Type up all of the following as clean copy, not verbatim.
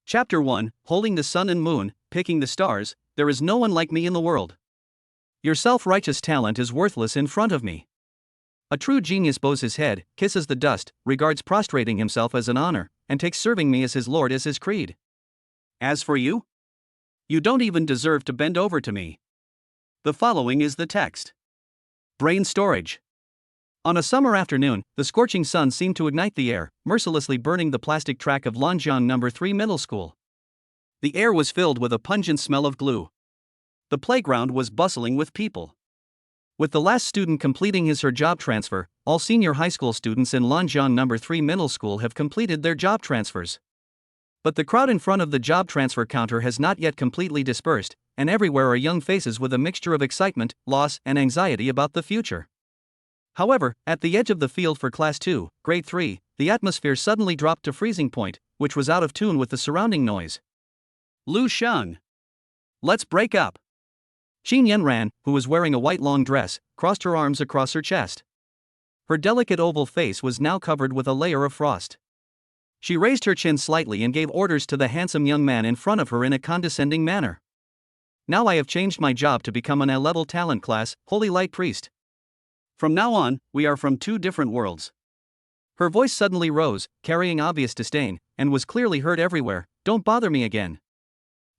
Chapter 1, Holding the Sun and Moon, Picking the Stars. There is no one like me in the world. Your self-righteous talent is worthless in front of me. A true genius bows his head, kisses the dust, regards prostrating himself as an honor, and takes serving me as his lord as his creed. As for you? You don't even deserve to bend over to me. The following is the text. Brain storage. On a summer afternoon, the scorching sun seemed to ignite the air, mercilessly burning the plastic track of Lanjiang No. 3 Middle School. The air was filled with a pungent smell of glue. The playground was bustling with people. With the last student completing his/her job transfer, all senior high school students in Lanjiang No. 3 Middle School have completed their job transfers. But the crowd in front of the job transfer counter has not yet completely dispersed, and everywhere are young faces with a mixture of excitement, loss, and anxiety about the future. However, at the edge of the field for Class 2, Grade 3, the atmosphere suddenly dropped to freezing point, which was out of tune with the surrounding noise. Lu Sheng. Let's break up. Qin Yanran, who was wearing a white long dress, crossed her arms across her chest. Her delicate oval face was now covered with a layer of frost. She raised her chin slightly and gave orders to the handsome young man in front of her in a condescending manner. Now I have changed my job to become an A-level talent class, Holy Light Priest. From now on, we are from two different worlds. Her voice suddenly rose, carrying obvious disdain, and was clearly heard everywhere. Don't bother me again.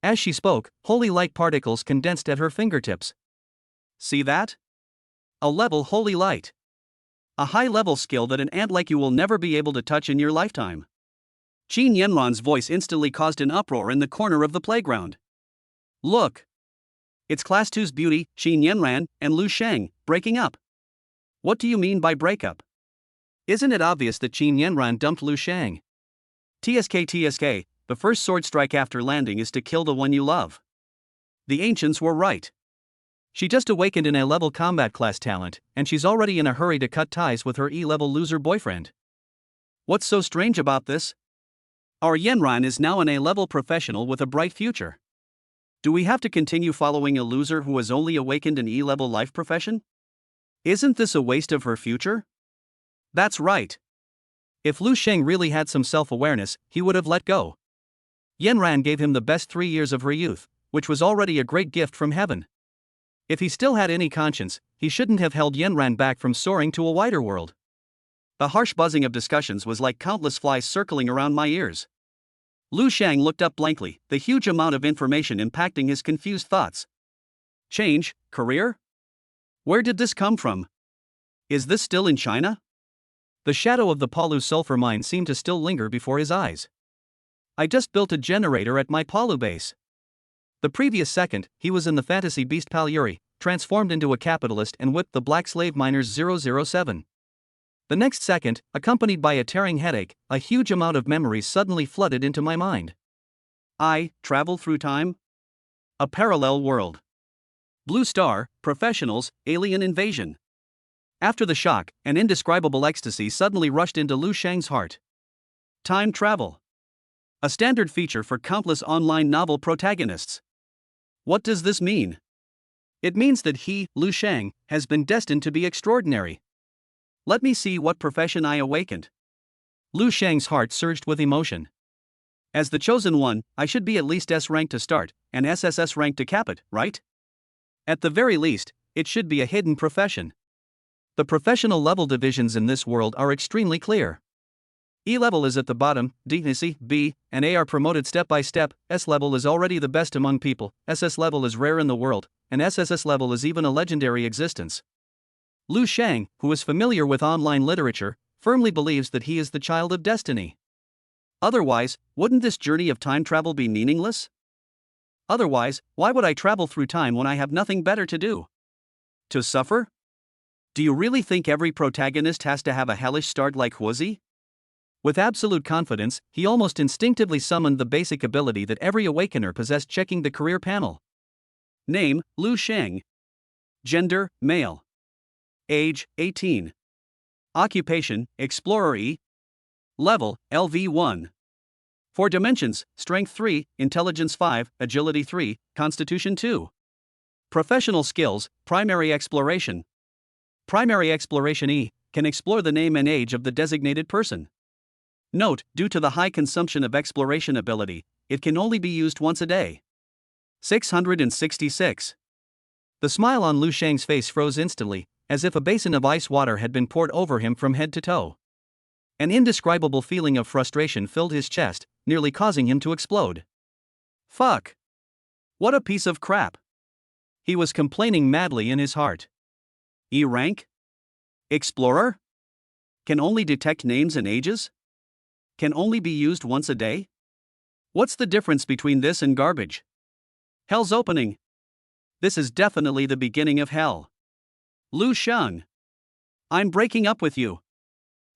As she spoke, holy light particles condensed at her fingertips. See that? A level holy light. A high-level skill that an ant like you will never be able to touch in your lifetime. Qin Yanran's voice instantly caused an uproar in the corner of the playground. Look! It's Class 2's beauty, Qin Yanran, and Lu Sheng, breaking up. What do you mean by breakup? Isn't it obvious that Qin Yanran dumped Lu Sheng? TSK, the first sword strike after landing is to kill the one you love. The ancients were right. She just awakened in A-level combat class talent, and she's already in a hurry to cut ties with her E-level loser boyfriend. What's so strange about this? Our Yanran is now an A-level professional with a bright future. Do we have to continue following a loser who has only awakened an E-level life profession? Isn't this a waste of her future? That's right. If Lu Sheng really had some self-awareness, he would have let go. Yanran gave him the best 3 years of her youth, which was already a great gift from heaven. If he still had any conscience, he shouldn't have held Yanran back from soaring to a wider world. The harsh buzzing of discussions was like countless flies circling around my ears. Lu Sheng looked up blankly, the huge amount of information impacting his confused thoughts. Change, career? Where did this come from? Is this still in China? The shadow of the Palu sulfur mine seemed to still linger before his eyes. I just built a generator at my Palu base. The previous second, he was in the fantasy beast Palyuri, transformed into a capitalist and whipped the black slave miners 007. The next second, accompanied by a tearing headache, a huge amount of memories suddenly flooded into my mind. I traveled through time? A parallel world. Blue Star, professionals, alien invasion. After the shock, an indescribable ecstasy suddenly rushed into Lu Sheng's heart. Time travel. A standard feature for countless online novel protagonists. What does this mean? It means that he, Lu Sheng, has been destined to be extraordinary. Let me see what profession I awakened. Lu Sheng's heart surged with emotion. As the chosen one, I should be at least S rank to start, and SSS rank to cap it, right? At the very least, it should be a hidden profession. The professional level divisions in this world are extremely clear. E-level is at the bottom, D, C, B, and A are promoted step by step, S-level is already the best among people, SS level is rare in the world, and SSS level is even a legendary existence. Lu Sheng, who is familiar with online literature, firmly believes that he is the child of destiny. Otherwise, wouldn't this journey of time travel be meaningless? Otherwise, why would I travel through time when I have nothing better to do? To suffer? Do you really think every protagonist has to have a hellish start like Huozi? With absolute confidence, he almost instinctively summoned the basic ability that every awakener possessed, checking the career panel. Name, Lu Sheng. Gender, male. Age, 18. Occupation, Explorer E. Level, LV1. 4 dimensions, Strength 3, Intelligence 5, Agility 3, Constitution 2. Professional skills, Primary Exploration. Primary Exploration E can explore the name and age of the designated person. Note, due to the high consumption of exploration ability, it can only be used once a day. 666. The smile on Lu Shang's face froze instantly, as if a basin of ice water had been poured over him from head to toe. An indescribable feeling of frustration filled his chest, nearly causing him to explode. Fuck! What a piece of crap! He was complaining madly in his heart. E rank? Explorer? Can only detect names and ages? Can only be used once a day? What's the difference between this and garbage? Hell's opening. This is definitely the beginning of hell. Lu Shang. I'm breaking up with you.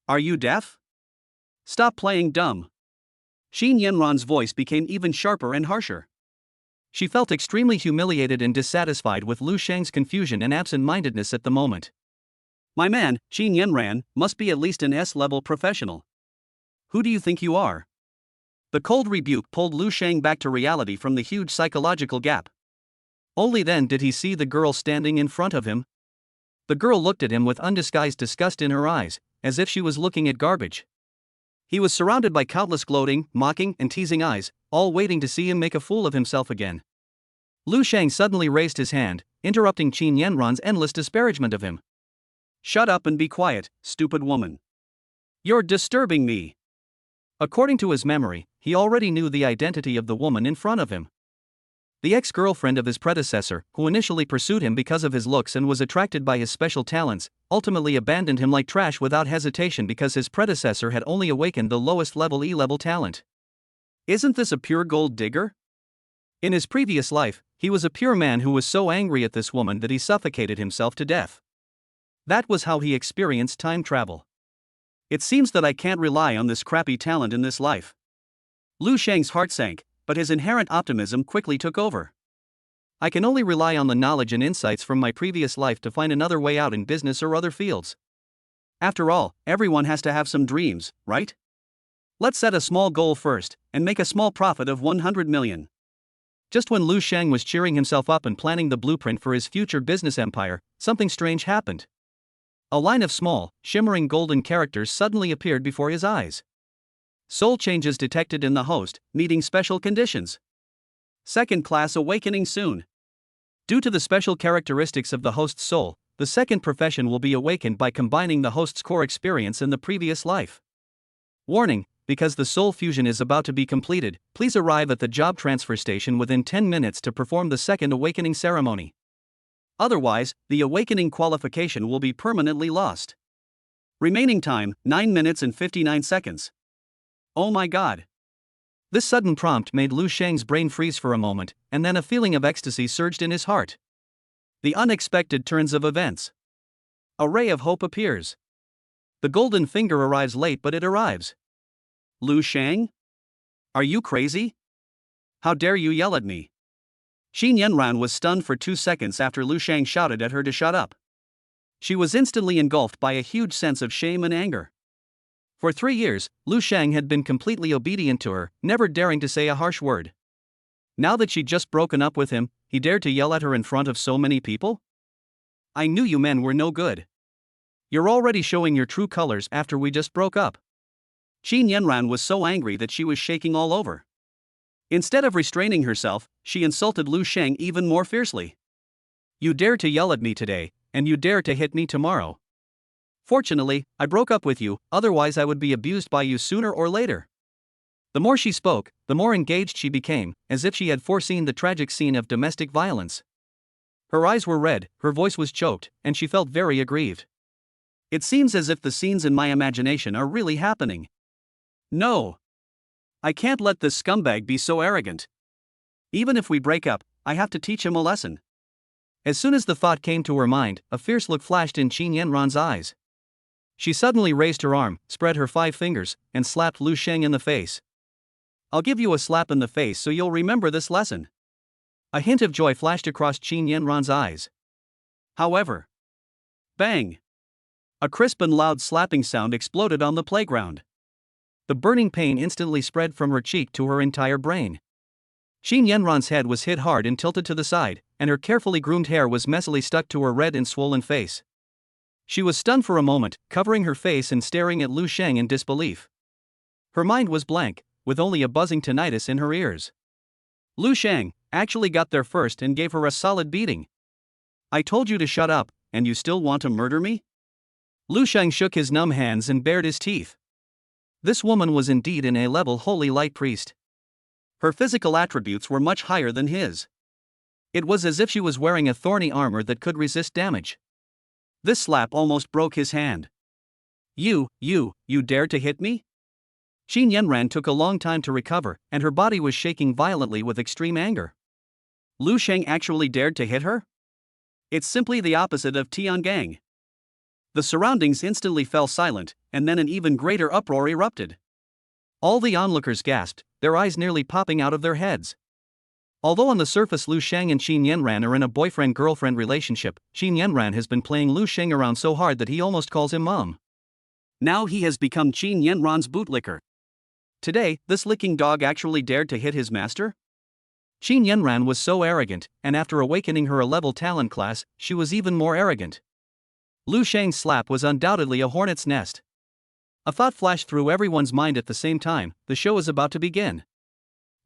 Are you deaf? Stop playing dumb. Xin Yanran's voice became even sharper and harsher. She felt extremely humiliated and dissatisfied with Lu Shang's confusion and absent-mindedness at the moment. My man, Xin Yanran, must be at least an S-level professional. Who do you think you are? The cold rebuke pulled Lu Shang back to reality from the huge psychological gap. Only then did he see the girl standing in front of him. The girl looked at him with undisguised disgust in her eyes, as if she was looking at garbage. He was surrounded by countless gloating, mocking, and teasing eyes, all waiting to see him make a fool of himself again. Lu Shang suddenly raised his hand, interrupting Qin Yanran's endless disparagement of him. Shut up and be quiet, stupid woman. You're disturbing me. According to his memory, he already knew the identity of the woman in front of him. The ex-girlfriend of his predecessor, who initially pursued him because of his looks and was attracted by his special talents, ultimately abandoned him like trash without hesitation because his predecessor had only awakened the lowest level E-level talent. Isn't this a pure gold digger? In his previous life, he was a pure man who was so angry at this woman that he suffocated himself to death. That was how he experienced time travel. It seems that I can't rely on this crappy talent in this life. Lu Shang's heart sank, but his inherent optimism quickly took over. I can only rely on the knowledge and insights from my previous life to find another way out in business or other fields. After all, everyone has to have some dreams, right? Let's set a small goal first, and make a small profit of 100 million. Just when Lu Shang was cheering himself up and planning the blueprint for his future business empire, something strange happened. A line of small, shimmering golden characters suddenly appeared before his eyes. Soul changes detected in the host, meeting special conditions. Second class awakening soon. Due to the special characteristics of the host's soul, the second profession will be awakened by combining the host's core experience in the previous life. Warning, because the soul fusion is about to be completed, please arrive at the job transfer station within 10 minutes to perform the second awakening ceremony. Otherwise, the awakening qualification will be permanently lost. Remaining time, 9 minutes and 59 seconds. Oh my god. This sudden prompt made Lu Shang's brain freeze for a moment, and then a feeling of ecstasy surged in his heart. The unexpected turns of events. A ray of hope appears. The golden finger arrives late, but it arrives. Lu Shang? Are you crazy? How dare you yell at me? Xin Yanran was stunned for 2 seconds after Lu Shang shouted at her to shut up. She was instantly engulfed by a huge sense of shame and anger. For 3 years, Lu Shang had been completely obedient to her, never daring to say a harsh word. Now that she'd just broken up with him, he dared to yell at her in front of so many people? I knew you men were no good. You're already showing your true colors after we just broke up. Xin Yanran was so angry that she was shaking all over. Instead of restraining herself, she insulted Lu Shang even more fiercely. You dare to yell at me today, and you dare to hit me tomorrow. Fortunately, I broke up with you, otherwise I would be abused by you sooner or later. The more she spoke, the more engaged she became, as if she had foreseen the tragic scene of domestic violence. Her eyes were red, her voice was choked, and she felt very aggrieved. It seems as if the scenes in my imagination are really happening. No. I can't let this scumbag be so arrogant. Even if we break up, I have to teach him a lesson. As soon as the thought came to her mind, a fierce look flashed in Qin Yanran's eyes. She suddenly raised her arm, spread her 5 fingers, and slapped Lu Shang in the face. I'll give you a slap in the face so you'll remember this lesson. A hint of joy flashed across Qin Yanran's eyes. However, bang! A crisp and loud slapping sound exploded on the playground. The burning pain instantly spread from her cheek to her entire brain. Qin Yanran's head was hit hard and tilted to the side, and her carefully groomed hair was messily stuck to her red and swollen face. She was stunned for a moment, covering her face and staring at Lu Shang in disbelief. Her mind was blank, with only a buzzing tinnitus in her ears. Lu Shang actually got there first and gave her a solid beating. "I told you to shut up, and you still want to murder me?" Lu Shang shook his numb hands and bared his teeth. This woman was indeed an A-level holy light priest. Her physical attributes were much higher than his. It was as if she was wearing a thorny armor that could resist damage. This slap almost broke his hand. You dared to hit me?" Xin Yanran took a long time to recover, and her body was shaking violently with extreme anger. Lu Sheng actually dared to hit her? It's simply the opposite of Tiangang. The surroundings instantly fell silent, and then an even greater uproar erupted. All the onlookers gasped, their eyes nearly popping out of their heads. Although on the surface Lu Sheng and Xin Yanran are in a boyfriend-girlfriend relationship, Xin Yanran has been playing Lu Sheng around so hard that he almost calls him mom. Now he has become Xin Yanran's bootlicker. Today, this licking dog actually dared to hit his master? Xin Yanran was so arrogant, and after awakening her A-level talent class, she was even more arrogant. Lu Sheng's slap was undoubtedly a hornet's nest. A thought flashed through everyone's mind at the same time: the show is about to begin.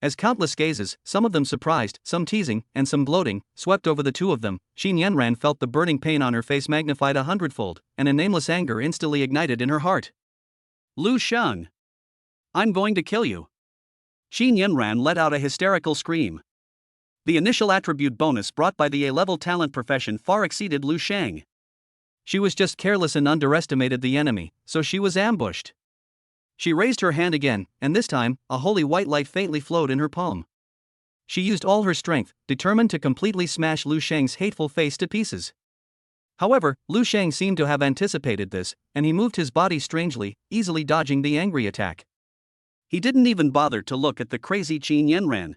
As countless gazes, some of them surprised, some teasing, and some gloating, swept over the two of them, Xin Yanran felt the burning pain on her face magnified 100-fold, and a nameless anger instantly ignited in her heart. "Lu Sheng! I'm going to kill you!" Xin Yanran let out a hysterical scream. The initial attribute bonus brought by the A-level talent profession far exceeded Lu Sheng. She was just careless and underestimated the enemy, so she was ambushed. She raised her hand again, and this time, a holy white light faintly flowed in her palm. She used all her strength, determined to completely smash Lu Sheng's hateful face to pieces. However, Lu Sheng seemed to have anticipated this, and he moved his body strangely, easily dodging the angry attack. He didn't even bother to look at the crazy Xin Yanran.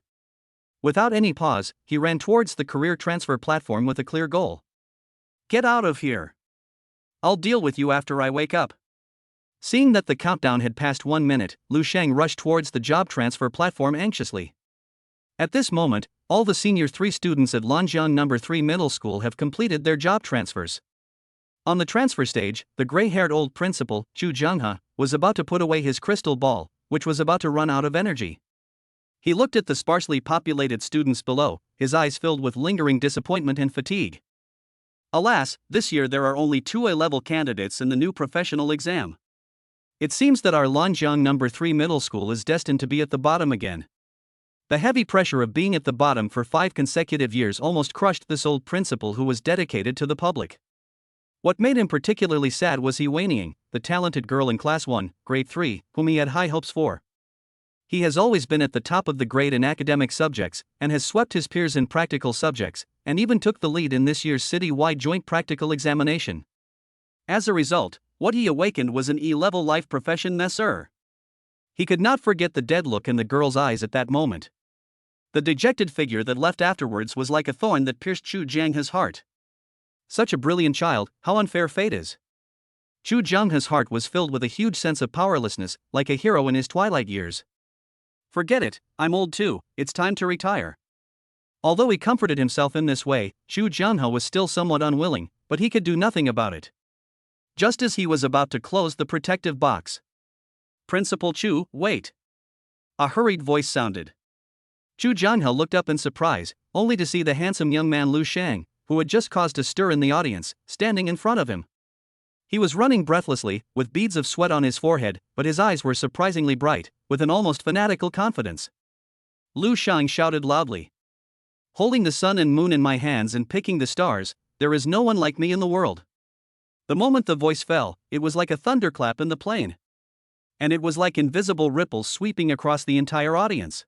Without any pause, he ran towards the career transfer platform with a clear goal. "Get out of here! I'll deal with you after I wake up." Seeing that the countdown had passed 1 minute, Lu Sheng rushed towards the job transfer platform anxiously. At this moment, all the senior 3 students at Lanjiang No. 3 Middle School have completed their job transfers. On the transfer stage, the gray-haired old principal, Zhu Jianghe, was about to put away his crystal ball, which was about to run out of energy. He looked at the sparsely populated students below, his eyes filled with lingering disappointment and fatigue. Alas, this year there are only 2 A-level candidates in the new professional exam. It seems that our Lanjiang No. 3 Middle School is destined to be at the bottom again. The heavy pressure of being at the bottom for 5 consecutive years almost crushed this old principal who was dedicated to the public. What made him particularly sad was He Weining, the talented girl in Class 1, Grade 3, whom he had high hopes for. He has always been at the top of the grade in academic subjects, and has swept his peers in practical subjects, and even took the lead in this year's city-wide joint practical examination. As a result, what he awakened was an E-level life profession messer. He could not forget the dead look in the girl's eyes at that moment. The dejected figure that left afterwards was like a thorn that pierced Zhu Jianghe's heart. Such a brilliant child, how unfair fate is. Zhu Jianghe's heart was filled with a huge sense of powerlessness, like a hero in his twilight years. "Forget it, I'm old too, it's time to retire." Although he comforted himself in this way, Zhu Jianghe was still somewhat unwilling, but he could do nothing about it. Just as he was about to close the protective box, "Principal Chu, wait!" A hurried voice sounded. Zhu Jianghe looked up in surprise, only to see the handsome young man Lu Sheng, who had just caused a stir in the audience, standing in front of him. He was running breathlessly, with beads of sweat on his forehead, but his eyes were surprisingly bright, with an almost fanatical confidence. Lu Sheng shouted loudly. "Holding the sun and moon in my hands and picking the stars, there is no one like me in the world." The moment the voice fell, it was like a thunderclap in the plain. And it was like invisible ripples sweeping across the entire audience.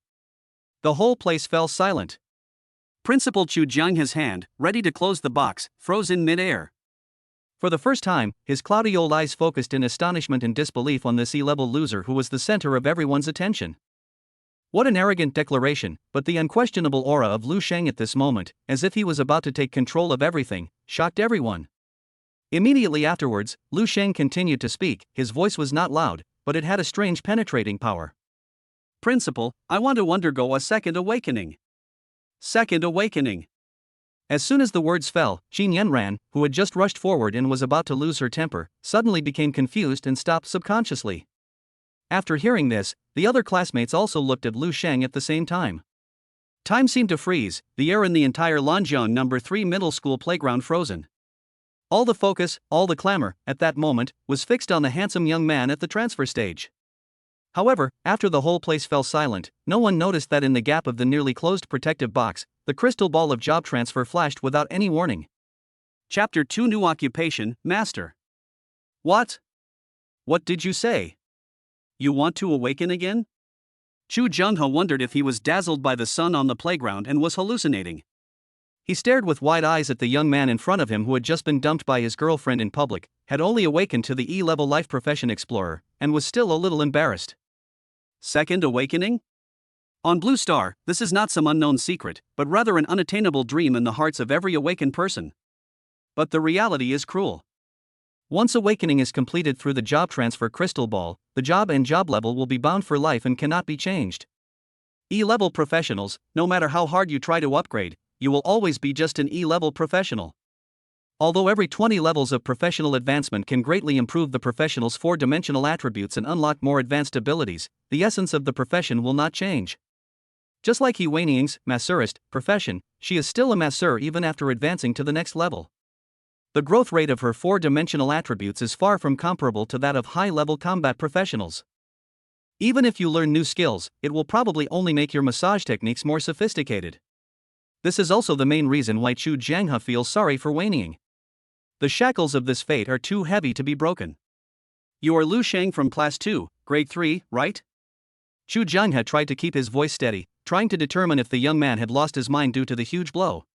The whole place fell silent. Principal Chu Jianghe's hand, ready to close the box, froze in mid-air. For the first time, his cloudy old eyes focused in astonishment and disbelief on this E-level loser who was the center of everyone's attention. What an arrogant declaration, but the unquestionable aura of Lu Sheng at this moment, as if he was about to take control of everything, shocked everyone. Immediately afterwards, Lu Sheng continued to speak. His voice was not loud, but it had a strange penetrating power. "Principal, I want to undergo a second awakening." Second awakening. As soon as the words fell, Xin Yanran, who had just rushed forward and was about to lose her temper, suddenly became confused and stopped subconsciously. After hearing this, the other classmates also looked at Lu Sheng at the same time. Time seemed to freeze, the air in the entire Lanjiang No. 3 middle school playground frozen. All the focus, all the clamor, at that moment, was fixed on the handsome young man at the transfer stage. However, after the whole place fell silent, no one noticed that in the gap of the nearly closed protective box, the crystal ball of job transfer flashed without any warning. Chapter 2 New Occupation, Master. What? What did you say? You want to awaken again? Chu Jungha wondered if he was dazzled by the sun on the playground and was hallucinating. He stared with wide eyes at the young man in front of him who had just been dumped by his girlfriend in public, had only awakened to the E-level life profession explorer, and was still a little embarrassed. Second awakening? On Blue Star, this is not some unknown secret, but rather an unattainable dream in the hearts of every awakened person. But the reality is cruel. Once awakening is completed through the job transfer crystal ball, the job and job level will be bound for life and cannot be changed. E-level professionals, no matter how hard you try to upgrade, you will always be just an E-level professional. Although every 20 levels of professional advancement can greatly improve the professional's four-dimensional attributes and unlock more advanced abilities, the essence of the profession will not change. Just like He Weining's masseurist profession, she is still a masseur even after advancing to the next level. The growth rate of her four-dimensional attributes is far from comparable to that of high-level combat professionals. Even if you learn new skills, it will probably only make your massage techniques more sophisticated. This is also the main reason why Chu Jangha feels sorry for Weining. The shackles of this fate are too heavy to be broken. You are Lu Sheng from Class 2, Grade 3, right? Chu Jangha tried to keep his voice steady, trying to determine if the young man had lost his mind due to the huge blow.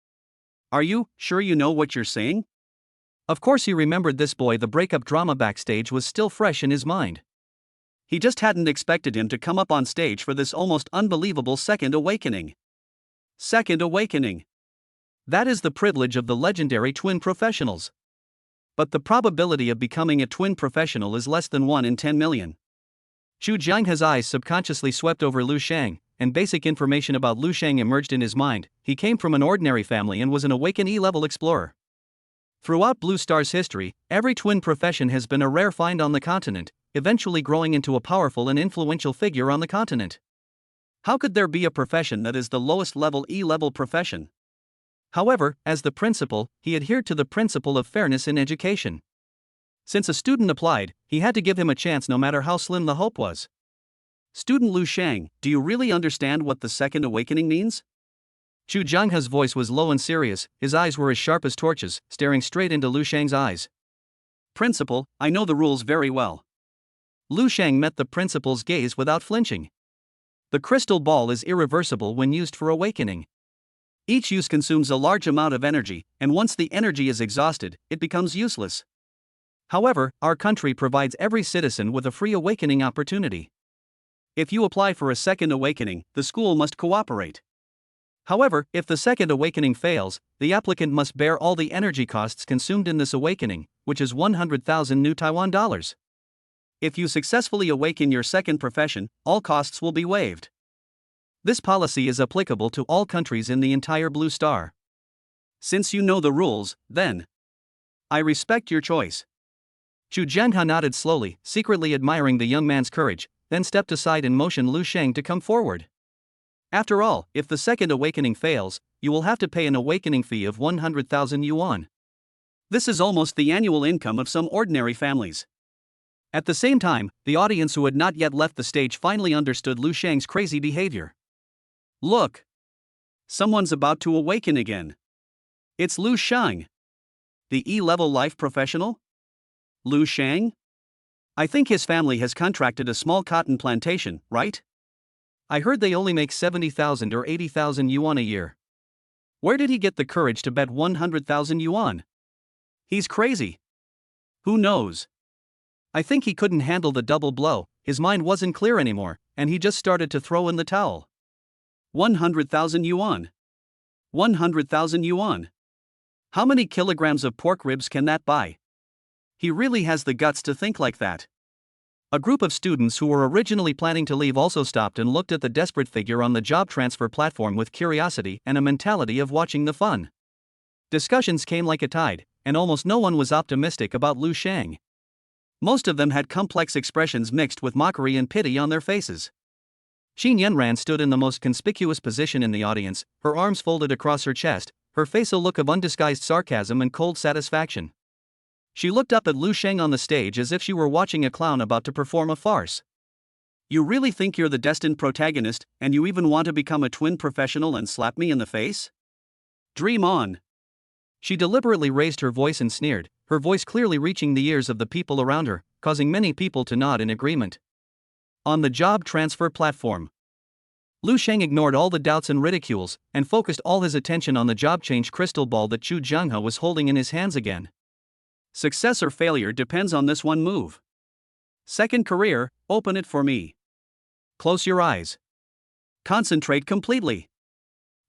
Are you sure you know what you're saying? Of course he remembered this boy. The breakup drama backstage was still fresh in his mind. He just hadn't expected him to come up on stage for this almost unbelievable second awakening. Second awakening. That is the privilege of the legendary twin professionals. But the probability of becoming a twin professional is less than 1 in 10 million. Chu Jianghe's eyes subconsciously swept over Lu Sheng, and basic information about Lu Sheng emerged in his mind. He came from an ordinary family and was an awakened E-level explorer. Throughout Blue Star's history, every twin profession has been a rare find on the continent, eventually growing into a powerful and influential figure on the continent. How could there be a profession that is the lowest level E-level profession? However, as the principal, he adhered to the principle of fairness in education. Since a student applied, he had to give him a chance no matter how slim the hope was. Student Lu Sheng, do you really understand what the second awakening means? Chu Janghe's voice was low and serious, his eyes were as sharp as torches, staring straight into Lu Sheng's eyes. Principal, I know the rules very well. Lu Sheng met the principal's gaze without flinching. The crystal ball is irreversible when used for awakening. Each use consumes a large amount of energy, and once the energy is exhausted, it becomes useless. However, our country provides every citizen with a free awakening opportunity. If you apply for a second awakening, the school must cooperate. However, if the second awakening fails, the applicant must bear all the energy costs consumed in this awakening, which is 100,000 new Taiwan dollars. If you successfully awaken your second profession, all costs will be waived. This policy is applicable to all countries in the entire Blue Star. Since you know the rules, then I respect your choice. Chu Jianghe nodded slowly, secretly admiring the young man's courage, then stepped aside and motioned Lu Sheng to come forward. After all, if the second awakening fails, you will have to pay an awakening fee of 100,000 yuan. This is almost the annual income of some ordinary families. At the same time, the audience who had not yet left the stage finally understood Lu Sheng's crazy behavior. Look! Someone's about to awaken again. It's Lu Sheng. The E-level life professional? Lu Sheng? I think his family has contracted a small cotton plantation, right? I heard they only make 70,000 or 80,000 yuan a year. Where did he get the courage to bet 100,000 yuan? He's crazy. Who knows? I think he couldn't handle the double blow, his mind wasn't clear anymore, and he just started to throw in the towel. 100,000 yuan. 100,000 yuan. How many kilograms of pork ribs can that buy? He really has the guts to think like that. A group of students who were originally planning to leave also stopped and looked at the desperate figure on the job transfer platform with curiosity and a mentality of watching the fun. Discussions came like a tide, and almost no one was optimistic about Lu Sheng. Most of them had complex expressions mixed with mockery and pity on their faces. Qin Yanran stood in the most conspicuous position in the audience, her arms folded across her chest, her face a look of undisguised sarcasm and cold satisfaction. She looked up at Lu Sheng on the stage as if she were watching a clown about to perform a farce. You really think you're the destined protagonist, and you even want to become a twin professional and slap me in the face? Dream on. She deliberately raised her voice and sneered, her voice clearly reaching the ears of the people around her, causing many people to nod in agreement. On the job transfer platform, Lu Sheng ignored all the doubts and ridicules, and focused all his attention on the job change crystal ball that Chu Jianghe was holding in his hands again. Success or failure depends on this one move. Second career, open it for me. Close your eyes. Concentrate completely.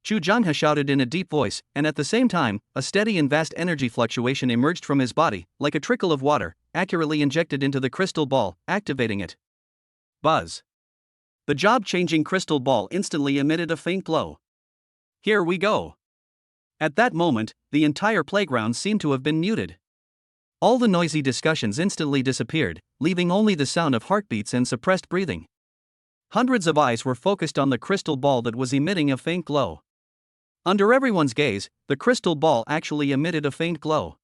Chu Jianghe shouted in a deep voice, and at the same time, a steady and vast energy fluctuation emerged from his body, like a trickle of water, accurately injected into the crystal ball, activating it. Buzz. The job-changing crystal ball instantly emitted a faint glow. Here we go. At that moment, the entire playground seemed to have been muted. All the noisy discussions instantly disappeared, leaving only the sound of heartbeats and suppressed breathing. Hundreds of eyes were focused on the crystal ball that was emitting a faint glow. Under everyone's gaze, the crystal ball actually emitted a faint glow.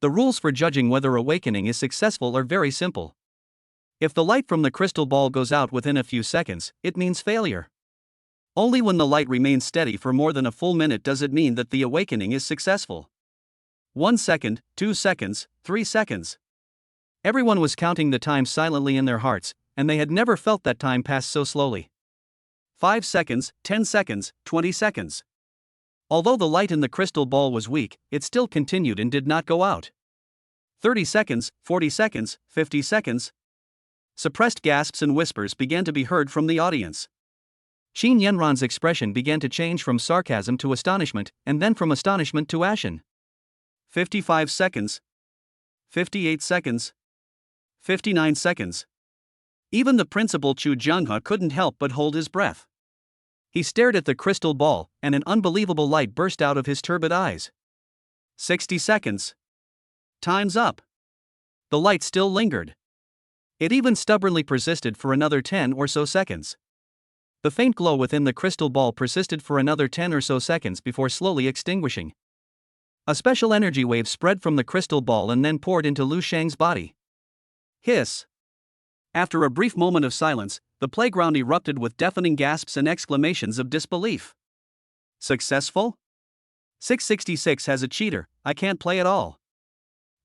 The rules for judging whether awakening is successful are very simple. If the light from the crystal ball goes out within a few seconds, it means failure. Only when the light remains steady for more than a full minute does it mean that the awakening is successful. 1 second, 2 seconds, 3 seconds. Everyone was counting the time silently in their hearts, and they had never felt that time pass so slowly. 5 seconds, 10 seconds, 20 seconds. Although the light in the crystal ball was weak, it still continued and did not go out. 30 seconds, 40 seconds, 50 seconds. Suppressed gasps and whispers began to be heard from the audience. Qin Yanran's expression began to change from sarcasm to astonishment, and then from astonishment to ashen. 55 seconds. 58 seconds. 59 seconds. Even the principal Chu Jianghe couldn't help but hold his breath. He stared at the crystal ball, and an unbelievable light burst out of his turbid eyes. 60 seconds. Time's up. The light still lingered. It even stubbornly persisted for another 10 or so seconds. The faint glow within the crystal ball persisted for another 10 or so seconds before slowly extinguishing. A special energy wave spread from the crystal ball and then poured into Lu Sheng's body. Hiss. After a brief moment of silence, the playground erupted with deafening gasps and exclamations of disbelief. Successful? 666 has a cheater, I can't play at all.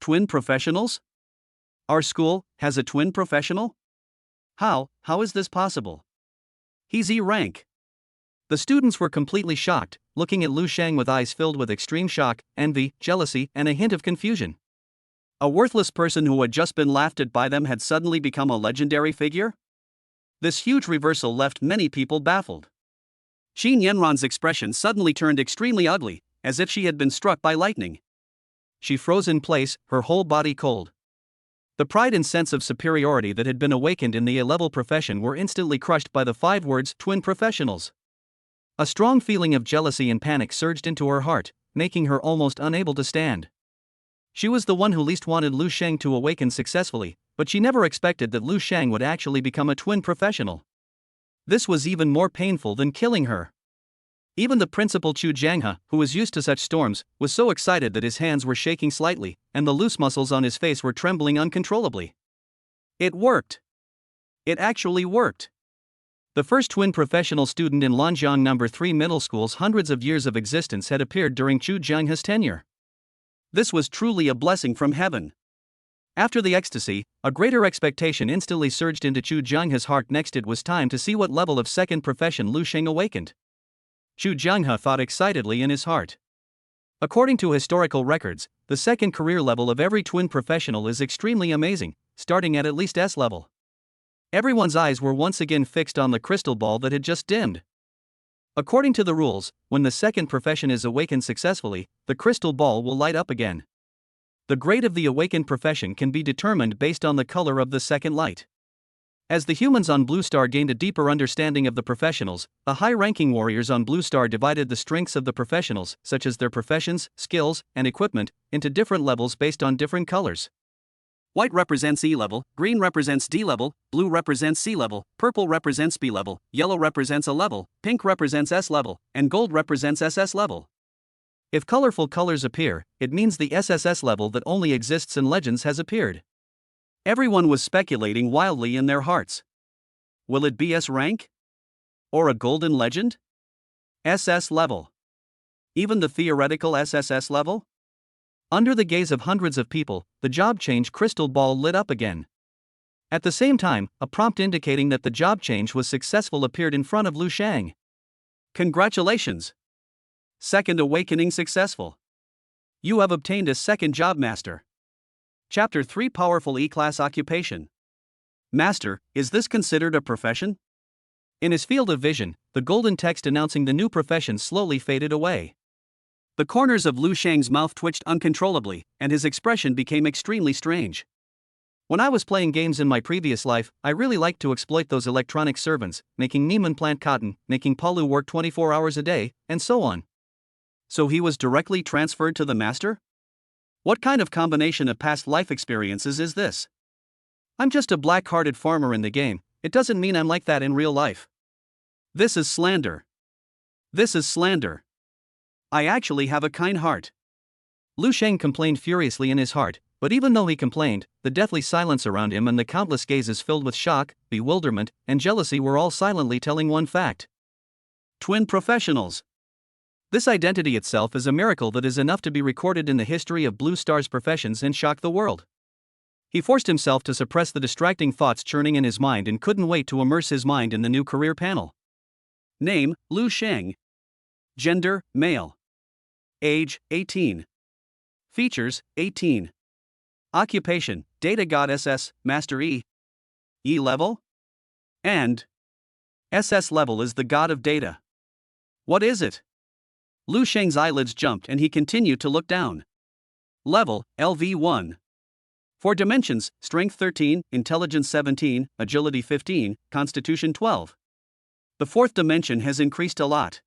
Twin professionals? Our school has a twin professional? How is this possible? He's E rank. The students were completely shocked, looking at Lu Sheng with eyes filled with extreme shock, envy, jealousy, and a hint of confusion. A worthless person who had just been laughed at by them had suddenly become a legendary figure? This huge reversal left many people baffled. Qin Yanran's expression suddenly turned extremely ugly, as if she had been struck by lightning. She froze in place, her whole body cold. The pride and sense of superiority that had been awakened in the A-level profession were instantly crushed by the 5 words, twin professionals. A strong feeling of jealousy and panic surged into her heart, making her almost unable to stand. She was the one who least wanted Lu Sheng to awaken successfully, but she never expected that Lu Sheng would actually become a twin professional. This was even more painful than killing her. Even the principal Chu Jianghe, who was used to such storms, was so excited that his hands were shaking slightly, and the loose muscles on his face were trembling uncontrollably. It worked. It actually worked. The first twin professional student in Lanjiang No. 3 Middle School's hundreds of years of existence had appeared during Chu Jianghe's tenure. This was truly a blessing from heaven. After the ecstasy, a greater expectation instantly surged into Chu Jianghe's heart. Next, it was time to see what level of second profession Lu Sheng awakened. Chu Jianghe thought excitedly in his heart. According to historical records, the second career level of every twin professional is extremely amazing, starting at least S level. Everyone's eyes were once again fixed on the crystal ball that had just dimmed. According to the rules, when the second profession is awakened successfully, the crystal ball will light up again. The grade of the awakened profession can be determined based on the color of the second light. As the humans on Blue Star gained a deeper understanding of the professionals, the high-ranking warriors on Blue Star divided the strengths of the professionals, such as their professions, skills, and equipment, into different levels based on different colors. White represents E level, green represents D level, blue represents C level, purple represents B level, yellow represents A level, pink represents S level, and gold represents SS level. If colorful colors appear, it means the SSS level that only exists in legends has appeared. Everyone was speculating wildly in their hearts. Will it be S rank? Or a golden legend? SS level. Even the theoretical SSS level? Under the gaze of hundreds of people, the job change crystal ball lit up again. At the same time, a prompt indicating that the job change was successful appeared in front of Lu Shang. Congratulations! Second awakening successful. You have obtained a second job master. Chapter 3 Powerful E-Class Occupation. Master, is this considered a profession? In his field of vision, the golden text announcing the new profession slowly faded away. The corners of Lu Shang's mouth twitched uncontrollably, and his expression became extremely strange. When I was playing games in my previous life, I really liked to exploit those electronic servants, making Neiman plant cotton, making Palu work 24 hours a day, and so on. So he was directly transferred to the master? What kind of combination of past life experiences is this? I'm just a black-hearted farmer in the game, it doesn't mean I'm like that in real life. This is slander. This is slander. I actually have a kind heart. Lu Shang complained furiously in his heart, but even though he complained, the deathly silence around him and the countless gazes filled with shock, bewilderment, and jealousy were all silently telling one fact. Twin professionals. This identity itself is a miracle that is enough to be recorded in the history of Blue Star's professions and shock the world. He forced himself to suppress the distracting thoughts churning in his mind and couldn't wait to immerse his mind in the new career panel. Name, Lu Shang. Gender, male. Age, 18. Features, 18. Occupation, Data God SS, Master E. E level? And SS level is the God of Data. What is it? Lu Shang's eyelids jumped and he continued to look down. Level, LV1. 4 dimensions, Strength 13, Intelligence 17, Agility 15, Constitution 12. The 4th dimension has increased a lot.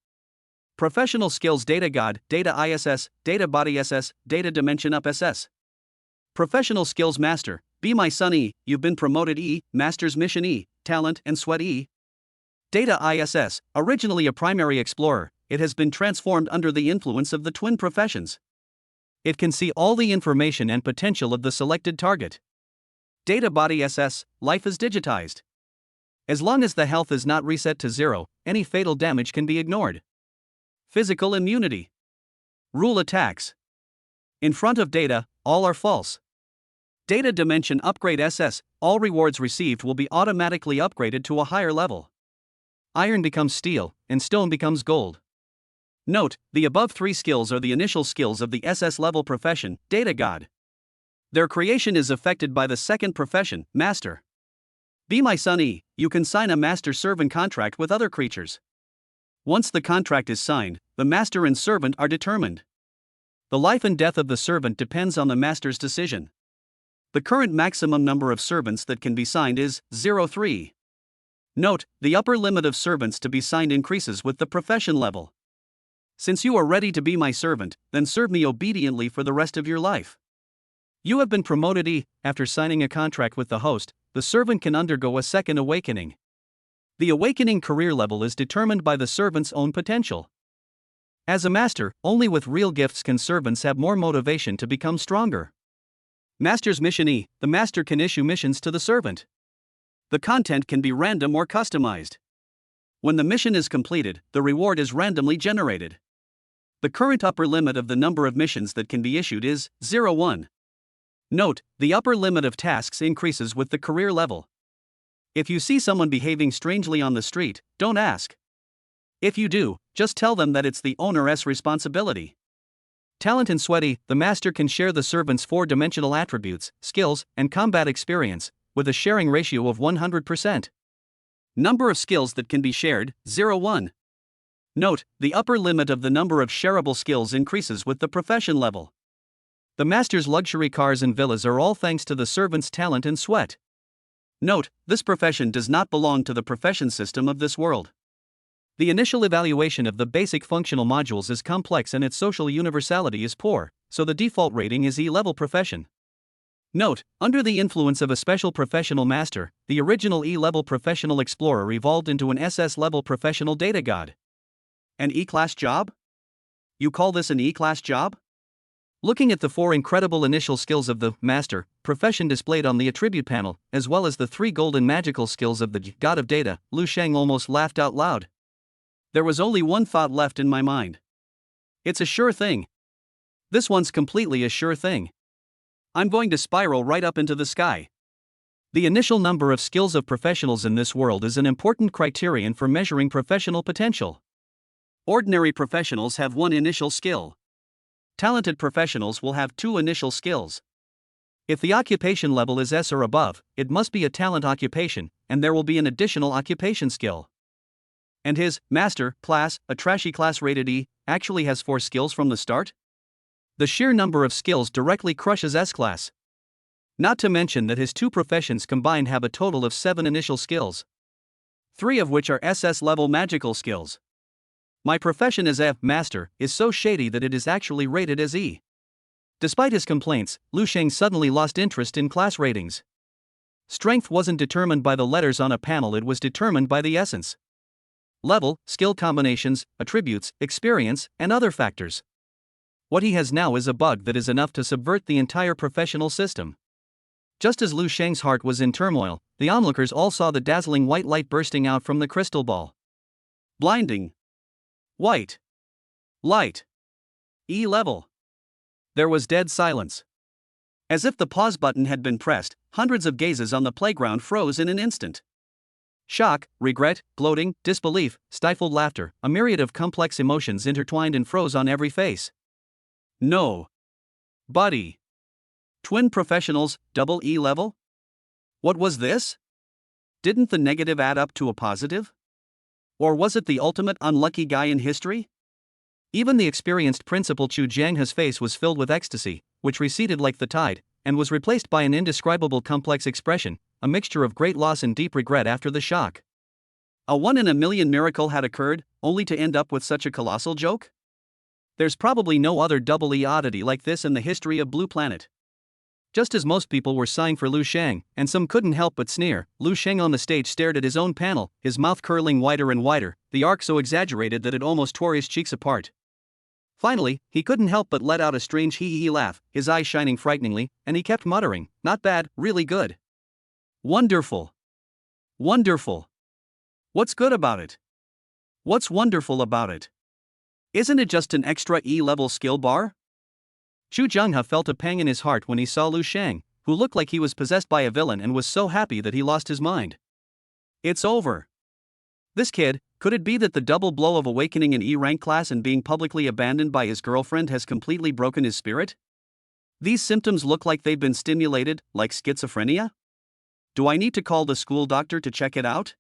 Professional skills Data God, Data ISS, Data Body SS, Data Dimension Up SS. Professional skills Master, Be My Son E, you've been promoted E, Master's Mission E, Talent and Sweat E. Data ISS, originally a primary explorer, it has been transformed under the influence of the twin professions. It can see all the information and potential of the selected target. Data Body SS, life is digitized. As long as the health is not reset to 0, any fatal damage can be ignored. Physical immunity. Rule attacks. In front of Data, all are false. Data Dimension Upgrade SS, all rewards received will be automatically upgraded to a higher level. Iron becomes steel, and stone becomes gold. Note, the above 3 skills are the initial skills of the SS level profession, Data God. Their creation is affected by the 2nd profession, Master. Be My Son E, you can sign a master-servant contract with other creatures. Once the contract is signed, the master and servant are determined. The life and death of the servant depends on the master's decision. The current maximum number of servants that can be signed is 03. Note, the upper limit of servants to be signed increases with the profession level. Since you are ready to be my servant, then serve me obediently for the rest of your life. You have been promoted E. After signing a contract with the host, the servant can undergo a second awakening. The awakening career level is determined by the servant's own potential. As a master, only with real gifts can servants have more motivation to become stronger. Master's Mission E, the master can issue missions to the servant. The content can be random or customized. When the mission is completed, the reward is randomly generated. The current upper limit of the number of missions that can be issued is 01. Note, the upper limit of tasks increases with the career level. If you see someone behaving strangely on the street, don't ask. If you do, just tell them that it's the owner's responsibility. Talent and Sweaty, the master can share the servant's 4-dimensional attributes, skills, and combat experience, with a sharing ratio of 100%. Number of skills that can be shared, 01. Note, the upper limit of the number of shareable skills increases with the profession level. The master's luxury cars and villas are all thanks to the servant's talent and sweat. Note, this profession does not belong to the profession system of this world. The initial evaluation of the basic functional modules is complex and its social universality is poor, so the default rating is E-level profession. Note, under the influence of a special professional master, the original E-level professional explorer evolved into an SS-level professional data god. An E-class job? You call this an E-class job? Looking at the 4 incredible initial skills of the master profession displayed on the attribute panel, as well as the 3 golden magical skills of the god of data, Lu Sheng almost laughed out loud. There was only one thought left in my mind. It's a sure thing. This one's completely a sure thing. I'm going to spiral right up into the sky. The initial number of skills of professionals in this world is an important criterion for measuring professional potential. Ordinary professionals have 1 initial skill. Talented professionals will have 2 initial skills. If the occupation level is S or above, it must be a talent occupation, and there will be an additional occupation skill. And his master class, a trashy class rated E, actually has 4 skills from the start? The sheer number of skills directly crushes S class. Not to mention that his 2 professions combined have a total of 7 initial skills. 3 of which are SS level magical skills. My profession as F master is so shady that it is actually rated as E. Despite his complaints, Lu Sheng suddenly lost interest in class ratings. Strength wasn't determined by the letters on a panel, it was determined by the essence. Level, skill combinations, attributes, experience, and other factors. What he has now is a bug that is enough to subvert the entire professional system. Just as Lu Sheng's heart was in turmoil, the onlookers all saw the dazzling white light bursting out from the crystal ball. Blinding. White. Light. E-level. There was dead silence. As if the pause button had been pressed, hundreds of gazes on the playground froze in an instant. Shock, regret, gloating, disbelief, stifled laughter, a myriad of complex emotions intertwined and froze on every face. No. Buddy. Twin professionals, double E-level? What was this? Didn't the negative add up to a positive? Or was it the ultimate unlucky guy in history? Even the experienced Principal Chu Jianghe's face was filled with ecstasy, which receded like the tide, and was replaced by an indescribable complex expression, a mixture of great loss and deep regret after the shock. A 1-in-a-million miracle had occurred, only to end up with such a colossal joke? There's probably no other double E oddity like this in the history of Blue Planet. Just as most people were sighing for Lu Sheng, and some couldn't help but sneer, Lu Sheng on the stage stared at his own panel, his mouth curling wider and wider, the arc so exaggerated that it almost tore his cheeks apart. Finally, he couldn't help but let out a strange hee-hee laugh, his eyes shining frighteningly, and he kept muttering, "Not bad, really good. Wonderful. Wonderful. What's good about it? What's wonderful about it? Isn't it just an extra E-level skill bar?" Chu Jianghe felt a pang in his heart when he saw Lu Sheng, who looked like he was possessed by a villain and was so happy that he lost his mind. It's over. This kid, could it be that the double blow of awakening an E-rank class and being publicly abandoned by his girlfriend has completely broken his spirit? These symptoms look like they've been stimulated, like schizophrenia? Do I need to call the school doctor to check it out?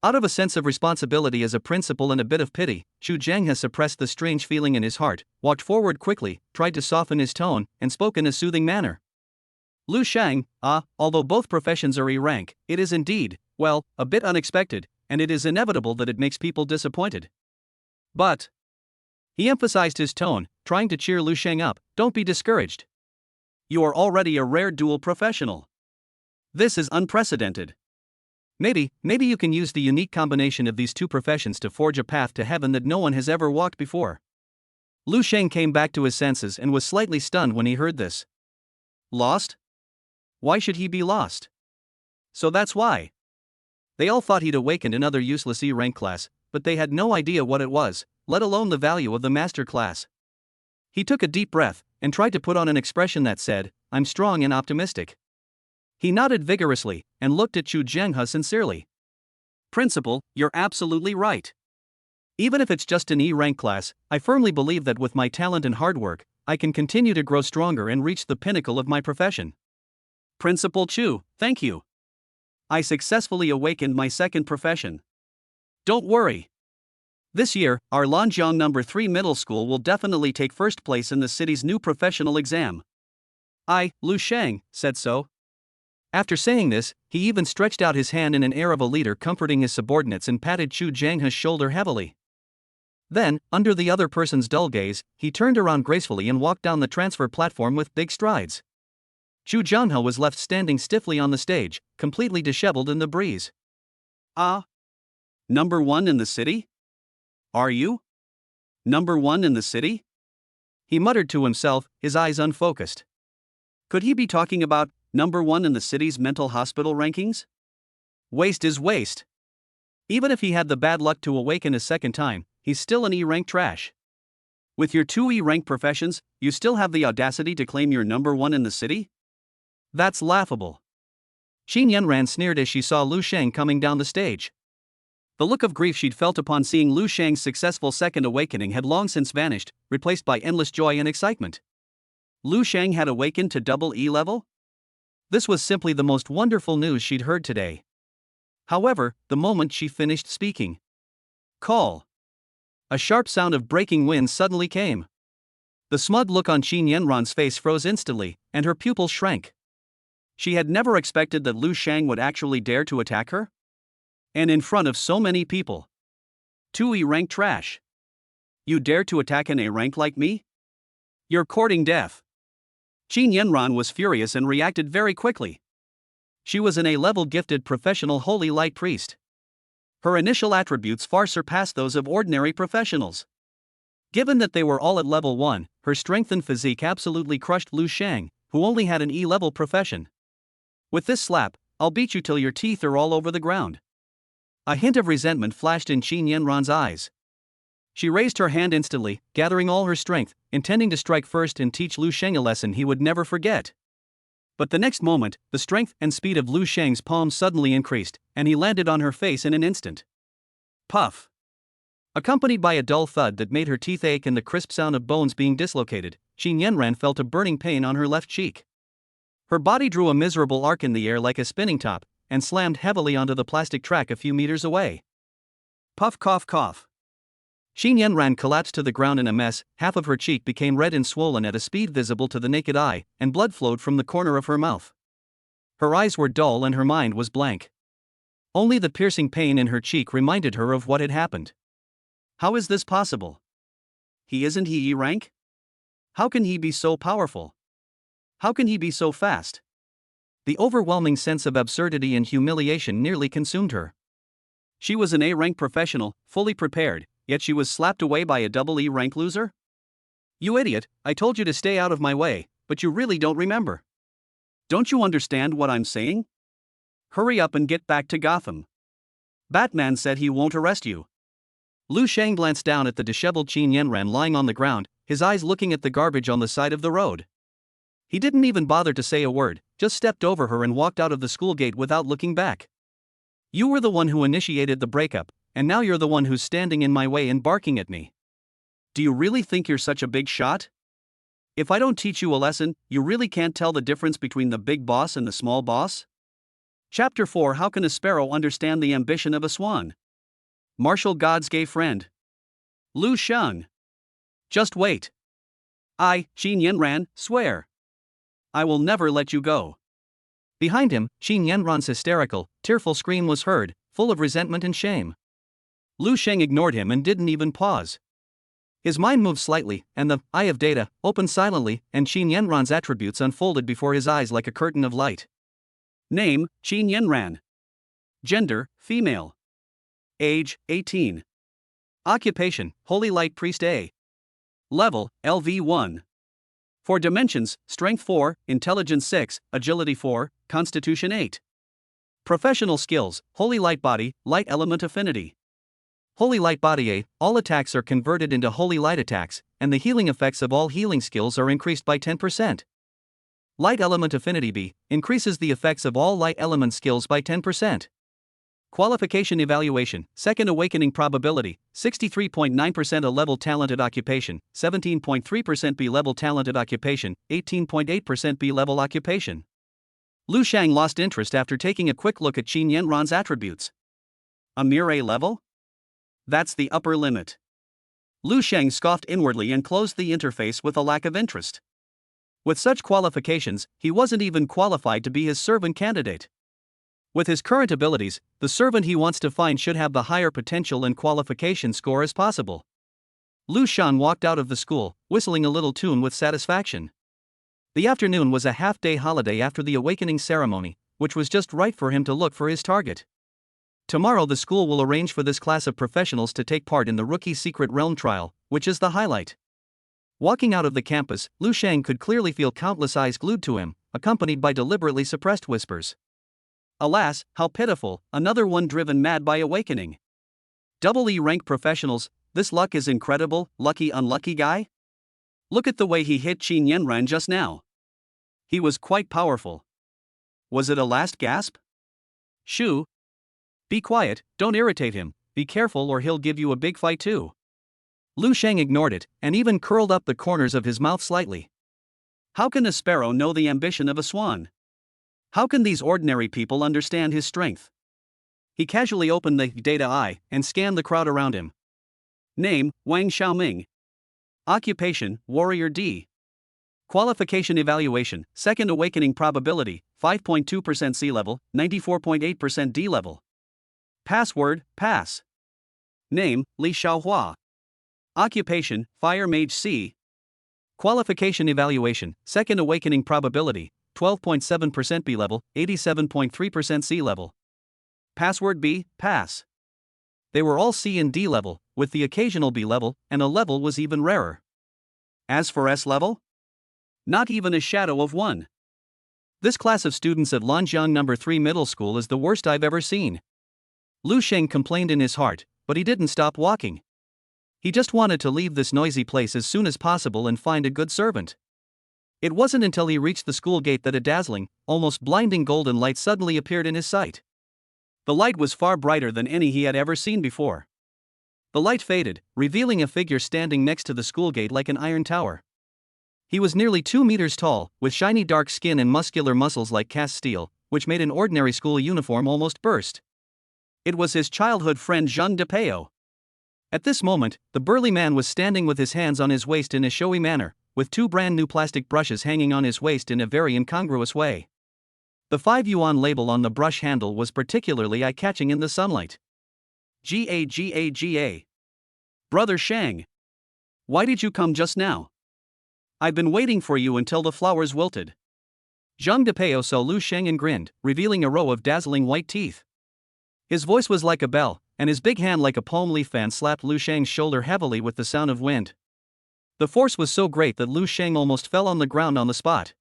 Out of a sense of responsibility as a principal and a bit of pity, Chu Jianghe suppressed the strange feeling in his heart, walked forward quickly, tried to soften his tone, and spoke in a soothing manner. Lu Sheng, although both professions are E-rank, it is indeed, well, a bit unexpected, and it is inevitable that it makes people disappointed. But, he emphasized his tone, trying to cheer Lu Sheng up, don't be discouraged. You are already a rare dual professional. This is unprecedented. Maybe you can use the unique combination of these 2 professions to forge a path to heaven that no one has ever walked before. Lu Sheng came back to his senses and was slightly stunned when he heard this. Lost? Why should he be lost? So that's why. They all thought he'd awakened another useless E-rank class, but they had no idea what it was, let alone the value of the master class. He took a deep breath and tried to put on an expression that said, "I'm strong and optimistic." He nodded vigorously and looked at Chu Jianghe sincerely. "Principal, you're absolutely right. Even if it's just an E-rank class, I firmly believe that with my talent and hard work, I can continue to grow stronger and reach the pinnacle of my profession." Principal Chu, thank you. I successfully awakened my second profession. Don't worry. This year, our Lanjiang No. 3 middle school will definitely take first place in the city's new professional exam. I, Lu Sheng, said so. After saying this, he even stretched out his hand in an air of a leader comforting his subordinates and patted Chu Jianghe's shoulder heavily. Then, under the other person's dull gaze, he turned around gracefully and walked down the transfer platform with big strides. Zhu Jianhe was left standing stiffly on the stage, completely disheveled in the breeze. Ah? Number one in the city? Are you? Number one in the city? He muttered to himself, his eyes unfocused. Could he be talking about number one in the city's mental hospital rankings? Waste is waste. Even if he had the bad luck to awaken a second time, he's still an E-rank trash. With your 2 E-rank professions, you still have the audacity to claim you're number one in the city? That's laughable. Qin Yanran sneered as she saw Lu Sheng coming down the stage. The look of grief she'd felt upon seeing Lu Sheng's successful second awakening had long since vanished, replaced by endless joy and excitement. Lu Sheng had awakened to double E level? This was simply the most wonderful news she'd heard today. However, the moment she finished speaking, call. A sharp sound of breaking wind suddenly came. The smug look on Qin Yanran's face froze instantly, and her pupils shrank. She had never expected that Lu Sheng would actually dare to attack her. And in front of so many people. 2 E-rank trash. You dare to attack an A-rank like me? You're courting death. Qin Yanran was furious and reacted very quickly. She was an A-level gifted professional holy light priest. Her initial attributes far surpassed those of ordinary professionals. Given that they were all at level 1, her strength and physique absolutely crushed Lu Sheng, who only had an E-level profession. With this slap, I'll beat you till your teeth are all over the ground. A hint of resentment flashed in Qin Yanran's eyes. She raised her hand instantly, gathering all her strength, intending to strike first and teach Lu Sheng a lesson he would never forget. But the next moment, the strength and speed of Lu Sheng's palm suddenly increased, and he landed on her face in an instant. Puff! Accompanied by a dull thud that made her teeth ache and the crisp sound of bones being dislocated, Qin Yanran felt a burning pain on her left cheek. Her body drew a miserable arc in the air like a spinning top, and slammed heavily onto the plastic track a few meters away. Puff cough cough. Qin Yanran collapsed to the ground in a mess, half of her cheek became red and swollen at a speed visible to the naked eye, and blood flowed from the corner of her mouth. Her eyes were dull and her mind was blank. Only the piercing pain in her cheek reminded her of what had happened. How is this possible? Isn't he E-rank? How can he be so powerful? How can he be so fast? The overwhelming sense of absurdity and humiliation nearly consumed her. She was an A-rank professional, fully prepared, yet she was slapped away by a double E-rank loser? You idiot, I told you to stay out of my way, but you really don't remember. Don't you understand what I'm saying? Hurry up and get back to Gotham. Batman said he won't arrest you. Lu Sheng glanced down at the disheveled Qin Yanran lying on the ground, his eyes looking at the garbage on the side of the road. He didn't even bother to say a word, just stepped over her and walked out of the school gate without looking back. You were the one who initiated the breakup, and now you're the one who's standing in my way and barking at me. Do you really think you're such a big shot? If I don't teach you a lesson, you really can't tell the difference between the big boss and the small boss? Chapter 4: How can a sparrow understand the ambition of a swan? Martial God's gay friend. Lu Sheng. Just wait. I, Qin Yanran, swear. I will never let you go. Behind him, Qin Yanran's hysterical, tearful scream was heard, full of resentment and shame. Lu Sheng ignored him and didn't even pause. His mind moved slightly, and the eye of data opened silently, and Qin Yanran's attributes unfolded before his eyes like a curtain of light. Name, Qin Yanran. Gender, female. Age, 18. Occupation, Holy Light Priest A. Level, LV1. For dimensions, Strength 4, Intelligence 6, Agility 4, Constitution 8. Professional skills, Holy Light Body, Light Element Affinity. Holy Light Body A, all attacks are converted into Holy Light attacks, and the healing effects of all healing skills are increased by 10%. Light Element Affinity B, increases the effects of all light element skills by 10%. Qualification Evaluation, Second Awakening Probability, 63.9% A-level talented occupation, 17.3% B-level talented occupation, 18.8% B-level occupation. Lu Sheng lost interest after taking a quick look at Qin Yanran's attributes. A mere A-level? That's the upper limit. Lu Sheng scoffed inwardly and closed the interface with a lack of interest. With such qualifications, he wasn't even qualified to be his servant candidate. With his current abilities, the servant he wants to find should have the higher potential and qualification score as possible. Lu Shan walked out of the school, whistling a little tune with satisfaction. The afternoon was a half-day holiday after the awakening ceremony, which was just right for him to look for his target. Tomorrow the school will arrange for this class of professionals to take part in the Rookie Secret Realm trial, which is the highlight. Walking out of the campus, Lu Sheng could clearly feel countless eyes glued to him, accompanied by deliberately suppressed whispers. Alas, how pitiful, another one driven mad by awakening. Double E rank professionals, this luck is incredible, lucky unlucky guy? Look at the way he hit Qin Yanran just now. He was quite powerful. Was it a last gasp? Shu. Be quiet, don't irritate him, be careful or he'll give you a big fight too. Lu Sheng ignored it, and even curled up the corners of his mouth slightly. How can a sparrow know the ambition of a swan? How can these ordinary people understand his strength? He casually opened the data eye and scanned the crowd around him. Name, Wang Xiaoming. Occupation, Warrior D. Qualification evaluation, second awakening probability, 5.2% C level, 94.8% D level. Password, pass. Name, Li Xiaohua. Occupation, Fire Mage C. Qualification evaluation, second awakening probability, 12.7% B level, 87.3% C level. Password B, pass. They were all C and D level, with the occasional B level, and a level was even rarer. As for S level? Not even a shadow of one. This class of students at Lanjiang No. 3 Middle School is the worst I've ever seen. Lu Sheng complained in his heart, but he didn't stop walking. He just wanted to leave this noisy place as soon as possible and find a good servant. It wasn't until he reached the school gate that a dazzling, almost blinding golden light suddenly appeared in his sight. The light was far brighter than any he had ever seen before. The light faded, revealing a figure standing next to the school gate like an iron tower. He was nearly 2 meters tall, with shiny dark skin and muscular muscles like cast steel, which made an ordinary school uniform almost burst. It was his childhood friend Zhang Depeo. At this moment, the burly man was standing with his hands on his waist in a showy manner, with 2 brand new plastic brushes hanging on his waist in a very incongruous way. The 5 yuan label on the brush handle was particularly eye-catching in the sunlight. Ga. Brother Shang. Why did you come just now? I've been waiting for you until the flowers wilted. Zhang Depeo saw Lu Sheng and grinned, revealing a row of dazzling white teeth. His voice was like a bell, and his big hand like a palm leaf fan slapped Lu Sheng's shoulder heavily with the sound of wind. The force was so great that Lu Sheng almost fell on the ground on the spot.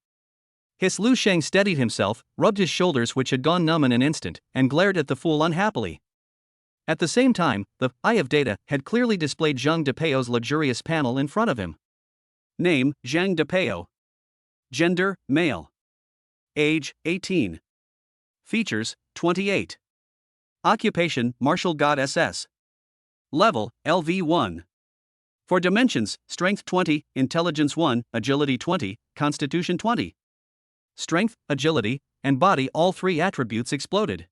Lu Sheng steadied himself, rubbed his shoulders which had gone numb in an instant, and glared at the fool unhappily. At the same time, the eye of data had clearly displayed Zhang Depeo's luxurious panel in front of him. Name, Zhang Depeo. Gender, male. Age, 18. Features, 28. Occupation, Martial God SS. Level, LV1. For dimensions, Strength 20, Intelligence 1, Agility 20, Constitution 20. Strength, Agility, and Body, all 3 attributes exploded.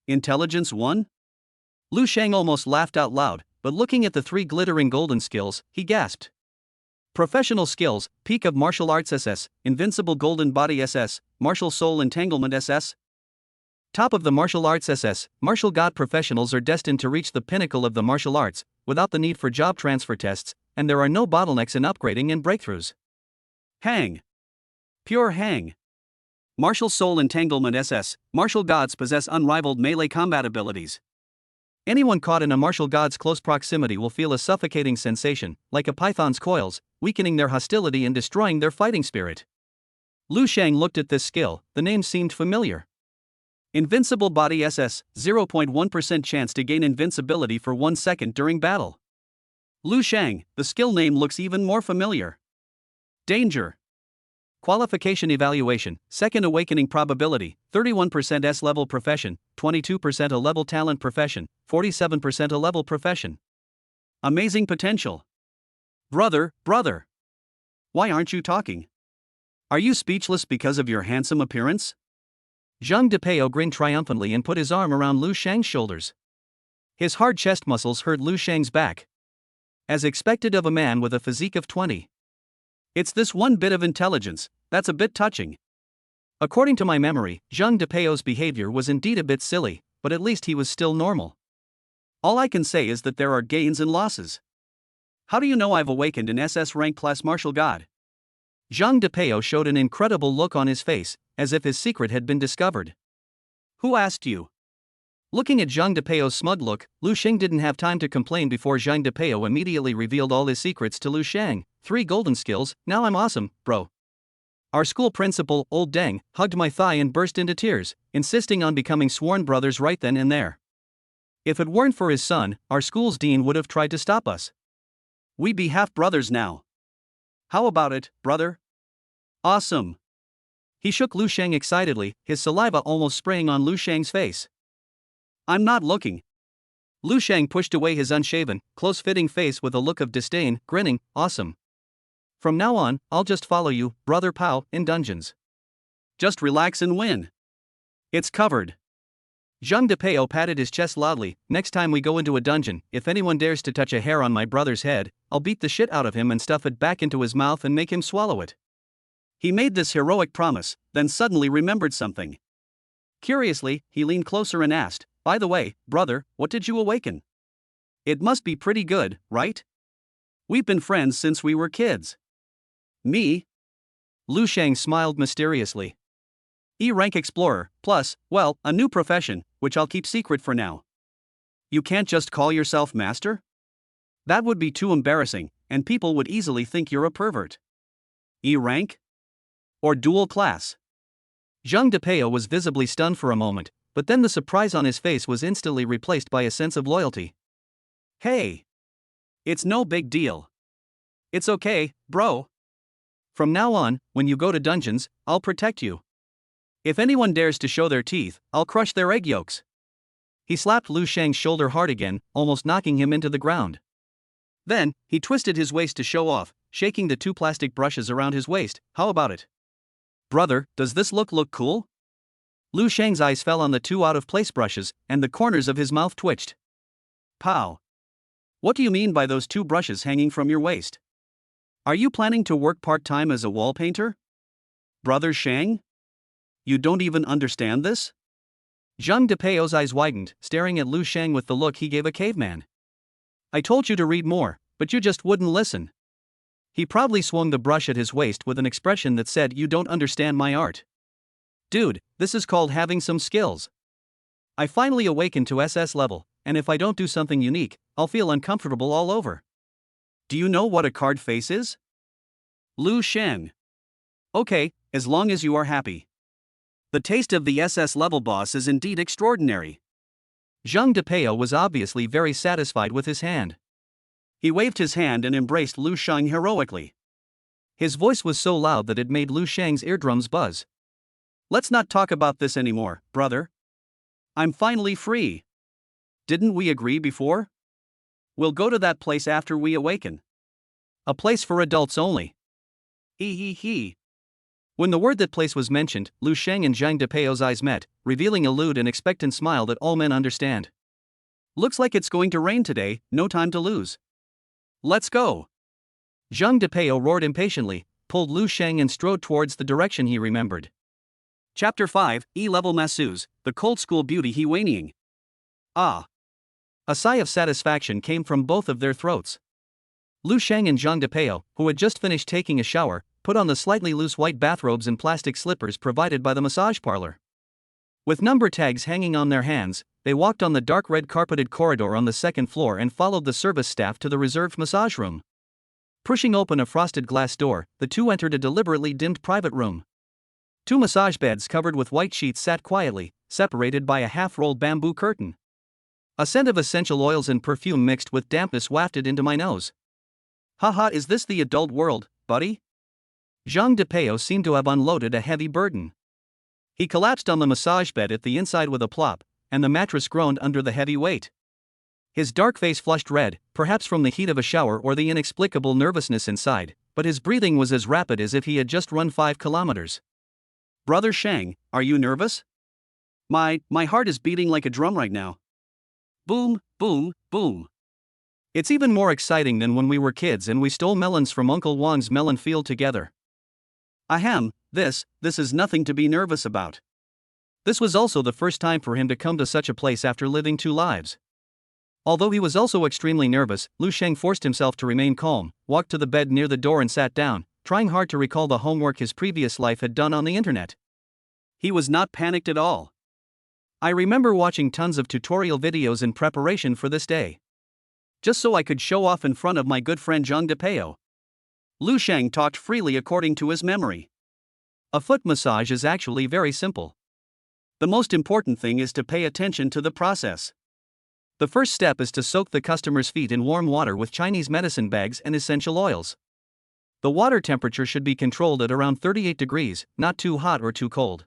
Intelligence 1? Lu Sheng almost laughed out loud, but looking at the 3 glittering golden skills, he gasped. Professional skills, Peak of Martial Arts SS, Invincible Golden Body SS, Martial Soul Entanglement SS. Top of the Martial Arts SS, Martial God professionals are destined to reach the pinnacle of the martial arts, without the need for job transfer tests, and there are no bottlenecks in upgrading and breakthroughs. Hang. Pure hang. Martial Soul Entanglement SS, Martial Gods possess unrivaled melee combat abilities. Anyone caught in a martial god's close proximity will feel a suffocating sensation, like a python's coils, weakening their hostility and destroying their fighting spirit. Lu Sheng looked at this skill, the name seemed familiar. Invincible Body SS, 0.1% chance to gain invincibility for 1 second during battle. Lu Sheng, the skill name looks even more familiar. Danger. Qualification evaluation, second awakening probability, 31% S-level profession, 22% A-level talent profession, 47% A-level profession. Amazing potential. Brother. Why aren't you talking? Are you speechless because of your handsome appearance? Zhang Depeo grinned triumphantly and put his arm around Lu Sheng's shoulders. His hard chest muscles hurt Lu Sheng's back. As expected of a man with a physique of 20. It's this one bit of intelligence, that's a bit touching. According to my memory, Zhang Depeo's behavior was indeed a bit silly, but at least he was still normal. All I can say is that there are gains and losses. How do you know I've awakened an SS rank class martial god? Zhang Depeo showed an incredible look on his face, as if his secret had been discovered. Who asked you? Looking at Zhang Depeo's smug look, Lu Sheng didn't have time to complain before Zhang Depeo immediately revealed all his secrets to Lu Sheng. 3 golden skills, now I'm awesome, bro. Our school principal, Old Deng, hugged my thigh and burst into tears, insisting on becoming sworn brothers right then and there. If it weren't for his son, our school's dean would have tried to stop us. We'd be half brothers now. How about it, brother? Awesome. He shook Lu Sheng excitedly, his saliva almost spraying on Lu Sheng's face. I'm not looking. Lu Sheng pushed away his unshaven, close-fitting face with a look of disdain, grinning, awesome. From now on, I'll just follow you, Brother Pao, in dungeons. Just relax and win. It's covered. Zhang Depeo patted his chest loudly. Next time we go into a dungeon, if anyone dares to touch a hair on my brother's head, I'll beat the shit out of him and stuff it back into his mouth and make him swallow it. He made this heroic promise, then suddenly remembered something. Curiously, he leaned closer and asked, by the way, brother, what did you awaken? It must be pretty good, right? We've been friends since we were kids. Me? Lu Sheng smiled mysteriously. E-rank explorer, plus, well, a new profession, which I'll keep secret for now. You can't just call yourself master? That would be too embarrassing, and people would easily think you're a pervert. E-rank? Or dual class? Zhang Depeo was visibly stunned for a moment, but then the surprise on his face was instantly replaced by a sense of loyalty. Hey! It's no big deal. It's okay, bro. From now on, when you go to dungeons, I'll protect you. If anyone dares to show their teeth, I'll crush their egg yolks. He slapped Lu Sheng's shoulder hard again, almost knocking him into the ground. Then, he twisted his waist to show off, shaking the 2 plastic brushes around his waist. How about it? Brother, does this look cool? Lu Sheng's eyes fell on the 2 out-of-place brushes, and the corners of his mouth twitched. Pow! What do you mean by those 2 brushes hanging from your waist? Are you planning to work part-time as a wall painter? Brother Sheng? You don't even understand this? Zhang Depeo's eyes widened, staring at Lu Sheng with the look he gave a caveman. I told you to read more, but you just wouldn't listen. He proudly swung the brush at his waist with an expression that said, you don't understand my art. Dude, this is called having some skills. I finally awakened to SS level, and if I don't do something unique, I'll feel uncomfortable all over. Do you know what a card face is? Lu Sheng. Okay, as long as you are happy. The taste of the SS level boss is indeed extraordinary. Zhang Depeo was obviously very satisfied with his hand. He waved his hand and embraced Lu Sheng heroically. His voice was so loud that it made Lu Sheng's eardrums buzz. Let's not talk about this anymore, brother. I'm finally free. Didn't we agree before? We'll go to that place after we awaken. A place for adults only. He. When the word that place was mentioned, Lu Sheng and Zhang Depeo's eyes met, revealing a lewd and expectant smile that all men understand. Looks like it's going to rain today, no time to lose. Let's go. Zhang Depeo roared impatiently, pulled Lu Sheng and strode towards the direction he remembered. Chapter 5, E-Level Masseuse, the cold school beauty he waning. Ah. A sigh of satisfaction came from both of their throats. Lu Sheng and Zhang Depeo, who had just finished taking a shower, put on the slightly loose white bathrobes and plastic slippers provided by the massage parlor. With number tags hanging on their hands, they walked on the dark red carpeted corridor on the 2nd floor and followed the service staff to the reserved massage room. Pushing open a frosted glass door, the 2 entered a deliberately dimmed private room. 2 massage beds covered with white sheets sat quietly, separated by a half-rolled bamboo curtain. A scent of essential oils and perfume mixed with dampness wafted into my nose. Haha, is this the adult world, buddy? Zhang Depeo seemed to have unloaded a heavy burden. He collapsed on the massage bed at the inside with a plop, and the mattress groaned under the heavy weight. His dark face flushed red, perhaps from the heat of a shower or the inexplicable nervousness inside, but his breathing was as rapid as if he had just run 5 kilometers. Brother Sheng, are you nervous? My heart is beating like a drum right now. Boom, boom, boom. It's even more exciting than when we were kids and we stole melons from Uncle Wang's melon field together. Ahem, this is nothing to be nervous about. This was also the first time for him to come to such a place after living 2 lives. Although he was also extremely nervous, Lu Sheng forced himself to remain calm, walked to the bed near the door and sat down, trying hard to recall the homework his previous life had done on the internet. He was not panicked at all. I remember watching tons of tutorial videos in preparation for this day, just so I could show off in front of my good friend Zhang Depeo. Lu Sheng talked freely according to his memory. A foot massage is actually very simple. The most important thing is to pay attention to the process. The first step is to soak the customer's feet in warm water with Chinese medicine bags and essential oils. The water temperature should be controlled at around 38 degrees, not too hot or too cold.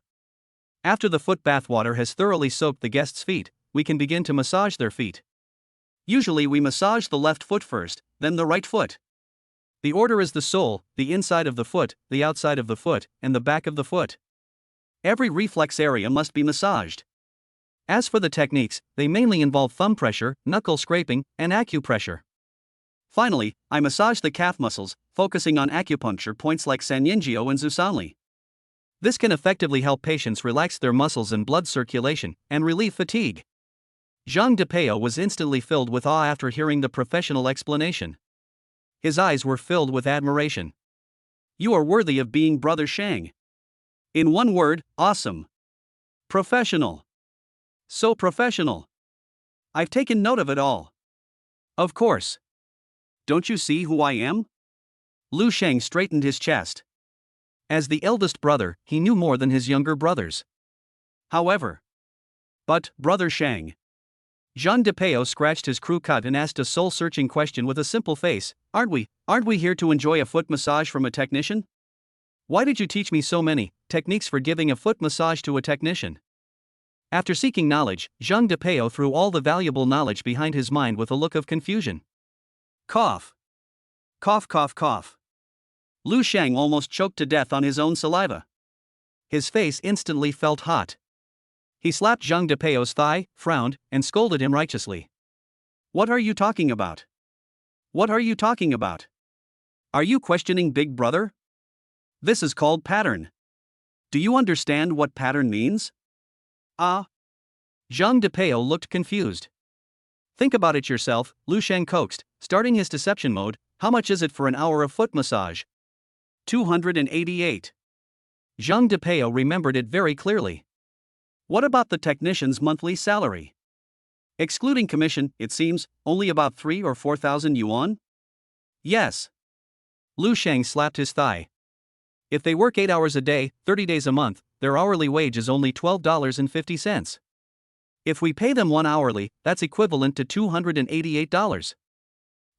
After the foot bath water has thoroughly soaked the guest's feet, we can begin to massage their feet. Usually we massage the left foot first, then the right foot. The order is the sole, the inside of the foot, the outside of the foot, and the back of the foot. Every reflex area must be massaged. As for the techniques, they mainly involve thumb pressure, knuckle scraping, and acupressure. Finally, I massage the calf muscles, focusing on acupuncture points like Sanyinjiao and Zusanli. This can effectively help patients relax their muscles and blood circulation, and relieve fatigue. Zhang Depeo was instantly filled with awe after hearing the professional explanation. His eyes were filled with admiration. You are worthy of being Brother Shang. In one word, awesome. Professional. So professional. I've taken note of it all. Of course. Don't you see who I am? Lu Sheng straightened his chest. As the eldest brother, he knew more than his younger brothers. However, but, Brother Shang. Zhang Depeo scratched his crew cut and asked a soul-searching question with a simple face, Aren't we here to enjoy a foot massage from a technician? Why did you teach me so many techniques for giving a foot massage to a technician? After seeking knowledge, Zhang Depeo threw all the valuable knowledge behind his mind with a look of confusion. Cough. Cough, cough, cough. Lu Sheng almost choked to death on his own saliva. His face instantly felt hot. He slapped Zhang Depeo's thigh, frowned, and scolded him righteously. What are you talking about? What are you talking about? Are you questioning Big Brother? This is called pattern. Do you understand what pattern means? Ah. Zhang Depeo looked confused. Think about it yourself, Lu Sheng coaxed, starting his deception mode. How much is it for an hour of foot massage? 288. Zhang Depeo remembered it very clearly. What about the technician's monthly salary? Excluding commission, it seems, only about 3 or 4,000 yuan? Yes. Lu Sheng slapped his thigh. If they work 8 hours a day, 30 days a month, their hourly wage is only $12.50. If we pay them 1 hourly, that's equivalent to $288.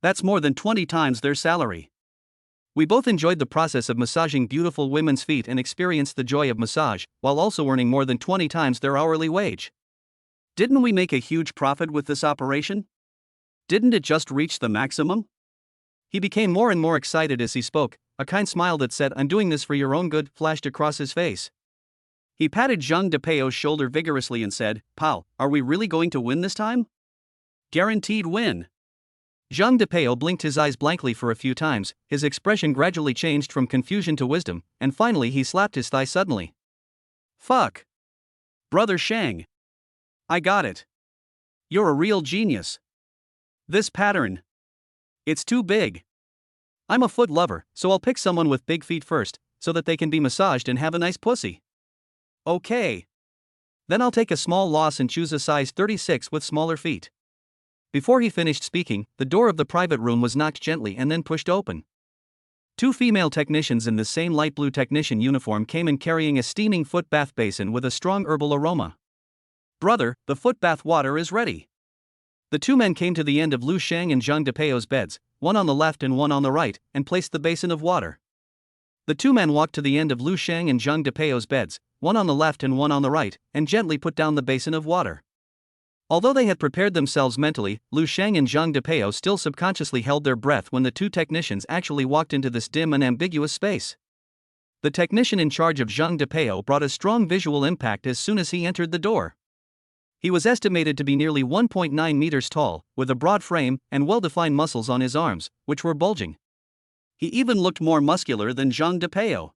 That's more than 20 times their salary. We both enjoyed the process of massaging beautiful women's feet and experienced the joy of massage, while also earning more than 20 times their hourly wage. Didn't we make a huge profit with this operation? Didn't it just reach the maximum? He became more and more excited as he spoke. A kind smile that said, I'm doing this for your own good, flashed across his face. He patted Zhang Depeo's shoulder vigorously and said, Pal, are we really going to win this time? Guaranteed win. Zhang Depeo blinked his eyes blankly for a few times, his expression gradually changed from confusion to wisdom, and finally he slapped his thigh suddenly. Fuck. Brother Shang. I got it. You're a real genius. This pattern. It's too big. I'm a foot lover, so I'll pick someone with big feet first, so that they can be massaged and have a nice pussy. Okay. Then I'll take a small loss and choose a size 36 with smaller feet. Before he finished speaking, the door of the private room was knocked gently and then pushed open. 2 female technicians in the same light blue technician uniform came in carrying a steaming foot bath basin with a strong herbal aroma. Brother, the foot bath water is ready. The 2 men came to the end of Lu Sheng and Zhang Depeo's beds, one on the left and one on the right, and placed the basin of water. The 2 men walked to the end of Lu Sheng and Zhang Depeo's beds, one on the left and one on the right, and gently put down the basin of water. Although they had prepared themselves mentally, Lu Sheng and Zhang Depeo still subconsciously held their breath when the 2 technicians actually walked into this dim and ambiguous space. The technician in charge of Zhang Depeo brought a strong visual impact as soon as he entered the door. He was estimated to be nearly 1.9 meters tall, with a broad frame and well-defined muscles on his arms, which were bulging. He even looked more muscular than Zhang Depeo.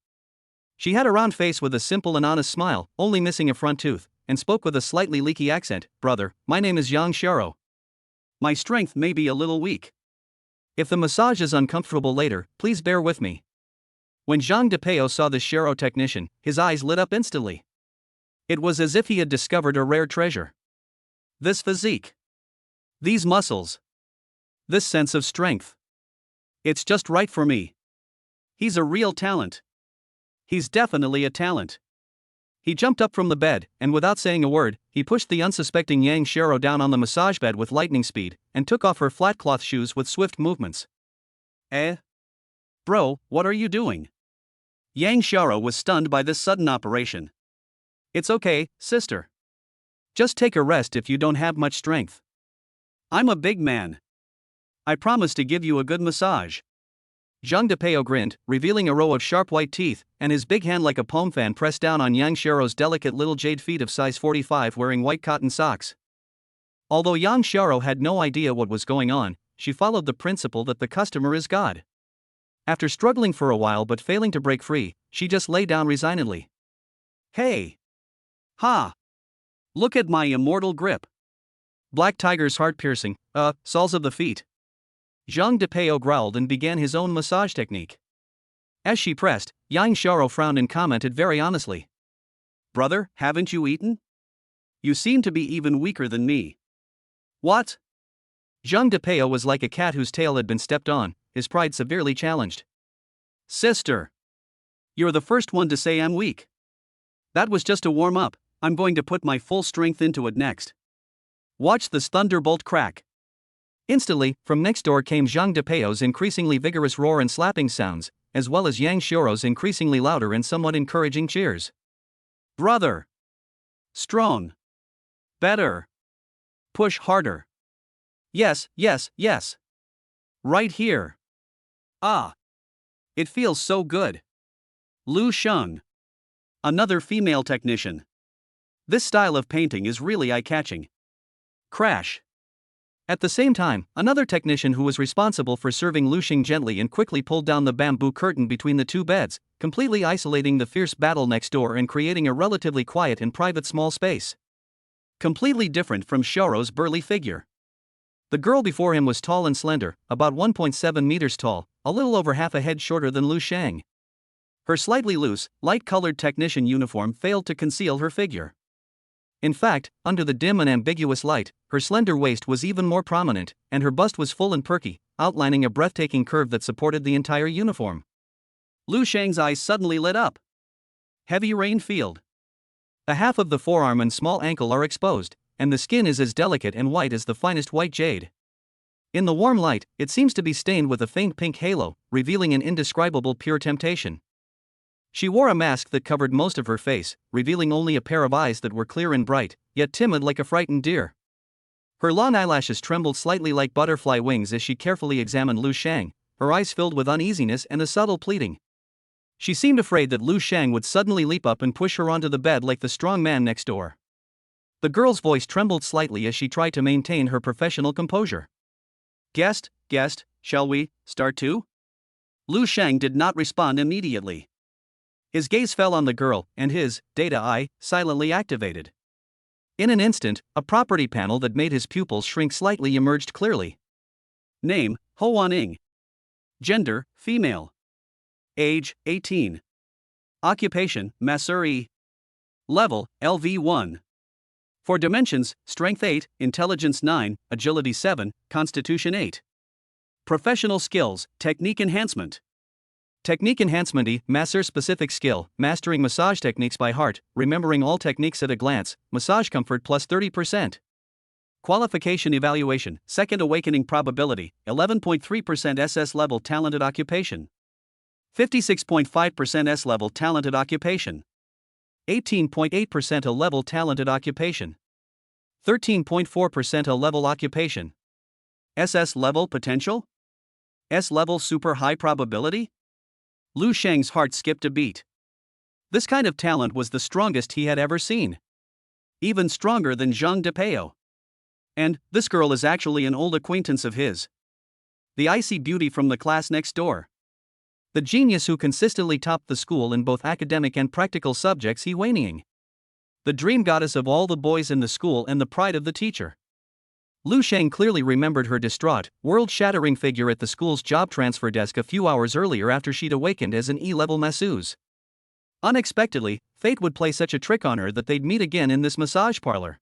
She had a round face with a simple and honest smile, only missing a front tooth, and spoke with a slightly leaky accent. Brother, my name is Yang Xiao. My strength may be a little weak. If the massage is uncomfortable later, please bear with me. When Zhang Depeo saw the Shero technician, his eyes lit up instantly. It was as if he had discovered a rare treasure. This physique. These muscles. This sense of strength. It's just right for me. He's a real talent. He's definitely a talent. He jumped up from the bed, and without saying a word, he pushed the unsuspecting Yang Shero down on the massage bed with lightning speed, and took off her flat cloth shoes with swift movements. Bro, what are you doing? Yang Shero was stunned by this sudden operation. It's okay, sister. Just take a rest if you don't have much strength. I'm a big man. I promise to give you a good massage. Zhang Depeo grinned, revealing a row of sharp white teeth, and his big hand like a palm fan pressed down on Yang Shero's delicate little jade feet of size 45 wearing white cotton socks. Although Yang Shero had no idea what was going on, she followed the principle that the customer is God. After struggling for a while but failing to break free, she just lay down resignedly. Hey! Ha! Look at my immortal grip. Black Tiger's heart-piercing, soles of the feet. Zhang Depeo growled and began his own massage technique. As she pressed, Yang Shero frowned and commented very honestly. Brother, haven't you eaten? You seem to be even weaker than me. What? Zhang Depeo was like a cat whose tail had been stepped on, his pride severely challenged. Sister! You're the first one to say I'm weak. That was just a warm-up. I'm going to put my full strength into it next. Watch this thunderbolt crack. Instantly, from next door came Zhang Depeo's increasingly vigorous roar and slapping sounds, as well as Yang Shero's increasingly louder and somewhat encouraging cheers. Brother! Strong! Better! Push harder! Yes, yes, yes! Right here! Ah! It feels so good! Lu Sheng. Another female technician. This style of painting is really eye-catching. Crash! At the same time, another technician who was responsible for serving Lu Xing gently and quickly pulled down the bamboo curtain between the two beds, completely isolating the fierce battle next door and creating a relatively quiet and private small space. Completely different from Shero's burly figure. The girl before him was tall and slender, about 1.7 meters tall, a little over half a head shorter than Lu Shang. Her slightly loose, light-colored technician uniform failed to conceal her figure. In fact, under the dim and ambiguous light, her slender waist was even more prominent, and her bust was full and perky, outlining a breathtaking curve that supported the entire uniform. Lu Shang's eyes suddenly lit up. Heavy rain field. A half of the forearm and small ankle are exposed, and the skin is as delicate and white as the finest white jade. In the warm light, it seems to be stained with a faint pink halo, revealing an indescribable pure temptation. She wore a mask that covered most of her face, revealing only a pair of eyes that were clear and bright, yet timid like a frightened deer. Her long eyelashes trembled slightly like butterfly wings as she carefully examined Lu Shang, her eyes filled with uneasiness and a subtle pleading. She seemed afraid that Lu Shang would suddenly leap up and push her onto the bed like the strong man next door. The girl's voice trembled slightly as she tried to maintain her professional composure. Guest, shall we start too? Lu Shang did not respond immediately. His gaze fell on the girl, and his data eye silently activated. In an instant, a property panel that made his pupils shrink slightly emerged clearly. Name, Ho Wan-ing. Gender, female. Age, 18. Occupation, masseur. Level, LV1. For dimensions, Strength 8, Intelligence 9, Agility 7, Constitution 8. Professional skills, Technique enhancement. Technique enhancement E, masseur-specific skill, mastering massage techniques by heart, remembering all techniques at a glance, massage comfort plus 30%. Qualification evaluation, second awakening probability, 11.3% SS level talented occupation. 56.5% S level talented occupation. 18.8% A level talented occupation. 13.4% A level occupation. SS level potential? S level super high probability? Lu Shang's heart skipped a beat. This kind of talent was the strongest he had ever seen. Even stronger than Zhang Depeo. And this girl is actually an old acquaintance of his. The icy beauty from the class next door. The genius who consistently topped the school in both academic and practical subjects he Wan-ing. The dream goddess of all the boys in the school and the pride of the teacher. Lu Sheng clearly remembered her distraught, world-shattering figure at the school's job transfer desk a few hours earlier after she'd awakened as an E-level masseuse. Unexpectedly, fate would play such a trick on her that they'd meet again in this massage parlor.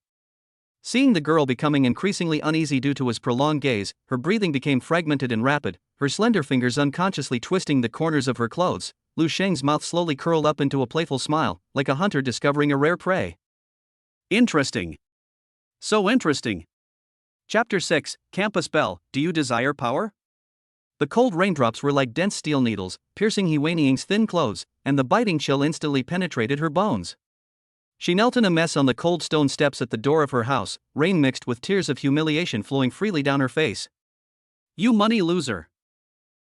Seeing the girl becoming increasingly uneasy due to his prolonged gaze, her breathing became fragmented and rapid, her slender fingers unconsciously twisting the corners of her clothes. Lu Sheng's mouth slowly curled up into a playful smile, like a hunter discovering a rare prey. Interesting. So interesting. Chapter 6, Campus Bell, Do You Desire Power? The cold raindrops were like dense steel needles, piercing He Weiniang's thin clothes, and the biting chill instantly penetrated her bones. She knelt in a mess on the cold stone steps at the door of her house, rain mixed with tears of humiliation flowing freely down her face. You money loser.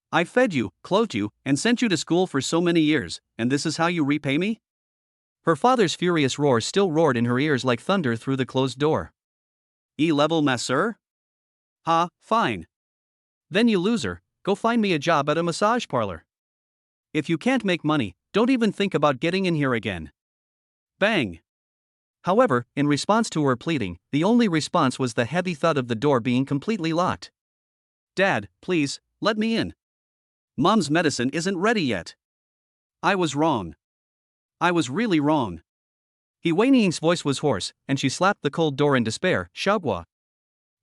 I fed you, clothed you, and sent you to school for so many years, and this is how you repay me? Her father's furious roar still roared in her ears like thunder through the closed door. E-level masseur? Ha, fine. Then you loser, go find me a job at a massage parlor. If you can't make money, don't even think about getting in here again. Bang. However, in response to her pleading, the only response was the heavy thud of the door being completely locked. Dad, please, let me in. Mom's medicine isn't ready yet. I was wrong. I was really wrong. He Weiniang's voice was hoarse, and she slapped the cold door in despair. Xiaoguo.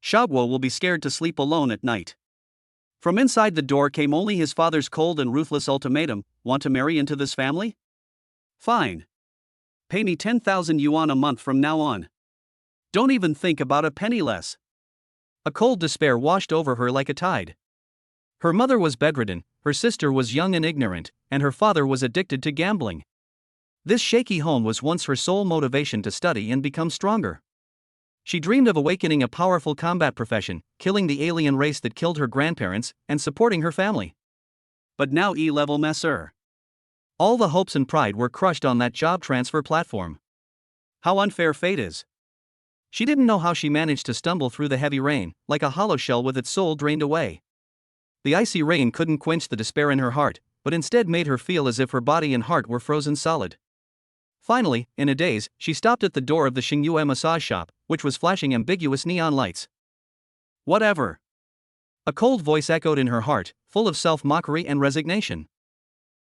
Xiaoguo will be scared to sleep alone at night. From inside the door came only his father's cold and ruthless ultimatum, want to marry into this family? Fine. Pay me 10,000 yuan a month from now on. Don't even think about a penny less. A cold despair washed over her like a tide. Her mother was bedridden, her sister was young and ignorant, and her father was addicted to gambling. This shaky home was once her sole motivation to study and become stronger. She dreamed of awakening a powerful combat profession, killing the alien race that killed her grandparents, and supporting her family. But now E-level masseur. All the hopes and pride were crushed on that job transfer platform. How unfair fate is. She didn't know how she managed to stumble through the heavy rain, like a hollow shell with its soul drained away. The icy rain couldn't quench the despair in her heart, but instead made her feel as if her body and heart were frozen solid. Finally, in a daze, she stopped at the door of the Xingyue massage shop, which was flashing ambiguous neon lights. Whatever. A cold voice echoed in her heart, full of self-mockery and resignation.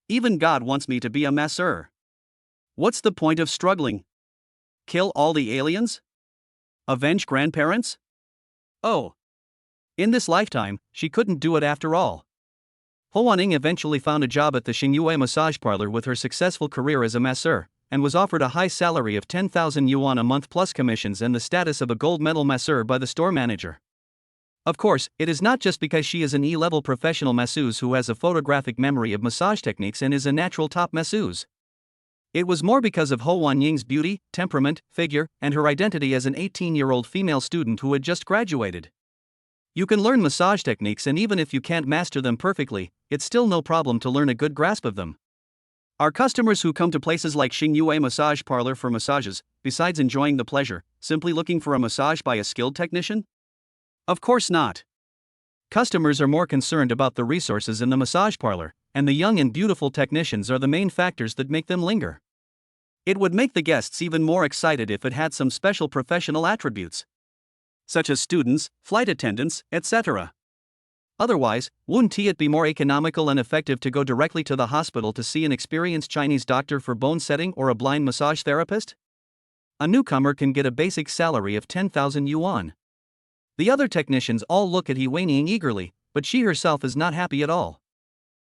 Even God wants me to be a masseur. What's the point of struggling? Kill all the aliens? Avenge grandparents? Oh. In this lifetime, she couldn't do it after all. Ho Wanning eventually found a job at the Xingyue massage parlor with her successful career as a masseur, and was offered a high salary of 10,000 yuan a month plus commissions and the status of a gold medal masseur by the store manager. Of course, it is not just because she is an E-level professional masseuse who has a photographic memory of massage techniques and is a natural top masseuse. It was more because of Ho Wanying's beauty, temperament, figure, and her identity as an 18-year-old female student who had just graduated. You can learn massage techniques, and even if you can't master them perfectly, it's still no problem to learn a good grasp of them. Are customers who come to places like Xingyue Massage Parlor for massages, besides enjoying the pleasure, simply looking for a massage by a skilled technician? Of course not. Customers are more concerned about the resources in the massage parlor, and the young and beautiful technicians are the main factors that make them linger. It would make the guests even more excited if it had some special professional attributes, such as students, flight attendants, etc. Otherwise, wouldn't it be more economical and effective to go directly to the hospital to see an experienced Chinese doctor for bone setting or a blind massage therapist? A newcomer can get a basic salary of 10,000 yuan. The other technicians all look at He Weiniang eagerly, but she herself is not happy at all.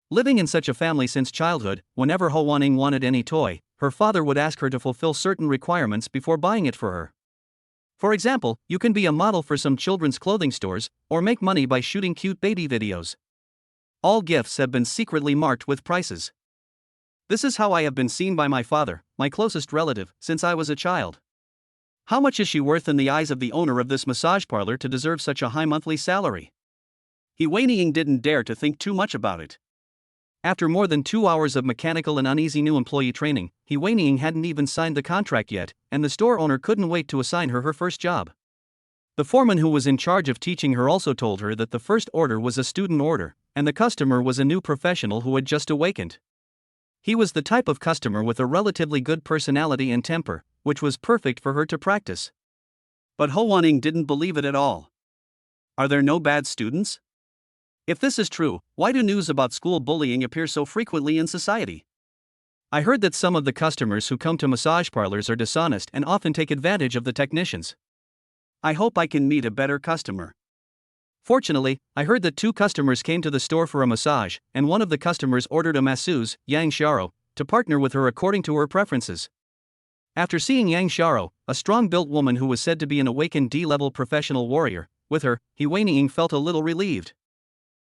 Living in such a family since childhood, whenever Ho Wanning wanted any toy, her father would ask her to fulfill certain requirements before buying it for her. For example, you can be a model for some children's clothing stores, or make money by shooting cute baby videos. All gifts have been secretly marked with prices. This is how I have been seen by my father, my closest relative, since I was a child. How much is she worth in the eyes of the owner of this massage parlor to deserve such a high monthly salary? He Weiniang didn't dare to think too much about it. After more than 2 hours of mechanical and uneasy new employee training, He Weiniang hadn't even signed the contract yet, and the store owner couldn't wait to assign her first job. The foreman who was in charge of teaching her also told her that the first order was a student order, and the customer was a new professional who had just awakened. He was the type of customer with a relatively good personality and temper, which was perfect for her to practice. But Ho Wanning didn't believe it at all. Are there no bad students? If this is true, why do news about school bullying appear so frequently in society? I heard that some of the customers who come to massage parlors are dishonest and often take advantage of the technicians. I hope I can meet a better customer. Fortunately, I heard that 2 customers came to the store for a massage, and one of the customers ordered a masseuse, Yang Xiaoro, to partner with her according to her preferences. After seeing Yang Xiaoro, a strong-built woman who was said to be an awakened D-level professional warrior, with her, He Weining felt a little relieved.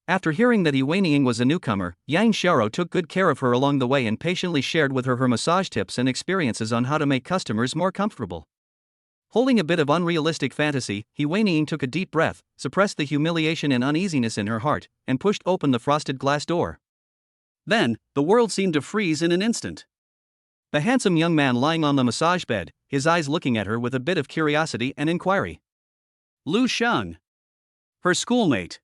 After hearing that He Weining was a newcomer, Yang Xiaoro took good care of her along the way and patiently shared with her massage tips and experiences on how to make customers more comfortable. Holding a bit of unrealistic fantasy, He Weining took a deep breath, suppressed the humiliation and uneasiness in her heart, and pushed open the frosted glass door. Then, the world seemed to freeze in an instant. The handsome young man lying on the massage bed, his eyes looking at her with a bit of curiosity and inquiry. Lu Shang. Her schoolmate.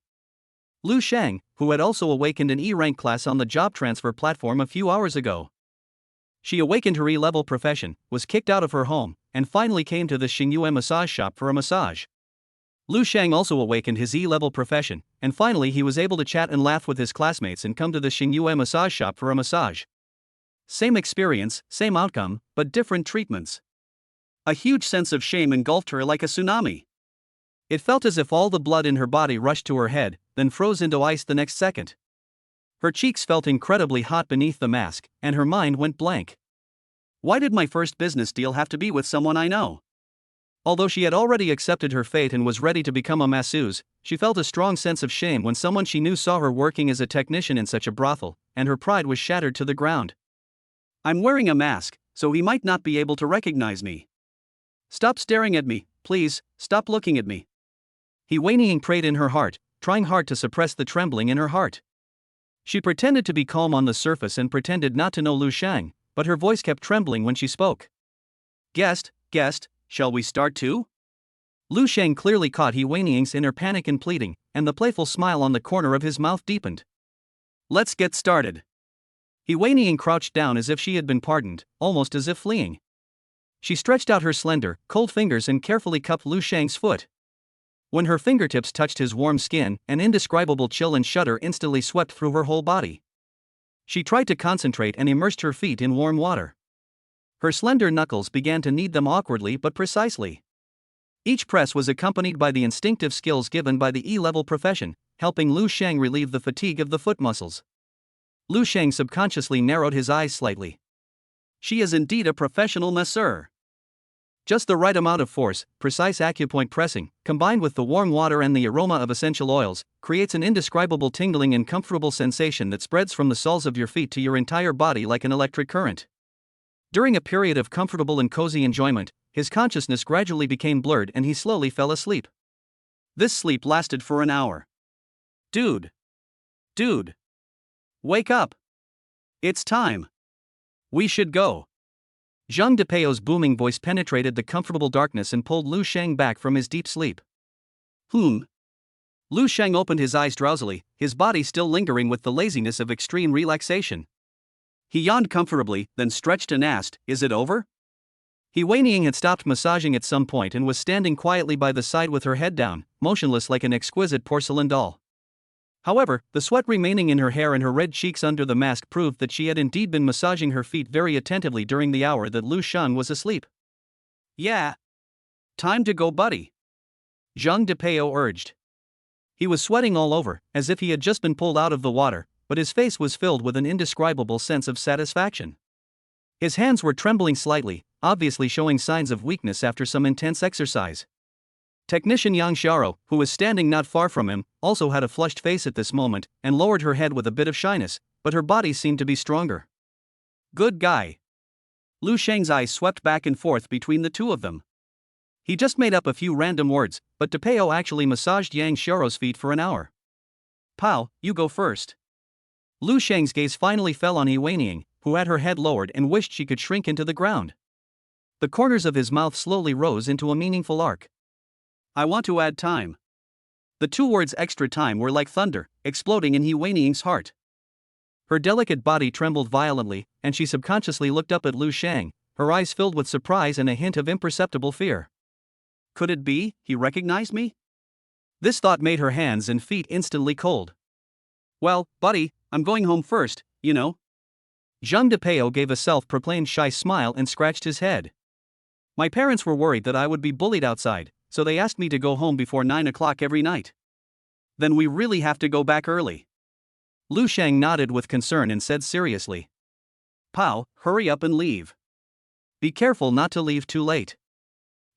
Lu Shang, who had also awakened an E-rank class on the job transfer platform a few hours ago. She awakened her E-level profession, was kicked out of her home, and finally came to the Xingyue massage shop for a massage. Lu Shang also awakened his E-level profession, and finally he was able to chat and laugh with his classmates and come to the Xingyue massage shop for a massage. Same experience, same outcome, but different treatments. A huge sense of shame engulfed her like a tsunami. It felt as if all the blood in her body rushed to her head, then froze into ice the next second. Her cheeks felt incredibly hot beneath the mask, and her mind went blank. Why did my first business deal have to be with someone I know? Although she had already accepted her fate and was ready to become a masseuse, she felt a strong sense of shame when someone she knew saw her working as a technician in such a brothel, and her pride was shattered to the ground. I'm wearing a mask, so he might not be able to recognize me. Stop staring at me, please, stop looking at me. He Weining prayed in her heart, trying hard to suppress the trembling in her heart. She pretended to be calm on the surface and pretended not to know Lu Shang, but her voice kept trembling when she spoke. Guest, shall we start too? Lu Shang clearly caught He Weining's inner panic and pleading, and the playful smile on the corner of his mouth deepened. Let's get started. He Weining crouched down as if she had been pardoned, almost as if fleeing. She stretched out her slender, cold fingers and carefully cupped Lu Shang's foot. When her fingertips touched his warm skin, an indescribable chill and shudder instantly swept through her whole body. She tried to concentrate and immersed her feet in warm water. Her slender knuckles began to knead them awkwardly but precisely. Each press was accompanied by the instinctive skills given by the E-level profession, helping Lu Shang relieve the fatigue of the foot muscles. Lu Shang subconsciously narrowed his eyes slightly. She is indeed a professional masseur. Just the right amount of force, precise acupoint pressing, combined with the warm water and the aroma of essential oils, creates an indescribable tingling and comfortable sensation that spreads from the soles of your feet to your entire body like an electric current. During a period of comfortable and cozy enjoyment, his consciousness gradually became blurred and he slowly fell asleep. This sleep lasted for an hour. Dude! Wake up! It's time! We should go! Zhang Depeo's booming voice penetrated the comfortable darkness and pulled Lu Shang back from his deep sleep. Lu Shang opened his eyes drowsily, his body still lingering with the laziness of extreme relaxation. He yawned comfortably, then stretched and asked, "Is it over?" He Weining had stopped massaging at some point and was standing quietly by the side with her head down, motionless like an exquisite porcelain doll. However, the sweat remaining in her hair and her red cheeks under the mask proved that she had indeed been massaging her feet very attentively during the hour that Lu Shang was asleep. Yeah. Time to go, buddy. Zhang Depeo urged. He was sweating all over, as if he had just been pulled out of the water, but his face was filled with an indescribable sense of satisfaction. His hands were trembling slightly, obviously showing signs of weakness after some intense exercise. Technician Yang Xiaoro, who was standing not far from him, also had a flushed face at this moment, and lowered her head with a bit of shyness, but her body seemed to be stronger. Good guy. Lu Shang's eyes swept back and forth between the two of them. He just made up a few random words, but Depeo actually massaged Yang Xiaoro's feet for an hour. Pao, you go first. Lu Shang's gaze finally fell on He Weining, who had her head lowered and wished she could shrink into the ground. The corners of his mouth slowly rose into a meaningful arc. I want to add time. The 2 words extra time were like thunder, exploding in He Weining's heart. Her delicate body trembled violently, and she subconsciously looked up at Lu Shang, her eyes filled with surprise and a hint of imperceptible fear. Could it be he recognized me? This thought made her hands and feet instantly cold. Well, buddy, I'm going home first, you know. Zhang Depeo gave a self-proclaimed shy smile and scratched his head. My parents were worried that I would be bullied outside, so they asked me to go home before 9 o'clock every night. Then we really have to go back early. Lu Shang nodded with concern and said seriously. Pow, hurry up and leave. Be careful not to leave too late.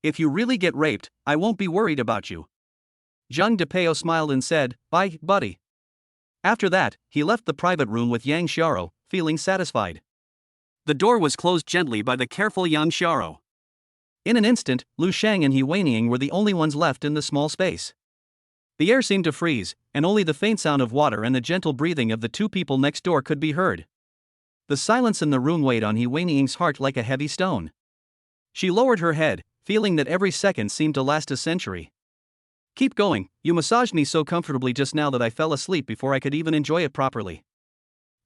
If you really get raped, I won't be worried about you. Zhang Depeo smiled and said, bye, buddy. After that, he left the private room with Yang Xiao, feeling satisfied. The door was closed gently by the careful Yang Xiao. In an instant, Lu Shang and He Weining were the only ones left in the small space. The air seemed to freeze, and only the faint sound of water and the gentle breathing of the two people next door could be heard. The silence in the room weighed on He Weining's heart like a heavy stone. She lowered her head, feeling that every second seemed to last a century. Keep going, you massaged me so comfortably just now that I fell asleep before I could even enjoy it properly.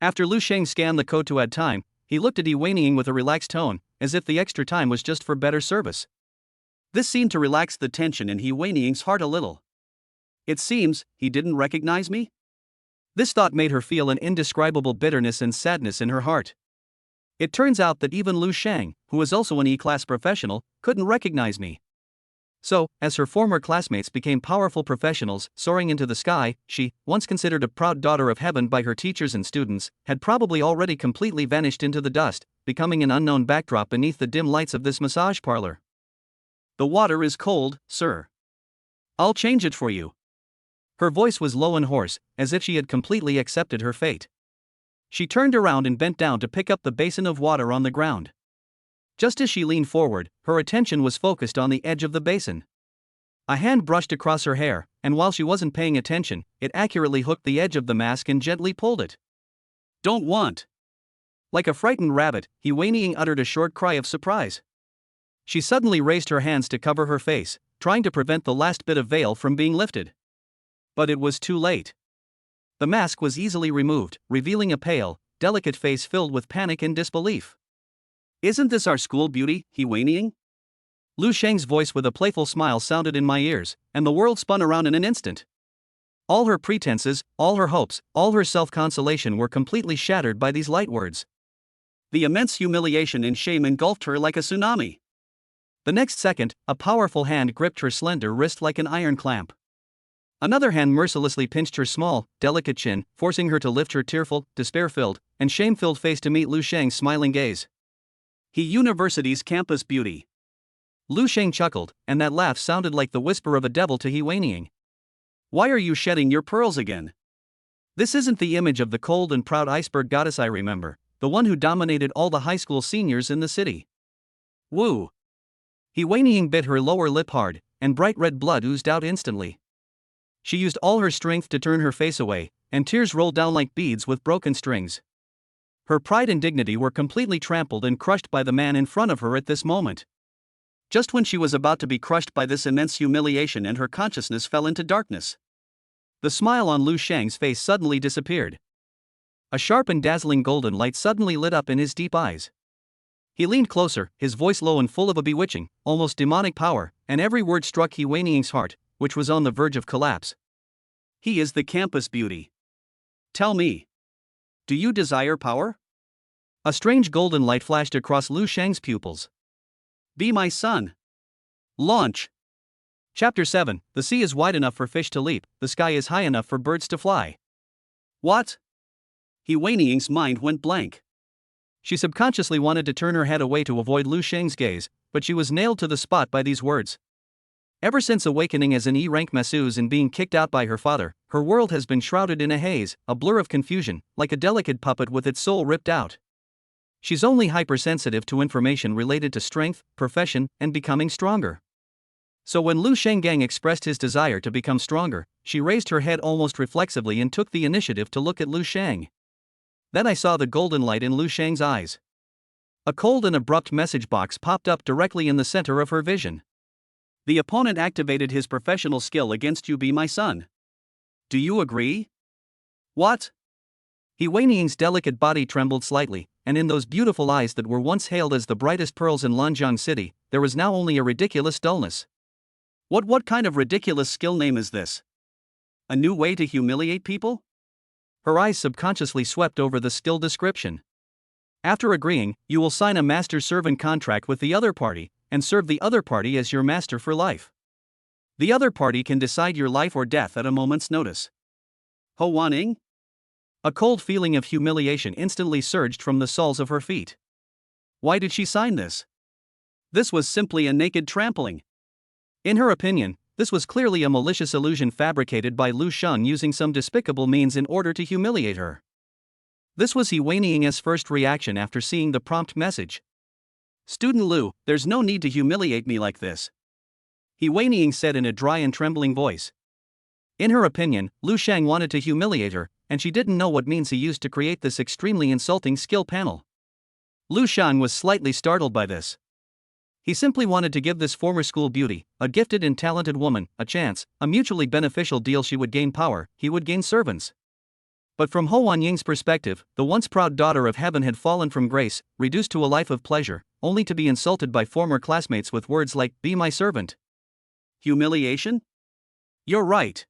After Lu Shang scanned the code to add time, he looked at He Weining with a relaxed tone, as if the extra time was just for better service. This seemed to relax the tension in He Weining's heart a little. It seems, he didn't recognize me? This thought made her feel an indescribable bitterness and sadness in her heart. It turns out that even Lu Shang, who was also an E-class professional, couldn't recognize me. So, as her former classmates became powerful professionals soaring into the sky, she, once considered a proud daughter of heaven by her teachers and students, had probably already completely vanished into the dust, becoming an unknown backdrop beneath the dim lights of this massage parlor. The water is cold, sir. I'll change it for you. Her voice was low and hoarse, as if she had completely accepted her fate. She turned around and bent down to pick up the basin of water on the ground. Just as she leaned forward, her attention was focused on the edge of the basin. A hand brushed across her hair, and while she wasn't paying attention, it accurately hooked the edge of the mask and gently pulled it. Don't want. Like a frightened rabbit, He Weining uttered a short cry of surprise. She suddenly raised her hands to cover her face, trying to prevent the last bit of veil from being lifted. But it was too late. The mask was easily removed, revealing a pale, delicate face filled with panic and disbelief. Isn't this our school beauty, He Weining? Lu Shang's voice with a playful smile sounded in my ears, and the world spun around in an instant. All her pretenses, all her hopes, all her self-consolation were completely shattered by these light words. The immense humiliation and shame engulfed her like a tsunami. The next second, a powerful hand gripped her slender wrist like an iron clamp. Another hand mercilessly pinched her small, delicate chin, forcing her to lift her tearful, despair-filled, and shame-filled face to meet Lu Shang's smiling gaze. He University's campus beauty. Lu Shang chuckled, and that laugh sounded like the whisper of a devil to He Weining. Why are you shedding your pearls again? This isn't the image of the cold and proud iceberg goddess I remember, the one who dominated all the high school seniors in the city. Woo! He Weining bit her lower lip hard, and bright red blood oozed out instantly. She used all her strength to turn her face away, and tears rolled down like beads with broken strings. Her pride and dignity were completely trampled and crushed by the man in front of her at this moment. Just when she was about to be crushed by this immense humiliation and her consciousness fell into darkness, the smile on Lu Shang's face suddenly disappeared. A sharp and dazzling golden light suddenly lit up in his deep eyes. He leaned closer, his voice low and full of a bewitching, almost demonic power, and every word struck He Weining's heart, which was on the verge of collapse. He is the campus beauty. Tell me. Do you desire power? A strange golden light flashed across Lu Shang's pupils. Be my son. Launch. Chapter 7. The sea is wide enough for fish to leap, the sky is high enough for birds to fly. What? He Weining's mind went blank. She subconsciously wanted to turn her head away to avoid Lu Shang's gaze, but she was nailed to the spot by these words. Ever since awakening as an E-rank masseuse and being kicked out by her father, her world has been shrouded in a haze, a blur of confusion, like a delicate puppet with its soul ripped out. She's only hypersensitive to information related to strength, profession, and becoming stronger. So when Lu Shanggang expressed his desire to become stronger, she raised her head almost reflexively and took the initiative to look at Lu Shang. Then I saw the golden light in Lu Shang's eyes. A cold and abrupt message box popped up directly in the center of her vision. The opponent activated his professional skill against you. Be my son. Do you agree? What? He Weining's delicate body trembled slightly, and in those beautiful eyes that were once hailed as the brightest pearls in Lanjiang City, there was now only a ridiculous dullness. What kind of ridiculous skill name is this? A new way to humiliate people? Her eyes subconsciously swept over the still description. After agreeing, you will sign a master-servant contract with the other party, and serve the other party as your master for life. The other party can decide your life or death at a moment's notice. Ho Wan-ing? A cold feeling of humiliation instantly surged from the soles of her feet. Why did she sign this? This was simply a naked trampling. In her opinion, this was clearly a malicious illusion fabricated by Lu Sheng using some despicable means in order to humiliate her. This was He Weiniing's first reaction after seeing the prompt message. Student Lu, there's no need to humiliate me like this. He Weiniing said in a dry and trembling voice. In her opinion, Lu Sheng wanted to humiliate her, and she didn't know what means he used to create this extremely insulting skill panel. Lu Sheng was slightly startled by this. He simply wanted to give this former school beauty, a gifted and talented woman, a chance, a mutually beneficial deal. She would gain power, he would gain servants. But from Ho Wan-ying's perspective, the once proud daughter of heaven had fallen from grace, reduced to a life of pleasure, only to be insulted by former classmates with words like, "Be my servant." Humiliation? You're right.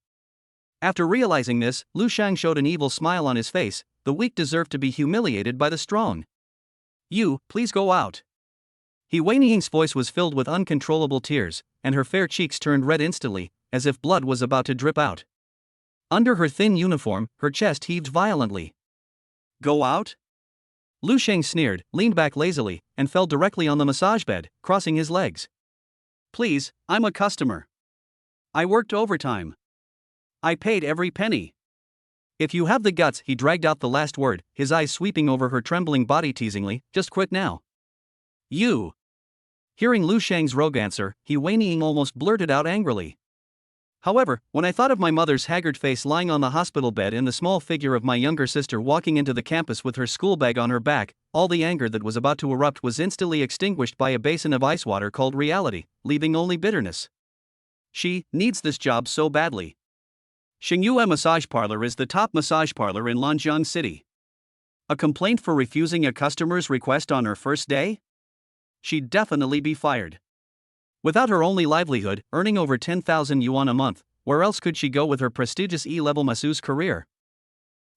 After realizing this, Lu Sheng showed an evil smile on his face. The weak deserve to be humiliated by the strong. You, please go out. He Weiniing's voice was filled with uncontrollable tears, and her fair cheeks turned red instantly, as if blood was about to drip out. Under her thin uniform, her chest heaved violently. Go out? Lu Sheng sneered, leaned back lazily, and fell directly on the massage bed, crossing his legs. Please, I'm a customer. I worked overtime. I paid every penny. If you have the guts, he dragged out the last word, his eyes sweeping over her trembling body teasingly, just quit now. You. Hearing Lu Sheng's rogue answer, He Weiniing almost blurted out angrily. However, when I thought of my mother's haggard face lying on the hospital bed and the small figure of my younger sister walking into the campus with her school bag on her back, all the anger that was about to erupt was instantly extinguished by a basin of ice water called reality, leaving only bitterness. She needs this job so badly. Xingyue Massage Parlor is the top massage parlor in Lanjiang City. A complaint for refusing a customer's request on her first day? She'd definitely be fired. Without her only livelihood, earning over 10,000 yuan a month, where else could she go with her prestigious E-level masseuse career?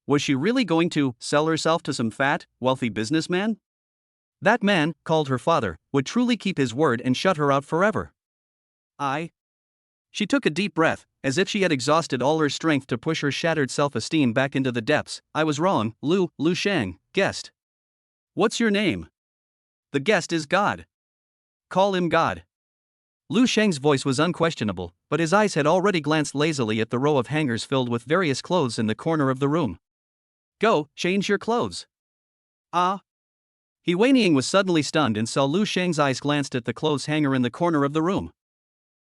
Was she really going to sell herself to some fat, wealthy businessman? That man, called her father, would truly keep his word and shut her out forever. She took a deep breath, as if she had exhausted all her strength to push her shattered self-esteem back into the depths. I was wrong, Lu Sheng, guest. What's your name? The guest is God. Call him God. Lu Sheng's voice was unquestionable, but his eyes had already glanced lazily at the row of hangers filled with various clothes in the corner of the room. Go, change your clothes. He Weiniing was suddenly stunned and saw Lu Sheng's eyes glanced at the clothes hanger in the corner of the room.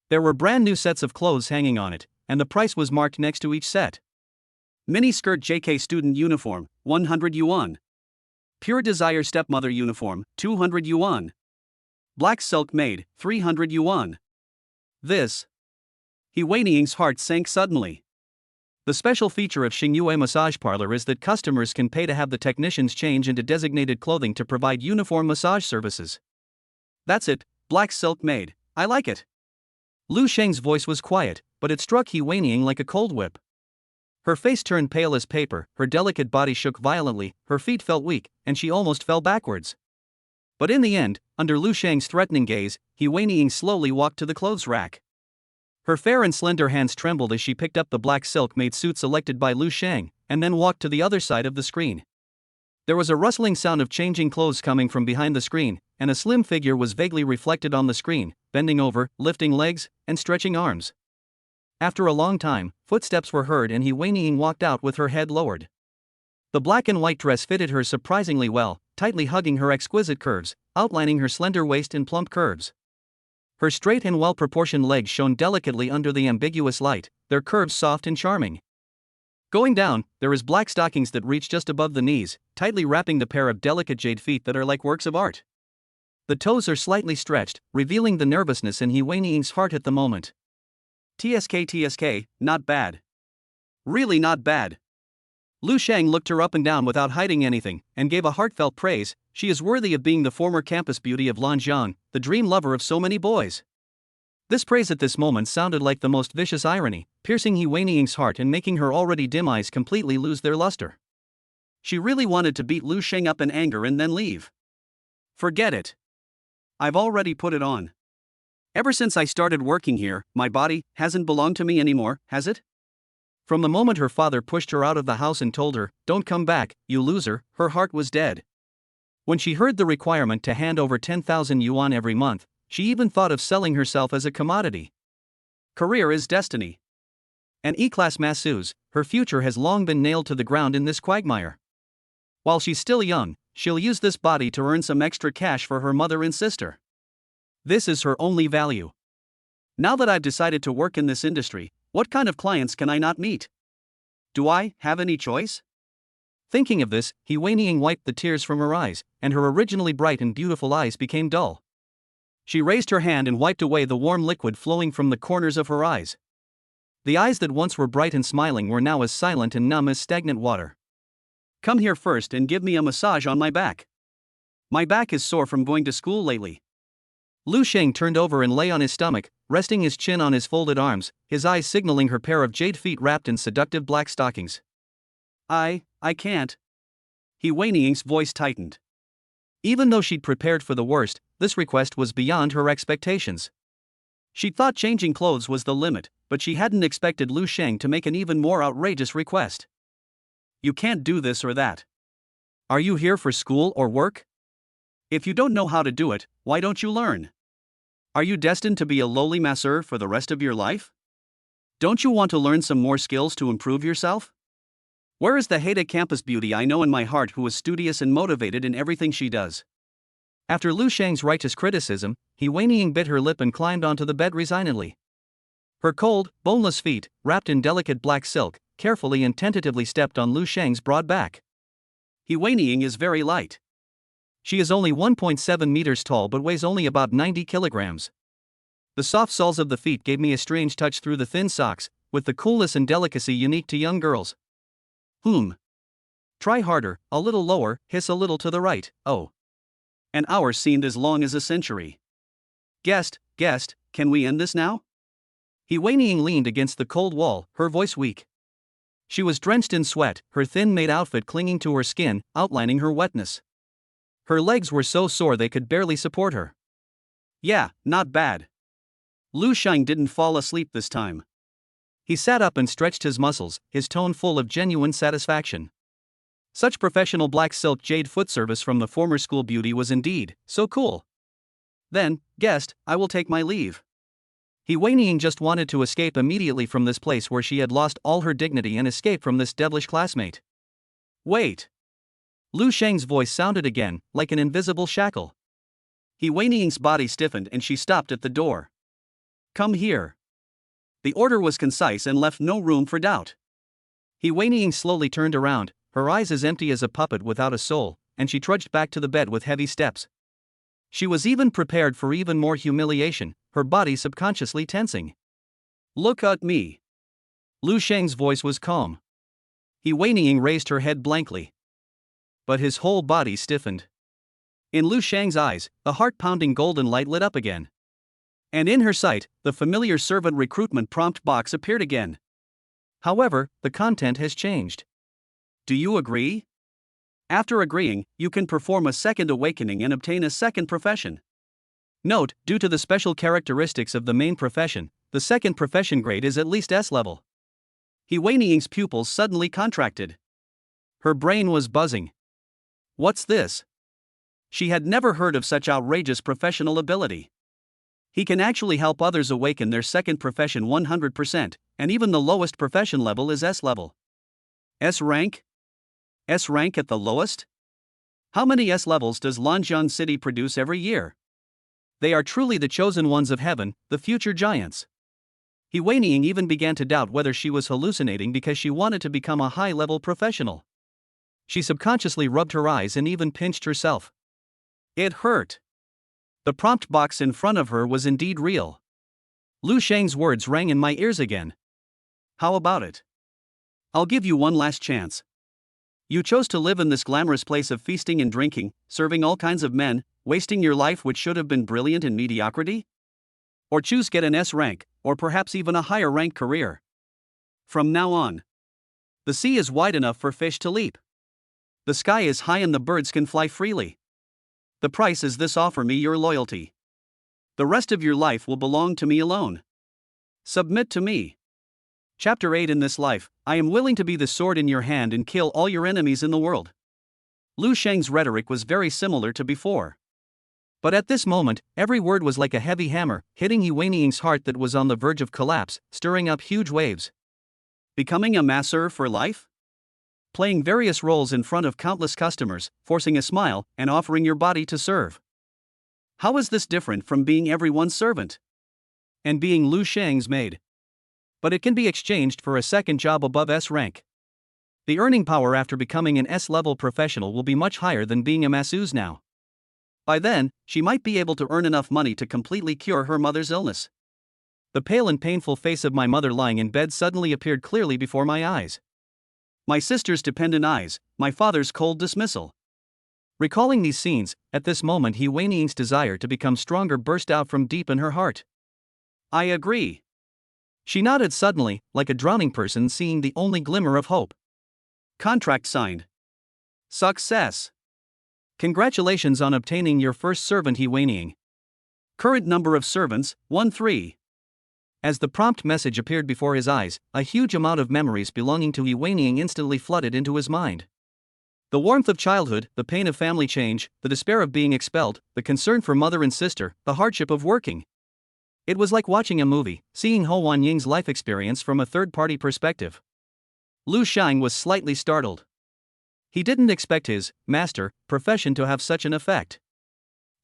There were brand new sets of clothes hanging on it, and the price was marked next to each set. Mini skirt JK student uniform, 100 yuan. Pure Desire stepmother uniform, 200 yuan. Black silk maid, 300 yuan. This. He Weiniing's heart sank suddenly. The special feature of Xingyue Massage Parlor is that customers can pay to have the technicians change into designated clothing to provide uniform massage services. That's it, black silk maid, I like it. Lu Sheng's voice was quiet, but it struck He Weiniing like a cold whip. Her face turned pale as paper, her delicate body shook violently, her feet felt weak, and she almost fell backwards. But in the end, under Lu Sheng's threatening gaze, He Weiniing slowly walked to the clothes rack. Her fair and slender hands trembled as she picked up the black silk-made suit selected by Lu Sheng, and then walked to the other side of the screen. There was a rustling sound of changing clothes coming from behind the screen, and a slim figure was vaguely reflected on the screen, bending over, lifting legs, and stretching arms. After a long time, footsteps were heard and He Weiniing walked out with her head lowered. The black and white dress fitted her surprisingly well, tightly hugging her exquisite curves, outlining her slender waist and plump curves. Her straight and well-proportioned legs shone delicately under the ambiguous light, their curves soft and charming. Going down, there is black stockings that reach just above the knees, tightly wrapping the pair of delicate jade feet that are like works of art. The toes are slightly stretched, revealing the nervousness in He Weiniing's heart at the moment. TSK, not bad. Really not bad. Lu Sheng looked her up and down without hiding anything, and gave a heartfelt praise. She is worthy of being the former campus beauty of Lanjiang, the dream lover of so many boys. This praise at this moment sounded like the most vicious irony, piercing He Weiniang's heart and making her already dim eyes completely lose their luster. She really wanted to beat Lu Sheng up in anger and then leave. Forget it. I've already put it on. Ever since I started working here, my body hasn't belonged to me anymore, has it? From the moment her father pushed her out of the house and told her, "Don't come back, you loser," her heart was dead. When she heard the requirement to hand over 10,000 yuan every month, she even thought of selling herself as a commodity. Career is destiny. An E-class masseuse, her future has long been nailed to the ground in this quagmire. While she's still young, she'll use this body to earn some extra cash for her mother and sister. This is her only value. Now that I've decided to work in this industry, what kind of clients can I not meet? Do I have any choice? Thinking of this, He Weiniang wiped the tears from her eyes, and her originally bright and beautiful eyes became dull. She raised her hand and wiped away the warm liquid flowing from the corners of her eyes. The eyes that once were bright and smiling were now as silent and numb as stagnant water. Come here first and give me a massage on my back. My back is sore from going to school lately. Lu Sheng turned over and lay on his stomach, resting his chin on his folded arms, his eyes signaling her pair of jade feet wrapped in seductive black stockings. I can't. He Weiniang's voice tightened. Even though she'd prepared for the worst, this request was beyond her expectations. She thought changing clothes was the limit, but she hadn't expected Lu Sheng to make an even more outrageous request. You can't do this or that. Are you here for school or work? If you don't know how to do it, why don't you learn? Are you destined to be a lowly masseur for the rest of your life? Don't you want to learn some more skills to improve yourself? Where is the Haida campus beauty I know in my heart who is studious and motivated in everything she does? After Lu Sheng's righteous criticism, He Weiniang bit her lip and climbed onto the bed resignedly. Her cold, boneless feet, wrapped in delicate black silk, carefully and tentatively stepped on Lu Sheng's broad back. He Weiniang is very light. She is only 1.7 meters tall but weighs only about 90 kilograms. The soft soles of the feet gave me a strange touch through the thin socks, with the coolness and delicacy unique to young girls. Try harder, a little lower, hiss a little to the right, oh. An hour seemed as long as a century. Guest, can we end this now? He Weiniang leaned against the cold wall, her voice weak. She was drenched in sweat, her thin maid outfit clinging to her skin, outlining her wetness. Her legs were so sore they could barely support her. Yeah, not bad. Lu Sheng didn't fall asleep this time. He sat up and stretched his muscles, his tone full of genuine satisfaction. Such professional black silk jade foot service from the former school beauty was indeed so cool. Then, guest, I will take my leave. He Weiniang just wanted to escape immediately from this place where she had lost all her dignity and escape from this devilish classmate. Wait. Lu Sheng's voice sounded again, like an invisible shackle. He Weiniang's body stiffened and she stopped at the door. Come here. The order was concise and left no room for doubt. He Weiniang slowly turned around, her eyes as empty as a puppet without a soul, and she trudged back to the bed with heavy steps. She was even prepared for even more humiliation, her body subconsciously tensing. Look at me. Lu Sheng's voice was calm. He Weiniang raised her head blankly. But his whole body stiffened. In Lu Sheng's eyes, the heart-pounding golden light lit up again. And in her sight, the familiar servant recruitment prompt box appeared again. However, the content has changed. Do you agree? After agreeing, you can perform a second awakening and obtain a second profession. Note, due to the special characteristics of the main profession, the second profession grade is at least S level. He Weiniang's pupils suddenly contracted. Her brain was buzzing. What's this? She had never heard of such outrageous professional ability. He can actually help others awaken their second profession 100%, and even the lowest profession level is S level. S rank? S rank at the lowest? How many S levels does Lanjian City produce every year? They are truly the chosen ones of heaven, the future giants. He Weiniang even began to doubt whether she was hallucinating because she wanted to become a high-level professional. She subconsciously rubbed her eyes and even pinched herself. It hurt. The prompt box in front of her was indeed real. Lu Sheng's words rang in my ears again. How about it? I'll give you one last chance. You chose to live in this glamorous place of feasting and drinking, serving all kinds of men, wasting your life which should have been brilliant in mediocrity? Or choose get an S rank, or perhaps even a higher rank career. From now on, the sea is wide enough for fish to leap. The sky is high and the birds can fly freely. The price is this: offer me your loyalty. The rest of your life will belong to me alone. Submit to me. Chapter 8. In this life, I am willing to be the sword in your hand and kill all your enemies in the world. Lu Shang's rhetoric was very similar to before. But at this moment, every word was like a heavy hammer, hitting He Weiniang's heart that was on the verge of collapse, stirring up huge waves. Becoming a masseur for life? Playing various roles in front of countless customers, forcing a smile, and offering your body to serve. How is this different from being everyone's servant? And being Lu Shang's maid? But it can be exchanged for a second job above S rank. The earning power after becoming an S-level professional will be much higher than being a masseuse now. By then, she might be able to earn enough money to completely cure her mother's illness. The pale and painful face of my mother lying in bed suddenly appeared clearly before my eyes. My sister's dependent eyes, my father's cold dismissal. Recalling these scenes, at this moment He Weiniang's desire to become stronger burst out from deep in her heart. I agree. She nodded suddenly, like a drowning person seeing the only glimmer of hope. Contract signed. Success. Congratulations on obtaining your first servant, He Weiniang. Current number of servants, 13. As the prompt message appeared before his eyes, a huge amount of memories belonging to He Weiniang instantly flooded into his mind. The warmth of childhood, the pain of family change, the despair of being expelled, the concern for mother and sister, the hardship of working. It was like watching a movie, seeing He Weiniang's life experience from a third-party perspective. Lu Shang was slightly startled. He didn't expect his master profession to have such an effect.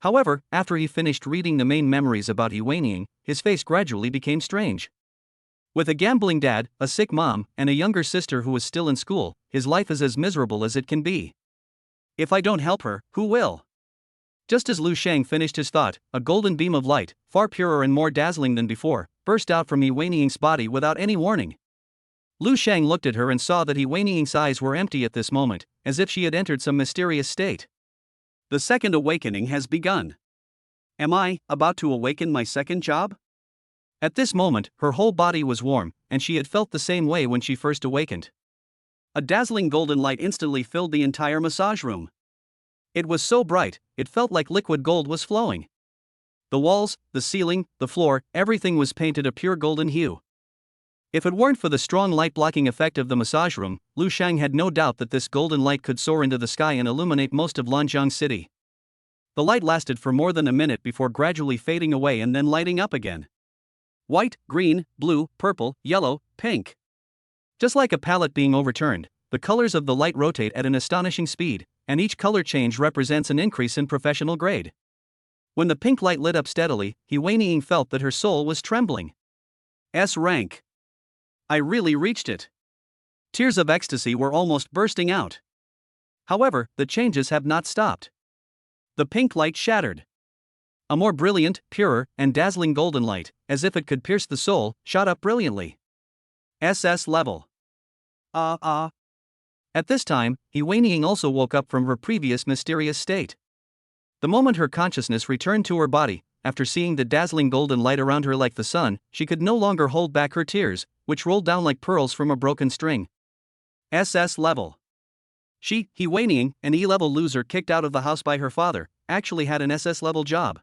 However, after he finished reading the main memories about He Weiniang, his face gradually became strange. With a gambling dad, a sick mom, and a younger sister who is still in school, his life is as miserable as it can be. If I don't help her, who will? Just as Lu Shang finished his thought, a golden beam of light, far purer and more dazzling than before, burst out from He Weiniang's body without any warning. Lu Shang looked at her and saw that He Weiniang's eyes were empty at this moment, as if she had entered some mysterious state. The second awakening has begun. Am I about to awaken my second job? At this moment, her whole body was warm, and she had felt the same way when she first awakened. A dazzling golden light instantly filled the entire massage room. It was so bright, it felt like liquid gold was flowing. The walls, the ceiling, the floor, everything was painted a pure golden hue. If it weren't for the strong light-blocking effect of the massage room, Lu Shang had no doubt that this golden light could soar into the sky and illuminate most of Lanjiang City. The light lasted for more than a minute before gradually fading away and then lighting up again. White, green, blue, purple, yellow, pink. Just like a palette being overturned, the colors of the light rotate at an astonishing speed, and each color change represents an increase in professional grade. When the pink light lit up steadily, He Weiniang felt that her soul was trembling. S rank. I really reached it. Tears of ecstasy were almost bursting out. However, the changes have not stopped. The pink light shattered. A more brilliant, purer, and dazzling golden light, as if it could pierce the soul, shot up brilliantly. SS level. At this time, He Weiniang also woke up from her previous mysterious state. The moment her consciousness returned to her body, after seeing the dazzling golden light around her like the sun, she could no longer hold back her tears, which rolled down like pearls from a broken string. SS level. She, He Weiniang, an E-level loser kicked out of the house by her father, actually had an SS level job.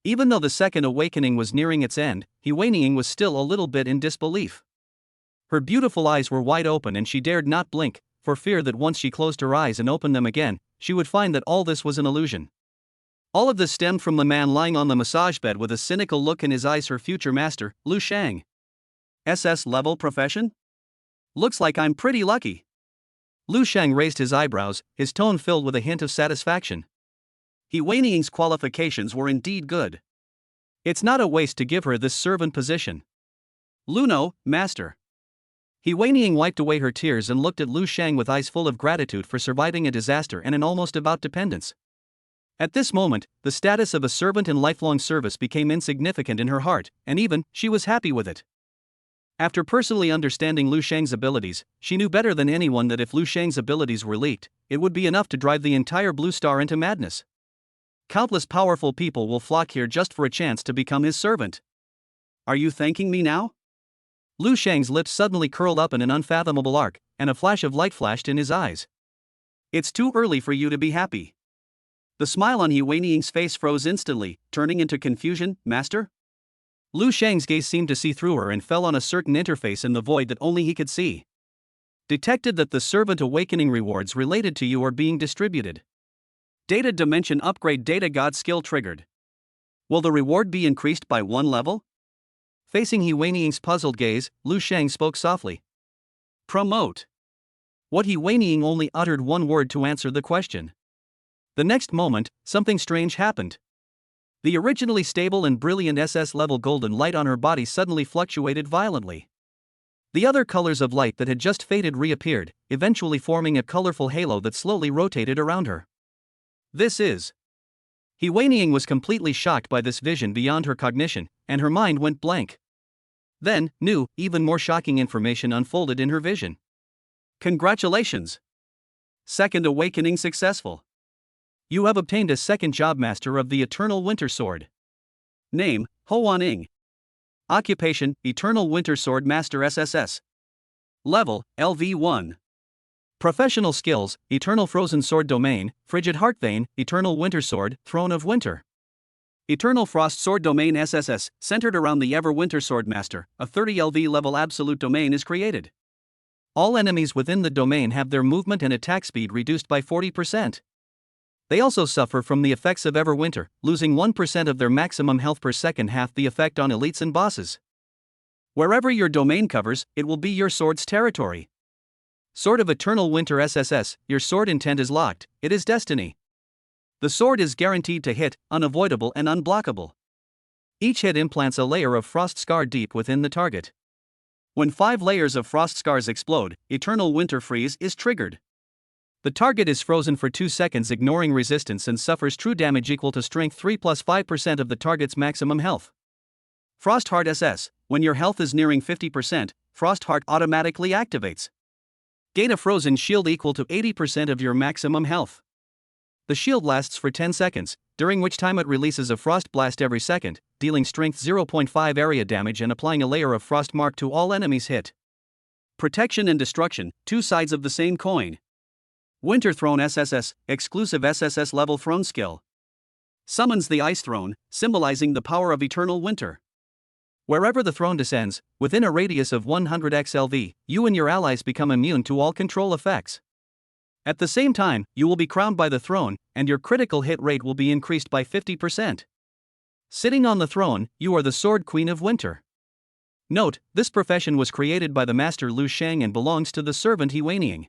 Even though the second awakening was nearing its end, He Weiniang was still a little bit in disbelief. Her beautiful eyes were wide open and she dared not blink, for fear that once she closed her eyes and opened them again, she would find that all this was an illusion. All of this stemmed from the man lying on the massage bed with a cynical look in his eyes, her future master, Lu Shang. SS level profession? Looks like I'm pretty lucky. Lu Shang raised his eyebrows, his tone filled with a hint of satisfaction. He Weiniang's qualifications were indeed good. It's not a waste to give her this servant position. Luno, master. He Weiniang wiped away her tears and looked at Lu Shang with eyes full of gratitude for surviving a disaster and an almost about dependence. At this moment, the status of a servant in lifelong service became insignificant in her heart, and even, she was happy with it. After personally understanding Lu Shang's abilities, she knew better than anyone that if Lu Shang's abilities were leaked, it would be enough to drive the entire Blue Star into madness. Countless powerful people will flock here just for a chance to become his servant. Are you thanking me now? Lu Shang's lips suddenly curled up in an unfathomable arc, and a flash of light flashed in his eyes. It's too early for you to be happy. The smile on He Weining's face froze instantly, turning into confusion. Master? Lu Shang's gaze seemed to see through her and fell on a certain interface in the void that only he could see. Detected that the servant awakening rewards related to you are being distributed. Data dimension upgrade. Data god skill triggered. Will the reward be increased by 1 level? Facing He Weining's puzzled gaze, Lu Shang spoke softly. Promote. What He Weining only uttered one word to answer the question. The next moment, something strange happened. The originally stable and brilliant SS-level golden light on her body suddenly fluctuated violently. The other colors of light that had just faded reappeared, eventually forming a colorful halo that slowly rotated around her. This is... He Weining was completely shocked by this vision beyond her cognition, and her mind went blank. Then, new, even more shocking information unfolded in her vision. Congratulations! Second awakening successful. You have obtained a second job master of the Eternal Winter Sword. Name, Hoan-ing. Occupation, Eternal Winter Sword Master SSS. Level, LV1. Professional skills, Eternal Frozen Sword Domain, Frigid Heart Vein, Eternal Winter Sword, Throne of Winter. Eternal Frost Sword Domain SSS, centered around the Ever Winter Sword Master, a 30 LV level absolute domain is created. All enemies within the domain have their movement and attack speed reduced by 40%. They also suffer from the effects of Everwinter, losing 1% of their maximum health per second, half the effect on elites and bosses. Wherever your domain covers, it will be your sword's territory. Sword of Eternal Winter SSS, your sword intent is locked, it is destiny. The sword is guaranteed to hit, unavoidable and unblockable. Each hit implants a layer of frost scar deep within the target. When 5 layers of frost scars explode, Eternal Winter Freeze is triggered. The target is frozen for 2 seconds, ignoring resistance, and suffers true damage equal to strength 3 plus 5% of the target's maximum health. Frost Heart SS, when your health is nearing 50%, Frost Heart automatically activates. Gain a frozen shield equal to 80% of your maximum health. The shield lasts for 10 seconds, during which time it releases a frost blast every second, dealing strength 0.5 area damage and applying a layer of frost mark to all enemies hit. Protection and destruction, 2 sides of the same coin. Winter Throne SSS, exclusive SSS level throne skill. Summons the Ice Throne, symbolizing the power of eternal winter. Wherever the throne descends, within a radius of 100 XLV, you and your allies become immune to all control effects. At the same time, you will be crowned by the throne, and your critical hit rate will be increased by 50%. Sitting on the throne, you are the Sword Queen of Winter. Note, this profession was created by the Master Lu Shang and belongs to the servant He Weining.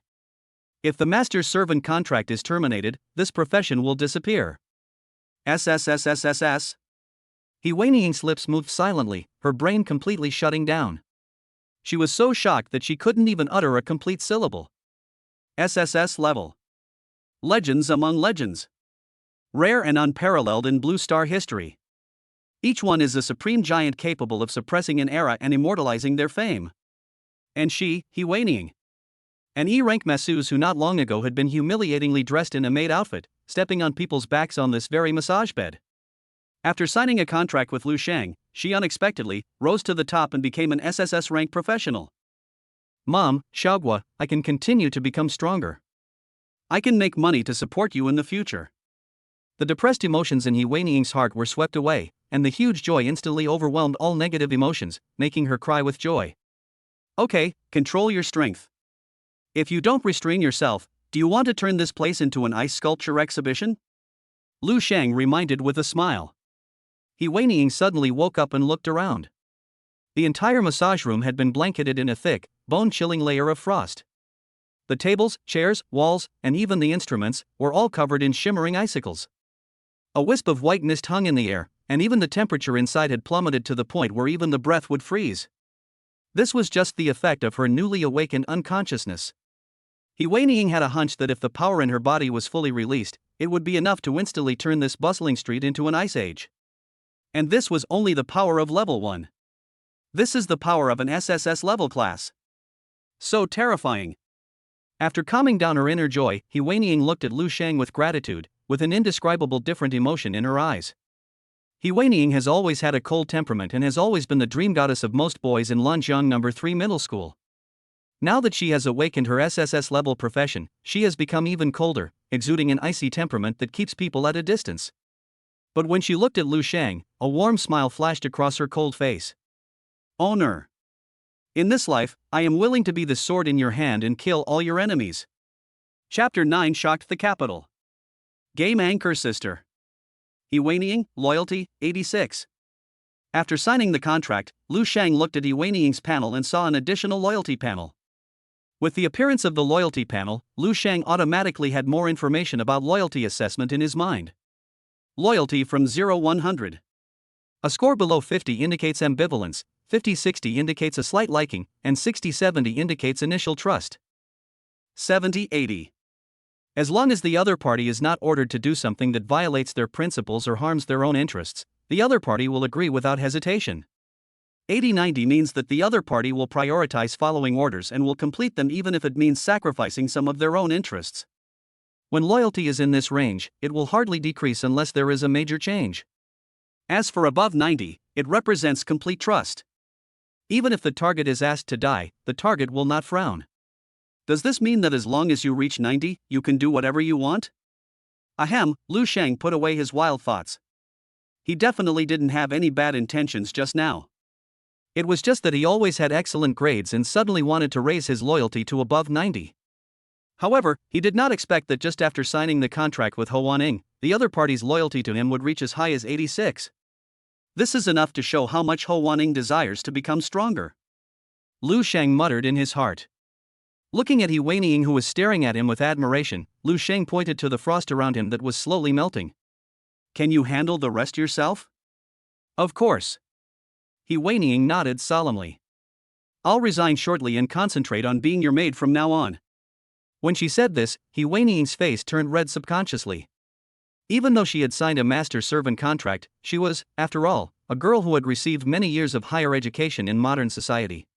If the Master's servant contract is terminated, this profession will disappear. SSSSSS. He Weining's lips moved silently, her brain completely shutting down. She was so shocked that she couldn't even utter a complete syllable. SSS level. Legends among legends. Rare and unparalleled in Blue Star history. Each one is a supreme giant capable of suppressing an era and immortalizing their fame. And she, He Weining. An E-rank masseuse who not long ago had been humiliatingly dressed in a maid outfit, stepping on people's backs on this very massage bed. After signing a contract with Lu Shang, she unexpectedly rose to the top and became an SSS rank professional. Mom, Xiaogua, I can continue to become stronger. I can make money to support you in the future. The depressed emotions in He Weining's heart were swept away, and the huge joy instantly overwhelmed all negative emotions, making her cry with joy. Okay, control your strength. If you don't restrain yourself, do you want to turn this place into an ice sculpture exhibition? Lu Shang reminded with a smile. He Weining suddenly woke up and looked around. The entire massage room had been blanketed in a thick, bone-chilling layer of frost. The tables, chairs, walls, and even the instruments were all covered in shimmering icicles. A wisp of white mist hung in the air, and even the temperature inside had plummeted to the point where even the breath would freeze. This was just the effect of her newly awakened unconsciousness. He Weining had a hunch that if the power in her body was fully released, it would be enough to instantly turn this bustling street into an ice age. And this was only the power of level 1. This is the power of an SSS level class. So terrifying. After calming down her inner joy, He Weining looked at Lu Shang with gratitude, with an indescribable different emotion in her eyes. He Weining has always had a cold temperament and has always been the dream goddess of most boys in Lanjiang No. 3 middle school. Now that she has awakened her SSS level profession, she has become even colder, exuding an icy temperament that keeps people at a distance. But when she looked at Lu Shang, a warm smile flashed across her cold face. Owner. In this life, I am willing to be the sword in your hand and kill all your enemies. Chapter 9 shocked the capital. Game anchor sister. Iwaning, loyalty, 86. After signing the contract, Lu Shang looked at Iwaning's panel and saw an additional loyalty panel. With the appearance of the loyalty panel, Lu Shang automatically had more information about loyalty assessment in his mind. Loyalty from 0-100. A score below 50 indicates ambivalence, 50-60 indicates a slight liking, and 60-70 indicates initial trust. 70-80. As long as the other party is not ordered to do something that violates their principles or harms their own interests, the other party will agree without hesitation. 80-90 means that the other party will prioritize following orders and will complete them even if it means sacrificing some of their own interests. When loyalty is in this range, it will hardly decrease unless there is a major change. As for above 90, it represents complete trust. Even if the target is asked to die, the target will not frown. Does this mean that as long as you reach 90, you can do whatever you want? Ahem, Lu Shang put away his wild thoughts. He definitely didn't have any bad intentions just now. It was just that he always had excellent grades and suddenly wanted to raise his loyalty to above 90. However, he did not expect that just after signing the contract with Ho Waning, the other party's loyalty to him would reach as high as 86. This is enough to show how much Ho Waning desires to become stronger. Lu Shang muttered in his heart. Looking at He Weining, who was staring at him with admiration, Lu Shang pointed to the frost around him that was slowly melting. Can you handle the rest yourself? Of course. He Weining nodded solemnly. I'll resign shortly and concentrate on being your maid from now on. When she said this, He Weining's face turned red subconsciously. Even though she had signed a master-servant contract, she was, after all, a girl who had received many years of higher education in modern society.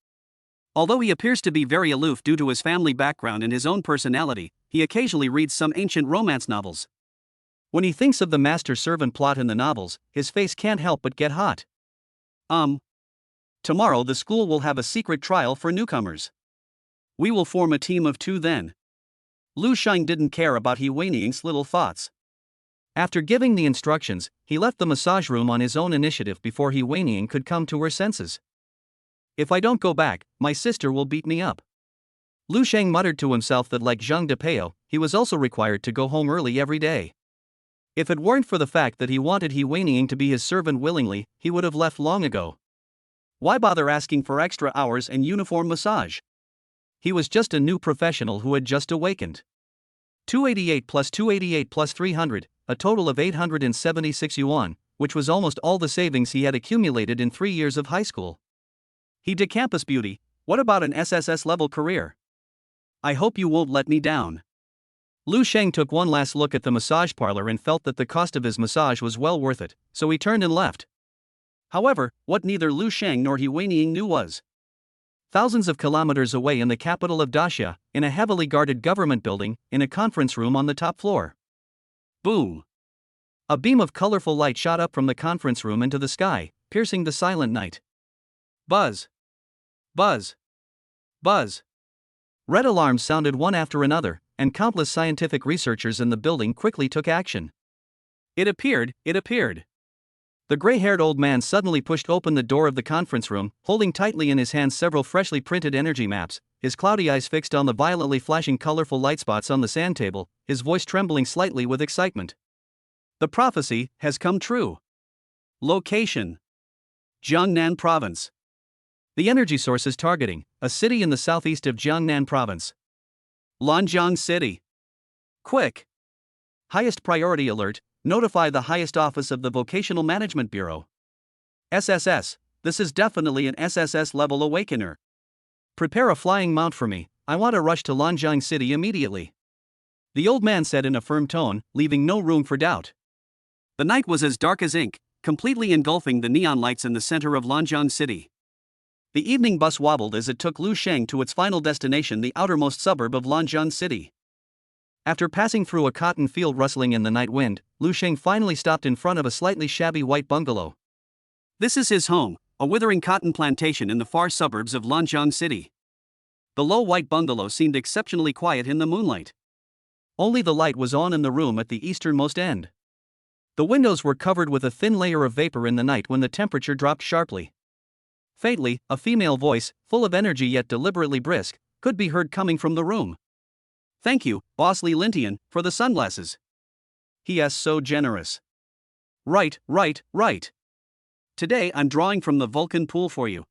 Although he appears to be very aloof due to his family background and his own personality, he occasionally reads some ancient romance novels. When he thinks of the master-servant plot in the novels, his face can't help but get hot. Tomorrow the school will have a secret trial for newcomers. We will form a team of 2 then. Lu Shang didn't care about He Weining's little thoughts. After giving the instructions, he left the massage room on his own initiative before He Weining could come to her senses. If I don't go back, my sister will beat me up. Lu Shang muttered to himself that like Zhang Depeo, he was also required to go home early every day. If it weren't for the fact that he wanted He Weining to be his servant willingly, he would have left long ago. Why bother asking for extra hours and uniform massage? He was just a new professional who had just awakened. 288 plus 288 plus 300, a total of 876 yuan, which was almost all the savings he had accumulated in 3 years of high school. He de campus beauty, what about an SSS level career? I hope you won't let me down. Lu Shang took one last look at the massage parlor and felt that the cost of his massage was well worth it, so he turned and left. However, what neither Lu Shang nor He Weining knew was thousands of kilometers away in the capital of Daxia, in a heavily guarded government building, in a conference room on the top floor. Boom! A beam of colorful light shot up from the conference room into the sky, piercing the silent night. Buzz! Buzz! Buzz! Red alarms sounded one after another, and countless scientific researchers in the building quickly took action. It appeared! The gray-haired old man suddenly pushed open the door of the conference room, holding tightly in his hands several freshly printed energy maps, his cloudy eyes fixed on the violently flashing colorful light spots on the sand table, his voice trembling slightly with excitement. The prophecy has come true. Location: Jiangnan Province. The energy source is targeting a city in the southeast of Jiangnan Province. Lanjiang City. Quick! Highest priority alert. Notify the highest office of the Vocational Management Bureau. SSS, this is definitely an SSS level awakener. Prepare a flying mount for me, I want to rush to Lanjiang City immediately. The old man said in a firm tone, leaving no room for doubt. The night was as dark as ink, completely engulfing the neon lights in the center of Lanjiang City. The evening bus wobbled as it took Lu Shang to its final destination, the outermost suburb of Lanjiang City. After passing through a cotton field rustling in the night wind, Lu Sheng finally stopped in front of a slightly shabby white bungalow. This is his home, a withering cotton plantation in the far suburbs of Lanjiang City. The low white bungalow seemed exceptionally quiet in the moonlight. Only the light was on in the room at the easternmost end. The windows were covered with a thin layer of vapor in the night when the temperature dropped sharply. Faintly, a female voice, full of energy yet deliberately brisk, could be heard coming from the room. "Thank you, Boss Li Lintian, for the sunglasses. He is so generous." Right. Today I'm drawing from the Vulcan pool for you.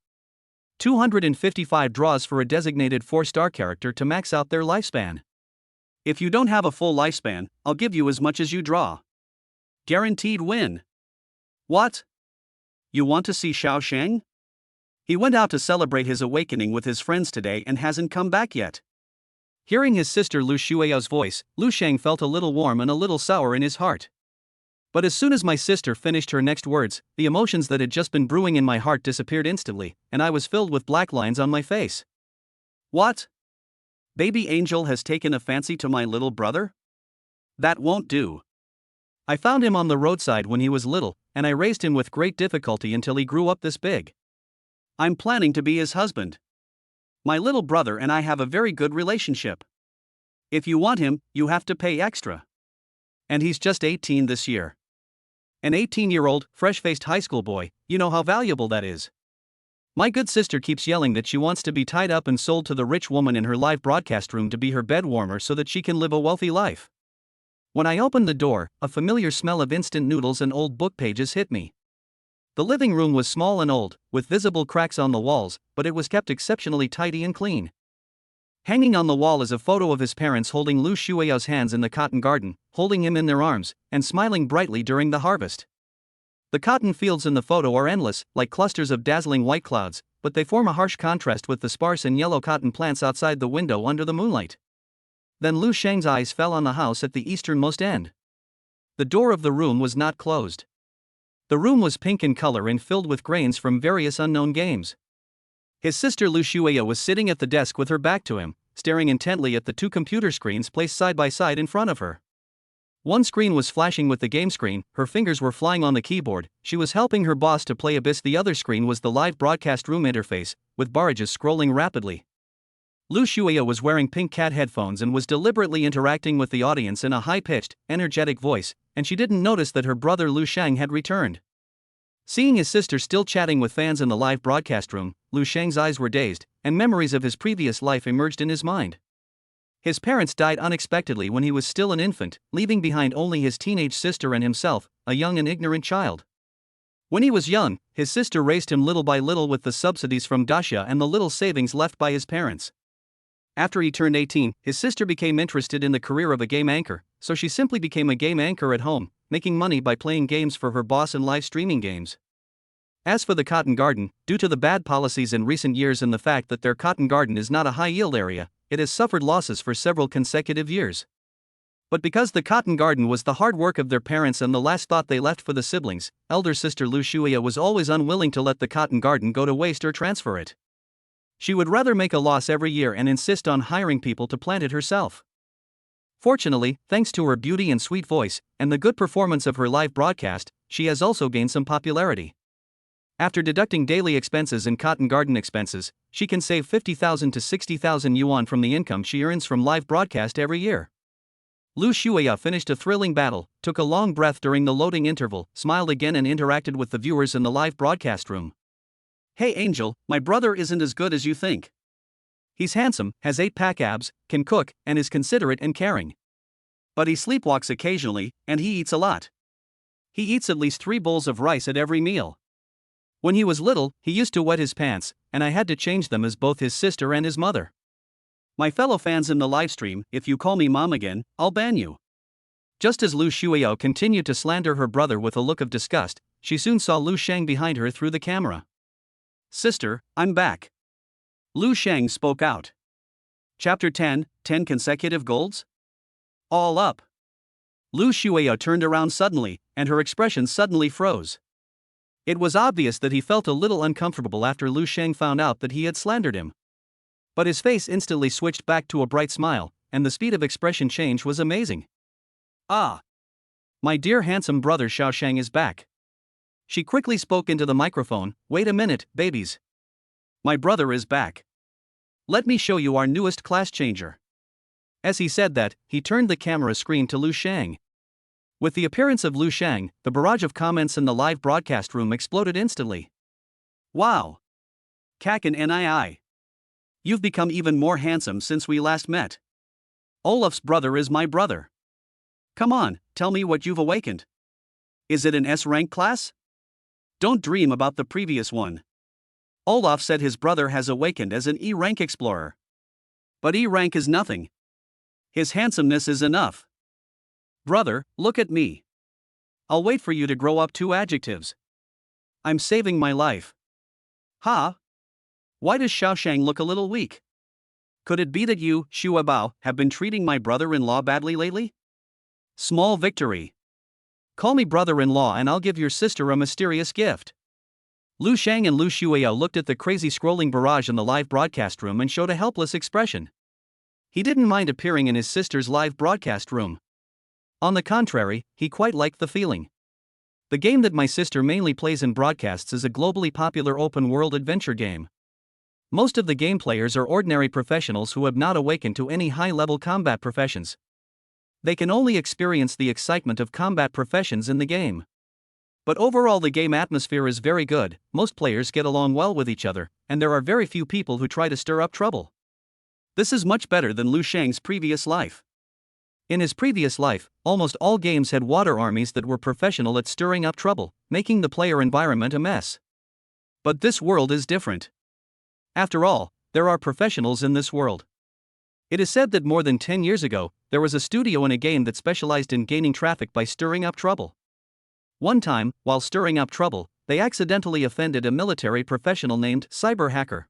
255 draws for a designated 4-star character to max out their lifespan. If you don't have a full lifespan, I'll give you as much as you draw. Guaranteed win. What? You want to see Xiao Sheng? He went out to celebrate his awakening with his friends today and hasn't come back yet. Hearing his sister Lu Shuiao's voice, Lu Sheng felt a little warm and a little sour in his heart. But as soon as my sister finished her next words, the emotions that had just been brewing in my heart disappeared instantly, and I was filled with black lines on my face. What? Baby Angel has taken a fancy to my little brother? That won't do. I found him on the roadside when he was little, and I raised him with great difficulty until he grew up this big. I'm planning to be his husband. My little brother and I have a very good relationship. If you want him, you have to pay extra. And he's just 18 this year. An 18-year-old, fresh-faced high school boy, you know how valuable that is. My good sister keeps yelling that she wants to be tied up and sold to the rich woman in her live broadcast room to be her bed warmer so that she can live a wealthy life. When I opened the door, a familiar smell of instant noodles and old book pages hit me. The living room was small and old, with visible cracks on the walls, but it was kept exceptionally tidy and clean. Hanging on the wall is a photo of his parents holding Lu Shuiao's hands in the cotton garden, holding him in their arms, and smiling brightly during the harvest. The cotton fields in the photo are endless, like clusters of dazzling white clouds, but they form a harsh contrast with the sparse and yellow cotton plants outside the window under the moonlight. Then Lu Sheng's eyes fell on the house at the easternmost end. The door of the room was not closed. The room was pink in color and filled with grains from various unknown games. His sister Lu Shuia was sitting at the desk with her back to him, staring intently at the 2 computer screens placed side by side in front of her. One screen was flashing with the game screen, her fingers were flying on the keyboard, she was helping her boss to play Abyss. The other screen was the live broadcast room interface, with barrages scrolling rapidly. Lu Shuia was wearing pink cat headphones and was deliberately interacting with the audience in a high-pitched, energetic voice, and she didn't notice that her brother Lu Sheng had returned. Seeing his sister still chatting with fans in the live broadcast room, Lu Sheng's eyes were dazed, and memories of his previous life emerged in his mind. His parents died unexpectedly when he was still an infant, leaving behind only his teenage sister and himself, a young and ignorant child. When he was young, his sister raised him little by little with the subsidies from Daxia and the little savings left by his parents. After he turned 18, his sister became interested in the career of a game anchor, so she simply became a game anchor at home, making money by playing games for her boss and live streaming games. As for the cotton garden, due to the bad policies in recent years and the fact that their cotton garden is not a high-yield area, it has suffered losses for several consecutive years. But because the cotton garden was the hard work of their parents and the last thought they left for the siblings, elder sister Lu Shuia was always unwilling to let the cotton garden go to waste or transfer it. She would rather make a loss every year and insist on hiring people to plant it herself. Fortunately, thanks to her beauty and sweet voice, and the good performance of her live broadcast, she has also gained some popularity. After deducting daily expenses and cotton garden expenses, she can save 50,000 to 60,000 yuan from the income she earns from live broadcast every year. Lu Shuia finished a thrilling battle, took a long breath during the loading interval, smiled again and interacted with the viewers in the live broadcast room. Hey Angel, my brother isn't as good as you think. He's handsome, has 8-pack abs, can cook, and is considerate and caring. But he sleepwalks occasionally, and he eats a lot. He eats at least 3 bowls of rice at every meal. When he was little, he used to wet his pants, and I had to change them as both his sister and his mother. My fellow fans in the livestream, if you call me mom again, I'll ban you. Just as Lu Shuiao continued to slander her brother with a look of disgust, she soon saw Lu Sheng behind her through the camera. Sister, I'm back. Lu Sheng spoke out. Chapter 10, 10 consecutive golds? All up. Lu Shuiao turned around suddenly, and her expression suddenly froze. It was obvious that he felt a little uncomfortable after Lu Sheng found out that he had slandered him. But his face instantly switched back to a bright smile, and the speed of expression change was amazing. Ah! My dear handsome brother Xiaoshang is back. She quickly spoke into the microphone. Wait a minute, babies. My brother is back. Let me show you our newest class changer. As he said that, he turned the camera screen to Lu Shang. With the appearance of Lu Shang, the barrage of comments in the live broadcast room exploded instantly. Wow! Kak and NII. You've become even more handsome since we last met. Olaf's brother is my brother. Come on, tell me what you've awakened. Is it an S-rank class? Don't dream about the previous one. Olaf said his brother has awakened as an E-rank explorer. But E-rank is nothing. His handsomeness is enough. Brother, look at me. I'll wait for you to grow up 2 adjectives. I'm saving my life. Ha! Why does Xiaoshang look a little weak? Could it be that you, Xue Bao, have been treating my brother-in-law badly lately? Small victory. Call me brother-in-law and I'll give your sister a mysterious gift. Lu Shang and Lu Shuiyao looked at the crazy scrolling barrage in the live broadcast room and showed a helpless expression. He didn't mind appearing in his sister's live broadcast room. On the contrary, he quite liked the feeling. The game that my sister mainly plays in broadcasts is a globally popular open-world adventure game. Most of the game players are ordinary professionals who have not awakened to any high-level combat professions. They can only experience the excitement of combat professions in the game. But overall the game atmosphere is very good, most players get along well with each other, and there are very few people who try to stir up trouble. This is much better than Lu Shang's previous life. In his previous life, almost all games had water armies that were professional at stirring up trouble, making the player environment a mess. But this world is different. After all, there are professionals in this world. It is said that more than 10 years ago, there was a studio in a game that specialized in gaining traffic by stirring up trouble. One time, while stirring up trouble, they accidentally offended a military professional named Cyber Hacker.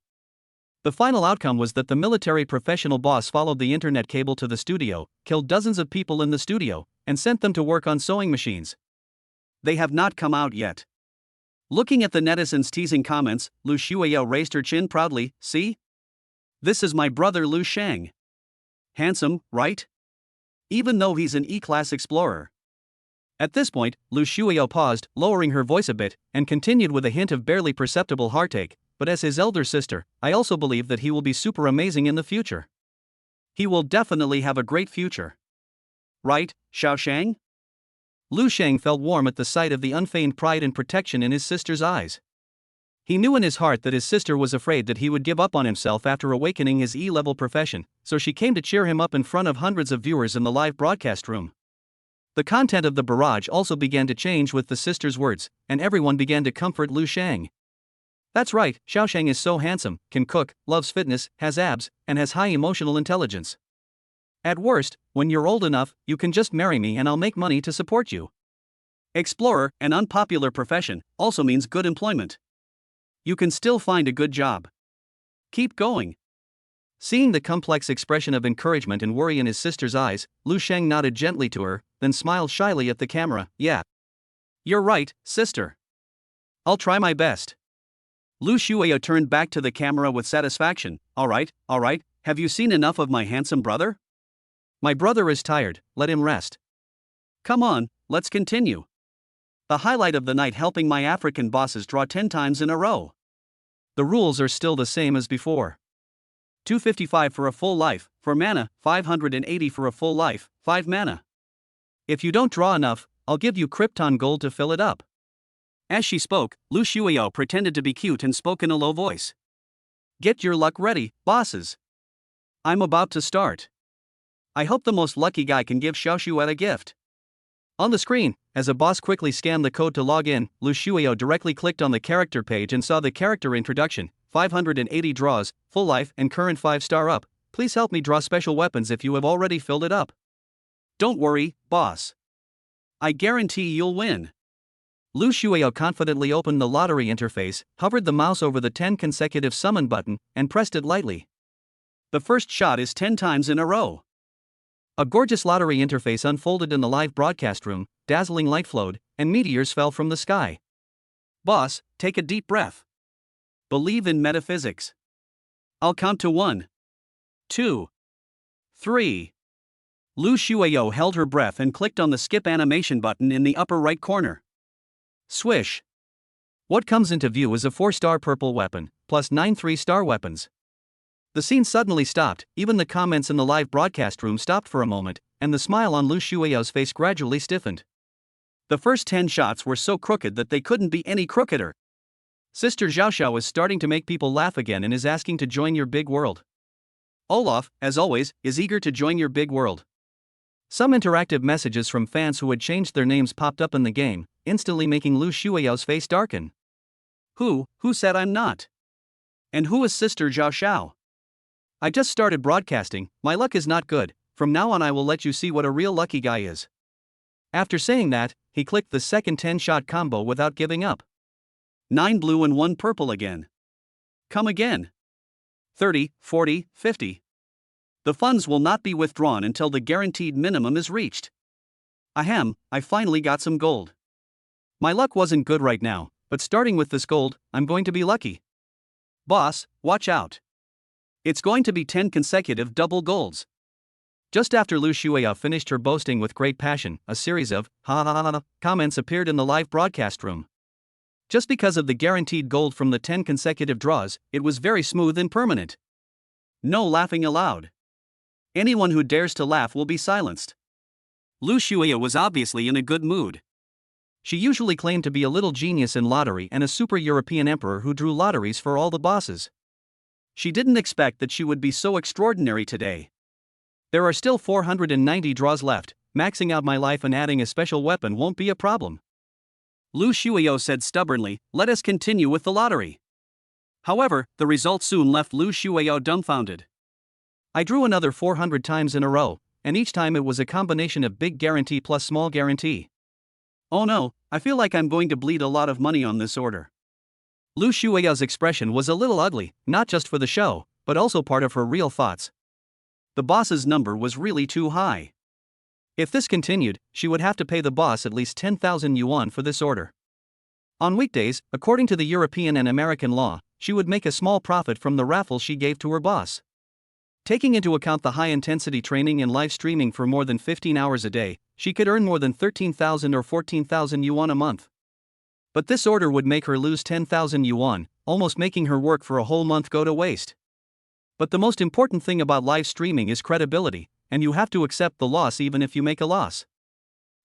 The final outcome was that the military professional boss followed the internet cable to the studio, killed dozens of people in the studio, and sent them to work on sewing machines. They have not come out yet. Looking at the netizens' teasing comments, Lu Shuiyao raised her chin proudly. See? This is my brother Lu Shang. Handsome, right? Even though he's an E-class explorer. At this point, Lu Shuiyao paused, lowering her voice a bit, and continued with a hint of barely perceptible heartache. But as his elder sister, I also believe that he will be super amazing in the future. He will definitely have a great future. Right, Xiaoshang? Lu Shang felt warm at the sight of the unfeigned pride and protection in his sister's eyes. He knew in his heart that his sister was afraid that he would give up on himself after awakening his E-level profession, so she came to cheer him up in front of hundreds of viewers in the live broadcast room. The content of the barrage also began to change with the sister's words, and everyone began to comfort Lu Shang. That's right, Xiaoshang is so handsome, can cook, loves fitness, has abs, and has high emotional intelligence. At worst, when you're old enough, you can just marry me and I'll make money to support you. Explorer, an unpopular profession, also means good employment. You can still find a good job. Keep going. Seeing the complex expression of encouragement and worry in his sister's eyes, Lu Shang nodded gently to her, then smiled shyly at the camera. Yeah. You're right, sister. I'll try my best. Lu Shuiyao turned back to the camera with satisfaction. All right, have you seen enough of my handsome brother? My brother is tired, let him rest. Come on, let's continue. The highlight of the night, helping my African bosses draw 10 times in a row. The rules are still the same as before. 255 for a full life, for mana, 580 for a full life, 5 mana. If you don't draw enough, I'll give you Krypton gold to fill it up. As she spoke, Lu Shuiyao pretended to be cute and spoke in a low voice. Get your luck ready, bosses. I'm about to start. I hope the most lucky guy can give Xiaoshuet a gift. On the screen, as a boss quickly scanned the code to log in, Lu Shuiyao directly clicked on the character page and saw the character introduction, 580 draws, full life and current 5-star up. Please help me draw special weapons if you have already filled it up. Don't worry, boss. I guarantee you'll win. Lu Shuiyao confidently opened the lottery interface, hovered the mouse over the 10 consecutive summon button, and pressed it lightly. The first shot is 10 times in a row. A gorgeous lottery interface unfolded in the live broadcast room, dazzling light flowed, and meteors fell from the sky. Boss, take a deep breath. Believe in metaphysics. I'll count to 1, 2, 3. Lu Shueyo held her breath and clicked on the skip animation button in the upper right corner. Swish. What comes into view is a 4-star purple weapon, plus 9 3-star weapons. The scene suddenly stopped, even the comments in the live broadcast room stopped for a moment, and the smile on Lu Shueyo's face gradually stiffened. The first 10 shots were so crooked that they couldn't be any crookeder. Sister Xiaoxiao is starting to make people laugh again and is asking to join your big world. Olaf, as always, is eager to join your big world. Some interactive messages from fans who had changed their names popped up in the game, instantly making Lu Shueyo's face darken. Who said I'm not? And who is Sister Xiaoxiao? I just started broadcasting, my luck is not good, from now on I will let you see what a real lucky guy is. After saying that, he clicked the second 10-shot combo without giving up. 9 blue and 1 purple again. Come again. 30, 40, 50. The funds will not be withdrawn until the guaranteed minimum is reached. Ahem, I finally got some gold. My luck wasn't good right now, but starting with this gold, I'm going to be lucky. Boss, watch out. It's going to be 10 consecutive double golds. Just after Lu Shueya finished her boasting with great passion, a series of ha ha ha ha comments appeared in the live broadcast room. Just because of the guaranteed gold from the 10 consecutive draws, it was very smooth and permanent. No laughing allowed. Anyone who dares to laugh will be silenced. Lu Shueya was obviously in a good mood. She usually claimed to be a little genius in lottery and a super European emperor who drew lotteries for all the bosses. She didn't expect that she would be so extraordinary today. There are still 490 draws left, maxing out my life and adding a special weapon won't be a problem. Lu Shueyo said stubbornly, let us continue with the lottery. However, the result soon left Lu Shueyo dumbfounded. I drew another 400 times in a row, and each time it was a combination of big guarantee plus small guarantee. Oh no, I feel like I'm going to bleed a lot of money on this order. Lu Shueyo's expression was a little ugly, not just for the show, but also part of her real thoughts. The boss's number was really too high. If this continued, she would have to pay the boss at least 10,000 yuan for this order. On weekdays, according to the European and American law, she would make a small profit from the raffle she gave to her boss. Taking into account the high-intensity training and live streaming for more than 15 hours a day, she could earn more than 13,000 or 14,000 yuan a month. But this order would make her lose 10,000 yuan, almost making her work for a whole month go to waste. But the most important thing about live streaming is credibility, and you have to accept the loss even if you make a loss.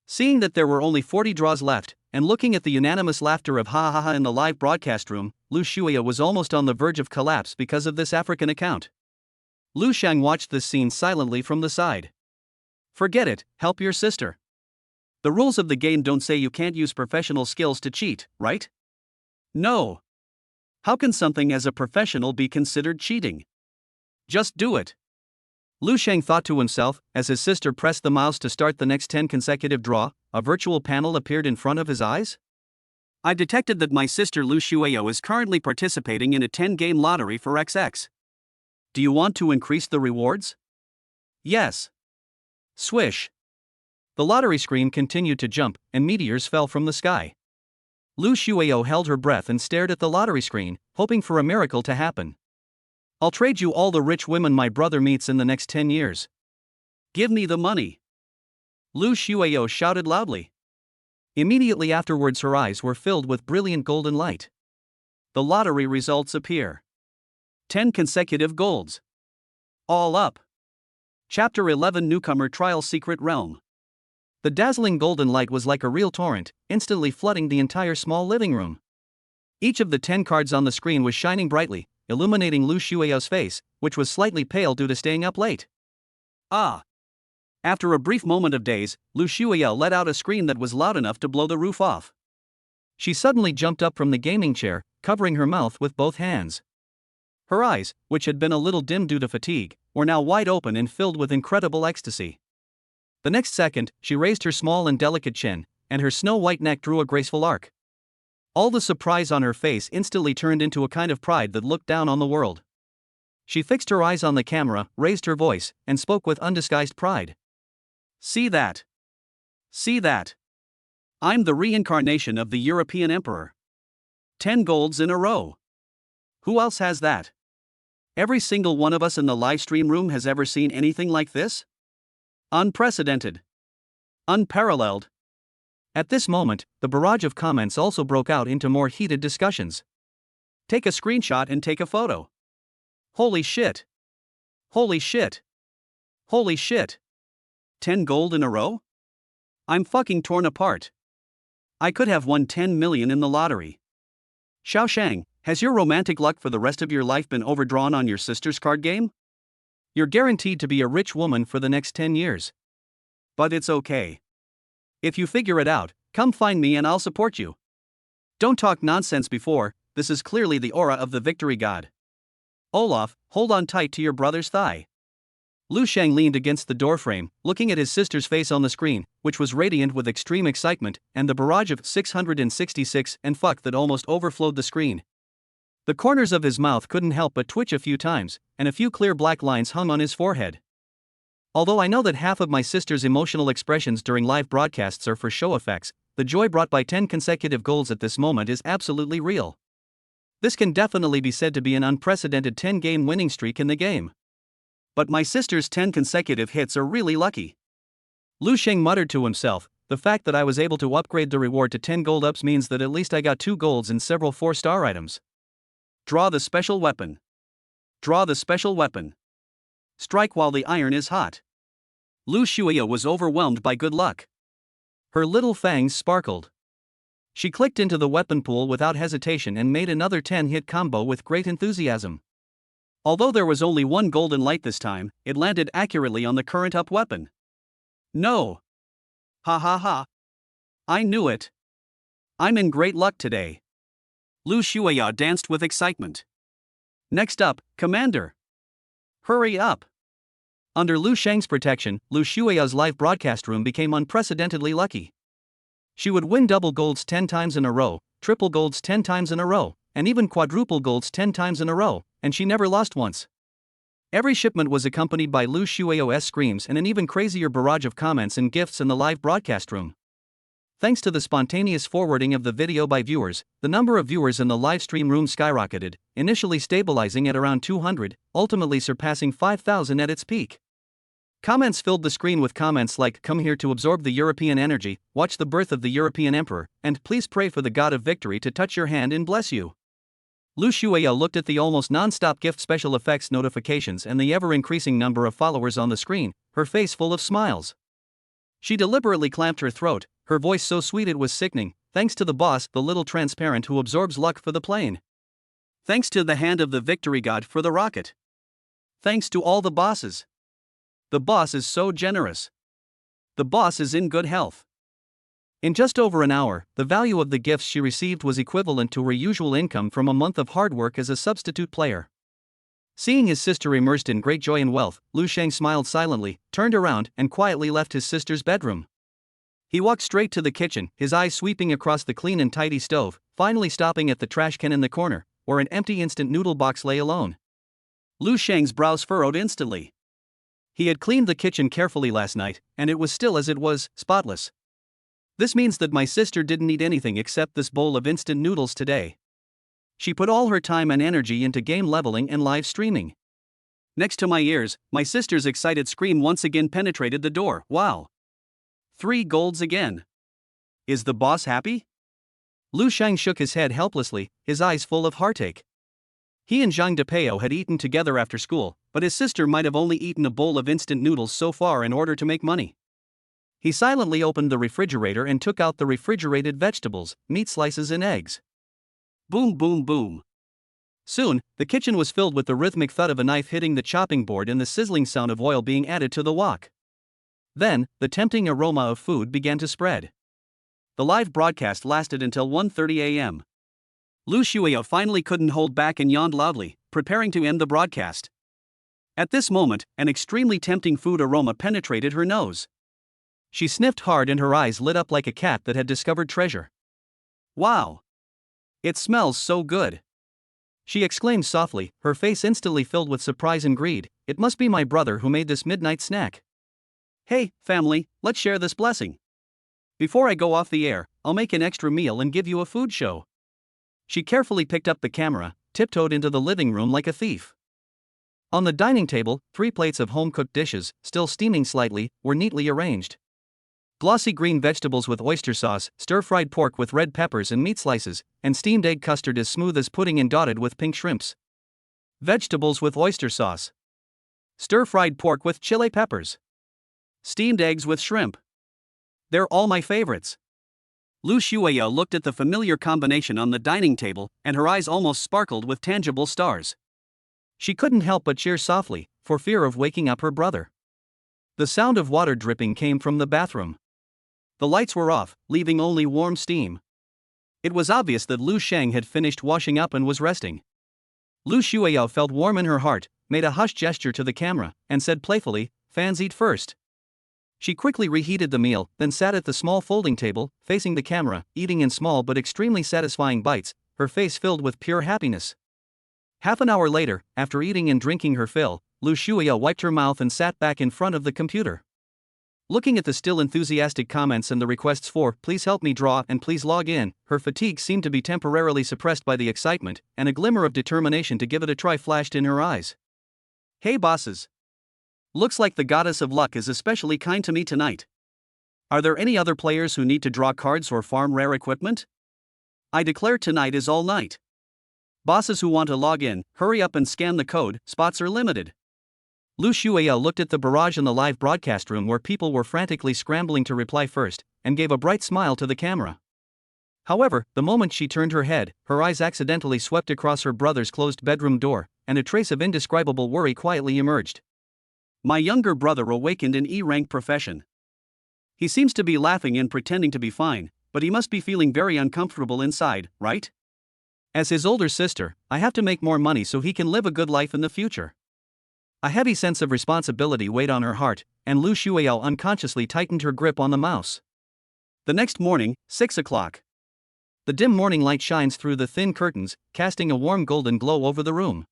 Seeing that there were only 40 draws left, and looking at the unanimous laughter of ha ha ha in the live broadcast room, Lu Shueya was almost on the verge of collapse because of this African account. Lu Shang watched this scene silently from the side. Forget it, help your sister. The rules of the game don't say you can't use professional skills to cheat, right? No. How can something as a professional be considered cheating? Just do it. Lu Sheng thought to himself, as his sister pressed the mouse to start the next 10 consecutive draw, a virtual panel appeared in front of his eyes. I detected that my sister Lu Shueyo is currently participating in a 10-game lottery for XX. Do you want to increase the rewards? Yes. Swish. The lottery screen continued to jump, and meteors fell from the sky. Lu Shueyo held her breath and stared at the lottery screen, hoping for a miracle to happen. I'll trade you all the rich women my brother meets in the next 10 years. Give me the money. Lu Shueyo shouted loudly. Immediately afterwards her eyes were filled with brilliant golden light. The lottery results appear. 10 consecutive golds. All up. Chapter 11 Newcomer Trial Secret Realm. The dazzling golden light was like a real torrent, instantly flooding the entire small living room. Each of the 10 cards on the screen was shining brightly, illuminating Lu Shueyo's face, which was slightly pale due to staying up late. Ah! After a brief moment of daze, Lu Shueyo let out a scream that was loud enough to blow the roof off. She suddenly jumped up from the gaming chair, covering her mouth with both hands. Her eyes, which had been a little dim due to fatigue, were now wide open and filled with incredible ecstasy. The next second, she raised her small and delicate chin, and her snow-white neck drew a graceful arc. All the surprise on her face instantly turned into a kind of pride that looked down on the world. She fixed her eyes on the camera, raised her voice, and spoke with undisguised pride. See that? See that? I'm the reincarnation of the European emperor. 10 golds in a row. Who else has that? Every single one of us in the live stream room has ever seen anything like this? Unprecedented. Unparalleled. At this moment, the barrage of comments also broke out into more heated discussions. Take a screenshot and take a photo. Holy shit. Holy shit. Holy shit. 10 gold in a row? I'm fucking torn apart. I could have won 10 million in the lottery. Xiaoshang, has your romantic luck for the rest of your life been overdrawn on your sister's card game? You're guaranteed to be a rich woman for the next 10 years. But it's okay. If you figure it out, come find me and I'll support you. Don't talk nonsense before, this is clearly the aura of the victory god. Olaf, hold on tight to your brother's thigh. Lu Shang leaned against the doorframe, looking at his sister's face on the screen, which was radiant with extreme excitement, and the barrage of 666 and fuck that almost overflowed the screen. The corners of his mouth couldn't help but twitch a few times, and a few clear black lines hung on his forehead. Although I know that half of my sister's emotional expressions during live broadcasts are for show effects, the joy brought by 10 consecutive goals at this moment is absolutely real. This can definitely be said to be an unprecedented 10-game winning streak in the game. But my sister's 10 consecutive hits are really lucky. Lu Sheng muttered to himself, the fact that I was able to upgrade the reward to 10 gold ups means that at least I got 2 golds and several 4-star items. Draw the special weapon. Draw the special weapon. Strike while the iron is hot. Lu Shuya was overwhelmed by good luck. Her little fangs sparkled. She clicked into the weapon pool without hesitation and made another 10-hit combo with great enthusiasm. Although there was only 1 golden light this time, it landed accurately on the current up weapon. No. Ha ha ha. I knew it. I'm in great luck today. Lu Shuya danced with excitement. Next up, Commander. Hurry up. Under Lu Shang's protection, Lu Shuya's live broadcast room became unprecedentedly lucky. She would win double golds 10 times in a row, triple golds 10 times in a row, and even quadruple golds 10 times in a row, and she never lost once. Every shipment was accompanied by Lu Shuya's screams and an even crazier barrage of comments and gifts in the live broadcast room. Thanks to the spontaneous forwarding of the video by viewers, the number of viewers in the live stream room skyrocketed, initially stabilizing at around 200, ultimately surpassing 5,000 at its peak. Comments filled the screen with comments like "Come here to absorb the European energy, watch the birth of the European emperor, and please pray for the god of victory to touch your hand and bless you." Lu Shuya looked at the almost non-stop gift special effects notifications and the ever-increasing number of followers on the screen, her face full of smiles. She deliberately clamped her throat, her voice so sweet it was sickening, thanks to the boss, the little transparent who absorbs luck for the plane. Thanks to the hand of the victory god for the rocket. Thanks to all the bosses. The boss is so generous. The boss is in good health. In just over an hour, the value of the gifts she received was equivalent to her usual income from a month of hard work as a substitute player. Seeing his sister immersed in great joy and wealth, Lu Sheng smiled silently, turned around, and quietly left his sister's bedroom. He walked straight to the kitchen, his eyes sweeping across the clean and tidy stove, finally stopping at the trash can in the corner, where an empty instant noodle box lay alone. Lu Sheng's brows furrowed instantly. He had cleaned the kitchen carefully last night, and it was still as it was, spotless. This means that my sister didn't eat anything except this bowl of instant noodles today. She put all her time and energy into game leveling and live streaming. Next to my ears, my sister's excited scream once again penetrated the door. Wow! 3 golds again. Is the boss happy? Lu Shang shook his head helplessly, his eyes full of heartache. He and Zhang Depeo had eaten together after school, but his sister might have only eaten a bowl of instant noodles so far in order to make money. He silently opened the refrigerator and took out the refrigerated vegetables, meat slices and eggs. Boom boom boom. Soon, the kitchen was filled with the rhythmic thud of a knife hitting the chopping board and the sizzling sound of oil being added to the wok. Then, the tempting aroma of food began to spread. The live broadcast lasted until 1:30 a.m. Lu Shuya finally couldn't hold back and yawned loudly, preparing to end the broadcast. At this moment, an extremely tempting food aroma penetrated her nose. She sniffed hard and her eyes lit up like a cat that had discovered treasure. Wow! It smells so good! She exclaimed softly, her face instantly filled with surprise and greed. It must be my brother who made this midnight snack. Hey, family, let's share this blessing. Before I go off the air, I'll make an extra meal and give you a food show. She carefully picked up the camera, tiptoed into the living room like a thief. On the dining table, 3 plates of home-cooked dishes, still steaming slightly, were neatly arranged. Glossy green vegetables with oyster sauce, stir-fried pork with red peppers and meat slices, and steamed egg custard as smooth as pudding and dotted with pink shrimps. Vegetables with oyster sauce. Stir-fried pork with chili peppers. Steamed eggs with shrimp. They're all my favorites. Lu Shueyo looked at the familiar combination on the dining table, and her eyes almost sparkled with tangible stars. She couldn't help but cheer softly, for fear of waking up her brother. The sound of water dripping came from the bathroom. The lights were off, leaving only warm steam. It was obvious that Lu Sheng had finished washing up and was resting. Lu Shueyo felt warm in her heart, made a hushed gesture to the camera, and said playfully, "Fans eat first." She quickly reheated the meal, then sat at the small folding table, facing the camera, eating in small but extremely satisfying bites, her face filled with pure happiness. Half an hour later, after eating and drinking her fill, Lu Shueyo wiped her mouth and sat back in front of the computer. Looking at the still enthusiastic comments and the requests for "please help me draw" and "please log in," her fatigue seemed to be temporarily suppressed by the excitement, and a glimmer of determination to give it a try flashed in her eyes. "Hey bosses! Looks like the goddess of luck is especially kind to me tonight. Are there any other players who need to draw cards or farm rare equipment? I declare tonight is all night. Bosses who want to log in, hurry up and scan the code, spots are limited." Lu Shueyo looked at the barrage in the live broadcast room where people were frantically scrambling to reply first, and gave a bright smile to the camera. However, the moment she turned her head, her eyes accidentally swept across her brother's closed bedroom door, and a trace of indescribable worry quietly emerged. "My younger brother awakened in E-rank profession. He seems to be laughing and pretending to be fine, but he must be feeling very uncomfortable inside, right? As his older sister, I have to make more money so he can live a good life in the future." A heavy sense of responsibility weighed on her heart, and Lu Shueyo unconsciously tightened her grip on the mouse. The next morning, 6 o'clock. The dim morning light shines through the thin curtains, casting a warm golden glow over the room.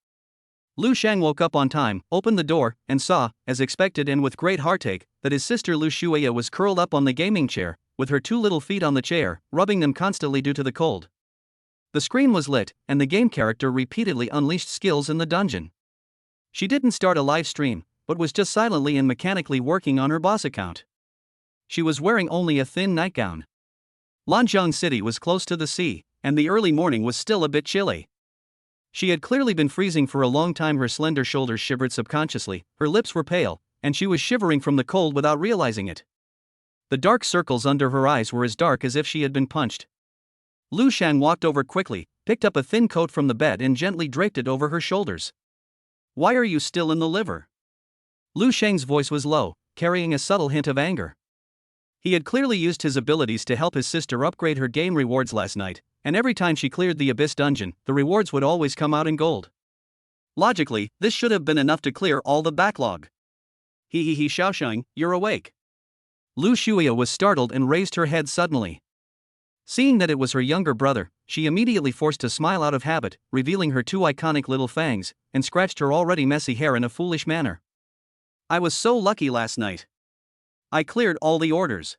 Lu Sheng woke up on time, opened the door, and saw, as expected and with great heartache, that his sister Lu Shueyo was curled up on the gaming chair, with her 2 little feet on the chair, rubbing them constantly due to the cold. The screen was lit, and the game character repeatedly unleashed skills in the dungeon. She didn't start a live stream, but was just silently and mechanically working on her boss account. She was wearing only a thin nightgown. Lanzhong City was close to the sea, and the early morning was still a bit chilly. She had clearly been freezing for a long time. Her slender shoulders shivered subconsciously, her lips were pale, and she was shivering from the cold without realizing it. The dark circles under her eyes were as dark as if she had been punched. Lu Sheng walked over quickly, picked up a thin coat from the bed and gently draped it over her shoulders. "Why are you still in the liver?" Lu Sheng's voice was low, carrying a subtle hint of anger. He had clearly used his abilities to help his sister upgrade her game rewards last night, and every time she cleared the Abyss dungeon, the rewards would always come out in gold. Logically, this should have been enough to clear all the backlog. He Xiaosheng, you're awake." Lu Shueyo was startled and raised her head suddenly. Seeing that it was her younger brother, she immediately forced a smile out of habit, revealing her 2 iconic little fangs, and scratched her already messy hair in a foolish manner. "I was so lucky last night. I cleared all the orders.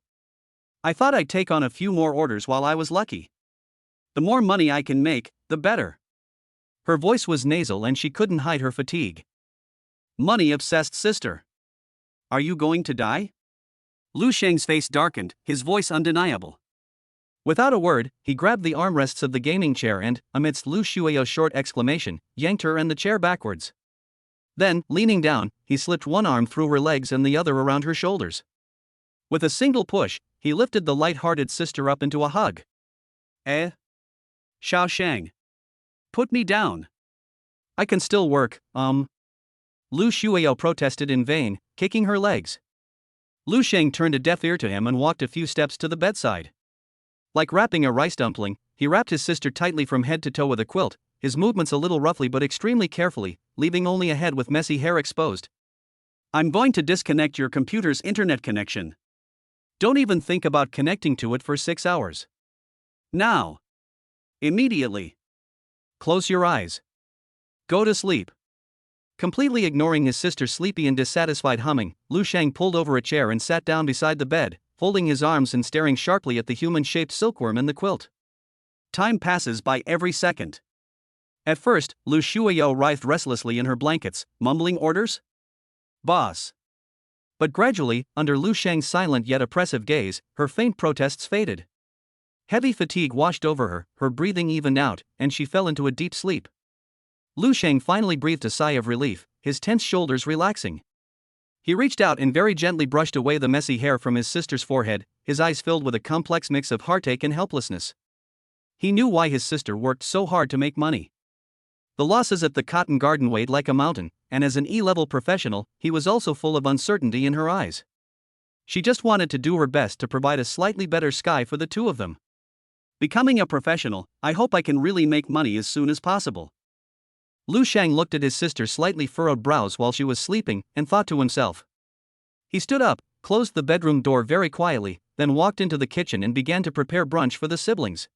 I thought I'd take on a few more orders while I was lucky. The more money I can make, the better." Her voice was nasal and she couldn't hide her fatigue. "Money-obsessed sister. Are you going to die?" Lu Sheng's face darkened, his voice undeniable. Without a word, he grabbed the armrests of the gaming chair and, amidst Lu Shueyo's short exclamation, yanked her and the chair backwards. Then, leaning down, he slipped one arm through her legs and the other around her shoulders. With a single push, he lifted the light-hearted sister up into a hug. Xiao Sheng. Put me down. I can still work, Lu Shueyo protested in vain, kicking her legs. Lu Sheng turned a deaf ear to him and walked a few steps to the bedside. Like wrapping a rice dumpling, he wrapped his sister tightly from head to toe with a quilt, his movements a little roughly but extremely carefully, leaving only a head with messy hair exposed. "I'm going to disconnect your computer's internet connection. Don't even think about connecting to it for 6 hours. Now. Immediately. Close your eyes. Go to sleep." Completely ignoring his sister's sleepy and dissatisfied humming, Lu Sheng pulled over a chair and sat down beside the bed, folding his arms and staring sharply at the human-shaped silkworm in the quilt. Time passes by every second. At first, Lu Shuiyao writhed restlessly in her blankets, mumbling orders. Boss. But gradually, under Lu Sheng's silent yet oppressive gaze, her faint protests faded. Heavy fatigue washed over her breathing evened out, and she fell into a deep sleep. Lu Sheng finally breathed a sigh of relief, his tense shoulders relaxing. He reached out and very gently brushed away the messy hair from his sister's forehead, his eyes filled with a complex mix of heartache and helplessness. He knew why his sister worked so hard to make money. The losses at the cotton garden weighed like a mountain, and as an E-level professional, he was also full of uncertainty in her eyes. She just wanted to do her best to provide a slightly better sky for the two of them. Becoming a professional, I hope I can really make money as soon as possible. Lu Sheng looked at his sister's slightly furrowed brows while she was sleeping, and thought to himself. He stood up, closed the bedroom door very quietly, then walked into the kitchen and began to prepare brunch for the siblings.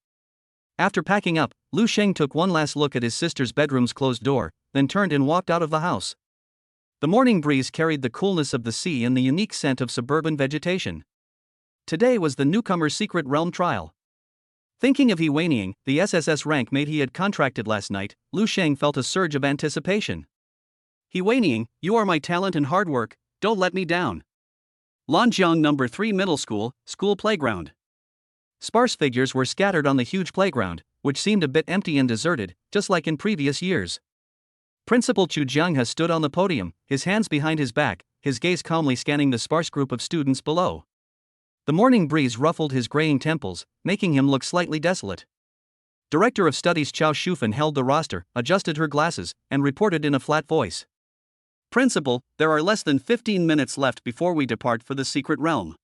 After packing up, Lu Sheng took one last look at his sister's bedroom's closed door, then turned and walked out of the house. The morning breeze carried the coolness of the sea and the unique scent of suburban vegetation. Today was the newcomer's secret realm trial. Thinking of He Weining, the SSS rank mate he had contracted last night, Lu Sheng felt a surge of anticipation. He Weining, you are my talent and hard work, don't let me down. Lanjiang No. 3 Middle School, school playground. Sparse figures were scattered on the huge playground, which seemed a bit empty and deserted, just like in previous years. Principal Chu Jianghe stood on the podium, his hands behind his back, his gaze calmly scanning the sparse group of students below. The morning breeze ruffled his graying temples, making him look slightly desolate. Director of Studies Chao Shufan held the roster, adjusted her glasses, and reported in a flat voice. Principal, there are less than 15 minutes left before we depart for the secret realm.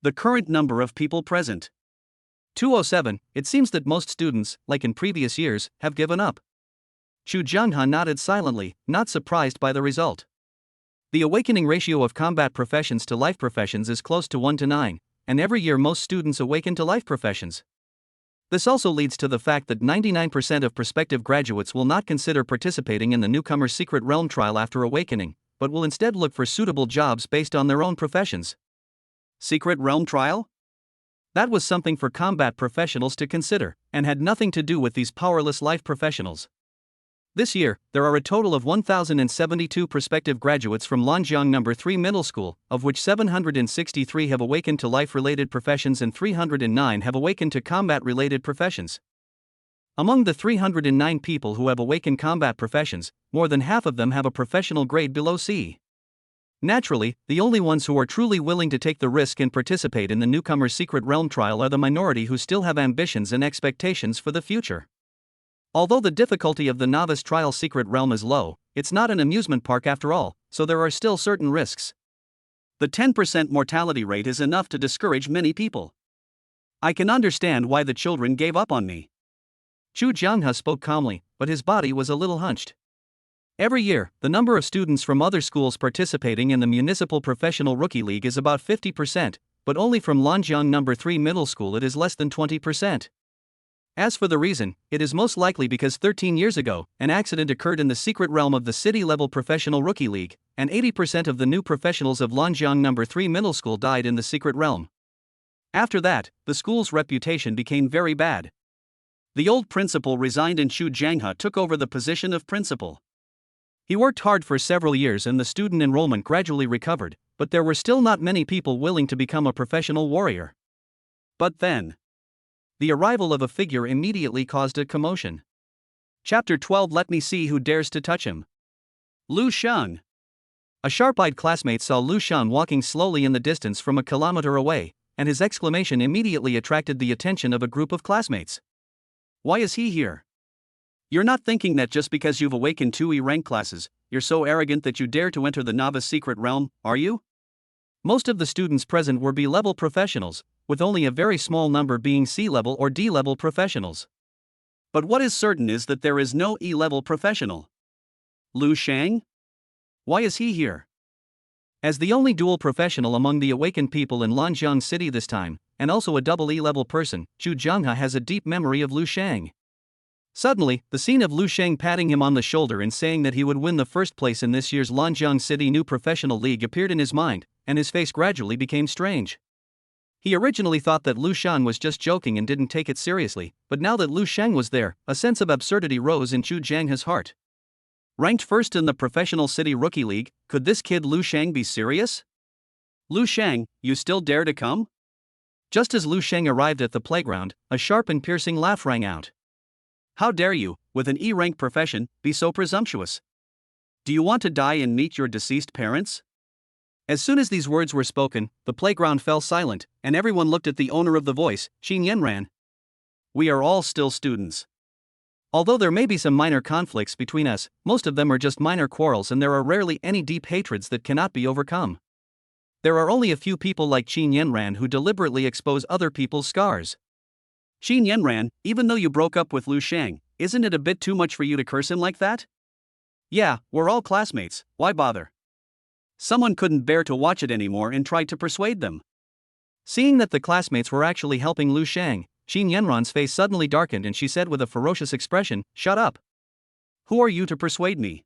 The current number of people present. 207, it seems that most students, like in previous years, have given up. Chu Jianghe nodded silently, not surprised by the result. The awakening ratio of combat professions to life professions is close to 1 to 9, and every year most students awaken to life professions. This also leads to the fact that 99% of prospective graduates will not consider participating in the newcomer's secret realm trial after awakening, but will instead look for suitable jobs based on their own professions. Secret realm trial? That was something for combat professionals to consider, and had nothing to do with these powerless life professionals. This year, there are a total of 1,072 prospective graduates from Lanjiang No. 3 Middle School, of which 763 have awakened to life-related professions and 309 have awakened to combat-related professions. Among the 309 people who have awakened combat professions, more than half of them have a professional grade below C. Naturally, the only ones who are truly willing to take the risk and participate in the newcomer's secret realm trial are the minority who still have ambitions and expectations for the future. Although the difficulty of the novice trial secret realm is low, it's not an amusement park after all, so there are still certain risks. The 10% mortality rate is enough to discourage many people. I can understand why the children gave up on me. Chu Jianghe spoke calmly, but his body was a little hunched. Every year, the number of students from other schools participating in the Municipal Professional Rookie League is about 50%, but only from Lanjiang No. 3 Middle School it is less than 20%. As for the reason, it is most likely because 13 years ago, an accident occurred in the secret realm of the city-level Professional Rookie League, and 80% of the new professionals of Lanjiang No. 3 Middle School died in the secret realm. After that, the school's reputation became very bad. The old principal resigned and Chu Jianghe took over the position of principal. He worked hard for several years and the student enrollment gradually recovered, but there were still not many people willing to become a professional warrior. But then, the arrival of a figure immediately caused a commotion. Chapter 12. Let me see who dares to touch him. Lu Shan. A sharp-eyed classmate saw Lu Shan walking slowly in the distance from a kilometer away, and his exclamation immediately attracted the attention of a group of classmates. Why is he here? You're not thinking that just because you've awakened 2 E-rank classes, you're so arrogant that you dare to enter the novice secret realm, are you? Most of the students present were B-level professionals, with only a very small number being C-level or D-level professionals. But what is certain is that there is no E-level professional. Lu Shang? Why is he here? As the only dual professional among the awakened people in Lanjiang City this time, and also a double E-level person, Chu Jianghe has a deep memory of Lu Shang. Suddenly, the scene of Lu Sheng patting him on the shoulder and saying that he would win the first place in this year's Lanjiang City New Professional League appeared in his mind, and his face gradually became strange. He originally thought that Lu Shang was just joking and didn't take it seriously, but now that Lu Shang was there, a sense of absurdity rose in Chu Jianghe's heart. Ranked first in the Professional City Rookie League, could this kid Lu Shang be serious? Lu Shang, you still dare to come? Just as Lu Shang arrived at the playground, a sharp and piercing laugh rang out. How dare you, with an E-rank profession, be so presumptuous? Do you want to die and meet your deceased parents? As soon as these words were spoken, the playground fell silent, and everyone looked at the owner of the voice, Qin Yanran. We are all still students. Although there may be some minor conflicts between us, most of them are just minor quarrels and there are rarely any deep hatreds that cannot be overcome. There are only a few people like Qin Yanran who deliberately expose other people's scars. Qin Yanran, even though you broke up with Lu Shang, isn't it a bit too much for you to curse him like that? Yeah, we're all classmates, why bother? Someone couldn't bear to watch it anymore and tried to persuade them. Seeing that the classmates were actually helping Lu Shang, Qin Yanran's face suddenly darkened and she said with a ferocious expression, "Shut up! Who are you to persuade me?"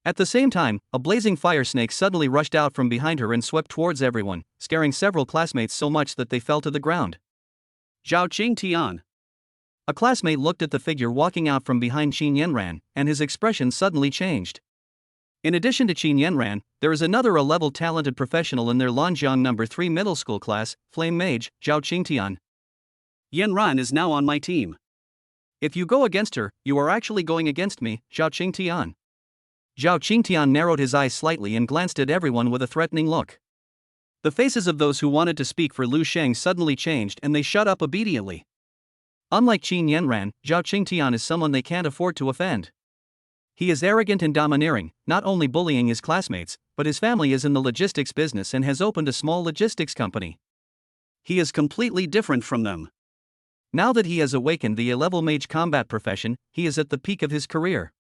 At the same time, a blazing fire snake suddenly rushed out from behind her and swept towards everyone, scaring several classmates so much that they fell to the ground. Zhao Qing Tian. A classmate looked at the figure walking out from behind Qin Yanran, and his expression suddenly changed. In addition to Qin Yanran, there is another A-level talented professional in their Lanjiang No. 3 middle school class, Flame Mage, Zhao Qingtian. Yanran is now on my team. If you go against her, you are actually going against me, Zhao Qingtian. Zhao Qingtian narrowed his eyes slightly and glanced at everyone with a threatening look. The faces of those who wanted to speak for Lu Shang suddenly changed and they shut up obediently. Unlike Qin Yanran, Zhao Qingtian is someone they can't afford to offend. He is arrogant and domineering, not only bullying his classmates, but his family is in the logistics business and has opened a small logistics company. He is completely different from them. Now that he has awakened the A-level mage combat profession, he is at the peak of his career.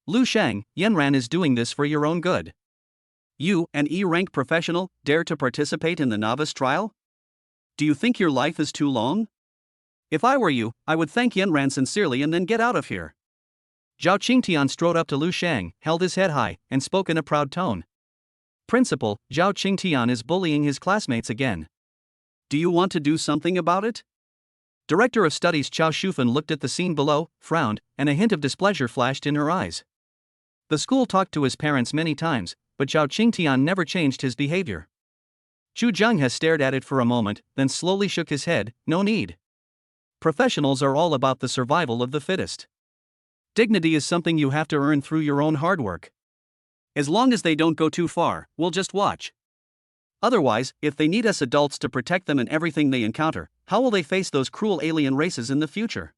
Lu Shang, Yanran is doing this for your own good. You, an E-rank professional, dare to participate in the novice trial? Do you think your life is too long? If I were you, I would thank Yanran sincerely and then get out of here. Zhao Qingtian strode up to Lu Shang, held his head high, and spoke in a proud tone. Principal, Zhao Qingtian is bullying his classmates again. Do you want to do something about it? Director of Studies Chao Shufan looked at the scene below, frowned, and a hint of displeasure flashed in her eyes. The school talked to his parents many times, but Zhao Qingtian never changed his behavior. Chu Jianghe stared at it for a moment, then slowly shook his head. No need. Professionals are all about the survival of the fittest. Dignity is something you have to earn through your own hard work. As long as they don't go too far, we'll just watch. Otherwise, if they need us adults to protect them in everything they encounter, how will they face those cruel alien races in the future?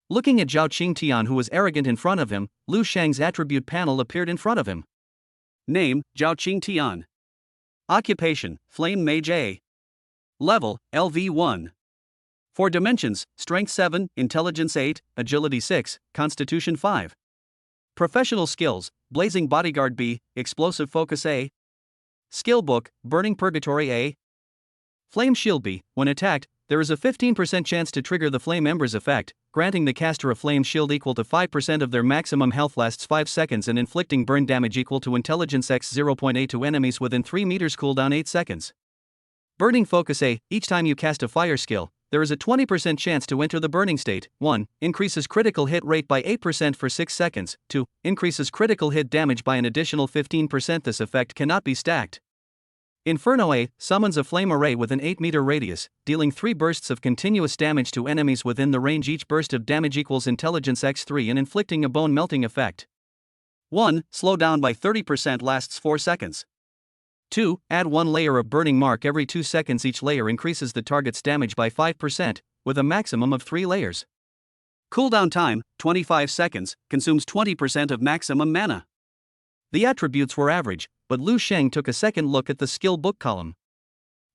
Looking at Zhao Qingtian, who was arrogant in front of him, Lu Shang's attribute panel appeared in front of him. Name, Zhao Qingtian. Occupation, Flame Mage A. Level, LV1. 4 dimensions, Strength 7, Intelligence 8, Agility 6, Constitution 5. Professional skills, Blazing Bodyguard B, Explosive Focus A. Skill book, Burning Purgatory A. Flame Shield B. When attacked, there is a 15% chance to trigger the Flame Embers effect, granting the caster a flame shield equal to 5% of their maximum health lasts 5 seconds and inflicting burn damage equal to Intelligence X 0.8 to enemies within 3 meters, cooldown 8 seconds. Burning Focus A. Each time you cast a fire skill, there is a 20% chance to enter the burning state. 1. Increases critical hit rate by 8% for 6 seconds. 2. Increases critical hit damage by an additional 15%. This effect cannot be stacked. Inferno A. Summons a flame array with an 8-meter radius, dealing 3 bursts of continuous damage to enemies within the range. Each burst of damage equals Intelligence X3 and inflicting a bone melting effect. 1. Slow down by 30%, lasts 4 seconds. 2. Add 1 layer of burning mark every 2 seconds. Each layer increases the target's damage by 5%, with a maximum of 3 layers. Cooldown time, 25 seconds, consumes 20% of maximum mana. The attributes were average, but Lu Shang took a second look at the skill book column.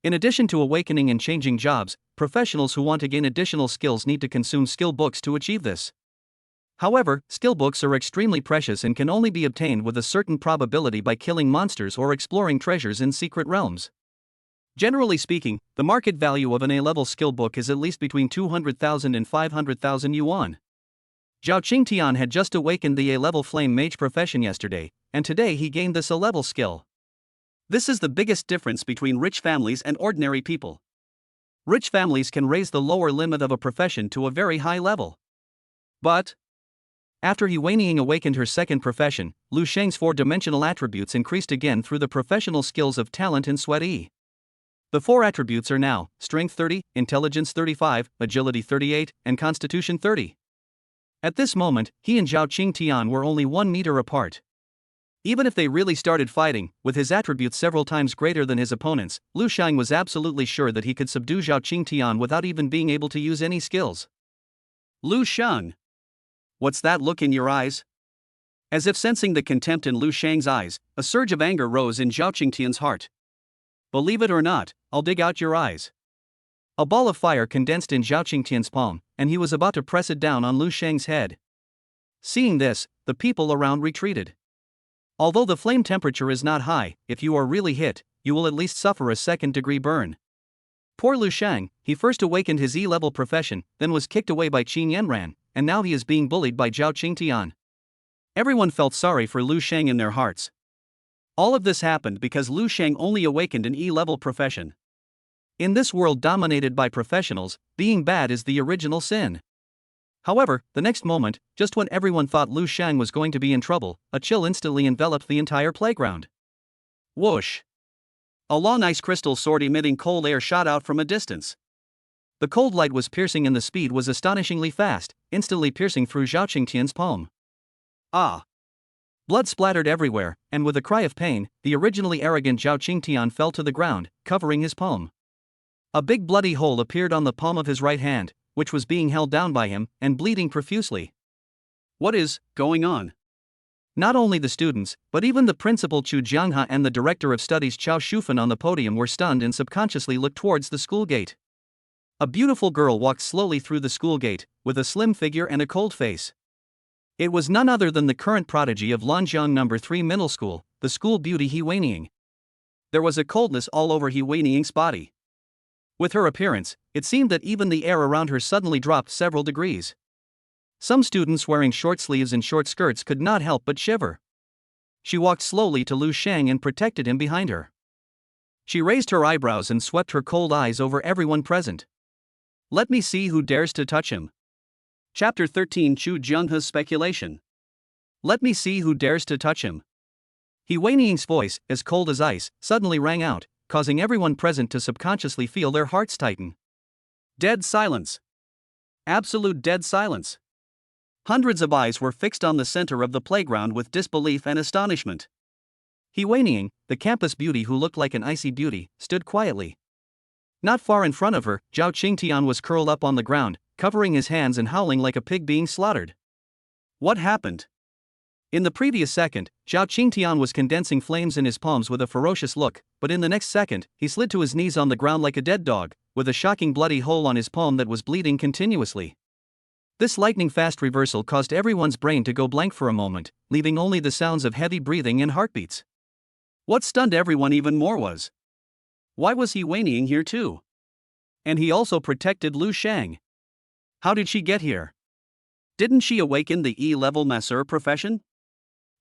In addition to awakening and changing jobs, professionals who want to gain additional skills need to consume skill books to achieve this. However, skill books are extremely precious and can only be obtained with a certain probability by killing monsters or exploring treasures in secret realms. Generally speaking, the market value of an A-level skill book is at least between 200,000 and 500,000 yuan. Zhao Qingtian had just awakened the A-level flame mage profession yesterday, and today he gained this A-level skill. This is the biggest difference between rich families and ordinary people. Rich families can raise the lower limit of a profession to a very high level. But after He Weining awakened her second profession, Lu Sheng's four-dimensional attributes increased again through the professional skills of talent and sweat. The four attributes are now Strength 30, Intelligence 35, Agility 38, and Constitution 30. At this moment, he and Zhao Qingtian were only 1 meter apart. Even if they really started fighting, with his attributes several times greater than his opponents, Lu Sheng was absolutely sure that he could subdue Zhao Qingtian without even being able to use any skills. Lu Sheng. What's that look in your eyes? As if sensing the contempt in Lu Sheng's eyes, a surge of anger rose in Zhao Qingtian's heart. Believe it or not, I'll dig out your eyes. A ball of fire condensed in Zhao Qingtian's palm, and he was about to press it down on Lu Sheng's head. Seeing this, the people around retreated. Although the flame temperature is not high, if you are really hit, you will at least suffer a second-degree burn. Poor Lu Sheng, he first awakened his E-level profession, then was kicked away by Qin Yanran, and now he is being bullied by Zhao Qingtian. Everyone felt sorry for Lu Sheng in their hearts. All of this happened because Lu Sheng only awakened an E-level profession. In this world dominated by professionals, being bad is the original sin. However, the next moment, just when everyone thought Lu Sheng was going to be in trouble, a chill instantly enveloped the entire playground. Whoosh! A long ice crystal sword emitting cold air shot out from a distance. The cold light was piercing and the speed was astonishingly fast, instantly piercing through Zhao Qingtian's palm. Ah! Blood splattered everywhere, and with a cry of pain, the originally arrogant Zhao Qingtian fell to the ground, covering his palm. A big bloody hole appeared on the palm of his right hand, which was being held down by him, and bleeding profusely. What is going on? Not only the students, but even the principal Chu Jianghe and the director of studies Chao Shufan on the podium were stunned and subconsciously looked towards the school gate. A beautiful girl walked slowly through the school gate, with a slim figure and a cold face. It was none other than the current prodigy of Lanjiang No. 3 Middle School, the school beauty He Weining. There was a coldness all over He Weining's body. With her appearance, it seemed that even the air around her suddenly dropped several degrees. Some students wearing short sleeves and short skirts could not help but shiver. She walked slowly to Lu Sheng and protected him behind her. She raised her eyebrows and swept her cold eyes over everyone present. Let me see who dares to touch him. Chapter 13 Chu Jianghe's Speculation. Let me see who dares to touch him. He Weining's voice, as cold as ice, suddenly rang out, causing everyone present to subconsciously feel their hearts tighten. Dead silence. Absolute dead silence. Hundreds of eyes were fixed on the center of the playground with disbelief and astonishment. He Weining, the campus beauty who looked like an icy beauty, stood quietly. Not far in front of her, Zhao Qingtian was curled up on the ground, covering his hands and howling like a pig being slaughtered. What happened? In the previous second, Zhao Qingtian was condensing flames in his palms with a ferocious look, but in the next second, he slid to his knees on the ground like a dead dog, with a shocking bloody hole on his palm that was bleeding continuously. This lightning-fast reversal caused everyone's brain to go blank for a moment, leaving only the sounds of heavy breathing and heartbeats. What stunned everyone even more was, why was He Weining here too? And he also protected Lu Sheng. How did she get here? Didn't she awaken the E-level masseur profession?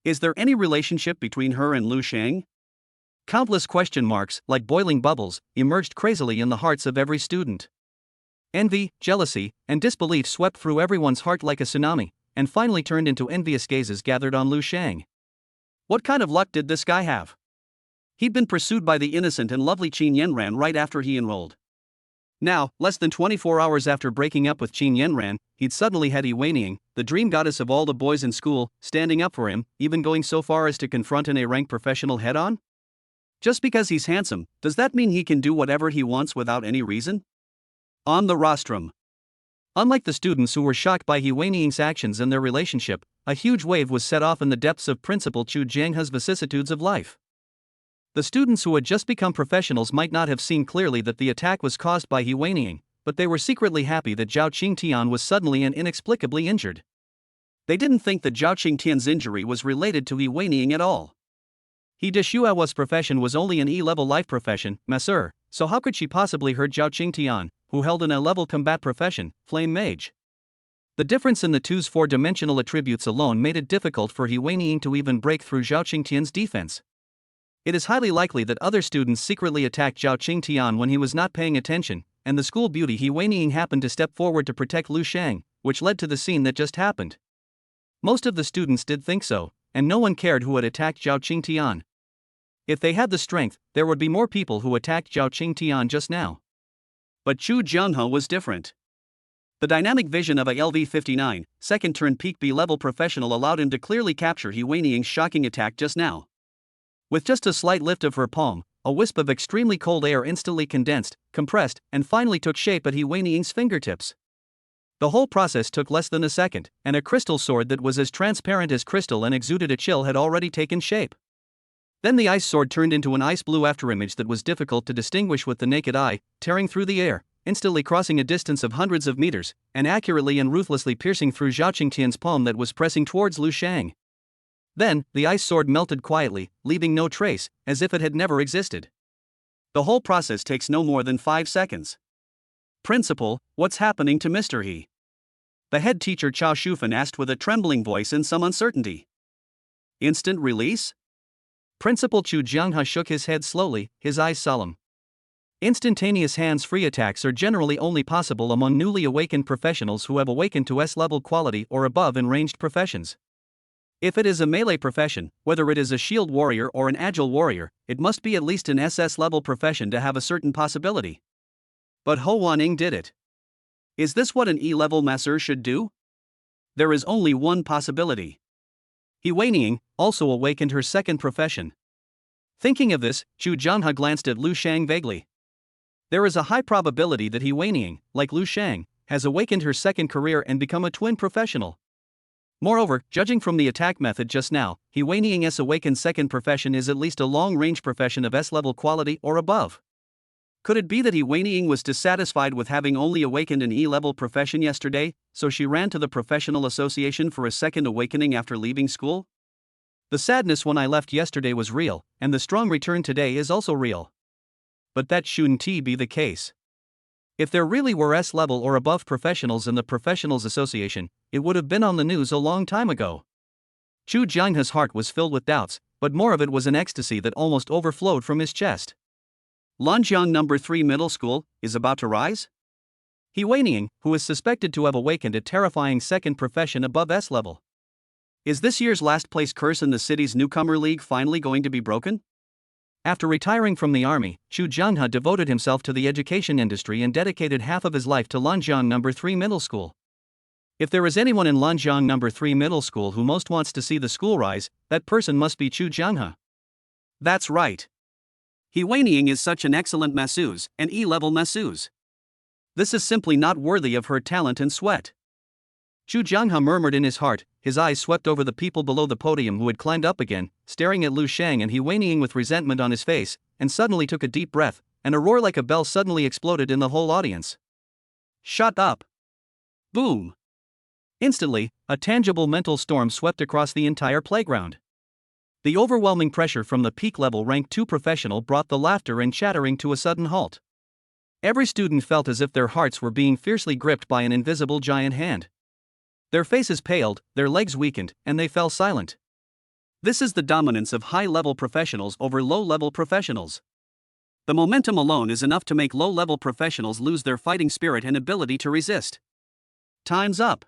Is there any relationship between her and Lu Sheng? Countless question marks, like boiling bubbles, emerged crazily in the hearts of every student. Envy, jealousy, and disbelief swept through everyone's heart like a tsunami, and finally turned into envious gazes gathered on Lu Sheng. What kind of luck did this guy have? He'd been pursued by the innocent and lovely Qin Yanran right after he enrolled. Now, less than 24 hours after breaking up with Qin Yanran, he'd suddenly had He Weining, the dream goddess of all the boys in school, standing up for him, even going so far as to confront an A-rank professional head-on? Just because he's handsome, does that mean he can do whatever he wants without any reason? On the rostrum. Unlike the students who were shocked by He Weining's actions and their relationship, a huge wave was set off in the depths of Principal Chu Jianghe's vicissitudes of life. The students who had just become professionals might not have seen clearly that the attack was caused by He Weining, but they were secretly happy that Zhao Qingtian was suddenly and inexplicably injured. They didn't think that Zhao Qingtian's injury was related to He Weining at all. He Deshua's profession was only an E-level life profession, masseur, so how could she possibly hurt Zhao Qingtian, who held an A-level combat profession, flame mage? The difference in the two's four-dimensional attributes alone made it difficult for He Weining to even break through Zhao Qingtian's defense. It is highly likely that other students secretly attacked Zhao Qingtian when he was not paying attention, and the school beauty He Weining happened to step forward to protect Lu Shang, which led to the scene that just happened. Most of the students did think so, and no one cared who had attacked Zhao Qingtian. If they had the strength, there would be more people who attacked Zhao Qingtian just now. But Chu Jianghe was different. The dynamic vision of a LV-59, second turn peak B-level professional allowed him to clearly capture He Weining's shocking attack just now. With just a slight lift of her palm, a wisp of extremely cold air instantly condensed, compressed, and finally took shape at He Weining's fingertips. The whole process took less than a second, and a crystal sword that was as transparent as crystal and exuded a chill had already taken shape. Then the ice sword turned into an ice blue afterimage that was difficult to distinguish with the naked eye, tearing through the air, instantly crossing a distance of hundreds of meters, and accurately and ruthlessly piercing through Zhao Qingtian's palm that was pressing towards Lu Shang. Then, the ice sword melted quietly, leaving no trace, as if it had never existed. The whole process takes no more than 5 seconds. "Principal, what's happening to Mr. He?" The head teacher Chao Shufan asked with a trembling voice and some uncertainty. "Instant release?" Principal Chu Jianghe shook his head slowly, his eyes solemn. Instantaneous hands-free attacks are generally only possible among newly awakened professionals who have awakened to S-level quality or above in ranged professions. If it is a melee profession, whether it is a shield warrior or an agile warrior, it must be at least an SS-level profession to have a certain possibility. But Ho Wanning did it. Is this what an E-level masseur should do? There is only one possibility. He Weining also awakened her second profession. Thinking of this, Chu Jianghe glanced at Lu Shang vaguely. There is a high probability that He Weining, like Lu Shang, has awakened her second career and become a twin professional. Moreover, judging from the attack method just now, He Weining's awakened second profession is at least a long-range profession of S-level quality or above. Could it be that He Weining was dissatisfied with having only awakened an E-level profession yesterday, so she ran to the professional association for a second awakening after leaving school? The sadness when I left yesterday was real, and the strong return today is also real. But that shouldn't be the case. If there really were S-level or above professionals in the Professionals Association, it would have been on the news a long time ago. Chu Jianghe's heart was filled with doubts, but more of it was an ecstasy that almost overflowed from his chest. Lanjiang No. 3 Middle School is about to rise? He Weining, who is suspected to have awakened a terrifying second profession above S-level. Is this year's last place curse in the city's newcomer league finally going to be broken? After retiring from the army, Chu Jianghe devoted himself to the education industry and dedicated half of his life to Lanjiang No. 3 Middle School. If there is anyone in Lanjiang No. 3 Middle School who most wants to see the school rise, that person must be Chu Jianghe. That's right. He Weining is such an excellent masseuse, an E-level masseuse. This is simply not worthy of her talent and sweat. Chu Jianghe murmured in his heart, his eyes swept over the people below the podium who had climbed up again, staring at Lu Shang and He Weining with resentment on his face, and suddenly took a deep breath, and a roar like a bell suddenly exploded in the whole audience. Shut up! Boom! Instantly, a tangible mental storm swept across the entire playground. The overwhelming pressure from the peak-level rank 2 professional brought the laughter and chattering to a sudden halt. Every student felt as if their hearts were being fiercely gripped by an invisible giant hand. Their faces paled, their legs weakened, and they fell silent. This is the dominance of high-level professionals over low-level professionals. The momentum alone is enough to make low-level professionals lose their fighting spirit and ability to resist. Time's up.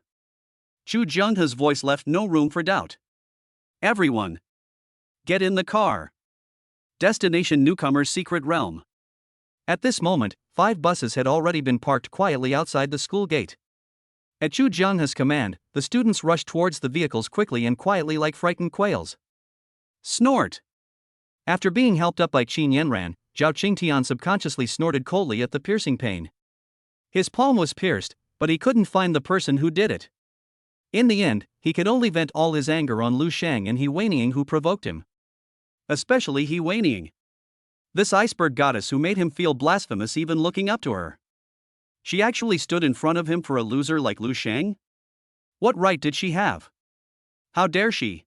Chu Jianghe's voice left no room for doubt. Everyone! Get in the car. Destination Newcomer's Secret Realm. At this moment, 5 buses had already been parked quietly outside the school gate. At Chu Jianghe's command, the students rushed towards the vehicles quickly and quietly like frightened quails. Snort! After being helped up by Qin Yanran, Zhao Qingtian subconsciously snorted coldly at the piercing pain. His palm was pierced, but he couldn't find the person who did it. In the end, he could only vent all his anger on Lu Shang and He Weining who provoked him. Especially He Weining. This iceberg goddess who made him feel blasphemous even looking up to her. She actually stood in front of him for a loser like Lu Shang? What right did she have? How dare she?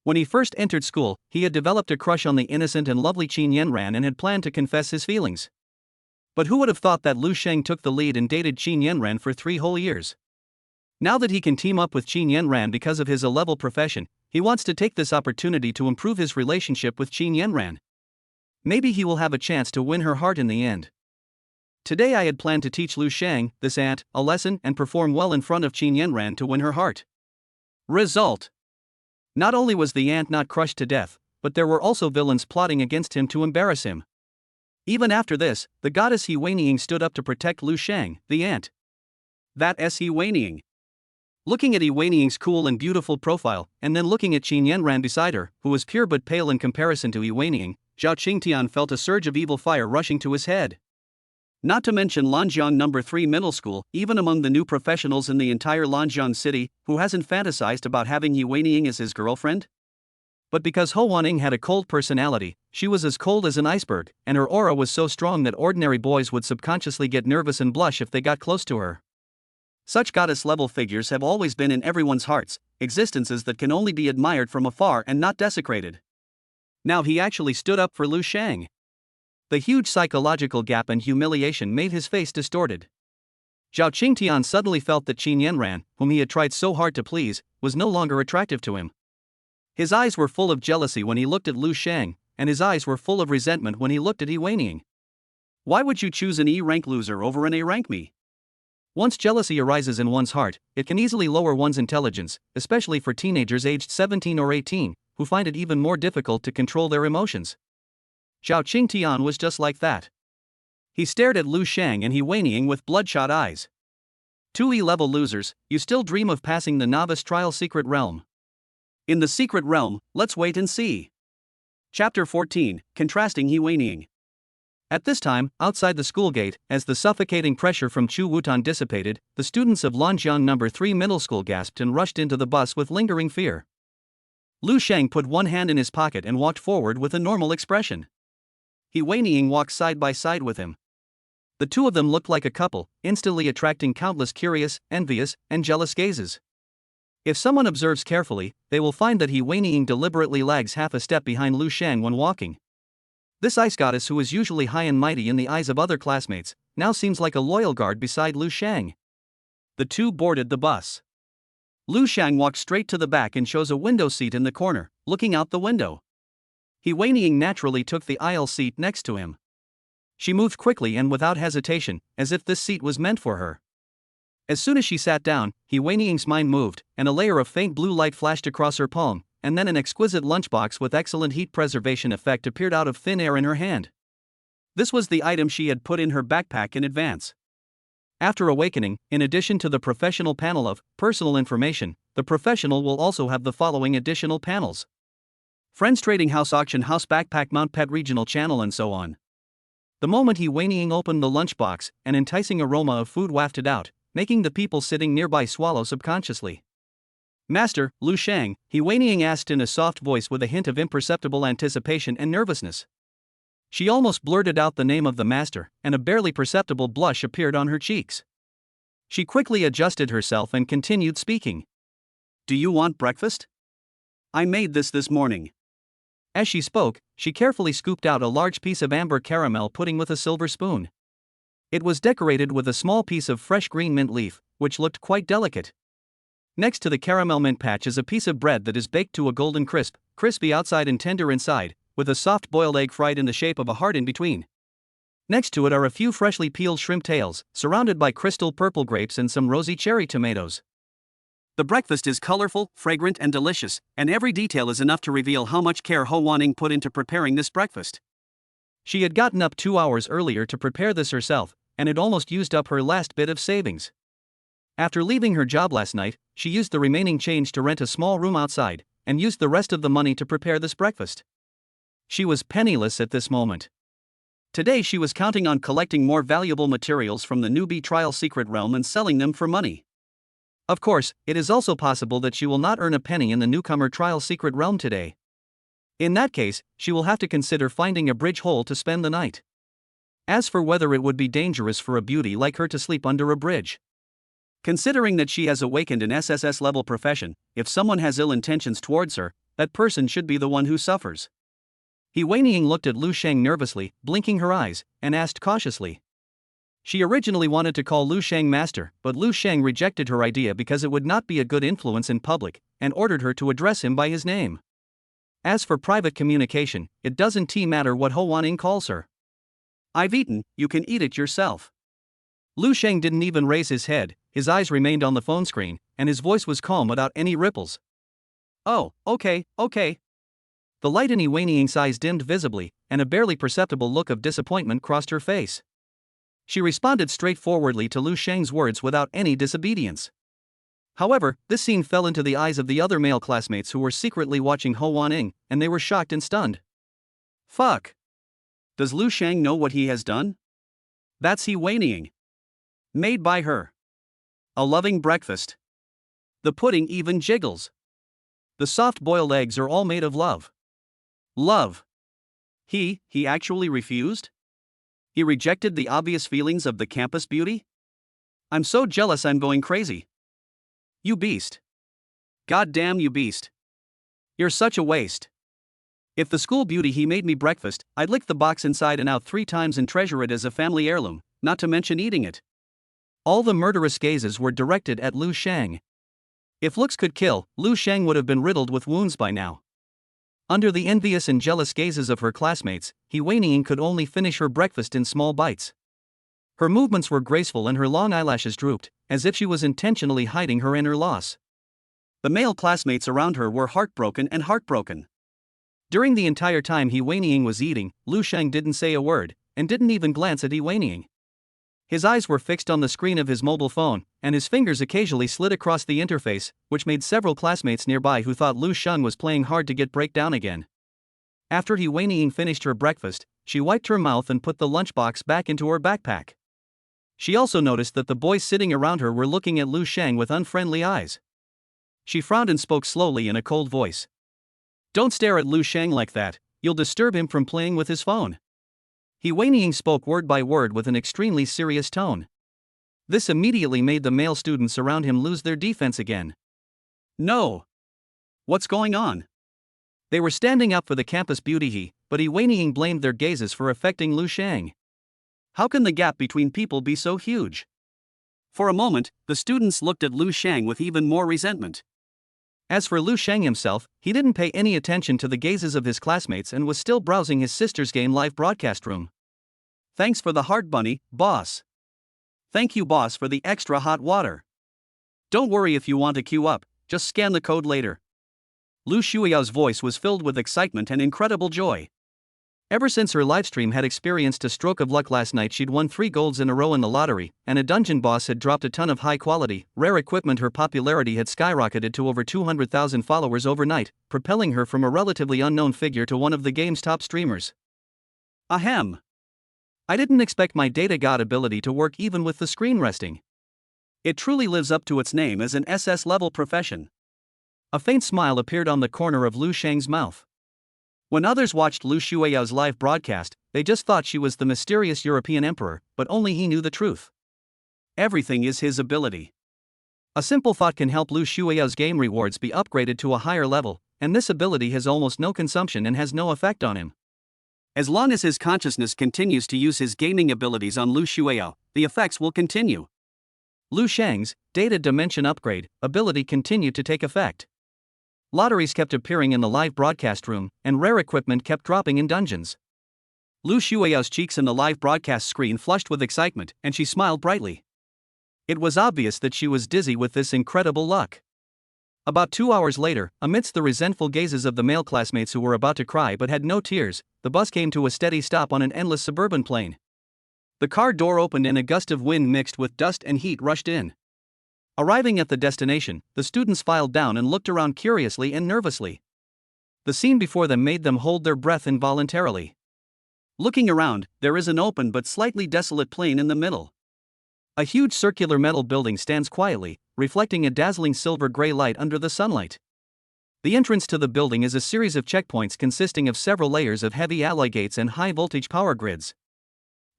When he first entered school, he had developed a crush on the innocent and lovely Qin Yanran and had planned to confess his feelings. But who would have thought that Lu Shang took the lead and dated Qin Yanran for 3 whole years? Now that he can team up with Qin Yanran because of his A-level profession, he wants to take this opportunity to improve his relationship with Qin Yanran. Maybe he will have a chance to win her heart in the end. Today I had planned to teach Lu Shang, this ant, a lesson and perform well in front of Qin Yanran to win her heart. Result: not only was the ant not crushed to death, but there were also villains plotting against him to embarrass him. Even after this, the goddess He Weining stood up to protect Lu Shang, the ant. That is He Weining. Looking at He Weining's cool and beautiful profile, and then looking at Qin Yanran beside her, who was pure but pale in comparison to He Weining, Zhao Qingtian felt a surge of evil fire rushing to his head. Not to mention Lanjiang No. 3 Middle School, even among the new professionals in the entire Lanjiang city, who hasn't fantasized about having He Weining as his girlfriend? But because Ho Wanning had a cold personality, she was as cold as an iceberg, and her aura was so strong that ordinary boys would subconsciously get nervous and blush if they got close to her. Such goddess-level figures have always been in everyone's hearts, existences that can only be admired from afar and not desecrated. Now he actually stood up for Lu Shang. The huge psychological gap and humiliation made his face distorted. Zhao Qingtian suddenly felt that Qin Yanran, whom he had tried so hard to please, was no longer attractive to him. His eyes were full of jealousy when he looked at Lu Shang, and his eyes were full of resentment when he looked at He Weining. Why would you choose an E-rank loser over an A-rank me? Once jealousy arises in one's heart, it can easily lower one's intelligence, especially for teenagers aged 17 or 18, who find it even more difficult to control their emotions. Zhao Qingtian was just like that. He stared at Lu Shang and He Weining with bloodshot eyes. Two E-level losers, you still dream of passing the novice trial secret realm. In the secret realm, let's wait and see. Chapter 14, Contrasting He Weining. At this time, outside the school gate, as the suffocating pressure from Chu Wutan dissipated, the students of Lanjiang No. 3 Middle School gasped and rushed into the bus with lingering fear. Lu Shang put one hand in his pocket and walked forward with a normal expression. He Weining walked side by side with him. The two of them looked like a couple, instantly attracting countless curious, envious, and jealous gazes. If someone observes carefully, they will find that He Weining deliberately lags half a step behind Lu Shang when walking. This ice goddess, who is usually high and mighty in the eyes of other classmates, now seems like a loyal guard beside Lu Shang. The two boarded the bus. Lu Shang walked straight to the back and chose a window seat in the corner, looking out the window. He Weining naturally took the aisle seat next to him. She moved quickly and without hesitation, as if this seat was meant for her. As soon as she sat down, He Weining's mind moved, and a layer of faint blue light flashed across her palm, and then an exquisite lunchbox with excellent heat preservation effect appeared out of thin air in her hand. This was the item she had put in her backpack in advance. After awakening, in addition to the professional panel of personal information, the professional will also have the following additional panels: Friends Trading House, Auction House, Backpack Mount, Pet Regional Channel, and so on. The moment He Weining opened the lunchbox, an enticing aroma of food wafted out, making the people sitting nearby swallow subconsciously. Master, Lu Shang, He Weining asked in a soft voice with a hint of imperceptible anticipation and nervousness. She almost blurted out the name of the master, and a barely perceptible blush appeared on her cheeks. She quickly adjusted herself and continued speaking. Do you want breakfast? I made this morning. As she spoke, she carefully scooped out a large piece of amber caramel pudding with a silver spoon. It was decorated with a small piece of fresh green mint leaf, which looked quite delicate. Next to the caramel mint patch is a piece of bread that is baked to a golden crisp, crispy outside and tender inside, with a soft boiled egg fried in the shape of a heart in between. Next to it are a few freshly peeled shrimp tails, surrounded by crystal purple grapes and some rosy cherry tomatoes. The breakfast is colorful, fragrant, and delicious, and every detail is enough to reveal how much care Ho Wanning put into preparing this breakfast. She had gotten up 2 hours earlier to prepare this herself, and had almost used up her last bit of savings. After leaving her job last night, she used the remaining change to rent a small room outside, and used the rest of the money to prepare this breakfast. She was penniless at this moment. Today she was counting on collecting more valuable materials from the newbie trial secret realm and selling them for money. Of course, it is also possible that she will not earn a penny in the newcomer trial secret realm today. In that case, she will have to consider finding a bridge hole to spend the night. As for whether it would be dangerous for a beauty like her to sleep under a bridge. Considering that she has awakened an SSS level profession, if someone has ill intentions towards her, that person should be the one who suffers. He Weining looked at Lu Shang nervously, blinking her eyes, and asked cautiously. She originally wanted to call Lu Shang master, but Lu Shang rejected her idea because it would not be a good influence in public, and ordered her to address him by his name. As for private communication, it doesn't matter what Ho Wanning calls her. I've eaten, you can eat it yourself. Lu Sheng didn't even raise his head, his eyes remained on the phone screen, and his voice was calm without any ripples. "Oh, okay. The light in Wei Ning's eyes dimmed visibly, and a barely perceptible look of disappointment crossed her face. She responded straightforwardly to Lu Sheng's words without any disobedience. However, this scene fell into the eyes of the other male classmates who were secretly watching Ho Waning, and they were shocked and stunned. Fuck! Does Lu Sheng know what he has done? That's Wei Ning. Made by her. A loving breakfast. The pudding even jiggles. The soft-boiled eggs are all made of love. Love. He actually refused? He rejected the obvious feelings of the campus beauty? I'm so jealous I'm going crazy. You beast. God damn you beast. You're such a waste. If the school beauty he made me breakfast, I'd lick the box inside and out 3 times and treasure it as a family heirloom, not to mention eating it. All the murderous gazes were directed at Lu Sheng. If looks could kill, Lu Sheng would have been riddled with wounds by now. Under the envious and jealous gazes of her classmates, Wei Ning could only finish her breakfast in small bites. Her movements were graceful and her long eyelashes drooped, as if she was intentionally hiding her inner loss. The male classmates around her were heartbroken. During the entire time Wei Ning was eating, Lu Sheng didn't say a word, and didn't even glance at Wei Ning. His eyes were fixed on the screen of his mobile phone, and his fingers occasionally slid across the interface, which made several classmates nearby who thought Lu Sheng was playing hard to get breakdown again. After Wei Ning finished her breakfast, she wiped her mouth and put the lunchbox back into her backpack. She also noticed that the boys sitting around her were looking at Lu Sheng with unfriendly eyes. She frowned and spoke slowly in a cold voice. Don't stare at Lu Sheng like that, you'll disturb him from playing with his phone. Wei Ning spoke word by word with an extremely serious tone. This immediately made the male students around him lose their defense again. No. What's going on? They were standing up for the campus beauty but Wei Ning blamed their gazes for affecting Lu Sheng. How can the gap between people be so huge? For a moment, the students looked at Lu Sheng with even more resentment. As for Lu Sheng himself, he didn't pay any attention to the gazes of his classmates and was still browsing his sister's game live broadcast room. Thanks for the heart bunny, boss. Thank you boss for the extra hot water. Don't worry if you want to queue up, just scan the code later. Lu Shuiao's voice was filled with excitement and incredible joy. Ever since her livestream had experienced a stroke of luck last night, she'd won 3 golds in a row in the lottery, and a dungeon boss had dropped a ton of high-quality, rare equipment. Her popularity had skyrocketed to over 200,000 followers overnight, propelling her from a relatively unknown figure to one of the game's top streamers. Ahem. I didn't expect my data god ability to work even with the screen resting. It truly lives up to its name as an SS-level profession. A faint smile appeared on the corner of Lu Sheng's mouth. When others watched Lu Shuiao's live broadcast, they just thought she was the mysterious European emperor, but only he knew the truth. Everything is his ability. A simple thought can help Lu Shuiao's game rewards be upgraded to a higher level, and this ability has almost no consumption and has no effect on him. As long as his consciousness continues to use his gaming abilities on Lu Shuiao, the effects will continue. Lu Sheng's data dimension upgrade ability continued to take effect. Lotteries kept appearing in the live broadcast room, and rare equipment kept dropping in dungeons. Lu Shuiao's cheeks in the live broadcast screen flushed with excitement, and she smiled brightly. It was obvious that she was dizzy with this incredible luck. About 2 hours later, amidst the resentful gazes of the male classmates who were about to cry but had no tears, the bus came to a steady stop on an endless suburban plain. The car door opened and a gust of wind mixed with dust and heat rushed in. Arriving at the destination, the students filed down and looked around curiously and nervously. The scene before them made them hold their breath involuntarily. Looking around, there is an open but slightly desolate plain in the middle. A huge circular metal building stands quietly, reflecting a dazzling silver-gray light under the sunlight. The entrance to the building is a series of checkpoints consisting of several layers of heavy alloy gates and high-voltage power grids.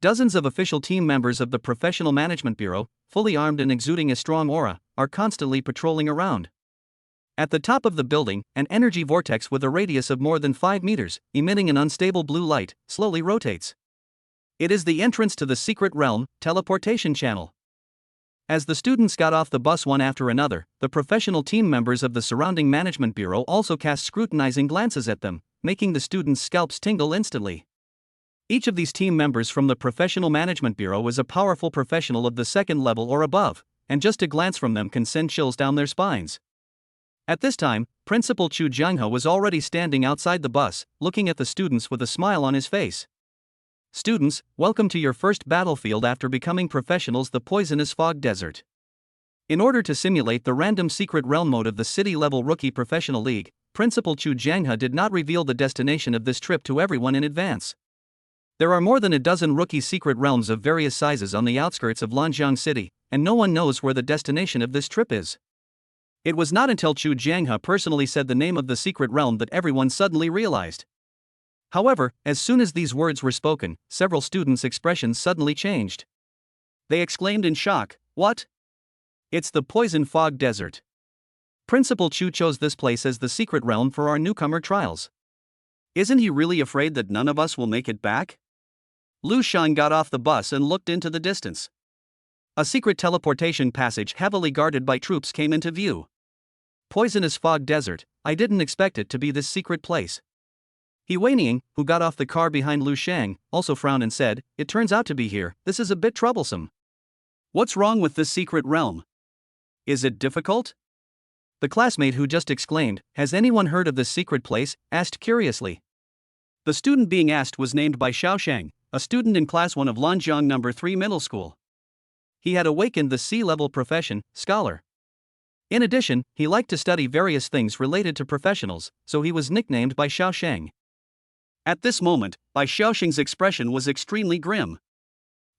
Dozens of official team members of the Professional Management Bureau, fully armed and exuding a strong aura, are constantly patrolling around. At the top of the building, an energy vortex with a radius of more than 5 meters, emitting an unstable blue light, slowly rotates. It is the entrance to the secret realm, teleportation channel. As the students got off the bus one after another, the professional team members of the surrounding management bureau also cast scrutinizing glances at them, making the students' scalps tingle instantly. Each of these team members from the Professional Management Bureau is a powerful professional of the second level or above, and just a glance from them can send chills down their spines. At this time, Principal Chu Jianghe was already standing outside the bus, looking at the students with a smile on his face. Students, welcome to your first battlefield after becoming professionals, the Poisonous Fog Desert. In order to simulate the random secret realm mode of the city-level Rookie Professional League, Principal Chu Jianghe did not reveal the destination of this trip to everyone in advance. There are more than a dozen rookie secret realms of various sizes on the outskirts of Lanjiang City, and no one knows where the destination of this trip is. It was not until Chu Jianghe personally said the name of the secret realm that everyone suddenly realized. However, as soon as these words were spoken, several students' expressions suddenly changed. They exclaimed in shock, "What? It's the Poison Fog Desert. Principal Chu chose this place as the secret realm for our newcomer trials. Isn't he really afraid that none of us will make it back?" Lu Shan got off the bus and looked into the distance. A secret teleportation passage heavily guarded by troops came into view. Poisonous Fog Desert, I didn't expect it to be this secret place. He Weining, who got off the car behind Lu Shang, also frowned and said, "It turns out to be here, this is a bit troublesome. What's wrong with this secret realm? Is it difficult?" The classmate who just exclaimed, "Has anyone heard of this secret place?" asked curiously. The student being asked was named by Xiaoshang, a student in class 1 of Lanjiang No. 3 Middle School. He had awakened the C-level profession, scholar. In addition, he liked to study various things related to professionals, so he was nicknamed by Xiaoshang. At this moment, Bai Xiaoshang's expression was extremely grim.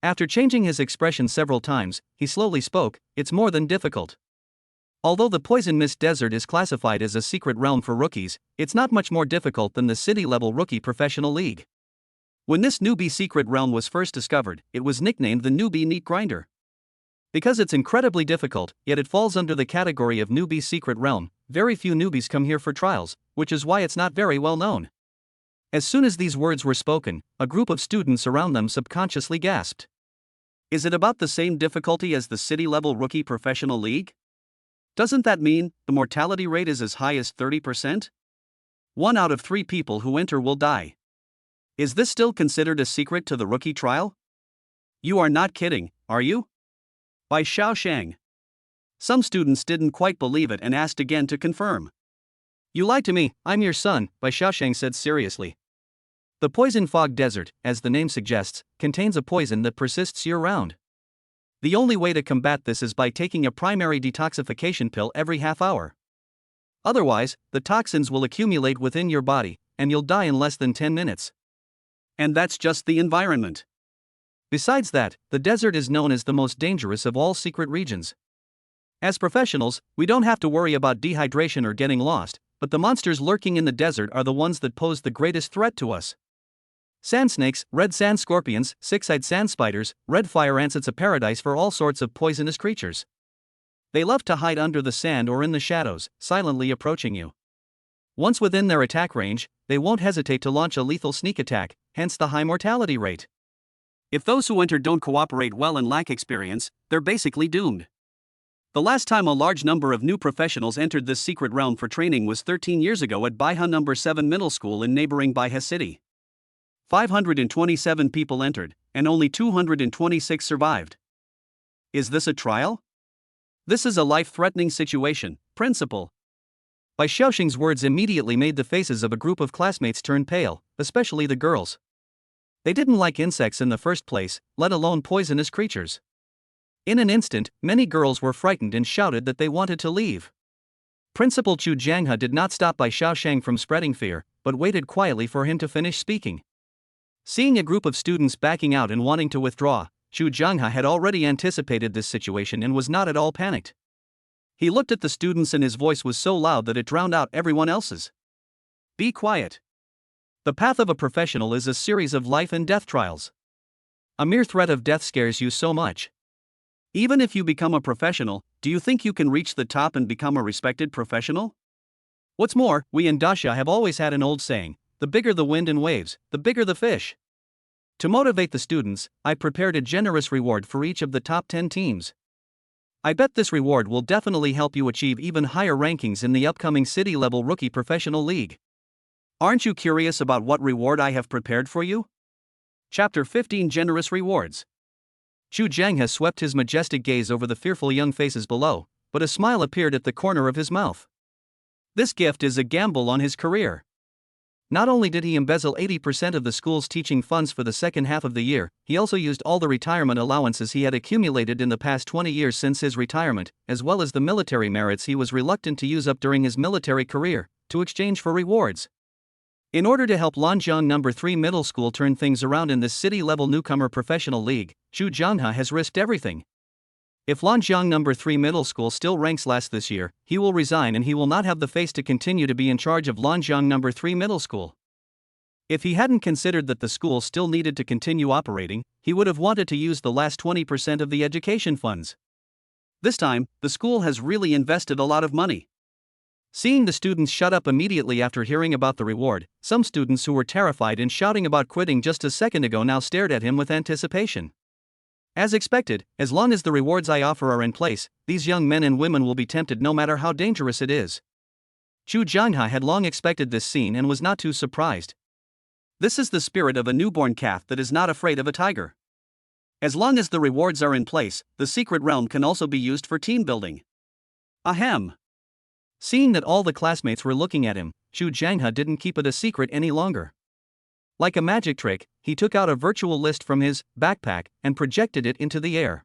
After changing his expression several times, he slowly spoke, "It's more than difficult. Although the Poison Mist Desert is classified as a secret realm for rookies, it's not much more difficult than the city-level Rookie Professional League. When this newbie secret realm was first discovered, it was nicknamed the Newbie Neat Grinder. Because it's incredibly difficult, yet it falls under the category of newbie secret realm, very few newbies come here for trials, which is why it's not very well known." As soon as these words were spoken, a group of students around them subconsciously gasped. Is it about the same difficulty as the city-level Rookie Professional League? Doesn't that mean the mortality rate is as high as 30%? 1 out of 3 people who enter will die. Is this still considered a secret to the rookie trial? You are not kidding, are you? By Xiaoshang. Some students didn't quite believe it and asked again to confirm. "You lied to me, I'm your son," Bai Xiaoshang said seriously. The Poison Fog Desert, as the name suggests, contains a poison that persists year-round. The only way to combat this is by taking a primary detoxification pill every half hour. Otherwise, the toxins will accumulate within your body, and you'll die in less than 10 minutes. And that's just the environment. Besides that, the desert is known as the most dangerous of all secret regions. As professionals, we don't have to worry about dehydration or getting lost, but the monsters lurking in the desert are the ones that pose the greatest threat to us. Sand snakes, red sand scorpions, six-eyed sand spiders, red fire ants. It's a paradise for all sorts of poisonous creatures. They love to hide under the sand or in the shadows, silently approaching you. Once within their attack range, they won't hesitate to launch a lethal sneak attack, hence the high mortality rate. If those who enter don't cooperate well and lack experience, they're basically doomed. The last time a large number of new professionals entered this secret realm for training was 13 years ago at Baihe No. 7 Middle School in neighboring Baihe City. 527 people entered, and only 226 survived. Is this a trial? This is a life-threatening situation, Principal. Bai Xiaoshang's words immediately made the faces of a group of classmates turn pale, especially the girls. They didn't like insects in the first place, let alone poisonous creatures. In an instant, many girls were frightened and shouted that they wanted to leave. Principal Chu Jianghe did not stop Bai Xiaoshang from spreading fear, but waited quietly for him to finish speaking. Seeing a group of students backing out and wanting to withdraw, Chu Jianghe had already anticipated this situation and was not at all panicked. He looked at the students and his voice was so loud that it drowned out everyone else's. Be quiet. The path of a professional is a series of life and death trials. A mere threat of death scares you so much. Even if you become a professional, do you think you can reach the top and become a respected professional? What's more, we in Dasha have always had an old saying, the bigger the wind and waves, the bigger the fish. To motivate the students, I prepared a generous reward for each of the top 10 teams. I bet this reward will definitely help you achieve even higher rankings in the upcoming city-level Rookie Professional League. Aren't you curious about what reward I have prepared for you? Chapter 15 Generous Rewards. Chu Jiang has swept his majestic gaze over the fearful young faces below, but a smile appeared at the corner of his mouth. This gift is a gamble on his career. Not only did he embezzle 80% of the school's teaching funds for the second half of the year, he also used all the retirement allowances he had accumulated in the past 20 years since his retirement, as well as the military merits he was reluctant to use up during his military career, to exchange for rewards. In order to help Lanjiang No. 3 Middle School turn things around in this city-level newcomer professional league, Chu Jianghe has risked everything. If Lanjiang No. 3 Middle School still ranks last this year, he will resign and he will not have the face to continue to be in charge of Lanjiang No. 3 Middle School. If he hadn't considered that the school still needed to continue operating, he would have wanted to use the last 20% of the education funds. This time, the school has really invested a lot of money. Seeing the students shut up immediately after hearing about the reward, some students who were terrified and shouting about quitting just a second ago now stared at him with anticipation. As expected, as long as the rewards I offer are in place, these young men and women will be tempted no matter how dangerous it is. Chu Jianghe had long expected this scene and was not too surprised. This is the spirit of a newborn calf that is not afraid of a tiger. As long as the rewards are in place, the secret realm can also be used for team building. Ahem. Seeing that all the classmates were looking at him, Chu Jianghe didn't keep it a secret any longer. Like a magic trick, he took out a virtual list from his backpack and projected it into the air.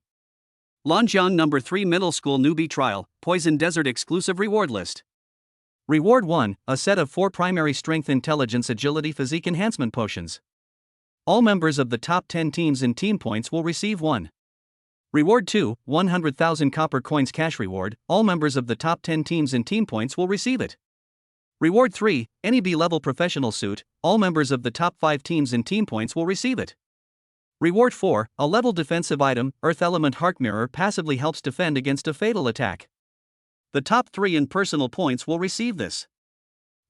Lanjiang No. 3 Middle School Newbie Trial, Poison Desert Exclusive Reward List. Reward 1, a set of 4 primary strength, intelligence, agility, physique enhancement potions. All members of the top 10 teams in team points will receive 1. Reward 2, 100,000 copper coins cash reward, all members of the top 10 teams in team points will receive it. Reward 3, any B-level professional suit, all members of the top 5 teams in team points will receive it. Reward 4, a level defensive item, Earth Element Heart Mirror passively helps defend against a fatal attack. The top 3 in personal points will receive this.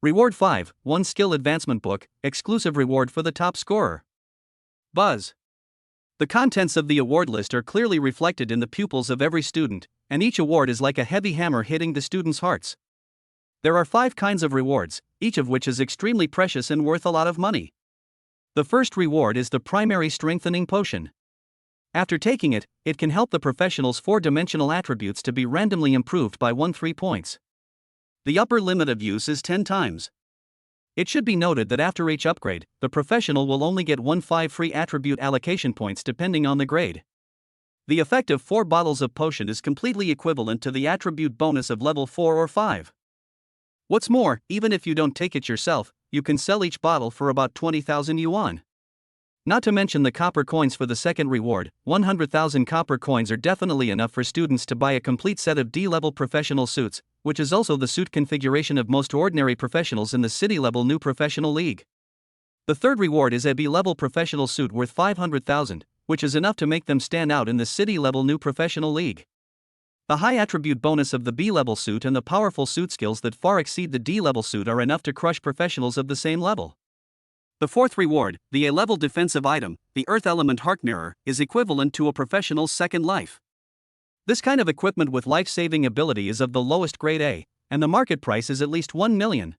Reward 5, 1 skill advancement book, exclusive reward for the top scorer. Buzz. The contents of the award list are clearly reflected in the pupils of every student, and each award is like a heavy hammer hitting the students' hearts. There are 5 kinds of rewards, each of which is extremely precious and worth a lot of money. The first reward is the primary strengthening potion. After taking it, it can help the professional's 4-dimensional attributes to be randomly improved by 1-3 points. The upper limit of use is 10 times. It should be noted that after each upgrade, the professional will only get 1-5 free attribute allocation points depending on the grade. The effect of 4 bottles of potion is completely equivalent to the attribute bonus of level 4 or 5. What's more, even if you don't take it yourself, you can sell each bottle for about 20,000 yuan. Not to mention the copper coins for the second reward. 100,000 copper coins are definitely enough for students to buy a complete set of D-level professional suits, which is also the suit configuration of most ordinary professionals in the city-level new professional league. The third reward is a B-level professional suit worth 500,000, which is enough to make them stand out in the city-level new professional league. The high attribute bonus of the B-level suit and the powerful suit skills that far exceed the D-level suit are enough to crush professionals of the same level. The fourth reward, the A-level defensive item, the Earth Element Heart Mirror, is equivalent to a professional's second life. This kind of equipment with life-saving ability is of the lowest grade A, and the market price is at least 1 million.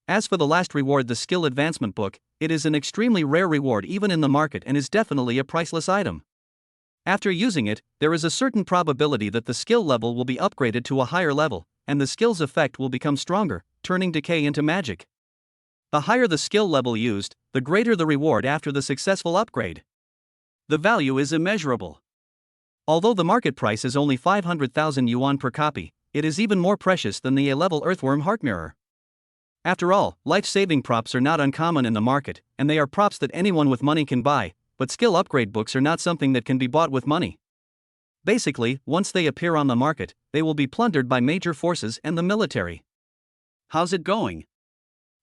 As for the last reward, the skill advancement book, it is an extremely rare reward even in the market and is definitely a priceless item. After using it, there is a certain probability that the skill level will be upgraded to a higher level, and the skill's effect will become stronger, turning decay into magic. The higher the skill level used, the greater the reward after the successful upgrade. The value is immeasurable. Although the market price is only 500,000 yuan per copy, it is even more precious than the A-level Earthworm Heart Mirror. After all, life-saving props are not uncommon in the market, and they are props that anyone with money can buy, but skill upgrade books are not something that can be bought with money. Basically, once they appear on the market, they will be plundered by major forces and the military. How's it going?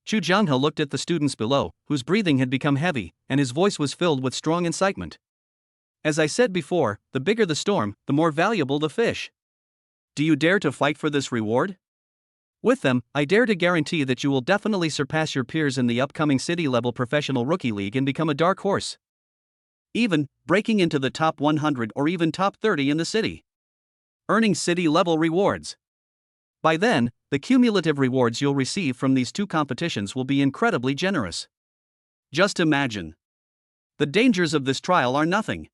Chu Jianghe looked at the students below, whose breathing had become heavy, and his voice was filled with strong incitement. As I said before, the bigger the storm, the more valuable the fish. Do you dare to fight for this reward? With them, I dare to guarantee that you will definitely surpass your peers in the upcoming city-level professional rookie league and become a dark horse. Even breaking into the top 100 or even top 30 in the city. Earning city-level rewards. By then, the cumulative rewards you'll receive from these 2 competitions will be incredibly generous. Just imagine. The dangers of this trial are nothing.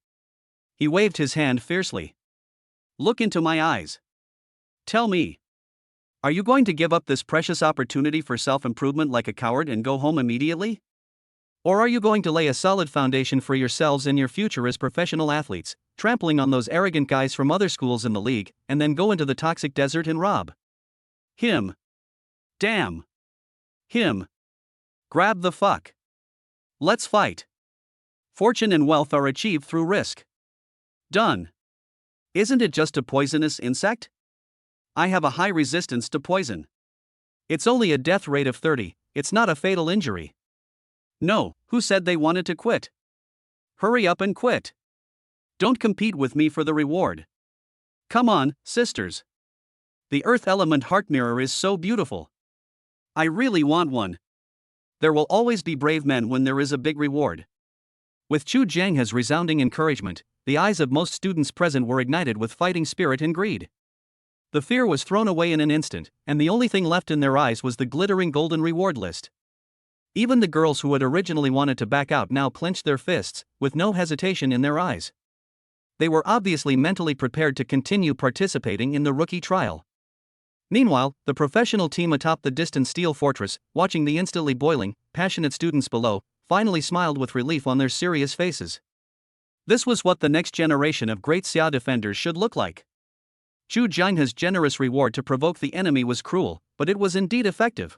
He waved his hand fiercely. Look into my eyes. Tell me. Are you going to give up this precious opportunity for self-improvement like a coward and go home immediately? Or are you going to lay a solid foundation for yourselves and your future as professional athletes, trampling on those arrogant guys from other schools in the league, and then go into the toxic desert and rob him? Damn him. Grab the fuck. Let's fight. Fortune and wealth are achieved through risk. Done. Isn't it just a poisonous insect? I have a high resistance to poison. It's only a death rate of 30, it's not a fatal injury. No, who said they wanted to quit? Hurry up and quit. Don't compete with me for the reward. Come on, sisters. The earth element heart mirror is so beautiful. I really want one. There will always be brave men when there is a big reward. With Chu Jianghe's resounding encouragement, the eyes of most students present were ignited with fighting spirit and greed. The fear was thrown away in an instant, and the only thing left in their eyes was the glittering golden reward list. Even the girls who had originally wanted to back out now clenched their fists, with no hesitation in their eyes. They were obviously mentally prepared to continue participating in the rookie trial. Meanwhile, the professional team atop the distant steel fortress, watching the instantly boiling, passionate students below, finally smiled with relief on their serious faces. This was what the next generation of great Xia defenders should look like. Chu Jianghe's generous reward to provoke the enemy was cruel, but it was indeed effective.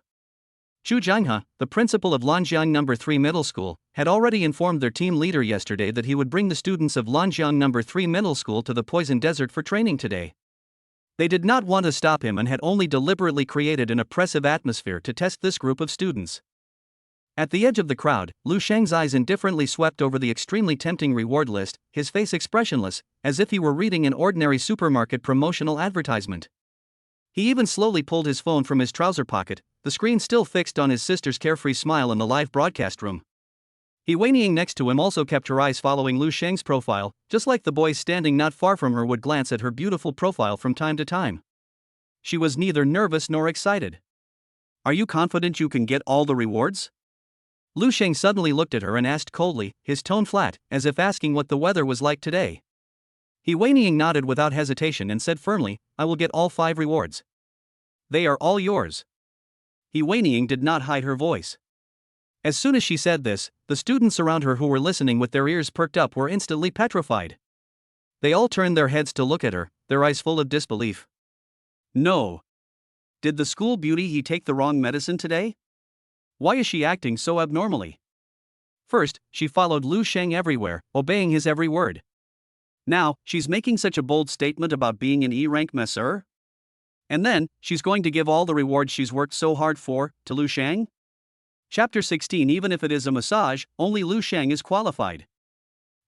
Chu Jianghe, the principal of Lanjiang No. 3 Middle School, had already informed their team leader yesterday that he would bring the students of Lanjiang No. 3 Middle School to the Poison Desert for training today. They did not want to stop him and had only deliberately created an oppressive atmosphere to test this group of students. At the edge of the crowd, Lu Sheng's eyes indifferently swept over the extremely tempting reward list, his face expressionless, as if he were reading an ordinary supermarket promotional advertisement. He even slowly pulled his phone from his trouser pocket, the screen still fixed on his sister's carefree smile in the live broadcast room. He whinnying next to him also kept her eyes following Lu Sheng's profile, just like the boys standing not far from her would glance at her beautiful profile from time to time. She was neither nervous nor excited. Are you confident you can get all the rewards? Lu Sheng suddenly looked at her and asked coldly, his tone flat, as if asking what the weather was like today. He whinnying nodded without hesitation and said firmly, I will get all 5 rewards. They are all yours. He whinnying did not hide her voice. As soon as she said this, the students around her who were listening with their ears perked up were instantly petrified. They all turned their heads to look at her, their eyes full of disbelief. No. Did the school beauty he take the wrong medicine today? Why is she acting so abnormally? First, she followed Lu Sheng everywhere, obeying his every word. Now, she's making such a bold statement about being an E-rank messer? And then, she's going to give all the rewards she's worked so hard for, to Lu Sheng? Chapter 16. Even if it is a massage, only Lu Sheng is qualified.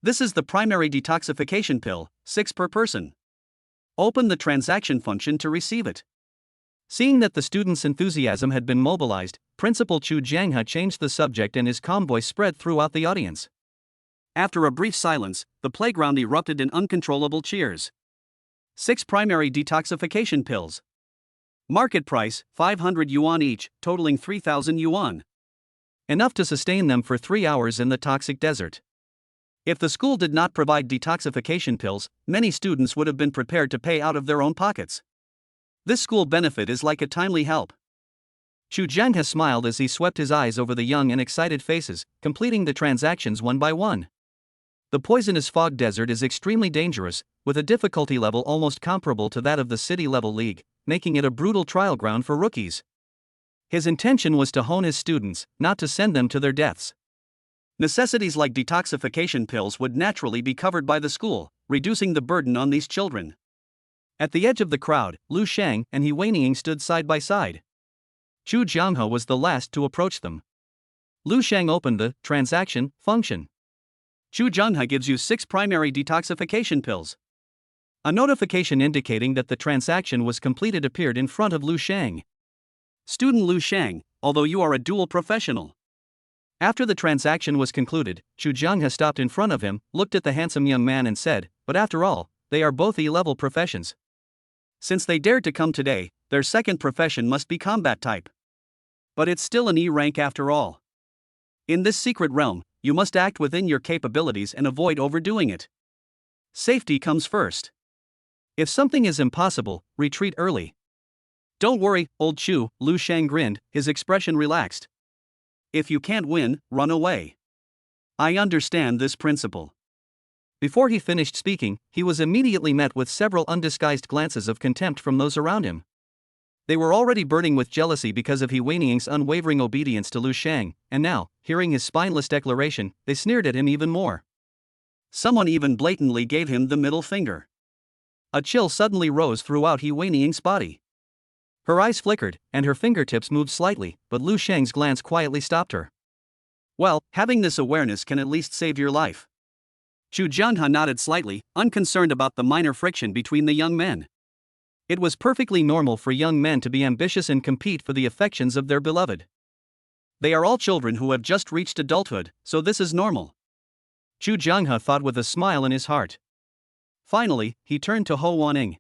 This is the primary detoxification pill, 6 per person. Open the transaction function to receive it. Seeing that the students' enthusiasm had been mobilized, Principal Chu Jianghe changed the subject and his calm voice spread throughout the audience. After a brief silence, the playground erupted in uncontrollable cheers. 6 primary detoxification pills. Market price, 500 yuan each, totaling 3,000 yuan. Enough to sustain them for 3 hours in the toxic desert. If the school did not provide detoxification pills, many students would have been prepared to pay out of their own pockets. This school benefit is like a timely help. Chu Jianghe smiled as he swept his eyes over the young and excited faces, completing the transactions one by one. The poisonous fog desert is extremely dangerous, with a difficulty level almost comparable to that of the city-level league, making it a brutal trial ground for rookies. His intention was to hone his students, not to send them to their deaths. Necessities like detoxification pills would naturally be covered by the school, reducing the burden on these children. At the edge of the crowd, Lu Sheng and He Weining stood side by side. Chu Jianghe was the last to approach them. Lu Sheng opened the transaction function. Chu Jianghe gives you 6 primary detoxification pills. A notification indicating that the transaction was completed appeared in front of Lu Sheng. Student Lu Sheng, although you are a dual professional. After the transaction was concluded, Chu Jianghe stopped in front of him, looked at the handsome young man and said, but after all, they are both E-level professions. Since they dared to come today, their second profession must be combat type. But it's still an E rank after all. In this secret realm, you must act within your capabilities and avoid overdoing it. Safety comes first. If something is impossible, retreat early. Don't worry, old Chu, Lu Shang grinned, his expression relaxed. If you can't win, run away. I understand this principle. Before he finished speaking, he was immediately met with several undisguised glances of contempt from those around him. They were already burning with jealousy because of He Weiniang's unwavering obedience to Lu Shang, and now, hearing his spineless declaration, they sneered at him even more. Someone even blatantly gave him the middle finger. A chill suddenly rose throughout He Weiniang's body. Her eyes flickered, and her fingertips moved slightly, but Lu Shang's glance quietly stopped her. Well, having this awareness can at least save your life. Chu Jianghe nodded slightly, unconcerned about the minor friction between the young men. It was perfectly normal for young men to be ambitious and compete for the affections of their beloved. They are all children who have just reached adulthood, so this is normal. Chu Jianghe thought with a smile in his heart. Finally, he turned to Ho Wanning.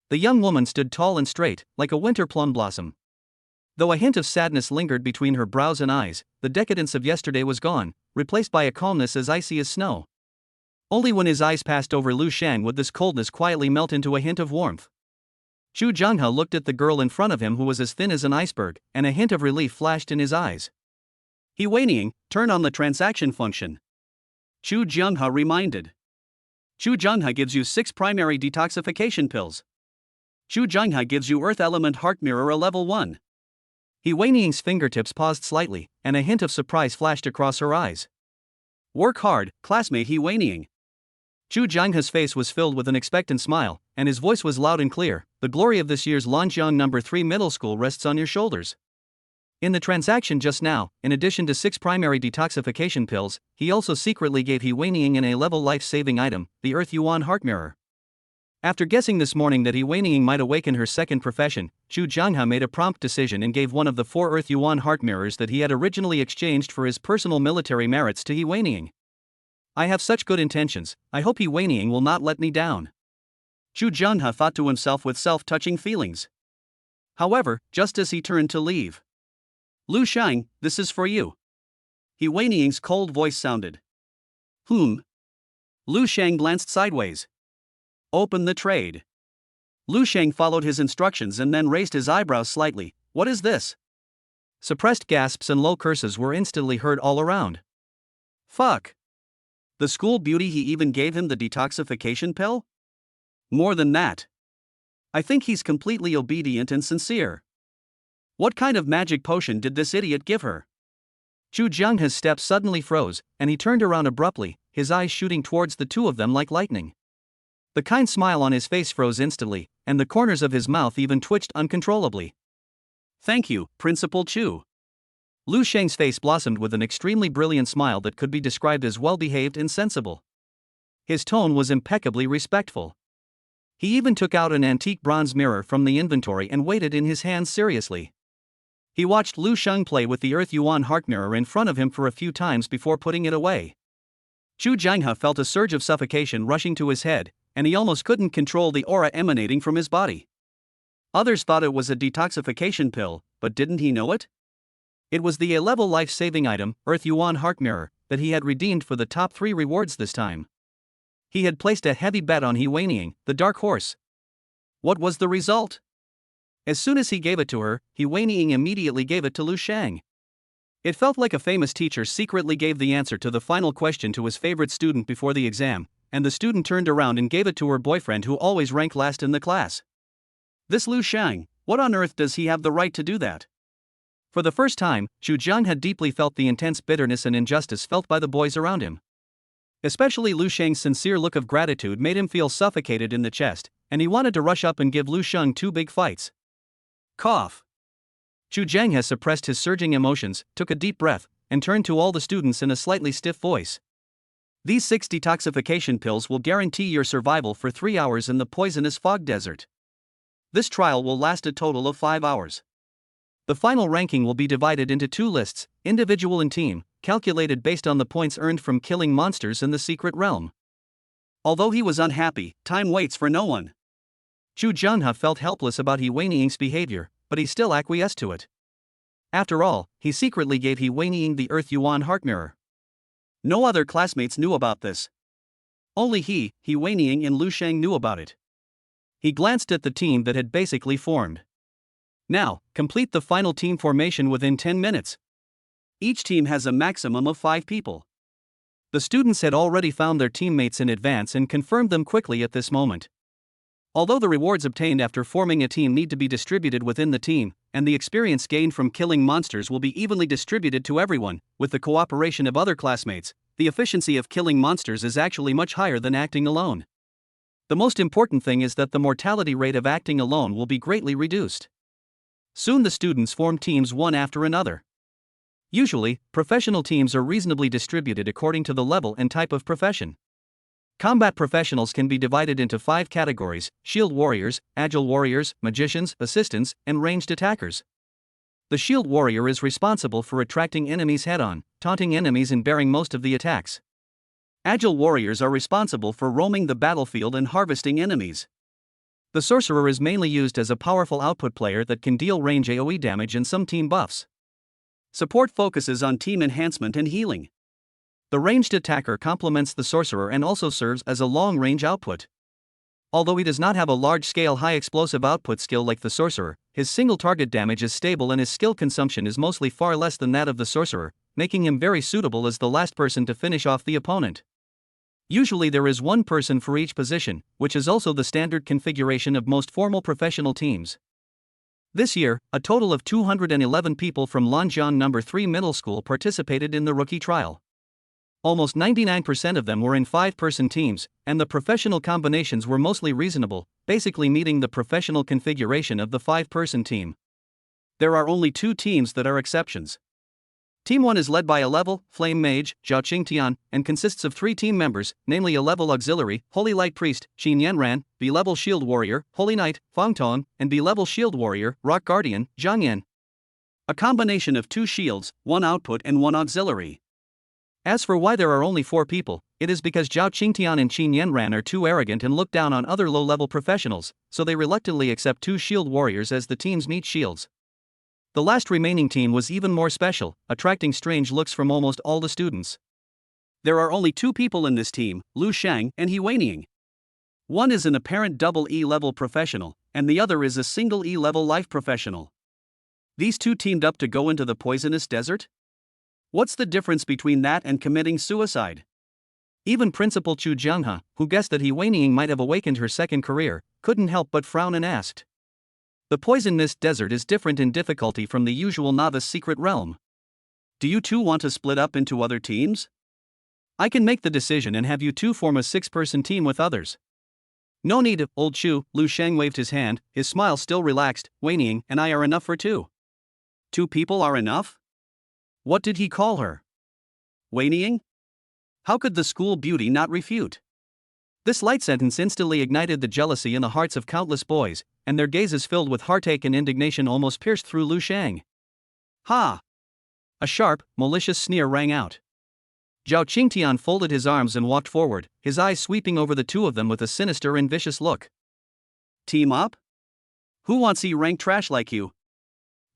The young woman stood tall and straight, like a winter plum blossom. Though a hint of sadness lingered between her brows and eyes, the decadence of yesterday was gone, replaced by a calmness as icy as snow. Only when his eyes passed over Lu Shang would this coldness quietly melt into a hint of warmth. Chu Jianghe looked at the girl in front of him who was as thin as an iceberg, and a hint of relief flashed in his eyes. He Weiniang, turn on the transaction function. Chu Jianghe reminded. Chu Jianghe gives you 6 primary detoxification pills. Chu Jianghe gives you Earth Element Heart Mirror a level 1. He Weiniang's fingertips paused slightly, and a hint of surprise flashed across her eyes. Work hard, classmate He Weiniang. Chu Jianghe's face was filled with an expectant smile, and his voice was loud and clear. The glory of this year's Lanjiang No. 3 middle school rests on your shoulders. In the transaction just now, in addition to 6 primary detoxification pills, he also secretly gave He Weiniang an A-level life-saving item, the Earth Yuan Heart Mirror. After guessing this morning that He Weiniang might awaken her second profession, Chu Jianghe made a prompt decision and gave one of the 4 Earth Yuan Heart Mirrors that he had originally exchanged for his personal military merits to He Weiniang. I have such good intentions, I hope He Weiniang will not let me down. Chu Jianghe thought to himself with self-touching feelings. However, just as he turned to leave, Lu Shang, this is for you. He Weiniang's cold voice sounded. Lu Shang glanced sideways. Open the trade. Lu Shang followed his instructions and then raised his eyebrows slightly. What is this? Suppressed gasps and low curses were instantly heard all around. Fuck. The school beauty, he even gave him the detoxification pill? More than that. I think he's completely obedient and sincere. What kind of magic potion did this idiot give her? Chu Jianghe's steps suddenly froze, and he turned around abruptly, his eyes shooting towards the two of them like lightning. The kind smile on his face froze instantly, and the corners of his mouth even twitched uncontrollably. Thank you, Principal Chu. Lu Shang's face blossomed with an extremely brilliant smile that could be described as well-behaved and sensible. His tone was impeccably respectful. He even took out an antique bronze mirror from the inventory and weighed it in his hands seriously. He watched Lu Shang play with the Earth Yuan Heart Mirror in front of him for a few times before putting it away. Chu Jianghe felt a surge of suffocation rushing to his head, and he almost couldn't control the aura emanating from his body. Others thought it was a detoxification pill, but didn't he know it? It was the A-level life-saving item, Earth Yuan Heart Mirror, that he had redeemed for the top 3 rewards this time. He had placed a heavy bet on He Weiniang, the dark horse. What was the result? As soon as he gave it to her, He Weiniang immediately gave it to Lu Shang. It felt like a famous teacher secretly gave the answer to the final question to his favorite student before the exam, and the student turned around and gave it to her boyfriend who always ranked last in the class. This Lu Shang, what on earth does he have the right to do that? For the first time, Chu Jiang had deeply felt the intense bitterness and injustice felt by the boys around him. Especially Lu Shang's sincere look of gratitude made him feel suffocated in the chest, and he wanted to rush up and give Lu Shang 2 big fights. Cough. Chu Jianghe suppressed his surging emotions, took a deep breath, and turned to all the students in a slightly stiff voice. These 6 detoxification pills will guarantee your survival for 3 hours in the poisonous fog desert. This trial will last a total of 5 hours. The final ranking will be divided into 2 lists, individual and team, calculated based on the points earned from killing monsters in the secret realm. Although he was unhappy, time waits for no one. Chu Jianghe felt helpless about He Weiniang's behavior, but he still acquiesced to it. After all, he secretly gave He Weiniang the Earth Yuan Heart Mirror. No other classmates knew about this. Only he Weining and Lu Sheng knew about it. He glanced at the team that had basically formed. Now, complete the final team formation within 10 minutes. Each team has a maximum of 5 people. The students had already found their teammates in advance and confirmed them quickly at this moment. Although the rewards obtained after forming a team need to be distributed within the team, and the experience gained from killing monsters will be evenly distributed to everyone, with the cooperation of other classmates, the efficiency of killing monsters is actually much higher than acting alone. The most important thing is that the mortality rate of acting alone will be greatly reduced. Soon the students form teams one after another. Usually, professional teams are reasonably distributed according to the level and type of profession. Combat professionals can be divided into 5 categories: shield warriors, agile warriors, magicians, assistants, and ranged attackers. The shield warrior is responsible for attracting enemies head-on, taunting enemies and bearing most of the attacks. Agile warriors are responsible for roaming the battlefield and harvesting enemies. The sorcerer is mainly used as a powerful output player that can deal range AoE damage and some team buffs. Support focuses on team enhancement and healing. The ranged attacker complements the sorcerer and also serves as a long-range output. Although he does not have a large-scale high-explosive output skill like the sorcerer, his single-target damage is stable and his skill consumption is mostly far less than that of the sorcerer, making him very suitable as the last person to finish off the opponent. Usually there is one person for each position, which is also the standard configuration of most formal professional teams. This year, a total of 211 people from Lanjian No. 3 Middle School participated in the rookie trial. Almost 99% of them were in 5-person teams, and the professional combinations were mostly reasonable, basically meeting the professional configuration of the 5-person team. There are only 2 teams that are exceptions. Team 1 is led by a level, Flame Mage, Zhao Qingtian, and consists of 3 team members, namely a level Auxiliary, Holy Light Priest, Qin Yanran, B-level Shield Warrior, Holy Knight, Fang Tong, and B-level Shield Warrior, Rock Guardian, Zhang Yan. A combination of 2 shields, 1 output and 1 auxiliary. As for why there are only 4 people, it is because Zhao Qingtian and Qin Yanran are too arrogant and look down on other low-level professionals, so they reluctantly accept 2 shield warriors as the teams meet shields. The last remaining team was even more special, attracting strange looks from almost all the students. There are only 2 people in this team, Lu Sheng and He Weining. One is an apparent double E-level professional, and the other is a single E-level life professional. These 2 teamed up to go into the poisonous desert? What's the difference between that and committing suicide? Even Principal Chu Jianghe, who guessed that He Weining might have awakened her second career, couldn't help but frown and asked. The poisonous desert is different in difficulty from the usual novice secret realm. Do you 2 want to split up into other teams? I can make the decision and have you 2 form a 6-person team with others. No need, old Chu. Lu Sheng waved his hand, his smile still relaxed. Weining and I are enough for 2. 2 people are enough? What did he call her? Weining? How could the school beauty not refute? This light sentence instantly ignited the jealousy in the hearts of countless boys, and their gazes filled with heartache and indignation almost pierced through Lu Sheng. Ha! A sharp, malicious sneer rang out. Zhao Qingtian folded his arms and walked forward, his eyes sweeping over the 2 of them with a sinister and vicious look. Team up? Who wants E-rank trash like you?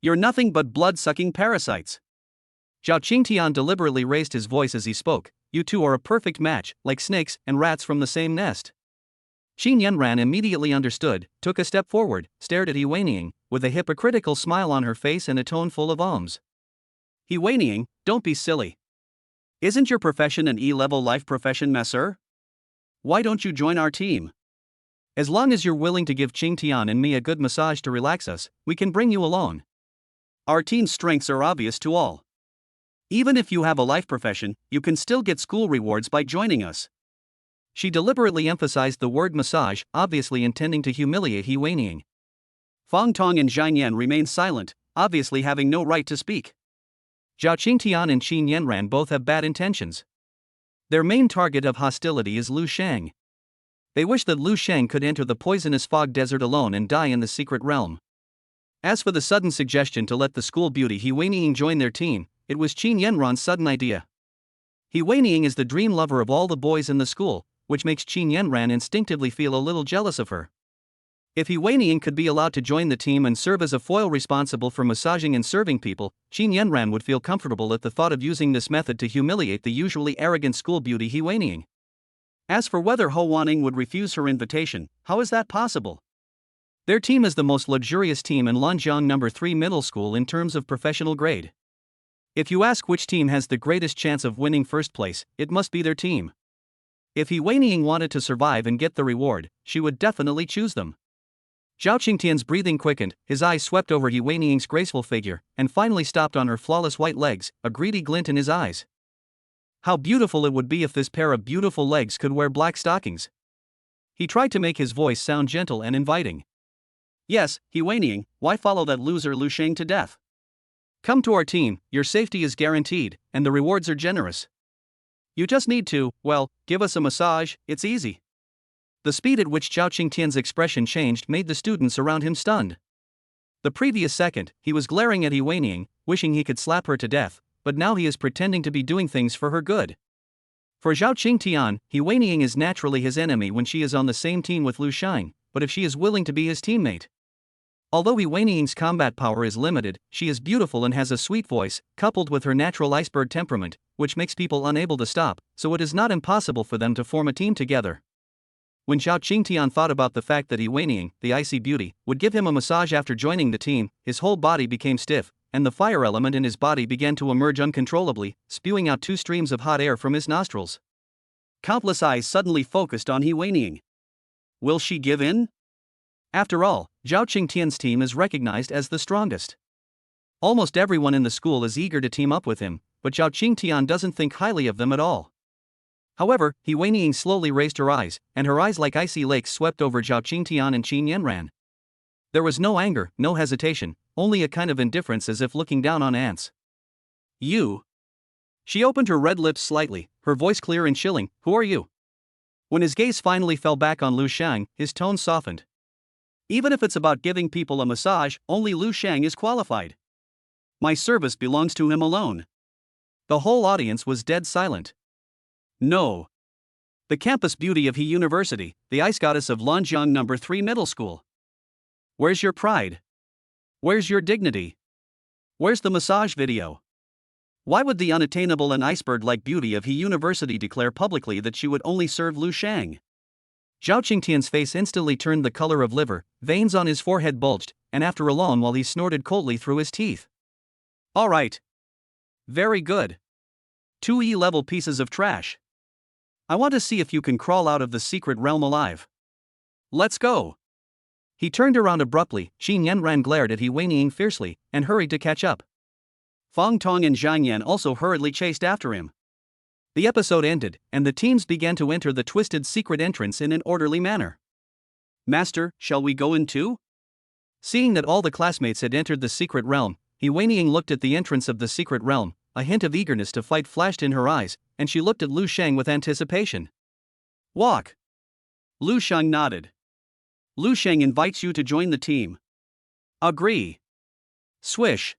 You're nothing but blood-sucking parasites. Zhao Qingtian deliberately raised his voice as he spoke. You 2 are a perfect match, like snakes and rats from the same nest. Qin Yanran immediately understood, took a step forward, stared at He Weining, with a hypocritical smile on her face and a tone full of alms. He Weining, don't be silly. Isn't your profession an E-level life profession, Messer? Why don't you join our team? As long as you're willing to give Qingtian and me a good massage to relax us, we can bring you along. Our team's strengths are obvious to all. Even if you have a life profession, you can still get school rewards by joining us. She deliberately emphasized the word massage, obviously intending to humiliate He Weining. Fang Tong and Zhang Yan remained silent, obviously having no right to speak. Zhao Qingtian and Qin Yanran both have bad intentions. Their main target of hostility is Lu Sheng. They wish that Lu Sheng could enter the poisonous fog desert alone and die in the secret realm. As for the sudden suggestion to let the school beauty He Weining join their team, it was Qin Yanran's sudden idea. He Weining is the dream lover of all the boys in the school, which makes Qin Yanran instinctively feel a little jealous of her. If He Weining could be allowed to join the team and serve as a foil responsible for massaging and serving people, Qin Yanran would feel comfortable at the thought of using this method to humiliate the usually arrogant school beauty He Weining. As for whether Ho Wanning would refuse her invitation, how is that possible? Their team is the most luxurious team in Lanjiang No. 3 Middle School in terms of professional grade. If you ask which team has the greatest chance of winning first place, it must be their team. If He Weining wanted to survive and get the reward, she would definitely choose them. Zhao Qingtian's breathing quickened, his eyes swept over He Weining's graceful figure, and finally stopped on her flawless white legs, a greedy glint in his eyes. How beautiful it would be if this pair of beautiful legs could wear black stockings. He tried to make his voice sound gentle and inviting. Yes, He Weining, why follow that loser Lu Sheng to death? Come to our team, your safety is guaranteed, and the rewards are generous. You just need to, well, give us a massage, it's easy. The speed at which Zhao Qingtian's expression changed made the students around him stunned. The previous second, he was glaring at He Weining, wishing he could slap her to death, but now he is pretending to be doing things for her good. For Zhao Qingtian, He Weining is naturally his enemy when she is on the same team with Lu Sheng, but if she is willing to be his teammate. Although He Weining's combat power is limited, she is beautiful and has a sweet voice, coupled with her natural iceberg temperament, which makes people unable to stop, so it is not impossible for them to form a team together. When Zhao Qingtian thought about the fact that He Weining, the icy beauty, would give him a massage after joining the team, his whole body became stiff, and the fire element in his body began to emerge uncontrollably, spewing out 2 streams of hot air from his nostrils. Countless eyes suddenly focused on He Weining. Will she give in? After all, Zhao Qingtian's team is recognized as the strongest. Almost everyone in the school is eager to team up with him, but Zhao Qingtian doesn't think highly of them at all. However, He Weining slowly raised her eyes, and her eyes like icy lakes swept over Zhao Qingtian and Qin Yanran. There was no anger, no hesitation, only a kind of indifference as if looking down on ants. You. She opened her red lips slightly, her voice clear and chilling, who are you? When his gaze finally fell back on Lu Sheng, his tone softened. Even if it's about giving people a massage, only Lu Sheng is qualified. My service belongs to him alone. The whole audience was dead silent. No. The campus beauty of He University, the ice goddess of Lanjiang No. 3 Middle School. Where's your pride? Where's your dignity? Where's the massage video? Why would the unattainable and iceberg-like beauty of He University declare publicly that she would only serve Lu Sheng? Zhao Qingtian's face instantly turned the color of liver, veins on his forehead bulged, and after a long while he snorted coldly through his teeth. All right. Very good. 2 E-level pieces of trash. I want to see if you can crawl out of the secret realm alive. Let's go. He turned around abruptly, Qin Yanran glared at He Weining fiercely, and hurried to catch up. Fang Tong and Zhang Yan also hurriedly chased after him. The episode ended, and the teams began to enter the twisted secret entrance in an orderly manner. Master, shall we go in too? Seeing that all the classmates had entered the secret realm, He Weining looked at the entrance of the secret realm, a hint of eagerness to fight flashed in her eyes, and she looked at Lu Sheng with anticipation. Walk. Lu Sheng nodded. Lu Sheng invites you to join the team. Agree. Swish.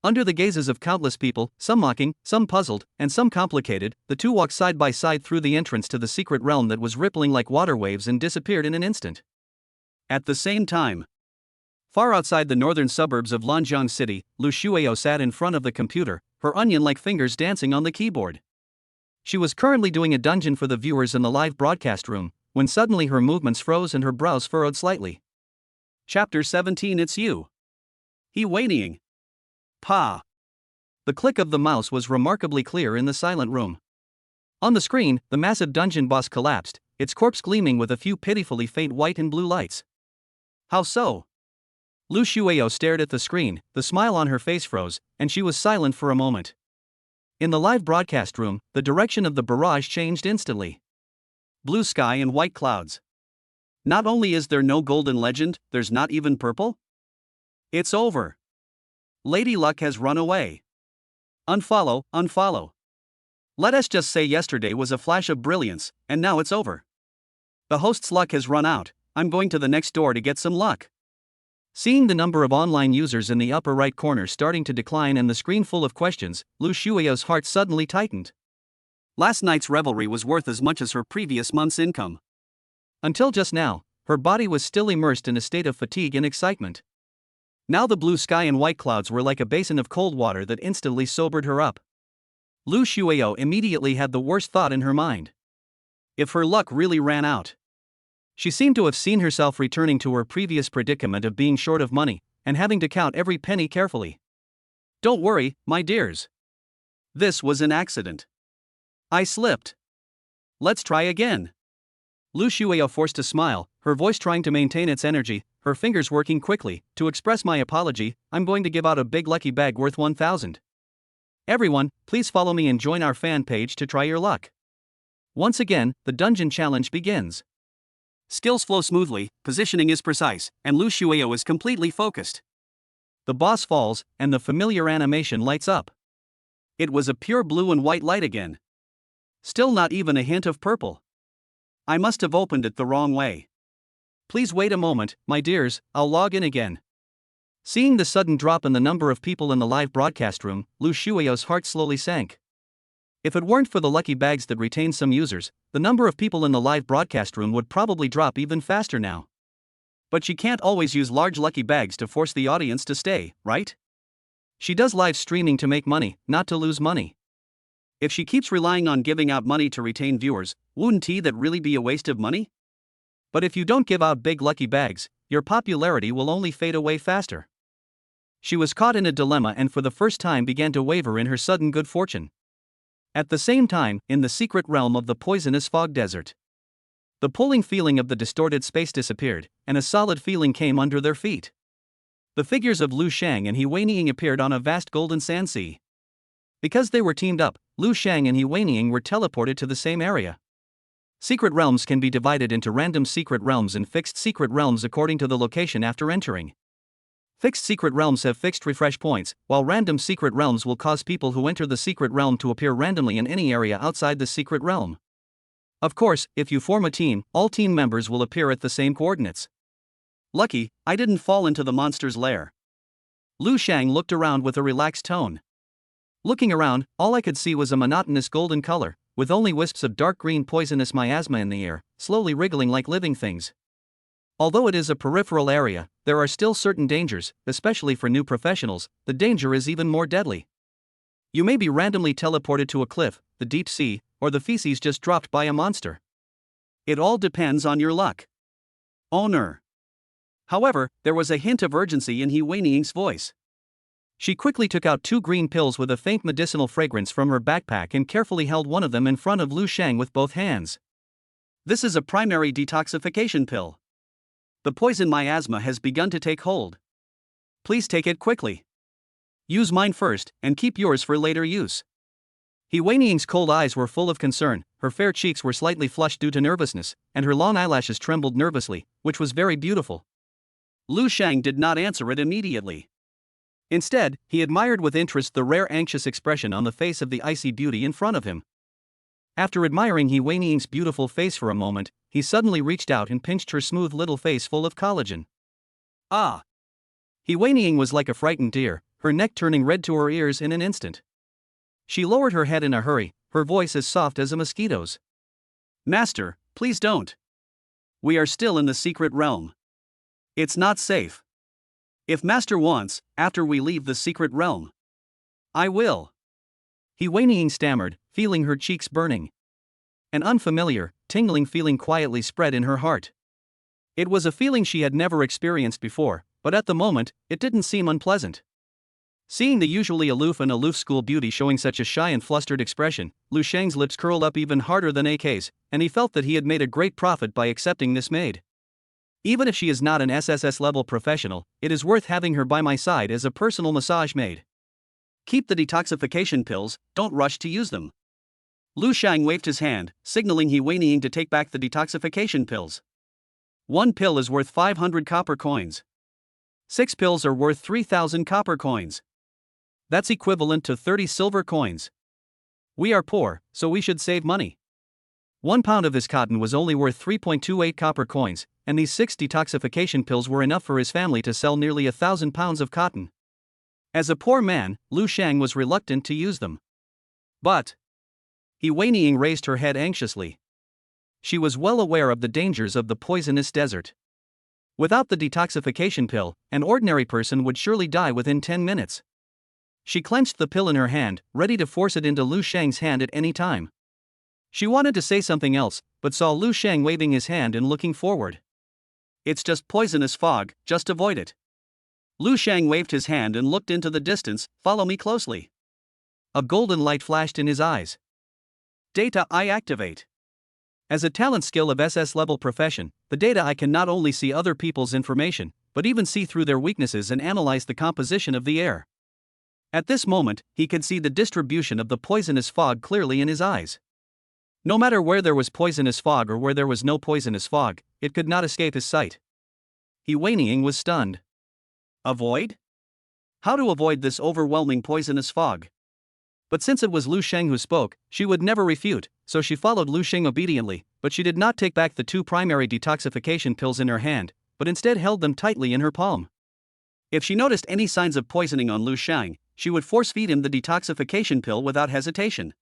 Under the gazes of countless people, some mocking, some puzzled, and some complicated, the two walked side by side through the entrance to the secret realm that was rippling like water waves and disappeared in an instant. At the same time, far outside the northern suburbs of Lanjiang City, Lu Shuio sat in front of the computer, her onion-like fingers dancing on the keyboard. She was currently doing a dungeon for the viewers in the live broadcast room, when suddenly her movements froze and her brows furrowed slightly. Chapter 17. It's you. He Weining. Pa. The click of the mouse was remarkably clear in the silent room. On the screen, the massive dungeon boss collapsed, its corpse gleaming with a few pitifully faint white and blue lights. How so? Lu Shuio stared at the screen, the smile on her face froze, and she was silent for a moment. In the live broadcast room, the direction of the barrage changed instantly. Blue sky and white clouds. Not only is there no golden legend, there's not even purple? It's over. Lady Luck has run away. Unfollow, unfollow. Let us just say yesterday was a flash of brilliance, and now it's over. The host's luck has run out, I'm going to the next door to get some luck. Seeing the number of online users in the upper right corner starting to decline and the screen full of questions, Lu Shuio's heart suddenly tightened. Last night's revelry was worth as much as her previous month's income. Until just now, Her body was still immersed in a state of fatigue and excitement. Now the blue sky and white clouds were like a basin of cold water that instantly sobered her up. Lu Shuio immediately had the worst thought in her mind. If her luck really ran out. She seemed to have seen herself returning to her previous predicament of being short of money, and having to count every penny carefully. Don't worry, my dears. This was an accident. I slipped. Let's try again. Lu Shuio forced a smile, her voice trying to maintain its energy, her fingers working quickly. To express my apology, I'm going to give out a big lucky bag worth 1,000. Everyone, please follow me and join our fan page to try your luck. Once again, the dungeon challenge begins. Skills flow smoothly, positioning is precise, and Lu Shuio is completely focused. The boss falls, and the familiar animation lights up. It was a pure blue and white light again. Still not even a hint of purple. I must have opened it the wrong way. Please wait a moment, my dears, I'll log in again. Seeing the sudden drop in the number of people in the live broadcast room, Lu Shuio's heart slowly sank. If it weren't for the lucky bags that retain some users, the number of people in the live broadcast room would probably drop even faster now. But she can't always use large lucky bags to force the audience to stay, right? She does live streaming to make money, not to lose money. If she keeps relying on giving out money to retain viewers, wouldn't that really be a waste of money? But if you don't give out big lucky bags, your popularity will only fade away faster. She was caught in a dilemma and for the first time began to waver in her sudden good fortune. At the same time, in the secret realm of the poisonous fog desert, the pulling feeling of the distorted space disappeared, and a solid feeling came under their feet. The figures of Lu Shang and He Weining appeared on a vast golden sand sea. Because they were teamed up, Lu Shang and He Weining were teleported to the same area. Secret realms can be divided into random secret realms and fixed secret realms according to the location after entering. Fixed secret realms have fixed refresh points, while random secret realms will cause people who enter the secret realm to appear randomly in any area outside the secret realm. Of course, if you form a team, all team members will appear at the same coordinates. Lucky, I didn't fall into the monster's lair. Lu Shang looked around with a relaxed tone. Looking around, all I could see was a monotonous golden color, with only wisps of dark green poisonous miasma in the air, slowly wriggling like living things. Although it is a peripheral area, there are still certain dangers, especially for new professionals. The danger is even more deadly. You may be randomly teleported to a cliff, the deep sea, or the feces just dropped by a monster. It all depends on your luck. Owner. However, there was a hint of urgency in He Weining's voice. She quickly took out 2 green pills with a faint medicinal fragrance from her backpack and carefully held one of them in front of Lu Shang with both hands. This is a primary detoxification pill. The poison miasma has begun to take hold. Please take it quickly. Use mine first, and keep yours for later use. He Weining's cold eyes were full of concern, her fair cheeks were slightly flushed due to nervousness, and her long eyelashes trembled nervously, which was very beautiful. Lu Shang did not answer it immediately. Instead, he admired with interest the rare anxious expression on the face of the icy beauty in front of him. After admiring He Weining's beautiful face for a moment, he suddenly reached out and pinched her smooth little face full of collagen. Ah! He Weining was like a frightened deer, her neck turning red to her ears in an instant. She lowered her head in a hurry, her voice as soft as a mosquito's. Master, please don't. We are still in the secret realm. It's not safe. If Master wants, after we leave the secret realm, I will. He Weining stammered, feeling her cheeks burning. An unfamiliar, tingling feeling quietly spread in her heart. It was a feeling she had never experienced before, but at the moment, it didn't seem unpleasant. Seeing the usually aloof school beauty showing such a shy and flustered expression, Lu Shang's lips curled up even harder than AK's, and he felt that he had made a great profit by accepting this maid. Even if she is not an SSS-level professional, it is worth having her by my side as a personal massage maid. Keep the detoxification pills, don't rush to use them. Lu Shang waved his hand, signaling He Weining to take back the detoxification pills. 1 pill is worth 500 copper coins. 6 pills are worth 3,000 copper coins. That's equivalent to 30 silver coins. We are poor, so we should save money. 1 pound of his cotton was only worth 3.28 copper coins, and these 6 detoxification pills were enough for his family to sell nearly 1,000 pounds of cotton. As a poor man, Lu Shang was reluctant to use them. But He Weining raised her head anxiously. She was well aware of the dangers of the poisonous desert. Without the detoxification pill, an ordinary person would surely die within 10 minutes. She clenched the pill in her hand, ready to force it into Lu Shang's hand at any time. She wanted to say something else, but saw Lu Shang waving his hand and looking forward. "It's just poisonous fog, just avoid it." Lu Shang waved his hand and looked into the distance. "Follow me closely." A golden light flashed in his eyes. Data I activate. As a talent skill of SS level profession, the data I can not only see other people's information, but even see through their weaknesses and analyze the composition of the air. At this moment, he could see the distribution of the poisonous fog clearly in his eyes. No matter where there was poisonous fog or where there was no poisonous fog, it could not escape his sight. He Weining was stunned. Avoid? How to avoid this overwhelming poisonous fog? But since it was Lu Sheng who spoke, she would never refute, so she followed Lu Sheng obediently, but she did not take back the 2 primary detoxification pills in her hand, but instead held them tightly in her palm. If she noticed any signs of poisoning on Lu Sheng, she would force-feed him the detoxification pill without hesitation.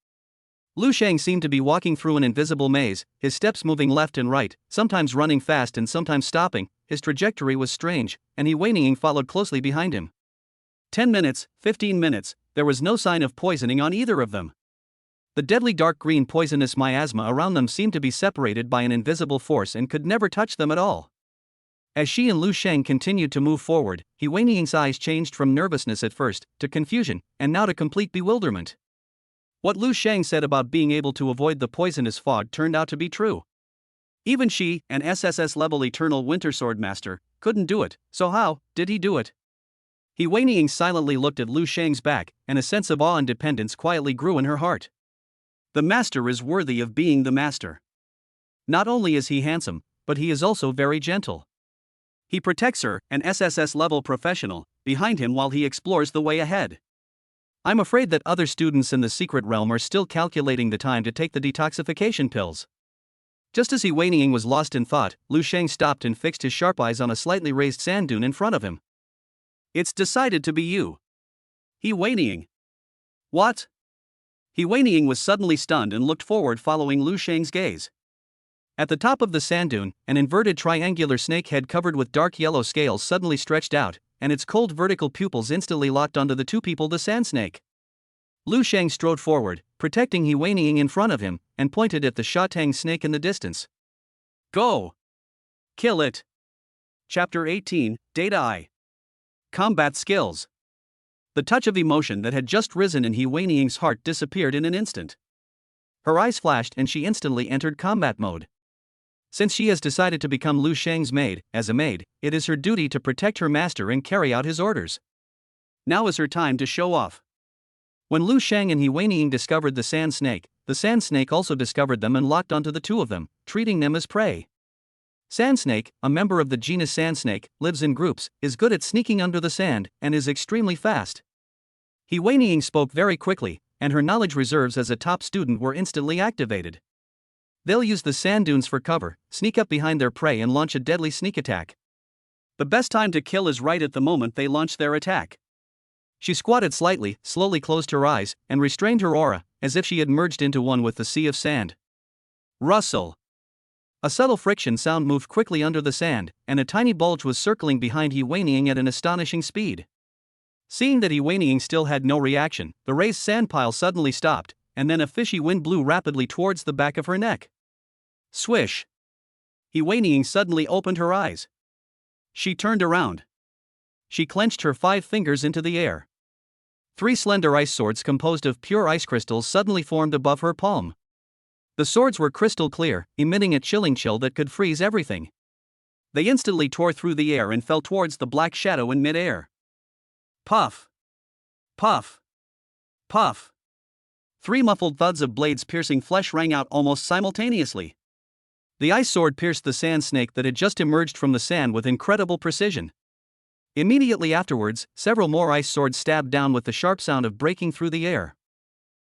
Lu Sheng seemed to be walking through an invisible maze, his steps moving left and right, sometimes running fast and sometimes stopping. His trajectory was strange, and He Weining followed closely behind him. 10 minutes, 15 minutes, there was no sign of poisoning on either of them. The deadly dark green poisonous miasma around them seemed to be separated by an invisible force and could never touch them at all. As she and Lu Sheng continued to move forward, He Weining's eyes changed from nervousness at first, to confusion, and now to complete bewilderment. What Lu Sheng said about being able to avoid the poisonous fog turned out to be true. Even she, an SSS-level Eternal Winter Sword Master, couldn't do it, so how did he do it? He Weining silently looked at Lu Sheng's back, and a sense of awe and dependence quietly grew in her heart. The master is worthy of being the master. Not only is he handsome, but he is also very gentle. He protects her, an SSS-level professional, behind him while he explores the way ahead. I'm afraid that other students in the secret realm are still calculating the time to take the detoxification pills. Just as He Weining was lost in thought, Lu Sheng stopped and fixed his sharp eyes on a slightly raised sand dune in front of him. It's decided to be you. He Weining. What? He Weining was suddenly stunned and looked forward following Lu Sheng's gaze. At the top of the sand dune, an inverted triangular snake head covered with dark yellow scales suddenly stretched out, and its cold vertical pupils instantly locked onto the 2 people the sand snake. Lu Sheng strode forward, protecting He Weining in front of him, and pointed at the Shatang snake in the distance. Go! Kill it! Chapter 18, Data I. Combat Skills. The touch of emotion that had just risen in He Weining's heart disappeared in an instant. Her eyes flashed and she instantly entered combat mode. Since she has decided to become Lu Sheng's maid, as a maid, it is her duty to protect her master and carry out his orders. Now is her time to show off. When Lu Sheng and He Weining discovered the sand snake also discovered them and locked onto the 2 of them, treating them as prey. Sand snake, a member of the genus sand snake, lives in groups, is good at sneaking under the sand, and is extremely fast. He Weining spoke very quickly, and her knowledge reserves as a top student were instantly activated. They'll use the sand dunes for cover, sneak up behind their prey and launch a deadly sneak attack. The best time to kill is right at the moment they launch their attack. She squatted slightly, slowly closed her eyes, and restrained her aura, as if she had merged into one with the sea of sand. Rustle. A subtle friction sound moved quickly under the sand, and a tiny bulge was circling behind He Weining at an astonishing speed. Seeing that He Weining still had no reaction, the raised sand pile suddenly stopped, and then a fishy wind blew rapidly towards the back of her neck. Swish! He Weining suddenly opened her eyes. She turned around. She clenched her 5 fingers into the air. 3 slender ice swords composed of pure ice crystals suddenly formed above her palm. The swords were crystal clear, emitting a chilling chill that could freeze everything. They instantly tore through the air and fell towards the black shadow in mid-air. Puff! Puff! Puff! 3 muffled thuds of blades piercing flesh rang out almost simultaneously. The ice sword pierced the sand snake that had just emerged from the sand with incredible precision. Immediately afterwards, several more ice swords stabbed down with the sharp sound of breaking through the air.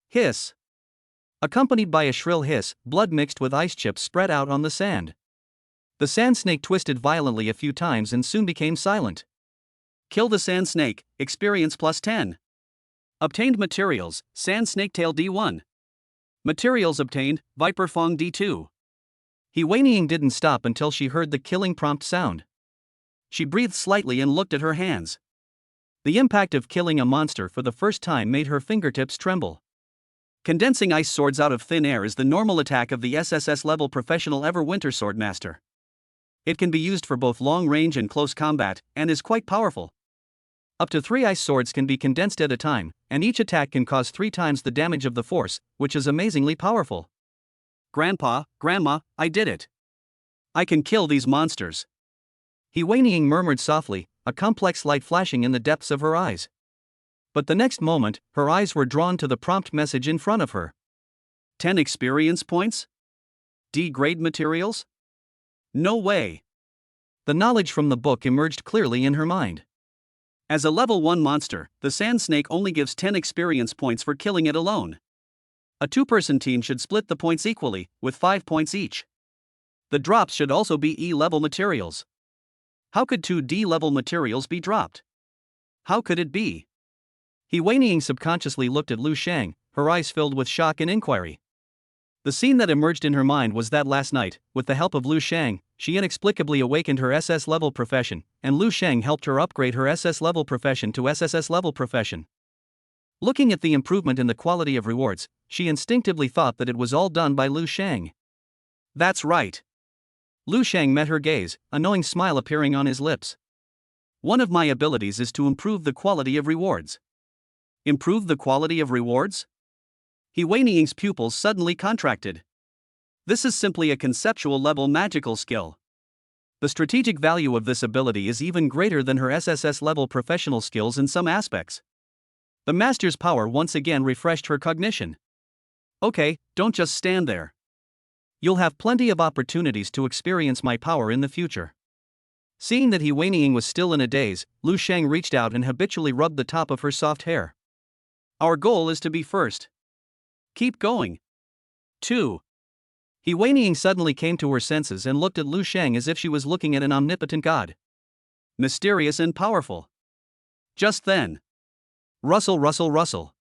Hiss! Accompanied by a shrill hiss, blood mixed with ice chips spread out on the sand. The sand snake twisted violently a few times and soon became silent. Kill the sand snake, experience plus 10. Obtained materials, sand snake tail D1. Materials obtained, viper fang D2. He Wei didn't stop until she heard the killing prompt sound. She breathed slightly and looked at her hands. The impact of killing a monster for the first time made her fingertips tremble. Condensing ice swords out of thin air is the normal attack of the SSS level professional Winter Sword Master. It can be used for both long range and close combat, and is quite powerful. Up to 3 ice swords can be condensed at a time, and each attack can cause 3 times the damage of the force, which is amazingly powerful. Grandpa, Grandma, I did it. I can kill these monsters. He Wei murmured softly, a complex light flashing in the depths of her eyes. But the next moment, her eyes were drawn to the prompt message in front of her. 10 experience points? D-grade materials? No way. The knowledge from the book emerged clearly in her mind. As a level 1 monster, the sand snake only gives 10 experience points for killing it alone. A 2-person team should split the points equally, with 5 points each. The drops should also be E-level materials. How could 2 D-level materials be dropped? How could it be? He Wei subconsciously looked at Lu Shang, her eyes filled with shock and inquiry. The scene that emerged in her mind was that last night, with the help of Lu Shang, she inexplicably awakened her SS level profession, and Lu Shang helped her upgrade her SS level profession to SSS level profession. Looking at the improvement in the quality of rewards, she instinctively thought that it was all done by Lu Shang. That's right. Lu Shang met her gaze, a knowing smile appearing on his lips. One of my abilities is to improve the quality of rewards. Improve the quality of rewards? He Wei pupils suddenly contracted. This is simply a conceptual level magical skill. The strategic value of this ability is even greater than her SSS level professional skills in some aspects. The master's power once again refreshed her cognition. Okay, don't just stand there. You'll have plenty of opportunities to experience my power in the future. Seeing that He Wei was still in a daze, Lu Shang reached out and habitually rubbed the top of her soft hair. Our goal is to be first. Keep going. 2. He Wei suddenly came to her senses and looked at Lu Shang as if she was looking at an omnipotent god. Mysterious and powerful. Just then. Rustle, rustle, rustle.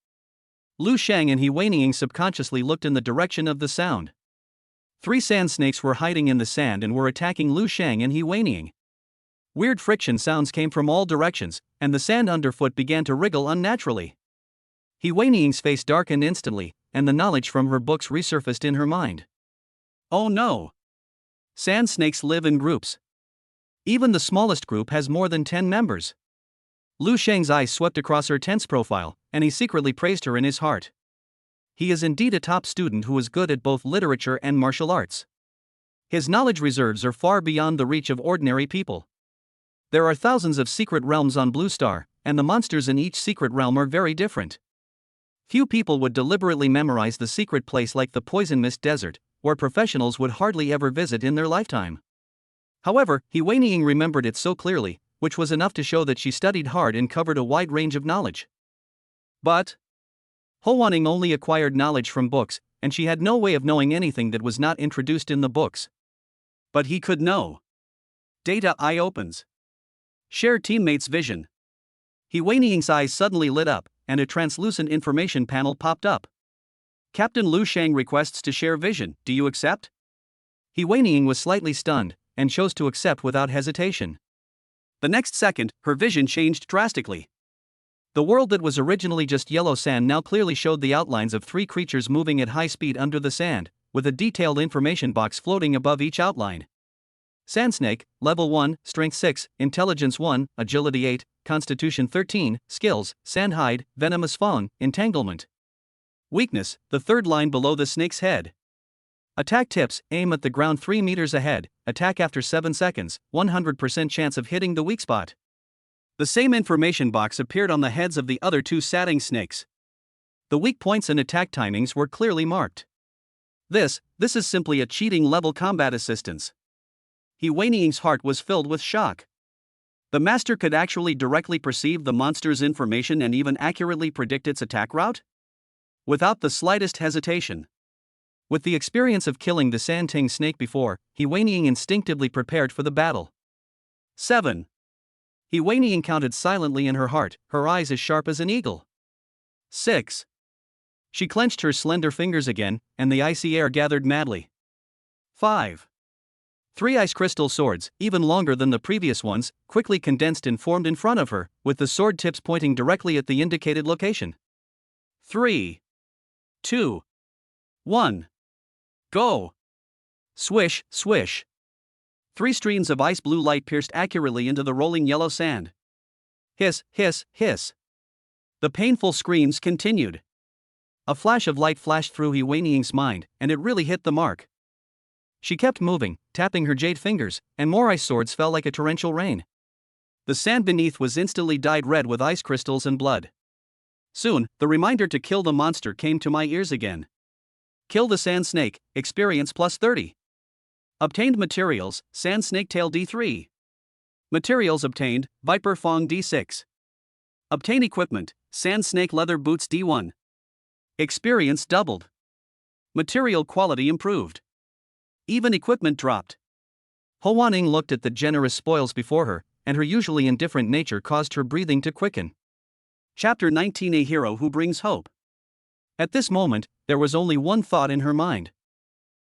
Lu Shang and He Wei subconsciously looked in the direction of the sound. 3 sand snakes were hiding in the sand and were attacking Lu Shang and He Wei. Weird friction sounds came from all directions, and the sand underfoot began to wriggle unnaturally. He Wei face darkened instantly, and the knowledge from her books resurfaced in her mind. Oh no! Sand snakes live in groups. Even the smallest group has more than 10 members. Lu Shang's eyes swept across her tense profile, and he secretly praised her in his heart. He is indeed a top student who is good at both literature and martial arts. His knowledge reserves are far beyond the reach of ordinary people. There are thousands of secret realms on Blue Star, and the monsters in each secret realm are very different. Few people would deliberately memorize the secret place like the Poison Mist Desert, where professionals would hardly ever visit in their lifetime. However, He Wei remembered it so clearly, which was enough to show that she studied hard and covered a wide range of knowledge. But Ho Wanning only acquired knowledge from books, and she had no way of knowing anything that was not introduced in the books. But he could know. Data eye opens. Share teammates' vision. He Wei eyes suddenly lit up, and a translucent information panel popped up. Captain Lu Shang requests to share vision, do you accept? He Wei was slightly stunned, and chose to accept without hesitation. The next second, her vision changed drastically. The world that was originally just yellow sand now clearly showed the outlines of 3 creatures moving at high speed under the sand, with a detailed information box floating above each outline. Sand Snake, Level 1, Strength 6, Intelligence 1, Agility 8, Constitution 13, Skills, Sandhide, Venomous Fang, Entanglement. Weakness, the 3rd line below the snake's head. Attack tips, aim at the ground 3 meters ahead, attack after 7 seconds, 100% chance of hitting the weak spot. The same information box appeared on the heads of the other 2 sadding snakes. The weak points and attack timings were clearly marked. This is simply a cheating level combat assistance. He Wei heart was filled with shock. The master could actually directly perceive the monster's information and even accurately predict its attack route? Without the slightest hesitation. With the experience of killing the Sand Ting snake before, He Wei instinctively prepared for the battle. 7. He Wei counted silently in her heart, her eyes as sharp as an eagle. 6. She clenched her slender fingers again, and the icy air gathered madly. 5. 3 ice crystal swords, even longer than the previous ones, quickly condensed and formed in front of her, with the sword tips pointing directly at the indicated location. 3, 2, 1. Go! Swish, swish. 3 streams of ice blue light pierced accurately into the rolling yellow sand. Hiss, hiss, hiss. The painful screams continued. A flash of light flashed through He Weiniang's mind, and it really hit the mark. She kept moving, tapping her jade fingers, and more ice swords fell like a torrential rain. The sand beneath was instantly dyed red with ice crystals and blood. Soon, the reminder to kill the monster came to my ears again. Kill the sand snake, experience plus 30. Obtained materials, sand snake tail D3. Materials obtained, viper fang D6. Obtain equipment, sand snake leather boots D1. Experience doubled. Material quality improved. Even equipment dropped. Ho Wanning looked at the generous spoils before her, and her usually indifferent nature caused her breathing to quicken. Chapter 19: A Hero Who Brings Hope. At this moment, there was only one thought in her mind.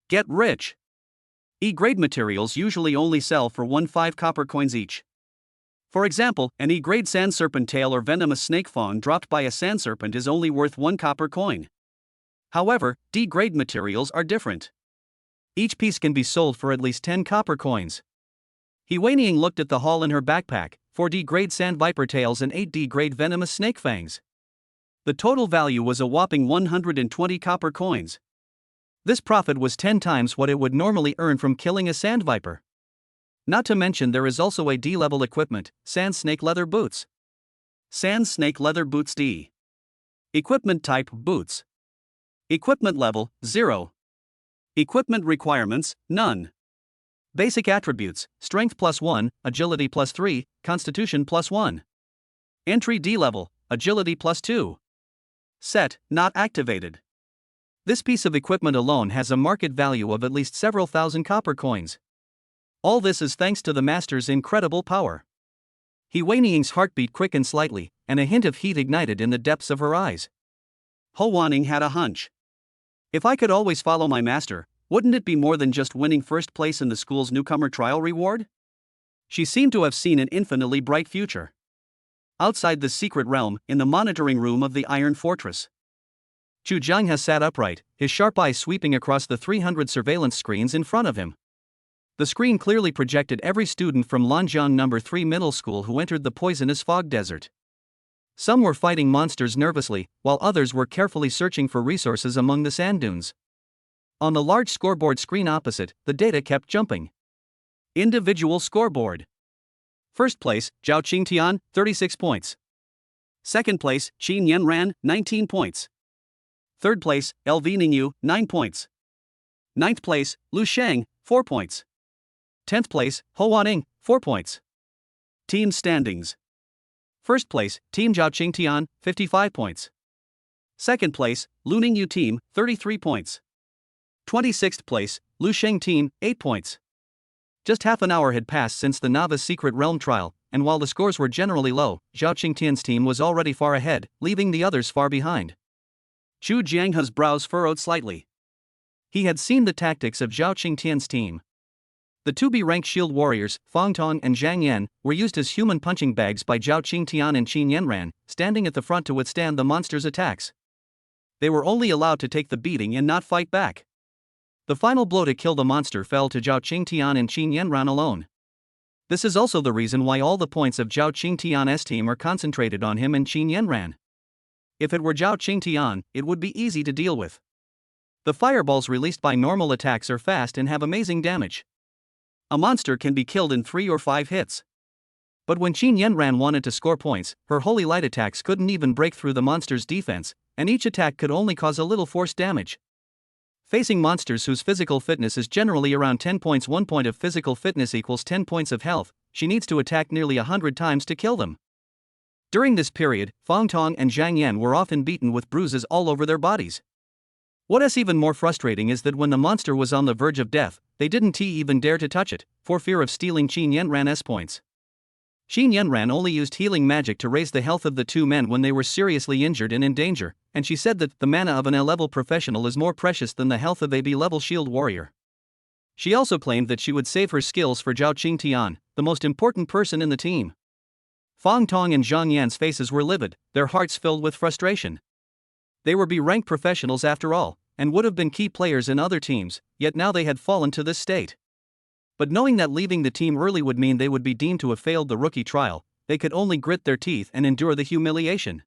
Get rich. E-grade materials usually only sell for 1 5 copper coins each. For example, an E-grade sand serpent tail or venomous snake fawn dropped by a sand serpent is only worth 1 copper coin. However, D-grade materials are different. Each piece can be sold for at least 10 copper coins. He Weiniang looked at the haul in her backpack, 4 D-grade sand viper tails and 8 D-grade venomous snake fangs. The total value was a whopping 120 copper coins. This profit was 10 times what it would normally earn from killing a sand viper. Not to mention there is also a D-level equipment, sand snake leather boots. Sand snake leather boots D. Equipment type boots. Equipment level 0. Equipment requirements, none. Basic attributes, strength plus 1, agility plus 3, constitution plus 1. Entry D level, agility plus 2. Set, not activated. This piece of equipment alone has a market value of at least several thousand copper coins. All this is thanks to the master's incredible power. He Weiniang's heartbeat quickened slightly, and a hint of heat ignited in the depths of her eyes. Ho Wanning had a hunch. If I could always follow my master, wouldn't it be more than just winning first place in the school's newcomer trial reward? She seemed to have seen an infinitely bright future. Outside the secret realm, in the monitoring room of the Iron Fortress, Chu Jianghe sat upright, his sharp eyes sweeping across the 300 surveillance screens in front of him. The screen clearly projected every student from Lanjiang No. 3 Middle School who entered the poisonous fog desert. Some were fighting monsters nervously, while others were carefully searching for resources among the sand dunes. On the large scoreboard screen opposite, the data kept jumping. Individual scoreboard. First place, Zhao Qingtian, 36 points. Second place, Qin Yanran, 19 points. Third place, LV Ningyu, 9 points. Ninth place, Lu Sheng, 4 points. 10th place, Ho Wanning, 4 points. Team standings. First place, Team Zhao Qingtian, 55 points. Second place, Lu Ningyu Team, 33 points. 26th place, Lu Sheng Team, 8 points. Just half an hour had passed since the novice secret realm trial, and while the scores were generally low, Zhao Qingtian's team was already far ahead, leaving the others far behind. Chu Jianghe's brows furrowed slightly. He had seen the tactics of Zhao Qingtian's team. The 2B-ranked shield warriors, Fang Tong and Zhang Yan, were used as human punching bags by Zhao Qingtian and Qin Yanran, standing at the front to withstand the monster's attacks. They were only allowed to take the beating and not fight back. The final blow to kill the monster fell to Zhao Qingtian and Qin Yanran alone. This is also the reason why all the points of Zhao Qingtian's team are concentrated on him and Qin Yanran. If it were Zhao Qingtian, it would be easy to deal with. The fireballs released by normal attacks are fast and have amazing damage. A monster can be killed in 3 or 5 hits. But when Qin Yanran wanted to score points, her holy light attacks couldn't even break through the monster's defense, and each attack could only cause a little force damage. Facing monsters whose physical fitness is generally around 10 points, 1 point of physical fitness equals 10 points of health, she needs to attack nearly 100 times to kill them. During this period, Fang Tong and Zhang Yan were often beaten with bruises all over their bodies. What is even more frustrating is that when the monster was on the verge of death, they didn't even dare to touch it, for fear of stealing Qin Yanran's points. Qin Yanran only used healing magic to raise the health of the two men when they were seriously injured and in danger, and she said that the mana of an A-level professional is more precious than the health of a B-level shield warrior. She also claimed that she would save her skills for Zhao Qingtian, the most important person in the team. Fang Tong and Zhang Yan's faces were livid, their hearts filled with frustration. They were B-ranked professionals after all, and would have been key players in other teams, yet now they had fallen to this state. But knowing that leaving the team early would mean they would be deemed to have failed the rookie trial, they could only grit their teeth and endure the humiliation.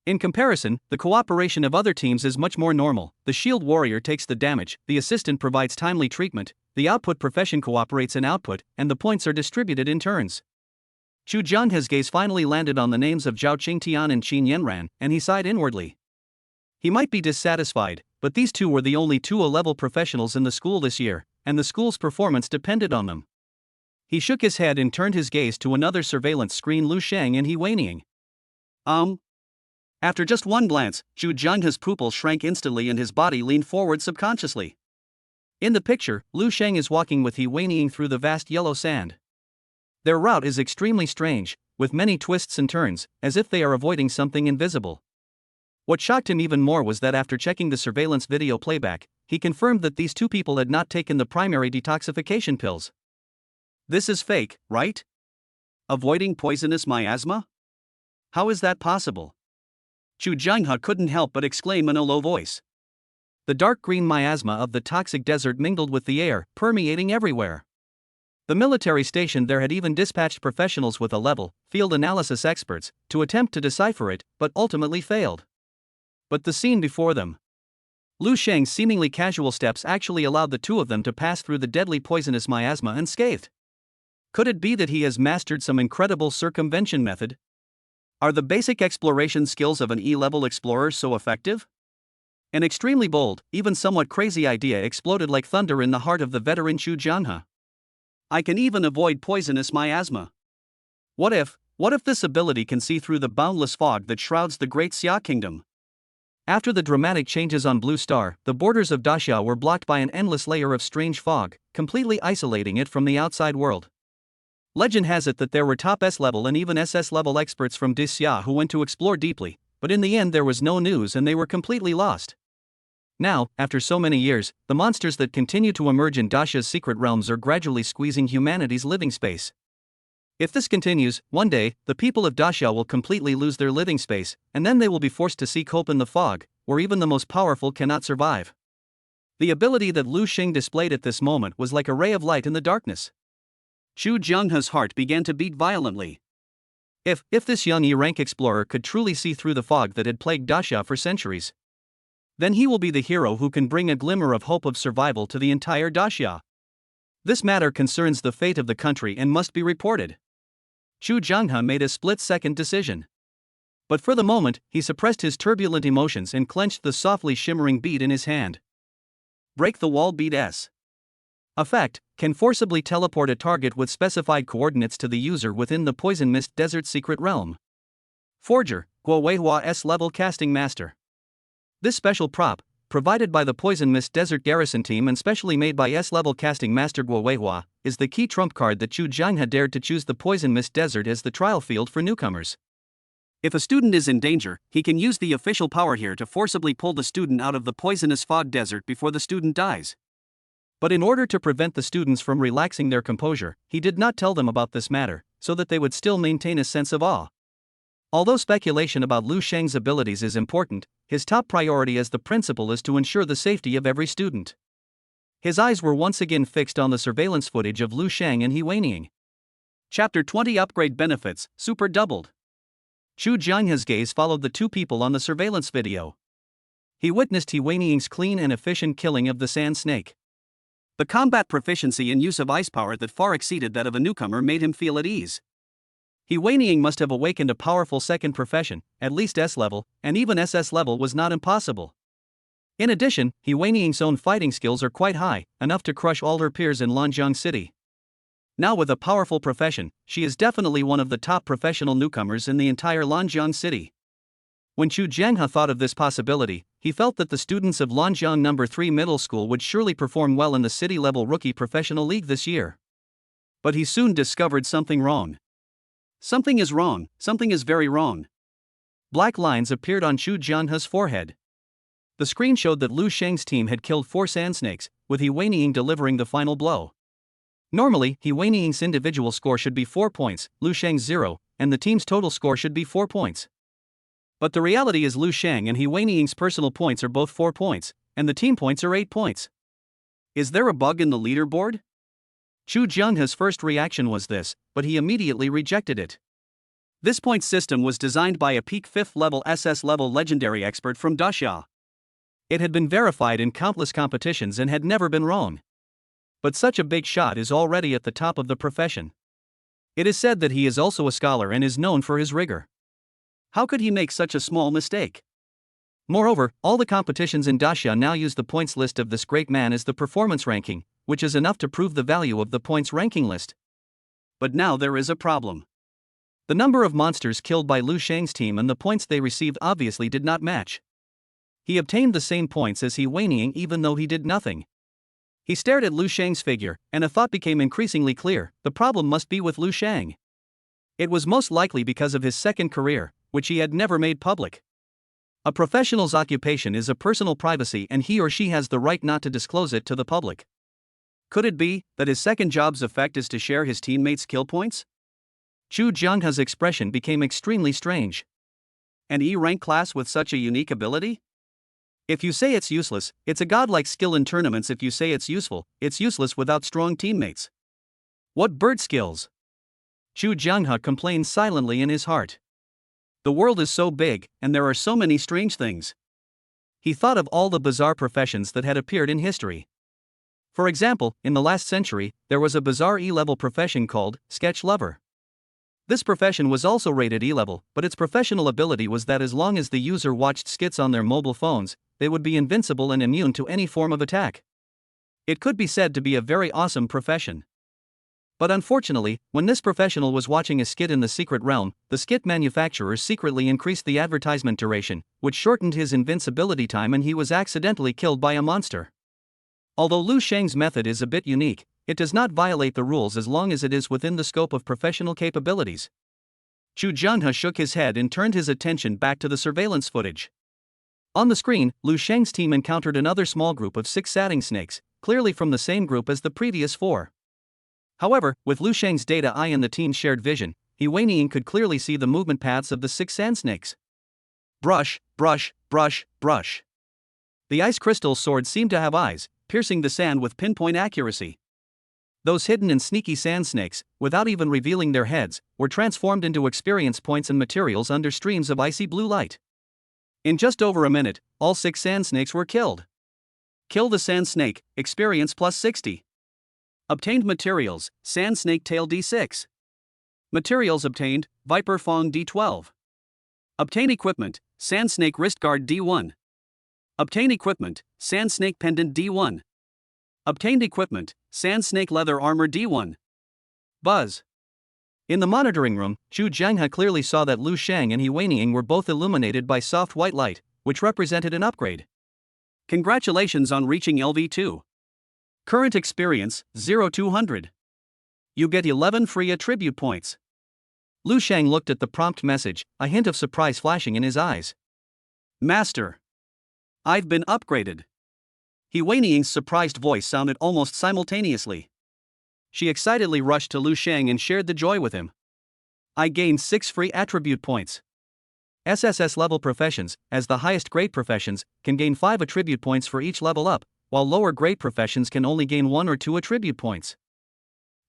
In comparison, the cooperation of other teams is much more normal. The shield warrior takes the damage, the assistant provides timely treatment, the output profession cooperates in output, and the points are distributed in turns. Chu Jianghe's gaze finally landed on the names of Zhao Qingtian and Qin Yanran, and he sighed inwardly. He might be dissatisfied, but these two were the only 2A-level professionals in the school this year, and the school's performance depended on them. He shook his head and turned his gaze to another surveillance screen. Lu Sheng and He Weining. After just one glance, Chu Jianghe's pupil shrank instantly and his body leaned forward subconsciously. In the picture, Lu Sheng is walking with He Weining through the vast yellow sand. Their route is extremely strange, with many twists and turns, as if they are avoiding something invisible. What shocked him even more was that after checking the surveillance video playback, he confirmed that these two people had not taken the primary detoxification pills. This is fake, right? Avoiding poisonous miasma? How is that possible? Chu Jianghe couldn't help but exclaim in a low voice. The dark green miasma of the toxic desert mingled with the air, permeating everywhere. The military station there had even dispatched professionals with A-level, field analysis experts, to attempt to decipher it, but ultimately failed. But the scene before them. Lu Sheng's seemingly casual steps actually allowed the two of them to pass through the deadly poisonous miasma unscathed. Could it be that he has mastered some incredible circumvention method? Are the basic exploration skills of an E-level explorer so effective? An extremely bold, even somewhat crazy idea exploded like thunder in the heart of the veteran Chu Jianghe. I can even avoid poisonous miasma. What if this ability can see through the boundless fog that shrouds the great Xia kingdom? After the dramatic changes on Blue Star, the borders of Daxia were blocked by an endless layer of strange fog, completely isolating it from the outside world. Legend has it that there were top S-level and even SS-level experts from Daxia who went to explore deeply, but in the end there was no news and they were completely lost. Now, after so many years, the monsters that continue to emerge in Daxia's secret realms are gradually squeezing humanity's living space. If this continues, one day, the people of Daxia will completely lose their living space, and then they will be forced to seek hope in the fog, where even the most powerful cannot survive. The ability that Lu Sheng displayed at this moment was like a ray of light in the darkness. Chu Jianghe's heart began to beat violently. If this young E-rank explorer could truly see through the fog that had plagued Daxia for centuries, then he will be the hero who can bring a glimmer of hope of survival to the entire Daxia. This matter concerns the fate of the country and must be reported. Chu Jianghe made a split-second decision. But for the moment, he suppressed his turbulent emotions and clenched the softly shimmering bead in his hand. Break the wall bead S. Effect: can forcibly teleport a target with specified coordinates to the user within the Poison Mist Desert secret realm. Forger, Guo Weihua S-level casting master. This special prop, provided by the Poison Mist Desert Garrison team and specially made by S-level casting master Guo Weihua, is the key trump card that Chu Jianghe dared to choose the Poison Mist Desert as the trial field for newcomers. If a student is in danger, he can use the official power here to forcibly pull the student out of the poisonous fog desert before the student dies. But in order to prevent the students from relaxing their composure, he did not tell them about this matter, so that they would still maintain a sense of awe. Although speculation about Lu Sheng's abilities is important, his top priority as the principal is to ensure the safety of every student. His eyes were once again fixed on the surveillance footage of Lu Sheng and He Weining. Chapter 20 Upgrade Benefits, Super Doubled. Chu Jianghe's gaze followed the two people on the surveillance video. He witnessed He Weining's clean and efficient killing of the sand snake. The combat proficiency and use of ice power that far exceeded that of a newcomer made him feel at ease. He Weining must have awakened a powerful second profession, at least S-level, and even SS level was not impossible. In addition, He Weining's own fighting skills are quite high, enough to crush all her peers in Lanjiang City. Now with a powerful profession, she is definitely one of the top professional newcomers in the entire Lanjiang City. When Chu Jianghe thought of this possibility, he felt that the students of Lanjiang No. 3 Middle School would surely perform well in the city-level rookie professional league this year. But he soon discovered something wrong. Something is wrong, something is very wrong. Black lines appeared on Chu Jianghe's forehead. The screen showed that Lu Sheng's team had killed 4 sand snakes, with He Weiying delivering the final blow. Normally, He Weiying's individual score should be 4 points, Lu Sheng's 0, and the team's total score should be 4 points. But the reality is Lu Sheng and He Weiying's personal points are both 4 points, and the team points are 8 points. Is there a bug in the leaderboard? Chu Jianghe's first reaction was this, but he immediately rejected it. This point system was designed by a peak 5th level SS level legendary expert from Daxia. It had been verified in countless competitions and had never been wrong. But such a big shot is already at the top of the profession. It is said that he is also a scholar and is known for his rigor. How could he make such a small mistake? Moreover, all the competitions in Daxia now use the points list of this great man as the performance ranking, which is enough to prove the value of the points ranking list. But now there is a problem. The number of monsters killed by Lu Sheng's team and the points they received obviously did not match. He obtained the same points as He Weiying even though he did nothing. He stared at Lu Sheng's figure, and a thought became increasingly clear: the problem must be with Lu Sheng. It was most likely because of his second career, which he had never made public. A professional's occupation is a personal privacy and he or she has the right not to disclose it to the public. Could it be that his second job's effect is to share his teammates' kill points? Chu Jianghe's expression became extremely strange. An E-rank class with such a unique ability? If you say it's useless, it's a godlike skill in tournaments. If you say it's useful, it's useless without strong teammates. What bird skills? Chu Jianghe complained silently in his heart. The world is so big, and there are so many strange things. He thought of all the bizarre professions that had appeared in history. For example, in the last century, there was a bizarre E-level profession called sketch lover. This profession was also rated E-level, but its professional ability was that as long as the user watched skits on their mobile phones, they would be invincible and immune to any form of attack. It could be said to be a very awesome profession. But unfortunately, when this professional was watching a skit in the secret realm, the skit manufacturers secretly increased the advertisement duration, which shortened his invincibility time and he was accidentally killed by a monster. Although Lu Sheng's method is a bit unique, it does not violate the rules as long as it is within the scope of professional capabilities. Chu Jianghe shook his head and turned his attention back to the surveillance footage. On the screen, Lu Sheng's team encountered another small group of 6 satin snakes, clearly from the same group as the previous 4. However, with Lu Sheng's data eye and the team's shared vision, He Weiying could clearly see the movement paths of the 6 sand snakes. Brush, brush, brush, brush. The ice crystal sword seemed to have eyes, piercing the sand with pinpoint accuracy. Those hidden and sneaky sand snakes, without even revealing their heads, were transformed into experience points and materials under streams of icy blue light. In just over a minute, all 6 sand snakes were killed. Kill the sand snake, experience plus 60. Obtained materials, sand snake tail D6. Materials obtained, viper fang D12. Obtain equipment, sand snake wrist guard D1. Obtain equipment, sand snake pendant D1. Obtained equipment, sand snake leather armor D1. Buzz. In the monitoring room, Chu Jianghe clearly saw that Lu Sheng and He Weiying were both illuminated by soft white light, which represented an upgrade. Congratulations on reaching LV2. Current experience, 0-200. You get 11 free attribute points. Lu Sheng looked at the prompt message, a hint of surprise flashing in his eyes. Master. I've been upgraded. He Weiying's surprised voice sounded almost simultaneously. She excitedly rushed to Lu Sheng and shared the joy with him. I gained 6 free attribute points. SSS level professions, as the highest grade professions, can gain 5 attribute points for each level up, while lower grade professions can only gain 1 or 2 attribute points.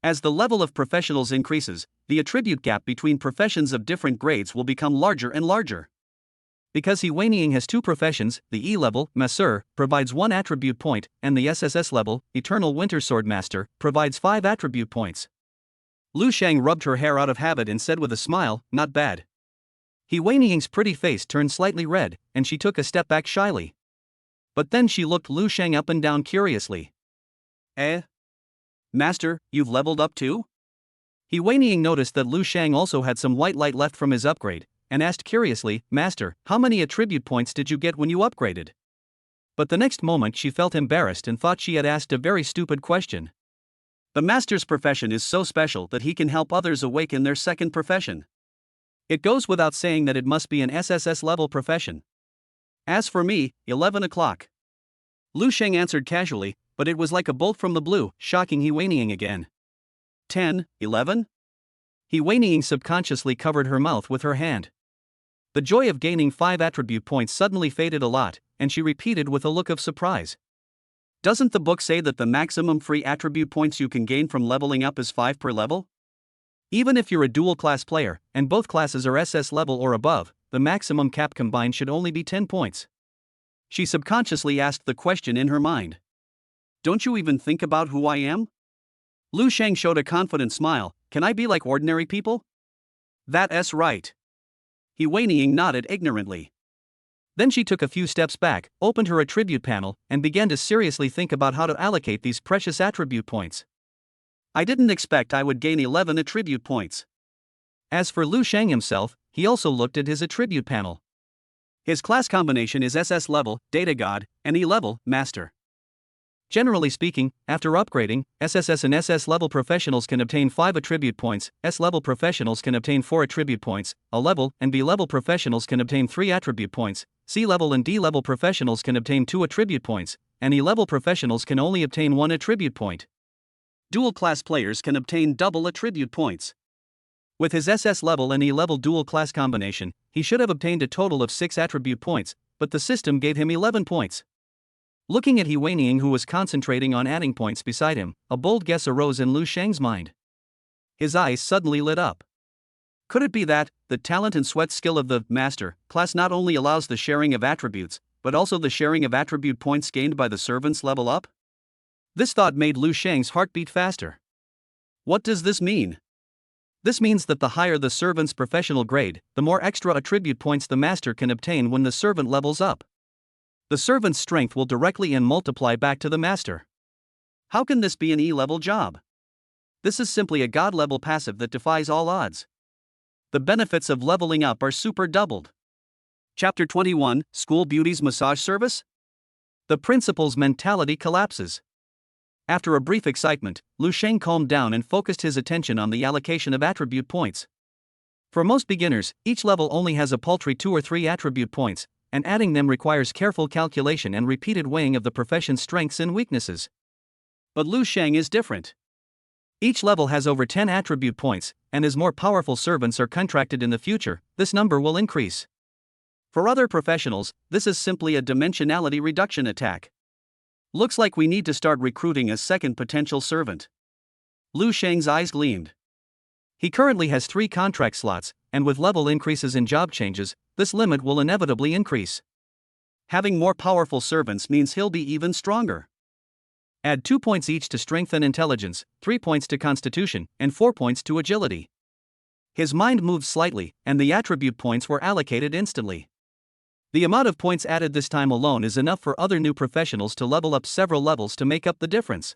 As the level of professionals increases, the attribute gap between professions of different grades will become larger and larger. Because He Weiying has 2 professions, the E level, Masseur, provides 1 attribute point, and the SSS level, Eternal Winter Sword Master, provides 5 attribute points. Lu Sheng rubbed her hair out of habit and said with a smile, not bad. He Weiying's pretty face turned slightly red, and she took a step back shyly. But then she looked Lu Sheng up and down curiously. Master, you've leveled up too? He Weiying noticed that Lu Sheng also had some white light left from his upgrade, and asked curiously, Master, how many attribute points did you get when you upgraded? But the next moment she felt embarrassed and thought she had asked a very stupid question. The Master's profession is so special that he can help others awaken their second profession. It goes without saying that it must be an SSS level profession. As for me, 11 o'clock. Lu Sheng answered casually, but it was like a bolt from the blue, shocking He Weining again. 10, 11? He Weining subconsciously covered her mouth with her hand. The joy of gaining 5 attribute points suddenly faded a lot, and she repeated with a look of surprise. Doesn't the book say that the maximum free attribute points you can gain from leveling up is 5 per level? Even if you're a dual class player, and both classes are SS level or above, the maximum cap combined should only be 10 points. She subconsciously asked the question in her mind. Don't you even think about who I am? Lu Sheng showed a confident smile. Can I be like ordinary people? That's right. He Weining nodded ignorantly. Then she took a few steps back, opened her attribute panel, and began to seriously think about how to allocate these precious attribute points. I didn't expect I would gain 11 attribute points. As for Lu Sheng himself, he also looked at his attribute panel. His class combination is SS level, Data God, and E level, Master. Generally speaking, after upgrading, SSS and SS level professionals can obtain 5 attribute points, S level professionals can obtain 4 attribute points, A level and B level professionals can obtain 3 attribute points, C level and D level professionals can obtain 2 attribute points, and E level professionals can only obtain 1 attribute point. Dual class players can obtain double attribute points. With his SS level and E level dual class combination, he should have obtained a total of 6 attribute points, but the system gave him 11 points. Looking at He Weining, who was concentrating on adding points beside him, a bold guess arose in Lu Sheng's mind. His eyes suddenly lit up. Could it be that the talent and sweat skill of the Master class not only allows the sharing of attributes, but also the sharing of attribute points gained by the servants level up? This thought made Lu Sheng's heart beat faster. What does this mean? This means that the higher the servant's professional grade, the more extra attribute points the Master can obtain when the servant levels up. The servant's strength will directly and multiply back to the Master. How can this be an E-level job? This is simply a God-level passive that defies all odds. The benefits of leveling up are super doubled. Chapter 21, School Beauty's Massage Service? The principal's mentality collapses. After a brief excitement, Lu Sheng calmed down and focused his attention on the allocation of attribute points. For most beginners, each level only has a paltry 2 or 3 attribute points, and adding them requires careful calculation and repeated weighing of the profession's strengths and weaknesses. But Lu Sheng is different. Each level has over 10 attribute points, and as more powerful servants are contracted in the future, this number will increase. For other professionals, this is simply a dimensionality reduction attack. Looks like we need to start recruiting a second potential servant. Lu Sheng's eyes gleamed. He currently has 3 contract slots, and with level increases and job changes, this limit will inevitably increase. Having more powerful servants means he'll be even stronger. Add 2 points each to strength and intelligence, 3 points to constitution, and 4 points to agility. His mind moved slightly, and the attribute points were allocated instantly. The amount of points added this time alone is enough for other new professionals to level up several levels to make up the difference.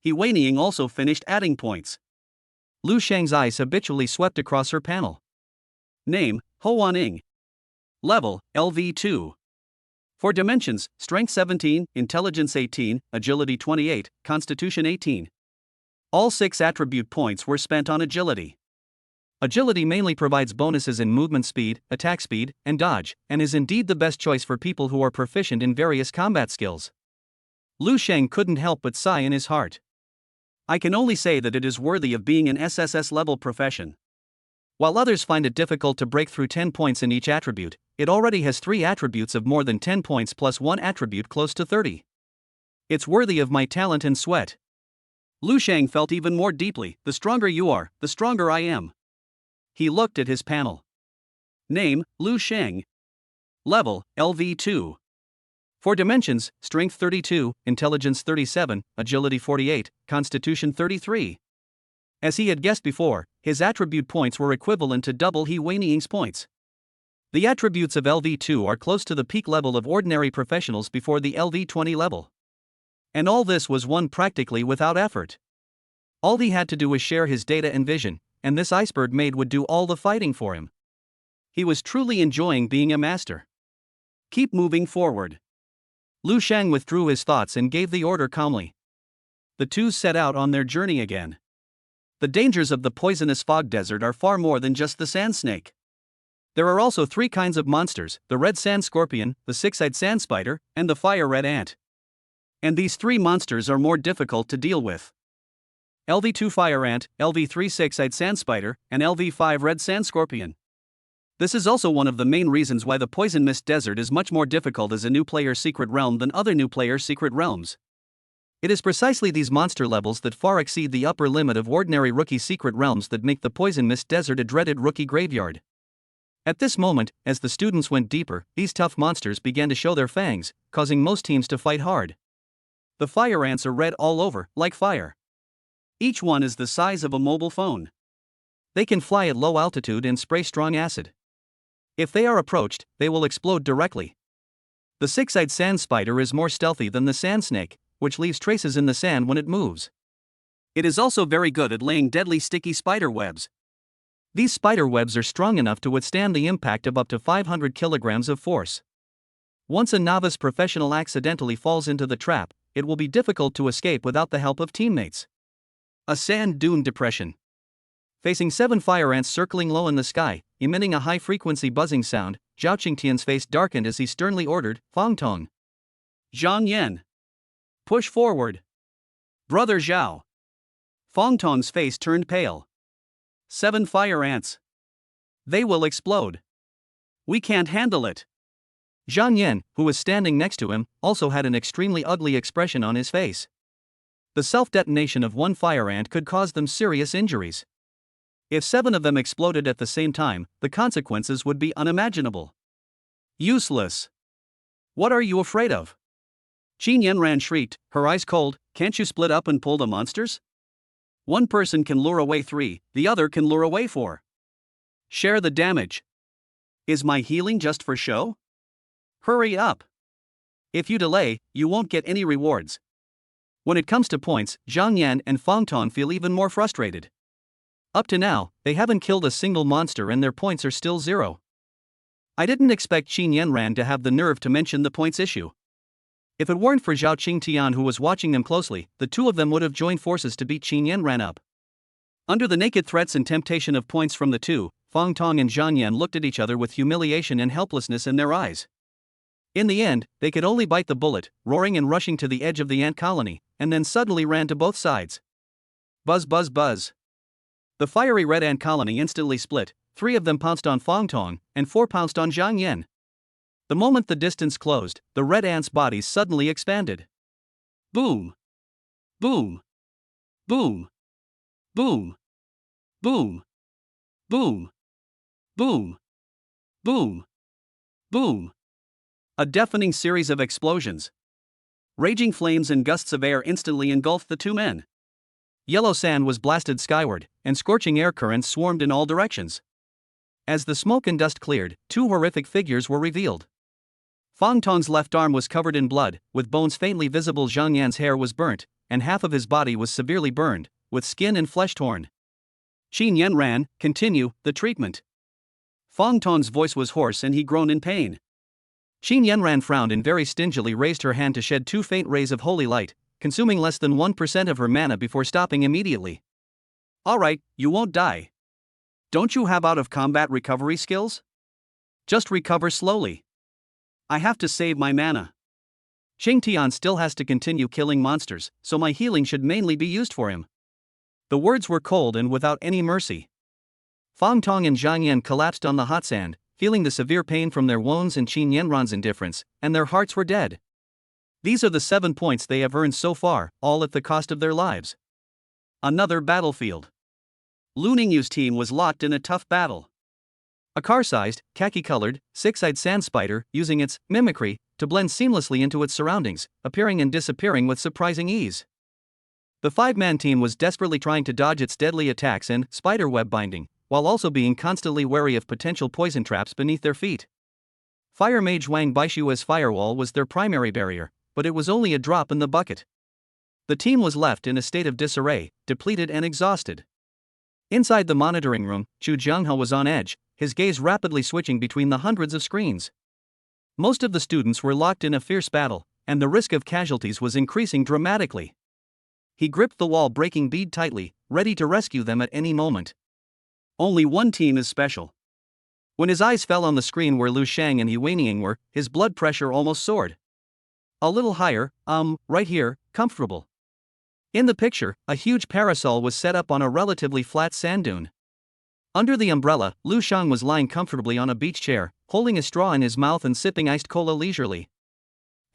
He Weining also finished adding points. Lu Sheng's eyes habitually swept across her panel. Name, Hoaning. Level, LV2. For dimensions, Strength 17, Intelligence 18, Agility 28, Constitution 18. All 6 attribute points were spent on agility. Agility mainly provides bonuses in movement speed, attack speed, and dodge, and is indeed the best choice for people who are proficient in various combat skills. Lu Sheng couldn't help but sigh in his heart. I can only say that it is worthy of being an SSS level profession. While others find it difficult to break through 10 points in each attribute, it already has 3 attributes of more than 10 points plus 1 attribute close to 30. It's worthy of my talent and sweat. Lu Sheng felt even more deeply. The stronger you are, the stronger I am. He looked at his panel. Name, Lu Sheng. Level, LV2. For dimensions, Strength 32, Intelligence 37, Agility 48, Constitution 33. As he had guessed before, his attribute points were equivalent to double He Weining's points. The attributes of LV2 are close to the peak level of ordinary professionals before the LV20 level. And all this was won practically without effort. All he had to do was share his data and vision, and this iceberg maid would do all the fighting for him. He was truly enjoying being a master. Keep moving forward. Lu Sheng withdrew his thoughts and gave the order calmly. The two set out on their journey again. The dangers of the poisonous fog desert are far more than just the sand snake. There are also 3 kinds of monsters: the red sand scorpion, the six-eyed sand spider, and the fire red ant. And these 3 monsters are more difficult to deal with. LV2 fire ant, LV3 six-eyed sand spider, and LV5 red sand scorpion. This is also one of the main reasons why the Poison Mist Desert is much more difficult as a new player's secret realm than other new players' secret realms. It is precisely these monster levels that far exceed the upper limit of ordinary rookie secret realms that make the Poison Mist Desert a dreaded rookie graveyard. At this moment, as the students went deeper, these tough monsters began to show their fangs, causing most teams to fight hard. The fire ants are red all over, like fire. Each one is the size of a mobile phone. They can fly at low altitude and spray strong acid. If they are approached, they will explode directly. The six-eyed sand spider is more stealthy than the sand snake, which leaves traces in the sand when it moves. It is also very good at laying deadly sticky spider webs. These spider webs are strong enough to withstand the impact of up to 500 kilograms of force. Once a novice professional accidentally falls into the trap, it will be difficult to escape without the help of teammates. A sand dune depression. Facing 7 fire ants circling low in the sky, emitting a high-frequency buzzing sound, Zhao Qingtian's face darkened as he sternly ordered, "Fang Tong. Zhang Yan. Push forward. Brother Zhao." Fang Tong's face turned pale. 7 fire ants. They will explode. We can't handle it. Zhang Yan, who was standing next to him, also had an extremely ugly expression on his face. The self-detonation of 1 fire ant could cause them serious injuries. If 7 of them exploded at the same time, the consequences would be unimaginable. Useless. What are you afraid of? Qin Yanran shrieked, her eyes cold. Can't you split up and pull the monsters? 1 person can lure away 3, the other can lure away 4. Share the damage. Is my healing just for show? Hurry up. If you delay, you won't get any rewards. When it comes to points, Zhang Yan and Fang Tong feel even more frustrated. Up to now, they haven't killed a single monster and their points are still 0. I didn't expect Qin Yanran to have the nerve to mention the points issue. If it weren't for Zhao Qingtian who was watching them closely, the 2 of them would have joined forces to beat Qin Yanran up. Under the naked threats and temptation of points from the 2, Fang Tong and Zhang Yan looked at each other with humiliation and helplessness in their eyes. In the end, they could only bite the bullet, roaring and rushing to the edge of the ant colony, and then suddenly ran to both sides. Buzz buzz buzz. The fiery red ant colony instantly split. 3 of them pounced on Fang Tong, and 4 pounced on Zhang Yan. The moment the distance closed, the red ants' bodies suddenly expanded. Boom! Boom! Boom! Boom! Boom! Boom! Boom! Boom! Boom! A deafening series of explosions. Raging flames and gusts of air instantly engulfed the 2 men. Yellow sand was blasted skyward, and scorching air currents swarmed in all directions. As the smoke and dust cleared, 2 horrific figures were revealed. Fang Tong's left arm was covered in blood, with bones faintly visible. Zhang Yan's hair was burnt, and half of his body was severely burned, with skin and flesh torn. Qin Yanran, continue the treatment. Fang Tong's voice was hoarse and he groaned in pain. Qin Yanran frowned and very stingily raised her hand to shed 2 faint rays of holy light, consuming less than 1% of her mana before stopping immediately. Alright, you won't die. Don't you have out-of-combat recovery skills? Just recover slowly. I have to save my mana. Qingtian still has to continue killing monsters, so my healing should mainly be used for him. The words were cold and without any mercy. Fang Tong and Zhang Yan collapsed on the hot sand, feeling the severe pain from their wounds and Qin Yanran's indifference, and their hearts were dead. These are the 7 points they have earned so far, all at the cost of their lives. Another battlefield. Lu Ningyu's team was locked in a tough battle. A car-sized, khaki-colored, six-eyed sand spider, using its mimicry to blend seamlessly into its surroundings, appearing and disappearing with surprising ease. The 5-man team was desperately trying to dodge its deadly attacks and spider web binding, while also being constantly wary of potential poison traps beneath their feet. Fire Mage Wang Baishua's firewall was their primary barrier, but it was only a drop in the bucket. The team was left in a state of disarray, depleted and exhausted. Inside the monitoring room, Chu Jianghe was on edge, his gaze rapidly switching between the hundreds of screens. Most of the students were locked in a fierce battle, and the risk of casualties was increasing dramatically. He gripped the wall-breaking bead tightly, ready to rescue them at any moment. Only one team is special. When his eyes fell on the screen where Lu Shang and He Weining were, his blood pressure almost soared. A little higher, right here, comfortable. In the picture, a huge parasol was set up on a relatively flat sand dune. Under the umbrella, Lu Shang was lying comfortably on a beach chair, holding a straw in his mouth and sipping iced cola leisurely.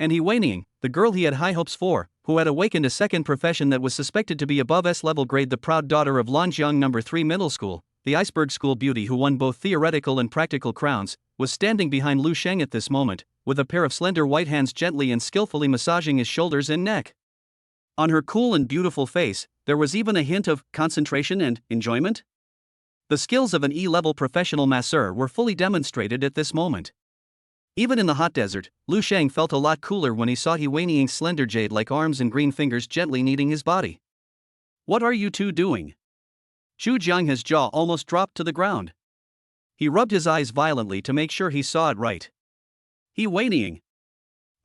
And He Weining, the girl he had high hopes for, who had awakened a second profession that was suspected to be above S-level grade, the proud daughter of Lanjiang No. 3 Middle School, the iceberg school beauty who won both theoretical and practical crowns, was standing behind Lu Shang at this moment, with a pair of slender white hands gently and skillfully massaging his shoulders and neck. On her cool and beautiful face, there was even a hint of concentration and enjoyment. The skills of an E-level professional masseur were fully demonstrated at this moment. Even in the hot desert, Lu Shang felt a lot cooler when he saw He Weining's slender jade-like arms and green fingers gently kneading his body. "What are you two doing?" Zhu Jianghe's jaw almost dropped to the ground. He rubbed his eyes violently to make sure he saw it right. "He Weining,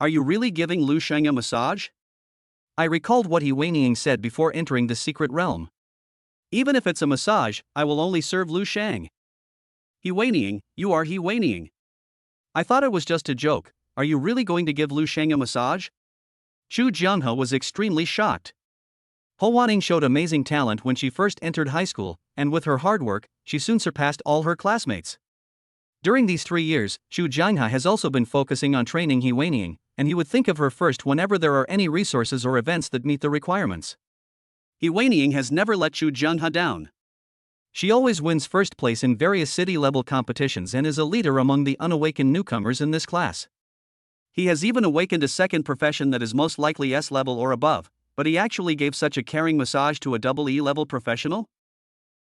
are you really giving Lu Shang a massage?" I recalled what He Weining said before entering the secret realm. "Even if it's a massage, I will only serve Lu Shang." "He Weining, you are He Weining. I thought it was just a joke. Are you really going to give Lu Shang a massage?" Zhu Jianghe was extremely shocked. He Weining showed amazing talent when she first entered high school, and with her hard work, she soon surpassed all her classmates. During these 3 years, Zhu Jianghe has also been focusing on training He Weining, and he would think of her first whenever there are any resources or events that meet the requirements. He Weining has never let Zhu Jianghe down. She always wins first place in various city-level competitions and is a leader among the unawakened newcomers in this class. He has even awakened a second profession that is most likely S-level or above, but he actually gave such a caring massage to a double E-level professional?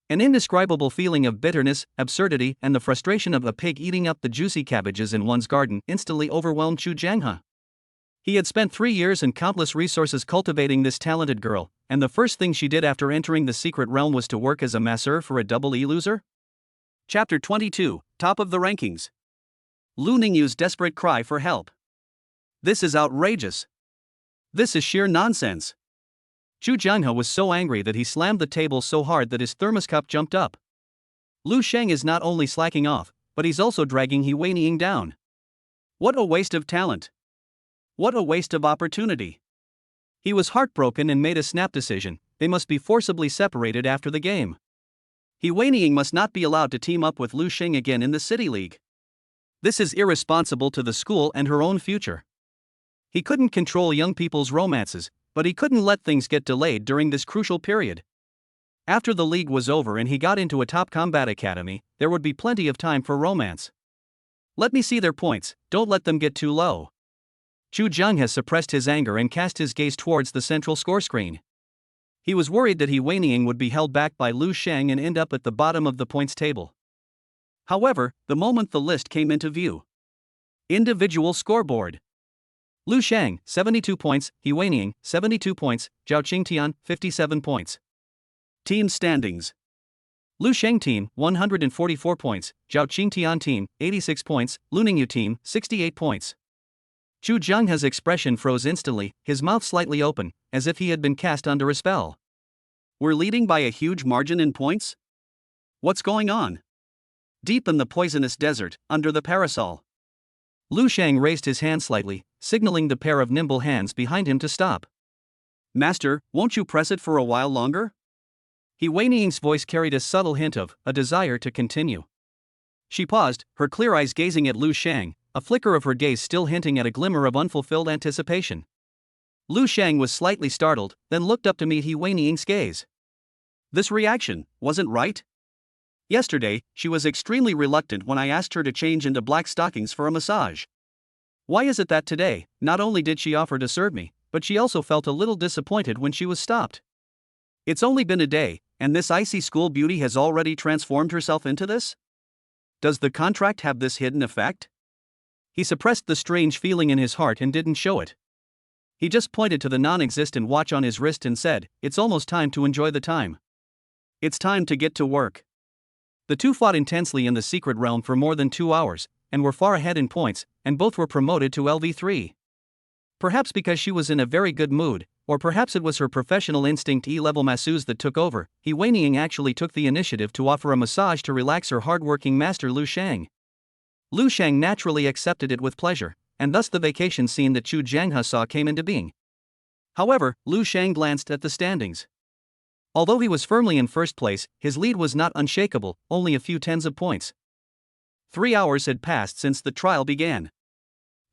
An indescribable feeling of bitterness, absurdity, and the frustration of a pig eating up the juicy cabbages in one's garden instantly overwhelmed Zhu Jianghe. He had spent 3 years and countless resources cultivating this talented girl, and the first thing she did after entering the secret realm was to work as a masseur for a double E loser? Chapter 22, Top of the Rankings. Lu Ningyu's desperate cry for help. "This is outrageous. This is sheer nonsense." Zhu Jianghe was so angry that he slammed the table so hard that his thermos cup jumped up. Lu Shang is not only slacking off, but he's also dragging He Weining down. What a waste of talent. What a waste of opportunity. He was heartbroken and made a snap decision: they must be forcibly separated after the game. He Weining must not be allowed to team up with Lu Shang again in the City League. This is irresponsible to the school and her own future. He couldn't control young people's romances, but he couldn't let things get delayed during this crucial period. After the league was over and he got into a top combat academy, there would be plenty of time for romance. Let me see their points, don't let them get too low. Zhu Jianghe suppressed his anger and cast his gaze towards the central score screen. He was worried that He Weining would be held back by Lu Shang and end up at the bottom of the points table. However, the moment the list came into view. Individual scoreboard. Lu Shang, 72 points, He Weining, 72 points, Zhao Qingtian, 57 points. Team standings. Lu Shang team, 144 points, Zhao Qingtian team, 86 points, Lu Ningyu team, 68 points. Zhu Jianghe's expression froze instantly, his mouth slightly open, as if he had been cast under a spell. We're leading by a huge margin in points? What's going on? Deep in the poisonous desert, under the parasol. Lu Shang raised his hand slightly, signaling the pair of nimble hands behind him to stop. "Master, won't you press it for a while longer?" He Weining's voice carried a subtle hint of a desire to continue. She paused, her clear eyes gazing at Lu Shang, a flicker of her gaze still hinting at a glimmer of unfulfilled anticipation. Lu Shang was slightly startled, then looked up to meet He Weining's gaze. This reaction wasn't right. Yesterday, she was extremely reluctant when I asked her to change into black stockings for a massage. Why is it that today, not only did she offer to serve me, but she also felt a little disappointed when she was stopped? It's only been a day, and this icy school beauty has already transformed herself into this? Does the contract have this hidden effect? He suppressed the strange feeling in his heart and didn't show it. He just pointed to the non-existent watch on his wrist and said, "It's almost time to enjoy the time. It's time to get to work." The two fought intensely in the secret realm for more than 2 hours, and were far ahead in points, and both were promoted to LV3. Perhaps because she was in a very good mood, or perhaps it was her professional instinct E-level masseuse that took over, He Weining actually took the initiative to offer a massage to relax her hard-working master Lu Shang. Lu Shang naturally accepted it with pleasure, and thus the vacation scene that Chu Jianghe saw came into being. However, Lu Shang glanced at the standings. Although he was firmly in first place, his lead was not unshakable, only a few tens of points. 3 hours had passed since the trial began.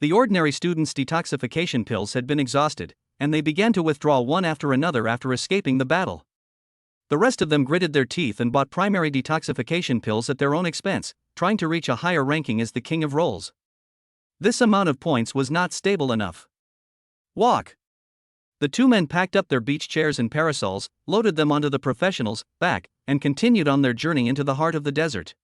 The ordinary students' detoxification pills had been exhausted, and they began to withdraw one after another after escaping the battle. The rest of them gritted their teeth and bought primary detoxification pills at their own expense, trying to reach a higher ranking as the king of rolls. This amount of points was not stable enough. Walk! The two men packed up their beach chairs and parasols, loaded them onto the professionals' back, and continued on their journey into the heart of the desert.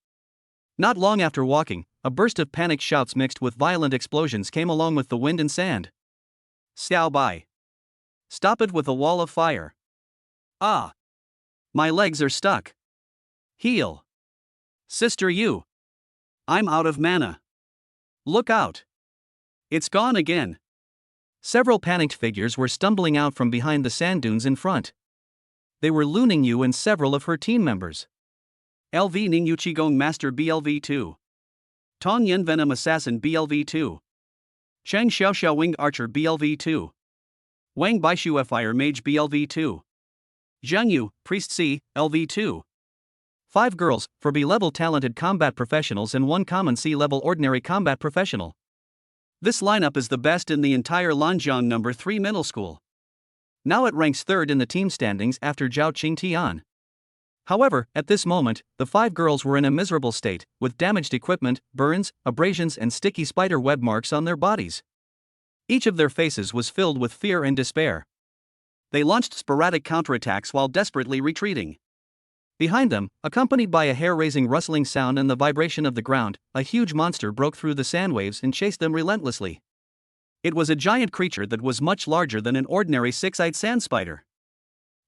Not long after walking, a burst of panicked shouts mixed with violent explosions came along with the wind and sand. Xiao Bai! Stop it with a wall of fire! Ah! My legs are stuck! Heal! Sister Yu! I'm out of mana! Look out! It's gone again! Several panicked figures were stumbling out from behind the sand dunes in front. They were Lu Ningyu and several of her team members. LV Ningyu Qigong Master BLV2. Tong Yen Venom Assassin BLV2. Chang Xiaoxiao Winged Archer BLV2. Wang Baishu Fire Mage BLV2. Zhang Yu, Priest C, LV2. 5 girls, for B-level talented combat professionals and 1 common C-level ordinary combat professional. This lineup is the best in the entire Lanjiang No. 3 middle school. Now it ranks 3rd in the team standings after Zhao Qingtian. However, at this moment, the 5 girls were in a miserable state, with damaged equipment, burns, abrasions and sticky spider web marks on their bodies. Each of their faces was filled with fear and despair. They launched sporadic counterattacks while desperately retreating. Behind them, accompanied by a hair-raising rustling sound and the vibration of the ground, a huge monster broke through the sand waves and chased them relentlessly. It was a giant creature that was much larger than an ordinary 6-eyed sand spider.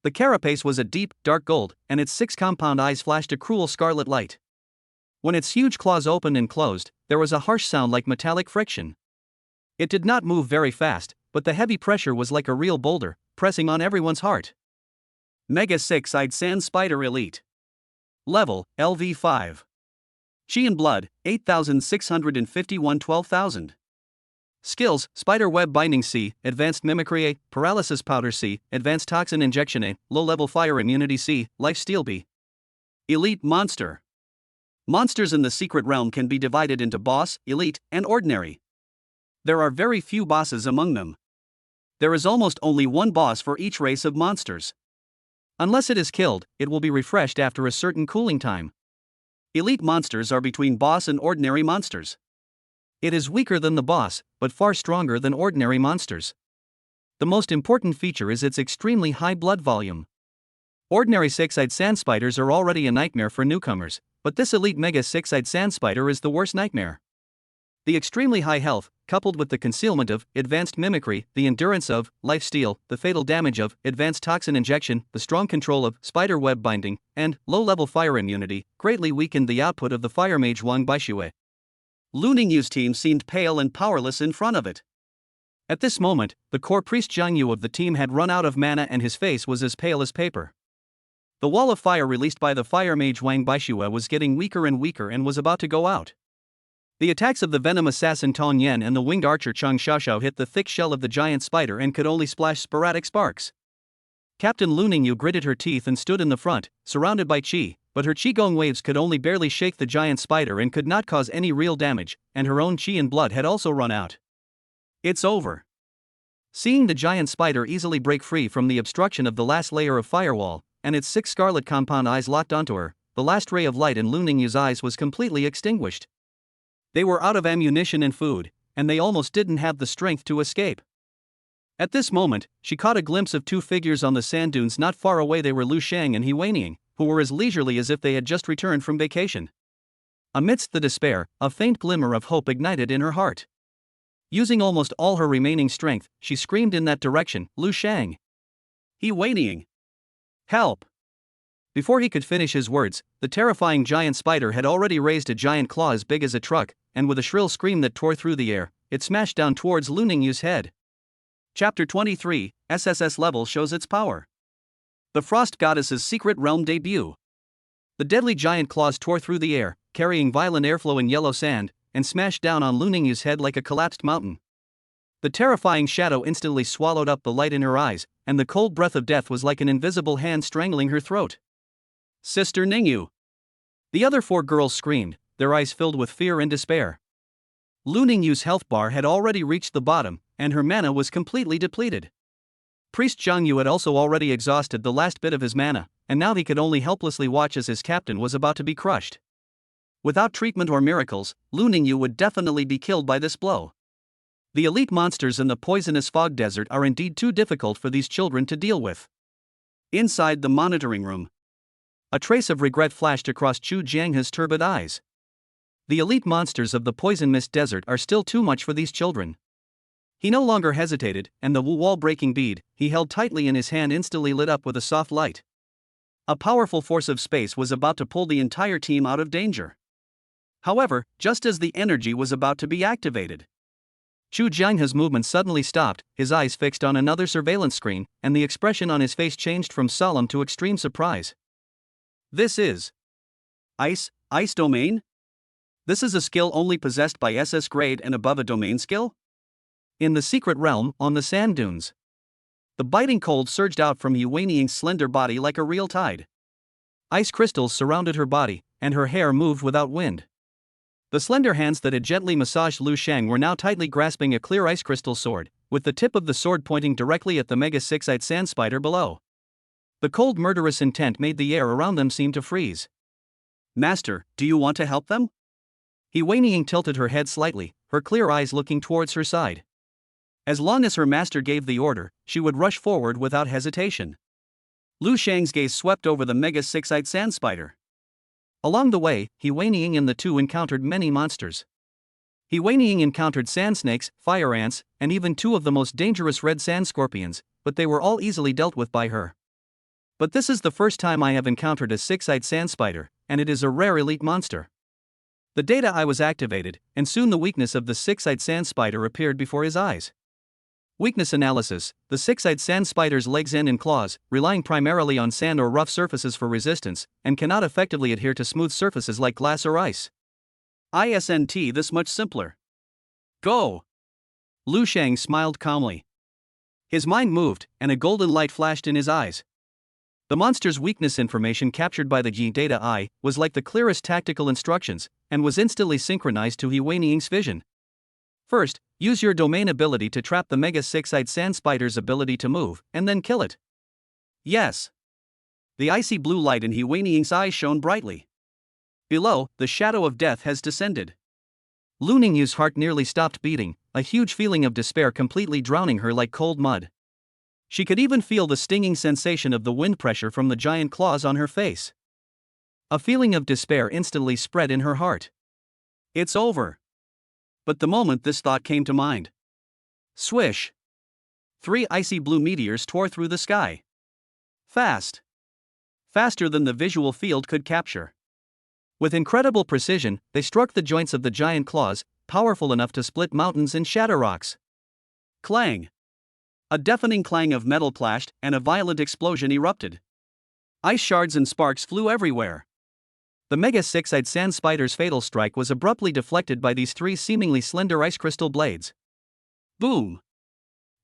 The carapace was a deep, dark gold, and its 6 compound eyes flashed a cruel scarlet light. When its huge claws opened and closed, there was a harsh sound like metallic friction. It did not move very fast, but the heavy pressure was like a real boulder, pressing on everyone's heart. Mega 6-eyed Sand Spider Elite. Level, LV5. Chi and Blood, 8651 12,000. Skills, Spider Web Binding C, Advanced Mimicry A, Paralysis Powder C, Advanced Toxin Injection A, Low-Level Fire Immunity C, Life Steal B. Elite Monster. Monsters in the Secret Realm can be divided into Boss, Elite, and Ordinary. There are very few bosses among them. There is almost only one boss for each race of monsters. Unless it is killed, it will be refreshed after a certain cooling time. Elite monsters are between boss and ordinary monsters. It is weaker than the boss, but far stronger than ordinary monsters. The most important feature is its extremely high blood volume. Ordinary 6-eyed sand spiders are already a nightmare for newcomers, but this elite mega 6-eyed sand spider is the worst nightmare. The extremely high health, coupled with the concealment of advanced mimicry, the endurance of life steal, the fatal damage of advanced toxin injection, the strong control of spider web binding, and low-level fire immunity, greatly weakened the output of the fire mage Wang Baishue. Lu Ningyu's team seemed pale and powerless in front of it. At this moment, the core priest Zhang Yu of the team had run out of mana and his face was as pale as paper. The wall of fire released by the fire mage Wang Baishue was getting weaker and was about to go out. The attacks of the venom assassin Tong Yen and the winged archer Chang Xiaoxiao hit the thick shell of the giant spider and could only splash sporadic sparks. Captain Lu Ningyu gritted her teeth and stood in the front, surrounded by qi, but her qigong waves could only barely shake the giant spider and could not cause any real damage, and her own qi and blood had also run out. It's over. Seeing the giant spider easily break free from the obstruction of the last layer of firewall, and its 6 scarlet compound eyes locked onto her, the last ray of light in Lu Ningyu's eyes was completely extinguished. They were out of ammunition and food, and they almost didn't have the strength to escape. At this moment, she caught a glimpse of 2 figures on the sand dunes not far away. They were Lu Shang and He Weining, who were as leisurely as if they had just returned from vacation. Amidst the despair, a faint glimmer of hope ignited in her heart. Using almost all her remaining strength, she screamed in that direction, "Lu Shang! He Weining! Help!" Before he could finish his words, the terrifying giant spider had already raised a giant claw as big as a truck, and with a shrill scream that tore through the air, it smashed down towards Lu Ningyu's head. Chapter 23, SSS Level shows its power. The Frost Goddess's Secret Realm debut. The deadly giant claws tore through the air, carrying violent airflow and yellow sand, and smashed down on Lu Ningyu's head like a collapsed mountain. The terrifying shadow instantly swallowed up the light in her eyes, and the cold breath of death was like an invisible hand strangling her throat. Sister Ningyu! The other 4 girls screamed, their eyes filled with fear and despair. Lu Ningyu's health bar had already reached the bottom, and her mana was completely depleted. Priest Zhang Yu had also already exhausted the last bit of his mana, and now he could only helplessly watch as his captain was about to be crushed. Without treatment or miracles, Lu Ningyu would definitely be killed by this blow. The elite monsters in the poisonous fog desert are indeed too difficult for these children to deal with. Inside the monitoring room, a trace of regret flashed across Chu Jianghe's turbid eyes. The elite monsters of the poison mist desert are still too much for these children. He no longer hesitated, and the wall-breaking bead he held tightly in his hand instantly lit up with a soft light. A powerful force of space was about to pull the entire team out of danger. However, just as the energy was about to be activated, Chu Jianghe's movement suddenly stopped, his eyes fixed on another surveillance screen, and the expression on his face changed from solemn to extreme surprise. This is Ice Domain? This is a skill only possessed by SS grade and above a domain skill? In the secret realm, on the sand dunes, the biting cold surged out from Yu Weiniang's slender body like a real tide. Ice crystals surrounded her body, and her hair moved without wind. The slender hands that had gently massaged Lu Shang were now tightly grasping a clear ice crystal sword, with the tip of the sword pointing directly at the mega six-eyed sand spider below. The cold murderous intent made the air around them seem to freeze. Master, do you want to help them? Yu Weiniang tilted her head slightly, her clear eyes looking towards her side. As long as her master gave the order, she would rush forward without hesitation. Lu Shang's gaze swept over the mega six-eyed sand spider. Along the way, Yu Weiniang and the two encountered many monsters. Yu Weiniang encountered sand snakes, fire ants, and even 2 of the most dangerous red sand scorpions, but they were all easily dealt with by her. But this is the first time I have encountered a six-eyed sand spider, and it is a rare elite monster. The data I was activated, and soon the weakness of the six-eyed sand spider appeared before his eyes. Weakness analysis: the six-eyed sand spider's legs end in claws, relying primarily on sand or rough surfaces for resistance, and cannot effectively adhere to smooth surfaces like glass or ice. ISNT this much simpler. Go! Lu Shang smiled calmly. His mind moved, and a golden light flashed in his eyes. The monster's weakness information captured by the Yi Data Eye was like the clearest tactical instructions, and was instantly synchronized to Yu Weiniang's vision. First, use your domain ability to trap the mega six-eyed sand spider's ability to move, and then kill it. Yes. The icy blue light in Yu Weiniang's eyes shone brightly. Below, the shadow of death has descended. Lu Ningyu's heart nearly stopped beating, a huge feeling of despair completely drowning her like cold mud. She could even feel the stinging sensation of the wind pressure from the giant claws on her face. A feeling of despair instantly spread in her heart. It's over. But the moment this thought came to mind, swish! 3 icy blue meteors tore through the sky. Fast. Faster than the visual field could capture. With incredible precision, they struck the joints of the giant claws, powerful enough to split mountains and shatter rocks. Clang! A deafening clang of metal clashed, and a violent explosion erupted. Ice shards and sparks flew everywhere. The mega six-eyed sand spider's fatal strike was abruptly deflected by these 3 seemingly slender ice crystal blades. Boom!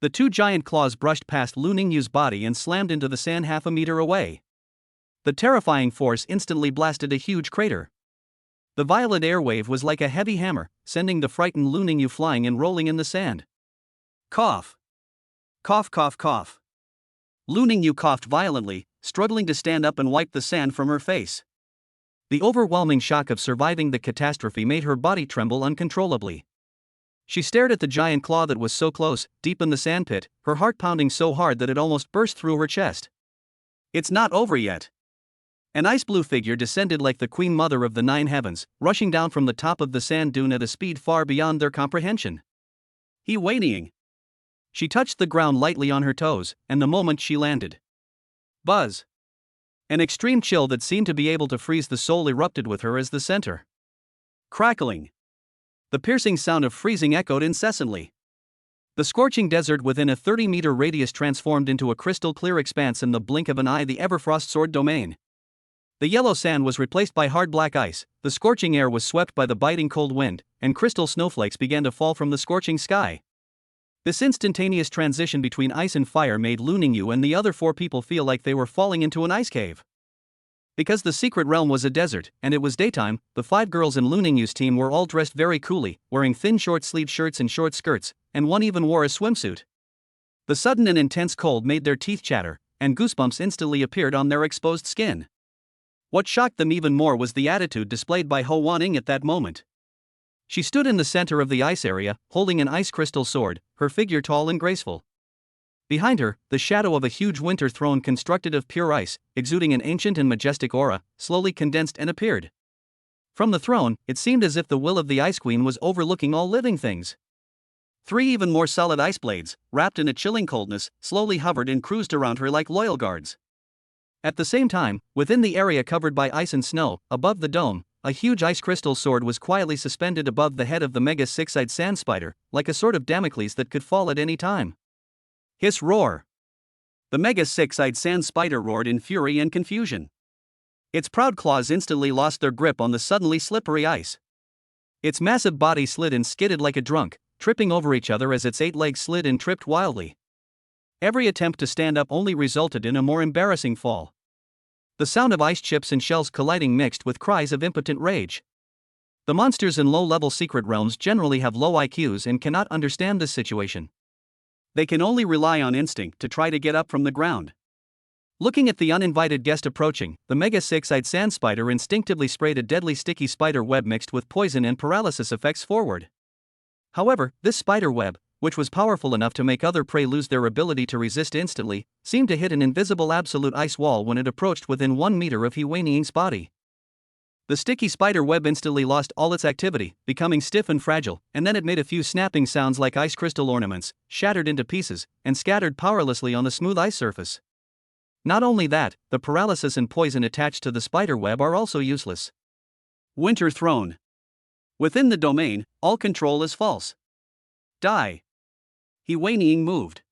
The 2 giant claws brushed past Lu Ningyu's body and slammed into the sand half a meter away. The terrifying force instantly blasted a huge crater. The violent airwave was like a heavy hammer, sending the frightened Lu Ningyu flying and rolling in the sand. Cough! Cough, cough, cough. Lu Ningyu coughed violently, struggling to stand up and wipe the sand from her face. The overwhelming shock of surviving the catastrophe made her body tremble uncontrollably. She stared at the giant claw that was so close, deep in the sandpit, her heart pounding so hard that it almost burst through her chest. It's not over yet. An ice blue figure descended like the Queen Mother of the 9 heavens, rushing down from the top of the sand dune at a speed far beyond their comprehension. Yu Weiniang. She touched the ground lightly on her toes, and the moment she landed, buzz! An extreme chill that seemed to be able to freeze the soul erupted with her as the center. Crackling! The piercing sound of freezing echoed incessantly. The scorching desert within a 30-meter radius transformed into a crystal-clear expanse in the blink of an eye, the Everfrost Sword domain. The yellow sand was replaced by hard black ice, the scorching air was swept by the biting cold wind, and crystal snowflakes began to fall from the scorching sky. This instantaneous transition between ice and fire made Lu Ningyu and the other 4 people feel like they were falling into an ice cave. Because the secret realm was a desert, and it was daytime, the 5 girls in Lu Ningyu's team were all dressed very coolly, wearing thin short-sleeved shirts and short skirts, and one even wore a swimsuit. The sudden and intense cold made their teeth chatter, and goosebumps instantly appeared on their exposed skin. What shocked them even more was the attitude displayed by Ho Wanning at that moment. She stood in the center of the ice area, holding an ice crystal sword, her figure tall and graceful. Behind her, the shadow of a huge winter throne constructed of pure ice, exuding an ancient and majestic aura, slowly condensed and appeared. From the throne, it seemed as if the will of the Ice Queen was overlooking all living things. 3 even more solid ice blades, wrapped in a chilling coldness, slowly hovered and cruised around her like loyal guards. At the same time, within the area covered by ice and snow, above the dome, a huge ice crystal sword was quietly suspended above the head of the mega six-eyed sand spider, like a sword of Damocles that could fall at any time. Hiss roar! The mega six-eyed sand spider roared in fury and confusion. Its proud claws instantly lost their grip on the suddenly slippery ice. Its massive body slid and skidded like a drunk, tripping over each other as its 8 legs slid and tripped wildly. Every attempt to stand up only resulted in a more embarrassing fall. The sound of ice chips and shells colliding mixed with cries of impotent rage. The monsters in low-level secret realms generally have low IQs and cannot understand this situation. They can only rely on instinct to try to get up from the ground. Looking at the uninvited guest approaching, the mega six-eyed sand spider instinctively sprayed a deadly sticky spider web mixed with poison and paralysis effects forward. However, this spider web, which was powerful enough to make other prey lose their ability to resist instantly, seemed to hit an invisible absolute ice wall when it approached within 1 meter of He Weiniing's body. The sticky spider web instantly lost all its activity, becoming stiff and fragile, and then it made a few snapping sounds like ice crystal ornaments, shattered into pieces, and scattered powerlessly on the smooth ice surface. Not only that, the paralysis and poison attached to the spider web are also useless. Winter Throne. Within the domain, all control is false. Die. He Weiniing moved.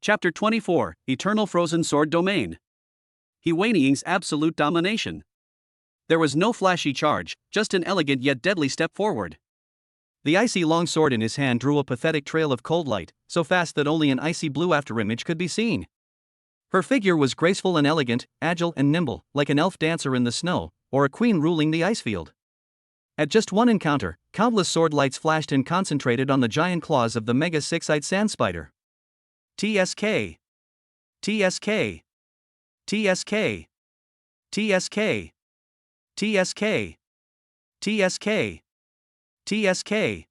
Chapter 24, Eternal Frozen Sword Domain. He Weiniing's absolute domination. There was no flashy charge, just an elegant yet deadly step forward. The icy long sword in his hand drew a pathetic trail of cold light, so fast that only an icy blue afterimage could be seen. Her figure was graceful and elegant, agile and nimble, like an elf dancer in the snow, or a queen ruling the ice field. At just one encounter, countless sword lights flashed and concentrated on the giant claws of the mega six-eyed sand spider. TSK. TSK. TSK. TSK. TSK. TSK. TSK.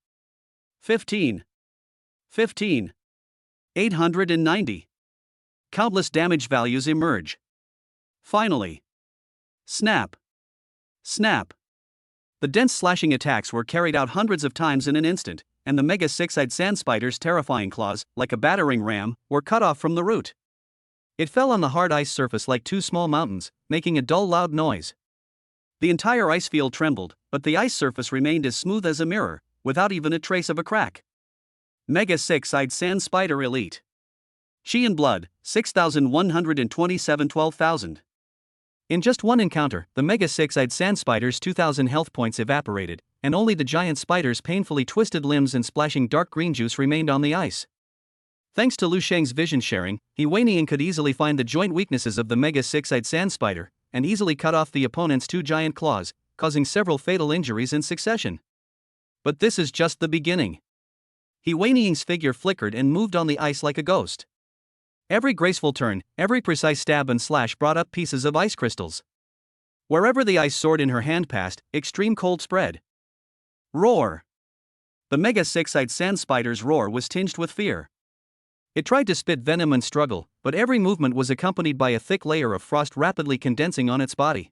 15. 15. 890. Countless damage values emerge. Finally. Snap. Snap. The dense slashing attacks were carried out hundreds of times in an instant, and the mega six-eyed sand spider's terrifying claws, like a battering ram, were cut off from the root. It fell on the hard ice surface like 2 small mountains, making a dull loud noise. The entire ice field trembled, but the ice surface remained as smooth as a mirror, without even a trace of a crack. Mega six-eyed sand spider elite. Chi and blood, 6,127 12,000. In just one encounter, the mega six-eyed sand spider's 2,000 health points evaporated, and only the giant spider's painfully twisted limbs and splashing dark green juice remained on the ice. Thanks to Lu Sheng's vision sharing, He Weiniing could easily find the joint weaknesses of the mega six-eyed sand spider, and easily cut off the opponent's 2 giant claws, causing several fatal injuries in succession. But this is just the beginning. He Weiniing's figure flickered and moved on the ice like a ghost. Every graceful turn, every precise stab and slash brought up pieces of ice crystals. Wherever the ice sword in her hand passed, extreme cold spread. Roar! The mega six-eyed sand spider's roar was tinged with fear. It tried to spit venom and struggle, but every movement was accompanied by a thick layer of frost rapidly condensing on its body.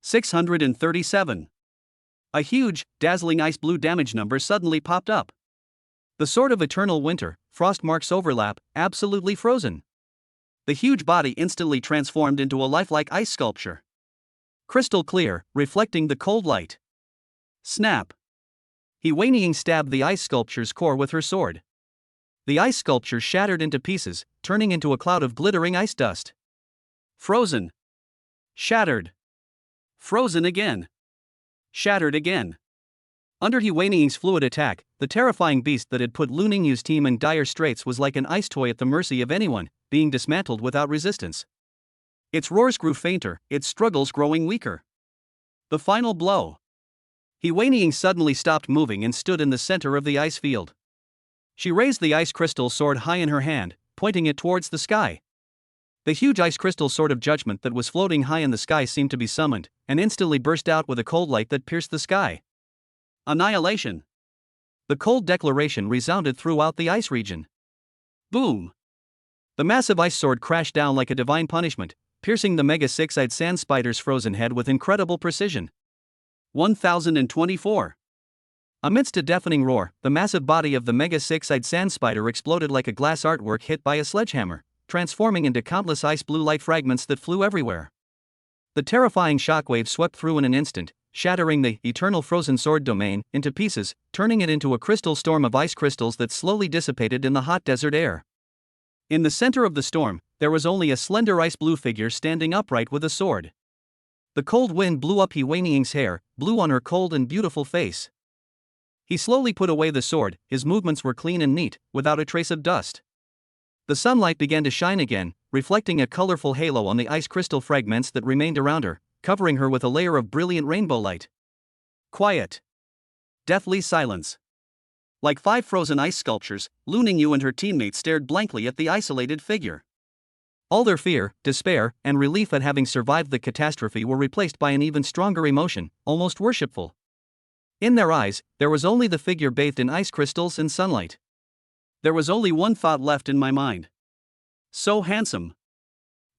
637. A huge, dazzling ice blue damage number suddenly popped up. The sword of eternal winter, frost marks overlap, absolutely frozen. The huge body instantly transformed into a lifelike ice sculpture. Crystal clear, reflecting the cold light. Snap! He Weiniing stabbed the ice sculpture's core with her sword. The ice sculpture shattered into pieces, turning into a cloud of glittering ice dust. Frozen. Shattered. Frozen again. Shattered again. Under He Weining's fluid attack, the terrifying beast that had put Lu Ningyu's team in dire straits was like an ice toy at the mercy of anyone, being dismantled without resistance. Its roars grew fainter, its struggles growing weaker. The final blow. He Weining suddenly stopped moving and stood in the center of the ice field. She raised the ice crystal sword high in her hand, pointing it towards the sky. The huge ice crystal sword of judgment that was floating high in the sky seemed to be summoned, and instantly burst out with a cold light that pierced the sky. Annihilation. The cold declaration resounded throughout the ice region. Boom! The massive ice sword crashed down like a divine punishment, piercing the mega six-eyed sand spider's frozen head with incredible precision. 1024. Amidst a deafening roar, the massive body of the mega six-eyed sand spider exploded like a glass artwork hit by a sledgehammer, transforming into countless ice blue light fragments that flew everywhere. The terrifying shockwave swept through in an instant, shattering the eternal frozen sword domain into pieces, turning it into a crystal storm of ice crystals that slowly dissipated in the hot desert air. In the center of the storm, there was only a slender ice blue figure standing upright with a sword. The cold wind blew up He Weining's hair, blew on her cold and beautiful face. He slowly put away the sword, his movements were clean and neat, without a trace of dust. The sunlight began to shine again, reflecting a colorful halo on the ice crystal fragments that remained around her, covering her with a layer of brilliant rainbow light. Quiet. Deathly silence. Like 5 frozen ice sculptures, Lu Ningyu and her teammates stared blankly at the isolated figure. All their fear, despair, and relief at having survived the catastrophe were replaced by an even stronger emotion, almost worshipful. In their eyes, there was only the figure bathed in ice crystals and sunlight. There was only one thought left in my mind. So handsome.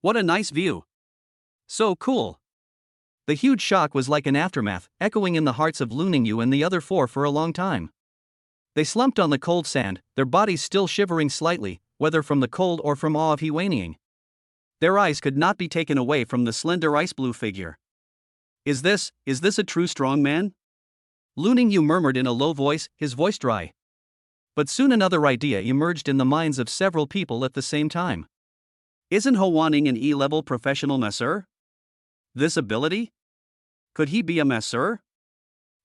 What a nice view. So cool. The huge shock was like an aftermath, echoing in the hearts of Lu Ningyu and the other 4 for a long time. They slumped on the cold sand, their bodies still shivering slightly, whether from the cold or from awe of He Weining. Their eyes could not be taken away from the slender ice blue figure. Is this a true strong man? Lu Ningyu murmured in a low voice, his voice dry. But soon another idea emerged in the minds of several people at the same time. Isn't Ho Wanning an E-level professional masseur? This ability? Could he be a masseur?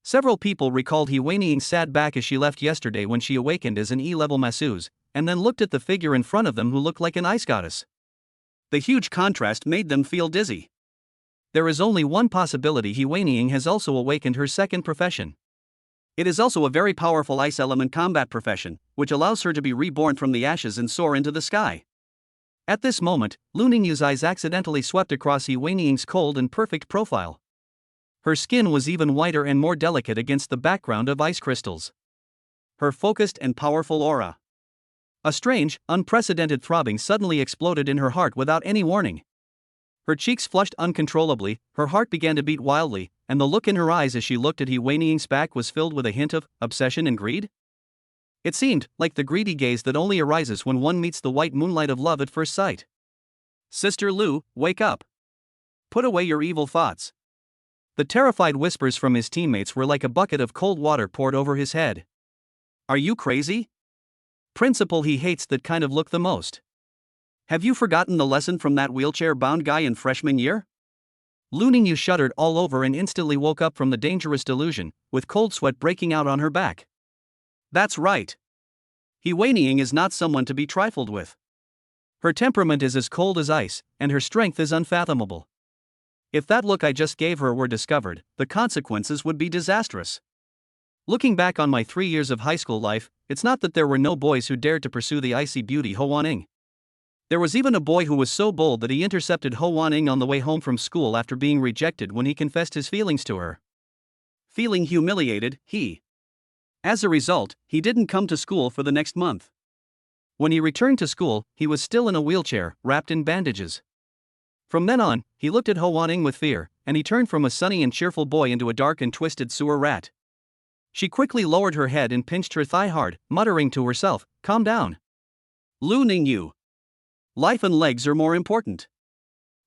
Several people recalled He Weining sat back as she left yesterday when she awakened as an E-level masseuse, and then looked at the figure in front of them who looked like an ice goddess. The huge contrast made them feel dizzy. There is only one possibility: He Weining has also awakened her second profession. It is also a very powerful ice element combat profession, which allows her to be reborn from the ashes and soar into the sky. At this moment, Lu Ningyu's eyes accidentally swept across He Weining's cold and perfect profile. Her skin was even whiter and more delicate against the background of ice crystals. Her focused and powerful aura. A strange, unprecedented throbbing suddenly exploded in her heart without any warning. Her cheeks flushed uncontrollably, her heart began to beat wildly, and the look in her eyes as she looked at He Weining's back was filled with a hint of obsession and greed. It seemed like the greedy gaze that only arises when one meets the white moonlight of love at first sight. Sister Lu, wake up. Put away your evil thoughts. The terrified whispers from his teammates were like a bucket of cold water poured over his head. Are you crazy? Principal, he hates that kind of look the most. Have you forgotten the lesson from that wheelchair-bound guy in freshman year? Lu Ningyu shuddered all over and instantly woke up from the dangerous delusion, with cold sweat breaking out on her back. That's right. He Weining is not someone to be trifled with. Her temperament is as cold as ice, and her strength is unfathomable. If that look I just gave her were discovered, the consequences would be disastrous. Looking back on my 3 years of high school life, it's not that there were no boys who dared to pursue the icy beauty Ho Wanning. There was even a boy who was so bold that he intercepted Ho Wanning on the way home from school after being rejected when he confessed his feelings to her. Feeling humiliated, as a result, he didn't come to school for the next month. When he returned to school, he was still in a wheelchair, wrapped in bandages. From then on, he looked at Ho Wanning with fear, and he turned from a sunny and cheerful boy into a dark and twisted sewer rat. She quickly lowered her head and pinched her thigh hard, muttering to herself, "Calm down. Lu Ningyu. Life and legs are more important.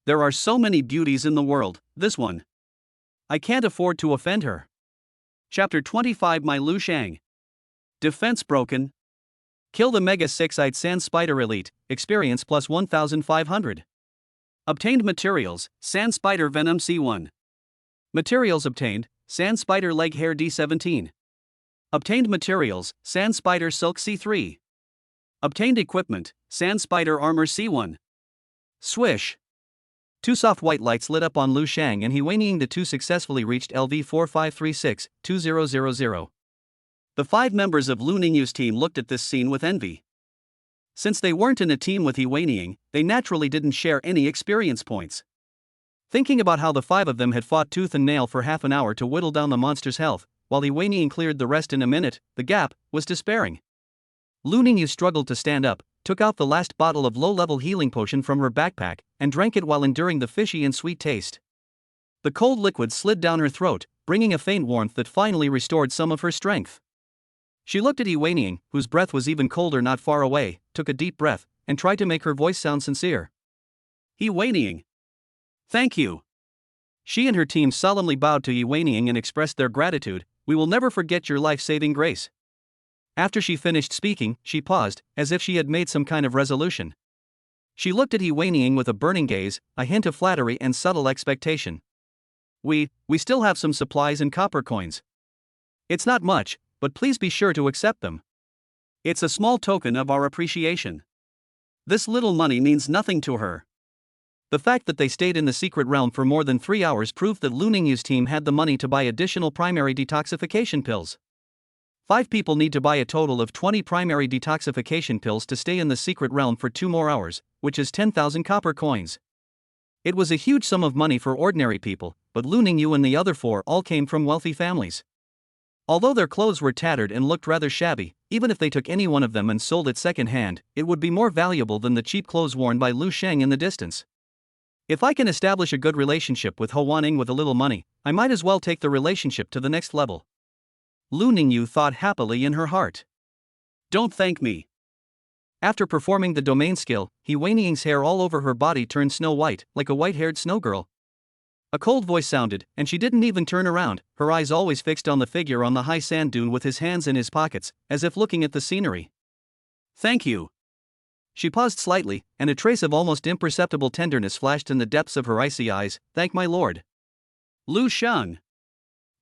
There are so many beauties in the world, this one. I can't afford to offend her." Chapter 25 My Lu Shang. Defense broken. Kill the Mega 6-eyed Sand Spider Elite, experience plus 1500. Obtained materials, Sand Spider Venom C1. Materials obtained, Sand Spider Leg Hair D17. Obtained materials, Sand Spider Silk C3. Obtained equipment, Sand Spider Armor C1. Swish. Two soft white lights lit up on Lu Shang and he whinnying. The two successfully reached LV 4536-2000. The 5 members of Lu Ningyu's team looked at this scene with envy. Since they weren't in a team with He Weiniying, they naturally didn't share any experience points. Thinking about how the 5 of them had fought tooth and nail for half an hour to whittle down the monster's health, while He Weiniying cleared the rest in a minute, the gap was despairing. Lu Ningyu struggled to stand up, took out the last bottle of low-level healing potion from her backpack, and drank it while enduring the fishy and sweet taste. The cold liquid slid down her throat, bringing a faint warmth that finally restored some of her strength. She looked at He Weiniying, whose breath was even colder not far away, took a deep breath, and tried to make her voice sound sincere. He Weiniying. Thank you. She and her team solemnly bowed to He Weiniying and expressed their gratitude. We will never forget your life-saving grace. After she finished speaking, she paused, as if she had made some kind of resolution. She looked at He Weiniying with a burning gaze, a hint of flattery and subtle expectation. We still have some supplies and copper coins. It's not much, but please be sure to accept them. It's a small token of our appreciation. This little money means nothing to her. The fact that they stayed in the secret realm for more than 3 hours proved that Lu Ningyu's team had the money to buy additional primary detoxification pills. 5 people need to buy a total of 20 primary detoxification pills to stay in the secret realm for 2 more hours, which is 10,000 copper coins. It was a huge sum of money for ordinary people, but Lu Ningyu and the other 4 all came from wealthy families. Although their clothes were tattered and looked rather shabby, even if they took any one of them and sold it second-hand, it would be more valuable than the cheap clothes worn by Lu Sheng in the distance. If I can establish a good relationship with He Weiniying with a little money, I might as well take the relationship to the next level. Lu Ningyu thought happily in her heart. Don't thank me. After performing the domain skill, He Weiniying's hair all over her body turned snow white, like a white-haired snow girl. A cold voice sounded, and she didn't even turn around, her eyes always fixed on the figure on the high sand dune with his hands in his pockets, as if looking at the scenery. Thank you. She paused slightly, and a trace of almost imperceptible tenderness flashed in the depths of her icy eyes. Thank my lord. Lu Sheng.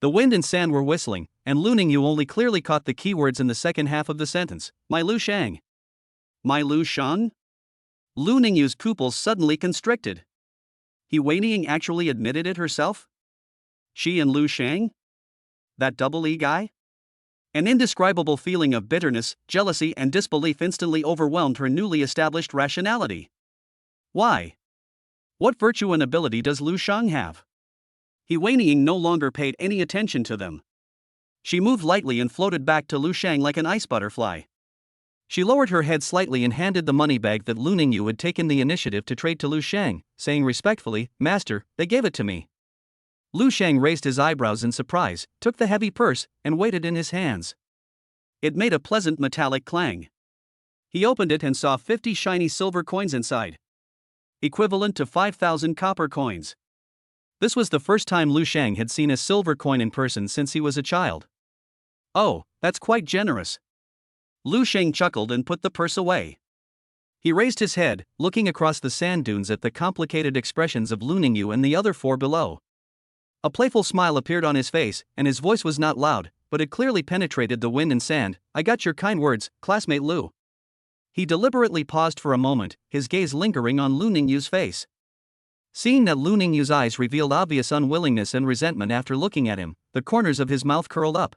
The wind and sand were whistling, and Lu Ningyu only clearly caught the keywords in the second half of the sentence. My Lu Sheng. My Lu Sheng? Lu Ningyu's pupils suddenly constricted. He Weiniying actually admitted it herself? She and Lu Sheng? That double E guy? An indescribable feeling of bitterness, jealousy and disbelief instantly overwhelmed her newly established rationality. Why? What virtue and ability does Lu Sheng have? He Weiniying no longer paid any attention to them. She moved lightly and floated back to Lu Sheng like an ice butterfly. She lowered her head slightly and handed the money bag that Lu Ningyu had taken the initiative to trade to Lu Sheng, saying respectfully, Master, they gave it to me. Lu Sheng raised his eyebrows in surprise, took the heavy purse, and weighed it in his hands. It made a pleasant metallic clang. He opened it and saw 50 shiny silver coins inside, equivalent to 5,000 copper coins. This was the first time Lu Sheng had seen a silver coin in person since he was a child. Oh, that's quite generous. Lu Sheng chuckled and put the purse away. He raised his head, looking across the sand dunes at the complicated expressions of Lu Ningyu and the other 4 below. A playful smile appeared on his face, and his voice was not loud, but it clearly penetrated the wind and sand. I got your kind words, classmate Lu. He deliberately paused for a moment, his gaze lingering on Lu Ningyu's face. Seeing that Lu Ningyu's eyes revealed obvious unwillingness and resentment after looking at him, the corners of his mouth curled up.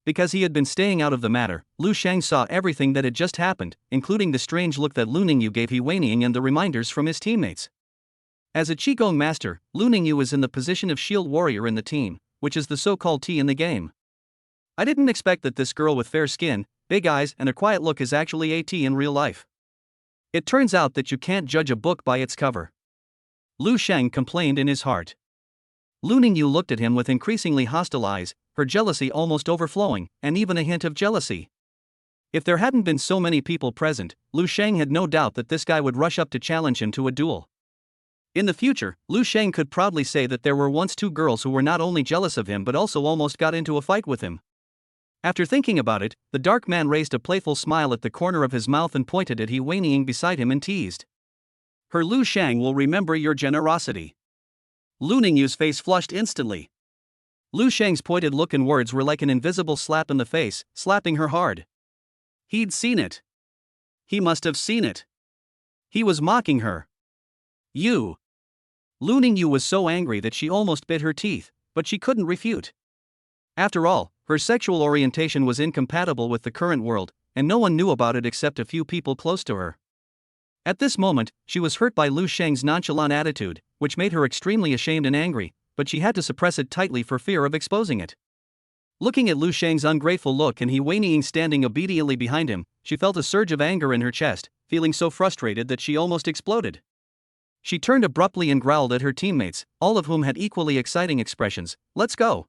Because he had been staying out of the matter, Lu Sheng saw everything that had just happened, including the strange look that Lu Ningyu gave He Weiniying and the reminders from his teammates. As a Qigong master, Lu Ningyu is in the position of shield warrior in the team, which is the so-called T in the game. I didn't expect that this girl with fair skin, big eyes and a quiet look is actually a T in real life. It turns out that you can't judge a book by its cover. Lu Sheng complained in his heart. Lu Ningyu looked at him with increasingly hostile eyes, her jealousy almost overflowing, and even a hint of jealousy. If there hadn't been so many people present, Lu Sheng had no doubt that this guy would rush up to challenge him to a duel. In the future, Lu Sheng could proudly say that there were once 2 girls who were not only jealous of him but also almost got into a fight with him. After thinking about it, the dark man raised a playful smile at the corner of his mouth and pointed at He Weiniying beside him and teased. Her Lu Sheng will remember your generosity. Lu Ningyu's face flushed instantly. Lu Sheng's pointed look and words were like an invisible slap in the face, slapping her hard. He'd seen it. He must have seen it. He was mocking her. You. Lu Ningyu was so angry that she almost bit her teeth, but she couldn't refute. After all, her sexual orientation was incompatible with the current world, and no one knew about it except a few people close to her. At this moment, she was hurt by Lu Sheng's nonchalant attitude, which made her extremely ashamed and angry, but she had to suppress it tightly for fear of exposing it. Looking at Lu Sheng's ungrateful look and He Weiying standing obediently behind him, she felt a surge of anger in her chest, feeling so frustrated that she almost exploded. She turned abruptly and growled at her teammates, all of whom had equally exciting expressions. Let's go.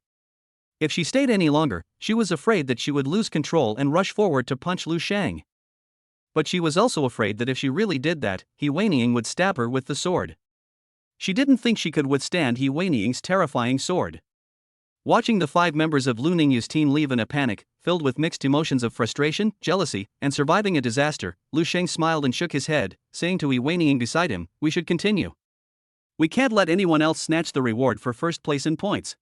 If she stayed any longer, she was afraid that she would lose control and rush forward to punch Lu Sheng. But she was also afraid that if she really did that, He Weiying would stab her with the sword. She didn't think she could withstand He Weiying's terrifying sword. Watching the 5 members of Lu Ningyu's team leave in a panic, filled with mixed emotions of frustration, jealousy, and surviving a disaster, Lu Sheng smiled and shook his head, saying to He Weiying beside him, "We should continue. We can't let anyone else snatch the reward for first place in points."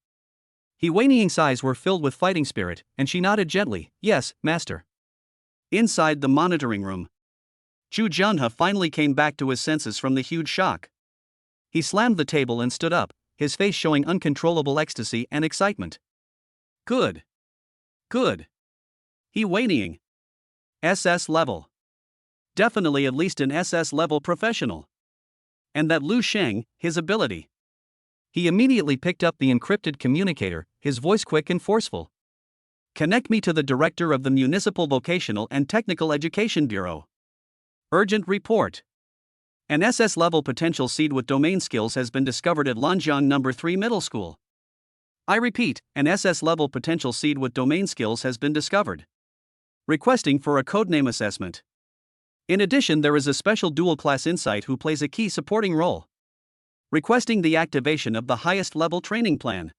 He Weiying's eyes were filled with fighting spirit, and she nodded gently, "Yes, master." Inside the monitoring room, Zhu Junhe finally came back to his senses from the huge shock. He slammed the table and stood up, his face showing uncontrollable ecstasy and excitement. Good. Good. He Weiying. SS level. Definitely at least an SS level professional. And that Lu Sheng, his ability. He immediately picked up the encrypted communicator, his voice quick and forceful. "Connect me to the director of the Municipal Vocational and Technical Education Bureau. Urgent report. An SS-level potential seed with domain skills has been discovered at Lanjiang No. 3 Middle School. I repeat, an SS-level potential seed with domain skills has been discovered. Requesting for a codename assessment. In addition, there is a special dual-class insight who plays a key supporting role. Requesting the activation of the highest-level training plan.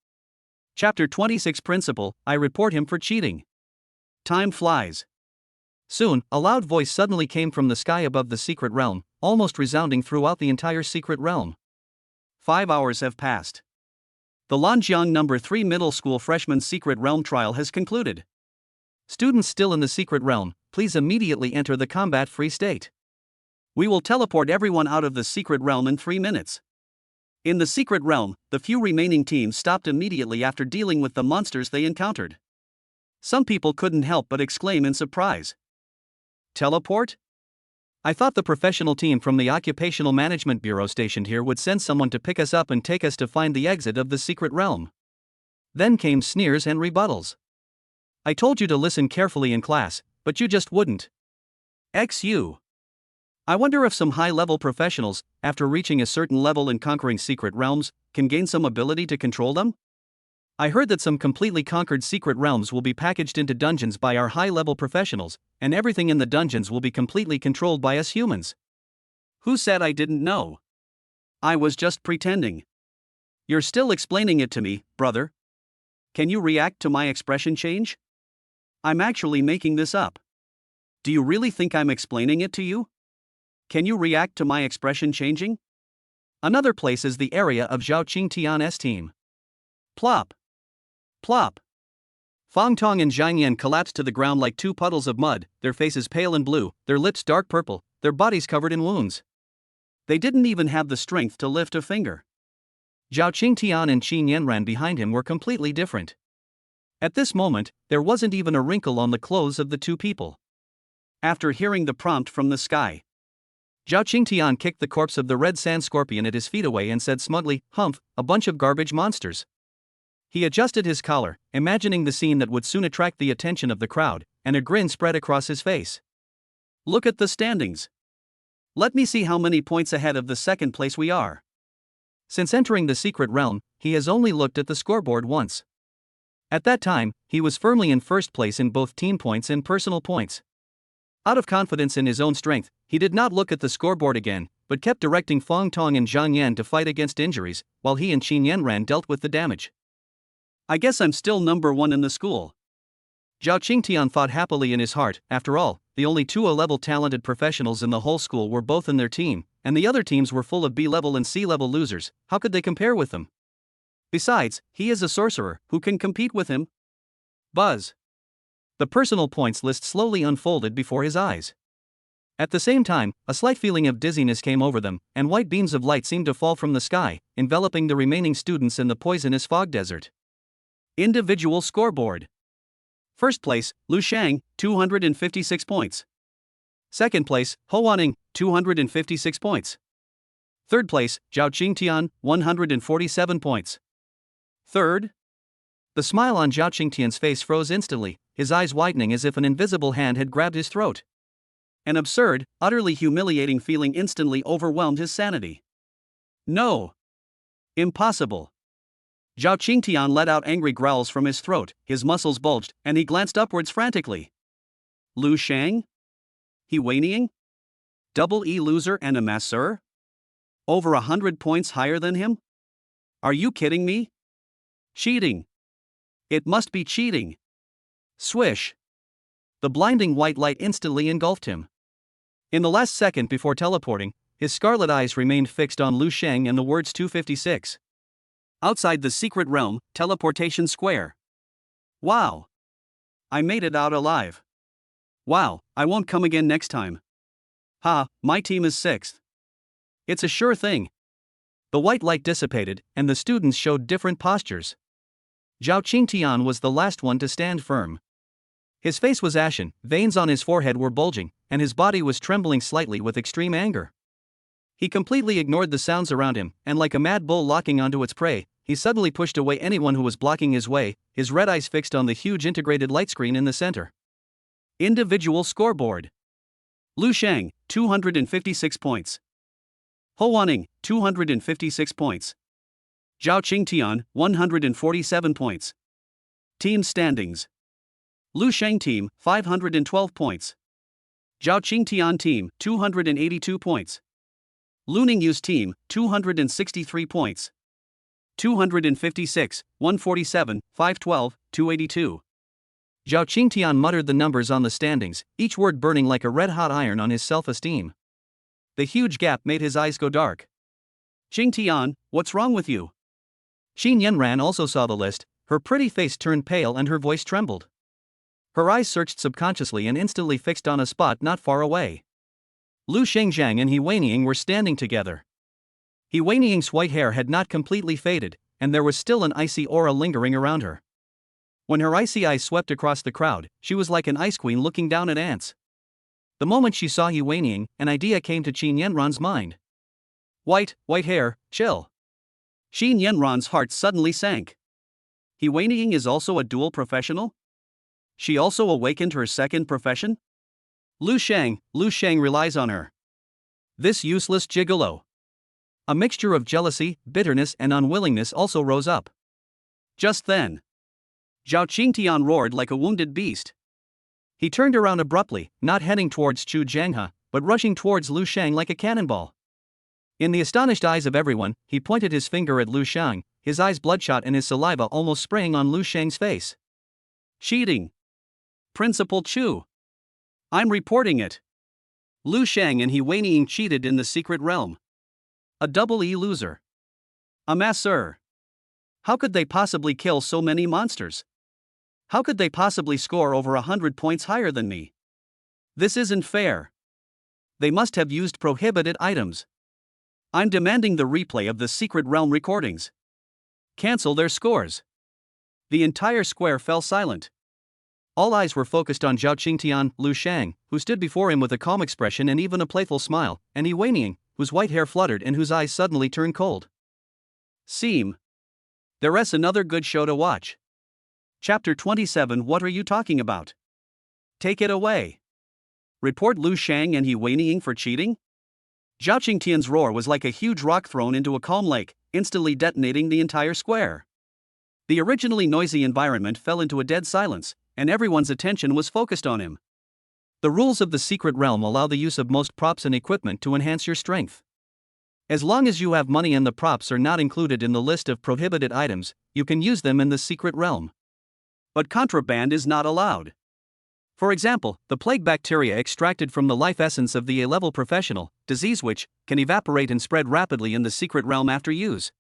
Chapter 26 Principal, I report him for cheating. Time flies. Soon, a loud voice suddenly came from the sky above the secret realm, almost resounding throughout the entire secret realm. 5 hours have passed. The Lanjiang No. 3 Middle School Freshman's Secret Realm trial has concluded. Students still in the secret realm, please immediately enter the combat-free state. We will teleport everyone out of the secret realm in 3 minutes. In the secret realm, the few remaining teams stopped immediately after dealing with the monsters they encountered. Some people couldn't help but exclaim in surprise. Teleport? I thought the professional team from the Occupational Management Bureau stationed here would send someone to pick us up and take us to find the exit of the secret realm. Then came sneers and rebuttals. I told you to listen carefully in class, but you just wouldn't. XU. I wonder if some high-level professionals, after reaching a certain level and conquering secret realms, can gain some ability to control them? I heard that some completely conquered secret realms will be packaged into dungeons by our high-level professionals, and everything in the dungeons will be completely controlled by us humans. Who said I didn't know? I was just pretending. You're still explaining it to me, brother. Can you react to my expression change? I'm actually making this up. Do you really think I'm explaining it to you? Can you react to my expression changing? Another place is the area of Zhao Qingtian's team. Plop. Plop. Fang Tong and Zhang Yan collapsed to the ground like 2 puddles of mud, their faces pale and blue, their lips dark purple, their bodies covered in wounds. They didn't even have the strength to lift a finger. Zhao Qingtian and Qin Yanran behind him were completely different. At this moment, there wasn't even a wrinkle on the clothes of the 2 people. After hearing the prompt from the sky, Zhao Qingtian kicked the corpse of the red sand scorpion at his feet away and said smugly, "Humph, a bunch of garbage monsters." He adjusted his collar, imagining the scene that would soon attract the attention of the crowd, and a grin spread across his face. Look at the standings. Let me see how many points ahead of the second place we are. Since entering the secret realm, he has only looked at the scoreboard once. At that time, he was firmly in first place in both team points and personal points. Out of confidence in his own strength, he did not look at the scoreboard again, but kept directing Fang Tong and Zhang Yan to fight against injuries, while he and Qin Yanran dealt with the damage. I guess I'm still number 1 in the school. Zhao Qingtian thought happily in his heart. After all, the only 2 A-level talented professionals in the whole school were both in their team, and the other teams were full of B-level and C-level losers. How could they compare with them? Besides, he is a sorcerer, who can compete with him? Buzz. The personal points list slowly unfolded before his eyes. At the same time, a slight feeling of dizziness came over them, and white beams of light seemed to fall from the sky, enveloping the remaining students in the poisonous fog desert. Individual scoreboard. First place, Lu Shang, 256 points. Second place, Ho Wanning, 256 points. Third place, Zhao Qingtian, 147 points. Third? The smile on Zhao Qingtian's face froze instantly, his eyes widening as if an invisible hand had grabbed his throat. An absurd, utterly humiliating feeling instantly overwhelmed his sanity. No! Impossible! Zhao Qingtian let out angry growls from his throat, his muscles bulged, and he glanced upwards frantically. Lu Shang? He Weining? Double E loser and a masseur? Over 100 points higher than him? Are you kidding me? Cheating! It must be cheating! Swish! The blinding white light instantly engulfed him. In the last second before teleporting, his scarlet eyes remained fixed on Lu Shang and the words 256. Outside the secret realm, teleportation square. Wow! I made it out alive. Wow, I won't come again next time. Ha, my team is 6th. It's a sure thing. The white light dissipated, and the students showed different postures. Zhao Qingtian was the last one to stand firm. His face was ashen, veins on his forehead were bulging, and his body was trembling slightly with extreme anger. He completely ignored the sounds around him, and like a mad bull locking onto its prey, he suddenly pushed away anyone who was blocking his way, his red eyes fixed on the huge integrated light screen in the center. Individual scoreboard. Lu Shang, 256 points. Ho Wanning, 256 points. Zhao Qingtian, 147 points. Team standings. Lu Shang team, 512 points. Zhao Qingtian team, 282 points. Lu Ningyu's team, 263 points. 256, 147, 512, 282. Zhao Qingtian muttered the numbers on the standings, each word burning like a red-hot iron on his self-esteem. The huge gap made his eyes go dark. Qingtian, what's wrong with you? Xin Yanran also saw the list, her pretty face turned pale and her voice trembled. Her eyes searched subconsciously and instantly fixed on a spot not far away. Lu Shengzhang and He Weining were standing together. He Weining's white hair had not completely faded, and there was still an icy aura lingering around her. When her icy eyes swept across the crowd, she was like an ice queen looking down at ants. The moment she saw He Weining, an idea came to Qin Yanran's mind. White hair, chill. Qin Yanran's heart suddenly sank. He Weining is also a dual professional? She also awakened her second profession? Lu Shang relies on her. This useless gigolo. A mixture of jealousy, bitterness and unwillingness also rose up. Just then, Zhao Qingtian roared like a wounded beast. He turned around abruptly, not heading towards Chu Jianghe, but rushing towards Lu Shang like a cannonball. In the astonished eyes of everyone, he pointed his finger at Lu Shang, his eyes bloodshot and his saliva almost spraying on Lu Shang's face. Cheating! Principal Chu! I'm reporting it! Lu Shang and He Weining cheated in the secret realm. A double E loser. A masseur. How could they possibly kill so many monsters? How could they possibly score over 100 points higher than me? This isn't fair. They must have used prohibited items. I'm demanding the replay of the secret realm recordings. Cancel their scores. The entire square fell silent. All eyes were focused on Zhao Qingtian, Lu Shang, who stood before him with a calm expression and even a playful smile, and He Weining, whose white hair fluttered and whose eyes suddenly turned cold. Seem. There's another good show to watch. Chapter 27. What are you talking about? Take it away. Report Lu Shang and He Weining for cheating? Zhao Qingtian's roar was like a huge rock thrown into a calm lake, instantly detonating the entire square. The originally noisy environment fell into a dead silence, and everyone's attention was focused on him. The rules of the secret realm allow the use of most props and equipment to enhance your strength. As long as you have money and the props are not included in the list of prohibited items, you can use them in the secret realm. But contraband is not allowed. For example, the plague bacteria extracted from the life essence of the A-level professional, disease which can evaporate and spread rapidly in the secret realm after use.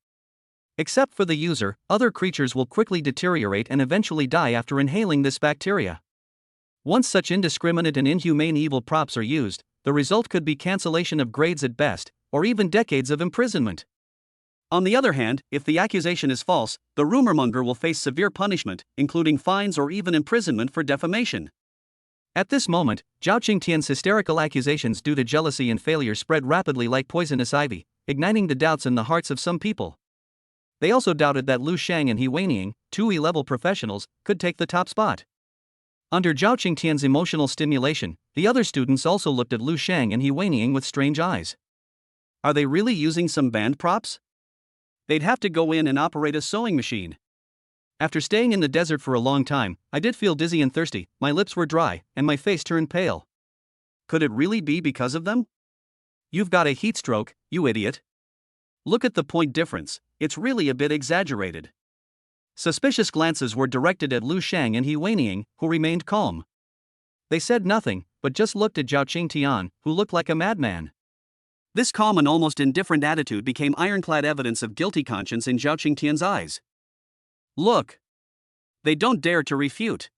Except for the user, other creatures will quickly deteriorate and eventually die after inhaling this bacteria. Once such indiscriminate and inhumane evil props are used, the result could be cancellation of grades at best, or even decades of imprisonment. On the other hand, if the accusation is false, the rumormonger will face severe punishment, including fines or even imprisonment for defamation. At this moment, Zhao Qingtian's hysterical accusations due to jealousy and failure spread rapidly like poisonous ivy, igniting the doubts in the hearts of some people. They also doubted that Lu Shang and He Weining, two E-level professionals, could take the top spot. Under Zhao Qingtian's emotional stimulation, the other students also looked at Lu Shang and He Weining with strange eyes. Are they really using some band props? They'd have to go in and operate a sewing machine. After staying in the desert for a long time, I did feel dizzy and thirsty, my lips were dry, and my face turned pale. Could it really be because of them? You've got a heat stroke, you idiot. Look at the point difference, it's really a bit exaggerated. Suspicious glances were directed at Lu Shang and He Weining, who remained calm. They said nothing, but just looked at Zhao Qingtian, who looked like a madman. This calm and almost indifferent attitude became ironclad evidence of guilty conscience in Zhao Qingtian's eyes. Look! They don't dare to refute.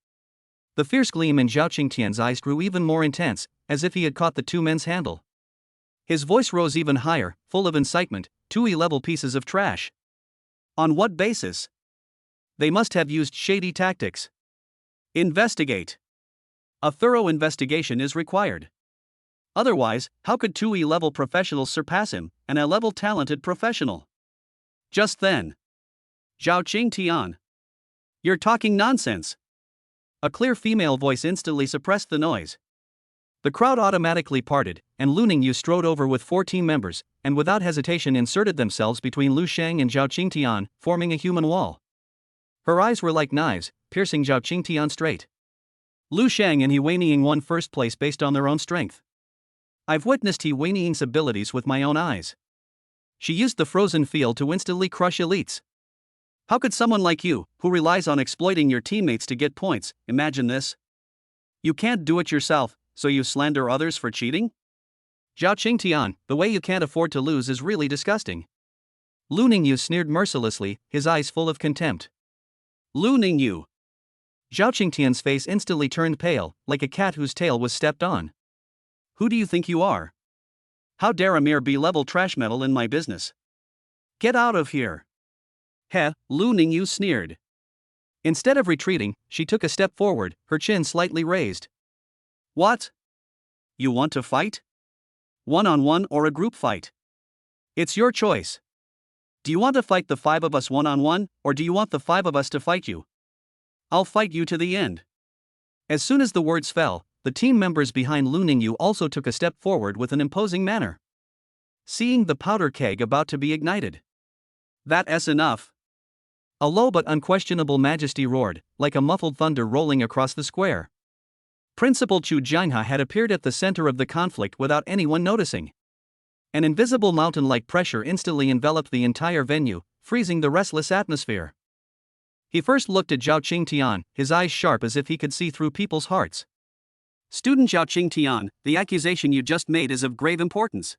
The fierce gleam in Zhao Qingtian's eyes grew even more intense, as if he had caught the two men's handle. His voice rose even higher, full of incitement, 2 E-level pieces of trash. On what basis? They must have used shady tactics. Investigate. A thorough investigation is required. Otherwise, how could 2 E-level professionals surpass him, an A-level talented professional? Just then, Zhao Qingtian. You're talking nonsense. A clear female voice instantly suppressed the noise. The crowd automatically parted, and Lu Ningyu strode over with 4 team members, and without hesitation inserted themselves between Lu Shang and Zhao Qingtian, forming a human wall. Her eyes were like knives, piercing Zhao Qingtian straight. Lu Shang and He Weining won first place based on their own strength. I've witnessed He Weining's abilities with my own eyes. She used the frozen field to instantly crush elites. How could someone like you, who relies on exploiting your teammates to get points, imagine this? You can't do it yourself, so you slander others for cheating? Zhao Qingtian, the way you can't afford to lose is really disgusting. Lu Ningyu sneered mercilessly, his eyes full of contempt. Lu Ningyu. Zhao Qingtian's face instantly turned pale, like a cat whose tail was stepped on. Who do you think you are? How dare a mere B-level trash metal in my business? Get out of here. Heh, Lu Ningyu sneered. Instead of retreating, she took a step forward, her chin slightly raised. What? You want to fight? One-on-one or a group fight? It's your choice. Do you want to fight the 5 of us one-on-one, or do you want the 5 of us to fight you? I'll fight you to the end. As soon as the words fell, the team members behind Lu Ningyu also took a step forward with an imposing manner. Seeing the powder keg about to be ignited. That's enough. A low but unquestionable majesty roared, like a muffled thunder rolling across the square. Principal Chu Jianhe had appeared at the center of the conflict without anyone noticing. An invisible mountain-like pressure instantly enveloped the entire venue, freezing the restless atmosphere. He first looked at Zhao Qingtian, his eyes sharp as if he could see through people's hearts. Student Zhao Qingtian, the accusation you just made is of grave importance.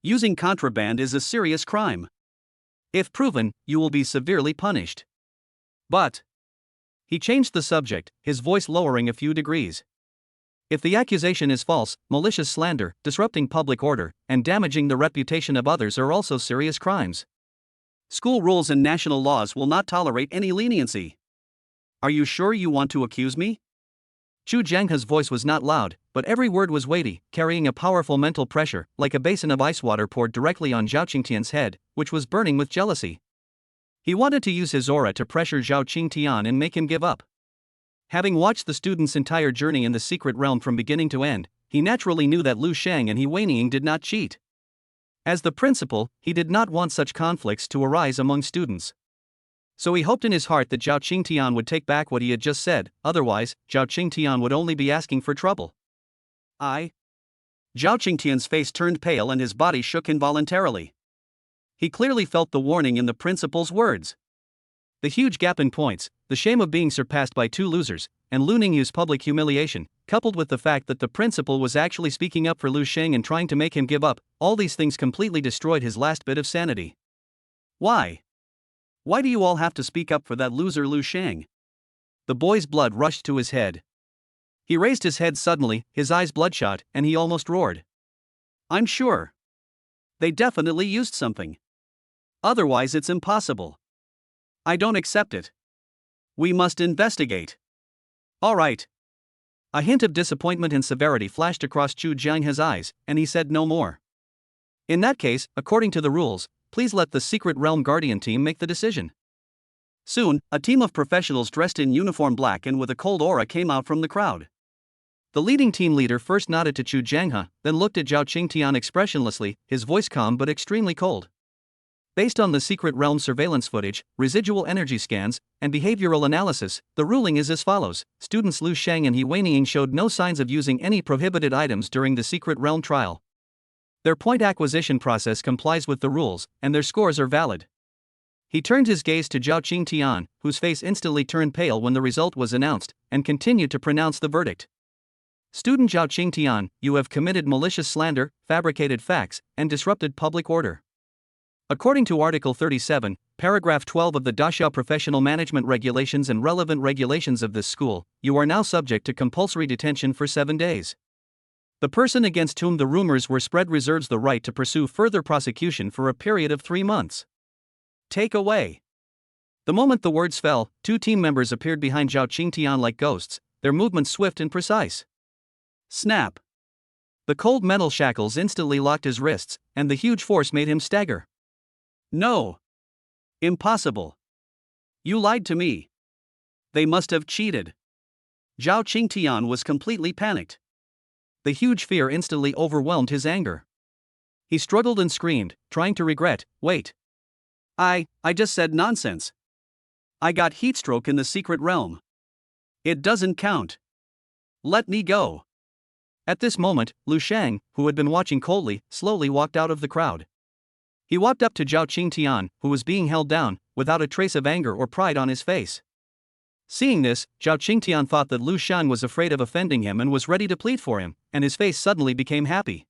Using contraband is a serious crime. If proven, you will be severely punished. But he changed the subject, his voice lowering a few degrees. If the accusation is false, malicious slander, disrupting public order, and damaging the reputation of others are also serious crimes. School rules and national laws will not tolerate any leniency. Are you sure you want to accuse me? Chu Jianghe's voice was not loud, but every word was weighty, carrying a powerful mental pressure, like a basin of ice water poured directly on Zhao Qingtian's head, which was burning with jealousy. He wanted to use his aura to pressure Zhao Qingtian and make him give up. Having watched the student's entire journey in the secret realm from beginning to end, he naturally knew that Lu Shang and He Weining did not cheat. As the principal, he did not want such conflicts to arise among students. So he hoped in his heart that Zhao Qingtian would take back what he had just said, otherwise, Zhao Qingtian would only be asking for trouble. Zhao Qingtian's face turned pale and his body shook involuntarily. He clearly felt the warning in the principal's words. The huge gap in points, the shame of being surpassed by 2 losers, and Lu Ningyu's public humiliation, coupled with the fact that the principal was actually speaking up for Lu Shang and trying to make him give up, all these things completely destroyed his last bit of sanity. Why? Why do you all have to speak up for that loser Lu Shang? The boy's blood rushed to his head. He raised his head suddenly, his eyes bloodshot, and he almost roared. I'm sure. They definitely used something. Otherwise it's impossible. I don't accept it. We must investigate. All right. A hint of disappointment and severity flashed across Chu Jianghe's eyes, and he said no more. In that case, according to the rules, please let the Secret Realm Guardian team make the decision. Soon, a team of professionals dressed in uniform black and with a cold aura came out from the crowd. The leading team leader first nodded to Chu Jianghe, then looked at Zhao Qingtian expressionlessly, his voice calm but extremely cold. Based on the Secret Realm surveillance footage, residual energy scans, and behavioral analysis, the ruling is as follows. Students Lu Shang and He Weining showed no signs of using any prohibited items during the Secret Realm trial. Their point acquisition process complies with the rules, and their scores are valid. He turned his gaze to Zhao Qingtian, whose face instantly turned pale when the result was announced, and continued to pronounce the verdict. Student Zhao Qingtian, you have committed malicious slander, fabricated facts, and disrupted public order. According to Article 37, Paragraph 12 of the Dashao Professional Management Regulations and relevant regulations of this school, you are now subject to compulsory detention for 7 days. The person against whom the rumors were spread reserves the right to pursue further prosecution for a period of 3 months. Take away. The moment the words fell, 2 team members appeared behind Zhao Qingtian like ghosts, their movements swift and precise. Snap. The cold metal shackles instantly locked his wrists, and the huge force made him stagger. No. Impossible. You lied to me. They must have cheated. Zhao Qingtian was completely panicked. The huge fear instantly overwhelmed his anger. He struggled and screamed, trying to regret, wait. I just said nonsense. I got heatstroke in the secret realm. It doesn't count. Let me go. At this moment, Lu Shang, who had been watching coldly, slowly walked out of the crowd. He walked up to Zhao Qingtian, who was being held down, without a trace of anger or pride on his face. Seeing this, Zhao Qingtian thought that Lu Shang was afraid of offending him and was ready to plead for him, and his face suddenly became happy.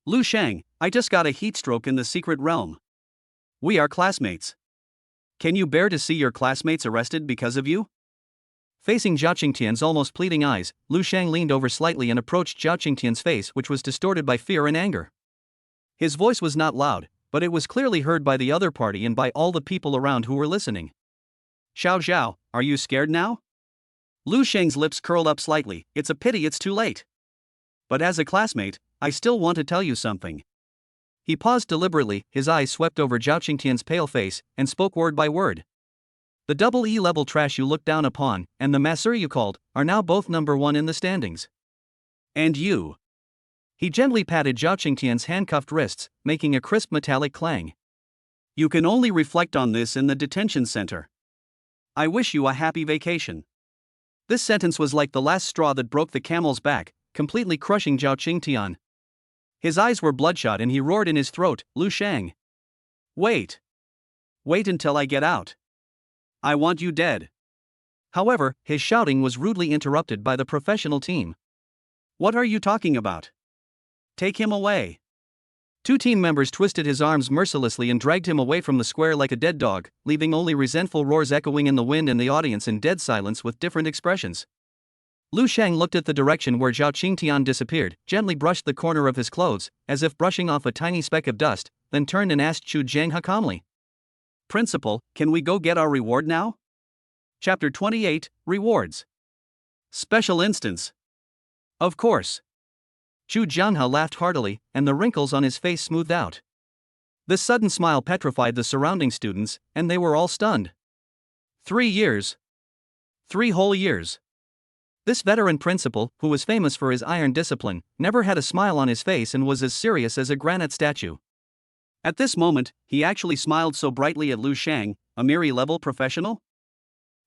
Lu Shang, I just got a heatstroke in the secret realm. We are classmates. Can you bear to see your classmates arrested because of you? Facing Zhao Qingtian's almost pleading eyes, Lu Shang leaned over slightly and approached Zhao Qingtian's face, which was distorted by fear and anger. His voice was not loud, but it was clearly heard by the other party and by all the people around who were listening. Xiao Zhao, are you scared now? Lu Shang's lips curled up slightly. It's a pity it's too late. But as a classmate, I still want to tell you something. He paused deliberately, his eyes swept over Zhao Qingtian's pale face, and spoke word by word. The double E-level trash you looked down upon, and the masseur you called, are now both number 1 in the standings. And you. He gently patted Zhao Qingtian's handcuffed wrists, making a crisp metallic clang. You can only reflect on this in the detention center. I wish you a happy vacation. This sentence was like the last straw that broke the camel's back, completely crushing Zhao Qingtian. His eyes were bloodshot and he roared in his throat, Lu Shang. Wait. Wait until I get out. I want you dead. However, his shouting was rudely interrupted by the professional team. What are you talking about? Take him away. 2 team members twisted his arms mercilessly and dragged him away from the square like a dead dog, leaving only resentful roars echoing in the wind and the audience in dead silence with different expressions. Lu Shang looked at the direction where Zhao Qingtian disappeared, gently brushed the corner of his clothes, as if brushing off a tiny speck of dust, then turned and asked Chu Jianghe calmly. Principal, can we go get our reward now? Chapter 28, Rewards. Special instance. Of course. Chu Jianghe laughed heartily, and the wrinkles on his face smoothed out. This sudden smile petrified the surrounding students, and they were all stunned. 3 years. 3 whole years. This veteran principal, who was famous for his iron discipline, never had a smile on his face and was as serious as a granite statue. At this moment, he actually smiled so brightly at Lu Shang, a mere-level professional?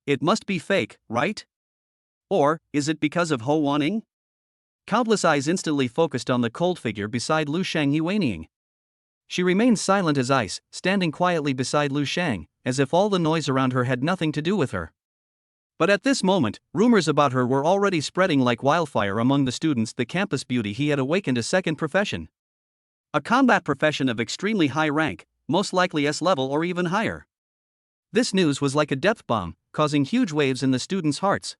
It must be fake, right? Or, is it because of Ho Wanning? Countless eyes instantly focused on the cold figure beside Lu Shang Yiweiniing. She remained silent as ice, standing quietly beside Lu Shang, as if all the noise around her had nothing to do with her. But at this moment, rumors about her were already spreading like wildfire among the students. The campus beauty he had awakened a second profession. A combat profession of extremely high rank, most likely S level or even higher. This news was like a depth bomb, causing huge waves in the students' hearts.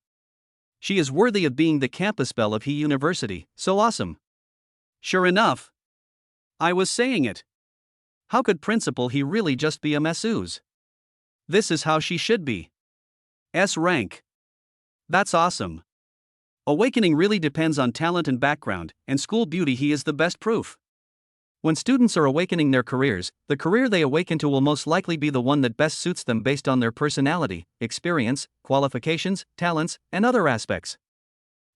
She is worthy of being the campus belle of He University, so awesome. Sure enough. I was saying it. How could Principal He really just be a masseuse? This is how she should be. S rank. That's awesome. Awakening really depends on talent and background, and school beauty He is the best proof. When students are awakening their careers, the career they awaken to will most likely be the one that best suits them based on their personality, experience, qualifications, talents, and other aspects.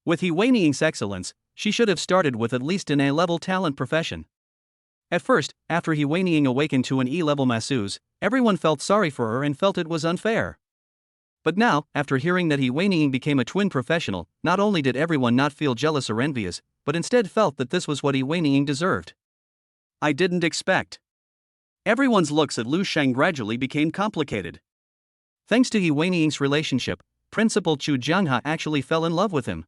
With He Waning's excellence, she should have started with at least an A-level talent profession. At first, after He Waning awakened to an E-level masseuse, everyone felt sorry for her and felt it was unfair. But now, after hearing that He Waning became a twin professional, not only did everyone not feel jealous or envious, but instead felt that this was what He Waning deserved. I didn't expect. Everyone's looks at Lu Sheng gradually became complicated. Thanks to He Waning's relationship, Principal Chu Jianghe actually fell in love with him.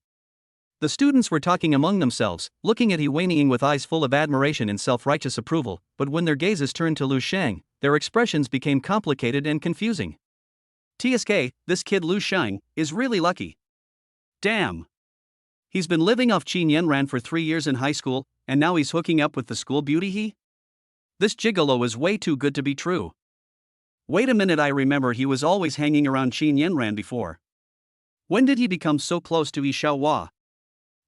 The students were talking among themselves, looking at He Waning with eyes full of admiration and self-righteous approval, but when their gazes turned to Lu Sheng, their expressions became complicated and confusing. TSK, this kid Lu Sheng, is really lucky. Damn. He's been living off Qin Yanran for 3 years in high school, and now he's hooking up with the school beauty He? This gigolo is way too good to be true. Wait a minute, I remember he was always hanging around Qin Yanran before. When did he become so close to Yi Xiaohua?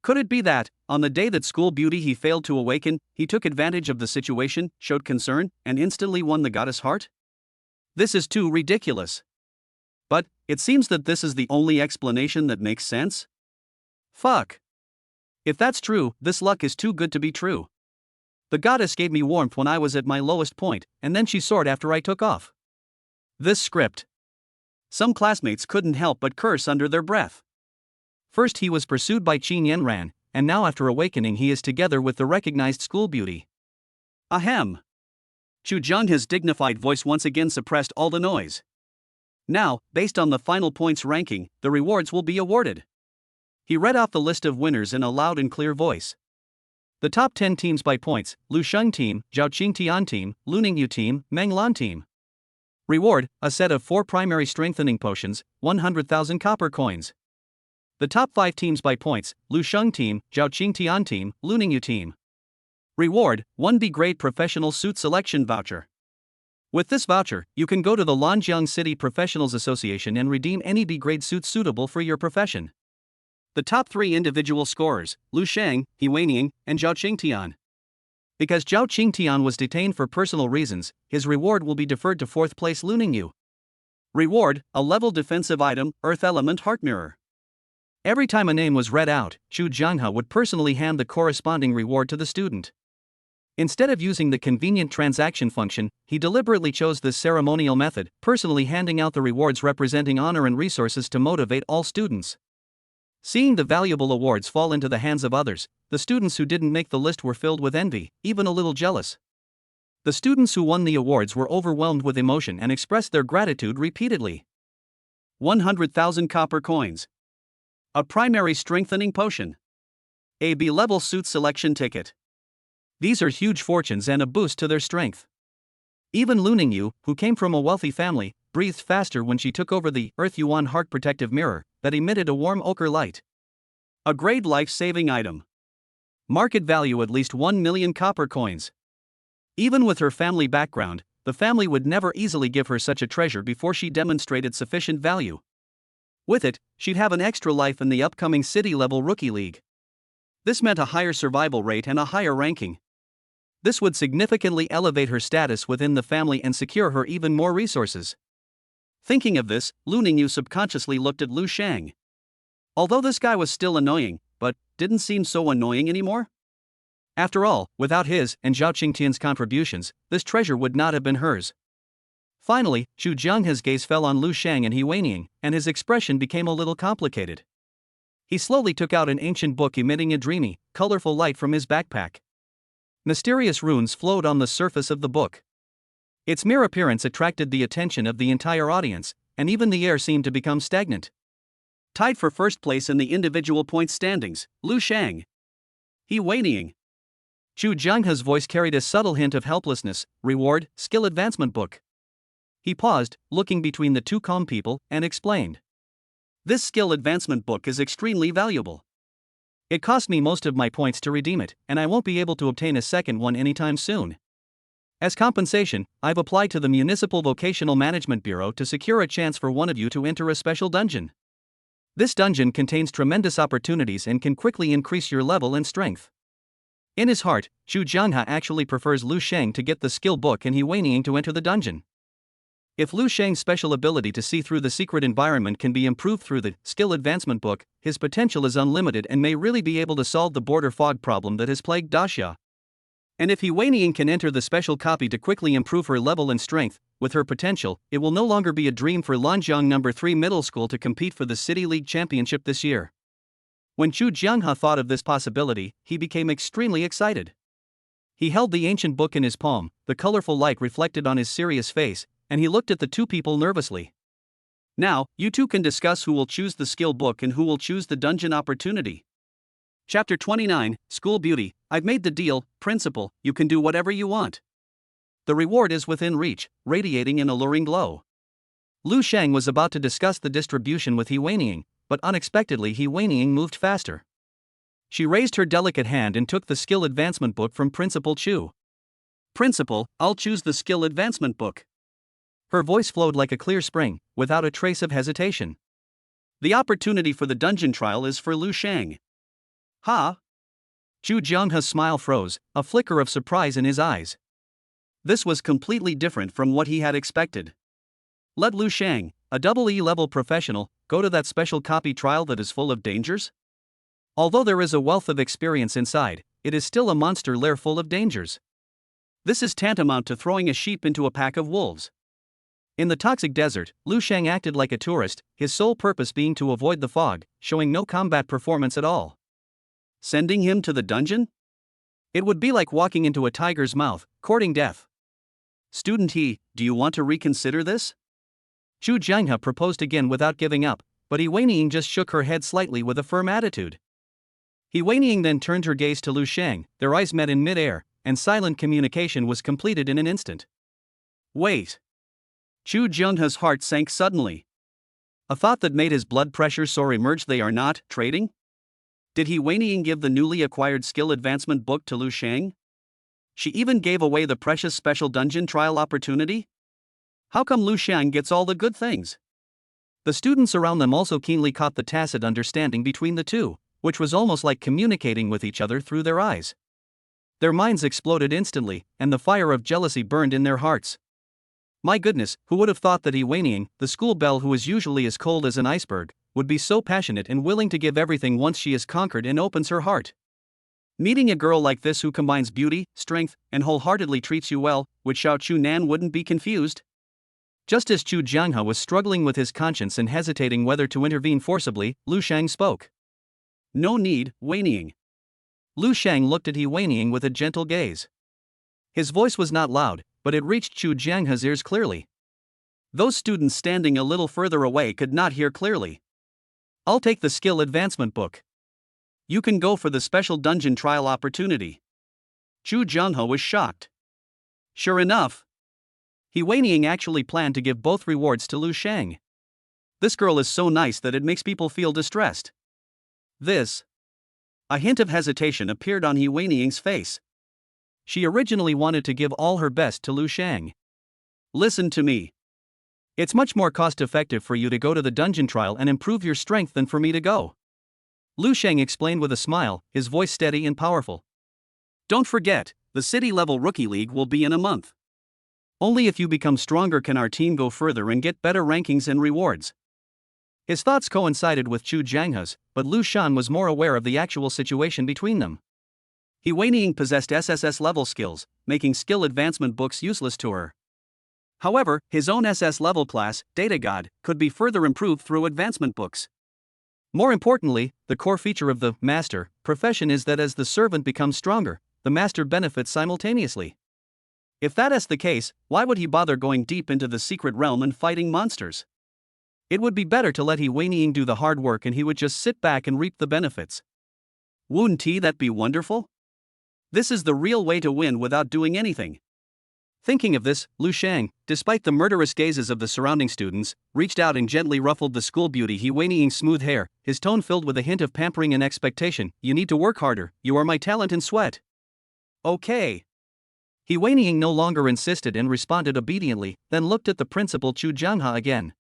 Could it be that, on the day that school beauty He failed to awaken, he took advantage of the situation, showed concern, and instantly won the goddess' heart? This is too ridiculous. But, it seems that this is the only explanation that makes sense? Fuck. If that's true, this luck is too good to be true. The goddess gave me warmth when I was at my lowest point, and then she soared after I took off. This script. Some classmates couldn't help but curse under their breath. First he was pursued by Qin Yanran, and now after awakening he is together with the recognized school beauty. Ahem. Chu Jianghe's dignified voice once again suppressed all the noise. Now, based on the final points ranking, the rewards will be awarded. He read off the list of winners in a loud and clear voice. The top 10 teams by points: Lu Sheng team, Zhao Qingtian team, Lu Ningyu team, Meng Lan team. Reward: a set of 4 primary strengthening potions, 100,000 copper coins. The top 5 teams by points: Lu Sheng team, Zhao Qingtian team, Lu Ningyu team. Reward: 1 B-grade professional suit selection voucher. With this voucher, you can go to the Lanjiang City Professionals Association and redeem any B-grade suit suitable for your profession. The top 3 individual scorers: Lu Sheng, He Waning, and Zhao Qingtian. Because Zhao Qingtian was detained for personal reasons, his reward will be deferred to 4th place Lu Ningyu. Reward: a level defensive item, Earth Element Heart Mirror. Every time a name was read out, Chu Jianghe would personally hand the corresponding reward to the student. Instead of using the convenient transaction function, he deliberately chose this ceremonial method, personally handing out the rewards representing honor and resources to motivate all students. Seeing the valuable awards fall into the hands of others, the students who didn't make the list were filled with envy, even a little jealous. The students who won the awards were overwhelmed with emotion and expressed their gratitude repeatedly. 100,000 copper coins. A primary strengthening potion. A B-level suit selection ticket. These are huge fortunes and a boost to their strength. Even Lu Ningyu, who came from a wealthy family, breathed faster when she took over the Earth Yuan Heart Protective Mirror that emitted a warm ochre light. A grade life-saving item. Market value at least 1 million copper coins. Even with her family background, the family would never easily give her such a treasure before she demonstrated sufficient value. With it, she'd have an extra life in the upcoming city-level rookie league. This meant a higher survival rate and a higher ranking. This would significantly elevate her status within the family and secure her even more resources. Thinking of this, Lu Ningyu subconsciously looked at Lu Sheng. Although this guy was still annoying, but didn't seem so annoying anymore. After all, without his and Zhao Qingtian's contributions, this treasure would not have been hers. Finally, Chu Jianghe's gaze fell on Lu Sheng and He Waning, and his expression became a little complicated. He slowly took out an ancient book emitting a dreamy, colorful light from his backpack. Mysterious runes flowed on the surface of the book. Its mere appearance attracted the attention of the entire audience, and even the air seemed to become stagnant. Tied for first place in the individual points standings, Lu Sheng. He Waning. Chu Jianghe's voice carried a subtle hint of helplessness. Reward: skill advancement book. He paused, looking between the two calm people, and explained. This skill advancement book is extremely valuable. It cost me most of my points to redeem it, and I won't be able to obtain a second one anytime soon. As compensation, I've applied to the Municipal Vocational Management Bureau to secure a chance for one of you to enter a special dungeon. This dungeon contains tremendous opportunities and can quickly increase your level and strength. In his heart, Chu Jianghe actually prefers Lu Sheng to get the skill book and He Weining to enter the dungeon. If Lu Sheng's special ability to see through the secret environment can be improved through the skill advancement book, his potential is unlimited and may really be able to solve the border fog problem that has plagued Daxia. And if He Weining can enter the special copy to quickly improve her level and strength, with her potential, it will no longer be a dream for Lanjiang No. 3 Middle School to compete for the City League Championship this year. When Chu Jianghe thought of this possibility, he became extremely excited. He held the ancient book in his palm, the colorful light reflected on his serious face, and he looked at the two people nervously. Now, you two can discuss who will choose the skill book and who will choose the dungeon opportunity. Chapter 29, School Beauty. I've made the deal, Principal, you can do whatever you want. The reward is within reach, radiating an alluring glow. Lu Sheng was about to discuss the distribution with He Weining, but unexpectedly He Weining moved faster. She raised her delicate hand and took the skill advancement book from Principal Chu. Principal, I'll choose the skill advancement book. Her voice flowed like a clear spring, without a trace of hesitation. The opportunity for the dungeon trial is for Lu Sheng. Ha! Chu Jianghe's smile froze, a flicker of surprise in his eyes. This was completely different from what he had expected. Let Lu Sheng, a double E-level professional, go to that special copy trial that is full of dangers? Although there is a wealth of experience inside, it is still a monster lair full of dangers. This is tantamount to throwing a sheep into a pack of wolves. In the toxic desert, Lu Sheng acted like a tourist, his sole purpose being to avoid the fog, showing no combat performance at all. Sending him to the dungeon? It would be like walking into a tiger's mouth, courting death. Student He, do you want to reconsider this? Chu Jianghe proposed again without giving up, but He Weining just shook her head slightly with a firm attitude. He Weining then turned her gaze to Lu Sheng, their eyes met in mid-air, and silent communication was completed in an instant. Wait. Chu Jianghe's heart sank suddenly. A thought that made his blood pressure soar emerged. They are not trading? Did He Weining give the newly acquired skill advancement book to Lu Sheng? She even gave away the precious special dungeon trial opportunity? How come Lu Sheng gets all the good things? The students around them also keenly caught the tacit understanding between the two, which was almost like communicating with each other through their eyes. Their minds exploded instantly, and the fire of jealousy burned in their hearts. My goodness, who would have thought that He Weining, the school belle who is usually as cold as an iceberg, would be so passionate and willing to give everything once she is conquered and opens her heart? Meeting a girl like this who combines beauty, strength, and wholeheartedly treats you well, would Xiao Chu Nan wouldn't be confused? Just as Chu Jianghe was struggling with his conscience and hesitating whether to intervene forcibly, Lu Sheng spoke. No need, Weining. Lu Sheng looked at He Weining with a gentle gaze. His voice was not loud, but it reached Chu Jianghe's ears clearly. Those students standing a little further away could not hear clearly. I'll take the skill advancement book. You can go for the special dungeon trial opportunity. Chu Jianghe was shocked. Sure enough, He Weining actually planned to give both rewards to Lu Sheng. This girl is so nice that it makes people feel distressed. This. A hint of hesitation appeared on He Weining's face. She originally wanted to give all her best to Lu Sheng. Listen to me. It's much more cost-effective for you to go to the dungeon trial and improve your strength than for me to go. Lu Sheng explained with a smile, his voice steady and powerful. Don't forget, the city-level rookie league will be in a month. Only if you become stronger can our team go further and get better rankings and rewards. His thoughts coincided with Chu Jianghe's, but Lu Shan was more aware of the actual situation between them. He Weining possessed SSS-level skills, making skill advancement books useless to her. However, his own SS-level class, Data God, could be further improved through advancement books. More importantly, the core feature of the master profession is that as the servant becomes stronger, the master benefits simultaneously. If that is the case, why would he bother going deep into the secret realm and fighting monsters? It would be better to let He Weining do the hard work and he would just sit back and reap the benefits. Wouldn't that be wonderful? This is the real way to win without doing anything. Thinking of this, Lu Shang, despite the murderous gazes of the surrounding students, reached out and gently ruffled the school beauty He Weiniing's smooth hair, his tone filled with a hint of pampering and expectation. You need to work harder, you are my talent and sweat. Okay. He Weiniing no longer insisted and responded obediently, then looked at the principal Chu Jianghe again.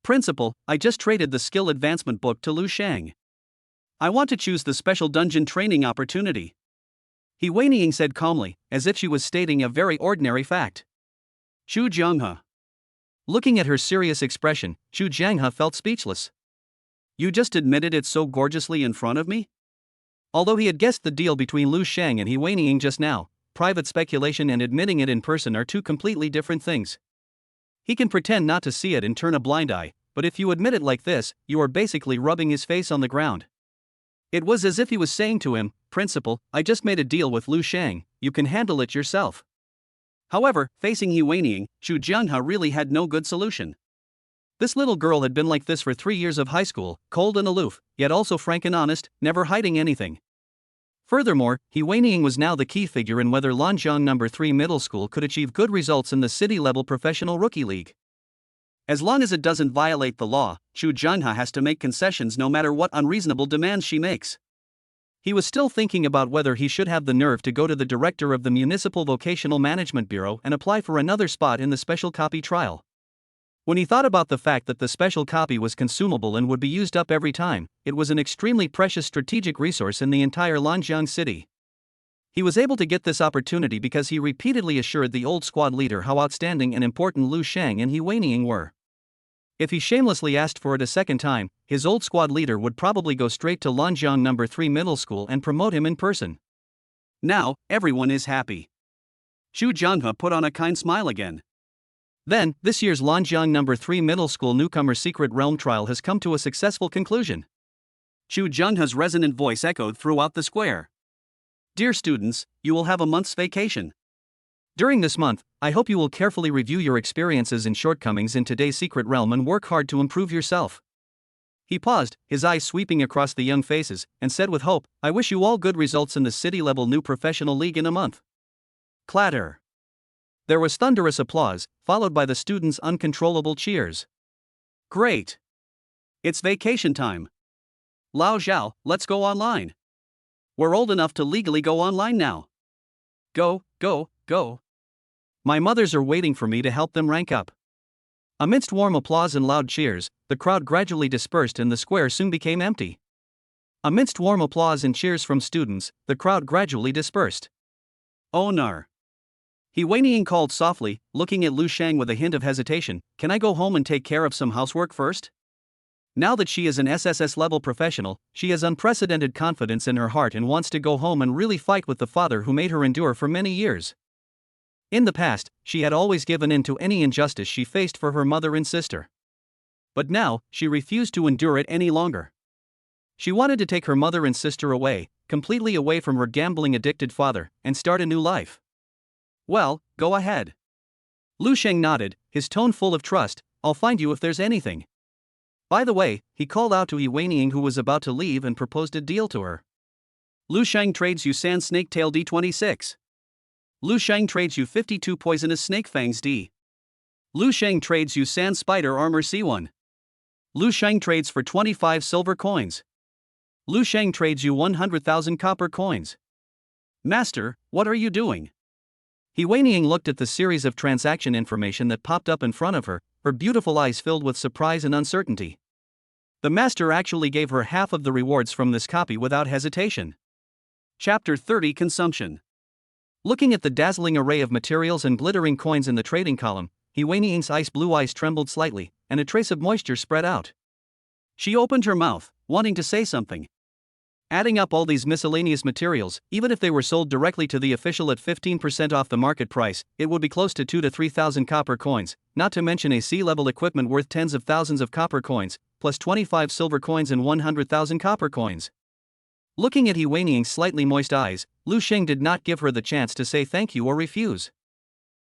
Principal, I just traded the skill advancement book to Lu Shang. I want to choose the special dungeon training opportunity. He Weiniing said calmly, as if she was stating a very ordinary fact. Chu Jianghe. Looking at her serious expression, Chu Jianghe felt speechless. You just admitted it so gorgeously in front of me? Although he had guessed the deal between Lu Shang and He Weiniing just now, private speculation and admitting it in person are two completely different things. He can pretend not to see it and turn a blind eye, but if you admit it like this, you are basically rubbing his face on the ground. It was as if he was saying to him, Principal, I just made a deal with Lu Shang, you can handle it yourself. However, facing He Weiniing, Chu Jianghe really had no good solution. This little girl had been like this for 3 years of high school, cold and aloof, yet also frank and honest, never hiding anything. Furthermore, He Weiniing was now the key figure in whether Lanjiang No. 3 Middle School could achieve good results in the city-level professional rookie league. As long as it doesn't violate the law, Chu Jianghe has to make concessions no matter what unreasonable demands she makes. He was still thinking about whether he should have the nerve to go to the director of the Municipal Vocational Management Bureau and apply for another spot in the special copy trial. When he thought about the fact that the special copy was consumable and would be used up every time, it was an extremely precious strategic resource in the entire Lanjiang city. He was able to get this opportunity because he repeatedly assured the old squad leader how outstanding and important Lu Shang and He Weiniing were. If he shamelessly asked for it a second time, his old squad leader would probably go straight to Lanjiang No. 3 Middle School and promote him in person. Now, everyone is happy. Chu Jianghe put on a kind smile again. Then, this year's Lanjiang No. 3 Middle School Newcomer Secret Realm trial has come to a successful conclusion. Chu Jianghe's resonant voice echoed throughout the square. Dear students, you will have a month's vacation. During this month, I hope you will carefully review your experiences and shortcomings in today's secret realm and work hard to improve yourself. He paused, his eyes sweeping across the young faces, and said with hope, I wish you all good results in the city-level new professional league in a month. Clatter. There was thunderous applause, followed by the students' uncontrollable cheers. Great. It's vacation time. Lao Zhao, let's go online. We're old enough to legally go online now. Go, go, go. My mothers are waiting for me to help them rank up. Amidst warm applause and loud cheers, the crowd gradually dispersed and the square soon became empty. Amidst warm applause and cheers from students, the crowd gradually dispersed. Oh no. He Weiniing called softly, looking at Lu Shang with a hint of hesitation, can I go home and take care of some housework first? Now that she is an SSS-level professional, she has unprecedented confidence in her heart and wants to go home and really fight with the father who made her endure for many years. In the past, she had always given in to any injustice she faced for her mother and sister. But now, she refused to endure it any longer. She wanted to take her mother and sister away, completely away from her gambling-addicted father, and start a new life. Well, go ahead. Lu Shang nodded, his tone full of trust, I'll find you if there's anything. By the way, he called out to He Weiniing who was about to leave and proposed a deal to her. Lu Shang trades you Sand Snake Tail D26. Lu Shang trades you 52 Poisonous Snake Fangs D. Lu Shang trades you Sand Spider Armor C1. Lu Shang trades for 25 silver coins. Lu Shang trades you 100,000 copper coins. Master, what are you doing? He Weiniing looked at the series of transaction information that popped up in front of her, her beautiful eyes filled with surprise and uncertainty. The master actually gave her half of the rewards from this copy without hesitation. Chapter 30 Consumption. Looking at the dazzling array of materials and glittering coins in the trading column, He Weiniing's ice blue eyes trembled slightly, and a trace of moisture spread out. She opened her mouth, wanting to say something. Adding up all these miscellaneous materials, even if they were sold directly to the official at 15% off the market price, it would be close to 2,000 to 3,000 copper coins, not to mention a sea-level equipment worth tens of thousands of copper coins, plus 25 silver coins and 100,000 copper coins. Looking at He Weiniing's slightly moist eyes, Lu Shang did not give her the chance to say thank you or refuse.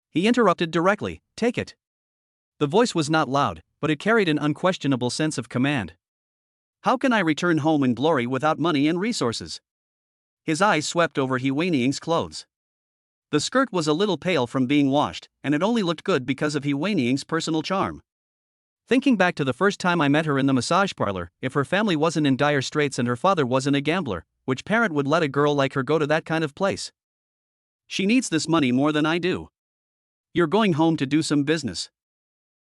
He interrupted directly, take it. The voice was not loud, but it carried an unquestionable sense of command. How can I return home in glory without money and resources? His eyes swept over He Weiniing's clothes. The skirt was a little pale from being washed, and it only looked good because of He Weiniang's personal charm. Thinking back to the first time I met her in the massage parlor, if her family wasn't in dire straits and her father wasn't a gambler, which parent would let a girl like her go to that kind of place? She needs this money more than I do. You're going home to do some business.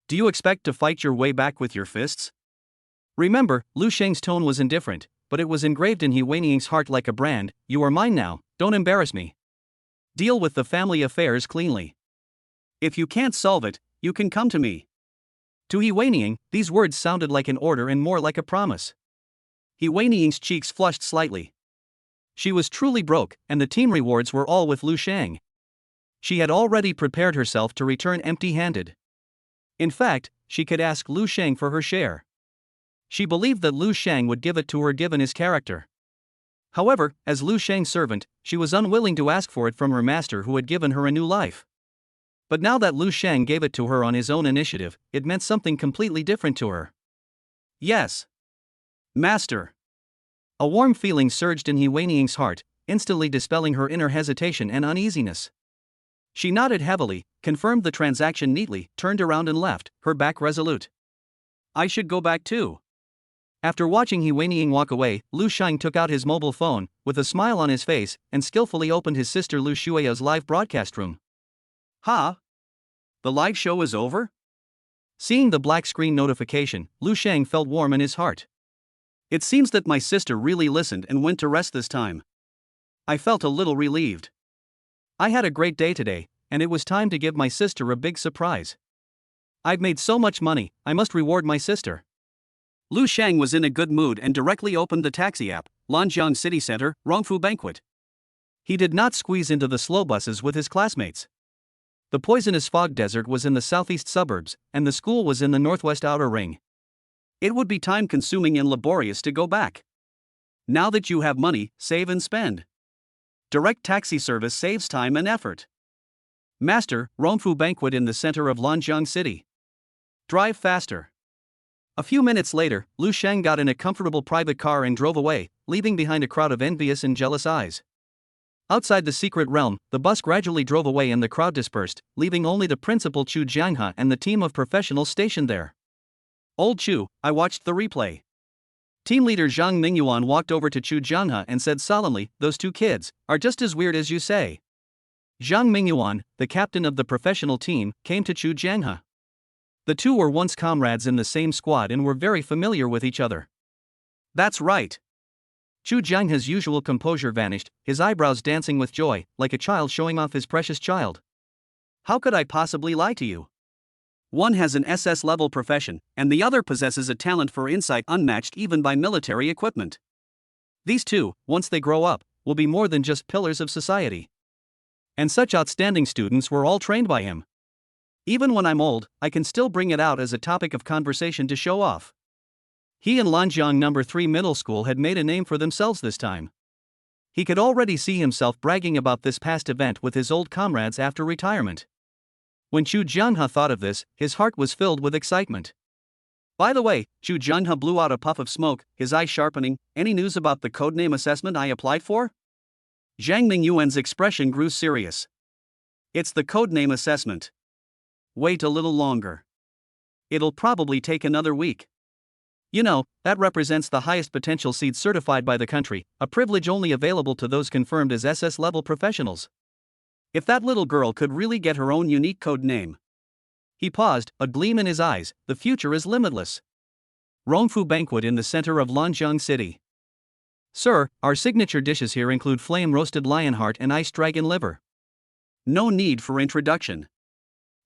Do you expect to fight your way back with your fists? Remember, Lu Sheng's tone was indifferent, but it was engraved in He Weiniang's heart like a brand. You are mine now, don't embarrass me. Deal with the family affairs cleanly. If you can't solve it, you can come to me. To He Weiniang, these words sounded like an order and more like a promise. He Weiniang's cheeks flushed slightly. She was truly broke, and the team rewards were all with Lu Sheng. She had already prepared herself to return empty-handed. In fact, she could ask Lu Sheng for her share. She believed that Lu Sheng would give it to her given his character. However, as Lu Sheng's servant, she was unwilling to ask for it from her master who had given her a new life. But now that Lu Sheng gave it to her on his own initiative, it meant something completely different to her. Yes. Master. A warm feeling surged in He Weiniang's heart, instantly dispelling her inner hesitation and uneasiness. She nodded heavily, confirmed the transaction neatly, turned around and left, her back resolute. I should go back too. After watching He Weiniang walk away, Lu Sheng took out his mobile phone, with a smile on his face, and skillfully opened his sister Lu Shuia's live broadcast room. Ha! The live show is over? Seeing the black screen notification, Lu Sheng felt warm in his heart. It seems that my sister really listened and went to rest this time. I felt a little relieved. I had a great day today, and it was time to give my sister a big surprise. I've made so much money, I must reward my sister. Lu Sheng was in a good mood and directly opened the taxi app, Lanjiang City Center, Rongfu Banquet. He did not squeeze into the slow buses with his classmates. The poisonous fog desert was in the southeast suburbs, and the school was in the northwest outer ring. It would be time-consuming and laborious to go back. Now that you have money, save and spend. Direct taxi service saves time and effort. Master, Rongfu Banquet in the center of Lanjiang City. Drive faster. A few minutes later, Lu Sheng got in a comfortable private car and drove away, leaving behind a crowd of envious and jealous eyes. Outside the secret realm, the bus gradually drove away and the crowd dispersed, leaving only the principal Chu Jianghe and the team of professionals stationed there. Old Chu, I watched the replay. Team leader Zhang Mingyuan walked over to Chu Jianghe and said solemnly, those two kids are just as weird as you say. Zhang Mingyuan, the captain of the professional team, came to Chu Jianghe. The two were once comrades in the same squad and were very familiar with each other. That's right. Chu Jianghe's usual composure vanished, his eyebrows dancing with joy, like a child showing off his precious child. How could I possibly lie to you? One has an SS-level profession, and the other possesses a talent for insight unmatched even by military equipment. These two, once they grow up, will be more than just pillars of society. And such outstanding students were all trained by him. Even when I'm old, I can still bring it out as a topic of conversation to show off. He and Lanjiang No. 3 Middle School had made a name for themselves this time. He could already see himself bragging about this past event with his old comrades after retirement. When Chu Jianghe thought of this, his heart was filled with excitement. By the way, Chu Jianghe blew out a puff of smoke, his eyes sharpening. Any news about the codename assessment I applied for? Zhang Mingyuan's expression grew serious. It's the codename assessment. Wait a little longer. It'll probably take another week. You know, that represents the highest potential seed certified by the country, a privilege only available to those confirmed as SS-level professionals. If that little girl could really get her own unique code name. He paused, a gleam in his eyes. The future is limitless. Rongfu Banquet in the center of Lanjiang City. Sir, our signature dishes here include flame-roasted lion heart and iced dragon liver. No need for introduction.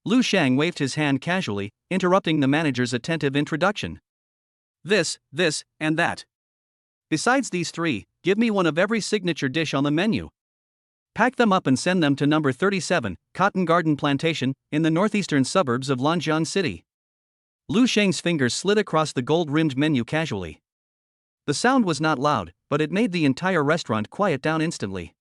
Lu Sheng waved his hand casually, interrupting the manager's attentive introduction. This, and that. Besides these three, give me one of every signature dish on the menu. Pack them up and send them to number 37, Cotton Garden Plantation, in the northeastern suburbs of Lanjiang City. Lu Sheng's fingers slid across the gold-rimmed menu casually. The sound was not loud, but it made the entire restaurant quiet down instantly.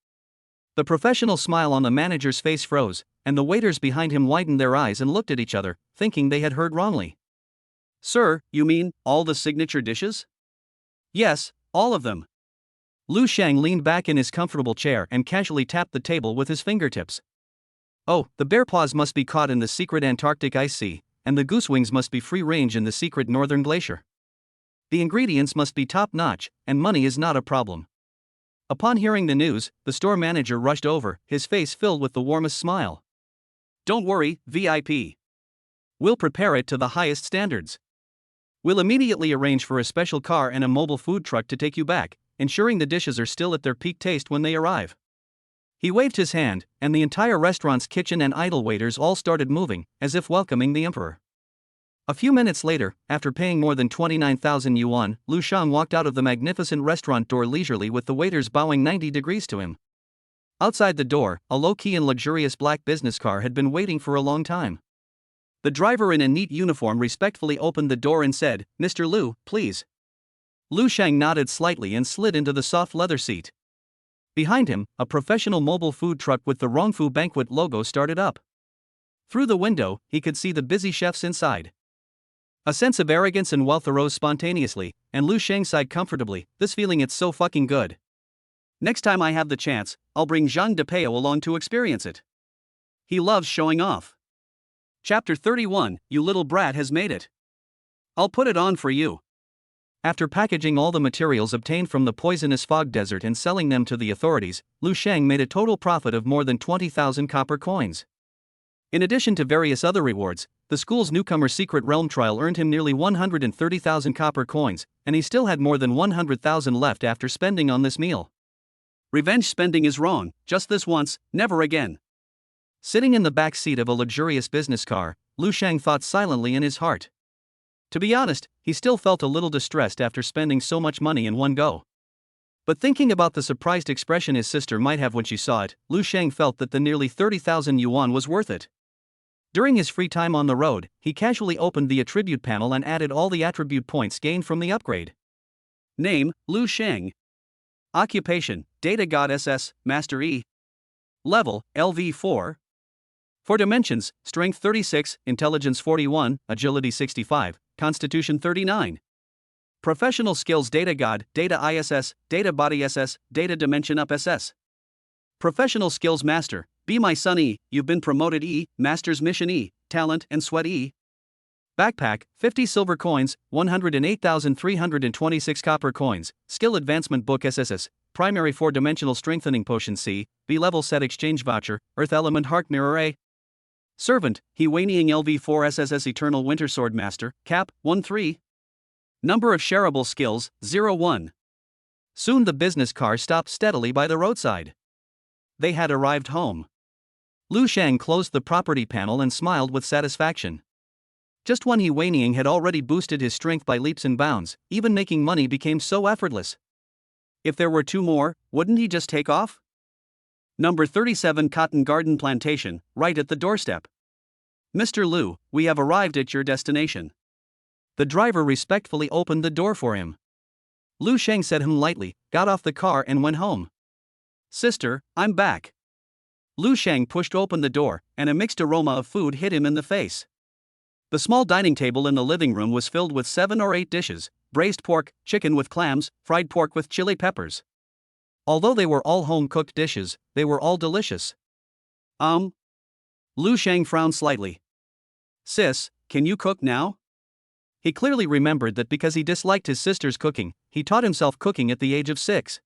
The professional smile on the manager's face froze, and the waiters behind him widened their eyes and looked at each other, thinking they had heard wrongly. Sir, you mean, all the signature dishes? Yes, all of them. Lu Sheng leaned back in his comfortable chair and casually tapped the table with his fingertips. Oh, the bear paws must be caught in the secret Antarctic ice sea, and the goose wings must be free range in the secret northern glacier. The ingredients must be top notch, and money is not a problem. Upon hearing the news, the store manager rushed over, his face filled with the warmest smile. Don't worry, VIP. We'll prepare it to the highest standards. We'll immediately arrange for a special car and a mobile food truck to take you back, ensuring the dishes are still at their peak taste when they arrive. He waved his hand, and the entire restaurant's kitchen and idle waiters all started moving, as if welcoming the emperor. A few minutes later, after paying more than 29,000 yuan, Lu Shang walked out of the magnificent restaurant door leisurely with the waiters bowing 90 degrees to him. Outside the door, a low-key and luxurious black business car had been waiting for a long time. The driver in a neat uniform respectfully opened the door and said, "Mr. Lu, please." Lu Shang nodded slightly and slid into the soft leather seat. Behind him, a professional mobile food truck with the Rongfu Banquet logo started up. Through the window, he could see the busy chefs inside. A sense of arrogance and wealth arose spontaneously, and Lu Shang sighed comfortably, this feeling it's so fucking good. Next time I have the chance, I'll bring Zhang Depeo along to experience it. He loves showing off. Chapter 31, You Little Brat has made it. I'll put it on for you. After packaging all the materials obtained from the poisonous fog desert and selling them to the authorities, Lu Shang made a total profit of more than 20,000 copper coins. In addition to various other rewards, the school's newcomer secret realm trial earned him nearly 130,000 copper coins, and he still had more than 100,000 left after spending on this meal. Revenge spending is wrong, just this once, never again. Sitting in the back seat of a luxurious business car, Lu Shang thought silently in his heart. To be honest, he still felt a little distressed after spending so much money in one go. But thinking about the surprised expression his sister might have when she saw it, Lu Shang felt that the nearly 30,000 yuan was worth it. During his free time on the road, he casually opened the attribute panel and added all the attribute points gained from the upgrade. Name, Lu Shang. Occupation, Data God SS, Master E. Level, LV4. For dimensions, Strength 36, Intelligence 41, Agility 65, Constitution 39. Professional skills Data God, Data ISS, Data Body SS, Data Dimension Up SS. Professional skills Master, Be My Son E, You've been promoted E, Master's Mission E, Talent and Sweat E. Backpack, 50 silver coins, 108,326 copper coins, Skill Advancement Book SSS, Primary 4-Dimensional Strengthening Potion C, B-Level Set Exchange Voucher, Earth Element Heart Mirror A. Servant, He Wainying LV4 SSS Eternal Winter Sword Master, Cap, 1-3. Number of shareable skills, 0-1. Soon the business car stopped steadily by the roadside. They had arrived home. Lu Shang closed the property panel and smiled with satisfaction. Just when He Wainying had already boosted his strength by leaps and bounds, even making money became so effortless. If there were 2 more, wouldn't he just take off? Number 37 Cotton Garden Plantation, right at the doorstep. Mr. Lu, we have arrived at your destination. The driver respectfully opened the door for him. Lu Shang said lightly, got off the car and went home. Sister, I'm back. Lu Shang pushed open the door, and a mixed aroma of food hit him in the face. The small dining table in the living room was filled with 7 or 8 dishes, braised pork, chicken with clams, fried pork with chili peppers. Although they were all home-cooked dishes, they were all delicious. Lu Shang frowned slightly. Sis, can you cook now? He clearly remembered that because he disliked his sister's cooking, he taught himself cooking at the age of 6.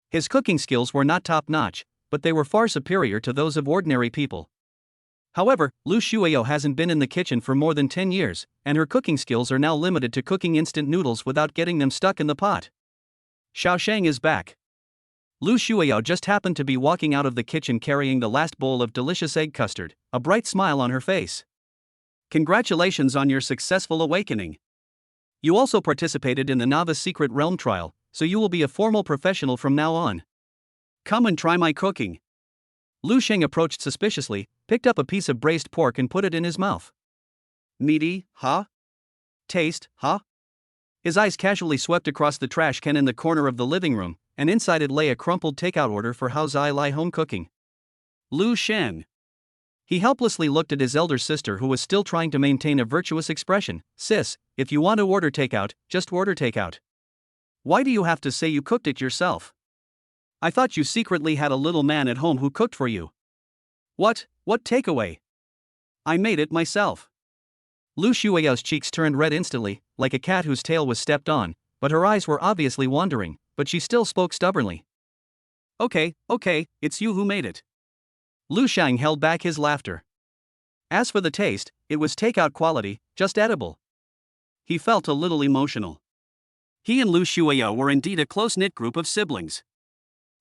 His cooking skills were not top-notch, but they were far superior to those of ordinary people. However, Lu Shuio hasn't been in the kitchen for more than 10 years, and her cooking skills are now limited to cooking instant noodles without getting them stuck in the pot. Xiao Shang is back. Lu Shuio just happened to be walking out of the kitchen carrying the last bowl of delicious egg custard, a bright smile on her face. Congratulations on your successful awakening. You also participated in the Novice Secret Realm trial, so you will be a formal professional from now on. Come and try my cooking. Lu Shang approached suspiciously, picked up a piece of braised pork and put it in his mouth. Meaty, huh? Taste, huh? His eyes casually swept across the trash can in the corner of the living room, and inside it lay a crumpled takeout order for Hao Zai Lai home cooking. Lu Shang. He helplessly looked at his elder sister who was still trying to maintain a virtuous expression. Sis, if you want to order takeout, just order takeout. Why do you have to say you cooked it yourself? I thought you secretly had a little man at home who cooked for you. What takeaway? I made it myself. Lu Shuiao's cheeks turned red instantly, like a cat whose tail was stepped on, but her eyes were obviously wandering, but she still spoke stubbornly. Okay, it's you who made it. Lu Shang held back his laughter. As for the taste, it was takeout quality, just edible. He felt a little emotional. He and Lu Shuiao were indeed a close-knit group of siblings.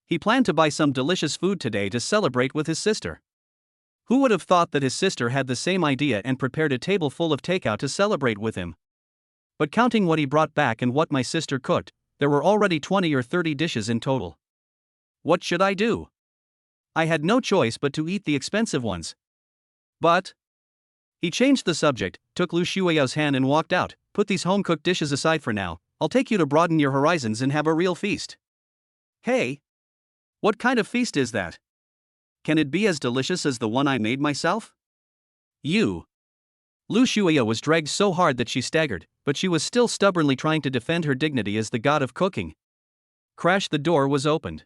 He planned to buy some delicious food today to celebrate with his sister. Who would have thought that his sister had the same idea and prepared a table full of takeout to celebrate with him? But counting what he brought back and what my sister cooked, there were already 20 or 30 dishes in total. What should I do? I had no choice but to eat the expensive ones. But he changed the subject, took Lu Shuiao's hand and walked out. Put these home-cooked dishes aside for now, I'll take you to broaden your horizons and have a real feast. Hey! What kind of feast is that? Can it be as delicious as the one I made myself? You. Lu Shuiao was dragged so hard that she staggered, but she was still stubbornly trying to defend her dignity as the god of cooking. Crash! The door was opened.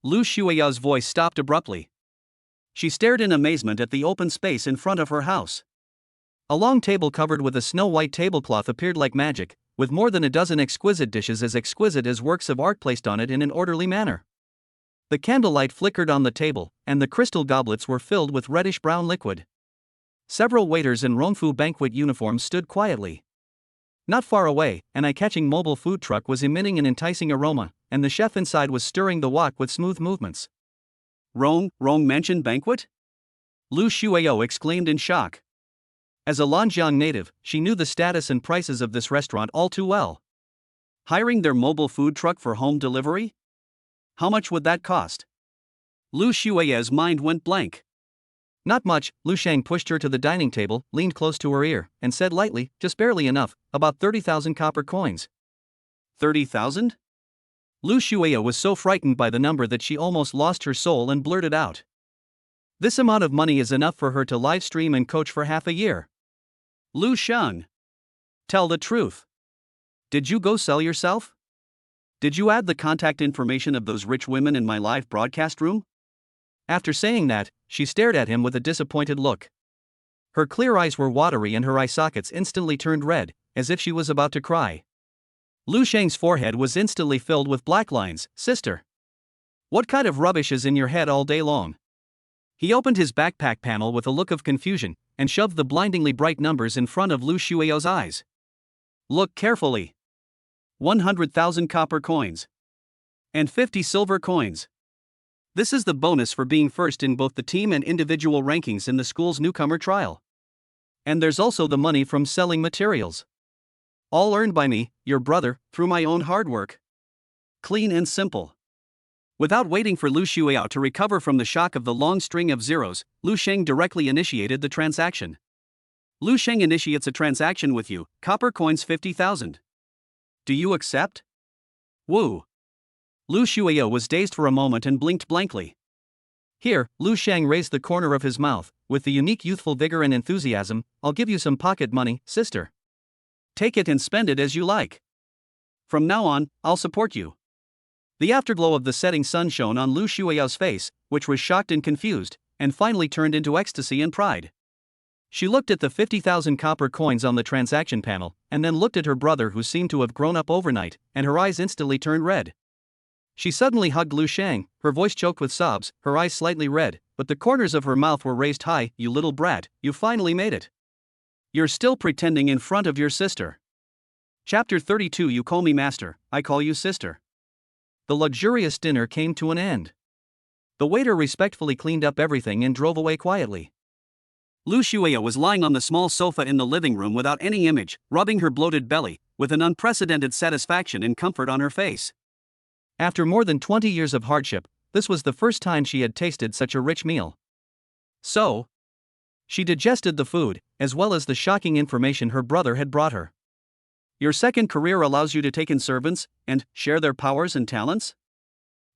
Lu Shuiao's voice stopped abruptly. She stared in amazement at the open space in front of her house. A long table covered with a snow-white tablecloth appeared like magic, with more than a dozen exquisite dishes as exquisite as works of art placed on it in an orderly manner. The candlelight flickered on the table, and the crystal goblets were filled with reddish-brown liquid. Several waiters in Rongfu banquet uniforms stood quietly. Not far away, an eye-catching mobile food truck was emitting an enticing aroma, and the chef inside was stirring the wok with smooth movements. Rong Mansion Banquet? Lu Shuiao exclaimed in shock. As a Lanjiang native, she knew the status and prices of this restaurant all too well. Hiring their mobile food truck for home delivery? How much would that cost? Lu Shuiao's mind went blank. Not much. Lu Shang pushed her to the dining table, leaned close to her ear, and said lightly, just barely enough, about 30,000 copper coins. 30,000? Lu Shuiao was so frightened by the number that she almost lost her soul and blurted out. This amount of money is enough for her to live stream and coach for half a year. Lu Shang. Tell the truth. Did you go sell yourself? Did you add the contact information of those rich women in my live broadcast room? After saying that, she stared at him with a disappointed look. Her clear eyes were watery and her eye sockets instantly turned red, as if she was about to cry. Lu Shang's forehead was instantly filled with black lines. Sister. What kind of rubbish is in your head all day long? He opened his backpack panel with a look of confusion, and shoved the blindingly bright numbers in front of Lu Shuiao's eyes. Look carefully. 100,000 copper coins. And 50 silver coins. This is the bonus for being first in both the team and individual rankings in the school's newcomer trial. And there's also the money from selling materials. All earned by me, your brother, through my own hard work. Clean and simple. Without waiting for Lu Shuiao to recover from the shock of the long string of zeros, Lu Sheng directly initiated the transaction. Lu Sheng initiates a transaction with you, copper coins 50,000. Do you accept? Woo. Lu Shuiao was dazed for a moment and blinked blankly. Here, Lu Sheng raised the corner of his mouth, with the unique youthful vigor and enthusiasm. I'll give you some pocket money, sister. Take it and spend it as you like. From now on, I'll support you. The afterglow of the setting sun shone on Lu Shuiao's face, which was shocked and confused, and finally turned into ecstasy and pride. She looked at the 50,000 copper coins on the transaction panel, and then looked at her brother who seemed to have grown up overnight, and her eyes instantly turned red. She suddenly hugged Lu Shang, her voice choked with sobs, her eyes slightly red, but the corners of her mouth were raised high. You little brat, you finally made it. You're still pretending in front of your sister. Chapter 32. You call me master, I call you sister. The luxurious dinner came to an end. The waiter respectfully cleaned up everything and drove away quietly. Lu Shuiao was lying on the small sofa in the living room without any image, rubbing her bloated belly, with an unprecedented satisfaction and comfort on her face. After more than 20 years of hardship, this was the first time she had tasted such a rich meal. So, she digested the food, as well as the shocking information her brother had brought her. Your second career allows you to take in servants, and share their powers and talents?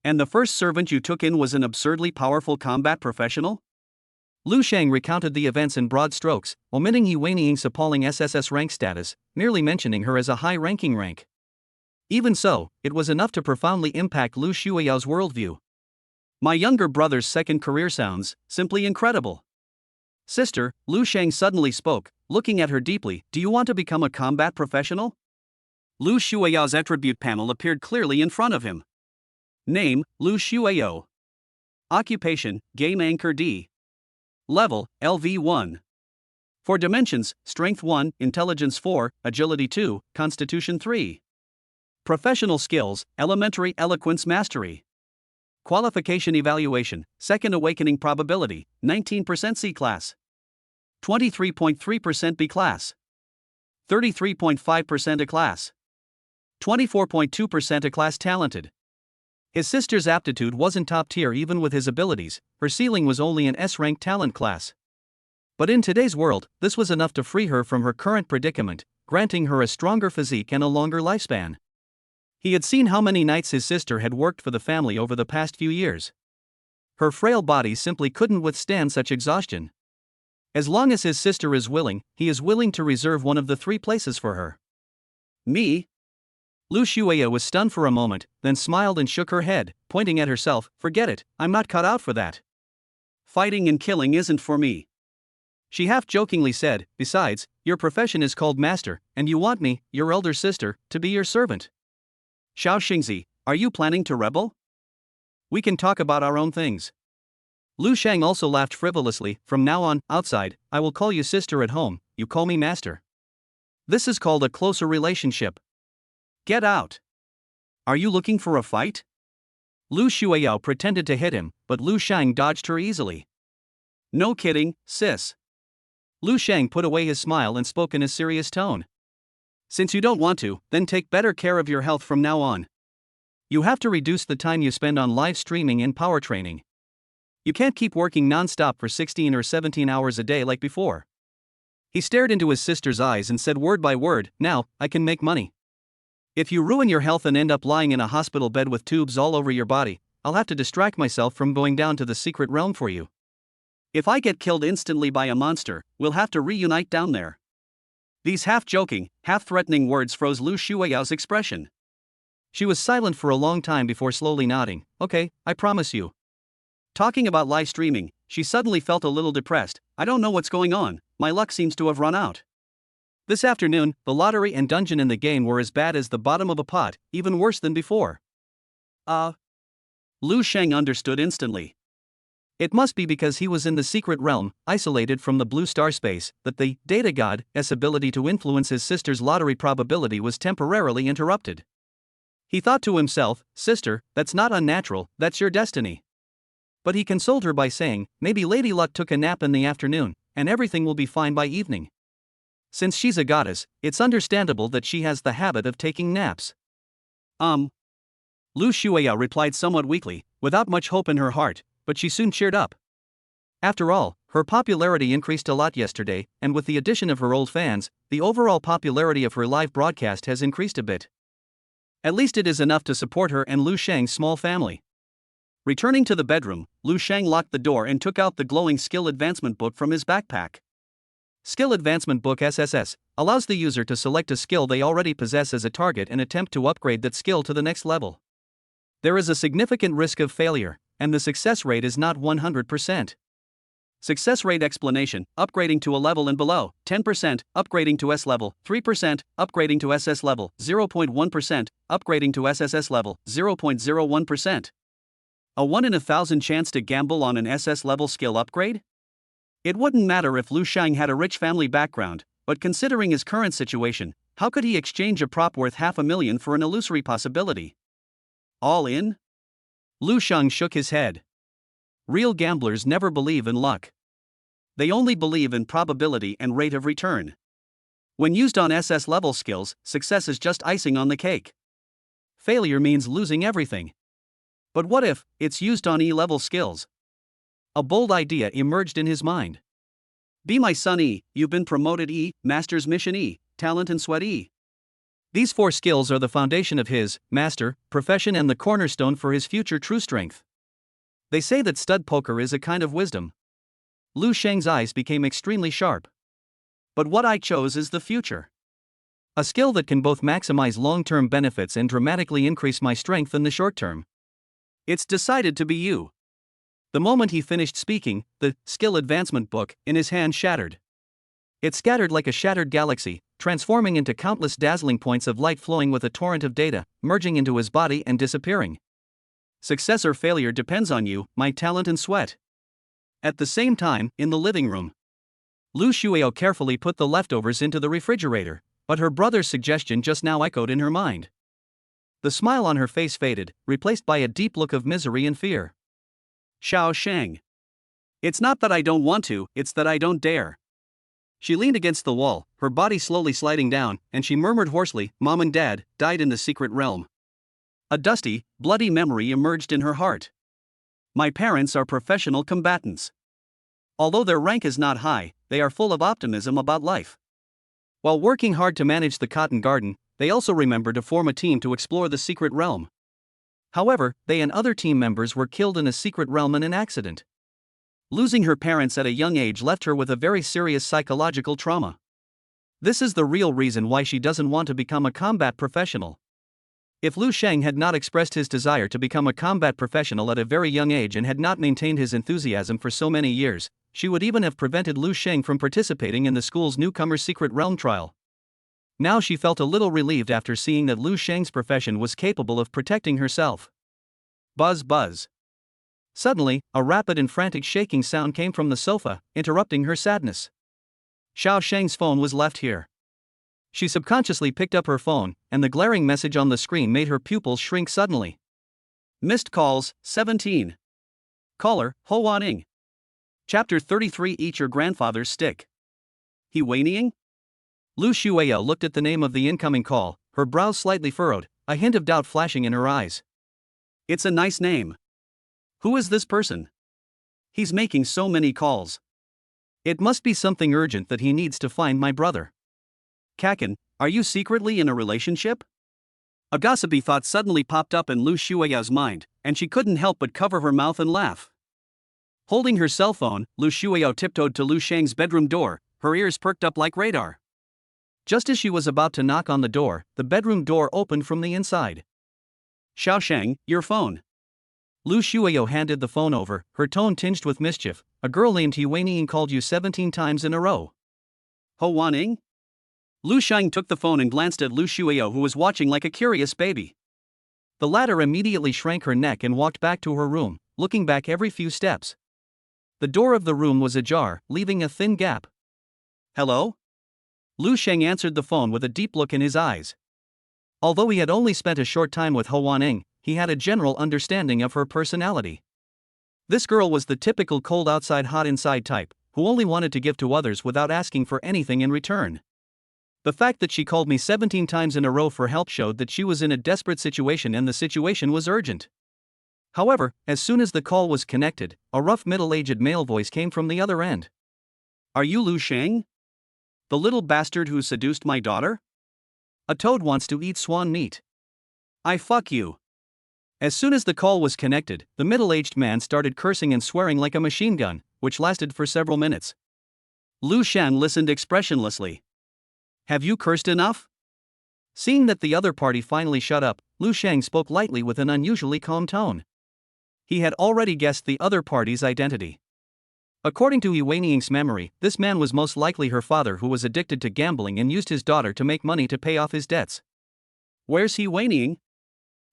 And the first servant you took in was an absurdly powerful combat professional? Lu Shang recounted the events in broad strokes, omitting He Weiniing's appalling SSS rank status, merely mentioning her as a high-ranking rank. Even so, it was enough to profoundly impact Lu Shuiao's worldview. My younger brother's second career sounds simply incredible. Sister, Lu Shang suddenly spoke, looking at her deeply. Do you want to become a combat professional? Lu Shuiyao's attribute panel appeared clearly in front of him. Name, Lu Shuiyao. Occupation, Game Anchor D. Level, LV1. For dimensions, Strength 1, Intelligence 4, Agility 2, Constitution 3. Professional skills, Elementary Eloquence Mastery. Qualification evaluation, Second Awakening probability, 19% C class. 23.3% B class. 33.5% A class. 24.2% A class talented. His sister's aptitude wasn't top tier even with his abilities, her ceiling was only an S-rank talent class. But in today's world, this was enough to free her from her current predicament, granting her a stronger physique and a longer lifespan. He had seen how many nights his sister had worked for the family over the past few years. Her frail body simply couldn't withstand such exhaustion. As long as his sister is willing, he is willing to reserve one of the 3 places for her. Me? Lu Shuiya was stunned for a moment, then smiled and shook her head, pointing at herself. Forget it, I'm not cut out for that. Fighting and killing isn't for me. She half-jokingly said, besides, your profession is called master, and you want me, your elder sister, to be your servant. Xiao Xingzi, are you planning to rebel? We can talk about our own things. Lu Shang also laughed frivolously. From now on, outside, I will call you sister, at home, you call me master. This is called a closer relationship. Get out. Are you looking for a fight? Lu Shuiyao pretended to hit him, but Lu Shang dodged her easily. No kidding, sis. Lu Shang put away his smile and spoke in a serious tone. Since you don't want to, then take better care of your health from now on. You have to reduce the time you spend on live streaming and power training. You can't keep working non-stop for 16 or 17 hours a day like before. He stared into his sister's eyes and said word by word, now, I can make money. If you ruin your health and end up lying in a hospital bed with tubes all over your body, I'll have to distract myself from going down to the secret realm for you. If I get killed instantly by a monster, we'll have to reunite down there. These half-joking, half-threatening words froze Lu Shuiyao's expression. She was silent for a long time before slowly nodding. Okay, I promise you. Talking about live streaming, she suddenly felt a little depressed. I don't know what's going on, my luck seems to have run out. This afternoon, the lottery and dungeon in the game were as bad as the bottom of a pot, even worse than before. Lu Shang understood instantly. It must be because he was in the secret realm, isolated from the blue star space, that the data god's ability to influence his sister's lottery probability was temporarily interrupted. He thought to himself, sister, that's not unnatural, that's your destiny. But he consoled her by saying, maybe Lady Luck took a nap in the afternoon, and everything will be fine by evening. Since she's a goddess, it's understandable that she has the habit of taking naps. Lu Shuiya replied somewhat weakly, without much hope in her heart, but she soon cheered up. After all, her popularity increased a lot yesterday, and with the addition of her old fans, the overall popularity of her live broadcast has increased a bit. At least it is enough to support her and Lu Shang's small family. Returning to the bedroom, Lu Shang locked the door and took out the glowing Skill Advancement Book from his backpack. Skill Advancement Book SSS allows the user to select a skill they already possess as a target and attempt to upgrade that skill to the next level. There is a significant risk of failure, and the success rate is not 100%. Success rate explanation: upgrading to a level and below, 10%, upgrading to S level, 3%, upgrading to SS level, 0.1%, upgrading to SSS level, 0.01%. A 1 in 1,000 chance to gamble on an SS level skill upgrade? It wouldn't matter if Lu Shang had a rich family background, but considering his current situation, how could he exchange a prop worth $500,000 for an illusory possibility? All in? Lu Shang shook his head. Real gamblers never believe in luck. They only believe in probability and rate of return. When used on SS level skills, success is just icing on the cake. Failure means losing everything. But what if it's used on E level skills? A bold idea emerged in his mind. Be my son E, you've been promoted E, Master's Mission E, Talent and Sweat E. These 4 skills are the foundation of his master profession and the cornerstone for his future true strength. They say that stud poker is a kind of wisdom. Lu Shang's eyes became extremely sharp. But what I chose is the future. A skill that can both maximize long-term benefits and dramatically increase my strength in the short term. It's decided to be you. The moment he finished speaking, the skill advancement book in his hand shattered. It scattered like a shattered galaxy, transforming into countless dazzling points of light flowing with a torrent of data, merging into his body and disappearing. Success or failure depends on you, my talent and sweat. At the same time, in the living room, Lu Shuao carefully put the leftovers into the refrigerator, but her brother's suggestion just now echoed in her mind. The smile on her face faded, replaced by a deep look of misery and fear. Xiao Shang. It's not that I don't want to, it's that I don't dare. She leaned against the wall, her body slowly sliding down, and she murmured hoarsely, Mom and Dad died in the secret realm. A dusty, bloody memory emerged in her heart. My parents are professional combatants. Although their rank is not high, they are full of optimism about life. While working hard to manage the cotton garden, they also remember to form a team to explore the secret realm. However, they and other team members were killed in a secret realm in an accident. Losing her parents at a young age left her with a very serious psychological trauma. This is the real reason why she doesn't want to become a combat professional. If Lu Sheng had not expressed his desire to become a combat professional at a very young age and had not maintained his enthusiasm for so many years, she would even have prevented Lu Sheng from participating in the school's newcomer secret realm trial. Now she felt a little relieved after seeing that Lu Sheng's profession was capable of protecting herself. Buzz buzz. Suddenly, a rapid and frantic shaking sound came from the sofa, interrupting her sadness. Xiao Sheng's phone was left here. She subconsciously picked up her phone, and the glaring message on the screen made her pupils shrink suddenly. Missed calls, 17. Caller, Ho Waning. Chapter 33. Eat your grandfather's stick. He whinnying? Lu Shuao looked at the name of the incoming call, her brows slightly furrowed, a hint of doubt flashing in her eyes. It's a nice name. Who is this person? He's making so many calls. It must be something urgent that he needs to find my brother. Kaken, are you secretly in a relationship? A gossipy thought suddenly popped up in Lu Shuao's mind, and she couldn't help but cover her mouth and laugh. Holding her cell phone, Lu Shuao tiptoed to Lu Sheng's bedroom door, her ears perked up like radar. Just as she was about to knock on the door, the bedroom door opened from the inside. Xiao Sheng, your phone. Lu Shuao handed the phone over, her tone tinged with mischief. A girl named He Weining called you 17 times in a row. Ho Waning? Lu Sheng took the phone and glanced at Lu Shuao, who was watching like a curious baby. The latter immediately shrank her neck and walked back to her room, looking back every few steps. The door of the room was ajar, leaving a thin gap. Hello? Lu Sheng answered the phone with a deep look in his eyes. Although he had only spent a short time with Ho Waning, he had a general understanding of her personality. This girl was the typical cold outside hot inside type, who only wanted to give to others without asking for anything in return. The fact that she called me 17 times in a row for help showed that she was in a desperate situation and the situation was urgent. However, as soon as the call was connected, a rough middle-aged male voice came from the other end. Are you Lu Sheng? The little bastard who seduced my daughter? A toad wants to eat swan meat. I fuck you. As soon as the call was connected, the middle-aged man started cursing and swearing like a machine gun, which lasted for several minutes. Lu Shan listened expressionlessly. Have you cursed enough? Seeing that the other party finally shut up, Lu Shang spoke lightly with an unusually calm tone. He had already guessed the other party's identity. According to Yi Weiniang's memory, this man was most likely her father, who was addicted to gambling and used his daughter to make money to pay off his debts. Where's Yi Weiniang?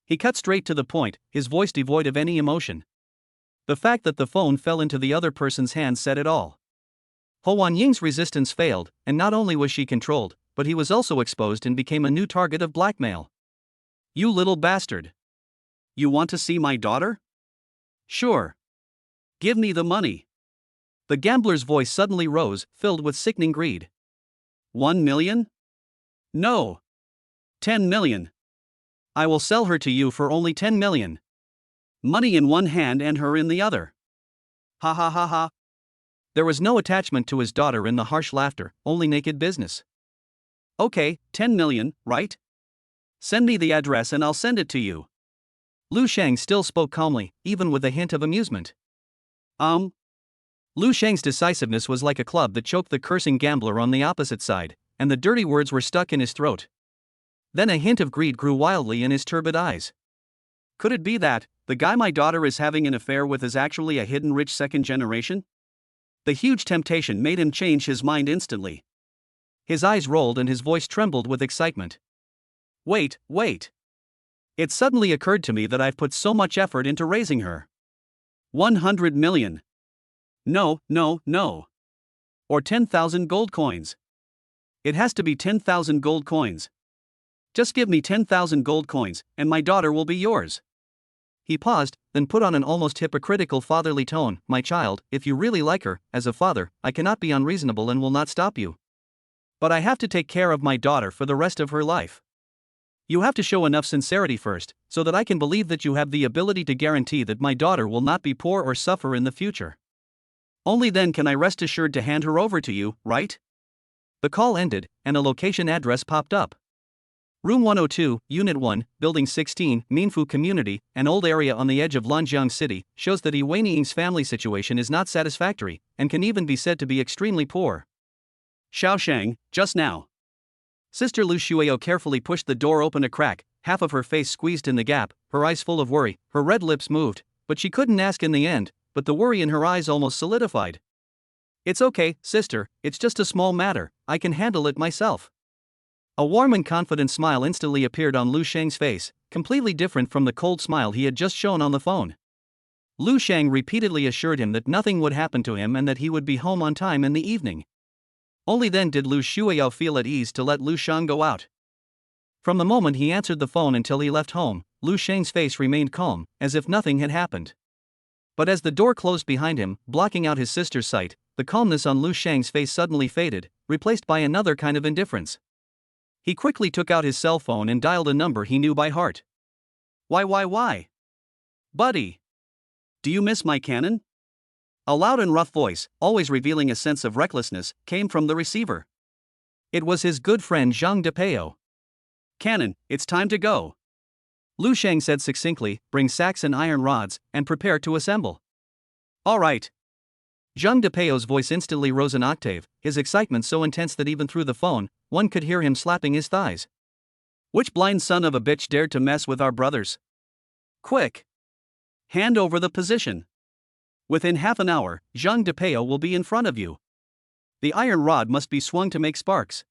He cut straight to the point, his voice devoid of any emotion. The fact that the phone fell into the other person's hands said it all. Ho Wanying's resistance failed, and not only was she controlled, but he was also exposed and became a new target of blackmail. You little bastard. You want to see my daughter? Sure. Give me the money. The gambler's voice suddenly rose, filled with sickening greed. 1 million? No. 10 million. I will sell her to you for only 10 million. Money in one hand and her in the other. Ha ha ha ha. There was no attachment to his daughter in the harsh laughter, only naked business. Okay, 10 million, right? Send me the address and I'll send it to you. Lu Shang still spoke calmly, even with a hint of amusement. Lu Shang's decisiveness was like a club that choked the cursing gambler on the opposite side, and the dirty words were stuck in his throat. Then a hint of greed grew wildly in his turbid eyes. Could it be that the guy my daughter is having an affair with is actually a hidden rich second generation? The huge temptation made him change his mind instantly. His eyes rolled and his voice trembled with excitement. Wait. It suddenly occurred to me that I've put so much effort into raising her. 100 million. No. Or 10,000 gold coins. It has to be 10,000 gold coins. Just give me 10,000 gold coins, and my daughter will be yours. He paused, then put on an almost hypocritical fatherly tone. My child, if you really like her, as a father, I cannot be unreasonable and will not stop you. But I have to take care of my daughter for the rest of her life. You have to show enough sincerity first, so that I can believe that you have the ability to guarantee that my daughter will not be poor or suffer in the future. Only then can I rest assured to hand her over to you, right? The call ended, and a location address popped up. Room 102, Unit 1, Building 16, Minfu Community, an old area on the edge of Lanjiang City, shows that Wei Niying's family situation is not satisfactory, and can even be said to be extremely poor. Xiaoshang, just now. Sister Lu Shuio carefully pushed the door open a crack, half of her face squeezed in the gap, her eyes full of worry, her red lips moved, but she couldn't ask in the end, but the worry in her eyes almost solidified. It's okay, sister, it's just a small matter, I can handle it myself. A warm and confident smile instantly appeared on Lu Shang's face, completely different from the cold smile he had just shown on the phone. Lu Shang repeatedly assured him that nothing would happen to him and that he would be home on time in the evening. Only then did Lu Shuiyao feel at ease to let Lu Shang go out. From the moment he answered the phone until he left home, Lu Shang's face remained calm, as if nothing had happened. But as the door closed behind him, blocking out his sister's sight, the calmness on Lu Shang's face suddenly faded, replaced by another kind of indifference. He quickly took out his cell phone and dialed a number he knew by heart. Why? Buddy. Do you miss my cannon? A loud and rough voice, always revealing a sense of recklessness, came from the receiver. It was his good friend Zhang Depeo. Cannon, it's time to go. Lu Shang said succinctly, bring sacks and iron rods, and prepare to assemble. All right. Zhang Depeo's voice instantly rose an octave, his excitement so intense that even through the phone, one could hear him slapping his thighs. Which blind son of a bitch dared to mess with our brothers? Quick! Hand over the position. Within half an hour, Zhang Depeo will be in front of you. The iron rod must be swung to make sparks.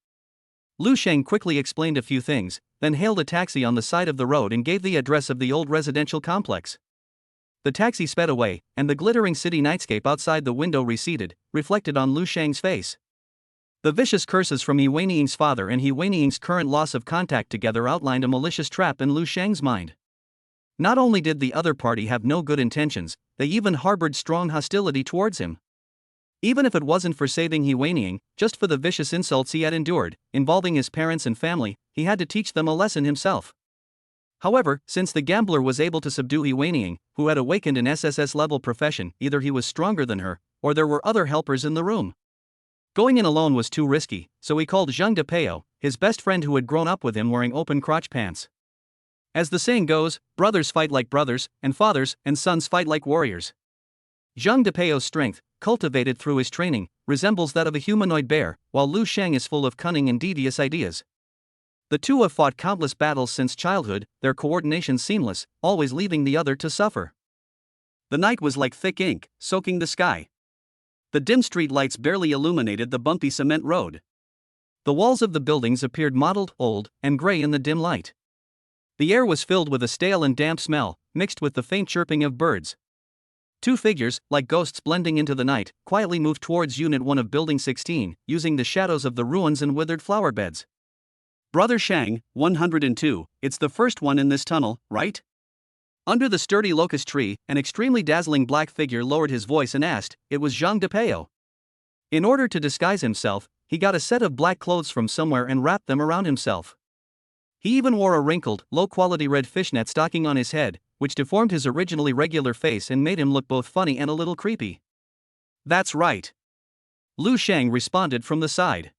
Lu Shang quickly explained a few things, then hailed a taxi on the side of the road and gave the address of the old residential complex. The taxi sped away, and the glittering city nightscape outside the window receded, reflected on Lu Shang's face. The vicious curses from Wei Niying's father and Wei Niying's current loss of contact together outlined a malicious trap in Lu Shang's mind. Not only did the other party have no good intentions, they even harbored strong hostility towards him. Even if it wasn't for saving Wei Niying, just for the vicious insults he had endured, involving his parents and family, he had to teach them a lesson himself. However, since the gambler was able to subdue Wei Niying, who had awakened an SSS-level profession, either he was stronger than her, or there were other helpers in the room. Going in alone was too risky, so he called Zhang Depeo, his best friend who had grown up with him wearing open crotch pants. As the saying goes, brothers fight like brothers, and fathers and sons fight like warriors. Zhang Depeo's strength, cultivated through his training, resembles that of a humanoid bear, while Lu Shang is full of cunning and devious ideas. The two have fought countless battles since childhood, their coordination seamless, always leaving the other to suffer. The night was like thick ink, soaking the sky. The dim street lights barely illuminated the bumpy cement road. The walls of the buildings appeared mottled, old, and gray in the dim light. The air was filled with a stale and damp smell, mixed with the faint chirping of birds. Two figures, like ghosts blending into the night, quietly moved towards Unit 1 of Building 16, using the shadows of the ruins and withered flower beds. Brother Shang, 102, it's the first one in this tunnel, right? Under the sturdy locust tree, an extremely dazzling black figure lowered his voice and asked. It was Zhang Depeo. In order to disguise himself, he got a set of black clothes from somewhere and wrapped them around himself. He even wore a wrinkled, low-quality red fishnet stocking on his head, which deformed his originally regular face and made him look both funny and a little creepy. That's right. Lu Shang responded from the side.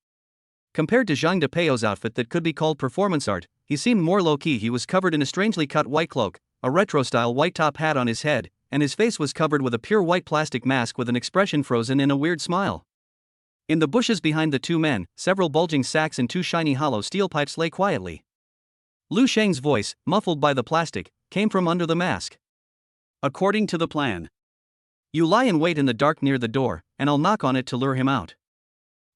Compared to Zhang Depeo's outfit that could be called performance art, he seemed more low-key. He was covered in a strangely cut white cloak, a retro-style white top hat on his head, and his face was covered with a pure white plastic mask with an expression frozen in a weird smile. In the bushes behind the two men, several bulging sacks and two shiny hollow steel pipes lay quietly. Lu Shang's voice, muffled by the plastic, came from under the mask. According to the plan, you lie in wait in the dark near the door, and I'll knock on it to lure him out.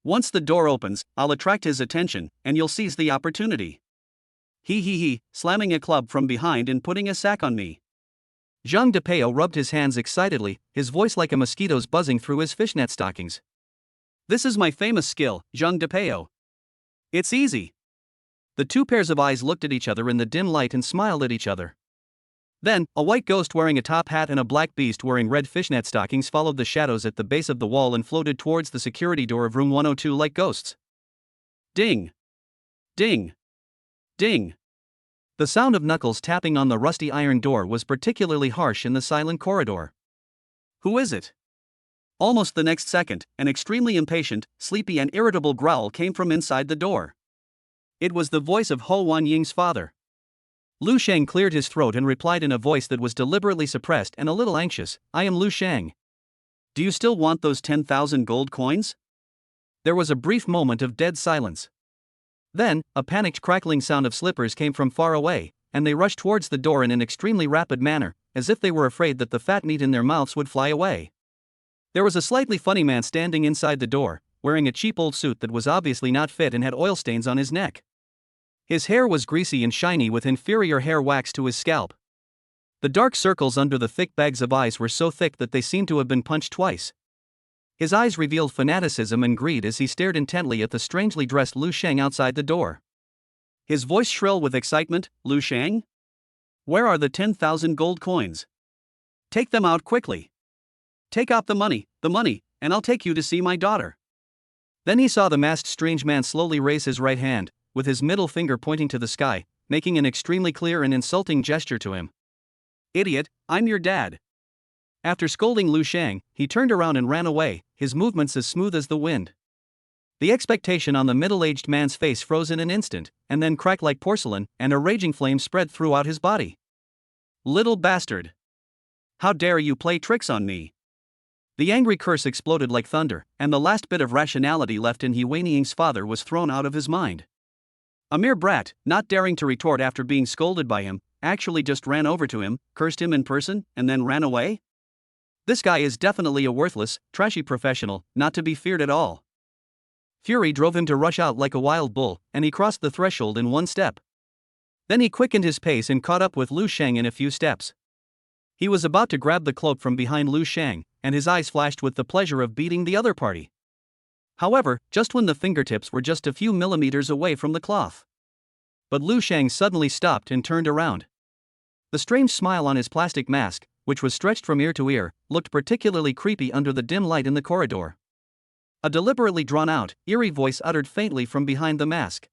Once the door opens, I'll attract his attention, and you'll seize the opportunity. He, slamming a club from behind and putting a sack on me. Zhang Depeo rubbed his hands excitedly, his voice like a mosquito's buzzing through his fishnet stockings. This is my famous skill, Zhang Depeo. It's easy. The two pairs of eyes looked at each other in the dim light and smiled at each other. Then, a white ghost wearing a top hat and a black beast wearing red fishnet stockings followed the shadows at the base of the wall and floated towards the security door of room 102 like ghosts. Ding! Ding! Ding! The sound of knuckles tapping on the rusty iron door was particularly harsh in the silent corridor. Who is it? Almost the next second, an extremely impatient, sleepy and irritable growl came from inside the door. It was the voice of Ho Wanying's father. Lu Sheng cleared his throat and replied in a voice that was deliberately suppressed and a little anxious, I am Lu Sheng. Do you still want those 10,000 gold coins? There was a brief moment of dead silence. Then, a panicked crackling sound of slippers came from far away, and they rushed towards the door in an extremely rapid manner, as if they were afraid that the fat meat in their mouths would fly away. There was a slightly funny man standing inside the door, wearing a cheap old suit that was obviously not fit and had oil stains on his neck. His hair was greasy and shiny with inferior hair waxed to his scalp. The dark circles under the thick bags of eyes were so thick that they seemed to have been punched twice. His eyes revealed fanaticism and greed as he stared intently at the strangely dressed Lu Sheng outside the door. His voice shrill with excitement, Lu Sheng? Where are the 10,000 gold coins? Take them out quickly. Take out the money, and I'll take you to see my daughter. Then he saw the masked strange man slowly raise his right hand, with his middle finger pointing to the sky, making an extremely clear and insulting gesture to him. Idiot, I'm your dad. After scolding Lu Sheng, he turned around and ran away, his movements as smooth as the wind. The expectation on the middle-aged man's face froze in an instant, and then cracked like porcelain, and a raging flame spread throughout his body. Little bastard! How dare you play tricks on me? The angry curse exploded like thunder, and the last bit of rationality left in He Weiniing's father was thrown out of his mind. A mere brat, not daring to retort after being scolded by him, actually just ran over to him, cursed him in person, and then ran away? This guy is definitely a worthless, trashy professional, not to be feared at all. Fury drove him to rush out like a wild bull, and he crossed the threshold in one step. Then he quickened his pace and caught up with Lu Sheng in a few steps. He was about to grab the cloak from behind Lu Sheng, and his eyes flashed with the pleasure of beating the other party. However, just when the fingertips were just a few millimeters away from the cloth. But Lu Sheng suddenly stopped and turned around. The strange smile on his plastic mask, which was stretched from ear to ear, looked particularly creepy under the dim light in the corridor. A deliberately drawn-out, eerie voice uttered faintly from behind the mask.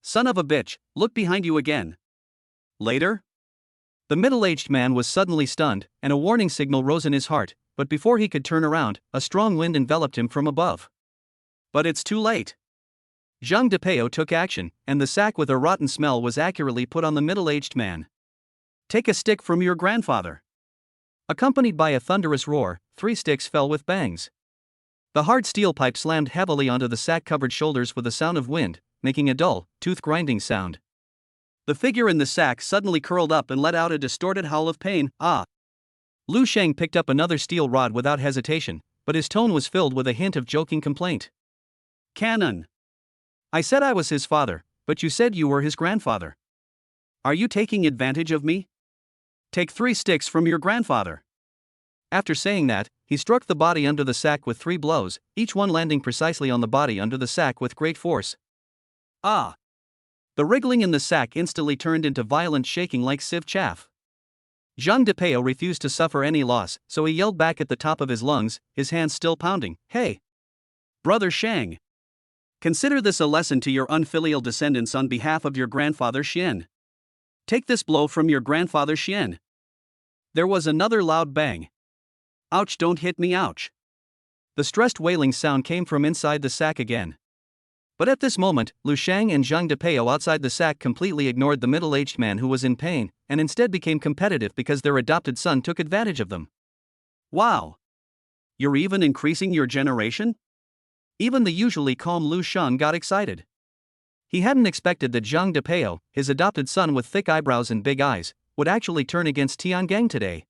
Son of a bitch, look behind you again. Later? The middle-aged man was suddenly stunned, and a warning signal rose in his heart, but before he could turn around, a strong wind enveloped him from above. But it's too late. Zhang Depeo took action, and the sack with a rotten smell was accurately put on the middle-aged man. Take a stick from your grandfather. Accompanied by a thunderous roar, 3 sticks fell with bangs. The hard steel pipe slammed heavily onto the sack-covered shoulders with a sound of wind, making a dull, tooth-grinding sound. The figure in the sack suddenly curled up and let out a distorted howl of pain. Ah! Lu Sheng picked up another steel rod without hesitation, but his tone was filled with a hint of joking complaint. Canon! I said I was his father, but you said you were his grandfather. Are you taking advantage of me? Take 3 sticks from your grandfather. After saying that, he struck the body under the sack with 3 blows, each one landing precisely on the body under the sack with great force. Ah! The wriggling in the sack instantly turned into violent shaking like sieve chaff. Zhang Depeo refused to suffer any loss, so he yelled back at the top of his lungs, his hands still pounding, Hey! Brother Shang! Consider this a lesson to your unfilial descendants on behalf of your grandfather Xian. Take this blow from your grandfather Xian. There was another loud bang. Ouch, don't hit me, ouch. The stressed wailing sound came from inside the sack again. But at this moment, Lu Sheng and Zhang Depeo outside the sack completely ignored the middle-aged man who was in pain, and instead became competitive because their adopted son took advantage of them. Wow! You're even increasing your generation? Even the usually calm Lu Sheng got excited. He hadn't expected that Zhang Depeo, his adopted son with thick eyebrows and big eyes, would actually turn against Tiangang today.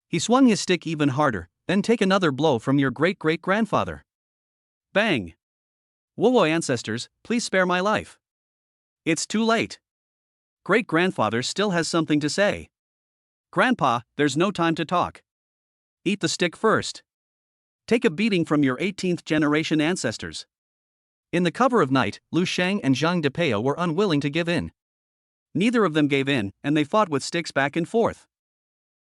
He swung his stick even harder, then take another blow from your great-great-grandfather. Bang! Whoa, ancestors, please spare my life. It's too late. Great-grandfather still has something to say. Grandpa, there's no time to talk. Eat the stick first. Take a beating from your 18th generation ancestors. In the cover of night, Lu Shang and Zhang Depeo were unwilling to give in. Neither of them gave in, and they fought with sticks back and forth.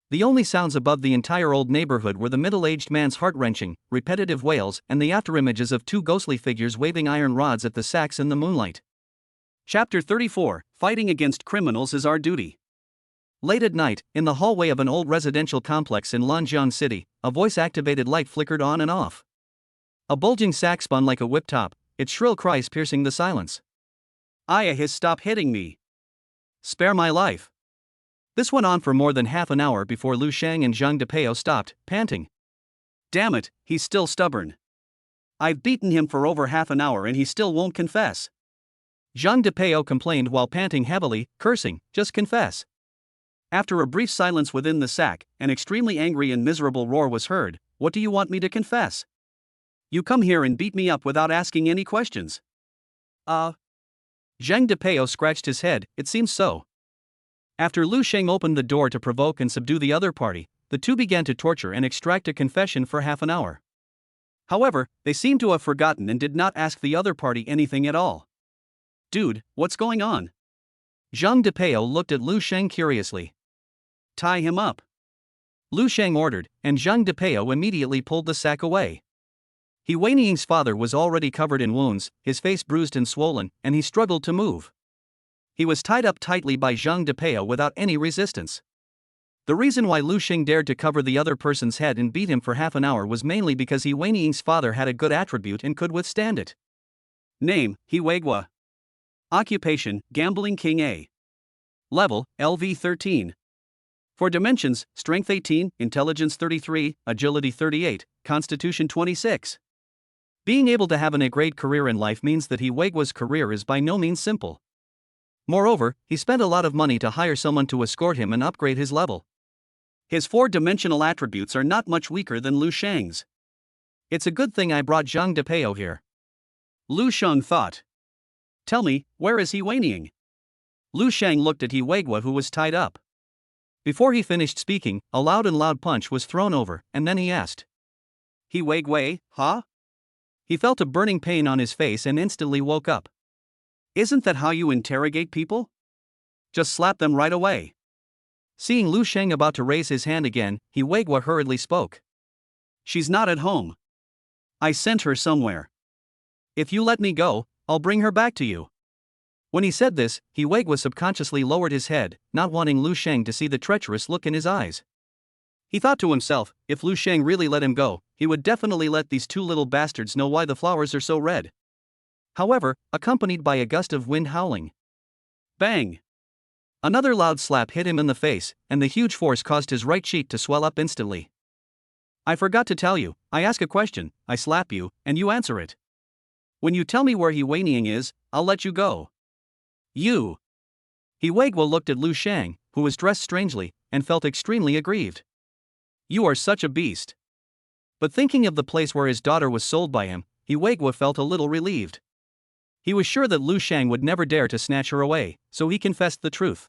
The only sounds above the entire old neighborhood were the middle-aged man's heart-wrenching, repetitive wails and the afterimages of two ghostly figures waving iron rods at the sacks in the moonlight. Chapter 34, Fighting Against Criminals is Our Duty. Late at night, in the hallway of an old residential complex in Lanjiang City, a voice-activated light flickered on and off. A bulging sack spun like a whip top, its shrill cries piercing the silence. Stop hitting me. Spare my life. This went on for more than half an hour before Lu Shang and Zhang Depeo stopped, panting. Damn it, he's still stubborn. I've beaten him for over half an hour and he still won't confess. Zhang Depeo complained while panting heavily, cursing, just confess. After a brief silence within the sack, an extremely angry and miserable roar was heard. What do you want me to confess? You come here and beat me up without asking any questions. Zhang Depeo scratched his head, it seems so. After Lu Sheng opened the door to provoke and subdue the other party, the two began to torture and extract a confession for half an hour. However, they seemed to have forgotten and did not ask the other party anything at all. Dude, what's going on? Zhang Depeo looked at Lu Sheng curiously. Tie him up. Lu Sheng ordered, and Zhang Depeo immediately pulled the sack away. He Weiniing's father was already covered in wounds, his face bruised and swollen, and he struggled to move. He was tied up tightly by Zhang Depeo without any resistance. The reason why Lu Sheng dared to cover the other person's head and beat him for half an hour was mainly because He Weiniing's father had a good attribute and could withstand it. Name, He Weigua. Occupation, Gambling King A. Level, LV 13. For dimensions, Strength 18, Intelligence 33, Agility 38, Constitution 26. Being able to have an A-grade career in life means that He Weigua's career is by no means simple. Moreover, he spent a lot of money to hire someone to escort him and upgrade his level. His four-dimensional attributes are not much weaker than Lu Sheng's. It's a good thing I brought Zhang Depeo here. Lu Sheng thought. Tell me, where is He Weining? Lu Sheng looked at He Weigua who was tied up. Before he finished speaking, a loud punch was thrown over, and then he asked. He Weigua, huh? He felt a burning pain on his face and instantly woke up. Isn't that how you interrogate people? Just slap them right away. Seeing Lu Sheng about to raise his hand again, He Weigua hurriedly spoke. She's not at home. I sent her somewhere. If you let me go, I'll bring her back to you. When he said this, He Weigua subconsciously lowered his head, not wanting Lu Sheng to see the treacherous look in his eyes. He thought to himself, if Lu Sheng really let him go, he would definitely let these two little bastards know why the flowers are so red. However, accompanied by a gust of wind howling. Bang! Another loud slap hit him in the face, and the huge force caused his right cheek to swell up instantly. I forgot to tell you, I ask a question, I slap you, and you answer it. When you tell me where He Weining is, I'll let you go. You! He Weigua looked at Lu Sheng, who was dressed strangely, and felt extremely aggrieved. You are such a beast. But thinking of the place where his daughter was sold by him, He Weigua felt a little relieved. He was sure that Lu Sheng would never dare to snatch her away, so he confessed the truth.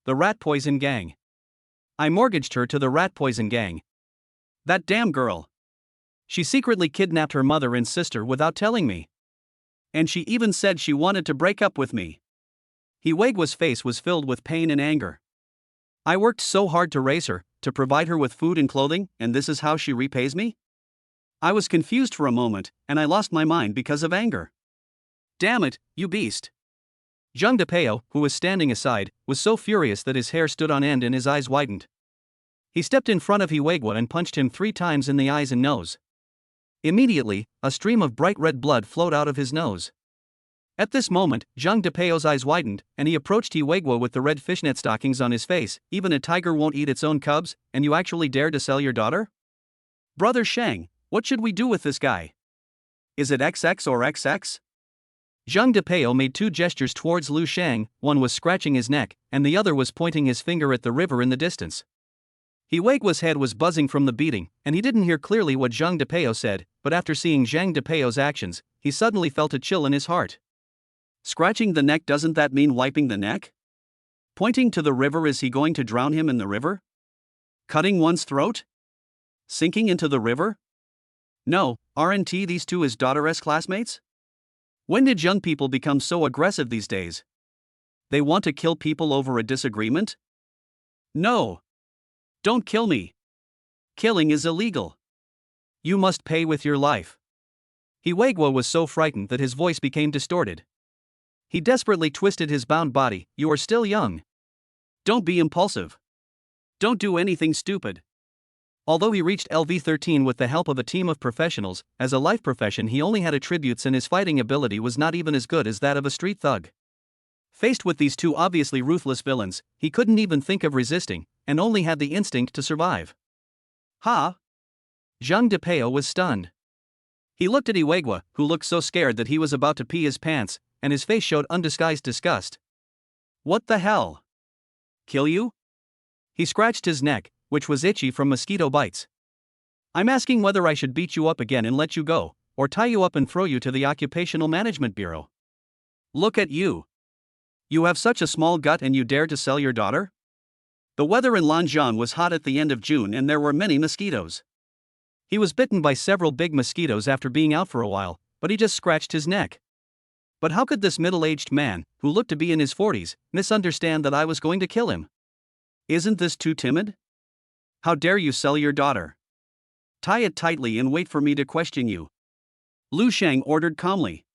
The rat poison gang. I mortgaged her to the rat poison gang. That damn girl. She secretly kidnapped her mother and sister without telling me. And she even said she wanted to break up with me. He Weigua's face was filled with pain and anger. I worked so hard to raise her, to provide her with food and clothing, and this is how she repays me? I was confused for a moment, and I lost my mind because of anger. Damn it, you beast. Zhang Depeo, who was standing aside, was so furious that his hair stood on end and his eyes widened. He stepped in front of He Weigua and punched him 3 times in the eyes and nose. Immediately, a stream of bright red blood flowed out of his nose. At this moment, Zhang Depeo's eyes widened, and he approached He Weigua with the red fishnet stockings on his face. Even a tiger won't eat its own cubs, and you actually dare to sell your daughter? Brother Sheng, what should we do with this guy? Is it XX or XX? Zhang Depeo made two gestures towards Lu Shang, one was scratching his neck, and the other was pointing his finger at the river in the distance. Hiwegua's head was buzzing from the beating, and he didn't hear clearly what Zhang Depeo said, but after seeing Zhang Depeo's actions, he suddenly felt a chill in his heart. Scratching the neck, doesn't that mean wiping the neck? Pointing to the river, is he going to drown him in the river? Cutting one's throat? Sinking into the river? No, aren't these two his daughter's classmates? When did young people become so aggressive these days? They want to kill people over a disagreement? No. Don't kill me. Killing is illegal. You must pay with your life. Hiwegwa was so frightened that his voice became distorted. He desperately twisted his bound body. You are still young. Don't be impulsive. Don't do anything stupid. Although he reached LV13 with the help of a team of professionals, as a life profession he only had attributes and his fighting ability was not even as good as that of a street thug. Faced with these two obviously ruthless villains, he couldn't even think of resisting, and only had the instinct to survive. Ha! Zhang Depeo was stunned. He looked at Hiwegwa, who looked so scared that he was about to pee his pants, and his face showed undisguised disgust. What the hell? Kill you? He scratched his neck, which was itchy from mosquito bites. I'm asking whether I should beat you up again and let you go, or tie you up and throw you to the Occupational Management Bureau. Look at you. You have such a small gut and you dare to sell your daughter? The weather in Lanjiang was hot at the end of June and there were many mosquitoes. He was bitten by several big mosquitoes after being out for a while, but he just scratched his neck. But how could this middle-aged man, who looked to be in his 40s, misunderstand that I was going to kill him? Isn't this too timid? How dare you sell your daughter? Tie it tightly and wait for me to question you. Lu Shang ordered calmly.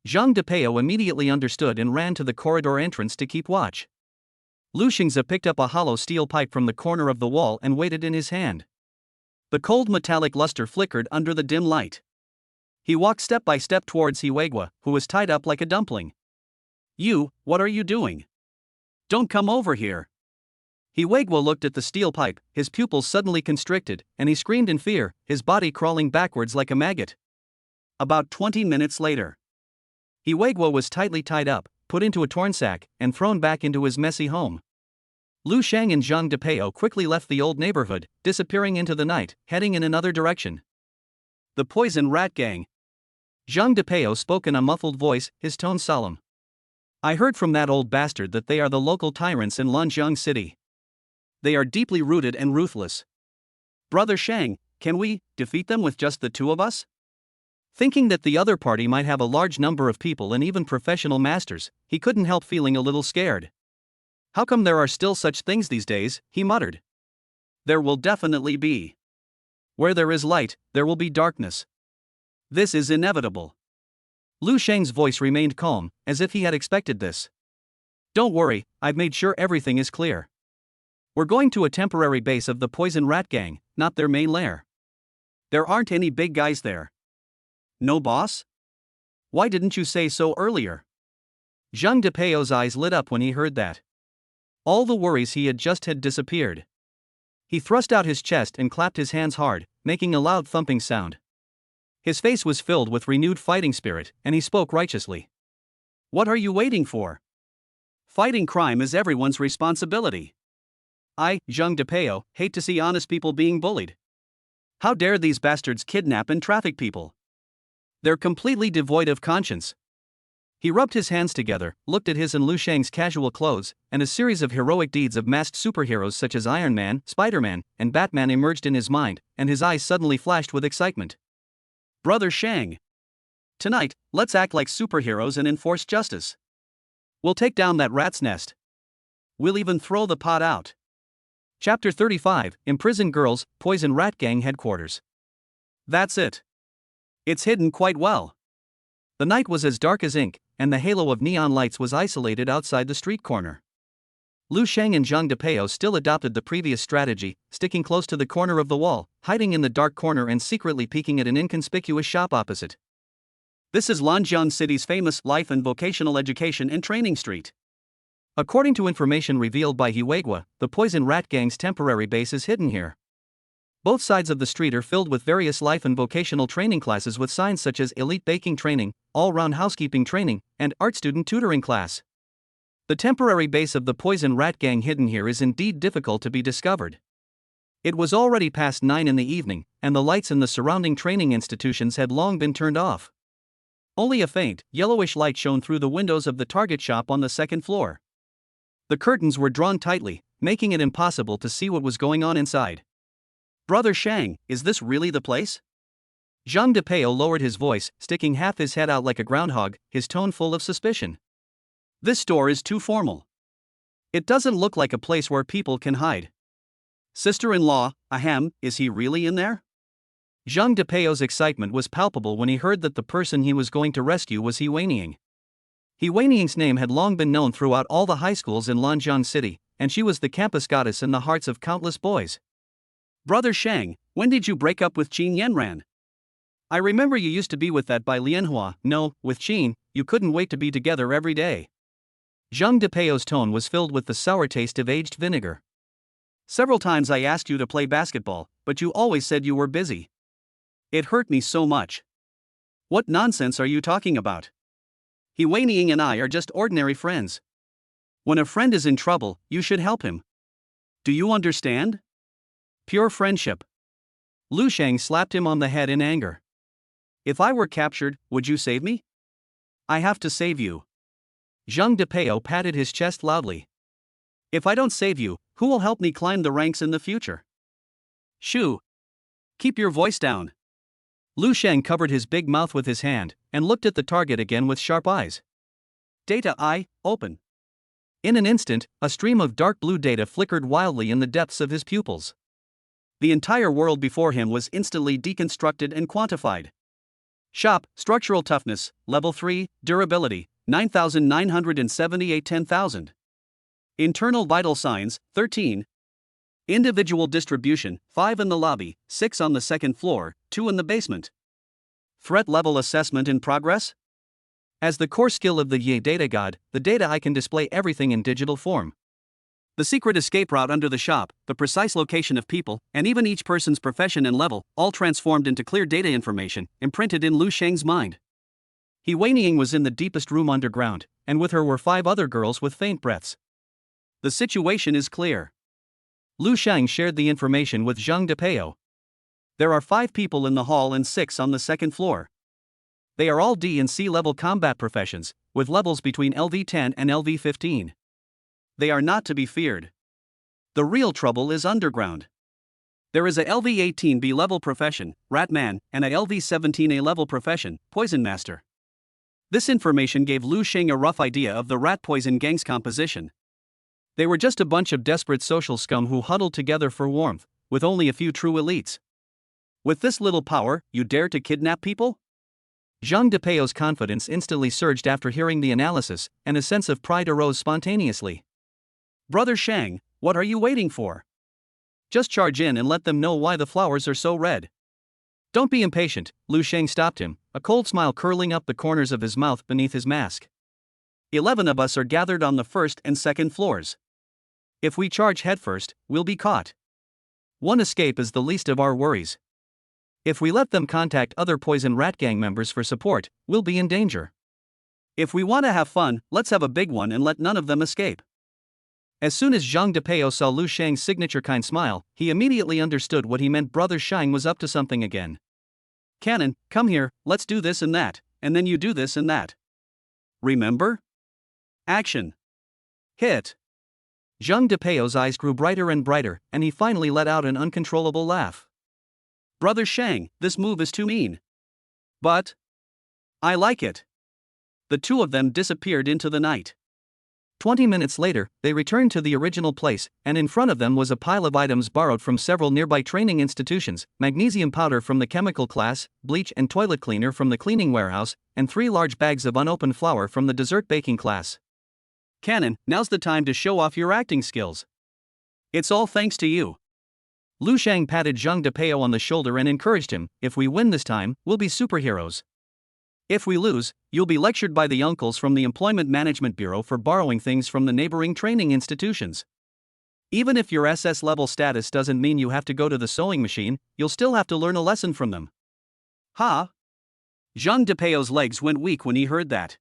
Zhang Depeo immediately understood and ran to the corridor entrance to keep watch. Lu Shangza picked up a hollow steel pipe from the corner of the wall and weighted in his hand. The cold metallic luster flickered under the dim light. He walked step by step towards Hiwegwa, who was tied up like a dumpling. You, what are you doing? Don't come over here. Hiwegwa looked at the steel pipe, his pupils suddenly constricted, and he screamed in fear, his body crawling backwards like a maggot. About 20 minutes later, Hiwegwa was tightly tied up, put into a torn sack, and thrown back into his messy home. Lu Shang and Zhang Depeo quickly left the old neighborhood, disappearing into the night, heading in another direction. The Poison Rat Gang. Zhang Depeo spoke in a muffled voice, his tone solemn. I heard from that old bastard that they are the local tyrants in Lanjiang City. They are deeply rooted and ruthless. Brother Shang, can we defeat them with just the two of us? Thinking that the other party might have a large number of people and even professional masters, he couldn't help feeling a little scared. How come there are still such things these days, he muttered. There will definitely be. Where there is light, there will be darkness. This is inevitable. Lu Shang's voice remained calm, as if he had expected this. Don't worry, I've made sure everything is clear. We're going to a temporary base of the Poison Rat Gang, not their main lair. There aren't any big guys there. No boss? Why didn't you say so earlier? Zhang Depeo's eyes lit up when he heard that. All the worries he had just had disappeared. He thrust out his chest and clapped his hands hard, making a loud thumping sound. His face was filled with renewed fighting spirit, and he spoke righteously. What are you waiting for? Fighting crime is everyone's responsibility. I, Zhang Depeo, hate to see honest people being bullied. How dare these bastards kidnap and traffic people? They're completely devoid of conscience. He rubbed his hands together, looked at his and Lu Shang's casual clothes, and a series of heroic deeds of masked superheroes such as Iron Man, Spider-Man, and Batman emerged in his mind, and his eyes suddenly flashed with excitement. Brother Shang. Tonight, let's act like superheroes and enforce justice. We'll take down that rat's nest. We'll even throw the pot out. Chapter 35, Imprisoned Girls, Poison Rat Gang Headquarters. That's it. It's hidden quite well. The night was as dark as ink, and the halo of neon lights was isolated outside the street corner. Lu Shang and Zhang Depeo still adopted the previous strategy, sticking close to the corner of the wall, hiding in the dark corner and secretly peeking at an inconspicuous shop opposite. This is Lanjiang City's famous Life and Vocational Education and Training Street. According to information revealed by Hiwegwa, the Poison Rat Gang's temporary base is hidden here. Both sides of the street are filled with various life and vocational training classes with signs such as Elite Baking Training, all-round housekeeping training, and art student tutoring class. The temporary base of the poison rat gang hidden here is indeed difficult to be discovered. It was already past 9 in the evening, and the lights in the surrounding training institutions had long been turned off. Only a faint, yellowish light shone through the windows of the target shop on the second floor. The curtains were drawn tightly, making it impossible to see what was going on inside. "Brother Shang, is this really the place?" Zhang Depeo lowered his voice, sticking half his head out like a groundhog, his tone full of suspicion. "This store is too formal. It doesn't look like a place where people can hide." "Sister-in-law, ahem, is he really in there?" Zhang Depeo's excitement was palpable when he heard that the person he was going to rescue was He Weiniang. He Weiniang's name had long been known throughout all the high schools in Lanjiang City, and she was the campus goddess in the hearts of countless boys. "Brother Shang, when did you break up with Qin Yanran? I remember you used to be with that by Lianhua." "No, with Qin, you couldn't wait to be together every day." Zhang Depeo's tone was filled with the sour taste of aged vinegar. "Several times I asked you to play basketball, but you always said you were busy. It hurt me so much." "What nonsense are you talking about? He Weiniang and I are just ordinary friends. When a friend is in trouble, you should help him. Do you understand? Pure friendship." Lu Shang slapped him on the head in anger. "If I were captured, would you save me?" "I have to save you." Zhang Depeo patted his chest loudly. "If I don't save you, who will help me climb the ranks in the future?" "Shoo! Keep your voice down." Lu Shang covered his big mouth with his hand, and looked at the target again with sharp eyes. "Data eye, open." In an instant, a stream of dark blue data flickered wildly in the depths of his pupils. The entire world before him was instantly deconstructed and quantified. Shop, structural toughness, level 3, durability, 9,978 10,000. Internal vital signs, 13. Individual distribution, 5 in the lobby, 6 on the second floor, 2 in the basement. Threat level assessment in progress? As the core skill of the Yi Data God, the data eye can display everything in digital form. The secret escape route under the shop, the precise location of people, and even each person's profession and level, all transformed into clear data information, imprinted in Lu Shang's mind. He Weiniang was in the deepest room underground, and with her were 5 other girls with faint breaths. The situation is clear. Lu Shang shared the information with Zhang Depeo. There are 5 people in the hall and 6 on the second floor. They are all D and C level combat professions, with levels between LV10 and LV15. They are not to be feared. The real trouble is underground. There is a LV18B level profession, Rat Man, and a LV17A level profession, Poison Master. This information gave Lu Shang a rough idea of the rat poison gang's composition. They were just a bunch of desperate social scum who huddled together for warmth, with only a few true elites. "With this little power, you dare to kidnap people?" Zhang Depeo's confidence instantly surged after hearing the analysis, and a sense of pride arose spontaneously. "Brother Shang, what are you waiting for? Just charge in and let them know why the flowers are so red." "Don't be impatient," Lu Shang stopped him, a cold smile curling up the corners of his mouth beneath his mask. 11 of us are gathered on the first and second floors. If we charge headfirst, we'll be caught. One escape is the least of our worries. If we let them contact other poison rat gang members for support, we'll be in danger. If we want to have fun, let's have a big one and let none of them escape." As soon as Zhang Depeo saw Lu Shang's signature kind smile, he immediately understood what he meant. Brother Shang was up to something again. "Cannon, come here, let's do this and that, and then you do this and that. Remember? Action. Hit." Zhang Depeo's eyes grew brighter and brighter, and he finally let out an uncontrollable laugh. "Brother Shang, this move is too mean. But I like it." The two of them disappeared into the night. 20 minutes later, they returned to the original place, and in front of them was a pile of items borrowed from several nearby training institutions: magnesium powder from the chemical class, bleach and toilet cleaner from the cleaning warehouse, and 3 large bags of unopened flour from the dessert baking class. "Cannon, now's the time to show off your acting skills. It's all thanks to you." Lu Shang patted Zhang Depeo on the shoulder and encouraged him. "If we win this time, we'll be superheroes. If we lose, you'll be lectured by the uncles from the Employment Management Bureau for borrowing things from the neighboring training institutions. Even if your SS level status doesn't mean you have to go to the sewing machine, you'll still have to learn a lesson from them." "Ha!" Zhang Depeo's legs went weak when he heard that.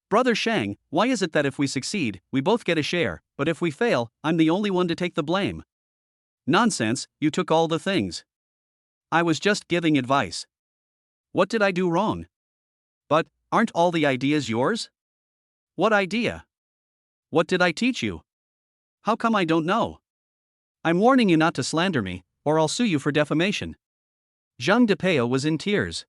Brother Shang, why is it that if we succeed, we both get a share, but if we fail, I'm the only one to take the blame? Nonsense, you took all the things. I was just giving advice. What did I do wrong? But, aren't all the ideas yours? What idea? What did I teach you? How come I don't know? I'm warning you not to slander me, or I'll sue you for defamation. Zhang Depeo was in tears.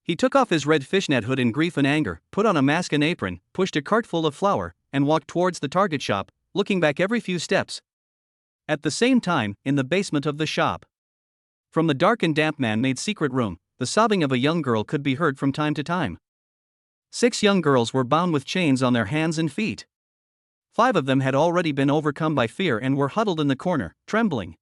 He took off his red fishnet hood in grief and anger, put on a mask and apron, pushed a cart full of flour, and walked towards the Target shop, looking back every few steps. At the same time, in the basement of the shop, from the dark and damp man-made secret room, the sobbing of a young girl could be heard from time to time. 6 young girls were bound with chains on their hands and feet. 5 of them had already been overcome by fear and were huddled in the corner, trembling.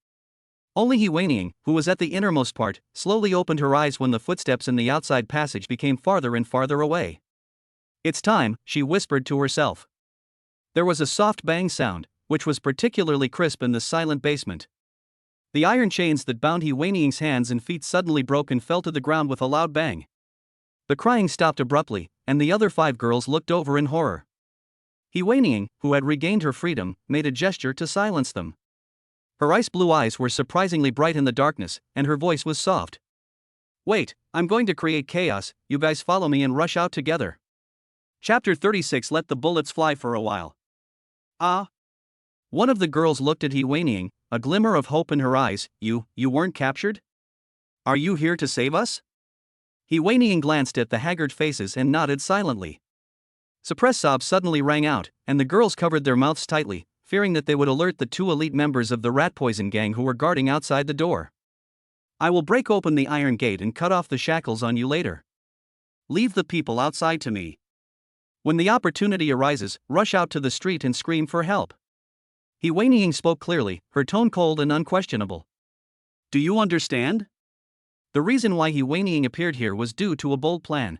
Only He Weining, who was at the innermost part, slowly opened her eyes when the footsteps in the outside passage became farther and farther away. It's time, she whispered to herself. There was a soft bang sound, which was particularly crisp in the silent basement. The iron chains that bound He Weining's hands and feet suddenly broke and fell to the ground with a loud bang. The crying stopped abruptly, and the other 5 girls looked over in horror. He Weining, who had regained her freedom, made a gesture to silence them. Her ice-blue eyes were surprisingly bright in the darkness, and her voice was soft. Wait, I'm going to create chaos, you guys follow me and rush out together. Chapter 36. Let the bullets fly for a while. Ah? One of the girls looked at He Weining, a glimmer of hope in her eyes. You weren't captured? Are you here to save us? He Weining glanced at the haggard faces and nodded silently. Suppressed sobs suddenly rang out, and the girls covered their mouths tightly, fearing that they would alert the 2 elite members of the rat poison gang who were guarding outside the door. I will break open the iron gate and cut off the shackles on you later. Leave the people outside to me. When the opportunity arises, rush out to the street and scream for help. He Weining spoke clearly, her tone cold and unquestionable. Do you understand? The reason why He Weining appeared here was due to a bold plan.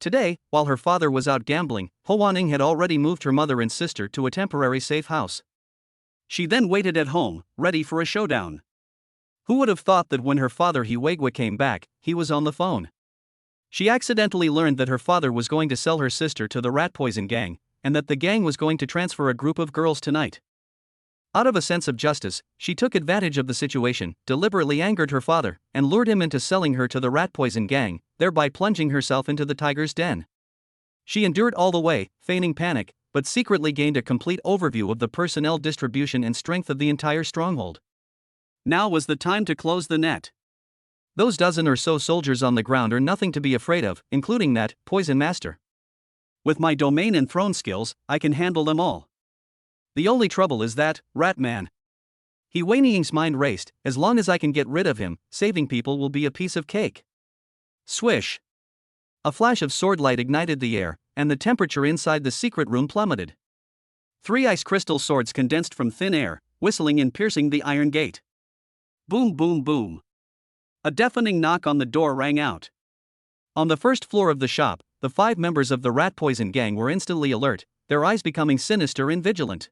Today, while her father was out gambling, Ho Wanning had already moved her mother and sister to a temporary safe house. She then waited at home, ready for a showdown. Who would have thought that when her father He Weigwa came back, he was on the phone? She accidentally learned that her father was going to sell her sister to the rat poison gang, and that the gang was going to transfer a group of girls tonight. Out of a sense of justice, she took advantage of the situation, deliberately angered her father, and lured him into selling her to the rat poison gang, thereby plunging herself into the tiger's den. She endured all the way, feigning panic, but secretly gained a complete overview of the personnel distribution and strength of the entire stronghold. Now was the time to close the net. Those dozen or so soldiers on the ground are nothing to be afraid of, including that poison master. With my domain and throne skills, I can handle them all. The only trouble is that rat man. He Weining's mind raced. As long as I can get rid of him, saving people will be a piece of cake. Swish! A flash of sword light ignited the air, and the temperature inside the secret room plummeted. 3 ice crystal swords condensed from thin air, whistling and piercing the iron gate. Boom, boom, boom. A deafening knock on the door rang out. On the first floor of the shop, the 5 members of the rat poison gang were instantly alert, their eyes becoming sinister and vigilant.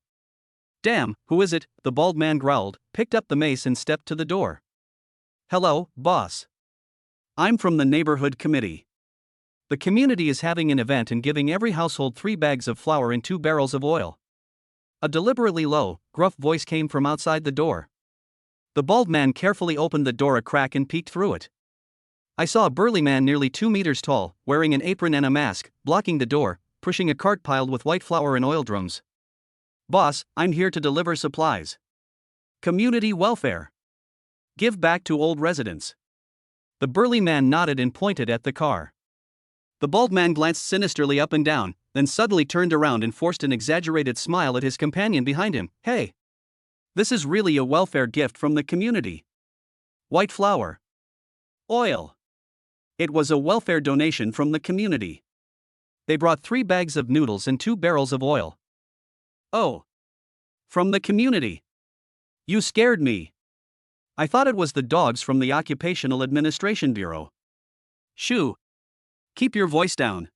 Damn, who is it? The bald man growled, picked up the mace and stepped to the door. Hello, boss. I'm from the neighborhood committee. The community is having an event and giving every household 3 bags of flour and 2 barrels of oil. A deliberately low, gruff voice came from outside the door. The bald man carefully opened the door a crack and peeked through it. I saw a burly man nearly 2 meters tall, wearing an apron and a mask, blocking the door, pushing a cart piled with white flour and oil drums. Boss, I'm here to deliver supplies. Community welfare. Give back to old residents. The burly man nodded and pointed at the car. The bald man glanced sinisterly up and down, then suddenly turned around and forced an exaggerated smile at his companion behind him. Hey! This is really a welfare gift from the community. White flour. Oil. It was a welfare donation from the community. They brought 3 bags of noodles and 2 barrels of oil. Oh. From the community. You scared me. I thought it was the dogs from the Occupational Administration Bureau. Shoo. Keep your voice down.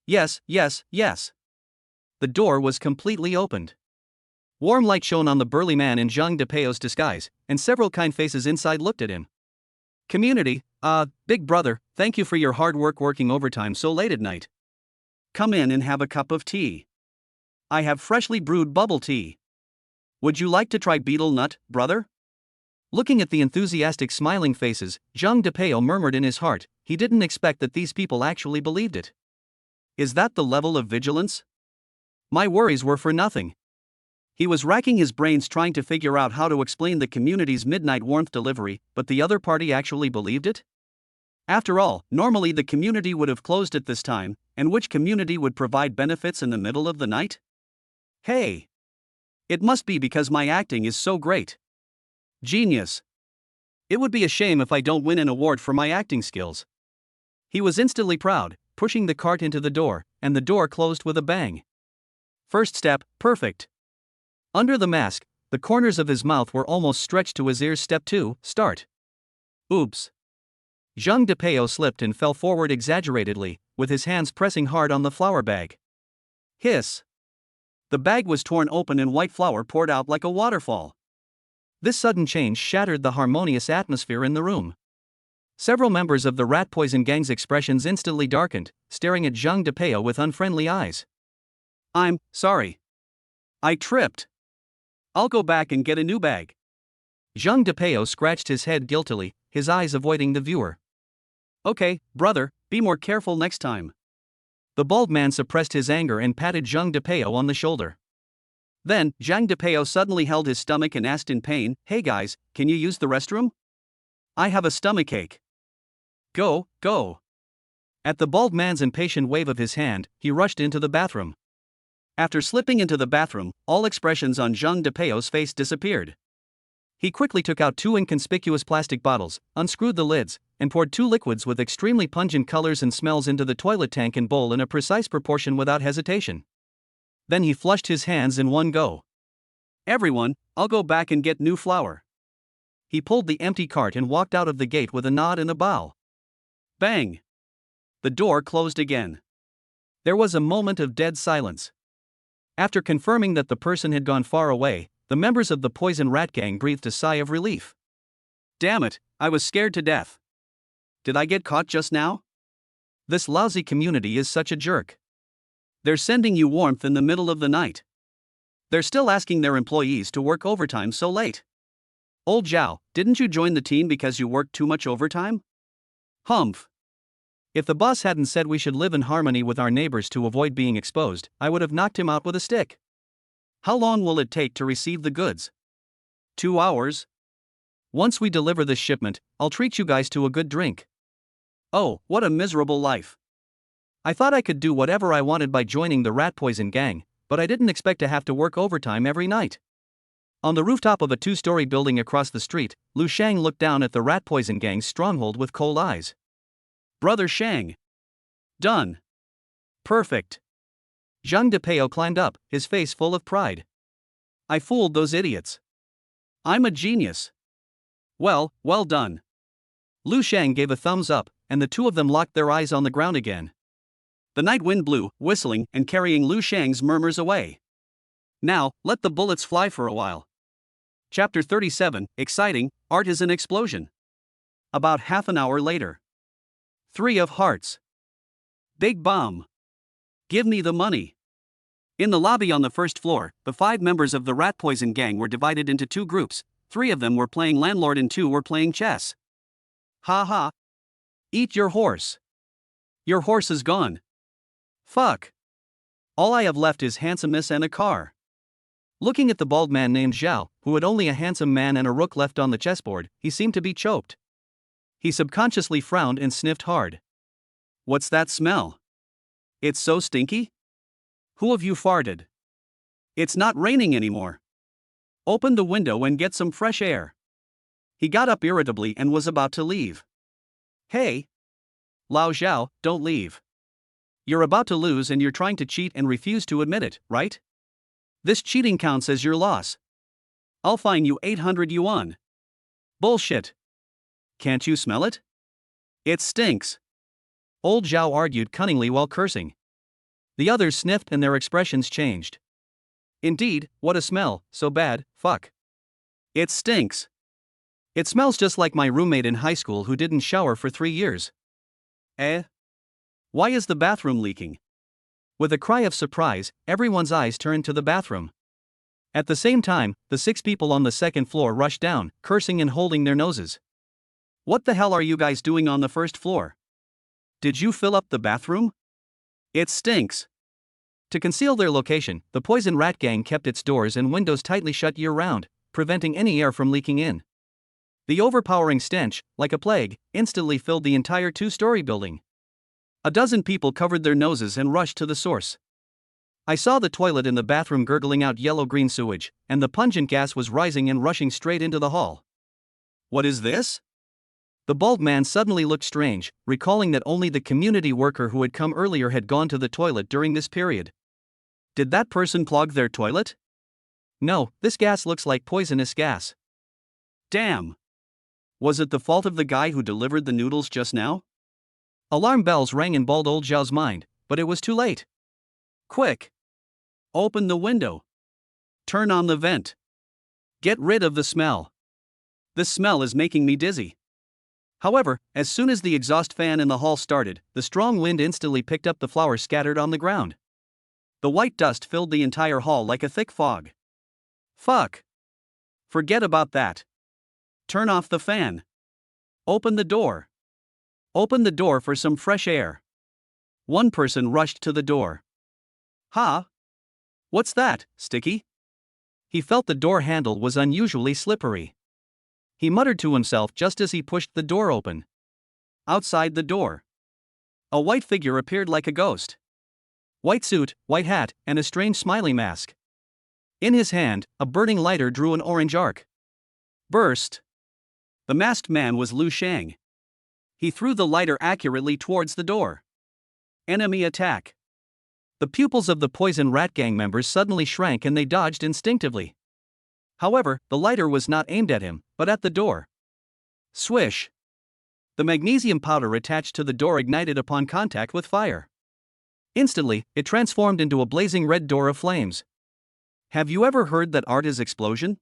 Yes, yes, yes. The door was completely opened. Warm light shone on the burly man in Zhang Depeo's disguise, and several kind faces inside looked at him. Community, big brother, thank you for your hard work working overtime so late at night. Come in and have a cup of tea. I have freshly brewed bubble tea. Would you like to try betel nut, brother? Looking at the enthusiastic smiling faces, Zhang Depeo murmured in his heart, he didn't expect that these people actually believed it. Is that the level of vigilance? My worries were for nothing. He was racking his brains trying to figure out how to explain the community's midnight warmth delivery, but the other party actually believed it? After all, normally the community would have closed at this time, and which community would provide benefits in the middle of the night? Hey! It must be because my acting is so great. Genius. It would be a shame if I don't win an award for my acting skills. He was instantly proud, pushing the cart into the door, and the door closed with a bang. First step, perfect. Under the mask, the corners of his mouth were almost stretched to his ears. Step 2, start. Oops. Zhang Depeo slipped and fell forward exaggeratedly, with his hands pressing hard on the flour bag. Hiss. The bag was torn open and white flour poured out like a waterfall. This sudden change shattered the harmonious atmosphere in the room. Several members of the rat poison gang's expressions instantly darkened, staring at Zhang Depeo with unfriendly eyes. I'm sorry. I tripped. I'll go back and get a new bag. Zhang Depeo scratched his head guiltily, his eyes avoiding the viewer. Okay, brother, be more careful next time. The bald man suppressed his anger and patted Zhang Depeo on the shoulder. Then, Zhang Depeo suddenly held his stomach and asked in pain, Hey guys, can you use the restroom? I have a stomachache. Go, go. At the bald man's impatient wave of his hand, he rushed into the bathroom. After slipping into the bathroom, all expressions on Zhang Depeo's face disappeared. He quickly took out 2 inconspicuous plastic bottles, unscrewed the lids, and poured 2 liquids with extremely pungent colors and smells into the toilet tank and bowl in a precise proportion without hesitation. Then he flushed his hands in one go. Everyone, I'll go back and get new flour. He pulled the empty cart and walked out of the gate with a nod and a bow. Bang! The door closed again. There was a moment of dead silence. After confirming that the person had gone far away, the members of the poison rat gang breathed a sigh of relief. Damn it, I was scared to death. Did I get caught just now? This lousy community is such a jerk. They're sending you warmth in the middle of the night. They're still asking their employees to work overtime so late. Old Zhao, didn't you join the team because you worked too much overtime? Humph. If the boss hadn't said we should live in harmony with our neighbors to avoid being exposed, I would have knocked him out with a stick. How long will it take to receive the goods? 2 hours. Once we deliver this shipment, I'll treat you guys to a good drink. Oh, what a miserable life. I thought I could do whatever I wanted by joining the rat poison gang, but I didn't expect to have to work overtime every night. On the rooftop of a 2-story building across the street, Lu Shang looked down at the rat poison gang's stronghold with cold eyes. Brother Shang. Done. Perfect. Zhang Depeo climbed up, his face full of pride. I fooled those idiots. I'm a genius. Well done. Lu Shang gave a thumbs up, and the two of them locked their eyes on the ground again. The night wind blew, whistling and carrying Lu Shang's murmurs away. Now, let the bullets fly for a while. Chapter 37, Exciting, Art is an Explosion. About half an hour later. 3 of Hearts. Big bomb. Give me the money. In the lobby on the first floor, the 5 members of the rat poison gang were divided into 2 groups. 3 of them were playing landlord and 2 were playing chess. Ha ha. Eat your horse. Your horse is gone. Fuck. All I have left is handsomeness and a car. Looking at the bald man named Zhao, who had only a handsome man and a rook left on the chessboard, he seemed to be choked. He subconsciously frowned and sniffed hard. What's that smell? It's so stinky? Who of you farted? It's not raining anymore. Open the window and get some fresh air. He got up irritably and was about to leave. Hey! Lao Zhao, don't leave. You're about to lose and you're trying to cheat and refuse to admit it, right? This cheating counts as your loss. I'll fine you 800 yuan. Bullshit. Can't you smell it? It stinks. Old Zhao argued cunningly while cursing. The others sniffed and their expressions changed. Indeed, what a smell, so bad, fuck. It stinks. It smells just like my roommate in high school who didn't shower for 3 years. Eh? Why is the bathroom leaking? With a cry of surprise, everyone's eyes turned to the bathroom. At the same time, the 6 people on the second floor rushed down, cursing and holding their noses. What the hell are you guys doing on the first floor? Did you fill up the bathroom? It stinks. To conceal their location, the Poison Rat Gang kept its doors and windows tightly shut year-round, preventing any air from leaking in. The overpowering stench, like a plague, instantly filled the entire 2-story building. A dozen people covered their noses and rushed to the source. I saw the toilet in the bathroom gurgling out yellow-green sewage, and the pungent gas was rising and rushing straight into the hall. What is this? The bald man suddenly looked strange, recalling that only the community worker who had come earlier had gone to the toilet during this period. Did that person clog their toilet? No, this gas looks like poisonous gas. Damn! Was it the fault of the guy who delivered the noodles just now? Alarm bells rang in bald old Zhao's mind, but it was too late. Quick! Open the window. Turn on the vent. Get rid of the smell. This smell is making me dizzy. However, as soon as the exhaust fan in the hall started, the strong wind instantly picked up the flowers scattered on the ground. The white dust filled the entire hall like a thick fog. Fuck! Forget about that. Turn off the fan. Open the door. Open the door for some fresh air. One person rushed to the door. Huh? What's that, Sticky? He felt the door handle was unusually slippery. He muttered to himself just as he pushed the door open. Outside the door, a white figure appeared like a ghost. White suit, white hat, and a strange smiling mask. In his hand, a burning lighter drew an orange arc. Burst. The masked man was Lu Shang. He threw the lighter accurately towards the door. Enemy attack. The pupils of the Poison Rat Gang members suddenly shrank and they dodged instinctively. However, the lighter was not aimed at him, but at the door. Swish! The magnesium powder attached to the door ignited upon contact with fire. Instantly, it transformed into a blazing red door of flames. Have you ever heard that art is explosion?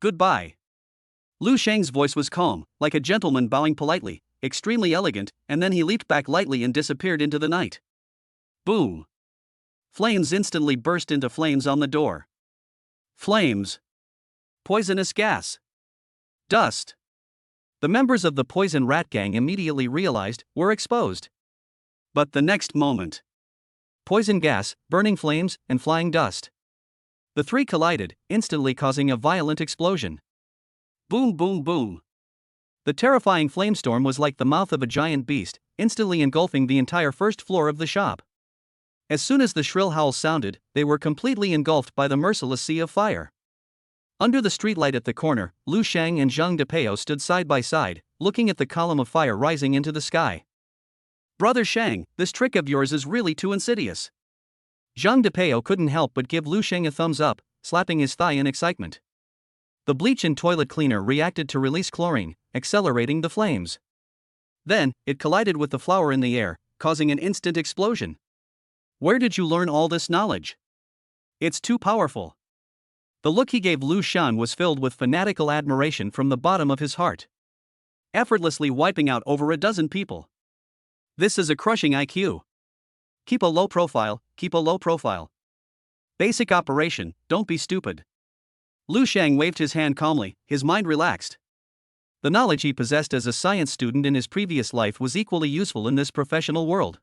Goodbye. Lu Shang's voice was calm, like a gentleman bowing politely, extremely elegant, and then he leaped back lightly and disappeared into the night. Boom! Flames instantly burst into flames on the door. Flames. Poisonous gas. Dust. The members of the Poison Rat Gang immediately realized we're exposed. But the next moment, poison gas, burning flames, and flying dust. The three collided, instantly causing a violent explosion. Boom, boom, boom. The terrifying flamestorm was like the mouth of a giant beast, instantly engulfing the entire first floor of the shop. As soon as the shrill howls sounded, they were completely engulfed by the merciless sea of fire. Under the streetlight at the corner, Lu Shang and Zhang Depeo stood side by side, looking at the column of fire rising into the sky. Brother Shang, this trick of yours is really too insidious. Zhang Depeo couldn't help but give Lu Shang a thumbs up, slapping his thigh in excitement. The bleach and toilet cleaner reacted to release chlorine, accelerating the flames. Then, it collided with the flower in the air, causing an instant explosion. Where did you learn all this knowledge? It's too powerful. The look he gave Lu Shan was filled with fanatical admiration from the bottom of his heart. Effortlessly wiping out over a dozen people. This is a crushing IQ. Keep a low profile, keep a low profile. Basic operation, don't be stupid. Lu Shang waved his hand calmly, his mind relaxed. The knowledge he possessed as a science student in his previous life was equally useful in this professional world.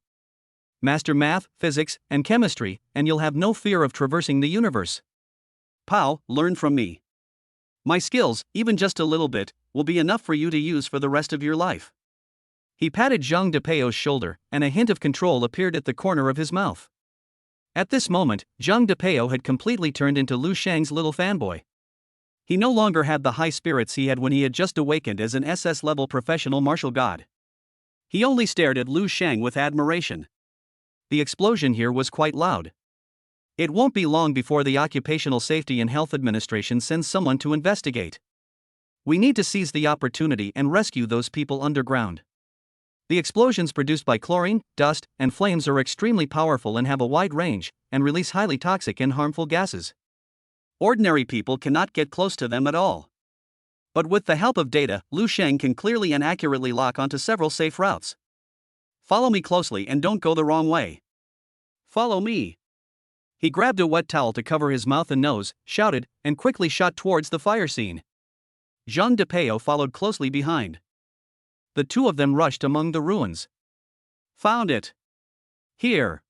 Master math, physics, and chemistry, and you'll have no fear of traversing the universe. Pow, learn from me. My skills, even just a little bit, will be enough for you to use for the rest of your life. He patted Zhang Depeo's shoulder, and a hint of control appeared at the corner of his mouth. At this moment, Zhang Depeo had completely turned into Lu Shang's little fanboy. He no longer had the high spirits he had when he had just awakened as an SS-level professional martial god. He only stared at Lu Shang with admiration. The explosion here was quite loud. It won't be long before the Occupational Safety and Health Administration sends someone to investigate. We need to seize the opportunity and rescue those people underground. The explosions produced by chlorine, dust, and flames are extremely powerful and have a wide range, and release highly toxic and harmful gases. Ordinary people cannot get close to them at all. But with the help of data, Lu Sheng can clearly and accurately lock onto several safe routes. Follow me closely and don't go the wrong way. Follow me. He grabbed a wet towel to cover his mouth and nose, shouted, and quickly shot towards the fire scene. Zhang Depeo followed closely behind. The two of them rushed among the ruins. Found it. Here.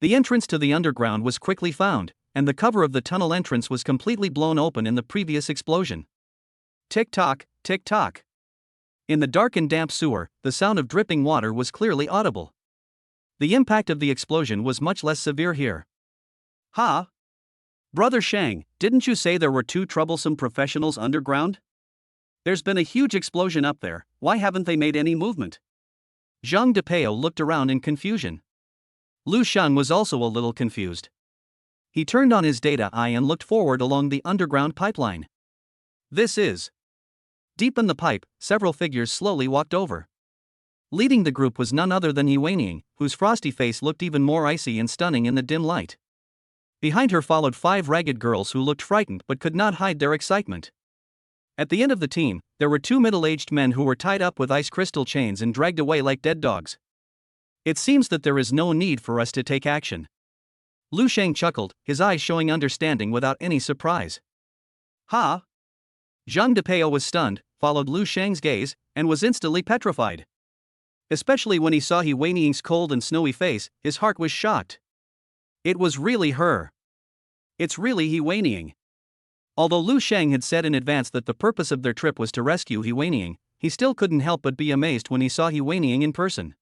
The entrance to the underground was quickly found, and the cover of the tunnel entrance was completely blown open in the previous explosion. Tick-tock, tick-tock. In the dark and damp sewer, the sound of dripping water was clearly audible. The impact of the explosion was much less severe here. Ha! Brother Shang, didn't you say there were two troublesome professionals underground? There's been a huge explosion up there, why haven't they made any movement? Zhang Depeo looked around in confusion. Lu Shang was also a little confused. He turned on his data eye and looked forward along the underground pipeline. This is. Deep in the pipe, several figures slowly walked over. Leading the group was none other than He Weining, whose frosty face looked even more icy and stunning in the dim light. Behind her followed 5 ragged girls who looked frightened but could not hide their excitement. At the end of the team, there were 2 middle-aged men who were tied up with ice crystal chains and dragged away like dead dogs. It seems that there is no need for us to take action. Lu Sheng chuckled, his eyes showing understanding without any surprise. Ha! Zhang Depeo was stunned, followed Lu Sheng's gaze, and was instantly petrified. Especially when he saw He Weining's cold and snowy face, his heart was shocked. It was really her. It's really He Weining. Although Lu Sheng had said in advance that the purpose of their trip was to rescue He Weining, he still couldn't help but be amazed when he saw He Weining in person.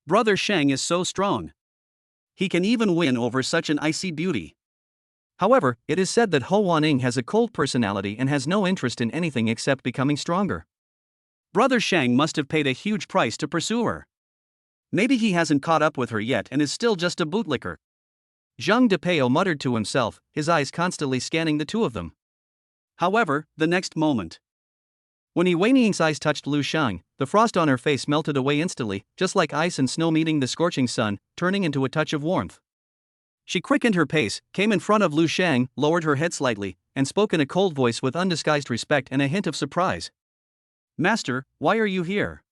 Brother Sheng is so strong. He can even win over such an icy beauty. However, it is said that Ho Wanning has a cold personality and has no interest in anything except becoming stronger. Brother Sheng must have paid a huge price to pursue her. Maybe he hasn't caught up with her yet and is still just a bootlicker. Zhang Depeo muttered to himself, his eyes constantly scanning the two of them. However, the next moment. When He Weining's eyes touched Lu Sheng, the frost on her face melted away instantly, just like ice and snow meeting the scorching sun, turning into a touch of warmth. She quickened her pace, came in front of Lu Sheng, lowered her head slightly, and spoke in a cold voice with undisguised respect and a hint of surprise. Master, why are you here?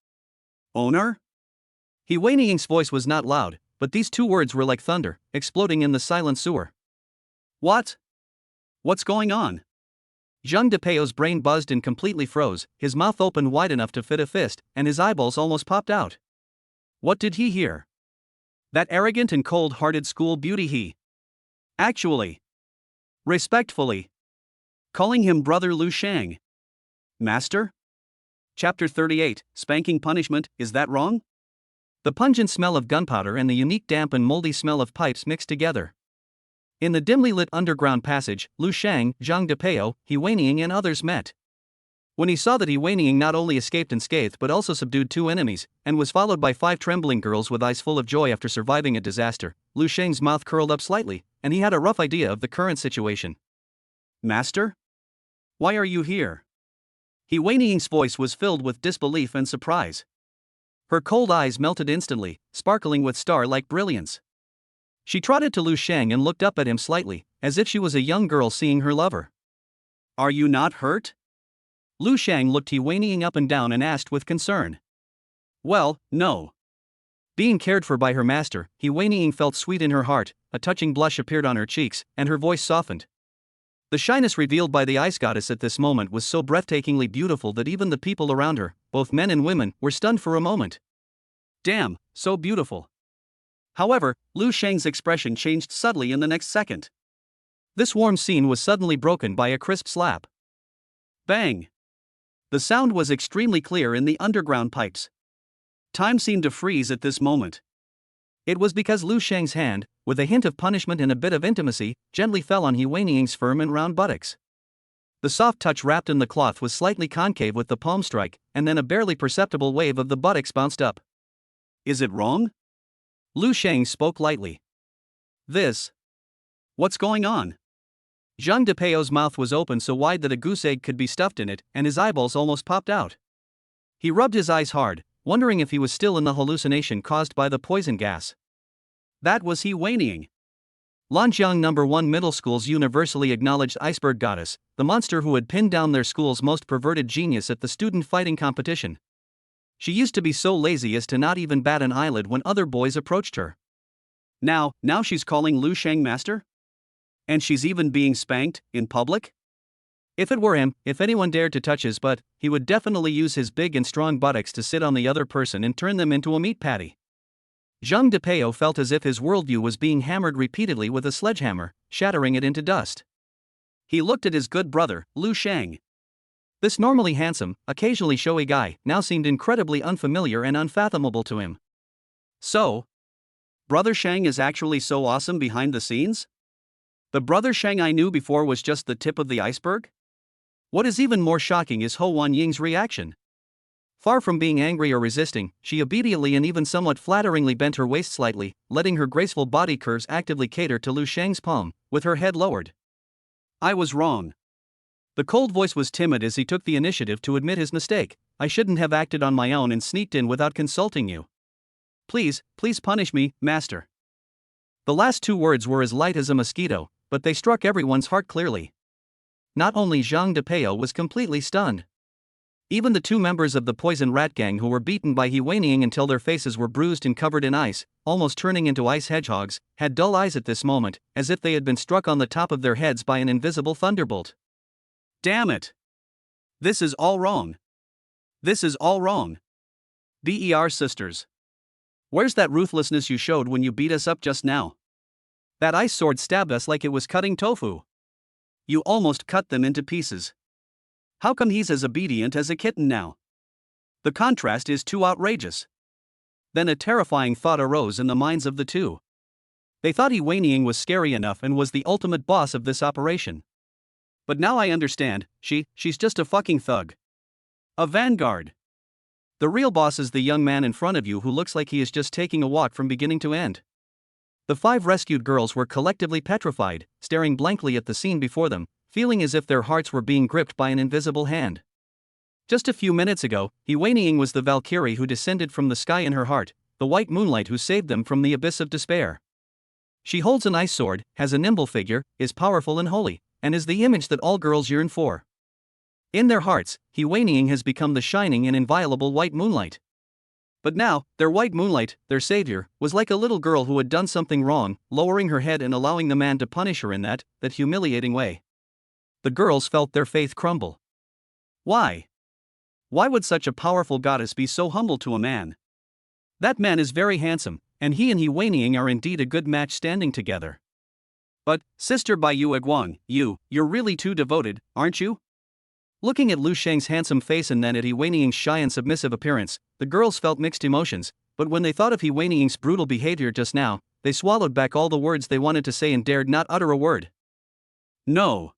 Owner? He Weining's voice was not loud, but these 2 words were like thunder, exploding in the silent sewer. What? What's going on? Zhang Depeo's brain buzzed and completely froze, his mouth opened wide enough to fit a fist, and his eyeballs almost popped out. What did he hear? That arrogant and cold-hearted school beauty he. Actually. Respectfully. Calling him Brother Lu Sheng. Master? Chapter 38, Spanking Punishment, is that wrong? The pungent smell of gunpowder and the unique damp and moldy smell of pipes mixed together. In the dimly lit underground passage, Lu Sheng, Zhang Depeo, He Weining and others met. When he saw that He Weining not only escaped unscathed but also subdued 2 enemies, and was followed by 5 trembling girls with eyes full of joy after surviving a disaster, Lu Sheng's mouth curled up slightly, and he had a rough idea of the current situation. Master? Why are you here? He Weining's voice was filled with disbelief and surprise. Her cold eyes melted instantly, sparkling with star-like brilliance. She trotted to Lu Sheng and looked up at him slightly, as if she was a young girl seeing her lover. Are you not hurt? Lu Sheng looked He Weining up and down and asked with concern. Well, no. Being cared for by her master, He Weining felt sweet in her heart, a touching blush appeared on her cheeks, and her voice softened. The shyness revealed by the ice goddess at this moment was so breathtakingly beautiful that even the people around her, both men and women, were stunned for a moment. Damn, so beautiful. However, Lu Sheng's expression changed subtly in the next second. This warm scene was suddenly broken by a crisp slap. Bang! The sound was extremely clear in the underground pipes. Time seemed to freeze at this moment. It was because Lu Sheng's hand, with a hint of punishment and a bit of intimacy, gently fell on He Weining's firm and round buttocks. The soft touch wrapped in the cloth was slightly concave with the palm strike, and then a barely perceptible wave of the buttocks bounced up. Is it wrong? Lu Sheng spoke lightly. This. What's going on? Zhang Depeo's mouth was open so wide that a goose egg could be stuffed in it, and his eyeballs almost popped out. He rubbed his eyes hard, wondering if he was still in the hallucination caused by the poison gas. That was He Weining. Lanjiang No. 1 Middle School's universally acknowledged iceberg goddess, the monster who had pinned down their school's most perverted genius at the student fighting competition. She used to be so lazy as to not even bat an eyelid when other boys approached her. Now she's calling Lu Shang master? And she's even being spanked, in public? If it were him, if anyone dared to touch his butt, he would definitely use his big and strong buttocks to sit on the other person and turn them into a meat patty. Zhang Depeo felt as if his worldview was being hammered repeatedly with a sledgehammer, shattering it into dust. He looked at his good brother, Lu Shang. This normally handsome, occasionally showy guy now seemed incredibly unfamiliar and unfathomable to him. So, Brother Shang is actually so awesome behind the scenes? The Brother Shang I knew before was just the tip of the iceberg? What is even more shocking is Ho Wanying's reaction. Far from being angry or resisting, she obediently and even somewhat flatteringly bent her waist slightly, letting her graceful body curves actively cater to Lu Shang's palm, with her head lowered. I was wrong. The cold voice was timid as he took the initiative to admit his mistake. I shouldn't have acted on my own and sneaked in without consulting you. Please punish me, master. The last two words were as light as a mosquito, but they struck everyone's heart clearly. Not only Zhang Depeo was completely stunned. Even the two members of the Poison Rat Gang who were beaten by He Weining until their faces were bruised and covered in ice, almost turning into ice hedgehogs, had dull eyes at this moment, as if they had been struck on the top of their heads by an invisible thunderbolt. Damn it! This is all wrong. This is all wrong. Der sisters. Where's that ruthlessness you showed when you beat us up just now? That ice sword stabbed us like it was cutting tofu. You almost cut them into pieces. How come he's as obedient as a kitten now? The contrast is too outrageous. Then a terrifying thought arose in the minds of the two. They thought He Weining was scary enough and was the ultimate boss of this operation. But now I understand, she's just a fucking thug. A vanguard. The real boss is the young man in front of you who looks like he is just taking a walk from beginning to end. The 5 rescued girls were collectively petrified, staring blankly at the scene before them, feeling as if their hearts were being gripped by an invisible hand. Just a few minutes ago, He Weining was the Valkyrie who descended from the sky in her heart, the white moonlight who saved them from the abyss of despair. She holds an ice sword, has a nimble figure, is powerful and holy, and is the image that all girls yearn for. In their hearts, He Weining has become the shining and inviolable white moonlight. But now, their white moonlight, their savior, was like a little girl who had done something wrong, lowering her head and allowing the man to punish her in that humiliating way. The girls felt their faith crumble. Why? Why would such a powerful goddess be so humble to a man? That man is very handsome, and he and He Weining are indeed a good match standing together. But, Sister Bai Yu Guang, you're really too devoted, aren't you? Looking at Lu Shang's handsome face and then at He Weining's shy and submissive appearance, the girls felt mixed emotions, but when they thought of He Weining's brutal behavior just now, they swallowed back all the words they wanted to say and dared not utter a word. No.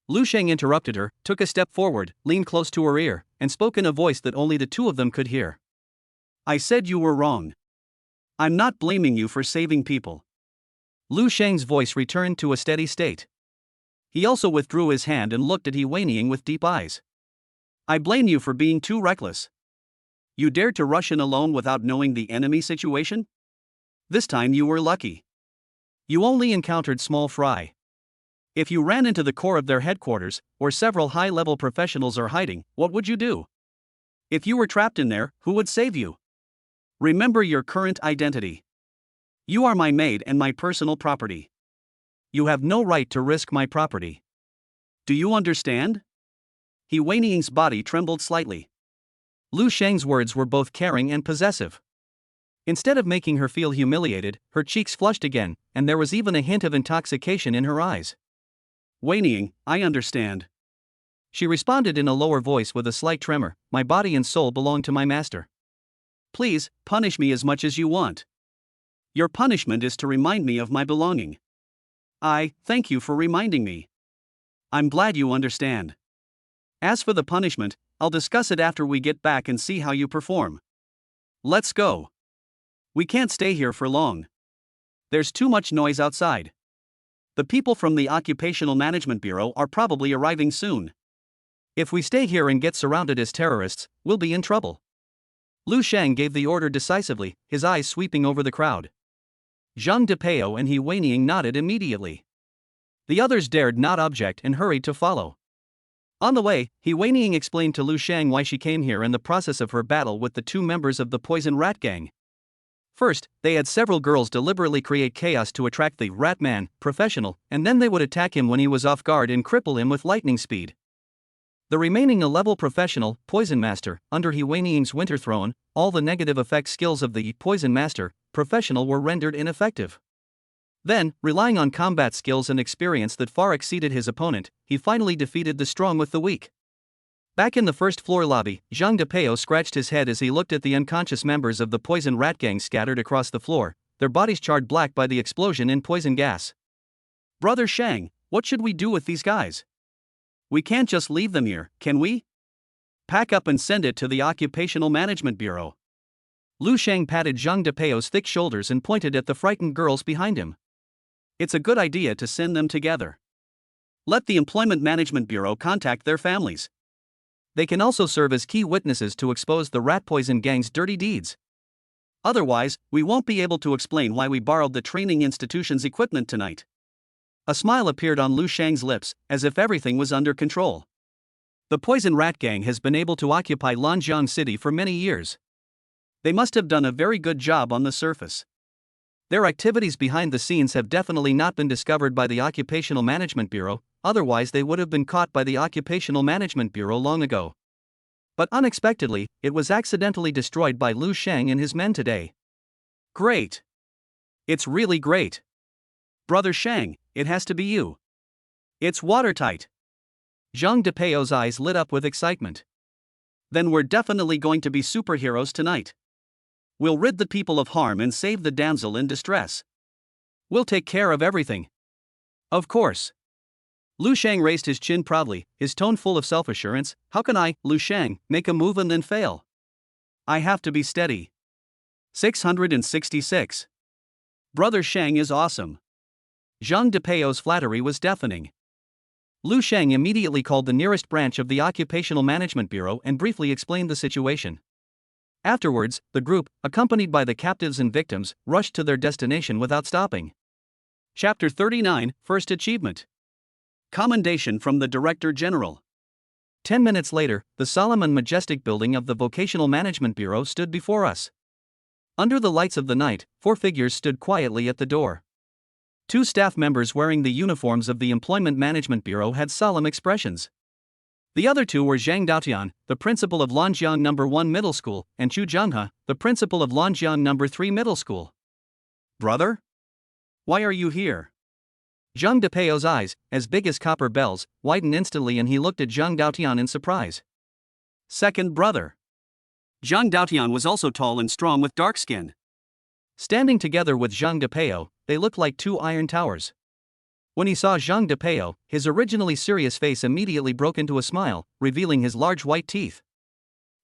Lu Shang interrupted her, took a step forward, leaned close to her ear, and spoke in a voice that only the two of them could hear. I said you were wrong. I'm not blaming you for saving people. Lu Shang's voice returned to a steady state. He also withdrew his hand and looked at He Weining with deep eyes. I blame you for being too reckless. You dared to rush in alone without knowing the enemy situation? This time you were lucky. You only encountered small fry. If you ran into the core of their headquarters, where several high-level professionals are hiding, what would you do? If you were trapped in there, who would save you? Remember your current identity. You are my maid and my personal property. You have no right to risk my property. Do you understand? He Weining's body trembled slightly. Lu Shang's words were both caring and possessive. Instead of making her feel humiliated, her cheeks flushed again, and there was even a hint of intoxication in her eyes. Weining, I understand. She responded in a lower voice with a slight tremor, my body and soul belong to my master. Please, punish me as much as you want. Your punishment is to remind me of my belonging. I thank you for reminding me. I'm glad you understand. As for the punishment, I'll discuss it after we get back and see how you perform. Let's go. We can't stay here for long. There's too much noise outside. The people from the Occupational Management Bureau are probably arriving soon. If we stay here and get surrounded as terrorists, we'll be in trouble. Lu Shang gave the order decisively, his eyes sweeping over the crowd. Zhang Depeo and He Weining nodded immediately. The others dared not object and hurried to follow. On the way, He Weining explained to Lu Shang why she came here and the process of her battle with the two members of the Poison Rat Gang. First, they had several girls deliberately create chaos to attract the Rat Man, professional, and then they would attack him when he was off guard and cripple him with lightning speed. The remaining 11 professional, Poison Master, under He Weining's Winter Throne, all the negative effect skills of the Poison Master, professional were rendered ineffective. Then, relying on combat skills and experience that far exceeded his opponent, he finally defeated the strong with the weak. Back in the first floor lobby, Zhang Depeo scratched his head as he looked at the unconscious members of the Poison Rat Gang scattered across the floor, their bodies charred black by the explosion in poison gas. Brother Shang, what should we do with these guys? We can't just leave them here, can we? Pack up and send it to the Occupational Management Bureau. Lu Shang patted Zhang Depeo's thick shoulders and pointed at the frightened girls behind him. It's a good idea to send them together. Let the Employment Management Bureau contact their families. They can also serve as key witnesses to expose the rat poison gang's dirty deeds. Otherwise, we won't be able to explain why we borrowed the training institution's equipment tonight. A smile appeared on Lu Shang's lips, as if everything was under control. The Poison Rat Gang has been able to occupy Lanjiang City for many years. They must have done a very good job on the surface. Their activities behind the scenes have definitely not been discovered by the Occupational Management Bureau, otherwise they would have been caught by the Occupational Management Bureau long ago. But unexpectedly, it was accidentally destroyed by Lu Shang and his men today. Great! It's really great! Brother Shang, it has to be you. It's watertight. Zhang Depeo's eyes lit up with excitement. Then we're definitely going to be superheroes tonight. We'll rid the people of harm and save the damsel in distress. We'll take care of everything. Of course. Lu Shang raised his chin proudly, his tone full of self-assurance. How can I, Lu Shang, make a move and then fail? I have to be steady. 666. Brother Shang is awesome. Zhang Depeo's flattery was deafening. Lu Shang immediately called the nearest branch of the Occupational Management Bureau and briefly explained the situation. Afterwards, the group, accompanied by the captives and victims, rushed to their destination without stopping. Chapter 39, First Achievement. Commendation from the Director General. 10 minutes later, the solemn and majestic building of the Vocational Management Bureau stood before us. Under the lights of the night, 4 figures stood quietly at the door. 2 staff members wearing the uniforms of the Employment Management Bureau had solemn expressions. The other 2 were Zhang Daotian, the principal of Lanjiang No. 1 Middle School, and Chu Zhenghe, the principal of Lanjiang No. 3 Middle School. Brother? Why are you here? Zhang Depeo's eyes, as big as copper bells, widened instantly and he looked at Zhang Daotian in surprise. Second brother. Zhang Daotian was also tall and strong with dark skin. Standing together with Zhang Depeo, they looked like 2 iron towers. When he saw Zhang Depeo, his originally serious face immediately broke into a smile, revealing his large white teeth.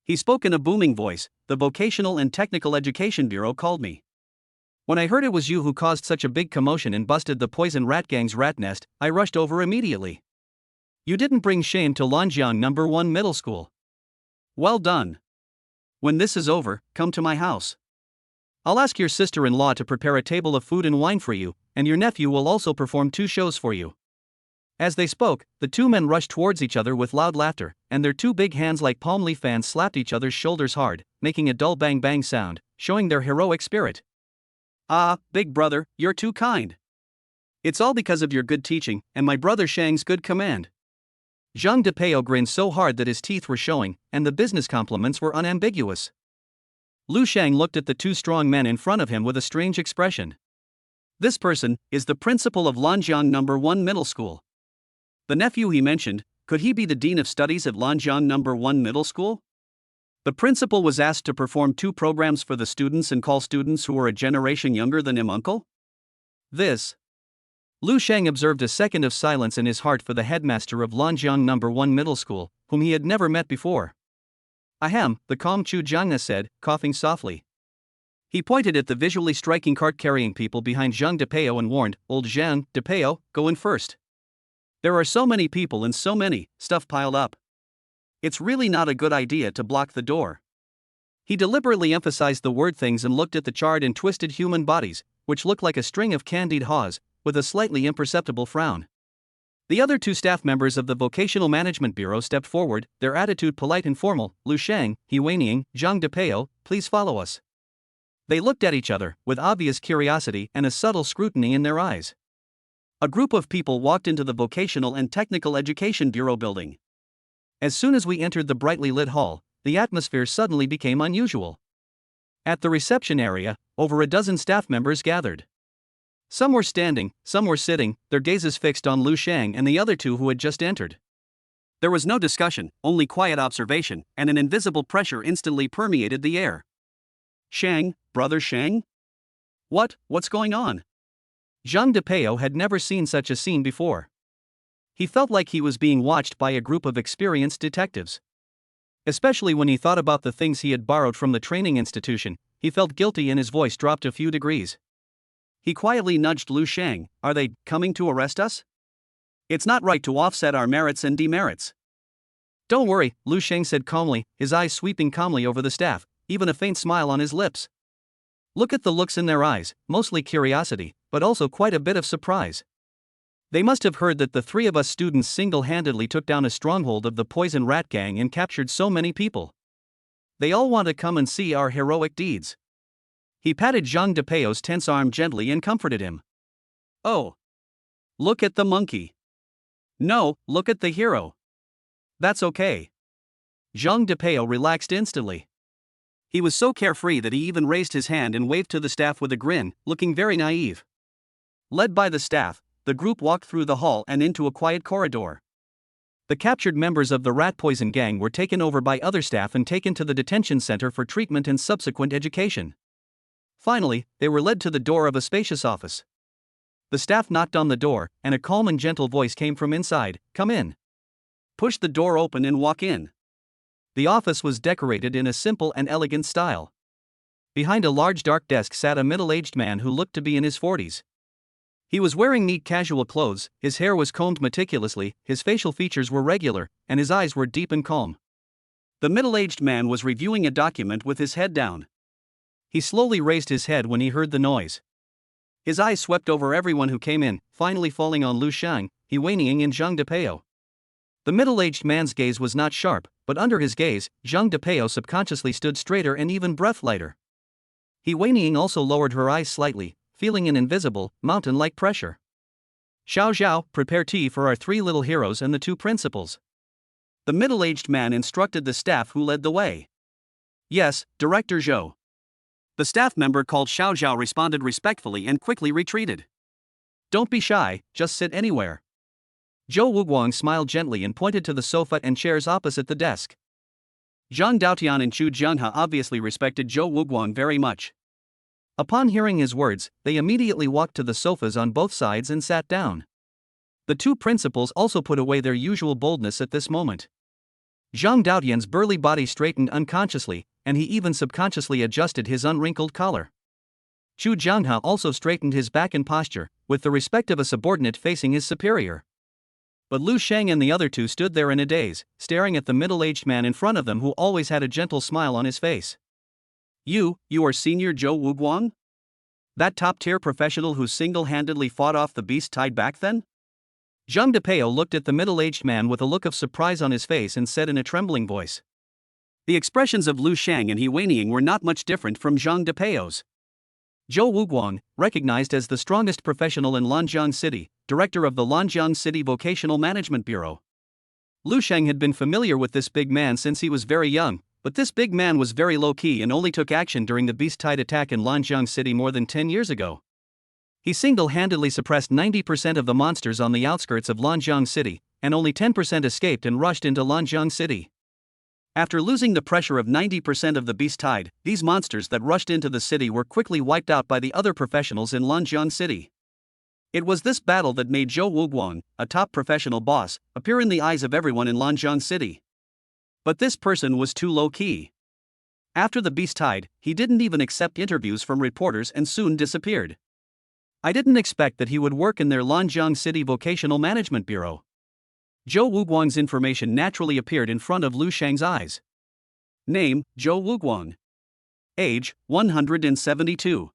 He spoke in a booming voice. The Vocational and Technical Education Bureau called me. When I heard it was you who caused such a big commotion and busted the Poison Rat Gang's rat nest, I rushed over immediately. You didn't bring shame to Lanjiang No. 1 Middle School. Well done. When this is over, come to my house. I'll ask your sister-in-law to prepare a table of food and wine for you, and your nephew will also perform 2 shows for you. As they spoke, the 2 men rushed towards each other with loud laughter, and their 2 big hands like palm leaf fans slapped each other's shoulders hard, making a dull bang-bang sound, showing their heroic spirit. Ah, big brother, you're too kind. It's all because of your good teaching, and my brother Shang's good command. Zhang Depeo grinned so hard that his teeth were showing, and the business compliments were unambiguous. Lu Shang looked at the 2 strong men in front of him with a strange expression. This person is the principal of Lanjiang No. 1 Middle School. The nephew he mentioned, could he be the dean of studies at Lanjiang No. 1 Middle School? The principal was asked to perform 2 programs for the students and call students who were a generation younger than him uncle? This. Lu Shang observed a second of silence in his heart for the headmaster of Lanjiang No. 1 Middle School, whom he had never met before. Ahem, the calm Chu Zhenghe said, coughing softly. He pointed at the visually striking cart-carrying people behind Zhang Depeo and warned, Old Zhang Depeo, go in first. There are so many people and so many stuff piled up. It's really not a good idea to block the door. He deliberately emphasized the word things and looked at the charred and twisted human bodies, which looked like a string of candied haws, with a slightly imperceptible frown. The other two staff members of the Vocational Management Bureau stepped forward, their attitude polite and formal. Lu Shang, He Weining, Zhang Depeo, please follow us. They looked at each other, with obvious curiosity and a subtle scrutiny in their eyes. A group of people walked into the Vocational and Technical Education Bureau building. As soon as we entered the brightly lit hall, the atmosphere suddenly became unusual. At the reception area, over a dozen staff members gathered. Some were standing, some were sitting, their gazes fixed on Lu Shang and the other two who had just entered. There was no discussion, only quiet observation, and an invisible pressure instantly permeated the air. Shang, brother Shang? What's going on? Zhang Depeo had never seen such a scene before. He felt like he was being watched by a group of experienced detectives. Especially when he thought about the things he had borrowed from the training institution, he felt guilty and his voice dropped a few degrees. He quietly nudged Lu Shang. Are they coming to arrest us? It's not right to offset our merits and demerits. Don't worry, Lu Shang said calmly, his eyes sweeping calmly over the staff, even a faint smile on his lips. Look at the looks in their eyes, mostly curiosity, but also quite a bit of surprise. They must have heard that the three of us students single-handedly took down a stronghold of the Poison Rat Gang and captured so many people. They all want to come and see our heroic deeds. He patted Zhang Depeo's tense arm gently and comforted him. Oh. Look at the monkey. No, look at the hero. That's okay. Zhang Depeo relaxed instantly. He was so carefree that he even raised his hand and waved to the staff with a grin, looking very naive. Led by the staff, the group walked through the hall and into a quiet corridor. The captured members of the rat poison gang were taken over by other staff and taken to the detention center for treatment and subsequent education. Finally, they were led to the door of a spacious office. The staff knocked on the door, and a calm and gentle voice came from inside. Come in. Push the door open and walk in. The office was decorated in a simple and elegant style. Behind a large dark desk sat a middle-aged man who looked to be in his 40s. He was wearing neat casual clothes, his hair was combed meticulously, his facial features were regular, and his eyes were deep and calm. The middle-aged man was reviewing a document with his head down. He slowly raised his head when he heard the noise. His eyes swept over everyone who came in, finally falling on Lu Shang, He Weining and Zhang Depeo. The middle-aged man's gaze was not sharp, but under his gaze, Zhang Depeo subconsciously stood straighter and even breath lighter. He Weining also lowered her eyes slightly, feeling an invisible, mountain-like pressure. Xiao Zhao, prepare tea for our three little heroes and the two principals. The middle-aged man instructed the staff who led the way. Yes, Director Zhou. The staff member called Xiao Zhao responded respectfully and quickly retreated. Don't be shy, just sit anywhere. Zhou Wuguang smiled gently and pointed to the sofa and chairs opposite the desk. Zhang Daotian and Chu Jianghe obviously respected Zhou Wuguang very much. Upon hearing his words, they immediately walked to the sofas on both sides and sat down. The two principals also put away their usual boldness at this moment. Zhang Daotian's burly body straightened unconsciously, and he even subconsciously adjusted his unwrinkled collar. Chu Jianghe also straightened his back and posture, with the respect of a subordinate facing his superior. But Lu Shang and the other two stood there in a daze, staring at the middle-aged man in front of them who always had a gentle smile on his face. You are Senior Zhou Wuguang? That top-tier professional who single-handedly fought off the beast tied back then? Zhang Depeo looked at the middle-aged man with a look of surprise on his face and said in a trembling voice. The expressions of Lu Shang and He Weining were not much different from Zhang Depeo's. Zhou Wuguang, recognized as the strongest professional in Lanjiang City, director of the Lanjiang City Vocational Management Bureau. Lu Shang had been familiar with this big man since he was very young, but this big man was very low-key and only took action during the beast-tide attack in Lanjiang City more than 10 years ago. He single-handedly suppressed 90% of the monsters on the outskirts of Lanjiang City, and only 10% escaped and rushed into Lanjiang City. After losing the pressure of 90% of the beast tide, these monsters that rushed into the city were quickly wiped out by the other professionals in Lanjiang City. It was this battle that made Zhou Wuguang, a top professional boss, appear in the eyes of everyone in Lanjiang City. But this person was too low-key. After the beast tide, he didn't even accept interviews from reporters and soon disappeared. I didn't expect that he would work in their Lanjiang City Vocational Management Bureau. Zhou Wuguang's information naturally appeared in front of Lu Shang's eyes. Name, Zhou Wuguang. Age, 172.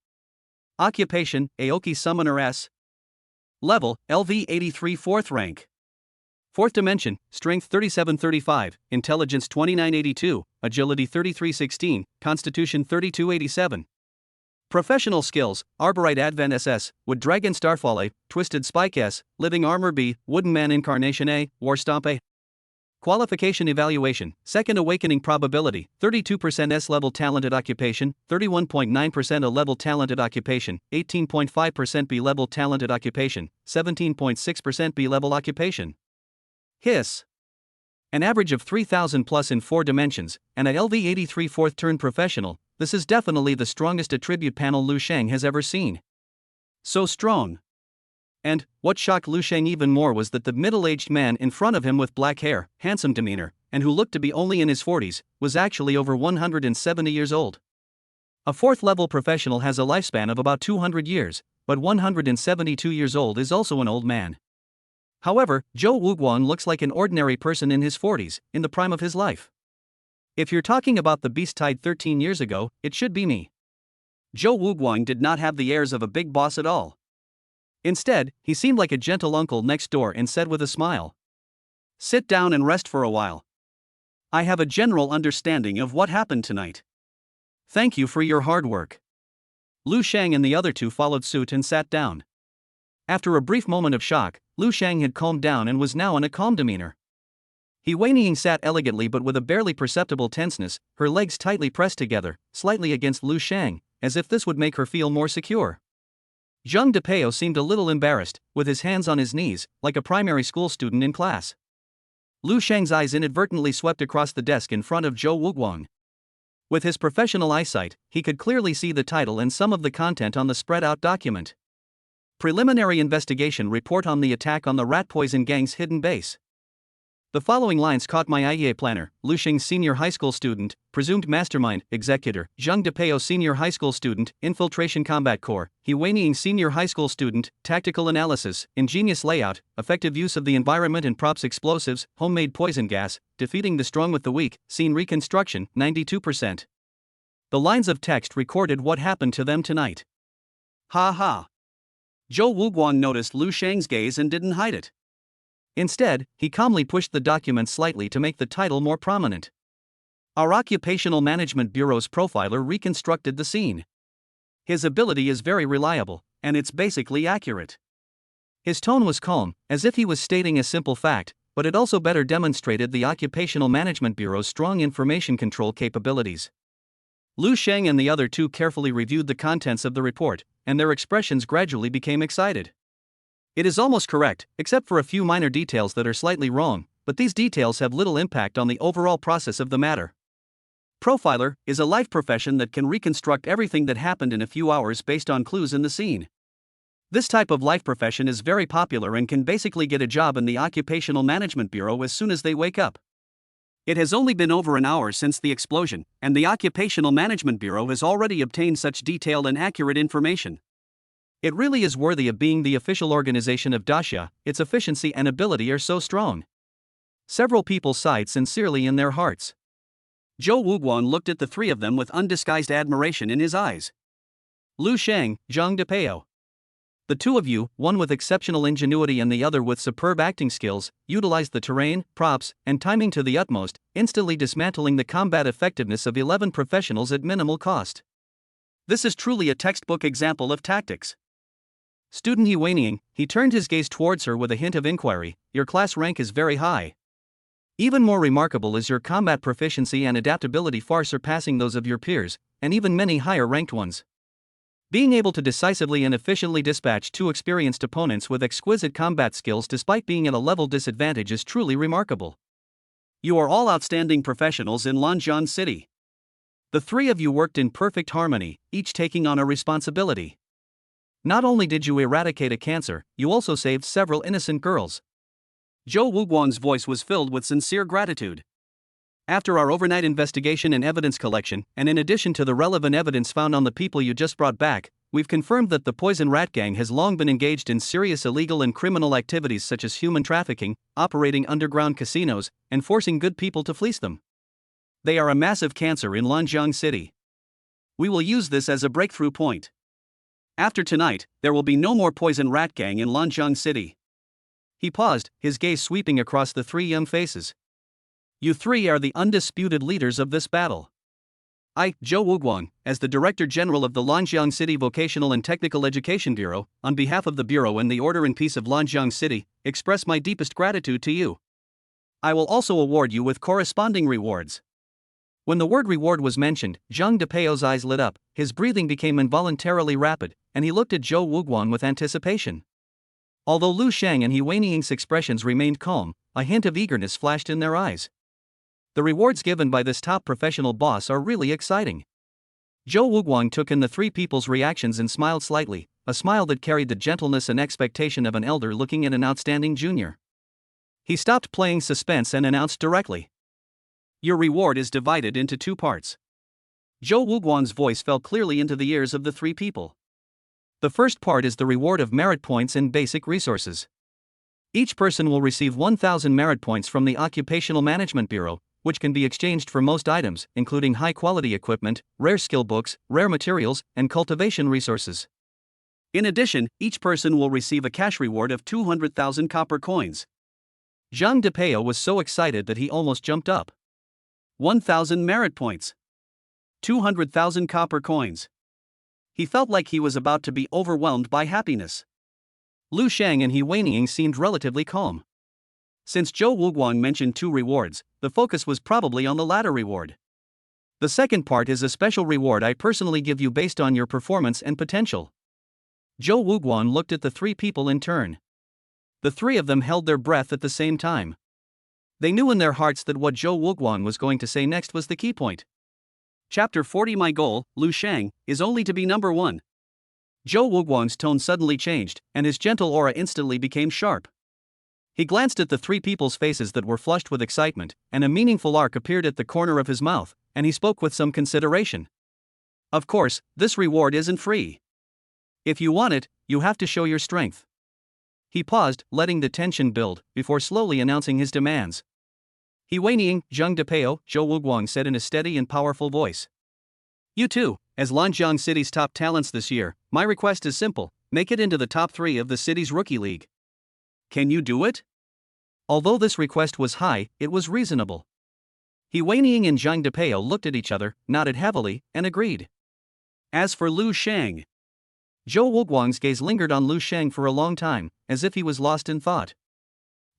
Occupation, Aoki Summoner S. Level, LV 83 4th rank. 4th dimension, Strength 3735, Intelligence 2982, Agility 3316, Constitution 3287. Professional skills, Arborite Advent SS, Wood Dragon Starfall A, Twisted Spike S, Living Armor B, Wooden Man Incarnation A, War Stomp A. Qualification evaluation, Second Awakening probability, 32% S-level talented occupation, 31.9% A-level talented occupation, 18.5% B-level talented occupation, 17.6% B-level occupation. Hiss. An average of 3,000 plus in 4 dimensions, and a LV83 4th turn professional. This is definitely the strongest attribute panel Lu Shang has ever seen. So strong. And, what shocked Lu Shang even more was that the middle-aged man in front of him with black hair, handsome demeanor, and who looked to be only in his 40s, was actually over 170 years old. A 4th level professional has a lifespan of about 200 years, but 172 years old is also an old man. However, Zhou Wuguang looks like an ordinary person in his 40s, in the prime of his life. If you're talking about the beast tied 13 years ago, it should be me. Zhou Wuguang did not have the airs of a big boss at all. Instead, he seemed like a gentle uncle next door and said with a smile, "Sit down and rest for a while. I have a general understanding of what happened tonight. Thank you for your hard work." Lu Shang and the other two followed suit and sat down. After a brief moment of shock, Lu Shang had calmed down and was now in a calm demeanor. He Weining sat elegantly but with a barely perceptible tenseness, her legs tightly pressed together, slightly against Lu Shang, as if this would make her feel more secure. Zhang Depeo seemed a little embarrassed, with his hands on his knees, like a primary school student in class. Lu Shang's eyes inadvertently swept across the desk in front of Zhou Wuguang. With his professional eyesight, he could clearly see the title and some of the content on the spread-out document. Preliminary Investigation Report on the Attack on the Rat Poison Gang's Hidden Base. The following lines caught my eye: planner, Lu Shang senior high school student, presumed mastermind, executor, Zhang Depeo senior high school student, infiltration combat corps, He Weining senior high school student, tactical analysis, ingenious layout, effective use of the environment and props, explosives, homemade poison gas, defeating the strong with the weak, scene reconstruction, 92%. The lines of text recorded what happened to them tonight. Ha ha. Zhou Wuguang noticed Lu Shang's gaze and didn't hide it. Instead, he calmly pushed the document slightly to make the title more prominent. Our Occupational Management Bureau's profiler reconstructed the scene. His ability is very reliable, and it's basically accurate. His tone was calm, as if he was stating a simple fact, but it also better demonstrated the Occupational Management Bureau's strong information control capabilities. Lu Shang and the other two carefully reviewed the contents of the report, and their expressions gradually became excited. It is almost correct, except for a few minor details that are slightly wrong, but these details have little impact on the overall process of the matter. Profiler is a life profession that can reconstruct everything that happened in a few hours based on clues in the scene. This type of life profession is very popular and can basically get a job in the Occupational Management Bureau as soon as they wake up. It has only been over an hour since the explosion, and the Occupational Management Bureau has already obtained such detailed and accurate information. It really is worthy of being the official organization of Daxia. Its efficiency and ability are so strong. Several people sighed sincerely in their hearts. Zhou Wuguang looked at the three of them with undisguised admiration in his eyes. Lu Shang, Zhang Depeo. The two of you, one with exceptional ingenuity and the other with superb acting skills, utilized the terrain, props, and timing to the utmost, instantly dismantling the combat effectiveness of 11 professionals at minimal cost. This is truly a textbook example of tactics. Student He Weining, he turned his gaze towards her with a hint of inquiry. Your class rank is very high. Even more remarkable is your combat proficiency and adaptability, far surpassing those of your peers, and even many higher ranked ones. Being able to decisively and efficiently dispatch two experienced opponents with exquisite combat skills despite being at a level disadvantage is truly remarkable. You are all outstanding professionals in Lanjian City. The three of you worked in perfect harmony, each taking on a responsibility. Not only did you eradicate a cancer, you also saved several innocent girls. Zhou Wuguang's voice was filled with sincere gratitude. After our overnight investigation and evidence collection, and in addition to the relevant evidence found on the people you just brought back, we've confirmed that the Poison Rat Gang has long been engaged in serious illegal and criminal activities such as human trafficking, operating underground casinos, and forcing good people to fleece them. They are a massive cancer in Lanjiang City. We will use this as a breakthrough point. After tonight, there will be no more poison rat gang in Lanjiang City. He paused, his gaze sweeping across the three young faces. You three are the undisputed leaders of this battle. I, Zhou Wuguang, as the Director General of the Lanjiang City Vocational and Technical Education Bureau, on behalf of the Bureau and the Order and Peace of Lanjiang City, express my deepest gratitude to you. I will also award you with corresponding rewards. When the word reward was mentioned, Zhang Depeo's eyes lit up, his breathing became involuntarily rapid, and he looked at Zhou Wuguang with anticipation. Although Lu Shang and He Weiniang's expressions remained calm, a hint of eagerness flashed in their eyes. The rewards given by this top professional boss are really exciting. Zhou Wuguang took in the three people's reactions and smiled slightly, a smile that carried the gentleness and expectation of an elder looking at an outstanding junior. He stopped playing suspense and announced directly. Your reward is divided into two parts. Zhou Wuguang's voice fell clearly into the ears of the three people. The first part is the reward of merit points and basic resources. Each person will receive 1,000 merit points from the Occupational Management Bureau, which can be exchanged for most items, including high-quality equipment, rare skill books, rare materials, and cultivation resources. In addition, each person will receive a cash reward of 200,000 copper coins. Zhang Depeo was so excited that he almost jumped up. 1,000 merit points. 200,000 copper coins. He felt like he was about to be overwhelmed by happiness. Lu Shang and He Weiniang seemed relatively calm. Since Zhou Wuguang mentioned two rewards, the focus was probably on the latter reward. The second part is a special reward I personally give you based on your performance and potential. Zhou Wuguang looked at the three people in turn. The three of them held their breath at the same time. They knew in their hearts that what Zhou Wuguang was going to say next was the key point. Chapter 40. My goal, Lu Shang, is only to be number one. Zhou Wuguang's tone suddenly changed, and his gentle aura instantly became sharp. He glanced at the three people's faces that were flushed with excitement, and a meaningful arc appeared at the corner of his mouth, and he spoke with some consideration. Of course, this reward isn't free. If you want it, you have to show your strength. He paused, letting the tension build, before slowly announcing his demands. He Weiniang, Zhang Depeo, Zhou Wuguang said in a steady and powerful voice. You too, as Lanjiang City's top talents this year, my request is simple, make it into the top 3 of the city's rookie league. Can you do it? Although this request was high, it was reasonable. He Weiniang and Zhang Depeo looked at each other, nodded heavily, and agreed. As for Lu Shang, Zhou Wuguang's gaze lingered on Lu Shang for a long time, as if he was lost in thought.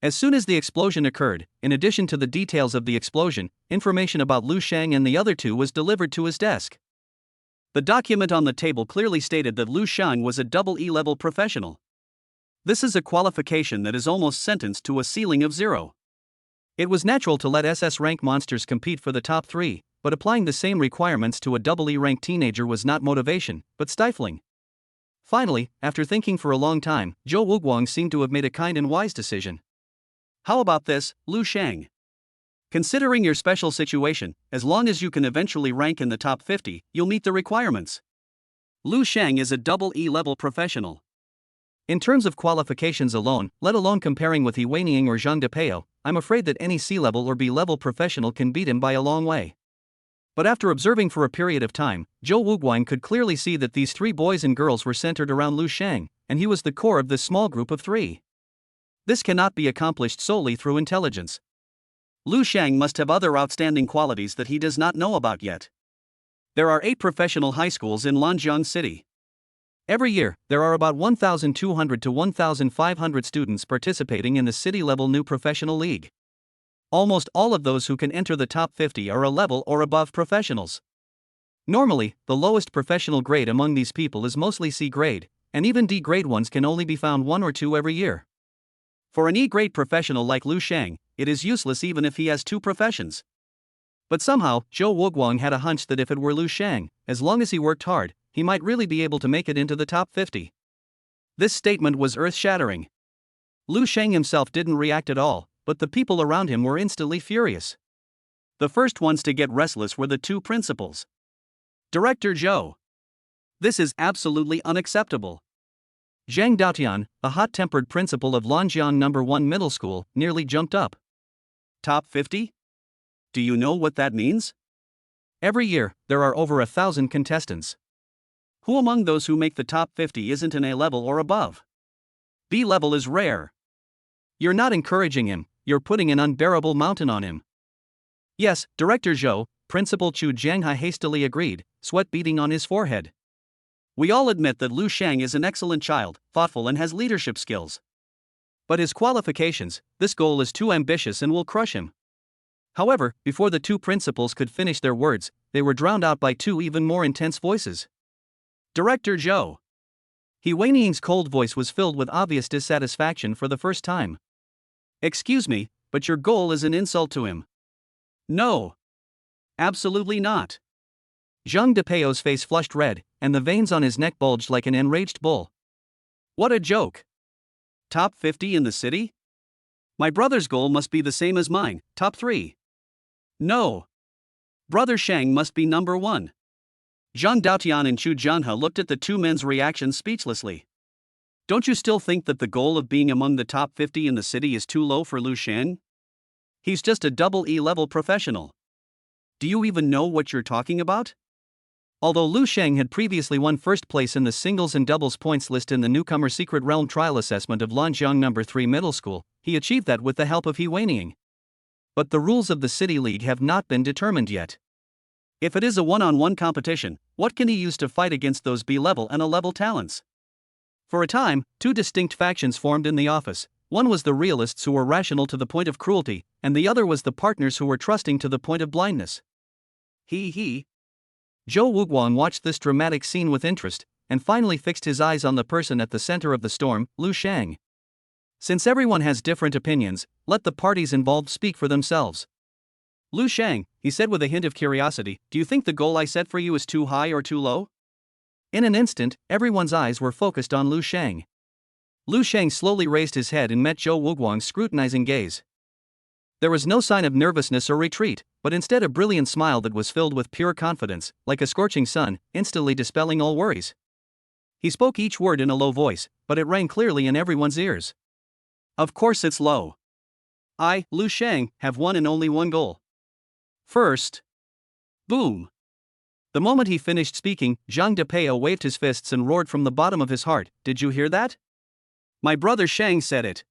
As soon as the explosion occurred, in addition to the details of the explosion, information about Lu Shang and the other two was delivered to his desk. The document on the table clearly stated that Lu Shang was a double E-level professional. This is a qualification that is almost sentenced to a ceiling of 0. It was natural to let SS rank monsters compete for the top 3, but applying the same requirements to a double E-rank teenager was not motivation, but stifling. Finally, after thinking for a long time, Zhou Wuguang seemed to have made a kind and wise decision. How about this, Lu Shang? Considering your special situation, as long as you can eventually rank in the top 50, you'll meet the requirements. Lu Shang is a double E-level professional. In terms of qualifications alone, let alone comparing with He Weiniang or Zhang Depeo, I'm afraid that any C-level or B-level professional can beat him by a long way. But after observing for a period of time, Zhou Wuguang could clearly see that these three boys and girls were centered around Lu Shang, and he was the core of this small group of 3. This cannot be accomplished solely through intelligence. Lu Shang must have other outstanding qualities that he does not know about yet. There are 8 professional high schools in Lanjiang City. Every year, there are about 1,200 to 1,500 students participating in the city-level new professional league. Almost all of those who can enter the top 50 are a level or above professionals. Normally, the lowest professional grade among these people is mostly C grade, and even D grade ones can only be found 1 or 2 every year. For an E-grade professional like Lu Shang, it is useless even if he has 2 professions. But somehow, Zhou Wuguang had a hunch that if it were Lu Shang, as long as he worked hard, he might really be able to make it into the top 50. This statement was earth-shattering. Lu Shang himself didn't react at all, but the people around him were instantly furious. The first ones to get restless were the 2 principals. Director Zhou. This is absolutely unacceptable. Zhang Daotian, a hot-tempered principal of Lanjiang No. 1 Middle School, nearly jumped up. Top 50? Do you know what that means? Every year, there are over 1,000 contestants. Who among those who make the top 50 isn't an A level or above? B level is rare. You're not encouraging him, you're putting an unbearable mountain on him. Yes, Director Zhou, Principal Chu Jianghe hastily agreed, sweat beading on his forehead. We all admit that Lu Shang is an excellent child, thoughtful and has leadership skills. But his qualifications, this goal is too ambitious and will crush him. However, before the two principals could finish their words, they were drowned out by two even more intense voices. Director Zhou. He Weiniang's cold voice was filled with obvious dissatisfaction for the first time. Excuse me, but your goal is an insult to him. No. Absolutely not. Zhang Depeo's face flushed red, and the veins on his neck bulged like an enraged bull. What a joke. Top 50 in the city? My brother's goal must be the same as mine, top 3. No. Brother Shang must be number 1. Zhang Daotian and Chu Jianhe looked at the two men's reactions speechlessly. Don't you still think that the goal of being among the top 50 in the city is too low for Lu Shang? He's just a double E-level professional. Do you even know what you're talking about? Although Lu Shang had previously won first place in the singles and doubles points list in the newcomer Secret Realm trial assessment of Lanjiang No. 3 Middle School, he achieved that with the help of He Weiniang. But the rules of the City League have not been determined yet. If it is a one-on-one competition, what can he use to fight against those B-level and A-level talents? For a time, two distinct factions formed in the office. One was the realists who were rational to the point of cruelty, and the other was the partners who were trusting to the point of blindness. He. Zhou Wuguang watched this dramatic scene with interest, and finally fixed his eyes on the person at the center of the storm, Lu Shang. Since everyone has different opinions, let the parties involved speak for themselves. Lu Shang, he said with a hint of curiosity, do you think the goal I set for you is too high or too low? In an instant, everyone's eyes were focused on Lu Shang. Lu Shang slowly raised his head and met Zhou Wuguang's scrutinizing gaze. There was no sign of nervousness or retreat, but instead a brilliant smile that was filled with pure confidence, like a scorching sun, instantly dispelling all worries. He spoke each word in a low voice, but it rang clearly in everyone's ears. Of course it's low. I, Lu Shang, have one and only one goal. First. Boom. The moment he finished speaking, Zhang Depeo waved his fists and roared from the bottom of his heart, did you hear that? My brother Shang said it.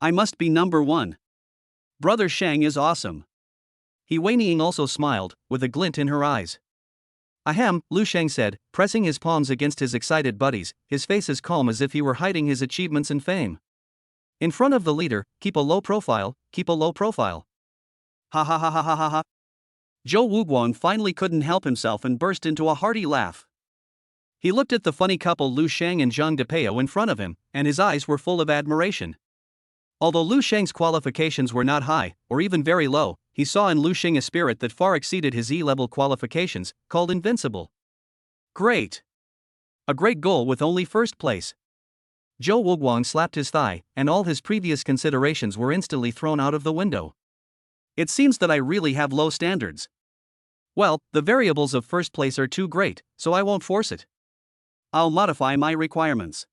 I must be number 1. Brother Shang is awesome. He Weiniang also smiled, with a glint in her eyes. Ahem, Lu Shang said, pressing his palms against his excited buddies, his face as calm as if he were hiding his achievements and fame. In front of the leader, keep a low profile, keep a low profile. Ha ha ha ha ha ha ha. Zhou Wuguang finally couldn't help himself and burst into a hearty laugh. He looked at the funny couple Lu Shang and Zhang Depeo in front of him, and his eyes were full of admiration. Although Lu Shang's qualifications were not high, or even very low, he saw in Lu Shang a spirit that far exceeded his E-level qualifications, called invincible. Great! A great goal with only first place. Zhou Wuguang slapped his thigh, and all his previous considerations were instantly thrown out of the window. It seems that I really have low standards. Well, the variables of first place are too great, so I won't force it. I'll modify my requirements.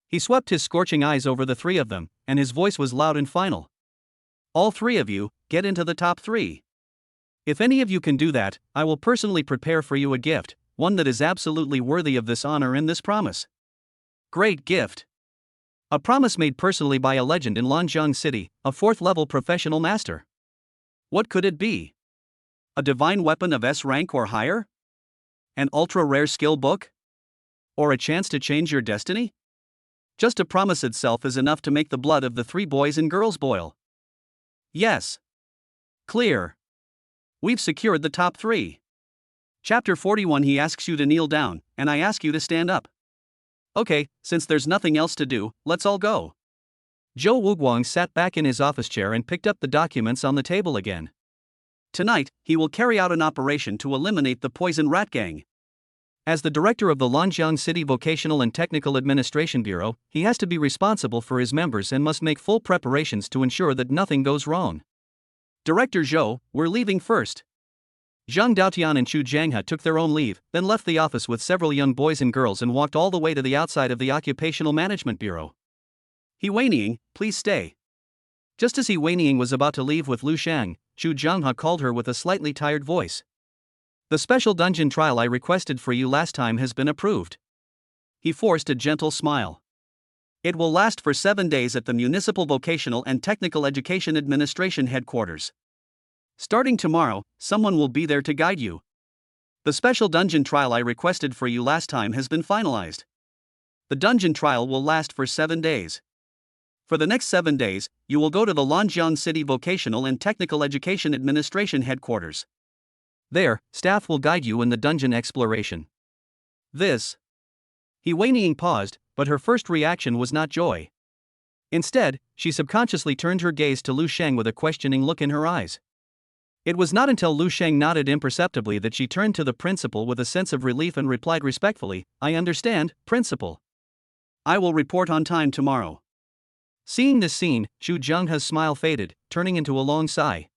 He swept his scorching eyes over the three of them, and his voice was loud and final. All 3 of you, get into the top 3. If any of you can do that, I will personally prepare for you a gift, one that is absolutely worthy of this honor and this promise. Great gift. A promise made personally by a legend in Lanjiang City, a 4th-level professional master. What could it be? A divine weapon of S rank or higher? An ultra-rare skill book? Or a chance to change your destiny? Just a promise itself is enough to make the blood of the 3 boys and girls boil. Yes. Clear. We've secured the top 3. Chapter 41. He asks you to kneel down, and I ask you to stand up. Okay, since there's nothing else to do, let's all go. Zhou Wuguang sat back in his office chair and picked up the documents on the table again. Tonight, he will carry out an operation to eliminate the Poison Rat Gang. As the director of the Lanjiang City Vocational and Technical Administration Bureau, he has to be responsible for his members and must make full preparations to ensure that nothing goes wrong. Director Zhou, we're leaving first. Zhang Daotian and Chu Jianghe took their own leave, then left the office with several young boys and girls and walked all the way to the outside of the Occupational Management Bureau. He Weiniang, please stay. Just as He Weiniang was about to leave with Lu Shang, Chu Jianghe called her with a slightly tired voice. The special dungeon trial I requested for you last time has been approved. He forced a gentle smile. It will last for 7 days at the Municipal Vocational and Technical Education Administration headquarters. Starting tomorrow, someone will be there to guide you. The special dungeon trial I requested for you last time has been finalized. The dungeon trial will last for 7 days. For the next 7 days, you will go to the Longjiang City Vocational and Technical Education Administration headquarters. There, staff will guide you in the dungeon exploration. He Weining paused, but her first reaction was not joy. Instead, she subconsciously turned her gaze to Lu Sheng with a questioning look in her eyes. It was not until Lu Sheng nodded imperceptibly that she turned to the principal with a sense of relief and replied respectfully, "I understand, principal. I will report on time tomorrow." Seeing this scene, Xu Zhenghe's smile faded, turning into a long sigh.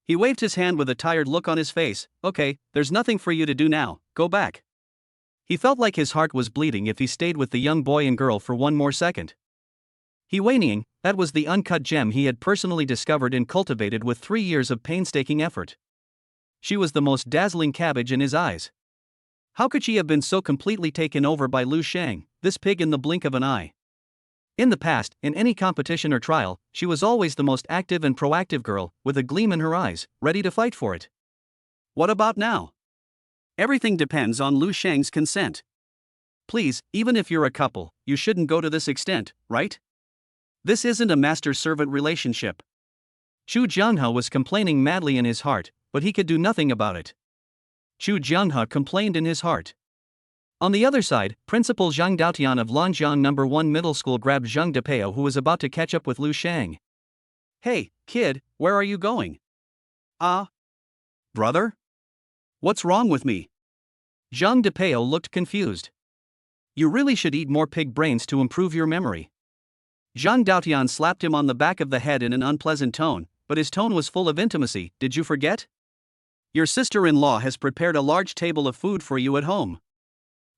He waved his hand with a tired look on his face. "Okay, there's nothing for you to do now, go back." He felt like his heart was bleeding if he stayed with the young boy and girl for one more second. He Weining, that was the uncut gem he had personally discovered and cultivated with 3 years of painstaking effort. She was the most dazzling cabbage in his eyes. How could she have been so completely taken over by Lu Sheng, this pig, in the blink of an eye? In the past, in any competition or trial, she was always the most active and proactive girl, with a gleam in her eyes, ready to fight for it. What about now? Everything depends on Lu Sheng's consent. Please, even if you're a couple, you shouldn't go to this extent, right? This isn't a master-servant relationship. Xu Zhenghe was complaining madly in his heart, but he could do nothing about it. Xu Zhenghe complained in his heart. On the other side, Principal Zhang Daotian of Longjiang No. 1 Middle School grabbed Zhang Depeo, who was about to catch up with Lu Sheng. "Hey, kid, where are you going?" Brother? What's wrong with me?" Zhang Depeo looked confused. "You really should eat more pig brains to improve your memory." Zhang Daotian slapped him on the back of the head in an unpleasant tone, but his tone was full of intimacy. "Did you forget? Your sister-in-law has prepared a large table of food for you at home.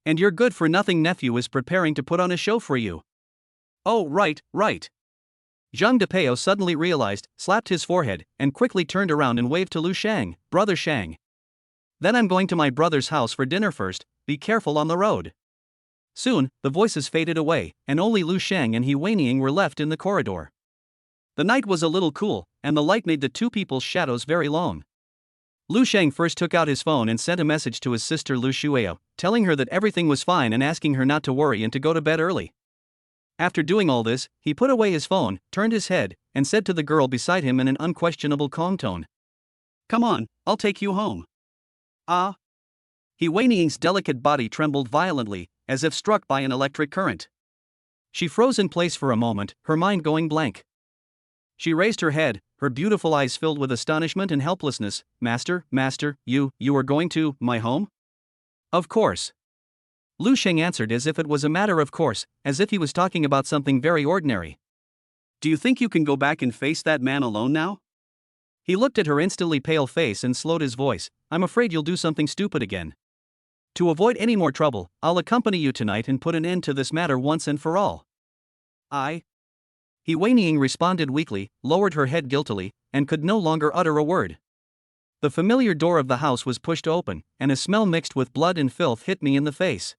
And your good-for-nothing nephew is preparing to put on a show for you." "Oh, right. Zhang Depeo suddenly realized, slapped his forehead, and quickly turned around and waved to Lu Sheng. "Brother Sheng. Then I'm going to my brother's house for dinner first, be careful on the road." Soon, the voices faded away, and only Lu Sheng and He Weining were left in the corridor. The night was a little cool, and the light made the two people's shadows very long. Lu Sheng first took out his phone and sent a message to his sister Lu Shueo, telling her that everything was fine and asking her not to worry and to go to bed early. After doing all this, he put away his phone, turned his head, and said to the girl beside him in an unquestionable calm tone, "Come on, I'll take you home." He Weining's delicate body trembled violently, as if struck by an electric current. She froze in place for a moment, her mind going blank. She raised her head, her beautiful eyes filled with astonishment and helplessness. Master, you are going to my home?" "Of course." Lu Sheng answered as if it was a matter of course, as if he was talking about something very ordinary. "Do you think you can go back and face that man alone now?" He looked at her instantly pale face and slowed his voice. "I'm afraid you'll do something stupid again. To avoid any more trouble, I'll accompany you tonight and put an end to this matter once and for all." He Weining responded weakly, lowered her head guiltily, and could no longer utter a word. The familiar door of the house was pushed open, and a smell mixed with blood and filth hit me in the face.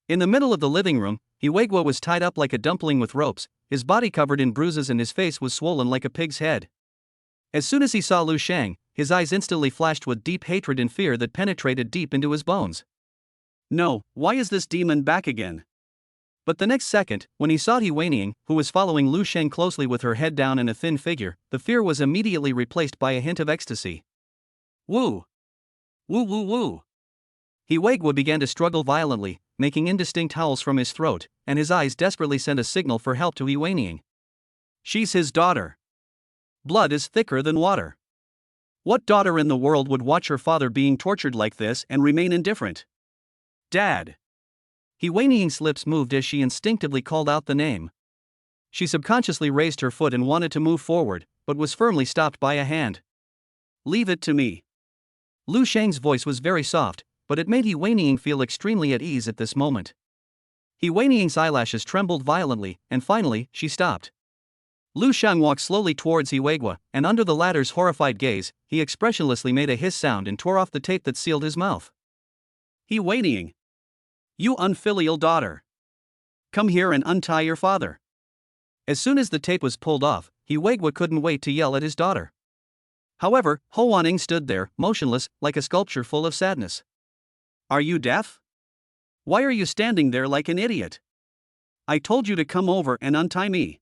In the middle of the living room, He Weigue was tied up like a dumpling with ropes, his body covered in bruises and his face was swollen like a pig's head. As soon as he saw Lu Sheng, his eyes instantly flashed with deep hatred and fear that penetrated deep into his bones. "No, why is this demon back again?" But the next second, when he saw He Weining, who was following Lu Sheng closely with her head down and a thin figure, the fear was immediately replaced by a hint of ecstasy. Woo! Woo woo woo! He Weigue began to struggle violently, making indistinct howls from his throat, and his eyes desperately sent a signal for help to He Weining. She's his daughter. Blood is thicker than water. What daughter in the world would watch her father being tortured like this and remain indifferent? Dad! He Weining's lips moved as she instinctively called out the name. She subconsciously raised her foot and wanted to move forward, but was firmly stopped by a hand. "Leave it to me." Lu Sheng's voice was very soft, but it made He Weining feel extremely at ease at this moment. He Weining's eyelashes trembled violently, and finally, she stopped. Lu Shang walked slowly towards Hiwegwa, and under the latter's horrified gaze, he expressionlessly made a hiss sound and tore off the tape that sealed his mouth. Hiweining! You unfilial daughter! Come here and untie your father! As soon as the tape was pulled off, Hiwegwa couldn't wait to yell at his daughter. However, Ho Wanning stood there, motionless, like a sculpture full of sadness. Are you deaf? Why are you standing there like an idiot? I told you to come over and untie me.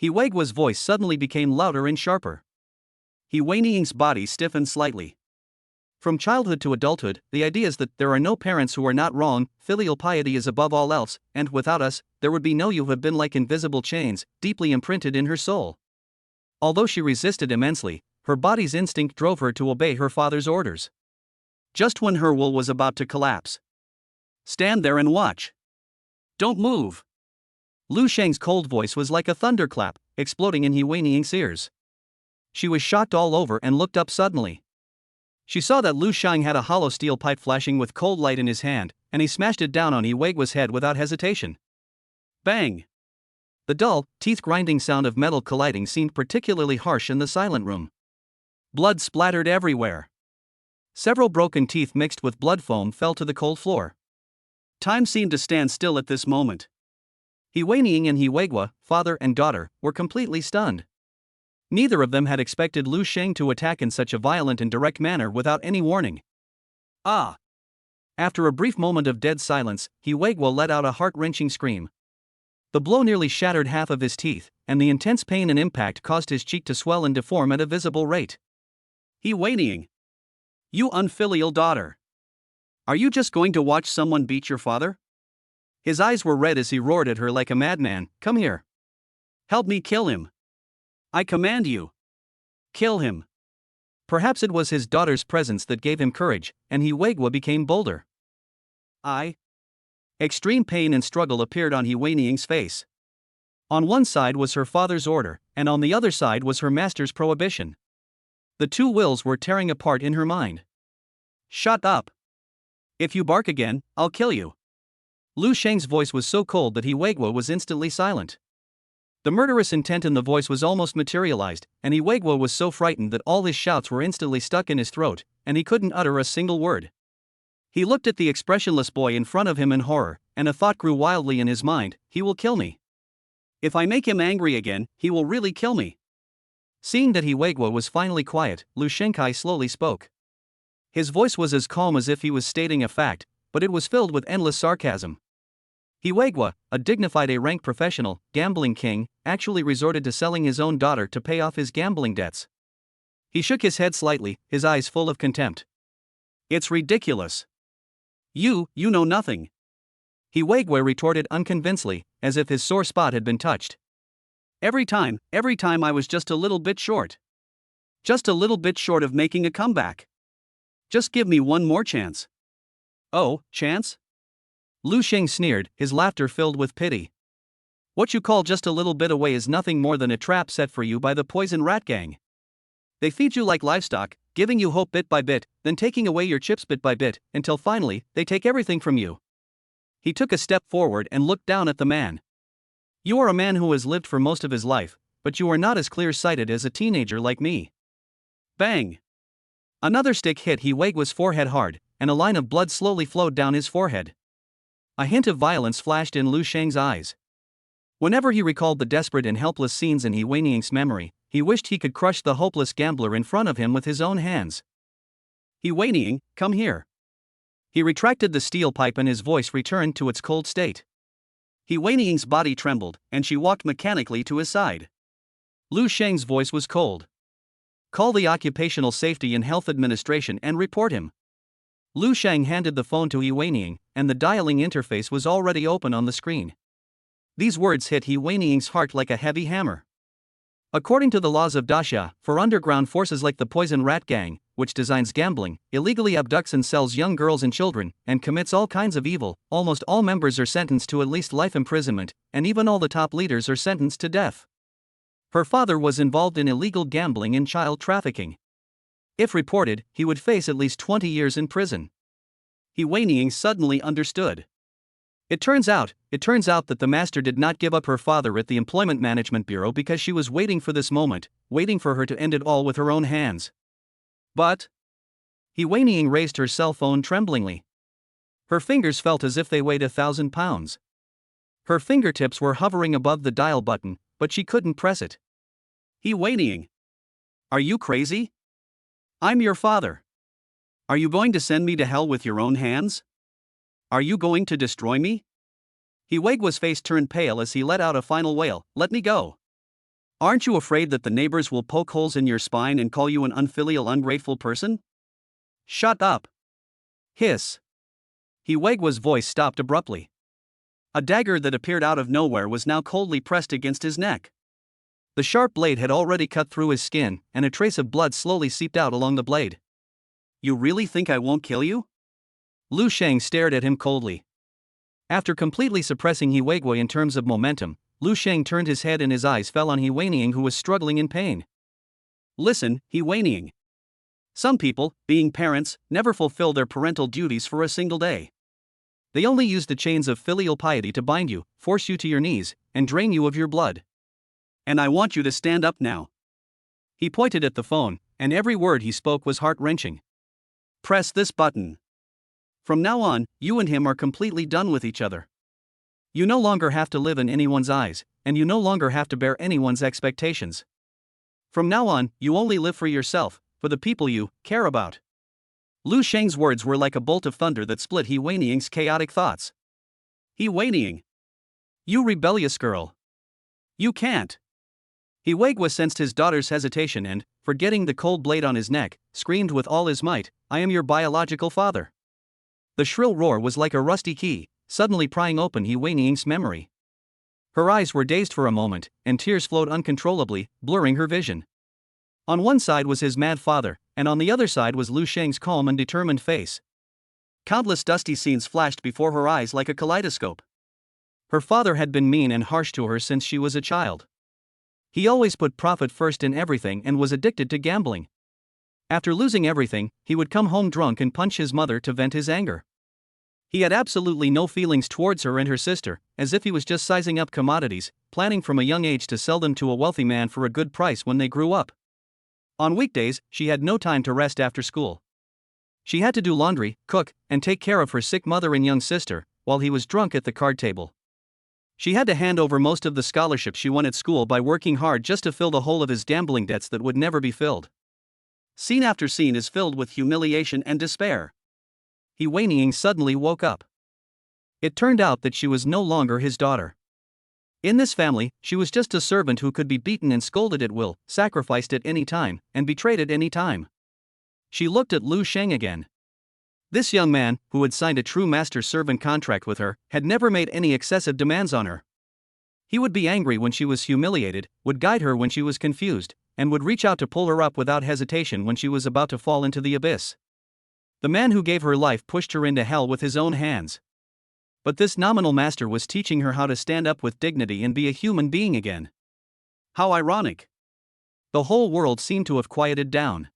Hiwegwa's voice suddenly became louder and sharper. Hiweining's body stiffened slightly. From childhood to adulthood, the idea is that there are no parents who are not wrong, filial piety is above all else, and without us, there would be no you have been like invisible chains, deeply imprinted in her soul. Although she resisted immensely, her body's instinct drove her to obey her father's orders. Just when her will was about to collapse. Stand there and watch. Don't move. Lu Sheng's cold voice was like a thunderclap, exploding in Hiweining's ears. She was shocked all over and looked up suddenly. She saw that Lu Shang had a hollow steel pipe flashing with cold light in his hand, and he smashed it down on Hiwegwa's head without hesitation. Bang! The dull, teeth-grinding sound of metal colliding seemed particularly harsh in the silent room. Blood splattered everywhere. Several broken teeth mixed with blood foam fell to the cold floor. Time seemed to stand still at this moment. Hiweining and Hiwegwa, father and daughter, were completely stunned. Neither of them had expected Lu Sheng to attack in such a violent and direct manner without any warning. Ah! After a brief moment of dead silence, Hiwegwa let out a heart-wrenching scream. The blow nearly shattered half of his teeth, and the intense pain and impact caused his cheek to swell and deform at a visible rate. Hiweining! You unfilial daughter! Are you just going to watch someone beat your father? His eyes were red as he roared at her like a madman. Come here. Help me kill him. I command you. Kill him. Perhaps it was his daughter's presence that gave him courage, and Hiwegwa became bolder. Extreme pain and struggle appeared on Hiweining's face. On one side was her father's order, and on the other side was her master's prohibition. The two wills were tearing apart in her mind. Shut up. If you bark again, I'll kill you. Lu Sheng's voice was so cold that Hiwegwa was instantly silent. The murderous intent in the voice was almost materialized, and Hiwegwa was so frightened that all his shouts were instantly stuck in his throat, and he couldn't utter a single word. He looked at the expressionless boy in front of him in horror, and a thought grew wildly in his mind: he will kill me. If I make him angry again, he will really kill me. Seeing that Hiwegwa was finally quiet, Lu Shenkai slowly spoke. His voice was as calm as if he was stating a fact, but it was filled with endless sarcasm. Hiwegwa, a dignified A-rank professional, gambling king, actually resorted to selling his own daughter to pay off his gambling debts. He shook his head slightly, his eyes full of contempt. It's ridiculous. You know nothing. Hiwegwa retorted unconvincingly, as if his sore spot had been touched. Every time I was just a little bit short. Just a little bit short of making a comeback. Just give me one more chance. Oh, chance? Lu Sheng sneered, his laughter filled with pity. What you call just a little bit away is nothing more than a trap set for you by the poison rat gang. They feed you like livestock, giving you hope bit by bit, then taking away your chips bit by bit, until finally, they take everything from you. He took a step forward and looked down at the man. You are a man who has lived for most of his life, but you are not as clear-sighted as a teenager like me. Bang! Another stick hit Hiwegwa's forehead hard, and a line of blood slowly flowed down his forehead. A hint of violence flashed in Lu Sheng's eyes. Whenever he recalled the desperate and helpless scenes in Hiweining's memory, he wished he could crush the hopeless gambler in front of him with his own hands. Hiweining, come here. He retracted the steel pipe and his voice returned to its cold state. Hiweining's body trembled, and she walked mechanically to his side. Lu Sheng's voice was cold. Call the Occupational Safety and Health Administration and report him. Lu Sheng handed the phone to Hiweining, and the dialing interface was already open on the screen. These words hit Hiweining's heart like a heavy hammer. According to the laws of Daxia, for underground forces like the Poison Rat Gang, which designs gambling, illegally abducts and sells young girls and children, and commits all kinds of evil, almost all members are sentenced to at least life imprisonment, and even all the top leaders are sentenced to death. Her father was involved in illegal gambling and child trafficking. If reported, he would face at least 20 years in prison. Hiweining suddenly understood. It turns out that the master did not give up her father at the Employment Management Bureau because she was waiting for this moment, waiting for her to end it all with her own hands. But He Wei-Ning raised her cell phone tremblingly. Her fingers felt as if they weighed 1,000 pounds. Her fingertips were hovering above the dial button, but she couldn't press it. He Wei-Ning. Are you crazy? I'm your father. Are you going to send me to hell with your own hands? Are you going to destroy me? He Wei's face turned pale as he let out a final wail. Let me go. Aren't you afraid that the neighbors will poke holes in your spine and call you an unfilial, ungrateful person? Shut up. Hiss. He Wei's voice stopped abruptly. A dagger that appeared out of nowhere was now coldly pressed against his neck. The sharp blade had already cut through his skin, and a trace of blood slowly seeped out along the blade. You really think I won't kill you? Lu Sheng stared at him coldly. After completely suppressing He Wei in terms of momentum, Lu Sheng turned his head and his eyes fell on He Wei, who was struggling in pain. Listen, He Wei. Some people, being parents, never fulfill their parental duties for a single day. They only use the chains of filial piety to bind you, force you to your knees, and drain you of your blood. And I want you to stand up now. He pointed at the phone, and every word he spoke was heart-wrenching. Press this button. From now on, you and him are completely done with each other. You no longer have to live in anyone's eyes, and you no longer have to bear anyone's expectations. From now on, you only live for yourself, for the people you care about. Lu Sheng's words were like a bolt of thunder that split He Wei-Ning's chaotic thoughts. He Wei-Ning. You rebellious girl. You can't. He Wei sensed his daughter's hesitation and, forgetting the cold blade on his neck, screamed with all his might, I am your biological father. The shrill roar was like a rusty key, suddenly prying open He Wei-Ning's memory. Her eyes were dazed for a moment, and tears flowed uncontrollably, blurring her vision. On one side was his mad father, and on the other side was Lu Sheng's calm and determined face. Countless dusty scenes flashed before her eyes like a kaleidoscope. Her father had been mean and harsh to her since she was a child. He always put profit first in everything and was addicted to gambling. After losing everything, he would come home drunk and punch his mother to vent his anger. He had absolutely no feelings towards her and her sister, as if he was just sizing up commodities, planning from a young age to sell them to a wealthy man for a good price when they grew up. On weekdays, she had no time to rest after school. She had to do laundry, cook, and take care of her sick mother and young sister, while he was drunk at the card table. She had to hand over most of the scholarship she won at school by working hard just to fill the hole of his gambling debts that would never be filled. Scene after scene is filled with humiliation and despair. He Wei-Ning suddenly woke up. It turned out that she was no longer his daughter. In this family, she was just a servant who could be beaten and scolded at will, sacrificed at any time, and betrayed at any time. She looked at Lu Sheng again. This young man, who had signed a true master-servant contract with her, had never made any excessive demands on her. He would be angry when she was humiliated, would guide her when she was confused, and would reach out to pull her up without hesitation when she was about to fall into the abyss. The man who gave her life pushed her into hell with his own hands. But this nominal master was teaching her how to stand up with dignity and be a human being again. How ironic. The whole world seemed to have quieted down.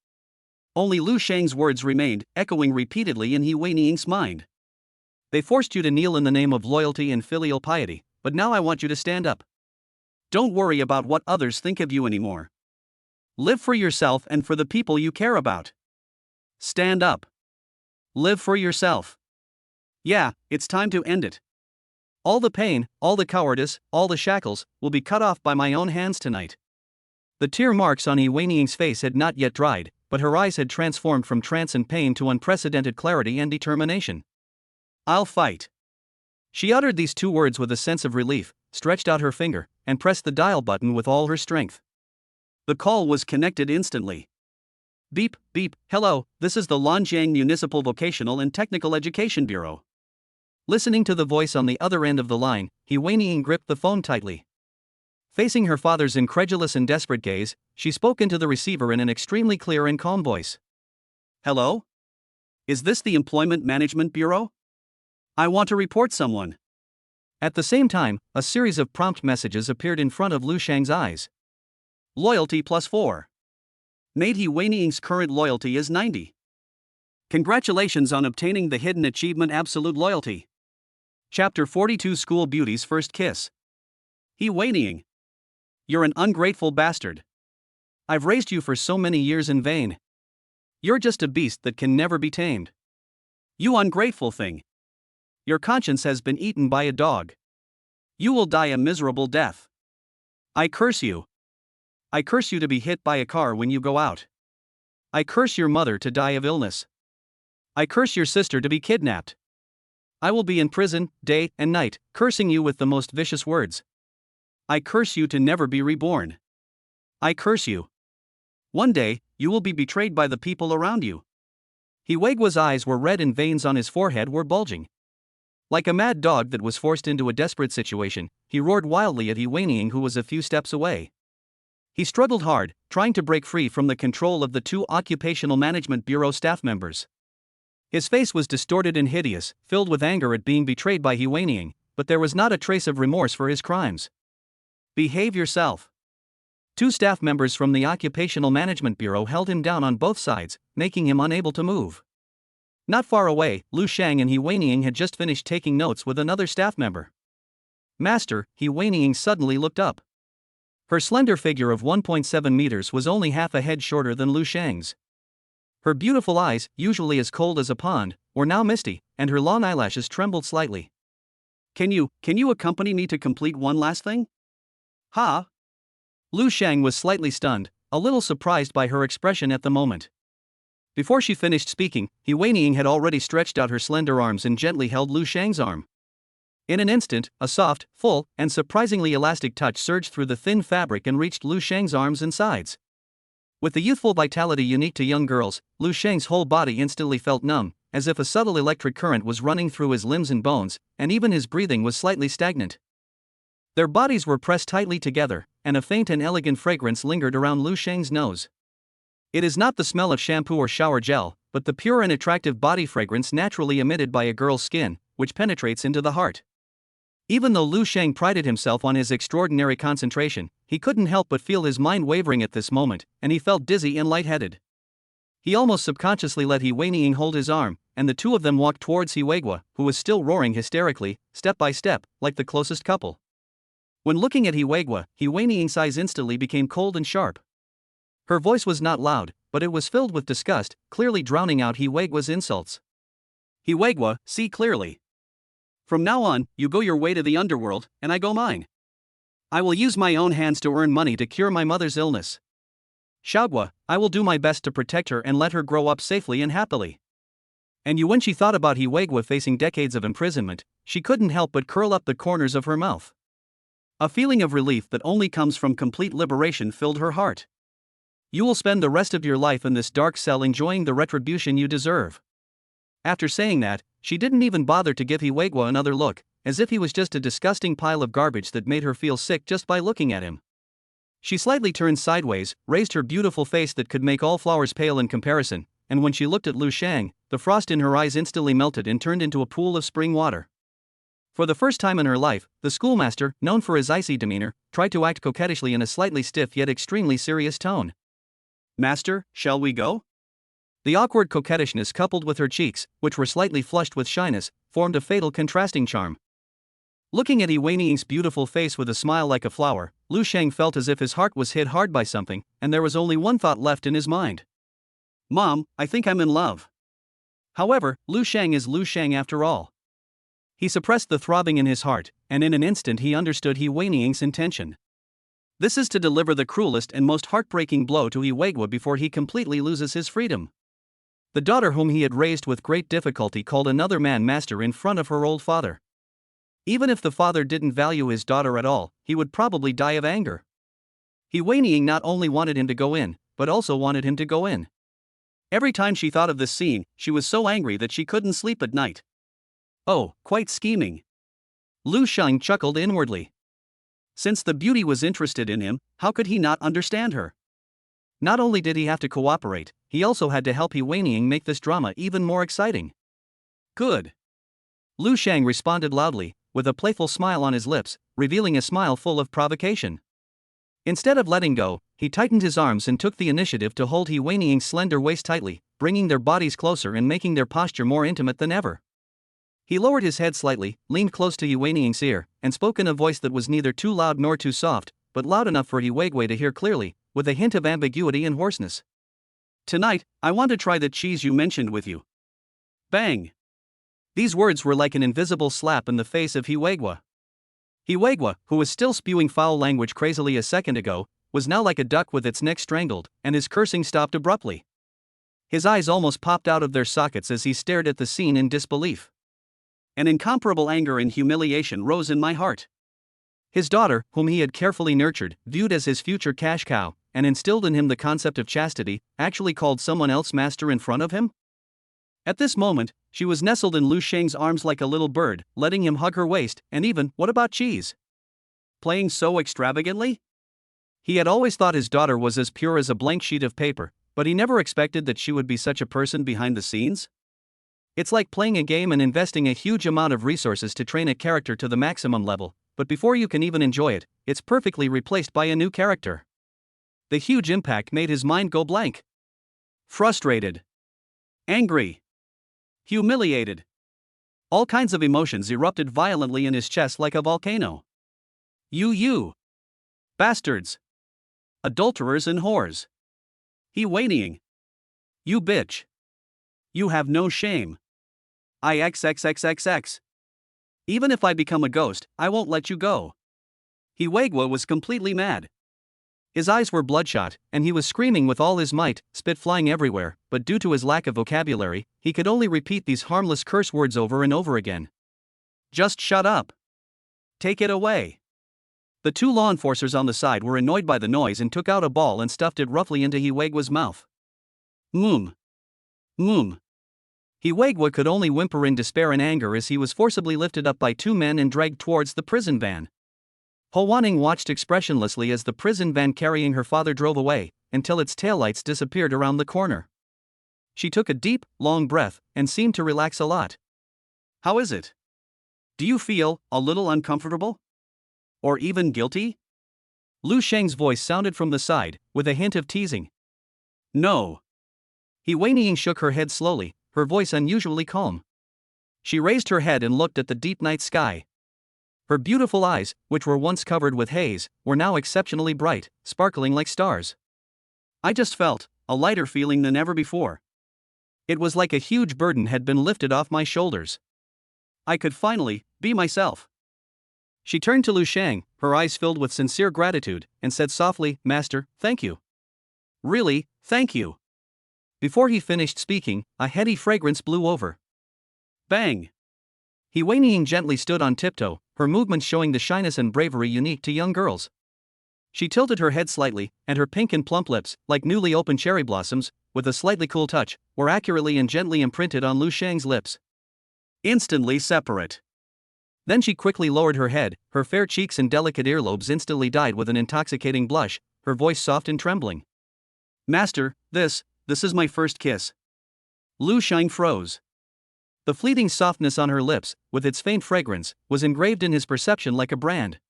Only Lu Sheng's words remained, echoing repeatedly in He Wei-Ning's mind. They forced you to kneel in the name of loyalty and filial piety, but now I want you to stand up. Don't worry about what others think of you anymore. Live for yourself and for the people you care about. Stand up. Live for yourself. Yeah, it's time to end it. All the pain, all the cowardice, all the shackles, will be cut off by my own hands tonight. The tear marks on He Wei-Ning's face had not yet dried, but her eyes had transformed from trance and pain to unprecedented clarity and determination. I'll fight. She uttered these two words with a sense of relief, stretched out her finger, and pressed the dial button with all her strength. The call was connected instantly. Beep, beep, hello, this is the Lanjiang Municipal Vocational and Technical Education Bureau. Listening to the voice on the other end of the line, He Wei-Ning gripped the phone tightly. Facing her father's incredulous and desperate gaze, she spoke into the receiver in an extremely clear and calm voice. Hello? Is this the Employment Management Bureau? I want to report someone. At the same time, a series of prompt messages appeared in front of Lu Sheng's eyes. Loyalty +4. Made He Wei-Ning's current loyalty is 90. Congratulations on obtaining the hidden achievement Absolute Loyalty. Chapter 42 School Beauty's First Kiss. He whinnying. You're an ungrateful bastard. I've raised you for so many years in vain. You're just a beast that can never be tamed. You ungrateful thing. Your conscience has been eaten by a dog. You will die a miserable death. I curse you. I curse you to be hit by a car when you go out. I curse your mother to die of illness. I curse your sister to be kidnapped. I will be in prison, day and night, cursing you with the most vicious words. I curse you to never be reborn. I curse you. One day, you will be betrayed by the people around you. Hiwegwa's eyes were red and veins on his forehead were bulging. Like a mad dog that was forced into a desperate situation, he roared wildly at Hiwanying, who was a few steps away. He struggled hard, trying to break free from the control of the two Occupational Management Bureau staff members. His face was distorted and hideous, filled with anger at being betrayed by Hiwanying, but there was not a trace of remorse for his crimes. Behave yourself. Two staff members from the Occupational Management Bureau held him down on both sides, making him unable to move. Not far away, Lu Shang and Hiwanying had just finished taking notes with another staff member. Master, Hiwanying suddenly looked up. Her slender figure of 1.7 meters was only half a head shorter than Lu Shang's. Her beautiful eyes, usually as cold as a pond, were now misty, and her long eyelashes trembled slightly. Can you accompany me to complete one last thing? Ha! Lu Shang was slightly stunned, a little surprised by her expression at the moment. Before she finished speaking, Hiwanying had already stretched out her slender arms and gently held Lu Shang's arm. In an instant, a soft, full, and surprisingly elastic touch surged through the thin fabric and reached Lu Shang's arms and sides. With the youthful vitality unique to young girls, Lu Shang's whole body instantly felt numb, as if a subtle electric current was running through his limbs and bones, and even his breathing was slightly stagnant. Their bodies were pressed tightly together, and a faint and elegant fragrance lingered around Lu Shang's nose. It is not the smell of shampoo or shower gel, but the pure and attractive body fragrance naturally emitted by a girl's skin, which penetrates into the heart. Even though Lu Shang prided himself on his extraordinary concentration, he couldn't help but feel his mind wavering at this moment, and he felt dizzy and lightheaded. He almost subconsciously let Hiwanying hold his arm, and the two of them walked towards Hiwegwa, who was still roaring hysterically, step by step, like the closest couple. When looking at Hiwegwa, Hiwanying's eyes instantly became cold and sharp. Her voice was not loud, but it was filled with disgust, clearly drowning out Hiwegwa's insults. Hiwegwa, see clearly. From now on, you go your way to the underworld, and I go mine. I will use my own hands to earn money to cure my mother's illness. Xiaogua, I will do my best to protect her and let her grow up safely and happily. And when she thought about Hiwegwa facing decades of imprisonment, she couldn't help but curl up the corners of her mouth. A feeling of relief that only comes from complete liberation filled her heart. You will spend the rest of your life in this dark cell enjoying the retribution you deserve. After saying that, she didn't even bother to give Hiwegwa another look, as if he was just a disgusting pile of garbage that made her feel sick just by looking at him. She slightly turned sideways, raised her beautiful face that could make all flowers pale in comparison, and when she looked at Lu Shang, the frost in her eyes instantly melted and turned into a pool of spring water. For the first time in her life, the schoolmaster, known for his icy demeanor, tried to act coquettishly in a slightly stiff yet extremely serious tone. Master, shall we go? The awkward coquettishness coupled with her cheeks, which were slightly flushed with shyness, formed a fatal contrasting charm. Looking at Hiwanying's beautiful face with a smile like a flower, Lu Shang felt as if his heart was hit hard by something, and there was only one thought left in his mind. Mom, I think I'm in love. However, Lu Shang is Lu Shang after all. He suppressed the throbbing in his heart, and in an instant he understood Hiwanying's intention. This is to deliver the cruelest and most heartbreaking blow to Hiwegwa before he completely loses his freedom. The daughter whom he had raised with great difficulty called another man master in front of her old father. Even if the father didn't value his daughter at all, he would probably die of anger. Hiwanying not only wanted him to go in, but also wanted him to go in. Every time she thought of this scene, she was so angry that she couldn't sleep at night. Oh, quite scheming. Lu Shang chuckled inwardly. Since the beauty was interested in him, how could he not understand her? Not only did he have to cooperate, he also had to help Hiwanying make this drama even more exciting. Good. Lu Shang responded loudly, with a playful smile on his lips, revealing a smile full of provocation. Instead of letting go, he tightened his arms and took the initiative to hold Hiwanying's slender waist tightly, bringing their bodies closer and making their posture more intimate than ever. He lowered his head slightly, leaned close to Yuaniying's ear, and spoke in a voice that was neither too loud nor too soft, but loud enough for Yuegui to hear clearly, with a hint of ambiguity and hoarseness. "Tonight, I want to try the cheese you mentioned with you." Bang! These words were like an invisible slap in the face of Yuegui. Yuegui, who was still spewing foul language crazily a second ago, was now like a duck with its neck strangled, and his cursing stopped abruptly. His eyes almost popped out of their sockets as he stared at the scene in disbelief. An incomparable anger and humiliation rose in my heart. His daughter, whom he had carefully nurtured, viewed as his future cash cow, and instilled in him the concept of chastity, actually called someone else master in front of him? At this moment, she was nestled in Lu Sheng's arms like a little bird, letting him hug her waist, and even, what about cheese? Playing so extravagantly? He had always thought his daughter was as pure as a blank sheet of paper, but he never expected that she would be such a person behind the scenes. It's like playing a game and investing a huge amount of resources to train a character to the maximum level, but before you can even enjoy it, it's perfectly replaced by a new character. The huge impact made his mind go blank. Frustrated. Angry. Humiliated. All kinds of emotions erupted violently in his chest like a volcano. You. Bastards. Adulterers and whores. Yuaniying. You bitch. You have no shame. XXXXX. Even if I become a ghost, I won't let you go. Yuegui was completely mad. His eyes were bloodshot, and he was screaming with all his might, spit flying everywhere, but due to his lack of vocabulary, he could only repeat these harmless curse words over and over again. Just shut up. Take it away. The two law enforcers on the side were annoyed by the noise and took out a ball and stuffed it roughly into Yuegui's mouth. Moom. Yuegui could only whimper in despair and anger as he was forcibly lifted up by two men and dragged towards the prison van. Ho Wanning watched expressionlessly as the prison van carrying her father drove away, until its taillights disappeared around the corner. She took a deep, long breath, and seemed to relax a lot. "How is it? Do you feel a little uncomfortable? Or even guilty?" Lu Sheng's voice sounded from the side, with a hint of teasing. "No." Yuaniying shook her head slowly, her voice unusually calm. She raised her head and looked at the deep night sky. Her beautiful eyes, which were once covered with haze, were now exceptionally bright, sparkling like stars. "I just felt a lighter feeling than ever before. It was like a huge burden had been lifted off my shoulders. I could finally be myself." She turned to Lu Sheng, her eyes filled with sincere gratitude, and said softly, "Master, thank you. Really, thank you." Before he finished speaking, a heady fragrance blew over. Bang! Yuaniying gently stood on tiptoe, her movements showing the shyness and bravery unique to young girls. She tilted her head slightly, and her pink and plump lips, like newly opened cherry blossoms, with a slightly cool touch, were accurately and gently imprinted on Lu Sheng's lips. Instantly separate. Then she quickly lowered her head, her fair cheeks and delicate earlobes instantly dyed with an intoxicating blush, her voice soft and trembling. "Master, this is my first kiss." Lu Sheng froze. The fleeting softness on her lips, with its faint fragrance, was engraved in his perception like a brand.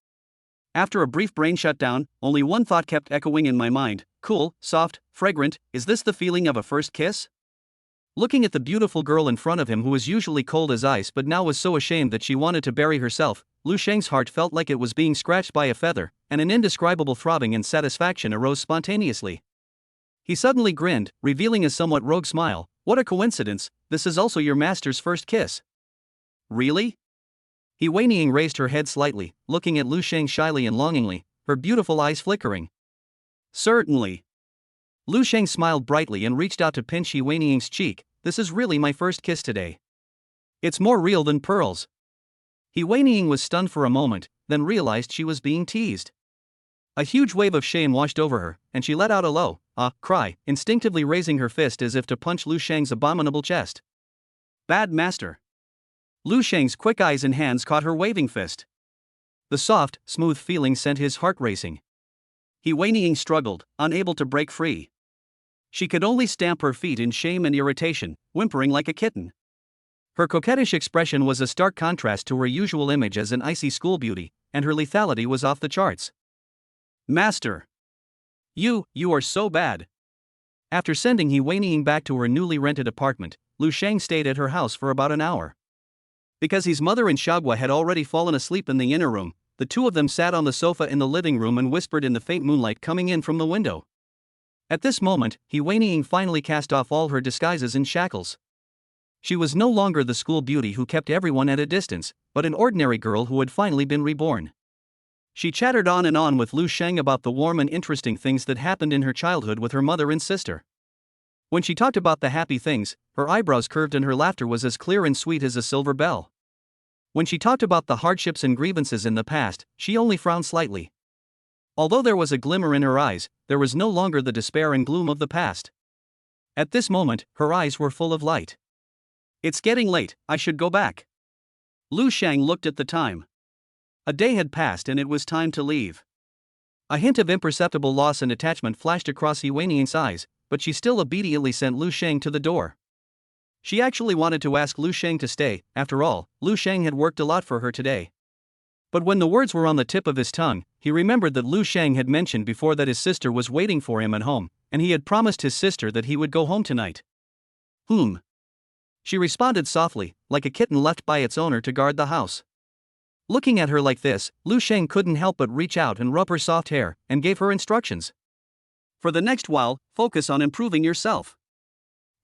After a brief brain shutdown, only one thought kept echoing in my mind: cool, soft, fragrant, is this the feeling of a first kiss? Looking at the beautiful girl in front of him who was usually cold as ice but now was so ashamed that she wanted to bury herself, Lu Sheng's heart felt like it was being scratched by a feather, and an indescribable throbbing and satisfaction arose spontaneously. He suddenly grinned, revealing a somewhat rogue smile. "What a coincidence, this is also your master's first kiss." "Really?" Yuaniying raised her head slightly, looking at Lu Sheng shyly and longingly, her beautiful eyes flickering. "Certainly." Lu Sheng smiled brightly and reached out to pinch Yuaniying's cheek. "This is really my first kiss today. It's more real than pearls." Yuaniying was stunned for a moment, then realized she was being teased. A huge wave of shame washed over her, and she let out a low cry, instinctively raising her fist as if to punch Lu Sheng's abominable chest. "Bad master." Lu Sheng's quick eyes and hands caught her waving fist. The soft, smooth feeling sent his heart racing. Yuaniying struggled, unable to break free. She could only stamp her feet in shame and irritation, whimpering like a kitten. Her coquettish expression was a stark contrast to her usual image as an icy school beauty, and her lethality was off the charts. "Master! You are so bad." After sending Yuaniying back to her newly rented apartment, Lu Sheng stayed at her house for about an hour. Because his mother and Shagwa had already fallen asleep in the inner room, the two of them sat on the sofa in the living room and whispered in the faint moonlight coming in from the window. At this moment, He Weining finally cast off all her disguises and shackles. She was no longer the school beauty who kept everyone at a distance, but an ordinary girl who had finally been reborn. She chattered on and on with Lu Sheng about the warm and interesting things that happened in her childhood with her mother and sister. When she talked about the happy things, her eyebrows curved and her laughter was as clear and sweet as a silver bell. When she talked about the hardships and grievances in the past, she only frowned slightly. Although there was a glimmer in her eyes, there was no longer the despair and gloom of the past. At this moment, her eyes were full of light. It's getting late, I should go back. Lu Sheng looked at the time. A day had passed and it was time to leave. A hint of imperceptible loss and attachment flashed across He Weining's eyes, but she still obediently sent Lu Sheng to the door. She actually wanted to ask Lu Sheng to stay, after all, Lu Sheng had worked a lot for her today. But when the words were on the tip of his tongue, he remembered that Lu Sheng had mentioned before that his sister was waiting for him at home, and he had promised his sister that he would go home tonight. She responded softly, like a kitten left by its owner to guard the house. Looking at her like this, Lu Sheng couldn't help but reach out and rub her soft hair, and gave her instructions. For the next while, focus on improving yourself.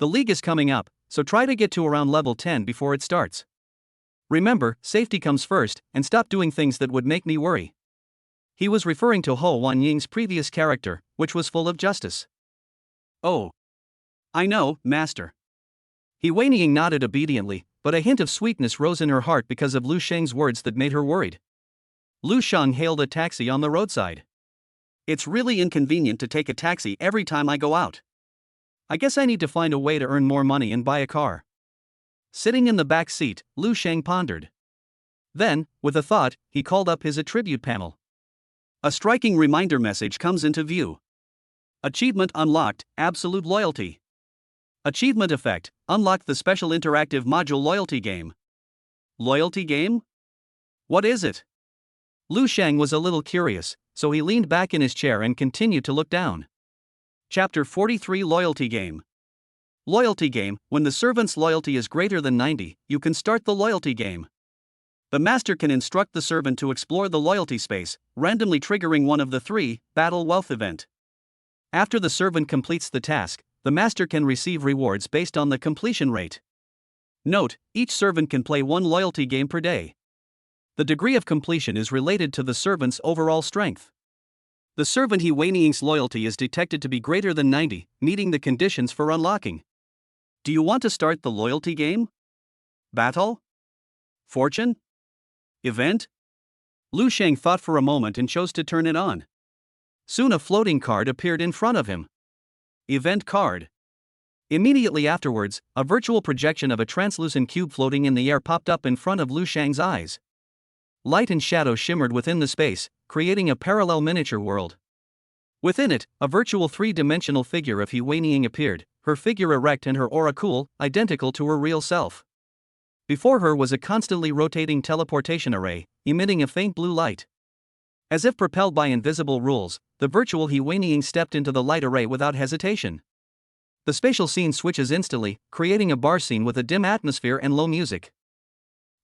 The league is coming up, so try to get to around level 10 before it starts. Remember, safety comes first, and stop doing things that would make me worry. He was referring to Ho Wanying's previous character, which was full of justice. Oh. I know, master. He Weining nodded obediently, but a hint of sweetness rose in her heart because of Lu Sheng's words that made her worried. Lu Sheng hailed a taxi on the roadside. It's really inconvenient to take a taxi every time I go out. I guess I need to find a way to earn more money and buy a car. Sitting in the back seat, Lu Sheng pondered. Then, with a thought, he called up his attribute panel. A striking reminder message comes into view. Achievement unlocked, absolute loyalty. Achievement effect, unlock the special interactive module loyalty game. Loyalty game? What is it? Lu Sheng was a little curious, so he leaned back in his chair and continued to look down. Chapter 43 Loyalty Game. Loyalty game, when the servant's loyalty is greater than 90, you can start the loyalty game. The master can instruct the servant to explore the loyalty space, randomly triggering one of the 3, Battle Wealth event. After the servant completes the task, the master can receive rewards based on the completion rate. Note, each servant can play 1 loyalty game per day. The degree of completion is related to the servant's overall strength. The servant He Weining's loyalty is detected to be greater than 90, meeting the conditions for unlocking. Do you want to start the loyalty game? Battle? Fortune? Event? Lu Sheng thought for a moment and chose to turn it on. Soon a floating card appeared in front of him. Event card. Immediately afterwards, a virtual projection of a translucent cube floating in the air popped up in front of Lu Sheng's eyes. Light and shadow shimmered within the space, creating a parallel miniature world. Within it, a virtual 3-dimensional figure of He Weining appeared, her figure erect and her aura cool, identical to her real self. Before her was a constantly rotating teleportation array, emitting a faint blue light. As if propelled by invisible rules, the virtual He Weining stepped into the light array without hesitation. The spatial scene switches instantly, creating a bar scene with a dim atmosphere and low music.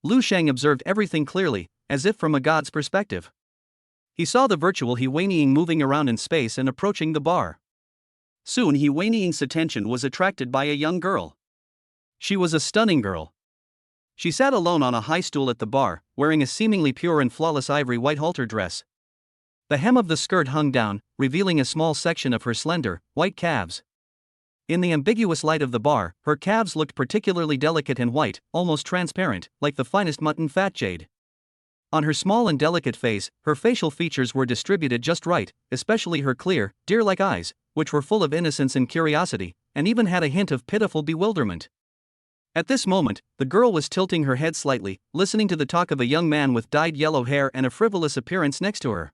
Lu Sheng observed everything clearly, as if from a god's perspective. He saw the virtual He Weining moving around in space and approaching the bar. Soon He Weining's attention was attracted by a young girl. She was a stunning girl. She sat alone on a high stool at the bar, wearing a seemingly pure and flawless ivory white halter dress. The hem of the skirt hung down, revealing a small section of her slender, white calves. In the ambiguous light of the bar, her calves looked particularly delicate and white, almost transparent, like the finest mutton fat jade. On her small and delicate face, her facial features were distributed just right, especially her clear, deer-like eyes, which were full of innocence and curiosity, and even had a hint of pitiful bewilderment. At this moment, the girl was tilting her head slightly, listening to the talk of a young man with dyed yellow hair and a frivolous appearance next to her.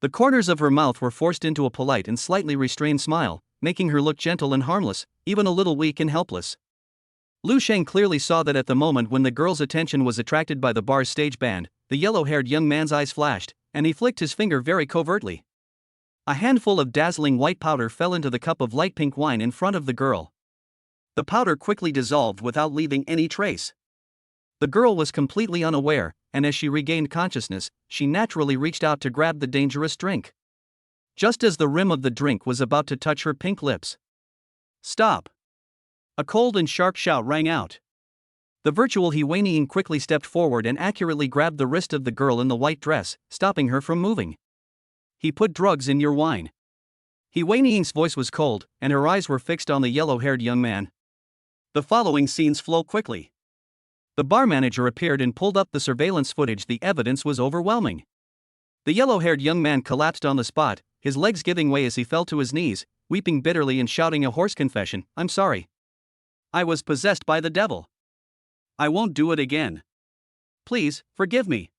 The corners of her mouth were forced into a polite and slightly restrained smile, making her look gentle and harmless, even a little weak and helpless. Lu Sheng clearly saw that at the moment when the girl's attention was attracted by the bar's stage band, the yellow-haired young man's eyes flashed, and he flicked his finger very covertly. A handful of dazzling white powder fell into the cup of light pink wine in front of the girl. The powder quickly dissolved without leaving any trace. The girl was completely unaware, and as she regained consciousness, she naturally reached out to grab the dangerous drink. Just as the rim of the drink was about to touch her pink lips. "Stop!" A cold and sharp shout rang out. The virtual Hwaynian quickly stepped forward and accurately grabbed the wrist of the girl in the white dress, stopping her from moving. "He put drugs in your wine." Hwaynian's voice was cold, and her eyes were fixed on the yellow-haired young man. The following scenes flow quickly. The bar manager appeared and pulled up the surveillance footage. The evidence was overwhelming. The yellow-haired young man collapsed on the spot, his legs giving way as he fell to his knees, weeping bitterly and shouting a hoarse confession, "I'm sorry. I was possessed by the devil. I won't do it again. Please, forgive me.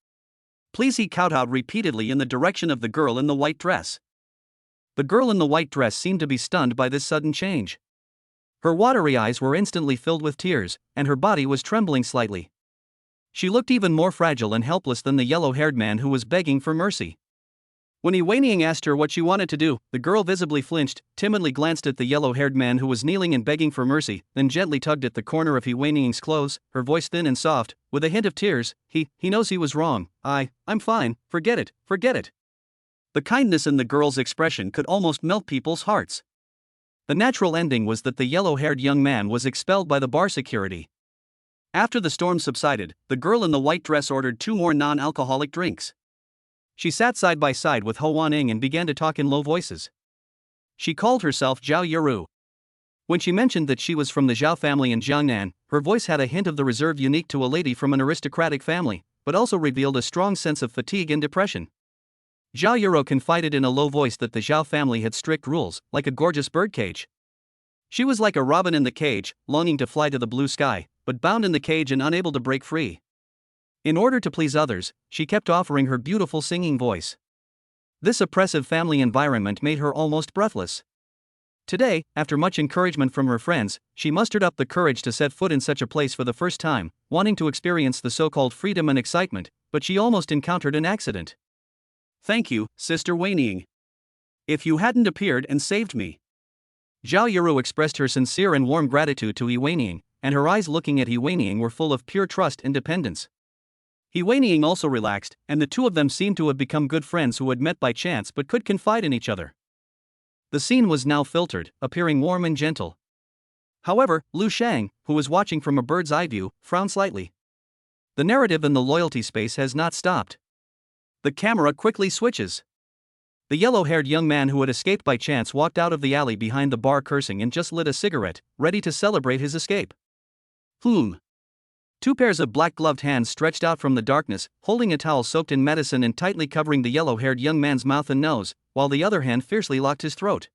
Please," he kowtowed repeatedly in the direction of the girl in the white dress. The girl in the white dress seemed to be stunned by this sudden change. Her watery eyes were instantly filled with tears, and her body was trembling slightly. She looked even more fragile and helpless than the yellow-haired man who was begging for mercy. When Hwaynian asked her what she wanted to do, the girl visibly flinched, timidly glanced at the yellow-haired man who was kneeling and begging for mercy, then gently tugged at the corner of Hwaynian's clothes, her voice thin and soft, with a hint of tears. He knows he was wrong. I'm fine, forget it. The kindness in the girl's expression could almost melt people's hearts. The natural ending was that the yellow-haired young man was expelled by the bar security. After the storm subsided, the girl in the white dress ordered 2 more non-alcoholic drinks. She sat side by side with Ho Wan-ing and began to talk in low voices. She called herself Zhao Yaru. When she mentioned that she was from the Zhao family in Jiangnan, her voice had a hint of the reserve unique to a lady from an aristocratic family, but also revealed a strong sense of fatigue and depression. Zhao Yaru confided in a low voice that the Zhao family had strict rules, like a gorgeous birdcage. She was like a robin in the cage, longing to fly to the blue sky, but bound in the cage and unable to break free. In order to please others, she kept offering her beautiful singing voice. This oppressive family environment made her almost breathless. Today, after much encouragement from her friends, she mustered up the courage to set foot in such a place for the first time, wanting to experience the so-called freedom and excitement, but she almost encountered an accident. "Thank you, Sister Hwaynian. If you hadn't appeared and saved me." Zhao Yaru expressed her sincere and warm gratitude to Hwaynian, and her eyes looking at Hwaynian were full of pure trust and dependence. Hwaynian also relaxed, and the two of them seemed to have become good friends who had met by chance but could confide in each other. The scene was now filtered, appearing warm and gentle. However, Lu Shang, who was watching from a bird's eye view, frowned slightly. The narrative in the loyalty space has not stopped. The camera quickly switches. The yellow-haired young man who had escaped by chance walked out of the alley behind the bar cursing and just lit a cigarette, ready to celebrate his escape. 2 pairs of black-gloved hands stretched out from the darkness, holding a towel soaked in medicine and tightly covering the yellow-haired young man's mouth and nose, while the other hand fiercely locked his throat.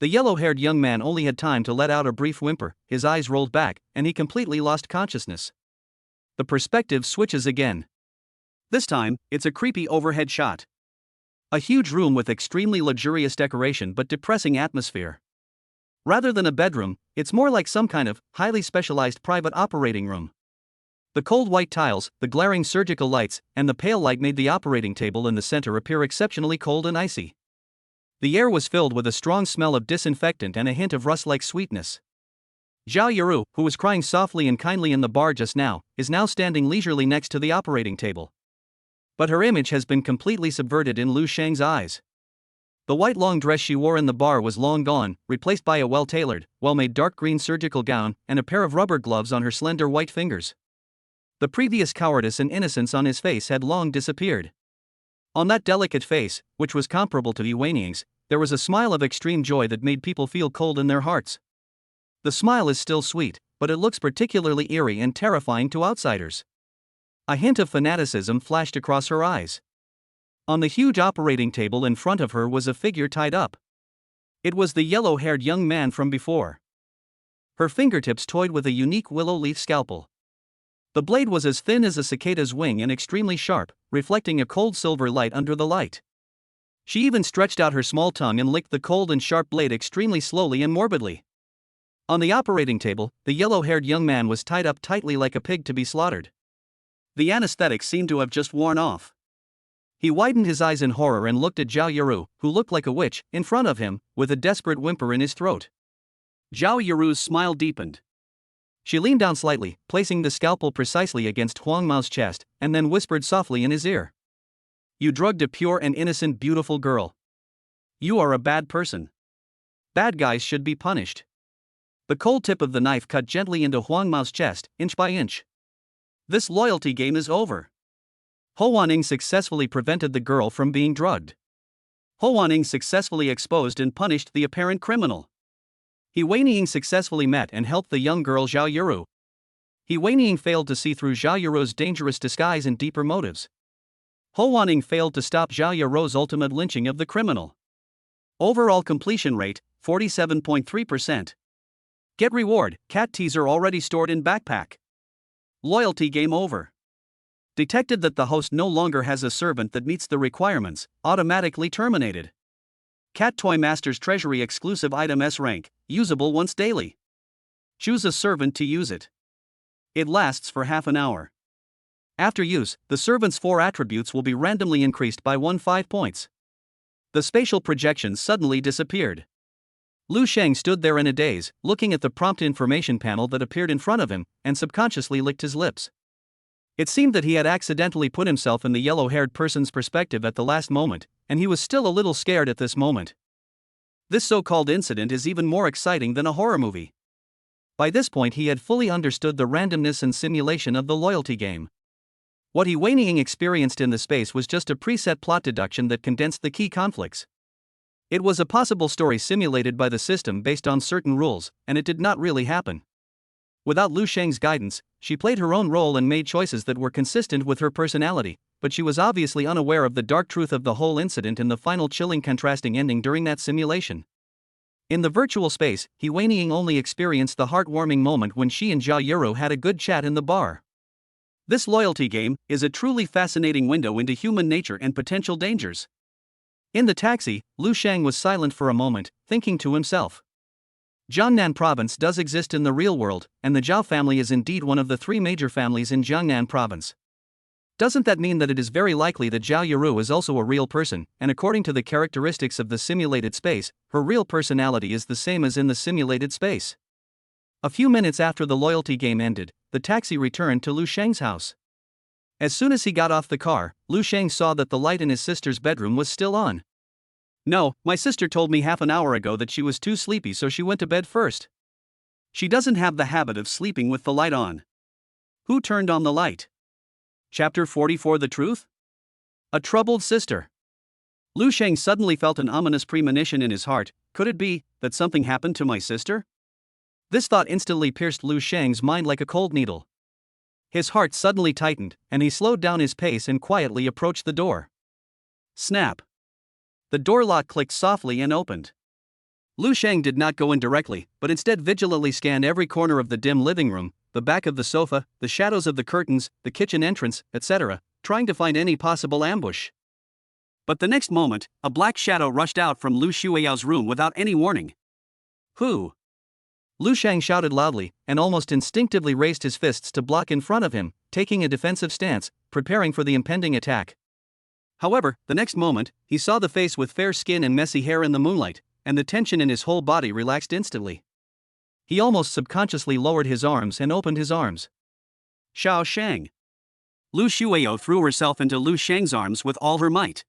The yellow-haired young man only had time to let out a brief whimper, his eyes rolled back, and he completely lost consciousness. The perspective switches again. This time, it's a creepy overhead shot. A huge room with extremely luxurious decoration but depressing atmosphere. Rather than a bedroom, it's more like some kind of highly specialized private operating room. The cold white tiles, the glaring surgical lights, and the pale light made the operating table in the center appear exceptionally cold and icy. The air was filled with a strong smell of disinfectant and a hint of rust-like sweetness. Zhao Yaru, who was crying softly and kindly in the bar just now, is now standing leisurely next to the operating table. But her image has been completely subverted in Lu Shang's eyes. The white long dress she wore in the bar was long gone, replaced by a well-tailored, well-made dark green surgical gown and a pair of rubber gloves on her slender white fingers. The previous cowardice and innocence on his face had long disappeared. On that delicate face, which was comparable to Hwaynian's, there was a smile of extreme joy that made people feel cold in their hearts. The smile is still sweet, but it looks particularly eerie and terrifying to outsiders. A hint of fanaticism flashed across her eyes. On the huge operating table in front of her was a figure tied up. It was the yellow-haired young man from before. Her fingertips toyed with a unique willow leaf scalpel. The blade was as thin as a cicada's wing and extremely sharp, reflecting a cold silver light under the light. She even stretched out her small tongue and licked the cold and sharp blade extremely slowly and morbidly. On the operating table, the yellow-haired young man was tied up tightly like a pig to be slaughtered. The anesthetic seemed to have just worn off. He widened his eyes in horror and looked at Zhao Yaru, who looked like a witch, in front of him, with a desperate whimper in his throat. Zhao Yaru's smile deepened. She leaned down slightly, placing the scalpel precisely against Huang Mao's chest, and then whispered softly in his ear. You drugged a pure and innocent beautiful girl. You are a bad person. Bad guys should be punished. The cold tip of the knife cut gently into Huang Mao's chest, inch by inch. This loyalty game is over. Ho Wanning successfully prevented the girl from being drugged. Ho Wanning successfully exposed and punished the apparent criminal. He Weining successfully met and helped the young girl Zhao Yuru. He Weining failed to see through Zhao Yuru's dangerous disguise and deeper motives. Ho Wanning failed to stop Zhao Yuru's ultimate lynching of the criminal. Overall completion rate, 47.3%. Get reward, cat teaser already stored in backpack. Loyalty game over. Detected that the host no longer has a servant that meets the requirements, automatically terminated. Cat Toy Master's Treasury exclusive item S rank, usable once daily. Choose a servant to use it. It lasts for half an hour. After use, the servant's 4 attributes will be randomly increased by 5 points. The spatial projections suddenly disappeared. Lu Sheng stood there in a daze, looking at the prompt information panel that appeared in front of him, and subconsciously licked his lips. It seemed that he had accidentally put himself in the yellow-haired person's perspective at the last moment, and he was still a little scared at this moment. This so-called incident is even more exciting than a horror movie. By this point he had fully understood the randomness and simulation of the loyalty game. What he Weining experienced in the space was just a preset plot deduction that condensed the key conflicts. It was a possible story simulated by the system based on certain rules, and it did not really happen. Without Lu Sheng's guidance, she played her own role and made choices that were consistent with her personality, but she was obviously unaware of the dark truth of the whole incident in the final chilling contrasting ending during that simulation. In the virtual space, He Weining only experienced the heartwarming moment when she and Zhao Yuro had a good chat in the bar. This loyalty game is a truly fascinating window into human nature and potential dangers. In the taxi, Lu Sheng was silent for a moment, thinking to himself. Jiangnan province does exist in the real world, and the Zhao family is indeed one of the 3 major families in Jiangnan province. Doesn't that mean that it is very likely that Zhao Yuru is also a real person, and according to the characteristics of the simulated space, her real personality is the same as in the simulated space? A few minutes after the loyalty game ended, the taxi returned to Lu Sheng's house. As soon as he got off the car, Lu Sheng saw that the light in his sister's bedroom was still on. No, my sister told me half an hour ago that she was too sleepy, so she went to bed first. She doesn't have the habit of sleeping with the light on. Who turned on the light? Chapter 44 The Truth? A troubled sister. Lu Sheng suddenly felt an ominous premonition in his heart. Could it be that something happened to my sister? This thought instantly pierced Lu Sheng's mind like a cold needle. His heart suddenly tightened, and he slowed down his pace and quietly approached the door. Snap! The door lock clicked softly and opened. Lu Sheng did not go in directly, but instead vigilantly scanned every corner of the dim living room, the back of the sofa, the shadows of the curtains, the kitchen entrance, etc., trying to find any possible ambush. But the next moment, a black shadow rushed out from Lu Shuiao's room without any warning. Who? Lu Sheng shouted loudly, and almost instinctively raised his fists to block in front of him, taking a defensive stance, preparing for the impending attack. However, the next moment, he saw the face with fair skin and messy hair in the moonlight, and the tension in his whole body relaxed instantly. He almost subconsciously lowered his arms and opened his arms. Xiao Shang. Lu Shuiao threw herself into Lu Sheng's arms with all her might.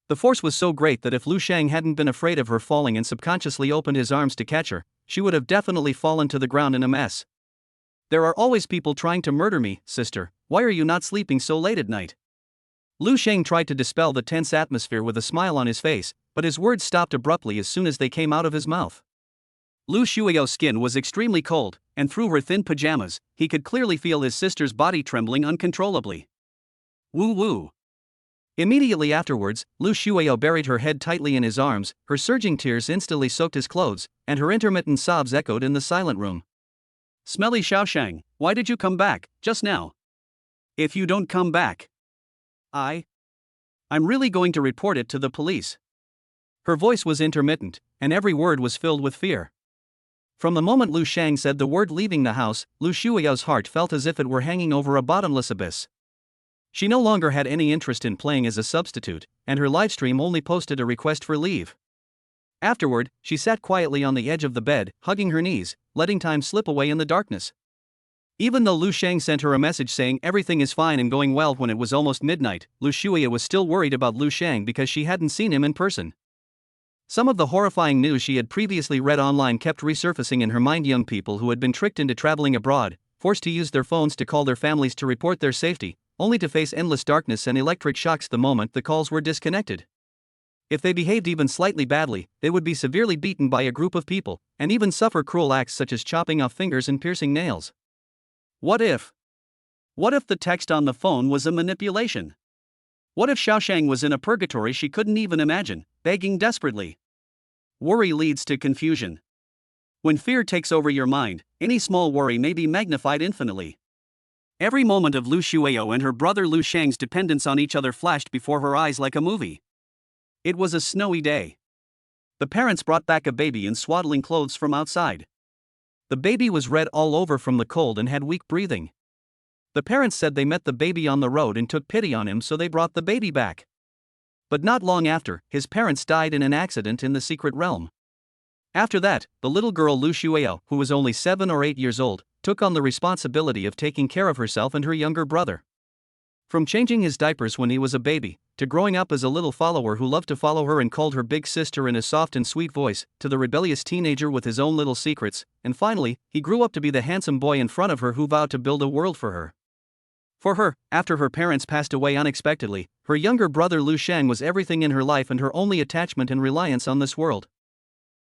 The force was so great that if Lu Sheng hadn't been afraid of her falling and subconsciously opened his arms to catch her, she would have definitely fallen to the ground in a mess. There are always people trying to murder me, sister. Why are you not sleeping so late at night? Lu Sheng tried to dispel the tense atmosphere with a smile on his face, but his words stopped abruptly as soon as they came out of his mouth. Lu Shuiao's skin was extremely cold, and through her thin pajamas, he could clearly feel his sister's body trembling uncontrollably. Woo woo. Immediately afterwards, Lu Shuiao buried her head tightly in his arms, her surging tears instantly soaked his clothes, and her intermittent sobs echoed in the silent room. Smelly Xiaoshang, why did you come back, just now? If you don't come back, I'm really going to report it to the police. Her voice was intermittent, and every word was filled with fear. From the moment Lu Sheng said the word leaving the house, Lu Shuiao's heart felt as if it were hanging over a bottomless abyss. She no longer had any interest in playing as a substitute, and her livestream only posted a request for leave. Afterward, she sat quietly on the edge of the bed, hugging her knees, letting time slip away in the darkness. Even though Lu Shang sent her a message saying everything is fine and going well when it was almost midnight, Lu Shuya was still worried about Lu Shang because she hadn't seen him in person. Some of the horrifying news she had previously read online kept resurfacing in her mind. Young people who had been tricked into traveling abroad, forced to use their phones to call their families to report their safety, only to face endless darkness and electric shocks the moment the calls were disconnected. If they behaved even slightly badly, they would be severely beaten by a group of people, and even suffer cruel acts such as chopping off fingers and piercing nails. What if? What if the text on the phone was a manipulation? What if Xiaoshang was in a purgatory she couldn't even imagine, begging desperately? Worry leads to confusion. When fear takes over your mind, any small worry may be magnified infinitely. Every moment of Lu Shuio and her brother Lu Shang's dependence on each other flashed before her eyes like a movie. It was a snowy day. The parents brought back a baby in swaddling clothes from outside. The baby was red all over from the cold and had weak breathing. The parents said they met the baby on the road and took pity on him, so they brought the baby back. But not long after, his parents died in an accident in the secret realm. After that, the little girl Lu Shuio, who was only 7 or 8 years old, took on the responsibility of taking care of herself and her younger brother. From changing his diapers when he was a baby, to growing up as a little follower who loved to follow her and called her big sister in a soft and sweet voice, to the rebellious teenager with his own little secrets, and finally, he grew up to be the handsome boy in front of her who vowed to build a world for her. For her, after her parents passed away unexpectedly, her younger brother Lu Shang was everything in her life and her only attachment and reliance on this world.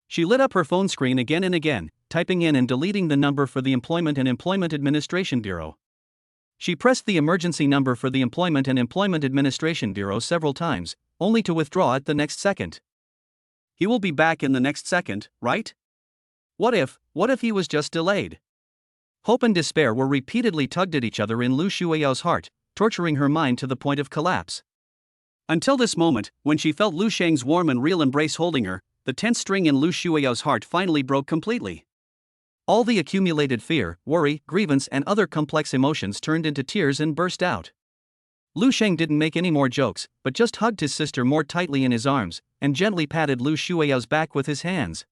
She lit up her phone screen again and again, typing in and deleting the number for the Employment and Employment Administration Bureau. She pressed the emergency number for the Employment and Employment Administration Bureau several times, only to withdraw it the next second. He will be back in the next second, right? What if he was just delayed? Hope and despair were repeatedly tugged at each other in Lu Shuiao's heart, torturing her mind to the point of collapse. Until this moment, when she felt Lu Shang's warm and real embrace holding her, the tense string in Lu Shuiao's heart finally broke completely. All the accumulated fear, worry, grievance and other complex emotions turned into tears and burst out. Lu Sheng didn't make any more jokes, but just hugged his sister more tightly in his arms, and gently patted Lu Shuiao's back with his hands.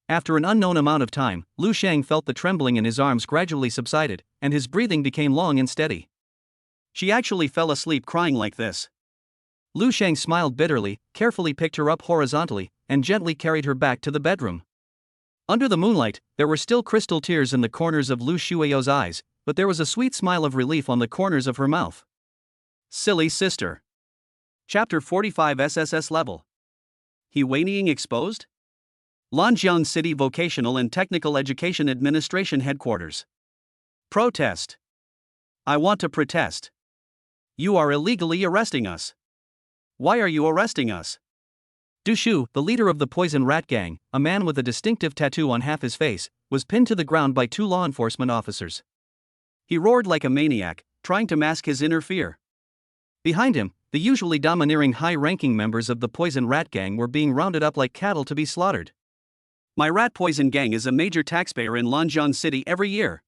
After an unknown amount of time, Lu Sheng felt the trembling in his arms gradually subsided, and his breathing became long and steady. She actually fell asleep crying like this. Lu Sheng smiled bitterly, carefully picked her up horizontally, and gently carried her back to the bedroom. Under the moonlight, there were still crystal tears in the corners of Lu Shuiao's eyes, but there was a sweet smile of relief on the corners of her mouth. Silly sister. Chapter 45 SSS Level. He Weining Exposed? Lanjiang City Vocational and Technical Education Administration Headquarters. Protest. I want to protest. You are illegally arresting us. Why are you arresting us? Du Shu, the leader of the Poison Rat Gang, a man with a distinctive tattoo on half his face, was pinned to the ground by 2 law enforcement officers. He roared like a maniac, trying to mask his inner fear. Behind him, the usually domineering high-ranking members of the Poison Rat Gang were being rounded up like cattle to be slaughtered. My Rat Poison Gang is a major taxpayer in Lanjiang City every year.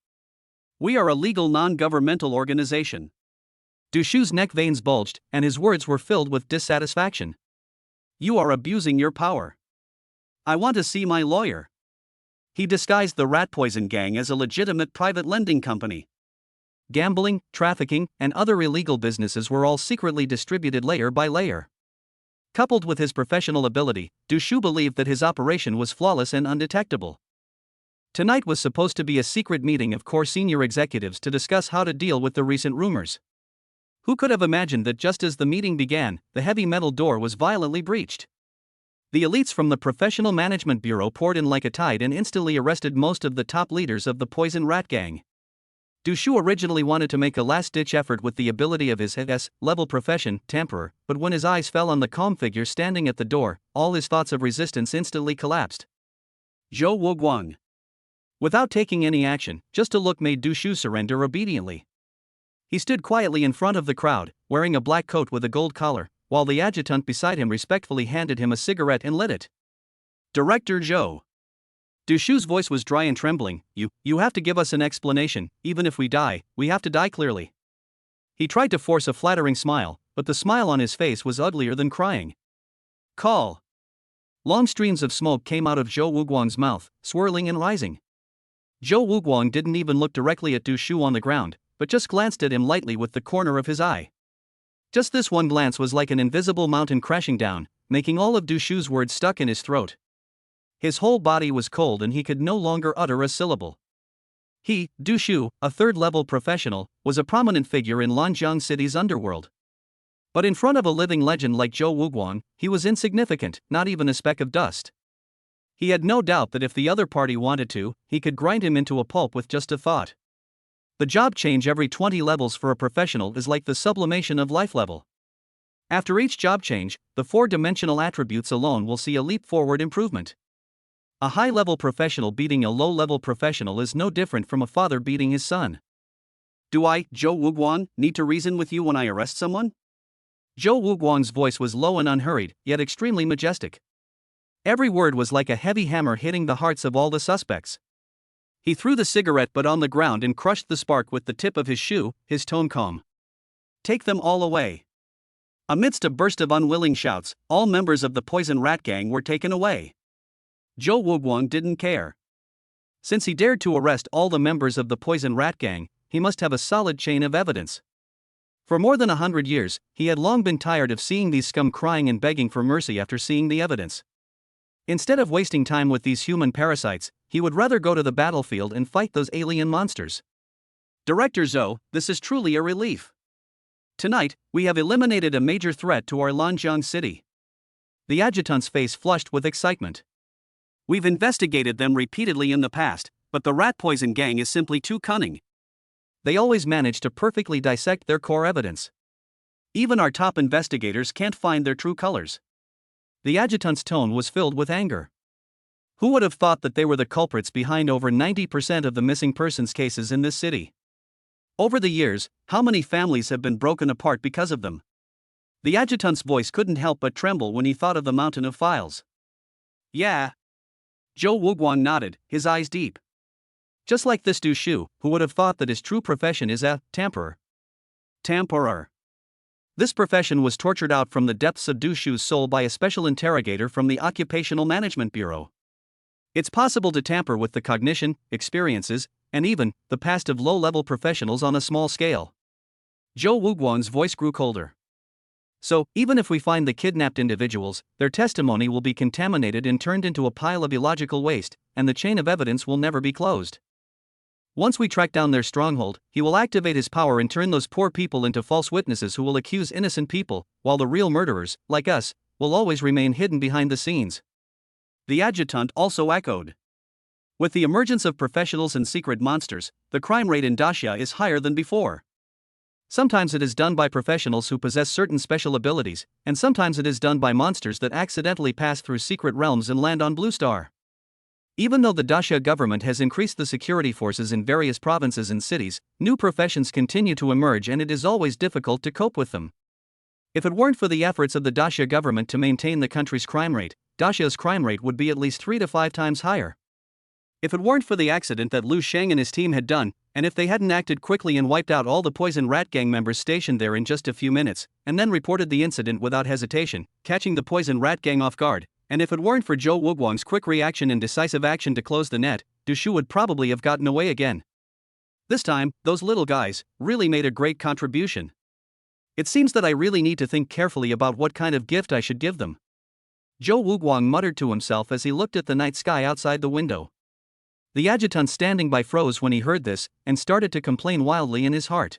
We are a legal non-governmental organization. Du Shu's neck veins bulged, and his words were filled with dissatisfaction. You are abusing your power. I want to see my lawyer. He disguised the Rat Poison Gang as a legitimate private lending company. Gambling, trafficking, and other illegal businesses were all secretly distributed layer by layer. Coupled with his professional ability, Du Shu believed that his operation was flawless and undetectable. Tonight was supposed to be a secret meeting of core senior executives to discuss how to deal with the recent rumors. Who could have imagined that just as the meeting began, the heavy metal door was violently breached? The elites from the Professional Management Bureau poured in like a tide and instantly arrested most of the top leaders of the Poison Rat Gang. Du Shu originally wanted to make a last-ditch effort with the ability of his S-level profession, Temperer, but when his eyes fell on the calm figure standing at the door, all his thoughts of resistance instantly collapsed. Zhou Wuguang. Without taking any action, just a look made Du Shu surrender obediently. He stood quietly in front of the crowd, wearing a black coat with a gold collar, while the adjutant beside him respectfully handed him a cigarette and lit it. Director Zhou. Du Shu's voice was dry and trembling. You have to give us an explanation. Even if we die, we have to die clearly. He tried to force a flattering smile, but the smile on his face was uglier than crying. Call. Long streams of smoke came out of Zhou Wuguang's mouth, swirling and rising. Zhou Wuguang didn't even look directly at Du Shu on the ground, but just glanced at him lightly with the corner of his eye. Just this one glance was like an invisible mountain crashing down, making all of Du Shu's words stuck in his throat. His whole body was cold and he could no longer utter a syllable. He, Du Shu, a third-level professional, was a prominent figure in Lanjiang City's underworld. But in front of a living legend like Zhou Wuguang, he was insignificant, not even a speck of dust. He had no doubt that if the other party wanted to, he could grind him into a pulp with just a thought. The job change every 20 levels for a professional is like the sublimation of life level. After each job change, the four-dimensional attributes alone will see a leap-forward improvement. A high-level professional beating a low-level professional is no different from a father beating his son. Do I, Zhou Wuguang, need to reason with you when I arrest someone? Zhou Wuguang's voice was low and unhurried, yet extremely majestic. Every word was like a heavy hammer hitting the hearts of all the suspects. He threw the cigarette butt on the ground and crushed the spark with the tip of his shoe, his tone calm. Take them all away. Amidst a burst of unwilling shouts, all members of the Poison Rat Gang were taken away. Zhou Wuguang didn't care. Since he dared to arrest all the members of the Poison Rat Gang, he must have a solid chain of evidence. For more than 100 years, he had long been tired of seeing these scum crying and begging for mercy after seeing the evidence. Instead of wasting time with these human parasites, he would rather go to the battlefield and fight those alien monsters. Director Zhou, this is truly a relief. Tonight, we have eliminated a major threat to our Lanjiang city. The adjutant's face flushed with excitement. We've investigated them repeatedly in the past, but the rat poison gang is simply too cunning. They always manage to perfectly dissect their core evidence. Even our top investigators can't find their true colors. The adjutant's tone was filled with anger. Who would have thought that they were the culprits behind over 90% of the missing persons cases in this city? Over the years, how many families have been broken apart because of them? The adjutant's voice couldn't help but tremble when he thought of the mountain of files. Yeah. Zhou Wuguang nodded, his eyes deep. Just like this Du Shu, who would have thought that his true profession is a tamperer. Tamperer. This profession was tortured out from the depths of Du Shu's soul by a special interrogator from the Occupational Management Bureau. It's possible to tamper with the cognition, experiences, and even the past of low-level professionals on a small scale. Zhou Wuguang's voice grew colder. So, even if we find the kidnapped individuals, their testimony will be contaminated and turned into a pile of illogical waste, and the chain of evidence will never be closed. Once we track down their stronghold, he will activate his power and turn those poor people into false witnesses who will accuse innocent people, while the real murderers, like us, will always remain hidden behind the scenes. The adjutant also echoed. With the emergence of professionals and secret monsters, the crime rate in Daxia is higher than before. Sometimes it is done by professionals who possess certain special abilities, and sometimes it is done by monsters that accidentally pass through secret realms and land on Blue Star. Even though the Daxia government has increased the security forces in various provinces and cities, new professions continue to emerge and it is always difficult to cope with them. If it weren't for the efforts of the Daxia government to maintain the country's crime rate, Daxia's crime rate would be at least 3 to 5 times higher. If it weren't for the accident that Lu Sheng and his team had done, and if they hadn't acted quickly and wiped out all the Poison Rat Gang members stationed there in just a few minutes, and then reported the incident without hesitation, catching the Poison Rat Gang off guard, and if it weren't for Zhou Wuguang's quick reaction and decisive action to close the net, Du Shu would probably have gotten away again. This time, those little guys really made a great contribution. It seems that I really need to think carefully about what kind of gift I should give them. Zhou Wuguang muttered to himself as he looked at the night sky outside the window. The adjutant standing by froze when he heard this, and started to complain wildly in his heart.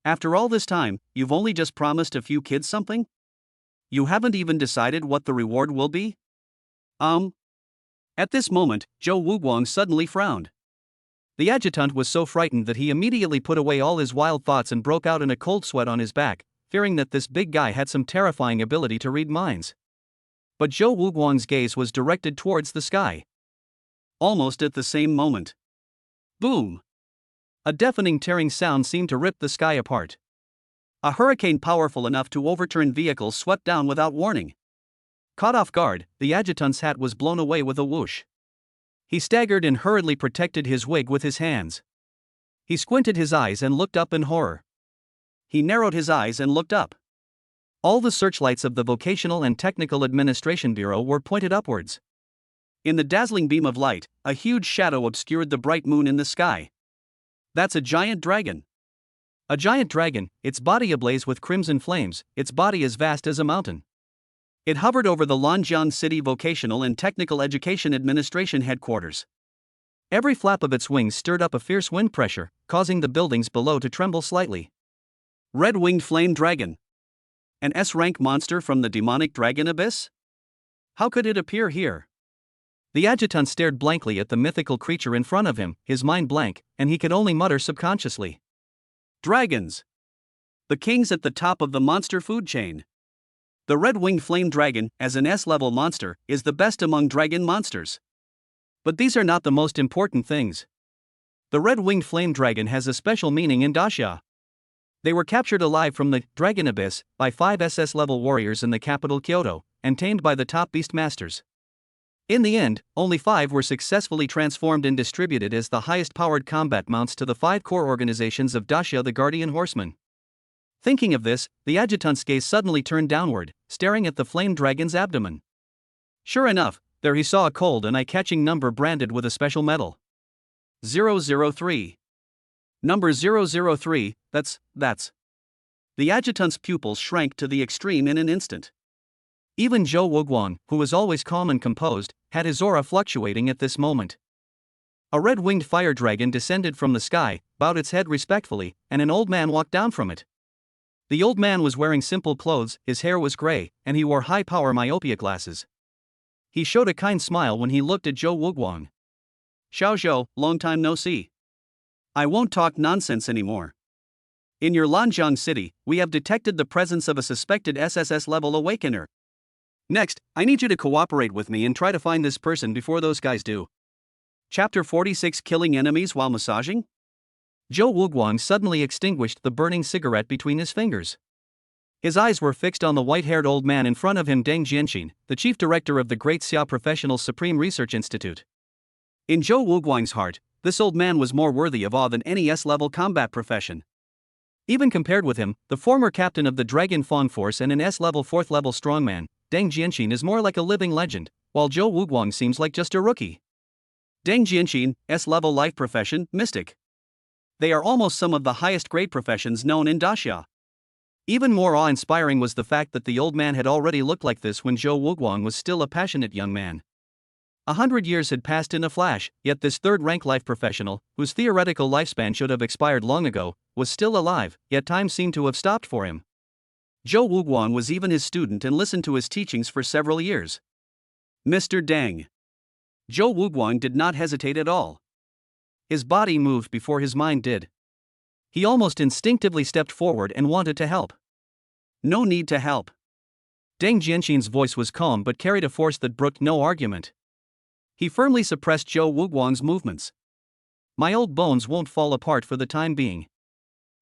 After all this time, you've only just promised a few kids something? You haven't even decided what the reward will be? At this moment, Zhou Wuguang suddenly frowned. The adjutant was so frightened that he immediately put away all his wild thoughts and broke out in a cold sweat on his back, fearing that this big guy had some terrifying ability to read minds. But Zhou Wuguang's gaze was directed towards the sky. Almost at the same moment. Boom! A deafening tearing sound seemed to rip the sky apart. A hurricane powerful enough to overturn vehicles swept down without warning. Caught off guard, the adjutant's hat was blown away with a whoosh. He staggered and hurriedly protected his wig with his hands. He squinted his eyes and looked up in horror. He narrowed his eyes and looked up. All the searchlights of the Vocational and Technical Administration Bureau were pointed upwards. In the dazzling beam of light, a huge shadow obscured the bright moon in the sky. That's a giant dragon. A giant dragon, its body ablaze with crimson flames, its body as vast as a mountain. It hovered over the Lanjiang City Vocational and Technical Education Administration headquarters. Every flap of its wings stirred up a fierce wind pressure, causing the buildings below to tremble slightly. Red-winged flame dragon. An S-rank monster from the demonic dragon abyss? How could it appear here? The adjutant stared blankly at the mythical creature in front of him, his mind blank, and he could only mutter subconsciously. Dragons. The kings at the top of the monster food chain. The red-winged flame dragon, as an S-level monster, is the best among dragon monsters. But these are not the most important things. The red-winged flame dragon has a special meaning in Daxia. They were captured alive from the Dragon Abyss by 5 SS-level warriors in the capital Kyoto, and tamed by the top beast masters. In the end, only 5 were successfully transformed and distributed as the highest-powered combat mounts to the 5 core organizations of Daxia the Guardian Horsemen. Thinking of this, the adjutant's gaze suddenly turned downward, staring at the flame dragon's abdomen. Sure enough, there he saw a cold and eye-catching number branded with a special medal. 003. Number 003, that's. The adjutant's pupils shrank to the extreme in an instant. Even Zhou Wuguang, who was always calm and composed, had his aura fluctuating at this moment. A red-winged fire dragon descended from the sky, bowed its head respectfully, and an old man walked down from it. The old man was wearing simple clothes, his hair was gray, and he wore high-power myopia glasses. He showed a kind smile when he looked at Zhou Wuguang. Xiao Zhou, long time no see. I won't talk nonsense anymore. In your Lanjiang city, we have detected the presence of a suspected SSS-level awakener. Next, I need you to cooperate with me and try to find this person before those guys do. Chapter 46: Killing Enemies While Massaging? Zhou Wuguang suddenly extinguished the burning cigarette between his fingers. His eyes were fixed on the white-haired old man in front of him, Deng Jianxin, the chief director of the Great Xia Professional Supreme Research Institute. In Zhou Wuguang's heart, this old man was more worthy of awe than any S-level combat profession. Even compared with him, the former captain of the Dragon Fawn Force and an S-level 4th-level strongman, Deng Jianxin is more like a living legend, while Zhou Wuguang seems like just a rookie. Deng Jianxin, S-level life profession, mystic. They are almost some of the highest grade professions known in Daxia. Even more awe-inspiring was the fact that the old man had already looked like this when Zhou Wuguang was still a passionate young man. 100 years had passed in a flash, yet this third-rank life professional, whose theoretical lifespan should have expired long ago, was still alive, yet time seemed to have stopped for him. Zhou Wuguang was even his student and listened to his teachings for several years. Mr. Deng. Zhou Wuguang did not hesitate at all. His body moved before his mind did. He almost instinctively stepped forward and wanted to help. No need to help. Deng Jianxin's voice was calm but carried a force that brooked no argument. He firmly suppressed Zhou Wuguang's movements. My old bones won't fall apart for the time being.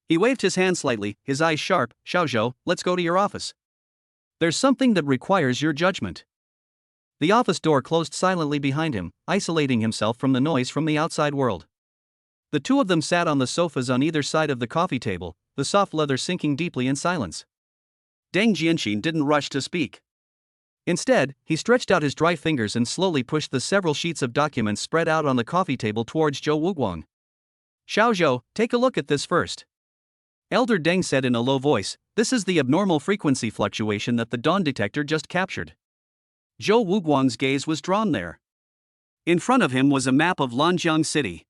He waved his hand slightly, his eyes sharp. Xiao Zhou, let's go to your office. There's something that requires your judgment. The office door closed silently behind him, isolating himself from the noise from the outside world. The two of them sat on the sofas on either side of the coffee table, the soft leather sinking deeply in silence. Deng Jianxin didn't rush to speak. Instead, he stretched out his dry fingers and slowly pushed the several sheets of documents spread out on the coffee table towards Zhou Wuguang. Xiao Zhou, take a look at this first. Elder Deng said in a low voice, this is the abnormal frequency fluctuation that the dawn detector just captured. Zhou Wuguang's gaze was drawn there. In front of him was a map of Lanjiang City.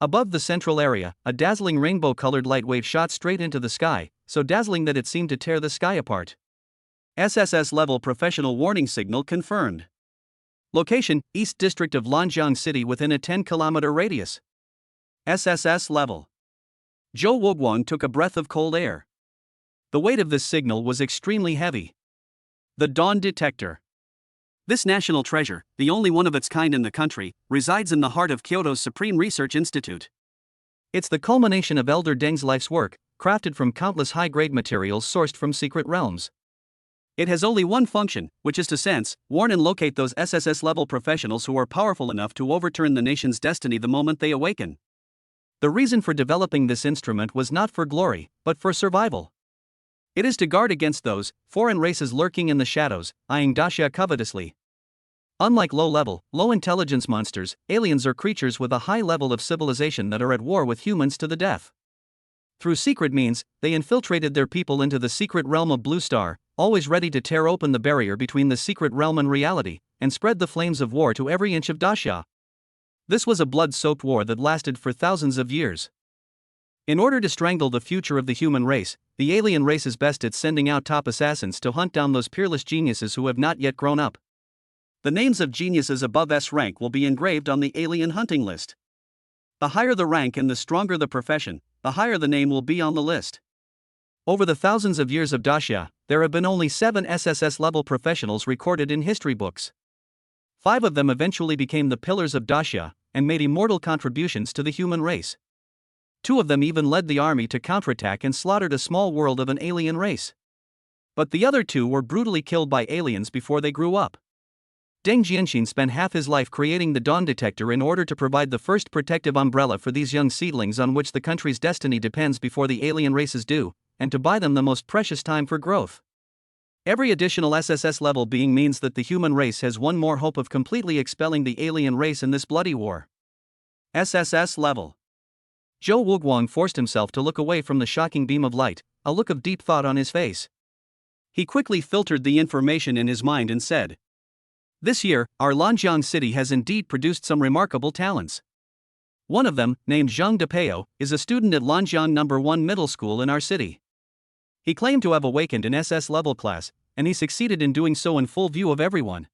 Above the central area, a dazzling rainbow-colored light wave shot straight into the sky, so dazzling that it seemed to tear the sky apart. SSS-level professional warning signal confirmed. Location, East District of Lanjiang City within a 10-kilometer radius. SSS level. Zhou Wuguang took a breath of cold air. The weight of this signal was extremely heavy. The dawn detector. This national treasure, the only one of its kind in the country, resides in the heart of Kyoto's Supreme Research Institute. It's the culmination of Elder Deng's life's work, crafted from countless high-grade materials sourced from secret realms. It has only one function, which is to sense, warn and locate those SSS-level professionals who are powerful enough to overturn the nation's destiny the moment they awaken. The reason for developing this instrument was not for glory, but for survival. It is to guard against those foreign races lurking in the shadows, eyeing Daxia covetously. Unlike low-level, low-intelligence monsters, aliens are creatures with a high level of civilization that are at war with humans to the death. Through secret means, they infiltrated their people into the secret realm of Blue Star, always ready to tear open the barrier between the secret realm and reality, and spread the flames of war to every inch of Dacia. This was a blood-soaked war that lasted for thousands of years. In order to strangle the future of the human race, the alien race is best at sending out top assassins to hunt down those peerless geniuses who have not yet grown up. The names of geniuses above S rank will be engraved on the alien hunting list. The higher the rank and the stronger the profession, the higher the name will be on the list. Over the thousands of years of Dacia, there have been only 7 SSS-level professionals recorded in history books. 5 of them eventually became the pillars of Dacia, and made immortal contributions to the human race. 2 of them even led the army to counterattack and slaughtered a small world of an alien race. But the other 2 were brutally killed by aliens before they grew up. Deng Jianxin spent half his life creating the dawn detector in order to provide the first protective umbrella for these young seedlings on which the country's destiny depends before the alien races do, and to buy them the most precious time for growth. Every additional SSS level being means that the human race has one more hope of completely expelling the alien race in this bloody war. SSS level. Zhou Wuguang forced himself to look away from the shocking beam of light, a look of deep thought on his face. He quickly filtered the information in his mind and said, "This year, our Lanjiang city has indeed produced some remarkable talents. One of them, named Zhang Depeo, is a student at Lanjiang No. 1 Middle School in our city. He claimed to have awakened an SS level class, and he succeeded in doing so in full view of everyone.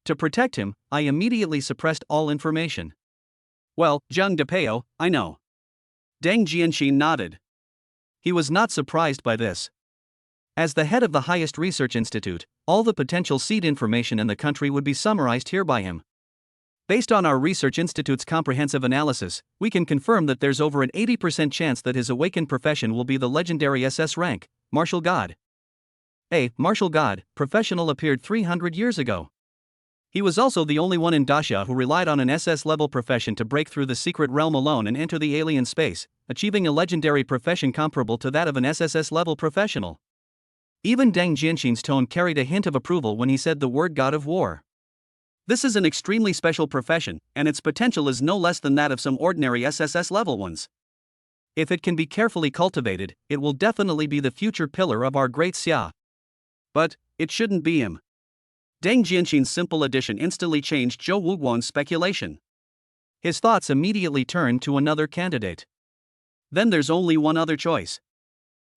To protect him, I immediately suppressed all information." "Well, Zhang Depeo, I know." Deng Jianxin nodded. He was not surprised by this. As the head of the highest research institute, all the potential seed information in the country would be summarized here by him. Based on our research institute's comprehensive analysis, we can confirm that there's over an 80% chance that his awakened profession will be the legendary SS rank, Martial God. A martial god, professional appeared 300 years ago. He was also the only one in Dacia who relied on an SS-level profession to break through the secret realm alone and enter the alien space, achieving a legendary profession comparable to that of an SSS-level professional. Even Deng Jianxin's tone carried a hint of approval when he said the word God of War. This is an extremely special profession, and its potential is no less than that of some ordinary SSS-level ones. If it can be carefully cultivated, it will definitely be the future pillar of our great Xia. But it shouldn't be him. Deng Jianxin's simple addition instantly changed Zhou Wuguang's speculation. His thoughts immediately turned to another candidate. Then there's only one other choice.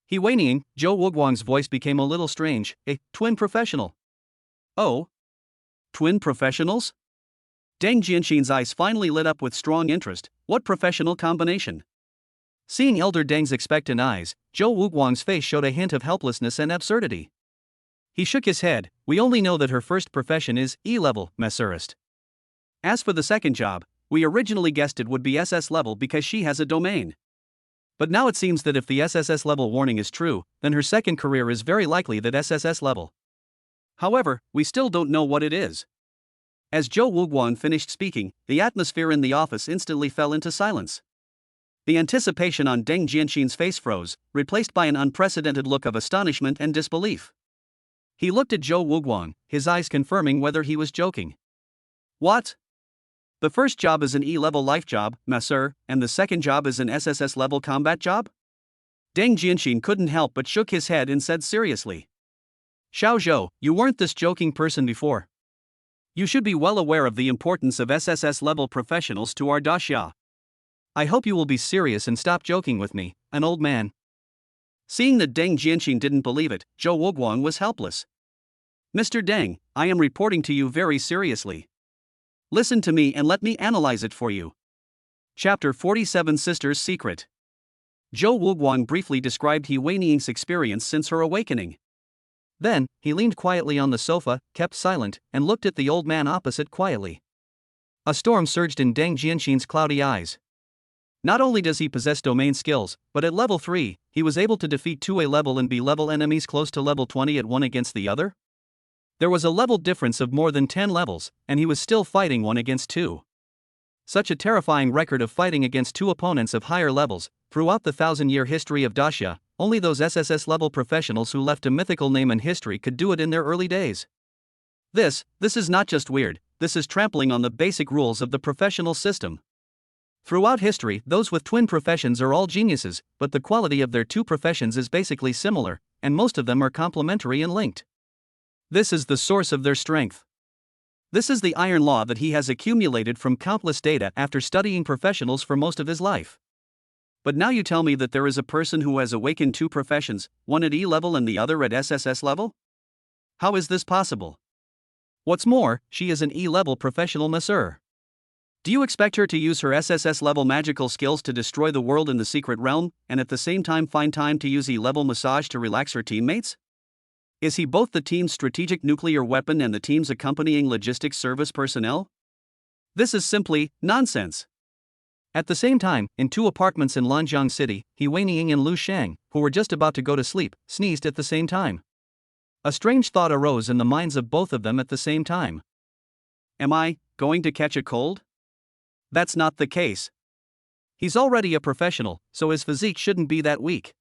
He whinnying, Zhou Wuguang's voice became a little strange. A twin professional. Oh? Twin professionals? Deng Jianxin's eyes finally lit up with strong interest. What professional combination? Seeing Elder Deng's expectant eyes, Zhou Wuguang's face showed a hint of helplessness and absurdity. He shook his head. We only know that her first profession is E-level, Messerist. As for the second job, we originally guessed it would be SS level because she has a domain. But now it seems that if the SSS level warning is true, then her second career is very likely that SSS level. However, we still don't know what it is. As Zhou Wuguang finished speaking, the atmosphere in the office instantly fell into silence. The anticipation on Deng Jianxin's face froze, replaced by an unprecedented look of astonishment and disbelief. He looked at Zhou Wuguang, his eyes confirming whether he was joking. What? The first job is an E-level life job, Master, and the second job is an SSS-level combat job? Deng Jianxin couldn't help but shook his head and said seriously. Xiao Zhou, you weren't this joking person before. You should be well aware of the importance of SSS-level professionals to our Daxia. I hope you will be serious and stop joking with me, an old man. Seeing that Deng Jianxin didn't believe it, Zhou Wuguang was helpless. Mr. Deng, I am reporting to you very seriously. Listen to me and let me analyze it for you. Chapter 47 Sister's Secret. Zhou Wuguang briefly described He Weiniing's experience since her awakening. Then, he leaned quietly on the sofa, kept silent, and looked at the old man opposite quietly. A storm surged in Deng Jianxin's cloudy eyes. Not only does he possess domain skills, but at level 3, he was able to defeat 2 A-level and B-level enemies close to level 20 at one against the other? There was a level difference of more than 10 levels, and he was still fighting 1 against 2. Such a terrifying record of fighting against 2 opponents of higher levels, throughout the 1,000-year history of Daxia, only those SSS-level professionals who left a mythical name in history could do it in their early days. This is not just weird, this is trampling on the basic rules of the professional system. Throughout history, those with twin professions are all geniuses, but the quality of their two professions is basically similar, and most of them are complementary and linked. This is the source of their strength. This is the iron law that he has accumulated from countless data after studying professionals for most of his life. But now you tell me that there is a person who has awakened two professions, one at E level and the other at SSS level? How is this possible? What's more, she is an E level professional masseur. Do you expect her to use her SSS level magical skills to destroy the world in the secret realm, and at the same time find time to use E level massage to relax her teammates? Is he both the team's strategic nuclear weapon and the team's accompanying logistics service personnel? This is simply nonsense. At the same time, in two apartments in Lanjiang City, He Weining and Lu Shang, who were just about to go to sleep, sneezed at the same time. A strange thought arose in the minds of both of them at the same time. Am I going to catch a cold? That's not the case. He's already a professional, so his physique shouldn't be that weak.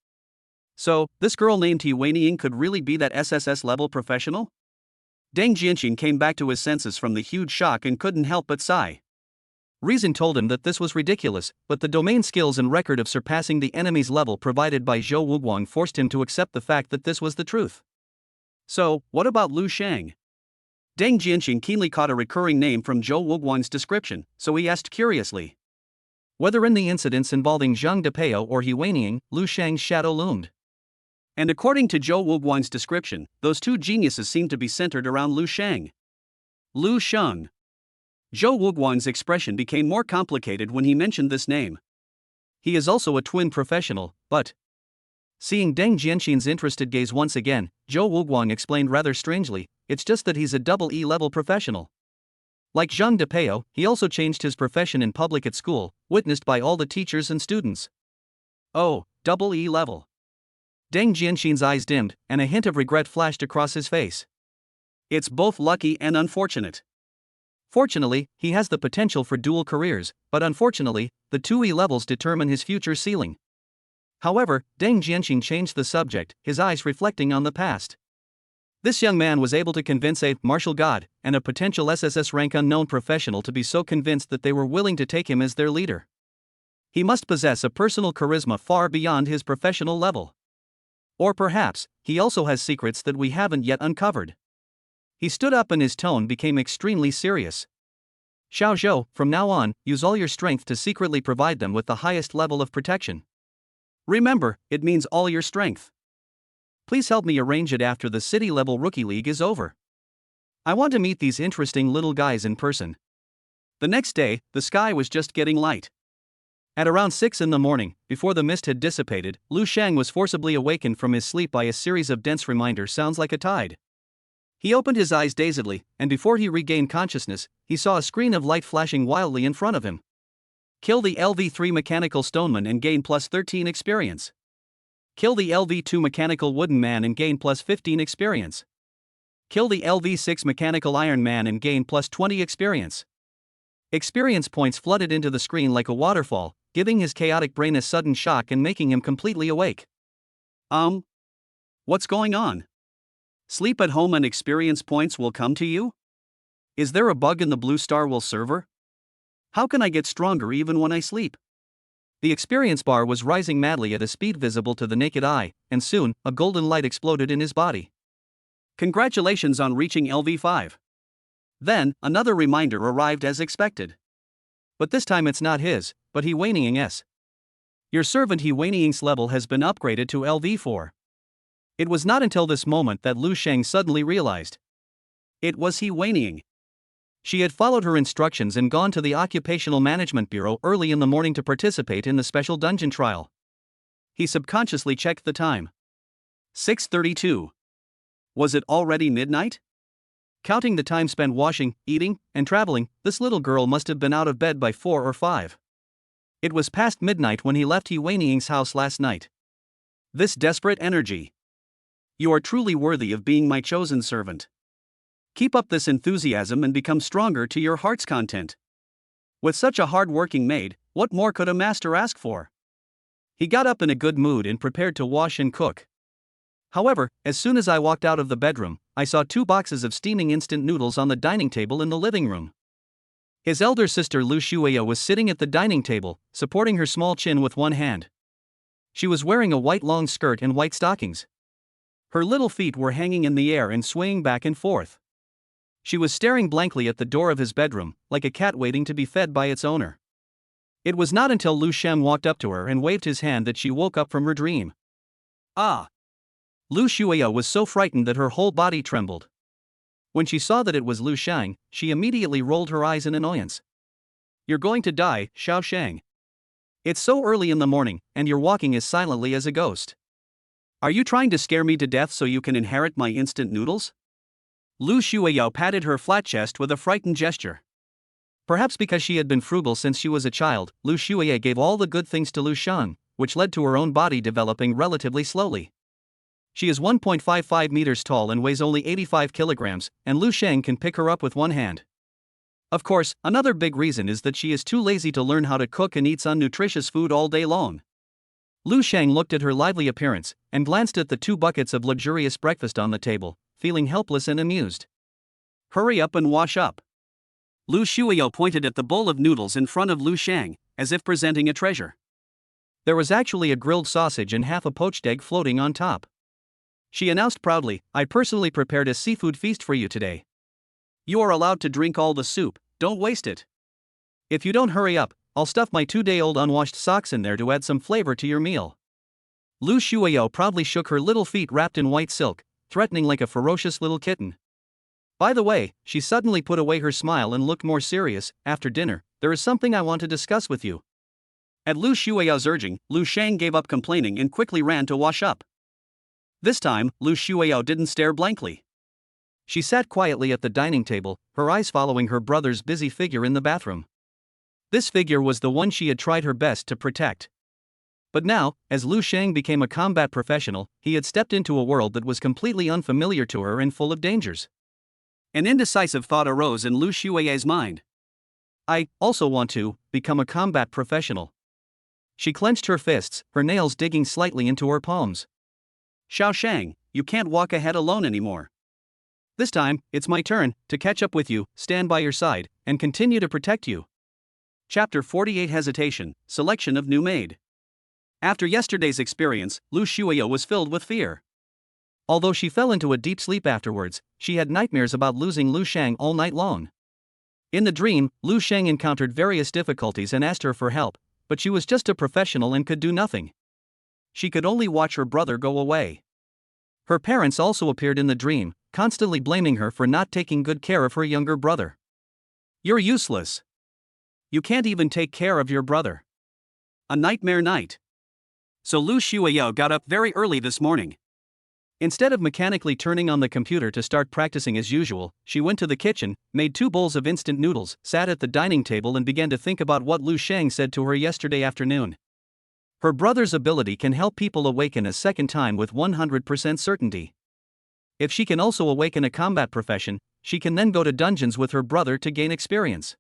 So, this girl named He Weining could really be that SSS level professional? Deng Jianxin came back to his senses from the huge shock and couldn't help but sigh. Reason told him that this was ridiculous, but the domain skills and record of surpassing the enemy's level provided by Zhou Wuguang forced him to accept the fact that this was the truth. So, what about Lu Shang? Deng Jianxin keenly caught a recurring name from Zhou Wuguang's description, so he asked curiously. Whether in the incidents involving Zhang Depeo or He Weining, Lu Shang's shadow loomed. And according to Zhou Wuguang's description, those two geniuses seemed to be centered around Lu Shang. Lu Sheng. Zhou Wuguang's expression became more complicated when he mentioned this name. He is also a twin professional, but... Seeing Deng Jianxin's interested gaze once again, Zhou Wuguang explained rather strangely, it's just that he's a double E-level professional. Like Zhang Depeo, he also changed his profession in public at school, witnessed by all the teachers and students. Oh, double E-level. Deng Jianxin's eyes dimmed, and a hint of regret flashed across his face. It's both lucky and unfortunate. Fortunately, he has the potential for dual careers, but unfortunately, the two E levels determine his future ceiling. However, Deng Jianxin changed the subject, his eyes reflecting on the past. This young man was able to convince a martial god and a potential SSS rank unknown professional to be so convinced that they were willing to take him as their leader. He must possess a personal charisma far beyond his professional level. Or perhaps, he also has secrets that we haven't yet uncovered. He stood up and his tone became extremely serious. Xiao Zhou, from now on, use all your strength to secretly provide them with the highest level of protection. Remember, it means all your strength. Please help me arrange it after the city-level rookie league is over. I want to meet these interesting little guys in person. The next day, the sky was just getting light. At around 6 in the morning, before the mist had dissipated, Lu Shang was forcibly awakened from his sleep by a series of dense reminder sounds like a tide. He opened his eyes dazedly, and before he regained consciousness, he saw a screen of light flashing wildly in front of him. Kill the LV3 mechanical stoneman and gain plus 13 experience. Kill the LV2 mechanical wooden man and gain plus 15 experience. Kill the LV6 mechanical iron man and gain plus 20 experience. Experience points flooded into the screen like a waterfall, giving his chaotic brain a sudden shock and making him completely awake. What's going on? Sleep at home and experience points will come to you? Is there a bug in the Blue Star Will server? How can I get stronger even when I sleep? The experience bar was rising madly at a speed visible to the naked eye, and soon, a golden light exploded in his body. Congratulations on reaching LV5. Then, another reminder arrived as expected. But this time it's not his, but He Weining's. Your servant He Weining's level has been upgraded to LV4. It was not until this moment that Lu Shang suddenly realized. It was He Weining. She had followed her instructions and gone to the Occupational Management Bureau early in the morning to participate in the special dungeon trial. He subconsciously checked the time. 6:32. Was it already midnight? Counting the time spent washing, eating, and traveling, this little girl must have been out of bed by 4 or 5. It was past midnight when he left He Weining's house last night. This desperate energy. You are truly worthy of being my chosen servant. Keep up this enthusiasm and become stronger to your heart's content. With such a hard-working maid, what more could a master ask for? He got up in a good mood and prepared to wash and cook. However, as soon as I walked out of the bedroom, I saw 2 boxes of steaming instant noodles on the dining table in the living room. His elder sister Lu Shuya was sitting at the dining table, supporting her small chin with one hand. She was wearing a white long skirt and white stockings. Her little feet were hanging in the air and swaying back and forth. She was staring blankly at the door of his bedroom, like a cat waiting to be fed by its owner. It was not until Lu Sheng walked up to her and waved his hand that she woke up from her dream. Ah! Lu Shuya was so frightened that her whole body trembled. When she saw that it was Lu Sheng, she immediately rolled her eyes in annoyance. "You're going to die, Xiao Sheng. It's so early in the morning, and you're walking as silently as a ghost. Are you trying to scare me to death so you can inherit my instant noodles?" Lu Shuya patted her flat chest with a frightened gesture. Perhaps because she had been frugal since she was a child, Lu Shuya gave all the good things to Lu Sheng, which led to her own body developing relatively slowly. She is 1.55 meters tall and weighs only 85 kilograms, and Lu Sheng can pick her up with one hand. Of course, another big reason is that she is too lazy to learn how to cook and eats unnutritious food all day long. Lu Sheng looked at her lively appearance, and glanced at the 2 buckets of luxurious breakfast on the table, feeling helpless and amused. "Hurry up and wash up." Lu Shuyo pointed at the bowl of noodles in front of Lu Sheng, as if presenting a treasure. There was actually a grilled sausage and half a poached egg floating on top. She announced proudly, "I personally prepared a seafood feast for you today. You are allowed to drink all the soup, don't waste it. If you don't hurry up, I'll stuff my 2-day-old unwashed socks in there to add some flavor to your meal." Lu Shuyo proudly shook her little feet wrapped in white silk, threatening like a ferocious little kitten. By the way, she suddenly put away her smile and looked more serious. "After dinner, there is something I want to discuss with you." At Lu Shuya's urging, Lu Sheng gave up complaining and quickly ran to wash up. This time, Lu Shuya didn't stare blankly. She sat quietly at the dining table, her eyes following her brother's busy figure in the bathroom. This figure was the one she had tried her best to protect. But now, as Lu Sheng became a combat professional, he had stepped into a world that was completely unfamiliar to her and full of dangers. An indecisive thought arose in Lu Shuya's mind. "I also want to become a combat professional." She clenched her fists, her nails digging slightly into her palms. "Xiao Shang, you can't walk ahead alone anymore. This time, it's my turn to catch up with you, stand by your side, and continue to protect you." Chapter 48 Hesitation, Selection of New Maid. After yesterday's experience, Lu Shuya was filled with fear. Although she fell into a deep sleep afterwards, she had nightmares about losing Lu Sheng all night long. In the dream, Lu Sheng encountered various difficulties and asked her for help, but she was just a professional and could do nothing. She could only watch her brother go away. Her parents also appeared in the dream, constantly blaming her for not taking good care of her younger brother. "You're useless. You can't even take care of your brother." A nightmare night. So Lu Shuya got up very early this morning. Instead of mechanically turning on the computer to start practicing as usual, she went to the kitchen, made 2 bowls of instant noodles, sat at the dining table and began to think about what Lu Sheng said to her yesterday afternoon. Her brother's ability can help people awaken a second time with 100% certainty. If she can also awaken a combat profession, she can then go to dungeons with her brother to gain experience.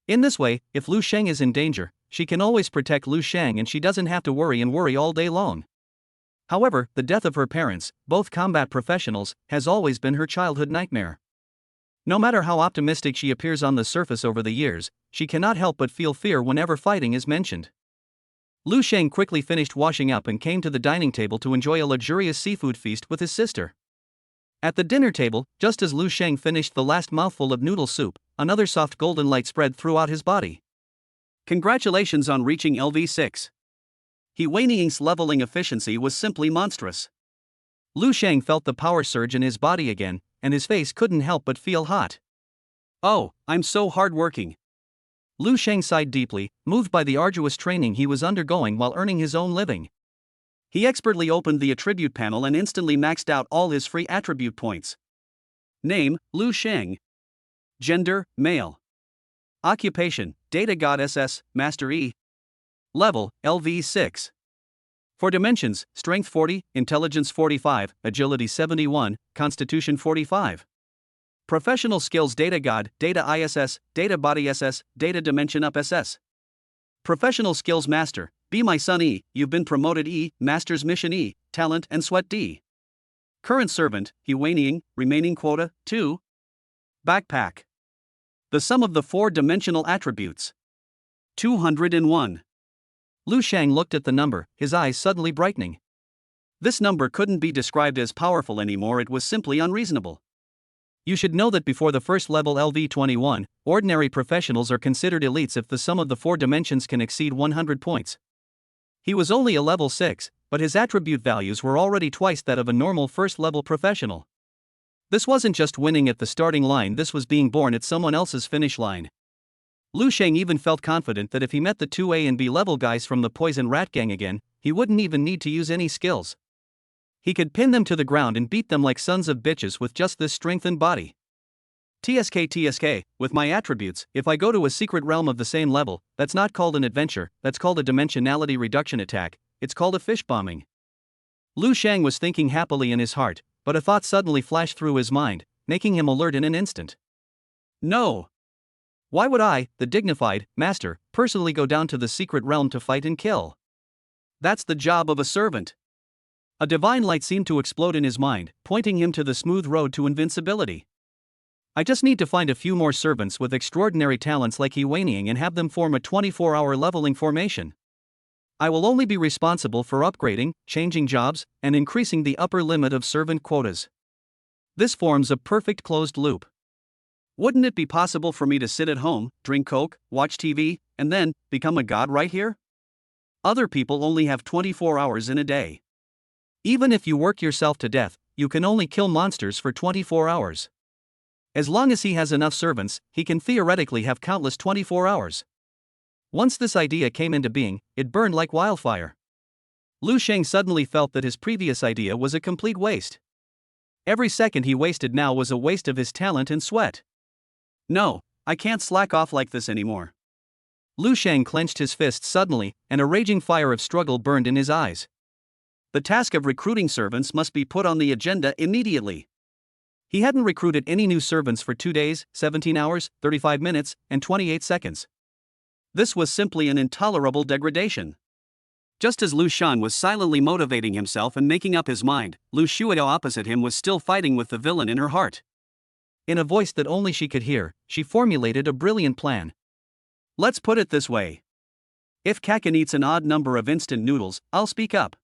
In this way, if Lu Sheng is in danger, she can always protect Lu Sheng and she doesn't have to worry all day long. However, the death of her parents, both combat professionals, has always been her childhood nightmare. No matter how optimistic she appears on the surface over the years, she cannot help but feel fear whenever fighting is mentioned. Lu Sheng quickly finished washing up and came to the dining table to enjoy a luxurious seafood feast with his sister. At the dinner table, just as Lu Sheng finished the last mouthful of noodle soup, another soft golden light spread throughout his body. Congratulations on reaching LV6. He Waning's leveling efficiency was simply monstrous. Lu Sheng felt the power surge in his body again, and his face couldn't help but feel hot. "Oh, I'm so hardworking." Lu Sheng sighed deeply, moved by the arduous training he was undergoing while earning his own living. He expertly opened the attribute panel and instantly maxed out all his free attribute points. Name, Lu Sheng. Gender, male. Occupation, Data God SS, Master E. Level, LV6. For dimensions, Strength 40, Intelligence 45, Agility 71, Constitution 45. Professional skills Data God, Data ISS, Data Body SS, Data Dimension Up SS. Professional skills Master, Be My Son E, you've been promoted E, Master's Mission E, Talent and Sweat D. Current servant, he waning, remaining quota, 2. Backpack. The sum of the four-dimensional attributes. 201. Lu Shang looked at the number, his eyes suddenly brightening. This number couldn't be described as powerful anymore, it was simply unreasonable. You should know that before the first level LV21, ordinary professionals are considered elites if the sum of the four dimensions can exceed 100 points. He was only a level 6, but his attribute values were already twice that of a normal first level professional. This wasn't just winning at the starting line, this was being born at someone else's finish line. Lu Sheng even felt confident that if he met the 2A and B level guys from the Poison Rat Gang again, he wouldn't even need to use any skills. He could pin them to the ground and beat them like sons of bitches with just this strength and body. TSK, with my attributes, if I go to a secret realm of the same level, that's not called an adventure, that's called a dimensionality reduction attack, it's called a fish bombing. Lu Shang was thinking happily in his heart, but a thought suddenly flashed through his mind, making him alert in an instant. No! Why would I, the dignified master, personally go down to the secret realm to fight and kill? That's the job of a servant. A divine light seemed to explode in his mind, pointing him to the smooth road to invincibility. I just need to find a few more servants with extraordinary talents like He Weining and have them form a 24-hour leveling formation. I will only be responsible for upgrading, changing jobs, and increasing the upper limit of servant quotas. This forms a perfect closed loop. Wouldn't it be possible for me to sit at home, drink Coke, watch TV, and then become a god right here? Other people only have 24 hours in a day. Even if you work yourself to death, you can only kill monsters for 24 hours. As long as he has enough servants, he can theoretically have countless 24 hours. Once this idea came into being, it burned like wildfire. Lu Sheng suddenly felt that his previous idea was a complete waste. Every second he wasted now was a waste of his talent and sweat. No, I can't slack off like this anymore. Lu Sheng clenched his fists suddenly, and a raging fire of struggle burned in his eyes. The task of recruiting servants must be put on the agenda immediately. He hadn't recruited any new servants for 2 days, 17 hours, 35 minutes, and 28 seconds. This was simply an intolerable degradation. Just as Lu Shan was silently motivating himself and making up his mind, Lu Shuao opposite him was still fighting with the villain in her heart. In a voice that only she could hear, she formulated a brilliant plan. Let's put it this way. If Kakan eats an odd number of instant noodles, I'll speak up.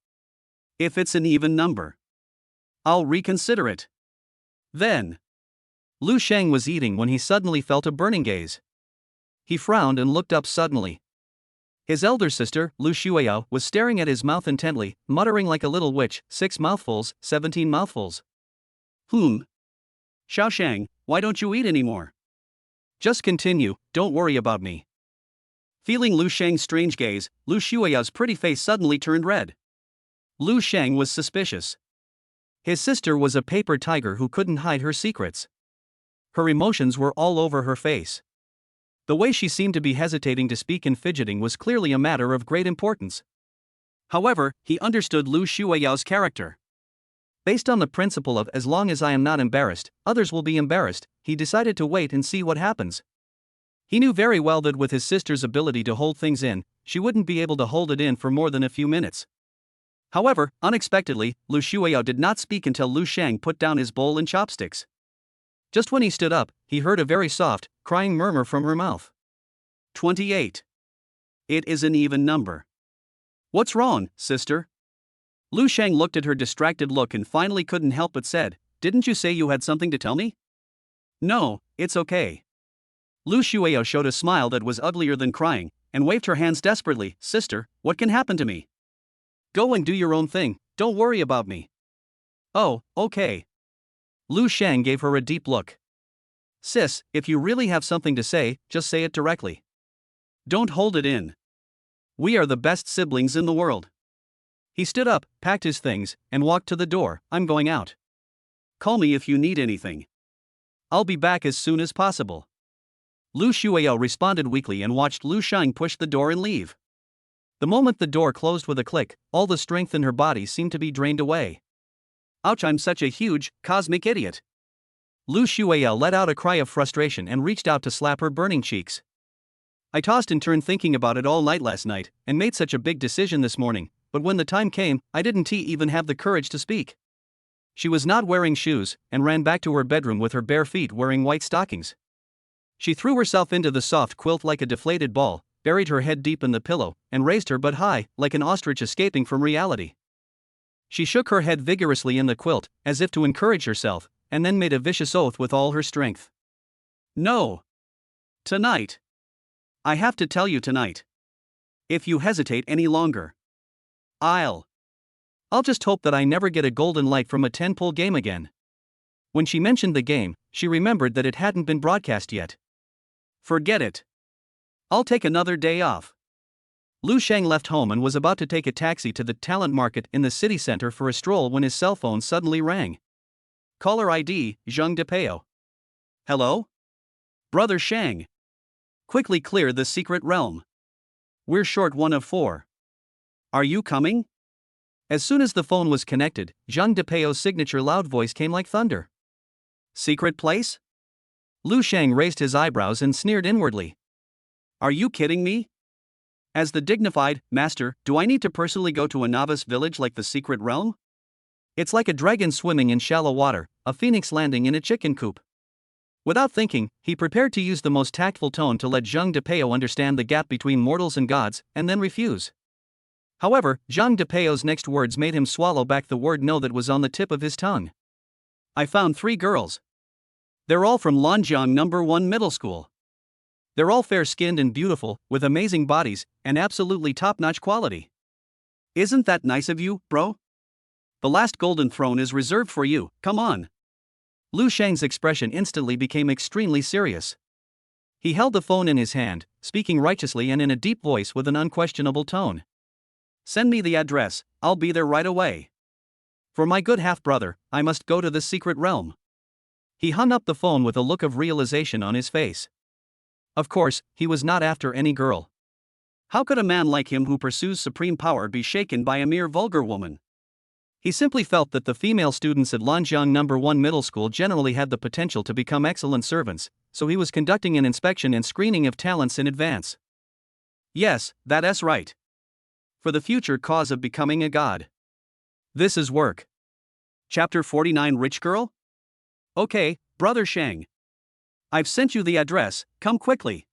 If it's an even number, I'll reconsider it. Then, Lu Sheng was eating when he suddenly felt a burning gaze. He frowned and looked up suddenly. His elder sister, Lu Shuao, was staring at his mouth intently, muttering like a little witch, 6 mouthfuls, 17 mouthfuls. Xiao Shang, why don't you eat anymore? Just continue, don't worry about me. Feeling Lu Sheng's strange gaze, Lu Shuao's pretty face suddenly turned red. Lu Sheng was suspicious. His sister was a paper tiger who couldn't hide her secrets. Her emotions were all over her face. The way she seemed to be hesitating to speak and fidgeting was clearly a matter of great importance. However, he understood Lu Shuao's character. Based on the principle of as long as I am not embarrassed, others will be embarrassed, he decided to wait and see what happens. He knew very well that with his sister's ability to hold things in, she wouldn't be able to hold it in for more than a few minutes. However, unexpectedly, Lu Shuao did not speak until Lu Shang put down his bowl and chopsticks. Just when he stood up, he heard a very soft, crying murmur from her mouth. 28. It is an even number. What's wrong, sister? Lu Shang looked at her distracted look and finally couldn't help but said, Didn't you say you had something to tell me? No, it's okay. Lu Shuao showed a smile that was uglier than crying, and waved her hands desperately. Sister, what can happen to me? Go and do your own thing, don't worry about me. Oh, okay. Lu Shang gave her a deep look. Sis, if you really have something to say, just say it directly. Don't hold it in. We are the best siblings in the world. He stood up, packed his things, and walked to the door. I'm going out. Call me if you need anything. I'll be back as soon as possible. Lu Shuao responded weakly and watched Lu Shang push the door and leave. The moment the door closed with a click, all the strength in her body seemed to be drained away. Ouch, I'm such a huge, cosmic idiot. Lu Shuao let out a cry of frustration and reached out to slap her burning cheeks. I tossed and turned thinking about it all night last night, and made such a big decision this morning, but when the time came, I didn't even have the courage to speak. She was not wearing shoes, and ran back to her bedroom with her bare feet wearing white stockings. She threw herself into the soft quilt like a deflated ball, buried her head deep in the pillow, and raised her butt high, like an ostrich escaping from reality. She shook her head vigorously in the quilt, as if to encourage herself, and then made a vicious oath with all her strength. No. Tonight. I have to tell you tonight. If you hesitate any longer, I'll just hope that I never get a golden light from a 10-pull game again. When she mentioned the game, she remembered that it hadn't been broadcast yet. Forget it. I'll take another day off. Lu Sheng left home and was about to take a taxi to the talent market in the city center for a stroll when his cell phone suddenly rang. Caller ID, Zhang DePeo. Hello? Brother Shang. Quickly clear the secret realm. We're short one of 4. Are you coming? As soon as the phone was connected, Zhang DePeo's signature loud voice came like thunder. Secret place? Lu Sheng raised his eyebrows and sneered inwardly. Are you kidding me? As the dignified master, do I need to personally go to a novice village like the secret realm? It's like a dragon swimming in shallow water, a phoenix landing in a chicken coop. Without thinking, he prepared to use the most tactful tone to let Zhang DePeo understand the gap between mortals and gods, and then refuse. However, Zhang DePeo's next words made him swallow back the word no that was on the tip of his tongue. I found 3 girls. They're all from Lanjiang No. 1 Middle School. They're all fair-skinned and beautiful, with amazing bodies, and absolutely top-notch quality. Isn't that nice of you, bro? The last golden throne is reserved for you, come on. Lu Sheng's expression instantly became extremely serious. He held the phone in his hand, speaking righteously and in a deep voice with an unquestionable tone. Send me the address, I'll be there right away. For my good half-brother, I must go to the secret realm. He hung up the phone with a look of realization on his face. Of course, he was not after any girl. How could a man like him who pursues supreme power be shaken by a mere vulgar woman? He simply felt that the female students at Lanjiang No. 1 Middle School generally had the potential to become excellent servants, so he was conducting an inspection and screening of talents in advance. Yes, that's right. For the future cause of becoming a god. This is work. Chapter 49 Rich Girl? Okay, Brother Shang. I've sent you the address, come quickly.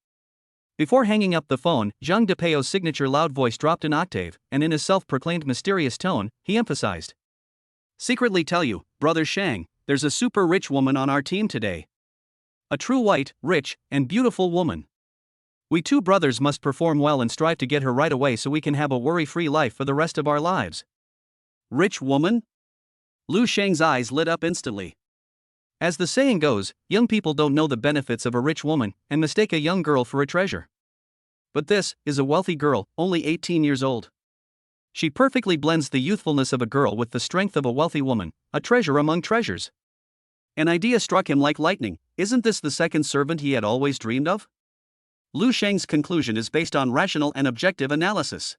Before hanging up the phone, Zhang DePeo's signature loud voice dropped an octave, and in his self-proclaimed mysterious tone, he emphasized. Secretly tell you, Brother Shang, there's a super rich woman on our team today. A true white, rich, and beautiful woman. We 2 brothers must perform well and strive to get her right away so we can have a worry-free life for the rest of our lives. Rich woman? Lu Sheng's eyes lit up instantly. As the saying goes, young people don't know the benefits of a rich woman and mistake a young girl for a treasure. But this is a wealthy girl, only 18 years old. She perfectly blends the youthfulness of a girl with the strength of a wealthy woman, a treasure among treasures. An idea struck him like lightning. Isn't this the second servant he had always dreamed of? Lu Sheng's conclusion is based on rational and objective analysis.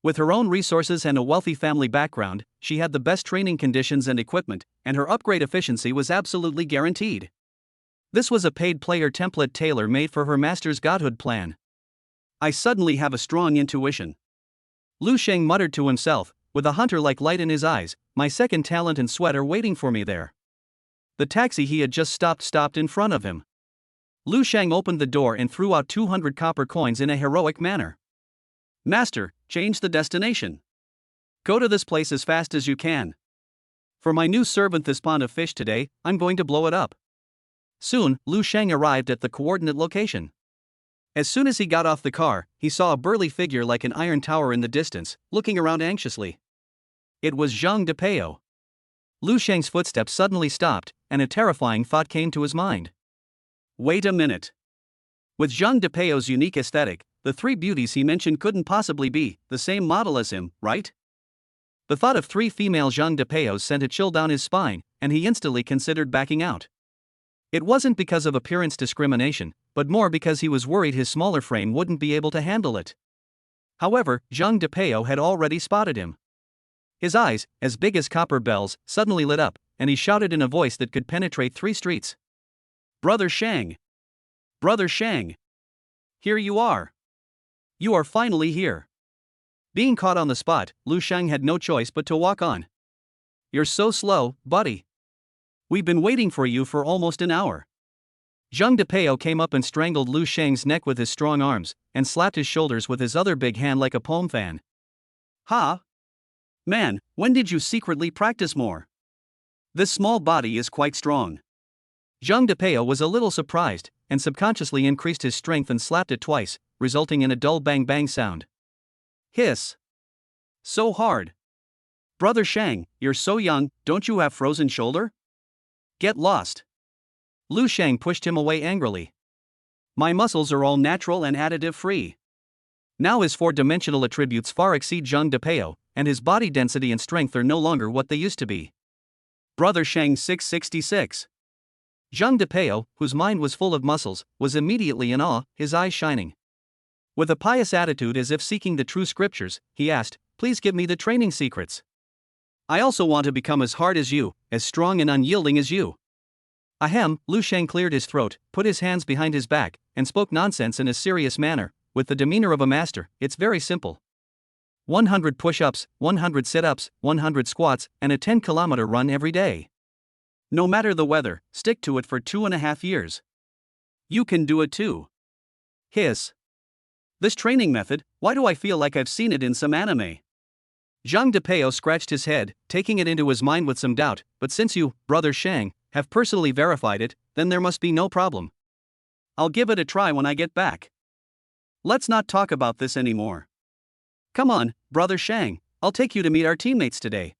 With her own resources and a wealthy family background, she had the best training conditions and equipment, and her upgrade efficiency was absolutely guaranteed. This was a paid player template tailor-made for her master's godhood plan. I suddenly have a strong intuition. Lu Sheng muttered to himself, with a hunter-like light in his eyes, my second talent and sweat are waiting for me there. The taxi he had just stopped in front of him. Lu Sheng opened the door and threw out 200 copper coins in a heroic manner. Master, change the destination. Go to this place as fast as you can. For my new servant this pond of fish today, I'm going to blow it up. Soon, Lu Sheng arrived at the coordinate location. As soon as he got off the car, he saw a burly figure like an iron tower in the distance, looking around anxiously. It was Zhang DePeo. Lu Sheng's footsteps suddenly stopped, and a terrifying thought came to his mind. Wait a minute. With Zhang DePeo's unique aesthetic, the 3 beauties he mentioned couldn't possibly be the same model as him, right? The thought of 3 female Zhang DePeos sent a chill down his spine, and he instantly considered backing out. It wasn't because of appearance discrimination, but more because he was worried his smaller frame wouldn't be able to handle it. However, Zhang DePeo had already spotted him. His eyes, as big as copper bells, suddenly lit up, and he shouted in a voice that could penetrate 3 streets. Brother Shang! Brother Shang! Here you are! You are finally here! Being caught on the spot, Lu Sheng had no choice but to walk on. You're so slow, buddy. We've been waiting for you for almost an hour. Zhang Depeo came up and strangled Lu Sheng's neck with his strong arms, and slapped his shoulders with his other big hand like a palm fan. Ha! Man, when did you secretly practice more? This small body is quite strong. Zhang Depeo was a little surprised, and subconsciously increased his strength and slapped it twice, resulting in a dull bang-bang sound. Hiss! So hard. Brother Shang, you're so young, don't you have frozen shoulder? Get lost. Lu Sheng pushed him away angrily. My muscles are all natural and additive-free. Now his four-dimensional attributes far exceed Zhang Depeo, and his body density and strength are no longer what they used to be. Brother Sheng 666. Zhang Depeo, whose mind was full of muscles, was immediately in awe, his eyes shining. With a pious attitude as if seeking the true scriptures, he asked, please give me the training secrets. I also want to become as hard as you, as strong and unyielding as you. Ahem, Lu Sheng cleared his throat, put his hands behind his back, and spoke nonsense in a serious manner, with the demeanor of a master. It's very simple. 100 push-ups, 100 sit-ups, 100 squats, and a 10-kilometer run every day. No matter the weather, stick to it for 2.5 years. You can do it too. Hiss. This training method, why do I feel like I've seen it in some anime? Zhang Depeo scratched his head, taking it into his mind with some doubt, but since you, Brother Shang, have personally verified it, then there must be no problem. I'll give it a try when I get back. Let's not talk about this anymore. Come on, Brother Shang, I'll take you to meet our teammates today.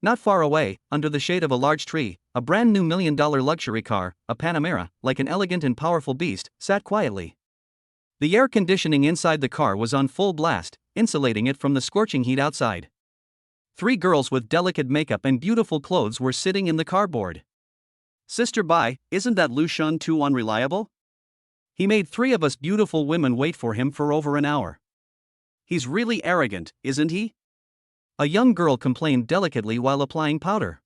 Not far away, under the shade of a large tree, a brand new $1 million luxury car, a Panamera, like an elegant and powerful beast, sat quietly. The air conditioning inside the car was on full blast, insulating it from the scorching heat outside. 3 girls with delicate makeup and beautiful clothes were sitting in the carboard. Sister Bai, isn't that Lu Shun too unreliable? He made 3 of us beautiful women wait for him for over an hour. He's really arrogant, isn't he? A young girl complained delicately while applying powder.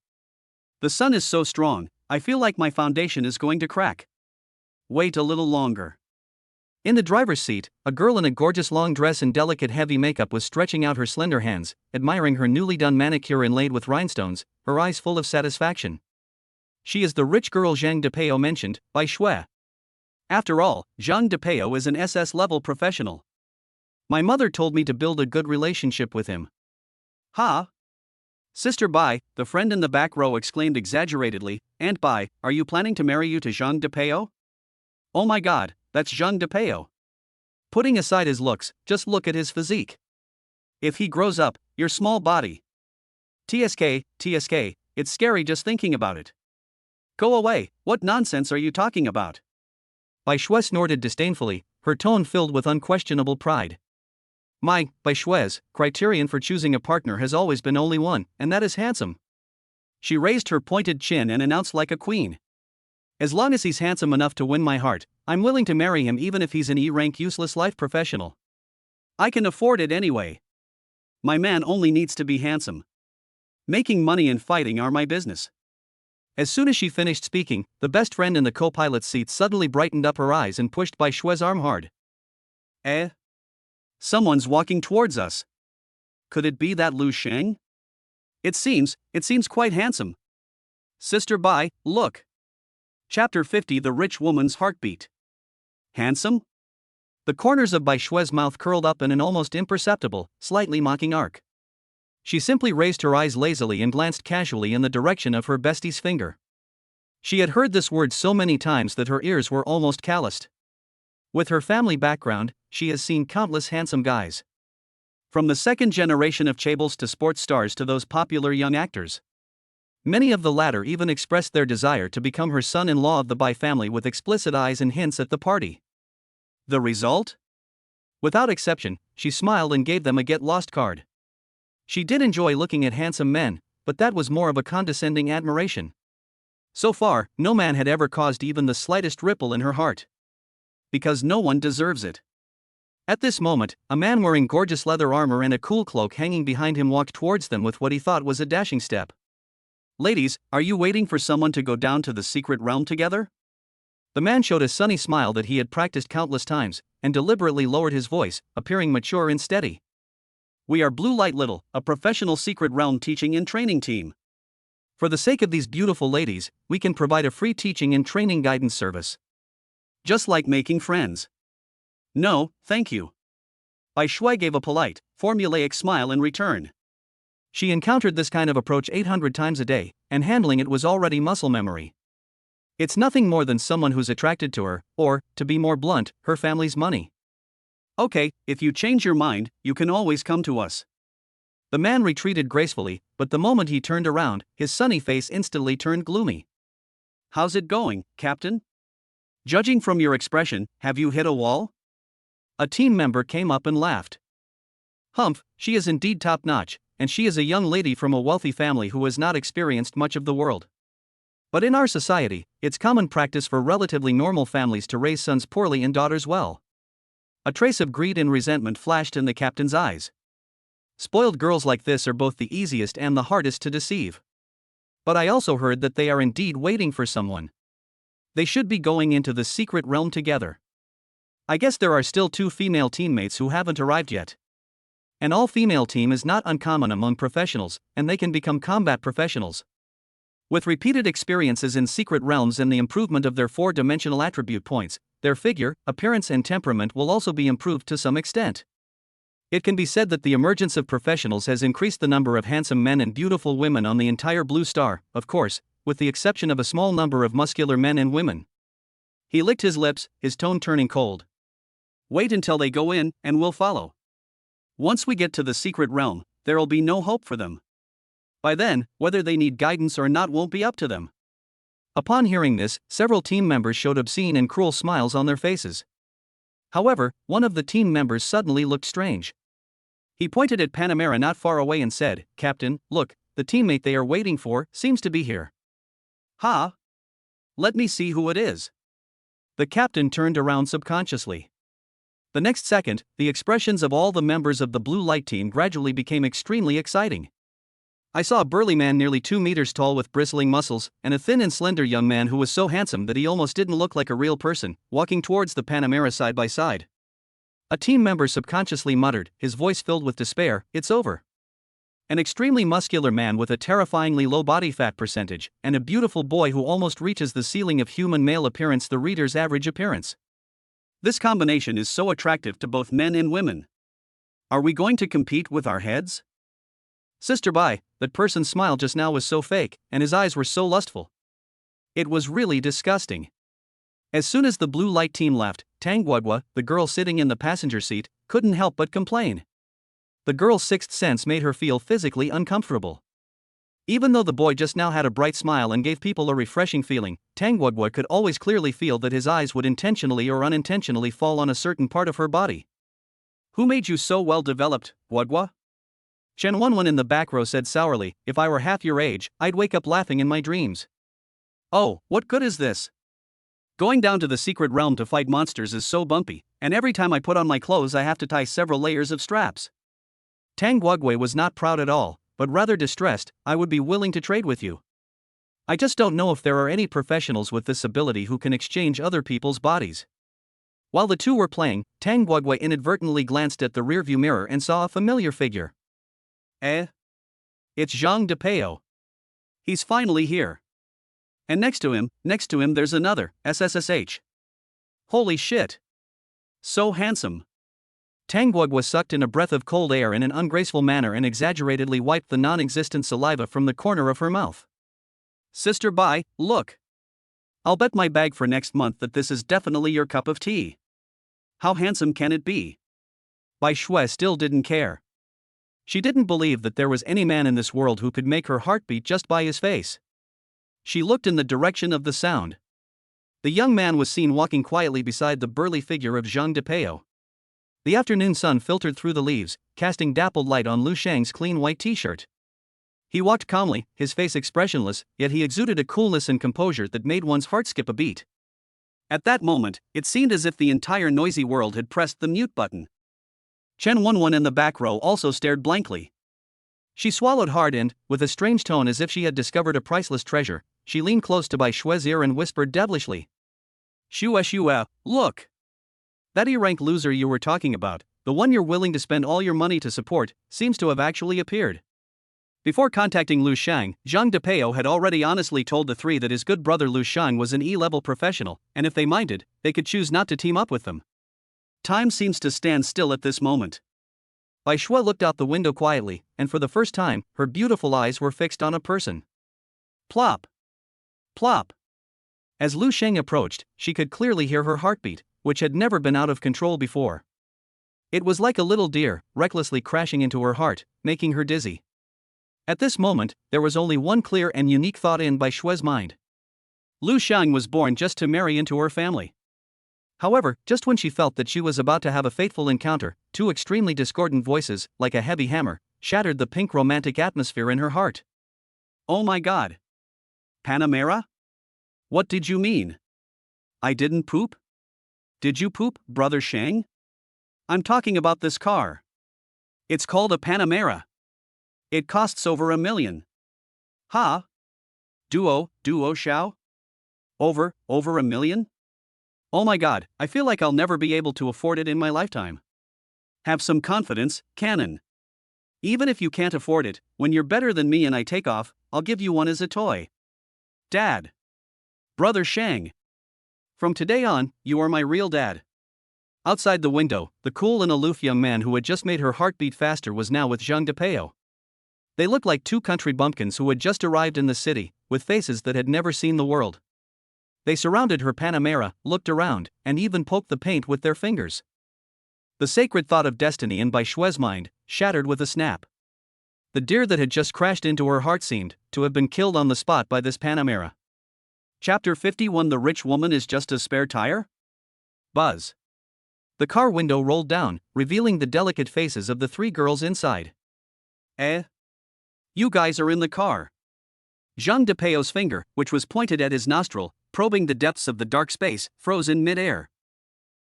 The sun is so strong, I feel like my foundation is going to crack. Wait a little longer. In the driver's seat, a girl in a gorgeous long dress and delicate heavy makeup was stretching out her slender hands, admiring her newly done manicure inlaid with rhinestones, her eyes full of satisfaction. She is the rich girl Zhang Depeo mentioned, Bai Shui. After all, Zhang Depeo is an SS-level professional. My mother told me to build a good relationship with him. Ha! Sister Bai, the friend in the back row exclaimed exaggeratedly, Aunt Bai, are you planning to marry you to Zhang Depeo? Oh my god, that's Zhang Depeo. Putting aside his looks, just look at his physique. If he grows up, your small body. TSK, it's scary just thinking about it. Go away, what nonsense are you talking about? Bai Shui snorted disdainfully, her tone filled with unquestionable pride. Bai Shui's criterion for choosing a partner has always been only one, and that is handsome. She raised her pointed chin and announced like a queen. As long as he's handsome enough to win my heart, I'm willing to marry him even if he's an E-rank useless life professional. I can afford it anyway. My man only needs to be handsome. Making money and fighting are my business. As soon as she finished speaking, the best friend in the co-pilot's seat suddenly brightened up her eyes and pushed Bai Shui's arm hard. Someone's walking towards us. Could it be that Lu Sheng? It seems quite handsome. Sister Bai, look. Chapter 50 The Rich Woman's Heartbeat. Handsome? The corners of Bai Shui's mouth curled up in an almost imperceptible, slightly mocking arc. She simply raised her eyes lazily and glanced casually in the direction of her bestie's finger. She had heard this word so many times that her ears were almost calloused. With her family background, she has seen countless handsome guys. From the second generation of chaebols to sports stars to those popular young actors. Many of the latter even expressed their desire to become her son-in-law of the Bai family with explicit eyes and hints at the party. The result? Without exception, she smiled and gave them a get-lost card. She did enjoy looking at handsome men, but that was more of a condescending admiration. So far, no man had ever caused even the slightest ripple in her heart. Because no one deserves it. At this moment, a man wearing gorgeous leather armor and a cool cloak hanging behind him walked towards them with what he thought was a dashing step. Ladies, are you waiting for someone to go down to the secret realm together? The man showed a sunny smile that he had practiced countless times, and deliberately lowered his voice, appearing mature and steady. We are Blue Light Little, a professional secret realm teaching and training team. For the sake of these beautiful ladies, we can provide a free teaching and training guidance service. Just like making friends. No, thank you. Bai Shui gave a polite, formulaic smile in return. She encountered this kind of approach 800 times a day, and handling it was already muscle memory. It's nothing more than someone who's attracted to her, or, to be more blunt, her family's money. Okay, if you change your mind, you can always come to us. The man retreated gracefully, but the moment he turned around, his sunny face instantly turned gloomy. How's it going, Captain? Judging from your expression, have you hit a wall? A team member came up and laughed. Humph, she is indeed top-notch, and she is a young lady from a wealthy family who has not experienced much of the world. But in our society, it's common practice for relatively normal families to raise sons poorly and daughters well. A trace of greed and resentment flashed in the captain's eyes. Spoiled girls like this are both the easiest and the hardest to deceive. But I also heard that they are indeed waiting for someone. They should be going into the secret realm together. I guess there are still 2 female teammates who haven't arrived yet. An all-female team is not uncommon among professionals, and they can become combat professionals. With repeated experiences in secret realms and the improvement of their 4-dimensional attribute points, their figure, appearance and temperament will also be improved to some extent. It can be said that the emergence of professionals has increased the number of handsome men and beautiful women on the entire Blue Star, of course, with the exception of a small number of muscular men and women. He licked his lips, his tone turning cold. Wait until they go in, and we'll follow. Once we get to the secret realm, there'll be no hope for them. By then, whether they need guidance or not won't be up to them. Upon hearing this, several team members showed obscene and cruel smiles on their faces. However, one of the team members suddenly looked strange. He pointed at Panamera not far away and said, "Captain, look, the teammate they are waiting for seems to be here." "Ha? Let me see who it is." The captain turned around subconsciously. The next second, the expressions of all the members of the blue light team gradually became extremely exciting. I saw a burly man nearly 2 meters tall with bristling muscles, and a thin and slender young man who was so handsome that he almost didn't look like a real person, walking towards the Panamera side by side. A team member subconsciously muttered, his voice filled with despair, "It's over." An extremely muscular man with a terrifyingly low body fat percentage, and a beautiful boy who almost reaches the ceiling of human male appearance, the reader's average appearance. This combination is so attractive to both men and women. Are we going to compete with our heads? Sister Bai, that person's smile just now was so fake, and his eyes were so lustful. It was really disgusting. As soon as the blue light team left, Tangguagua, the girl sitting in the passenger seat, couldn't help but complain. The girl's sixth sense made her feel physically uncomfortable. Even though the boy just now had a bright smile and gave people a refreshing feeling, Tangguagua could always clearly feel that his eyes would intentionally or unintentionally fall on a certain part of her body. "Who made you so well developed, Guagua?" Chen Wenwen in the back row said sourly, "If I were half your age, I'd wake up laughing in my dreams." "Oh, what good is this? Going down to the secret realm to fight monsters is so bumpy, and every time I put on my clothes I have to tie several layers of straps." Tang Guagui was not proud at all, but rather distressed. "I would be willing to trade with you. I just don't know if there are any professionals with this ability who can exchange other people's bodies." While the two were playing, Tang Guagui inadvertently glanced at the rearview mirror and saw a familiar figure. It's Zhang Depeo. He's finally here. And next to him, there's another, SSSH. Holy shit. So handsome. Tang Guagua sucked in a breath of cold air in an ungraceful manner and exaggeratedly wiped the non-existent saliva from the corner of her mouth. "Sister Bai, look. I'll bet my bag for next month that this is definitely your cup of tea. How handsome can it be?" Bai Shui still didn't care. She didn't believe that there was any man in this world who could make her heart beat just by his face. She looked in the direction of the sound. The young man was seen walking quietly beside the burly figure of Zhang Depeo. The afternoon sun filtered through the leaves, casting dappled light on Lu Shang's clean white t-shirt. He walked calmly, his face expressionless, yet he exuded a coolness and composure that made one's heart skip a beat. At that moment, it seemed as if the entire noisy world had pressed the mute button. Chen Wenwen in the back row also stared blankly. She swallowed hard and, with a strange tone as if she had discovered a priceless treasure, she leaned close to Bai Shui's ear and whispered devilishly, Shue, look! That E-rank loser you were talking about, the one you're willing to spend all your money to support, seems to have actually appeared." Before contacting Lu Shang, Zhang Depeo had already honestly told the three that his good brother Lu Shang was an E-level professional, and if they minded, they could choose not to team up with them. Time seems to stand still at this moment. Bai Shui looked out the window quietly, and for the first time, her beautiful eyes were fixed on a person. Plop! Plop! As Lu Sheng approached, she could clearly hear her heartbeat, which had never been out of control before. It was like a little deer, recklessly crashing into her heart, making her dizzy. At this moment, there was only one clear and unique thought in Bai Shui's mind. Lu Shang was born just to marry into her family. However, just when she felt that she was about to have a fateful encounter, two extremely discordant voices, like a heavy hammer, shattered the pink romantic atmosphere in her heart. Oh my God! Panamera? What did you mean? I didn't poop? Did you poop, Brother Shang? I'm talking about this car. It's called a Panamera. It costs over $1 million. Ha? Duo Xiao? Over $1 million? Oh my God, I feel like I'll never be able to afford it in my lifetime. Have some confidence, Canon. Even if you can't afford it, when you're better than me and I take off, I'll give you one as a toy. Dad. Brother Shang. From today on, you are my real dad. Outside the window, the cool and aloof young man who had just made her heart beat faster was now with Zhang Depeo. They looked like two country bumpkins who had just arrived in the city, with faces that had never seen the world. They surrounded her Panamera, looked around, and even poked the paint with their fingers. The sacred thought of destiny in Bai Shui's mind shattered with a snap. The deer that had just crashed into her heart seemed to have been killed on the spot by this Panamera. Chapter 51. The rich woman is just a spare tire? Buzz. The car window rolled down, revealing the delicate faces of the three girls inside. You guys are in the car. Zhang Depeo's finger, which was pointed at his nostril, probing the depths of the dark space, froze in mid-air.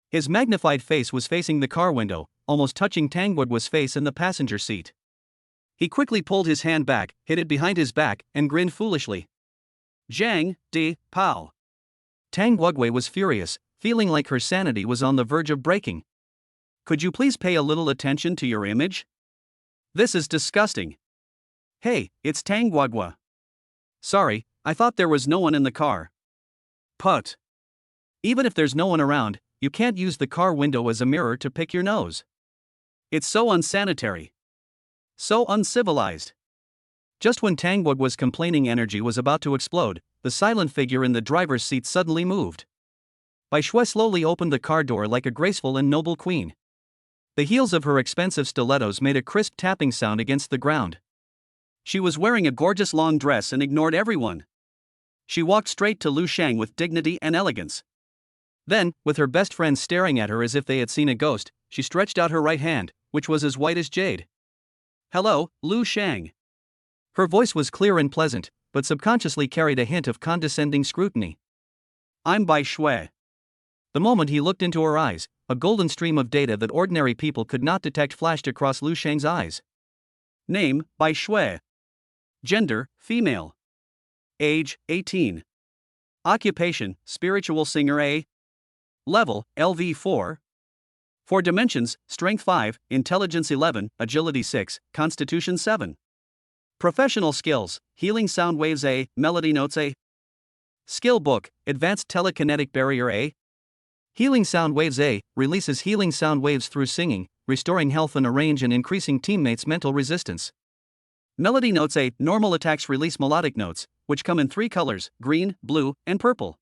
His magnified face was facing the car window, almost touching Tang Guoguo's face in the passenger seat. He quickly pulled his hand back, hid it behind his back, and grinned foolishly. Zhang De Pao. Tang Guoguo was furious, feeling like her sanity was on the verge of breaking. Could you please pay a little attention to your image? This is disgusting. Hey, it's Tang Guoguo. Sorry, I thought there was no one in the car. Put. Even if there's no one around, you can't use the car window as a mirror to pick your nose. It's so unsanitary. So uncivilized. Just when Tang Guoguo's complaining energy was about to explode, the silent figure in the driver's seat suddenly moved. Bai Shui slowly opened the car door like a graceful and noble queen. The heels of her expensive stilettos made a crisp tapping sound against the ground. She was wearing a gorgeous long dress and ignored everyone. She walked straight to Lu Shang with dignity and elegance. Then, with her best friends staring at her as if they had seen a ghost, she stretched out her right hand, which was as white as jade. Hello, Lu Shang. Her voice was clear and pleasant, but subconsciously carried a hint of condescending scrutiny. I'm Bai Shui. The moment he looked into her eyes, a golden stream of data that ordinary people could not detect flashed across Lu Shang's eyes. Name, Bai Shui. Gender, female. Age, 18. Occupation, spiritual singer A. Level, LV4. 4 dimensions, Strength 5, Intelligence 11, Agility 6, Constitution 7. Professional skills, Healing Sound Waves A, Melody Notes A. Skill Book, Advanced Telekinetic Barrier A. Healing Sound Waves A, releases healing sound waves through singing, restoring health in a range and increasing teammates' mental resistance. Melody Notes A, normal attacks release melodic notes, which come in 3 colors, green, blue, and purple.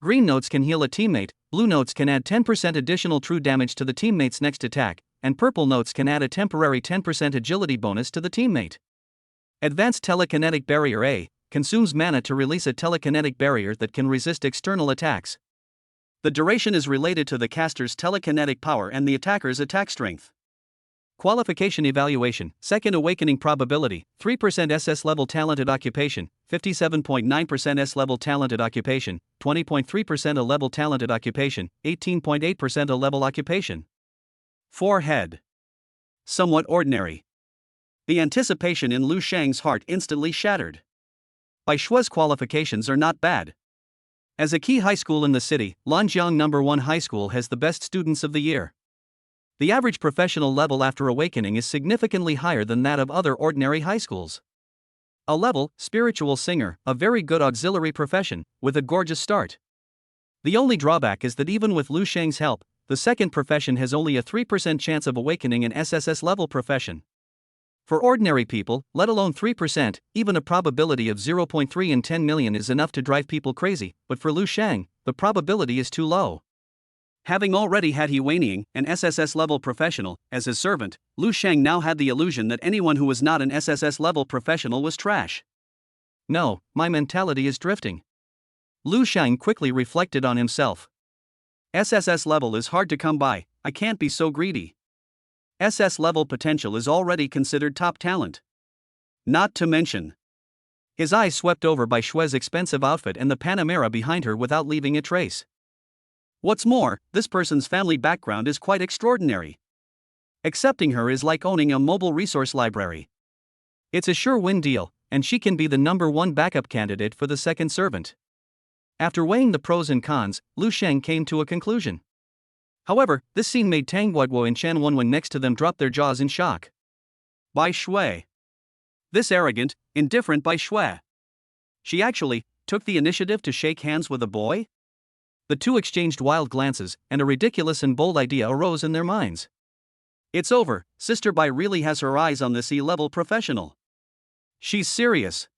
Green notes can heal a teammate, blue notes can add 10% additional true damage to the teammate's next attack, and purple notes can add a temporary 10% agility bonus to the teammate. Advanced Telekinetic Barrier A, consumes mana to release a telekinetic barrier that can resist external attacks. The duration is related to the caster's telekinetic power and the attacker's attack strength. Qualification Evaluation, Second Awakening Probability, 3% SS Level Talented Occupation, 57.9% S Level Talented Occupation, 20.3% A Level Talented Occupation, 18.8% A Level Occupation. Forehead. Somewhat ordinary. The anticipation in Lu Shang's heart instantly shattered. Bai Shui's qualifications are not bad. As a key high school in the city, Lanjiang No. 1 High School has the best students of the year. The average professional level after awakening is significantly higher than that of other ordinary high schools. A level, spiritual singer, a very good auxiliary profession, with a gorgeous start. The only drawback is that even with Lu Shang's help, the second profession has only a 3% chance of awakening an SSS level profession. For ordinary people, let alone 3%, even a probability of 0.3 in 10 million is enough to drive people crazy, but for Lu Shang, the probability is too low. Having already had He Weining, an SSS level professional, as his servant, Lu Shang now had the illusion that anyone who was not an SSS level professional was trash. No, my mentality is drifting. Lu Shang quickly reflected on himself. SSS level is hard to come by, I can't be so greedy. SS level potential is already considered top talent. Not to mention. His eyes swept over Bai Shue's expensive outfit and the Panamera behind her without leaving a trace. What's more, this person's family background is quite extraordinary. Accepting her is like owning a mobile resource library. It's a sure win deal, and she can be the #1 backup candidate for the second servant. After weighing the pros and cons, Lu Shang came to a conclusion. However, this scene made Tang Guoguo and Chan Wenwen next to them drop their jaws in shock. Bai Shui. This arrogant, indifferent Bai Shui. She actually took the initiative to shake hands with a boy? The two exchanged wild glances, and a ridiculous and bold idea arose in their minds. It's over, Sister Bai really has her eyes on this E-level professional. She's serious.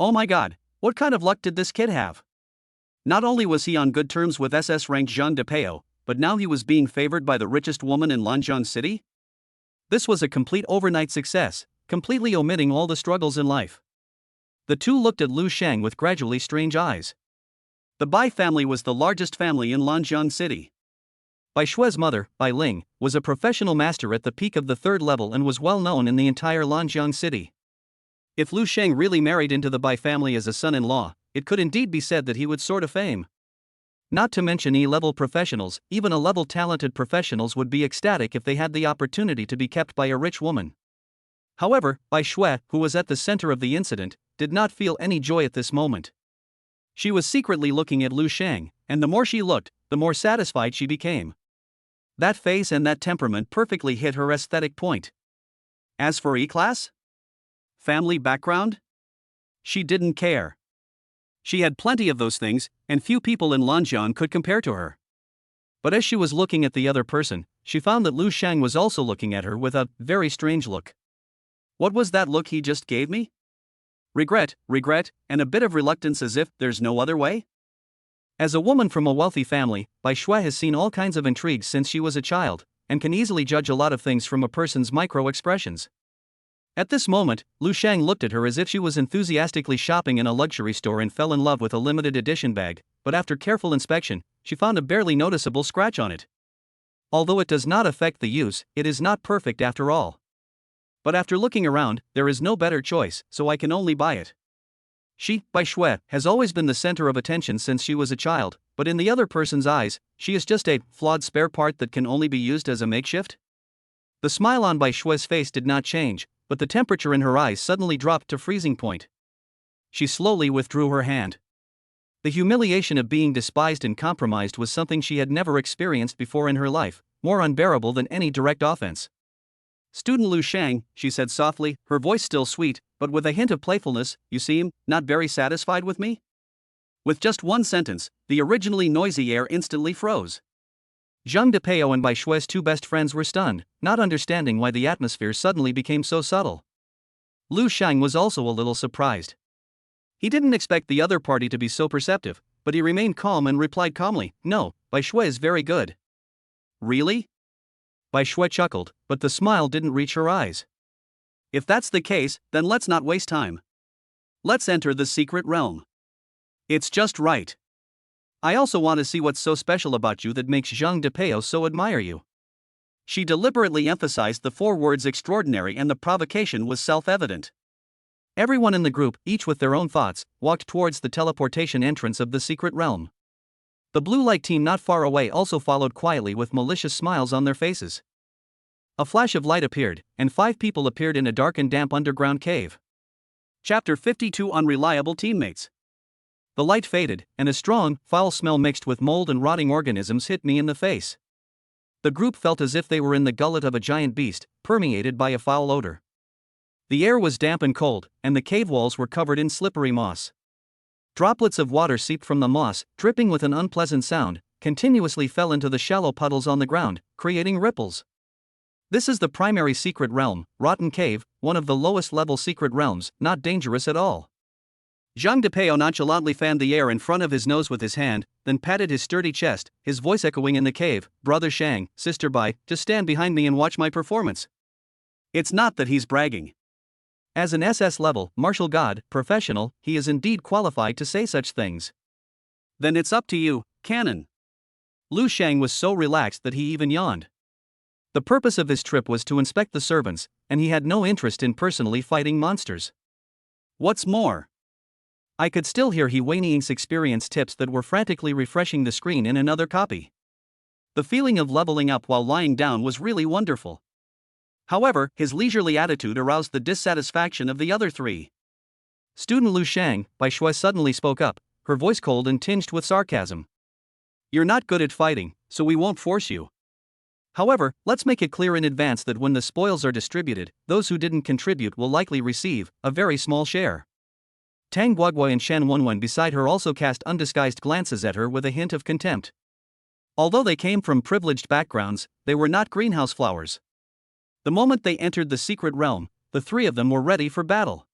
Oh my god, what kind of luck did this kid have? Not only was he on good terms with SS-ranked Zhang Depeo, but now he was being favored by the richest woman in Lanjiang City? This was a complete overnight success, completely omitting all the struggles in life. The two looked at Lu Shang with gradually strange eyes. The Bai family was the largest family in Lanjiang City. Bai Shue's mother, Bai Ling, was a professional master at the peak of the third level and was well known in the entire Lanjiang City. If Lu Shang really married into the Bai family as a son-in-law, it could indeed be said that he would soar to fame. Not to mention E-level professionals, even A-level talented professionals would be ecstatic if they had the opportunity to be kept by a rich woman. However, Bai Shui, who was at the center of the incident, did not feel any joy at this moment. She was secretly looking at Lu Shang, and the more she looked, the more satisfied she became. That face and that temperament perfectly hit her aesthetic point. As for E-class? Family background? She didn't care. She had plenty of those things, and few people in Lanjiang could compare to her. But as she was looking at the other person, she found that Lu Shang was also looking at her with a very strange look. What was that look he just gave me? Regret, and a bit of reluctance, as if there's no other way? As a woman from a wealthy family, Bai Shui has seen all kinds of intrigues since she was a child, and can easily judge a lot of things from a person's micro-expressions. At this moment, Lu Shang looked at her as if she was enthusiastically shopping in a luxury store and fell in love with a limited edition bag, but after careful inspection, she found a barely noticeable scratch on it. Although it does not affect the use, it is not perfect after all. But after looking around, there is no better choice, so I can only buy it. She, Bai Shui, has always been the center of attention since she was a child, but in the other person's eyes, she is just a flawed spare part that can only be used as a makeshift. The smile on Bai Shui's face did not change, but the temperature in her eyes suddenly dropped to freezing point. She slowly withdrew her hand. The humiliation of being despised and compromised was something she had never experienced before in her life, more unbearable than any direct offense. Student Lu Shang, she said softly, her voice still sweet, but with a hint of playfulness, you seem not very satisfied with me? With just one sentence, the originally noisy air instantly froze. Zhang Depeo and Bai Shui's two best friends were stunned, not understanding why the atmosphere suddenly became so subtle. Lu Shang was also a little surprised. He didn't expect the other party to be so perceptive, but he remained calm and replied calmly, "No, Bai Shui is very good." "Really?" Bai Shui chuckled, but the smile didn't reach her eyes. "If that's the case, then let's not waste time. Let's enter the secret realm. It's just right. I also want to see what's so special about you that makes Zhang Depeo so admire you." She deliberately emphasized the four words extraordinary, and the provocation was self-evident. Everyone in the group, each with their own thoughts, walked towards the teleportation entrance of the secret realm. The blue light team not far away also followed quietly with malicious smiles on their faces. A flash of light appeared, and 5 people appeared in a dark and damp underground cave. Chapter 52: Unreliable Teammates. The light faded, and a strong, foul smell mixed with mold and rotting organisms hit me in the face. The group felt as if they were in the gullet of a giant beast, permeated by a foul odor. The air was damp and cold, and the cave walls were covered in slippery moss. Droplets of water seeped from the moss, dripping with an unpleasant sound, continuously fell into the shallow puddles on the ground, creating ripples. This is the primary secret realm, Rotten Cave, one of the lowest level secret realms, not dangerous at all. Zhang Depeo nonchalantly fanned the air in front of his nose with his hand, then patted his sturdy chest, his voice echoing in the cave, "Brother Shang, Sister Bai, just stand behind me and watch my performance." It's not that he's bragging. As an SS level, martial god, professional, he is indeed qualified to say such things. Then it's up to you, Canon. Lu Shang was so relaxed that he even yawned. The purpose of his trip was to inspect the servants, and he had no interest in personally fighting monsters. What's more, I could still hear he Wayne's experience tips that were frantically refreshing the screen in another copy. The feeling of leveling up while lying down was really wonderful. However, his leisurely attitude aroused the dissatisfaction of the other three. Student Lu Shang, Bai Shui suddenly spoke up, her voice cold and tinged with sarcasm. "You're not good at fighting, so we won't force you. However, let's make it clear in advance that when the spoils are distributed, those who didn't contribute will likely receive a very small share." Tang Guoguo and Shan Wenwen beside her also cast undisguised glances at her with a hint of contempt. Although they came from privileged backgrounds, they were not greenhouse flowers. The moment they entered the secret realm, the three of them were ready for battle.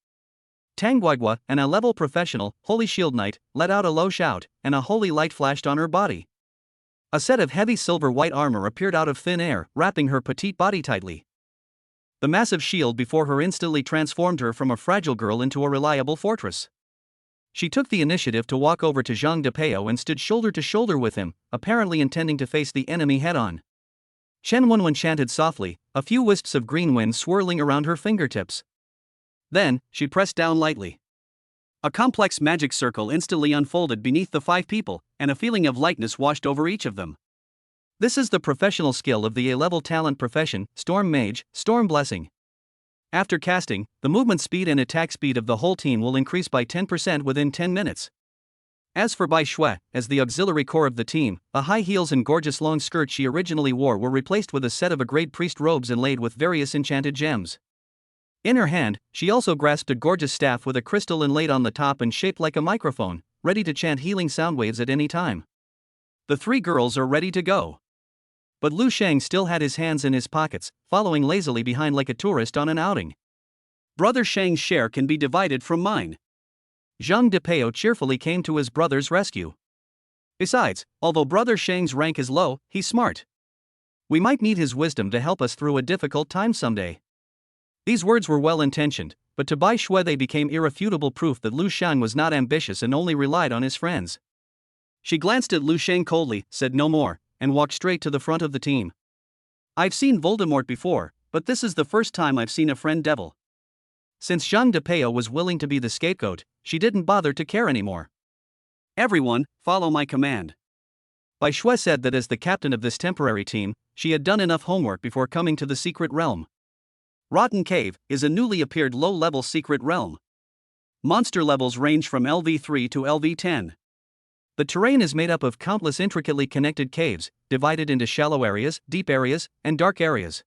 Tang Guoguo, an A-level professional, Holy Shield Knight, let out a low shout, and a holy light flashed on her body. A set of heavy silver white armor appeared out of thin air, wrapping her petite body tightly. The massive shield before her instantly transformed her from a fragile girl into a reliable fortress. She took the initiative to walk over to Zhang Depeo and stood shoulder to shoulder with him, apparently intending to face the enemy head-on. Shen Wenwen chanted softly, a few wisps of green wind swirling around her fingertips. Then, she pressed down lightly. A complex magic circle instantly unfolded beneath the five people, and a feeling of lightness washed over each of them. This is the professional skill of the A-level talent profession, Storm Mage, Storm Blessing. After casting, the movement speed and attack speed of the whole team will increase by 10% within 10 minutes. As for Bai Shui, as the auxiliary core of the team, the high heels and gorgeous long skirt she originally wore were replaced with a set of great priest robes inlaid with various enchanted gems. In her hand, she also grasped a gorgeous staff with a crystal inlaid on the top and shaped like a microphone, ready to chant healing sound waves at any time. The three girls are ready to go. But Lu Shang still had his hands in his pockets, following lazily behind like a tourist on an outing. "Brother Shang's share can be divided from mine." Zhang Depeo cheerfully came to his brother's rescue. "Besides, although Brother Shang's rank is low, he's smart. We might need his wisdom to help us through a difficult time someday." These words were well-intentioned, but to Bai Shui they became irrefutable proof that Lu Shang was not ambitious and only relied on his friends. She glanced at Lu Shang coldly, said no more, and walked straight to the front of the team. "I've seen Voldemort before, but this is the first time I've seen a friend devil." Since Zhang Depeo was willing to be the scapegoat, she didn't bother to care anymore. "Everyone, follow my command." Bai Shui said that as the captain of this temporary team, she had done enough homework before coming to the secret realm. Rotten Cave is a newly appeared low-level secret realm. Monster levels range from LV3 to LV10. The terrain is made up of countless intricately connected caves, divided into shallow areas, deep areas, and dark areas.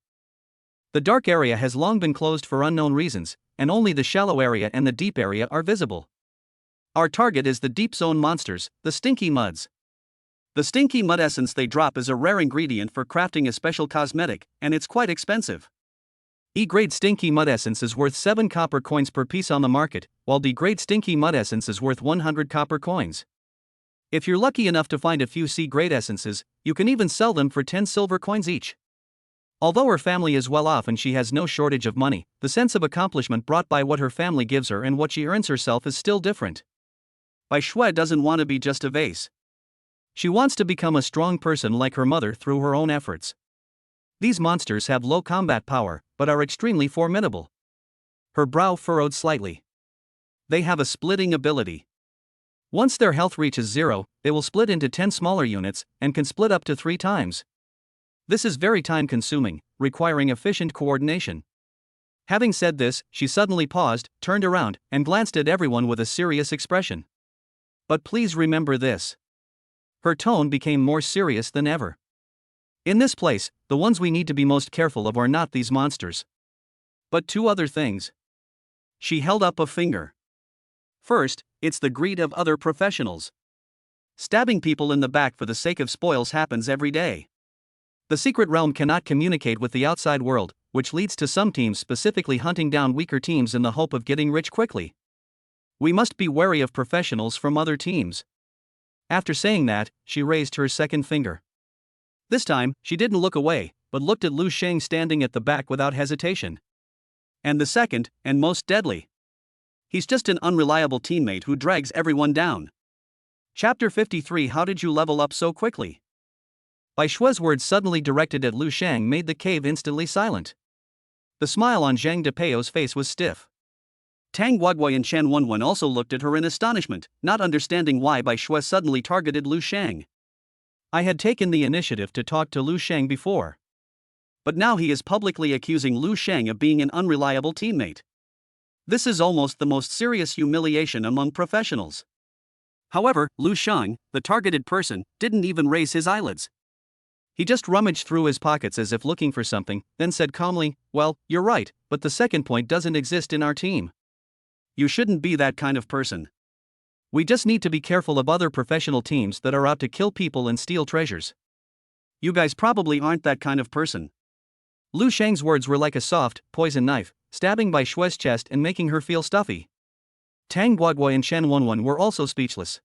The dark area has long been closed for unknown reasons, and only the shallow area and the deep area are visible. Our target is the deep zone monsters, the stinky muds. The stinky mud essence they drop is a rare ingredient for crafting a special cosmetic, and it's quite expensive. E-grade stinky mud essence is worth 7 copper coins per piece on the market, while D-grade stinky mud essence is worth 100 copper coins. If you're lucky enough to find a few C-grade essences, you can even sell them for 10 silver coins each. Although her family is well off and she has no shortage of money, the sense of accomplishment brought by what her family gives her and what she earns herself is still different. Bai Shui doesn't want to be just a vase. She wants to become a strong person like her mother through her own efforts. These monsters have low combat power, but are extremely formidable. Her brow furrowed slightly. They have a splitting ability. Once their health reaches 0, they will split into 10 smaller units, and can split up to 3 times. This is very time-consuming, requiring efficient coordination. Having said this, she suddenly paused, turned around, and glanced at everyone with a serious expression. "But please remember this." Her tone became more serious than ever. "In this place, the ones we need to be most careful of are not these monsters, but 2 other things. She held up a finger. First, it's the greed of other professionals. Stabbing people in the back for the sake of spoils happens every day. The secret realm cannot communicate with the outside world, which leads to some teams specifically hunting down weaker teams in the hope of getting rich quickly. We must be wary of professionals from other teams. After saying that, she raised her second finger. This time, she didn't look away, but looked at Lu Sheng standing at the back without hesitation. And the second, and most deadly. He's just an unreliable teammate who drags everyone down. Chapter 53. How did you level up so quickly? Bai Shue's words suddenly directed at Lu Sheng made the cave instantly silent. The smile on Zhang Depeo's face was stiff. Tang Guoguo and Chen Wenwen also looked at her in astonishment, not understanding why Bai Shue suddenly targeted Lu Sheng. I had taken the initiative to talk to Lu Sheng before. But now he is publicly accusing Lu Sheng of being an unreliable teammate. This is almost the most serious humiliation among professionals. However, Lu Sheng, the targeted person, didn't even raise his eyelids. He just rummaged through his pockets as if looking for something, then said calmly, "Well, you're right, but the second point doesn't exist in our team. You shouldn't be that kind of person. We just need to be careful of other professional teams that are out to kill people and steal treasures. You guys probably aren't that kind of person." Lu Sheng's words were like a soft, poison knife, stabbing Bai Shue's chest and making her feel stuffy. Tang Guoguo and Chen Wenwen were also speechless.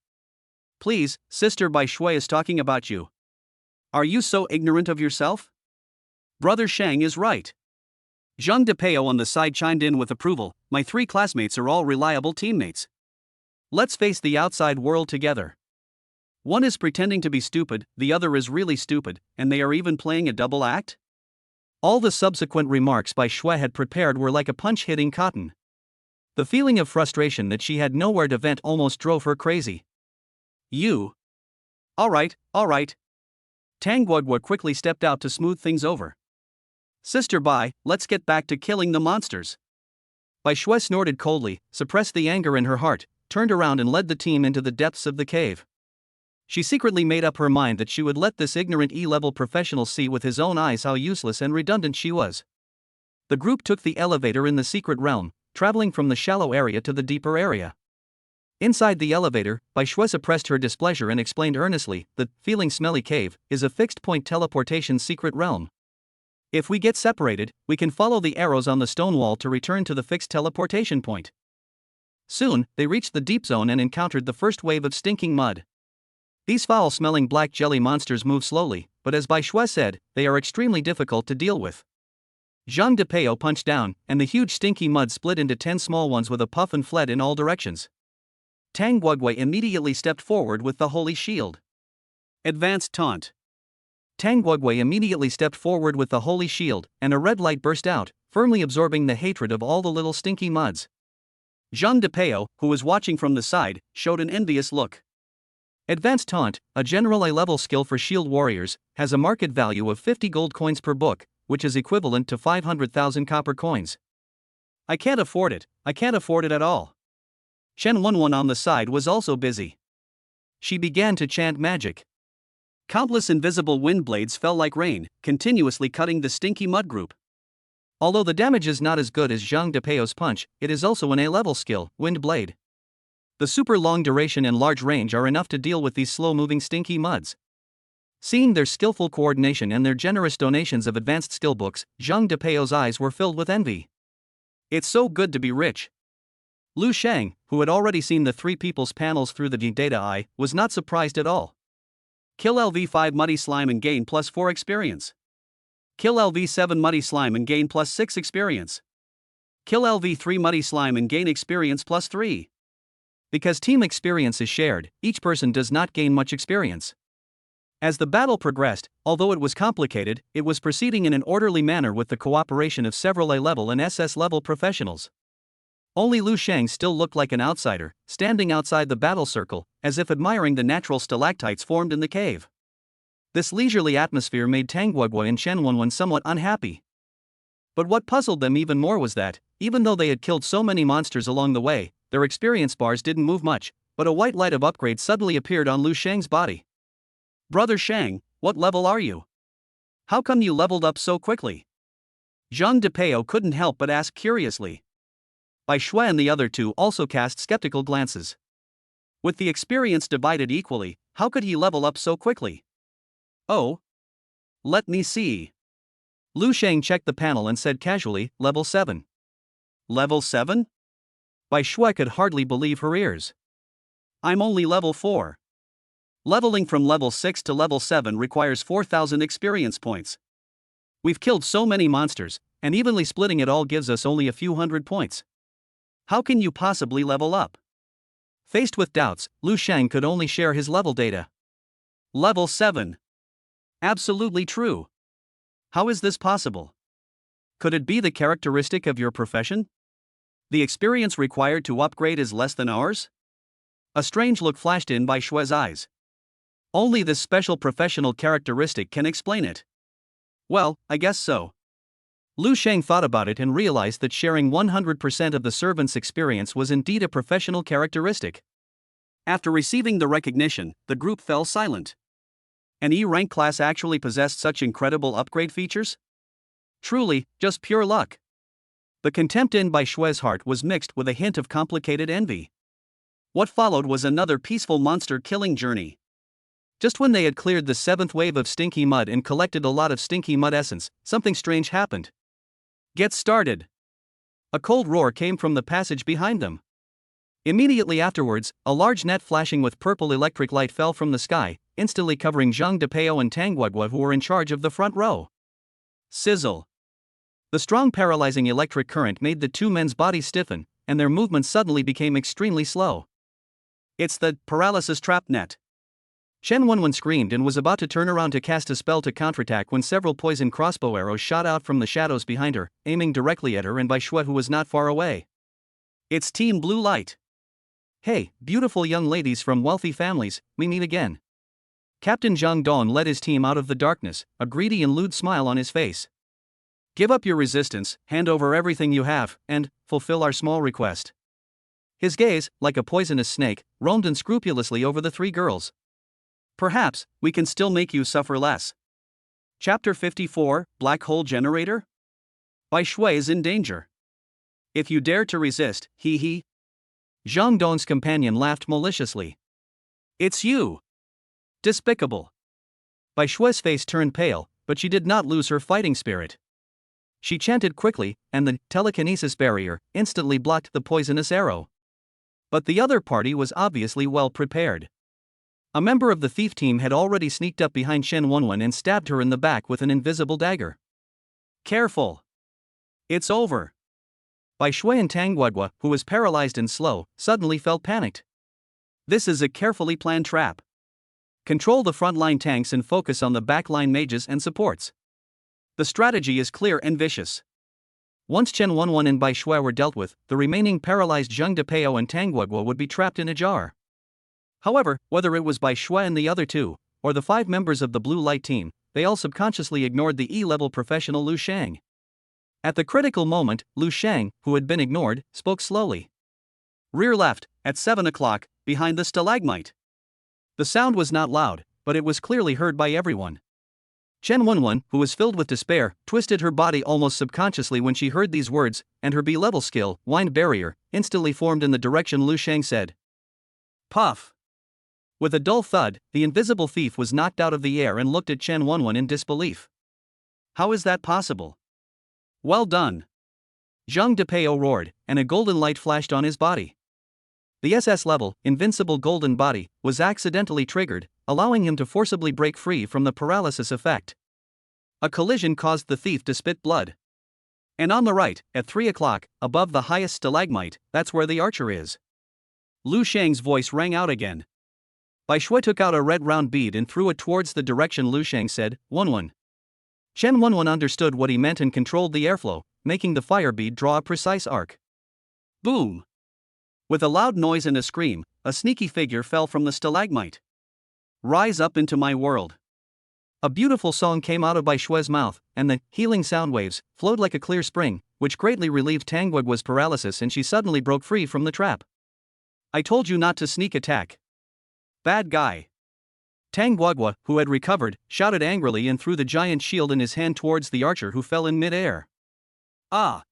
"Please, Sister Bai Shue is talking about you. Are you so ignorant of yourself? Brother Sheng is right." Zhang Depeo on the side chimed in with approval. "My three classmates are all reliable teammates. Let's face the outside world together. One is pretending to be stupid, the other is really stupid, and they are even playing a double act?" All the subsequent remarks Bai Shue had prepared were like a punch hitting cotton. The feeling of frustration that she had nowhere to vent almost drove her crazy. "You." All right. Tang Guoguo quickly stepped out to smooth things over. "Sister Bai, let's get back to killing the monsters." Bai Shue snorted coldly, suppressed the anger in her heart, turned around and led the team into the depths of the cave. She secretly made up her mind that she would let this ignorant E-level professional see with his own eyes how useless and redundant she was. The group took the elevator in the secret realm, traveling from the shallow area to the deeper area. Inside the elevator, Bai Shue suppressed her displeasure and explained earnestly that Feeling Smelly Cave is a fixed-point teleportation secret realm. If we get separated, we can follow the arrows on the stone wall to return to the fixed teleportation point. Soon, they reached the deep zone and encountered the first wave of stinking mud. These foul-smelling black jelly monsters move slowly, but as Bai Shue said, they are extremely difficult to deal with. Zhang Depeo punched down, and the huge stinky mud split into 10 small ones with a puff and fled in all directions. Tang Guoguo immediately stepped forward with the holy shield. Advanced taunt. Tang Guoguo immediately stepped forward with the holy shield, and a red light burst out, firmly absorbing the hatred of all the little stinky muds. Zhang Depeo, who was watching from the side, showed an envious look. Advanced Taunt, a general A-level skill for shield warriors, has a market value of 50 gold coins per book, which is equivalent to 500,000 copper coins. I can't afford it at all. Chen Wenwen on the side was also busy. She began to chant magic. Countless invisible wind blades fell like rain, continuously cutting the stinky mud group. Although the damage is not as good as Zhang Depeo's punch, it is also an A-level skill, Wind Blade. The super long duration and large range are enough to deal with these slow-moving stinky muds. Seeing their skillful coordination and their generous donations of advanced skill books, Zhang Depeo's eyes were filled with envy. It's so good to be rich. Lu Sheng, who had already seen the three people's panels through the data eye, was not surprised at all. Kill LV5 Muddy Slime and gain plus 4 experience. Kill LV7 Muddy Slime and gain plus 6 experience. Kill LV3 Muddy Slime and gain experience plus 3. Because team experience is shared, each person does not gain much experience. As the battle progressed, although it was complicated, it was proceeding in an orderly manner with the cooperation of several A-level and SS-level professionals. Only Lu Sheng still looked like an outsider, standing outside the battle circle, as if admiring the natural stalactites formed in the cave. This leisurely atmosphere made Tang Guoguo and Chen Wenwen somewhat unhappy. But what puzzled them even more was that, even though they had killed so many monsters along the way, their experience bars didn't move much, but a white light of upgrade suddenly appeared on Lu Sheng's body. "Brother Sheng, what level are you? How come you leveled up so quickly?" Zhang Depeo couldn't help but ask curiously. Bai Shui and the other two also cast skeptical glances. With the experience divided equally, how could he level up so quickly? Oh. Let me see. Lu Sheng checked the panel and said casually, level 7. Level 7? Bai Shui could hardly believe her ears. I'm only level 4. Leveling from level 6 to level 7 requires 4,000 experience points. We've killed so many monsters, and evenly splitting it all gives us only a few hundred points. How can you possibly level up? Faced with doubts, Lu Sheng could only share his level data. Level 7. Absolutely true. How is this possible? Could it be the characteristic of your profession? The experience required to upgrade is less than ours? A strange look flashed in Bai Shui's eyes. Only this special professional characteristic can explain it. Well, I guess so. Lu Sheng thought about it and realized that sharing 100% of the servant's experience was indeed a professional characteristic. After receiving the recognition, the group fell silent. An E-rank class actually possessed such incredible upgrade features? Truly, just pure luck. The contempt in Bai Shui's heart was mixed with a hint of complicated envy. What followed was another peaceful monster-killing journey. Just when they had cleared the 7th wave of stinky mud and collected a lot of stinky mud essence, something strange happened. Get started! A cold roar came from the passage behind them. Immediately afterwards, a large net flashing with purple electric light fell from the sky, instantly covering Zhang Depeo and Tang Guagua, who were in charge of the front row. Sizzle! The strong paralyzing electric current made the two men's bodies stiffen, and their movements suddenly became extremely slow. It's the paralysis trap net. Chen Wenwen screamed and was about to turn around to cast a spell to counterattack when several poison crossbow arrows shot out from the shadows behind her, aiming directly at her and Bai Shui, who was not far away. It's Team Blue Light. Hey, beautiful young ladies from wealthy families, we meet again. Captain Zhang Dong led his team out of the darkness, a greedy and lewd smile on his face. Give up your resistance, hand over everything you have, and fulfill our small request. His gaze, like a poisonous snake, roamed unscrupulously over the three girls. Perhaps, we can still make you suffer less. Chapter 54, Black Hole Generator? Bai Shui is in danger. If you dare to resist, he. Zhang Dong's companion laughed maliciously. It's you! Despicable! Bai Shui's face turned pale, but she did not lose her fighting spirit. She chanted quickly, and the telekinesis barrier instantly blocked the poisonous arrow. But the other party was obviously well prepared. A member of the thief team had already sneaked up behind Shen Wenwen and stabbed her in the back with an invisible dagger. Careful! It's over! Bai Shui and Tang Guagua, who was paralyzed and slow, suddenly felt panicked. This is a carefully planned trap. Control the frontline tanks and focus on the backline mages and supports. The strategy is clear and vicious. Once Chen Wenwen and Bai Shui were dealt with, the remaining paralyzed Zhang Depeo and Tang Guagua would be trapped in a jar. However, whether it was Bai Shui and the other two, or the 5 members of the Blue Light team, they all subconsciously ignored the E-level professional Lu Sheng. At the critical moment, Lu Sheng, who had been ignored, spoke slowly. Rear left, at 7 o'clock, behind the stalagmite. The sound was not loud, but it was clearly heard by everyone. Chen Wenwen, who was filled with despair, twisted her body almost subconsciously when she heard these words, and her B-level skill, Wind Barrier, instantly formed in the direction Lu Sheng said. Puff! With a dull thud, the invisible thief was knocked out of the air and looked at Chen Wenwen in disbelief. How is that possible? Well done! Zhang Depeo roared, and a golden light flashed on his body. The SS-level, invincible golden body, was accidentally triggered, allowing him to forcibly break free from the paralysis effect. A collision caused the thief to spit blood. And on the right, at 3 o'clock, above the highest stalagmite, that's where the archer is. Lu Sheng's voice rang out again. Bai Shui took out a red round bead and threw it towards the direction Lu Sheng said, Wenwen. Chen Wenwen understood what he meant and controlled the airflow, making the fire bead draw a precise arc. Boom! With a loud noise and a scream, a sneaky figure fell from the stalagmite. Rise up into my world. A beautiful song came out of Bai Shui's mouth, and the healing sound waves flowed like a clear spring, which greatly relieved Tang Guagua's paralysis, and she suddenly broke free from the trap. I told you not to sneak attack. Bad guy. Tang Guagua, who had recovered, shouted angrily and threw the giant shield in his hand towards the archer, who fell in mid-air. Ah!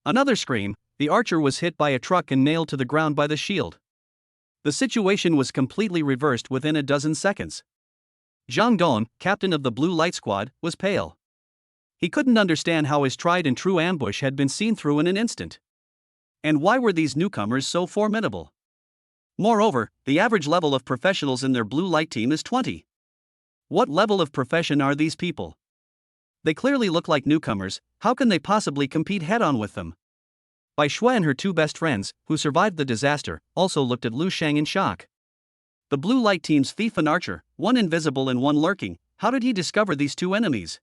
Another scream, the archer was hit by a truck and nailed to the ground by the shield. The situation was completely reversed within a dozen seconds. Zhang Dong, captain of the Blue Light Squad, was pale. He couldn't understand how his tried and true ambush had been seen through in an instant. And why were these newcomers so formidable? Moreover, the average level of professionals in their blue light team is 20. What level of profession are these people? They clearly look like newcomers. How can they possibly compete head-on with them? Bai Shui and her two best friends, who survived the disaster, also looked at Lu Sheng in shock. The blue light team's thief and archer, one invisible and one lurking, how did he discover these two enemies?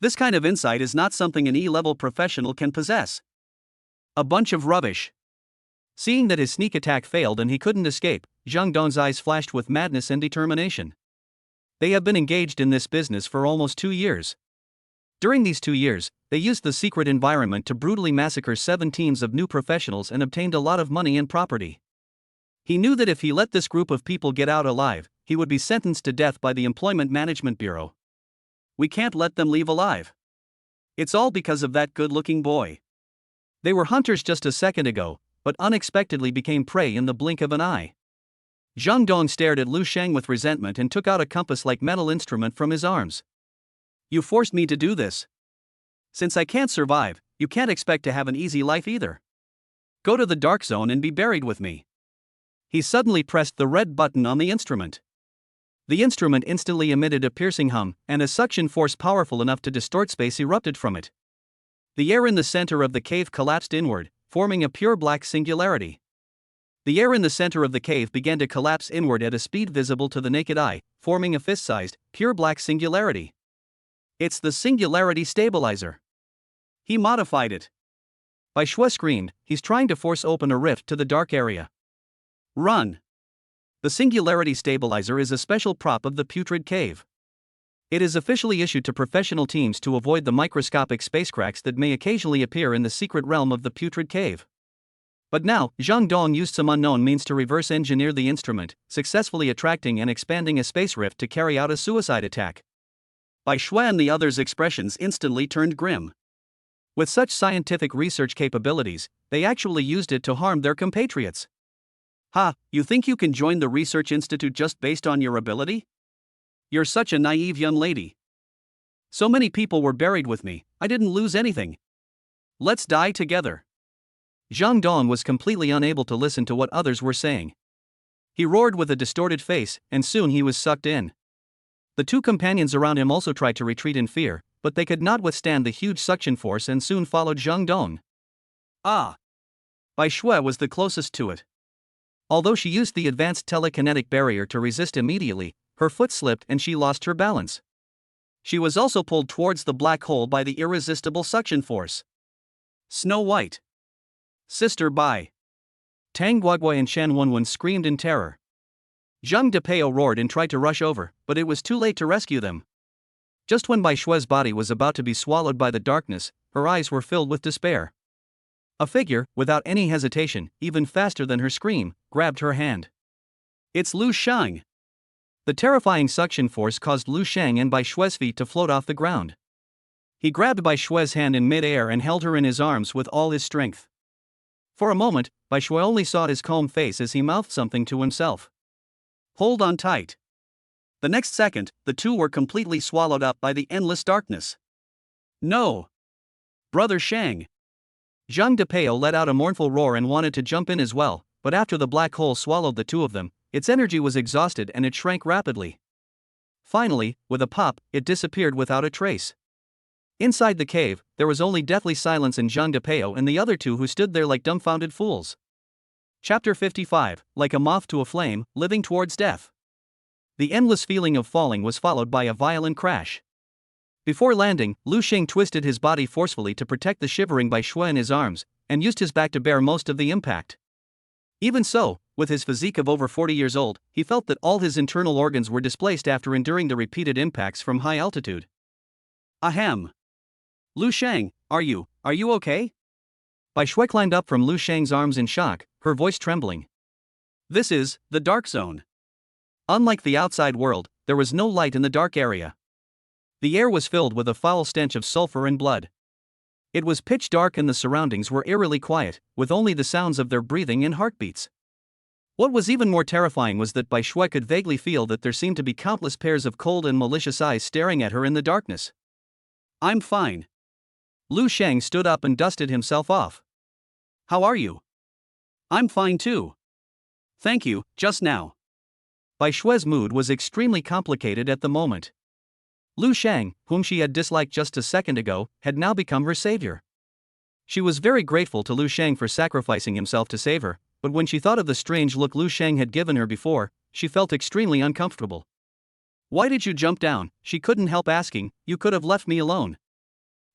This kind of insight is not something an E-level professional can possess. A bunch of rubbish. Seeing that his sneak attack failed and he couldn't escape, Zhang Dong's eyes flashed with madness and determination. They have been engaged in this business for almost 2 years. During these 2 years, they used the secret environment to brutally massacre 7 teams of new professionals and obtained a lot of money and property. He knew that if he let this group of people get out alive, he would be sentenced to death by the Employment Management Bureau. We can't let them leave alive. It's all because of that good-looking boy. They were hunters just a second ago, but unexpectedly became prey in the blink of an eye. Zhang Dong stared at Lu Sheng with resentment and took out a compass-like metal instrument from his arms. You forced me to do this. Since I can't survive, you can't expect to have an easy life either. Go to the dark zone and be buried with me. He suddenly pressed the red button on the instrument. The instrument instantly emitted a piercing hum, and a suction force powerful enough to distort space erupted from it. The air in the center of the cave collapsed inward, forming a pure black singularity. The air in the center of the cave began to collapse inward at a speed visible to the naked eye, forming a fist-sized, pure black singularity. It's the singularity stabilizer. He modified it. Bai Shui screamed, he's trying to force open a rift to the dark area. Run! The singularity stabilizer is a special prop of the putrid cave. It is officially issued to professional teams to avoid the microscopic space cracks that may occasionally appear in the secret realm of the putrid cave. But now, Zhang Dong used some unknown means to reverse engineer the instrument, successfully attracting and expanding a space rift to carry out a suicide attack. Bai Shui and the others' expressions instantly turned grim. With such scientific research capabilities, they actually used it to harm their compatriots. Ha, you think you can join the research institute just based on your ability? You're such a naive young lady. So many people were buried with me, I didn't lose anything. Let's die together. Zhang Dong was completely unable to listen to what others were saying. He roared with a distorted face, and soon he was sucked in. The two companions around him also tried to retreat in fear, but they could not withstand the huge suction force and soon followed Zhang Dong. Ah! Bai Shui was the closest to it. Although she used the advanced telekinetic barrier to resist immediately, her foot slipped and she lost her balance. She was also pulled towards the black hole by the irresistible suction force. Snow White. Sister Bai. Tang Guoguo and Shan Wenwen screamed in terror. Zhang Depeo roared and tried to rush over, but it was too late to rescue them. Just when Bai Shui's body was about to be swallowed by the darkness, her eyes were filled with despair. A figure, without any hesitation, even faster than her scream, grabbed her hand. It's Lu Sheng. The terrifying suction force caused Lu Sheng and Bai Shui's feet to float off the ground. He grabbed Bai Shui's hand in mid-air and held her in his arms with all his strength. For a moment, Bai Shui only saw his calm face as he mouthed something to himself. Hold on tight. The next second, the two were completely swallowed up by the endless darkness. No! Brother Shang! Zhang Depeo let out a mournful roar and wanted to jump in as well, but after the black hole swallowed the two of them, its energy was exhausted and it shrank rapidly. Finally, with a pop, it disappeared without a trace. Inside the cave, there was only deathly silence in Zhang Depeo and the other two who stood there like dumbfounded fools. Chapter 55, like a moth to a flame, living towards death. The endless feeling of falling was followed by a violent crash. Before landing, Lu Xing twisted his body forcefully to protect the shivering Bai Shui in his arms, and used his back to bear most of the impact. Even so, with his physique of over 40 years old, he felt that all his internal organs were displaced after enduring the repeated impacts from high altitude. Ahem. Lu Sheng, are you okay? Bai Shui climbed up from Lu Sheng's arms in shock, her voice trembling. This is the dark zone. Unlike the outside world, there was no light in the dark area. The air was filled with a foul stench of sulfur and blood. It was pitch dark and the surroundings were eerily quiet, with only the sounds of their breathing and heartbeats. What was even more terrifying was that Bai Shui could vaguely feel that there seemed to be countless pairs of cold and malicious eyes staring at her in the darkness. "I'm fine." Lu Sheng stood up and dusted himself off. "How are you?" "I'm fine too. Thank you, just now." Bai Shui's mood was extremely complicated at the moment. Lu Sheng, whom she had disliked just a second ago, had now become her savior. She was very grateful to Lu Sheng for sacrificing himself to save her, but when she thought of the strange look Lu Sheng had given her before, she felt extremely uncomfortable. "Why did you jump down?" she couldn't help asking. "You could have left me alone."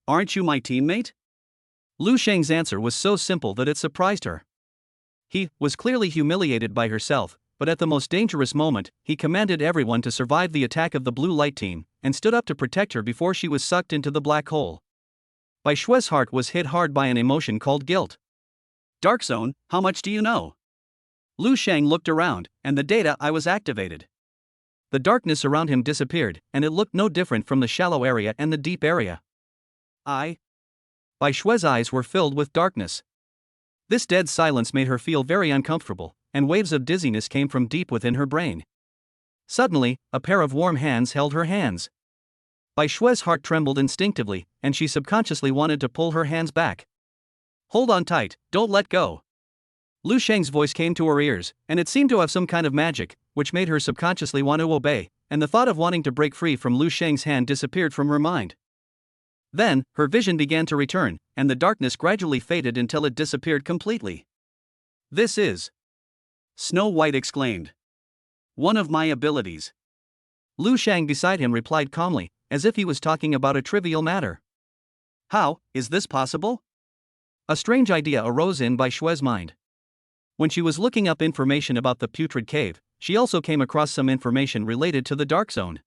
"Aren't you my teammate?" Lu Sheng's answer was so simple that it surprised her. He was clearly humiliated by herself, but at the most dangerous moment, he commanded everyone to survive the attack of the blue light team, and stood up to protect her before she was sucked into the black hole. Bai Shui's heart was hit hard by an emotion called guilt. "Dark Zone, how much do you know?" Lu Sheng looked around, and the data I was activated. The darkness around him disappeared, and it looked no different from the shallow area and the deep area. Bai Shui's eyes were filled with darkness. This dead silence made her feel very uncomfortable, and waves of dizziness came from deep within her brain. Suddenly, a pair of warm hands held her hands. Bai Shui's heart trembled instinctively, and she subconsciously wanted to pull her hands back. "Hold on tight, don't let go." Lu Sheng's voice came to her ears, and it seemed to have some kind of magic, which made her subconsciously want to obey, and the thought of wanting to break free from Lu Sheng's hand disappeared from her mind. Then, her vision began to return, and the darkness gradually faded until it disappeared completely. "This is..." Snow White exclaimed. "One of my abilities." Lu Sheng beside him replied calmly, as if he was talking about a trivial matter. "How is this possible?" A strange idea arose in Bai Shui's mind. When she was looking up information about the putrid cave, she also came across some information related to the dark zone.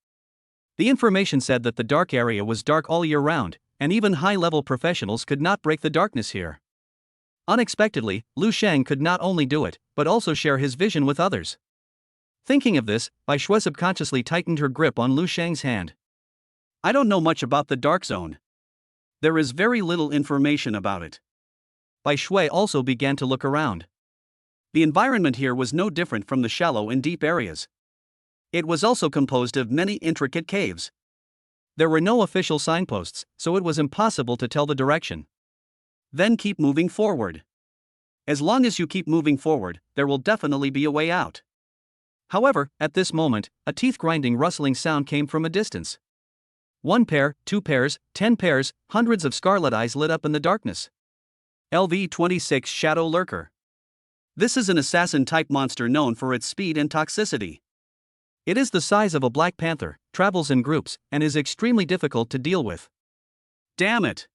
The information said that the dark area was dark all year round, and even high-level professionals could not break the darkness here. Unexpectedly, Lu Sheng could not only do it, but also share his vision with others. Thinking of this, Bai Shui subconsciously tightened her grip on Lu Sheng's hand. "I don't know much about the dark zone. There is very little information about it." Bai Shui also began to look around. The environment here was no different from the shallow and deep areas. It was also composed of many intricate caves. There were no official signposts, so it was impossible to tell the direction. "Then keep moving forward. As long as you keep moving forward, there will definitely be a way out." However, at this moment, a teeth-grinding rustling sound came from a distance. 1 pair, 2 pairs, 10 pairs, hundreds of scarlet eyes lit up in the darkness. LV-26 Shadow Lurker. This is an assassin-type monster known for its speed and toxicity. It is the size of a black panther, travels in groups, and is extremely difficult to deal with. "Damn it!"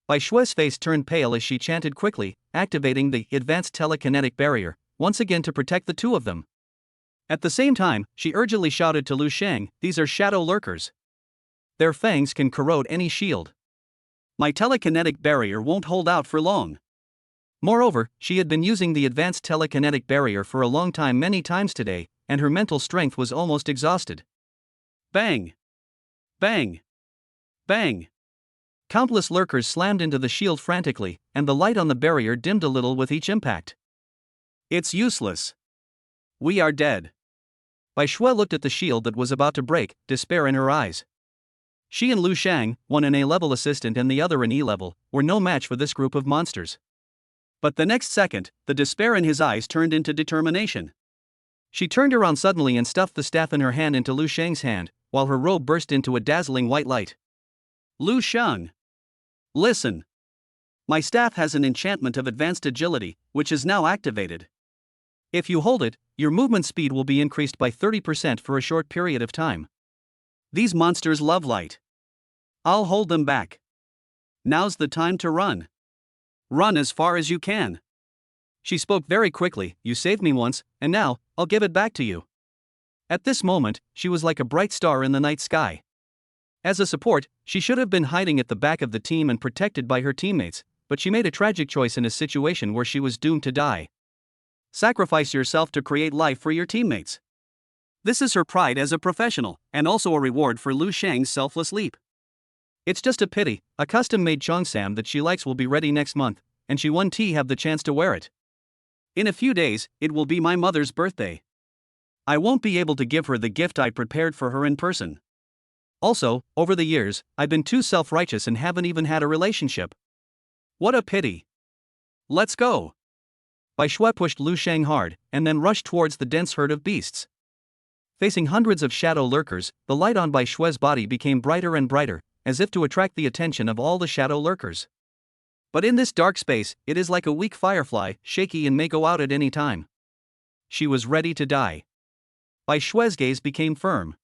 Bai Shui's face turned pale as she chanted quickly, activating the advanced telekinetic barrier, once again to protect the two of them. At the same time, she urgently shouted to Lu Sheng, "These are shadow lurkers. Their fangs can corrode any shield. My telekinetic barrier won't hold out for long." Moreover, she had been using the advanced telekinetic barrier for a long time many times today, and her mental strength was almost exhausted. Bang! Bang! Bang! Countless lurkers slammed into the shield frantically, and the light on the barrier dimmed a little with each impact. "It's useless. We are dead." Bai Shui looked at the shield that was about to break, despair in her eyes. She and Lu Sheng, one an A-level assistant and the other an E-level, were no match for this group of monsters. But the next second, the despair in his eyes turned into determination. She turned around suddenly and stuffed the staff in her hand into Lu Sheng's hand, while her robe burst into a dazzling white light. "Lu Sheng! Listen! My staff has an enchantment of advanced agility, which is now activated. If you hold it, your movement speed will be increased by 30% for a short period of time. These monsters love light. I'll hold them back. Now's the time to run. Run as far as you can." She spoke very quickly. "You saved me once, and now, I'll give it back to you." At this moment, she was like a bright star in the night sky. As a support, she should have been hiding at the back of the team and protected by her teammates, but she made a tragic choice in a situation where she was doomed to die. Sacrifice yourself to create life for your teammates. This is her pride as a professional, and also a reward for Lu Sheng's selfless leap. It's just a pity, a custom-made cheongsam that she likes will be ready next month, and she won't have the chance to wear it. In a few days, it will be my mother's birthday. I won't be able to give her the gift I prepared for her in person. Also, over the years, I've been too self-righteous and haven't even had a relationship. What a pity. Let's go. Bai Shui pushed Lu Shang hard, and then rushed towards the dense herd of beasts. Facing hundreds of shadow lurkers, the light on Bai Shui's body became brighter and brighter, as if to attract the attention of all the shadow lurkers. But in this dark space, it is like a weak firefly, shaky and may go out at any time. She was ready to die. Bai Shui's gaze became firm.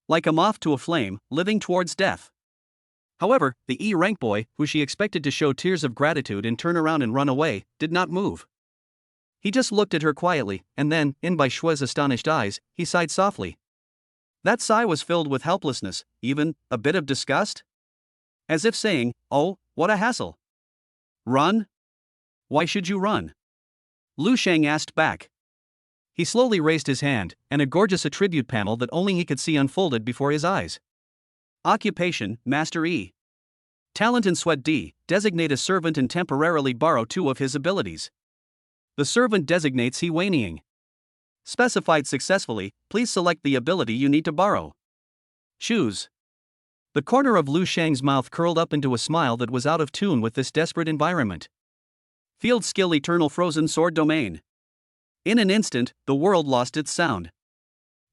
Like a moth to a flame, living towards death. However, the E-rank boy, who she expected to show tears of gratitude and turn around and run away, did not move. He just looked at her quietly, and then, in Bai Shui's astonished eyes, he sighed softly. That sigh was filled with helplessness, even a bit of disgust. As if saying, "Oh, what a hassle. Run? Why should you run?" Lu Shang asked back. He slowly raised his hand, and a gorgeous attribute panel that only he could see unfolded before his eyes. Occupation, Master E. Talent and Sweat D. Designate a servant and temporarily borrow 2 of his abilities. The servant designates He Wanying. Specified successfully, please select the ability you need to borrow. Choose. The corner of Lu Shang's mouth curled up into a smile that was out of tune with this desperate environment. Field Skill Eternal Frozen Sword Domain. In an instant, the world lost its sound.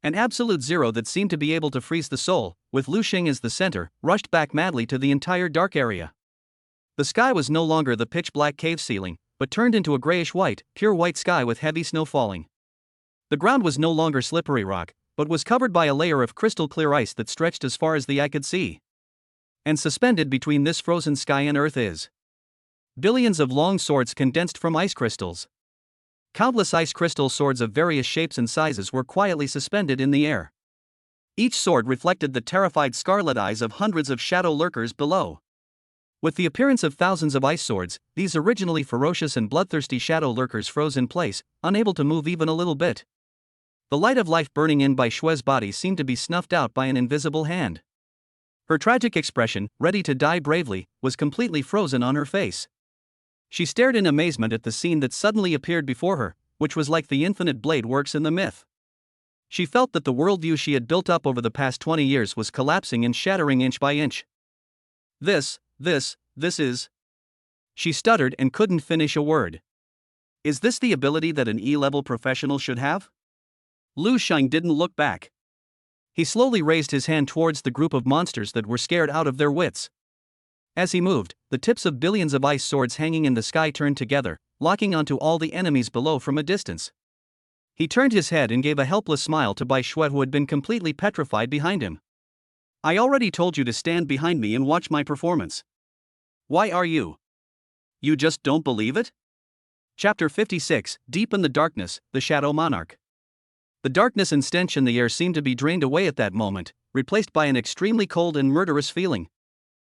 An absolute zero that seemed to be able to freeze the soul, with Lu Shang as the center, rushed back madly to the entire dark area. The sky was no longer the pitch-black cave ceiling, but turned into a grayish-white, pure white sky with heavy snow falling. The ground was no longer slippery rock, but was covered by a layer of crystal-clear ice that stretched as far as the eye could see. And suspended between this frozen sky and earth is billions of long swords condensed from ice crystals. Countless ice crystal swords of various shapes and sizes were quietly suspended in the air. Each sword reflected the terrified scarlet eyes of hundreds of shadow lurkers below. With the appearance of thousands of ice swords, these originally ferocious and bloodthirsty shadow lurkers froze in place, unable to move even a little bit. The light of life burning in Bai Shui's body seemed to be snuffed out by an invisible hand. Her tragic expression, ready to die bravely, was completely frozen on her face. She stared in amazement at the scene that suddenly appeared before her, which was like the infinite blade works in the myth. She felt that the worldview she had built up over the past 20 years was collapsing and shattering inch by inch. This is. She stuttered and couldn't finish a word. Is this the ability that an E-level professional should have? Lu Shang didn't look back. He slowly raised his hand towards the group of monsters that were scared out of their wits. As he moved, the tips of billions of ice swords hanging in the sky turned together, locking onto all the enemies below from a distance. He turned his head and gave a helpless smile to Bai Shui, who had been completely petrified behind him. I already told you to stand behind me and watch my performance. Why are you? You just don't believe it? Chapter 56, Deep in the Darkness, the Shadow Monarch. The darkness and stench in the air seemed to be drained away at that moment, replaced by an extremely cold and murderous feeling.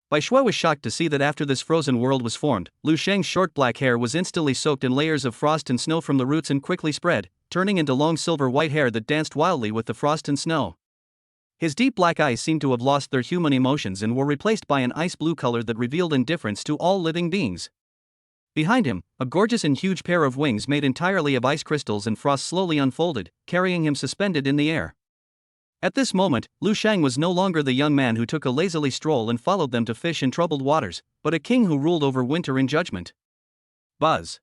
Bai Shui was shocked to see that after this frozen world was formed, Lu Shang's short black hair was instantly soaked in layers of frost and snow from the roots and quickly spread, turning into long silver white hair that danced wildly with the frost and snow. His deep black eyes seemed to have lost their human emotions and were replaced by an ice blue color that revealed indifference to all living beings. Behind him, a gorgeous and huge pair of wings made entirely of ice crystals and frost slowly unfolded, carrying him suspended in the air. At this moment, Lu Shang was no longer the young man who took a lazily stroll and followed them to fish in troubled waters, but a king who ruled over winter in judgment. Buzz.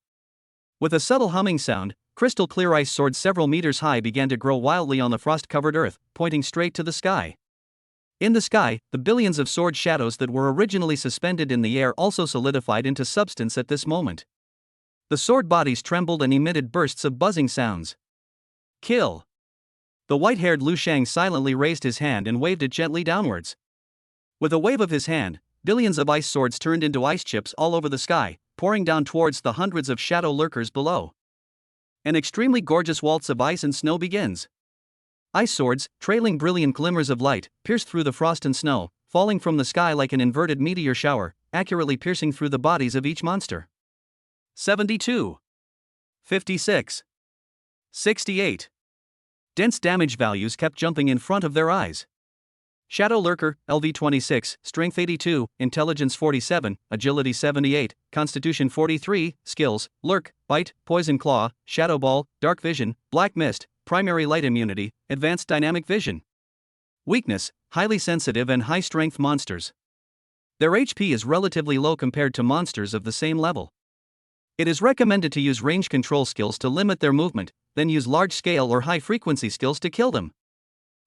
With a subtle humming sound, crystal-clear ice swords several meters high began to grow wildly on the frost-covered earth, pointing straight to the sky. In the sky, the billions of sword shadows that were originally suspended in the air also solidified into substance at this moment. The sword bodies trembled and emitted bursts of buzzing sounds. Kill! The white-haired Lu Shang silently raised his hand and waved it gently downwards. With a wave of his hand, billions of ice swords turned into ice chips all over the sky, pouring down towards the hundreds of shadow lurkers below. An extremely gorgeous waltz of ice and snow begins. Ice swords, trailing brilliant glimmers of light, pierced through the frost and snow, falling from the sky like an inverted meteor shower, accurately piercing through the bodies of each monster. 72. 56. 68. Dense damage values kept jumping in front of their eyes. Shadow Lurker, LV 26, Strength 82, Intelligence 47, Agility 78, Constitution 43, Skills, Lurk, Bite, Poison Claw, Shadow Ball, Dark Vision, Black Mist, Primary Light Immunity, Advanced Dynamic Vision. Weakness, highly sensitive and high strength monsters. Their HP is relatively low compared to monsters of the same level. It is recommended to use range control skills to limit their movement, then use large scale or high frequency skills to kill them.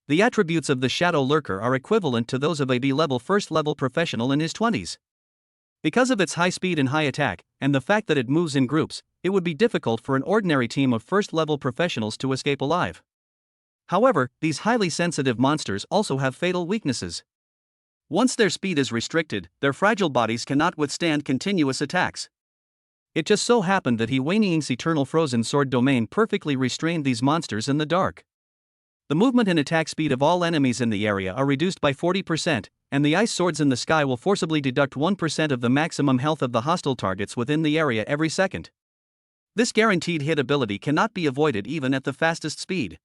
The attributes of the Shadow Lurker are equivalent to those of a B-level first-level professional in his 20s. Because of its high speed and high attack, and the fact that it moves in groups, it would be difficult for an ordinary team of first-level professionals to escape alive. However, these highly sensitive monsters also have fatal weaknesses. Once their speed is restricted, their fragile bodies cannot withstand continuous attacks. It just so happened that He Waning's eternal frozen sword domain perfectly restrained these monsters in the dark. The movement and attack speed of all enemies in the area are reduced by 40%, and the ice swords in the sky will forcibly deduct 1% of the maximum health of the hostile targets within the area every second. This guaranteed hit ability cannot be avoided even at the fastest speed.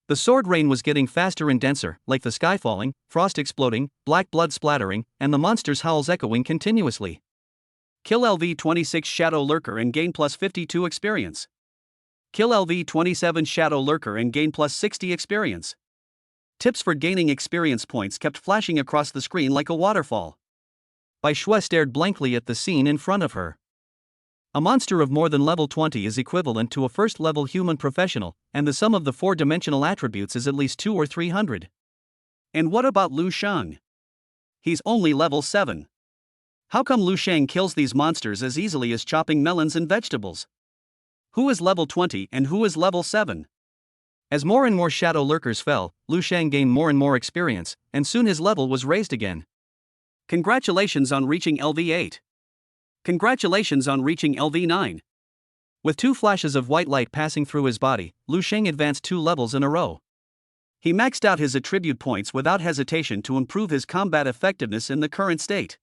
The sword rain was getting faster and denser, like the sky falling, frost exploding, black blood splattering, and the monster's howls echoing continuously. Kill LV-26 Shadow Lurker and gain plus 52 experience. Kill LV-27 Shadow Lurker and gain plus 60 experience. Tips for gaining experience points kept flashing across the screen like a waterfall. Bai Shui stared blankly at the scene in front of her. A monster of more than level 20 is equivalent to a first-level human professional, and the sum of the four-dimensional attributes is at least 200 or 300. And what about Lu Sheng? He's only level 7. How come Lu Sheng kills these monsters as easily as chopping melons and vegetables? Who is level 20 and who is level 7? As more and more Shadow Lurkers fell, Lu Sheng gained more and more experience, and soon his level was raised again. Congratulations on reaching LV8. Congratulations on reaching LV9. With 2 flashes of white light passing through his body, Lu Sheng advanced 2 levels in a row. He maxed out his attribute points without hesitation to improve his combat effectiveness in the current state.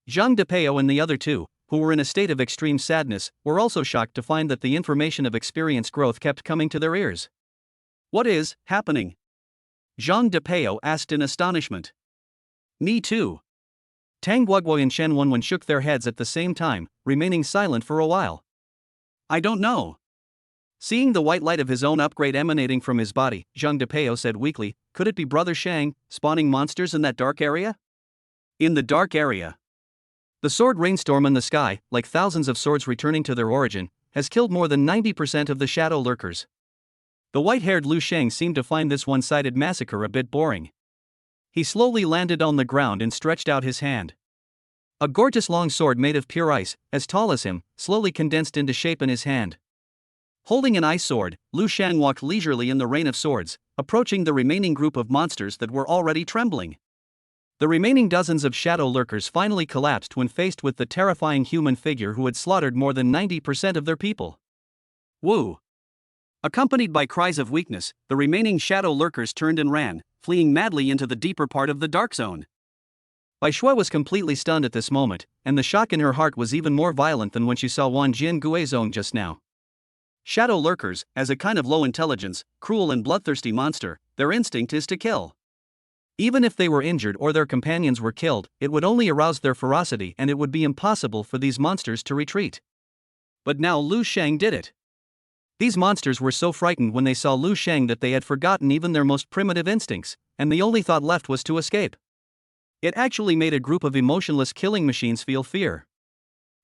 Zhang Depeo and the other 2, who were in a state of extreme sadness, were also shocked to find that the information of experience growth kept coming to their ears. What is happening? Zhang Depeo asked in astonishment. Me too. Tang Guoguo and Shen Wenwen shook their heads at the same time, remaining silent for a while. I don't know. Seeing the white light of his own upgrade emanating from his body, Zhang Depeo said weakly, could it be Brother Shang, spawning monsters in that dark area? In the dark area. The sword rainstorm in the sky, like thousands of swords returning to their origin, has killed more than 90% of the Shadow Lurkers. The white-haired Lu Sheng seemed to find this one-sided massacre a bit boring. He slowly landed on the ground and stretched out his hand. A gorgeous long sword made of pure ice, as tall as him, slowly condensed into shape in his hand. Holding an ice sword, Lu Sheng walked leisurely in the rain of swords, approaching the remaining group of monsters that were already trembling. The remaining dozens of Shadow Lurkers finally collapsed when faced with the terrifying human figure who had slaughtered more than 90% of their people. Woo! Accompanied by cries of weakness, the remaining Shadow Lurkers turned and ran, fleeing madly into the deeper part of the dark zone. Bai Shui was completely stunned at this moment, and the shock in her heart was even more violent than when she saw Wan Jin Guizong just now. Shadow Lurkers, as a kind of low intelligence, cruel and bloodthirsty monster, their instinct is to kill. Even if they were injured or their companions were killed, it would only arouse their ferocity and it would be impossible for these monsters to retreat. But now Lu Sheng did it. These monsters were so frightened when they saw Lu Sheng that they had forgotten even their most primitive instincts, and the only thought left was to escape. It actually made a group of emotionless killing machines feel fear.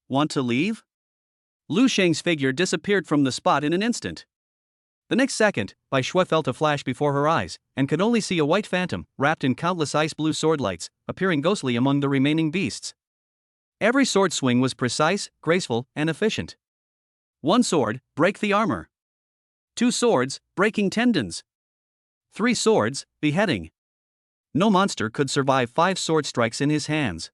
Want to leave? Lu Sheng's figure disappeared from the spot in an instant. The next second, Bai Shui felt a flash before her eyes, and could only see a white phantom, wrapped in countless ice-blue sword lights, appearing ghostly among the remaining beasts. Every sword swing was precise, graceful, and efficient. 1 sword, break the armor. 2 swords, breaking tendons. 3 swords, beheading. No monster could survive 5 sword strikes in his hands.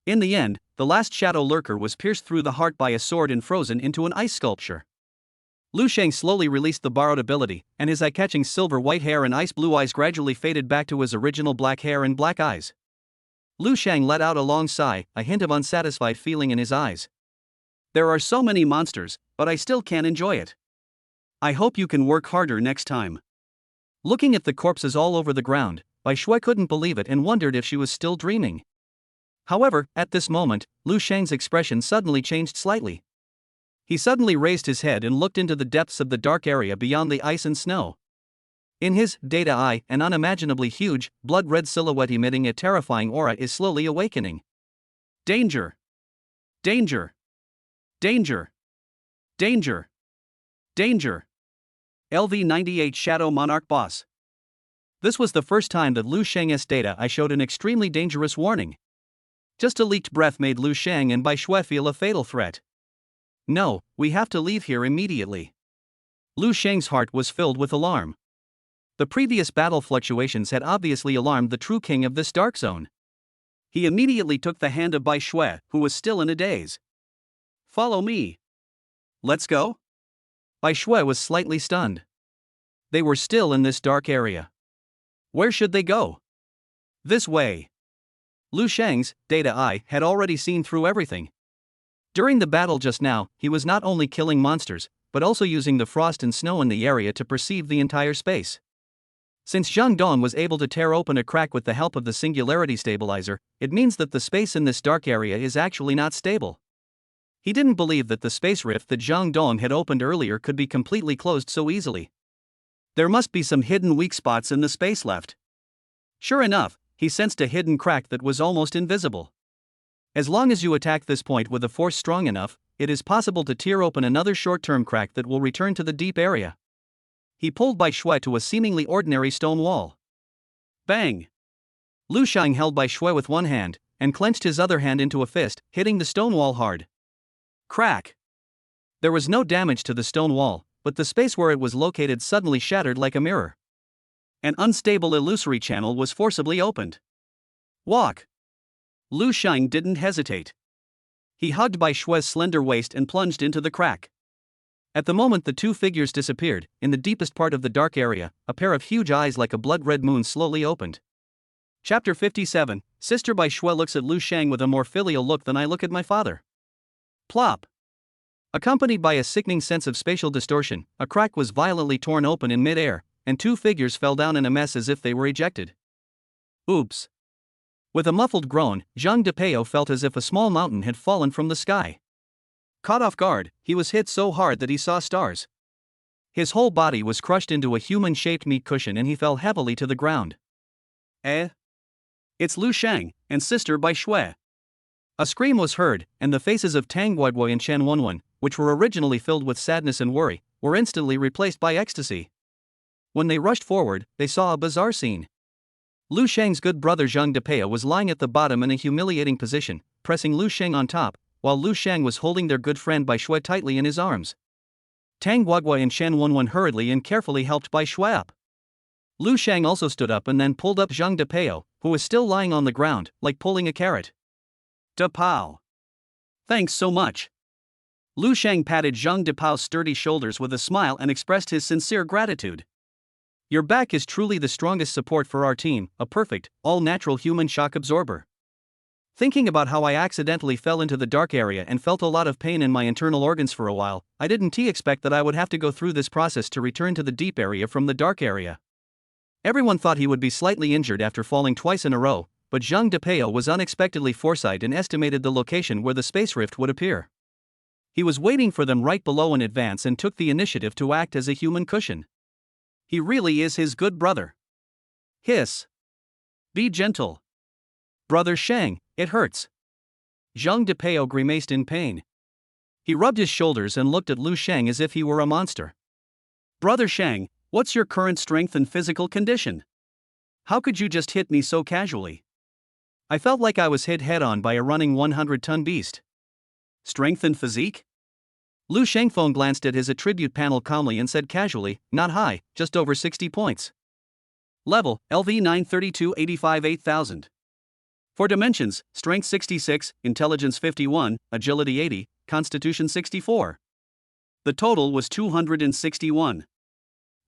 In the end, the last Shadow Lurker was pierced through the heart by a sword and frozen into an ice sculpture. Lu Sheng slowly released the borrowed ability, and his eye-catching silver-white hair and ice-blue eyes gradually faded back to his original black hair and black eyes. Lu Sheng let out a long sigh, a hint of unsatisfied feeling in his eyes. There are so many monsters, but I still can't enjoy it. I hope you can work harder next time. Looking at the corpses all over the ground, Bai Shui couldn't believe it and wondered if she was still dreaming. However, at this moment, Lu Shang's expression suddenly changed slightly. He suddenly raised his head and looked into the depths of the dark area beyond the ice and snow. In his data eye, an unimaginably huge, blood-red silhouette emitting a terrifying aura is slowly awakening. Danger! Danger! Danger! Danger! Danger! LV-98 Shadow Monarch Boss. This was the first time that Lu Shang's data eye showed an extremely dangerous warning. Just a leaked breath made Lu Shang and Bai Shui feel a fatal threat. No, we have to leave here immediately. Lu Shang's heart was filled with alarm. The previous battle fluctuations had obviously alarmed the true king of this dark zone. He immediately took the hand of Bai Shui, who was still in a daze. Follow me. Let's go? Bai Shui was slightly stunned. They were still in this dark area. Where should they go? This way. Lu Shang's data eye had already seen through everything. During the battle just now, he was not only killing monsters, but also using the frost and snow in the area to perceive the entire space. Since Zhang Dong was able to tear open a crack with the help of the singularity stabilizer, it means that the space in this dark area is actually not stable. He didn't believe that the space rift that Zhang Dong had opened earlier could be completely closed so easily. There must be some hidden weak spots in the space left. Sure enough, he sensed a hidden crack that was almost invisible. As long as you attack this point with a force strong enough, it is possible to tear open another short-term crack that will return to the deep area. He pulled Bai Shui to a seemingly ordinary stone wall. Bang! Lu Shang held Bai Shui with one hand, and clenched his other hand into a fist, hitting the stone wall hard. Crack! There was no damage to the stone wall, but the space where it was located suddenly shattered like a mirror. An unstable illusory channel was forcibly opened. Walk! Lu Shang didn't hesitate. He hugged Bai Shui's slender waist and plunged into the crack. At the moment the two figures disappeared, in the deepest part of the dark area, a pair of huge eyes like a blood-red moon slowly opened. Chapter 57, Sister Bai Shui looks at Lu Shang with a more filial look than I look at my father. Plop! Accompanied by a sickening sense of spatial distortion, a crack was violently torn open in mid-air, and two figures fell down in a mess as if they were ejected. Oops! With a muffled groan, Zhang Depeo felt as if a small mountain had fallen from the sky. Caught off guard, he was hit so hard that he saw stars. His whole body was crushed into a human-shaped meat cushion and he fell heavily to the ground. It's Lu Shang, and Sister Bai Shui. A scream was heard, and the faces of Tang Guodui and Chen Wenwen, which were originally filled with sadness and worry, were instantly replaced by ecstasy. When they rushed forward, they saw a bizarre scene. Lu Shang's good brother Zhang Depeo was lying at the bottom in a humiliating position, pressing Lu Shang on top, while Lu Shang was holding their good friend Bai Shui tightly in his arms. Tang Guodui and Chen Wenwen hurriedly and carefully helped Bai Shui up. Lu Shang also stood up and then pulled up Zhang Depeo, who was still lying on the ground, like pulling a carrot. Depew! Thanks so much. Lu Shang patted Zhang Depeo's sturdy shoulders with a smile and expressed his sincere gratitude. Your back is truly the strongest support for our team, a perfect, all-natural human shock absorber. Thinking about how I accidentally fell into the dark area and felt a lot of pain in my internal organs for a while, I didn't expect that I would have to go through this process to return to the deep area from the dark area. Everyone thought he would be slightly injured after falling twice in a row, but Zhang Depeo was unexpectedly foresight and estimated the location where the space rift would appear. He was waiting for them right below in advance and took the initiative to act as a human cushion. He really is his good brother. Hiss. Be gentle. Brother Shang, it hurts. Zhang Depeo grimaced in pain. He rubbed his shoulders and looked at Lu Shang as if he were a monster. Brother Shang, what's your current strength and physical condition? How could you just hit me so casually? I felt like I was hit head-on by a running 100-ton beast. Strength and physique? Lu Shangfeng glanced at his attribute panel calmly and said casually, not high, just over 60 points. Level, LV 932 85 8000. For dimensions, Strength 66, Intelligence 51, Agility 80, Constitution 64. The total was 261.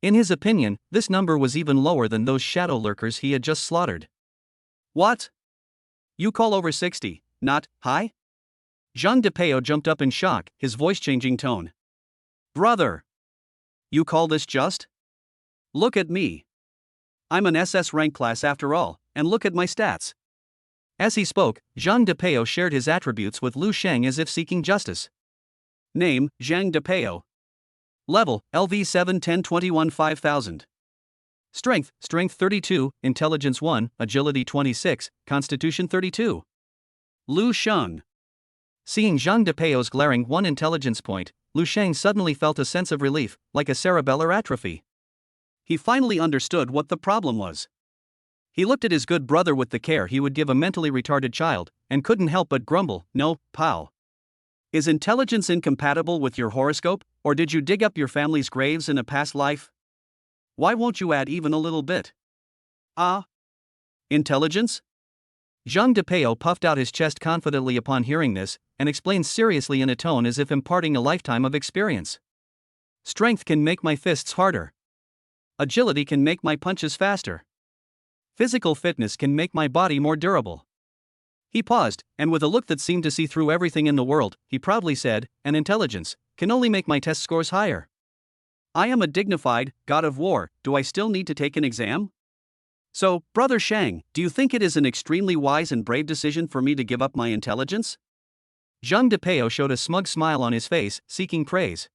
In his opinion, this number was even lower than those shadow lurkers he had just slaughtered. What? You call over 60, not high? Zhang Depeo jumped up in shock, his voice changing tone. Brother! You call this just? Look at me. I'm an SS rank class after all, and look at my stats. As he spoke, Zhang Depeo shared his attributes with Lu Sheng as if seeking justice. Name, Zhang Depeo. Level, LV 7 10 21 5000. Strength 32, Intelligence 1, Agility 26, Constitution 32. Lu Sheng. Seeing Zhang Depeo's glaring 1 intelligence point, Lu Sheng suddenly felt a sense of relief, like a cerebellar atrophy. He finally understood what the problem was. He looked at his good brother with the care he would give a mentally retarded child, and couldn't help but grumble, "No, pal. Is intelligence incompatible with your horoscope, or did you dig up your family's graves in a past life? Why won't you add even a little bit? Intelligence?" Zhang Depeo puffed out his chest confidently upon hearing this, and explained seriously in a tone as if imparting a lifetime of experience. Strength can make my fists harder. Agility can make my punches faster. Physical fitness can make my body more durable. He paused, and with a look that seemed to see through everything in the world, he proudly said, "And intelligence can only make my test scores higher. I am a dignified god of war, do I still need to take an exam? So, Brother Shang, do you think it is an extremely wise and brave decision for me to give up my intelligence?" Zhang Depeo showed a smug smile on his face, seeking praise.